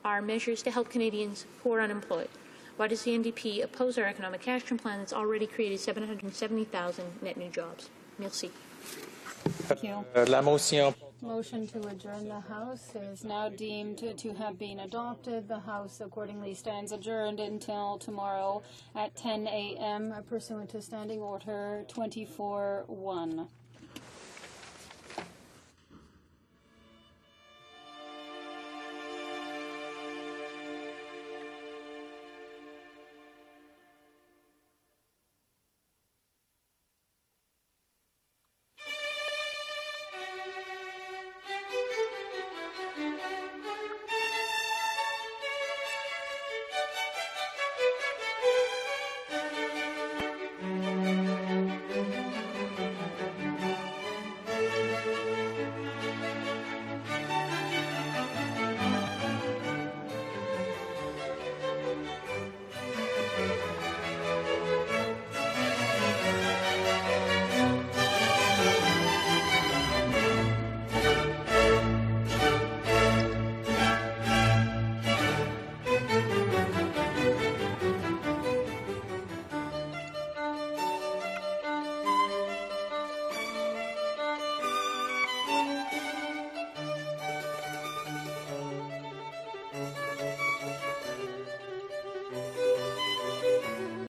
our measures to help Canadians who are unemployed. Why does the NDP oppose our economic action plan that's already created 770,000 net new jobs? Merci. Thank you. La motion. Motion to adjourn the House is now deemed to have been adopted. The House accordingly stands adjourned until tomorrow at 10 a.m. pursuant to Standing Order 24-1.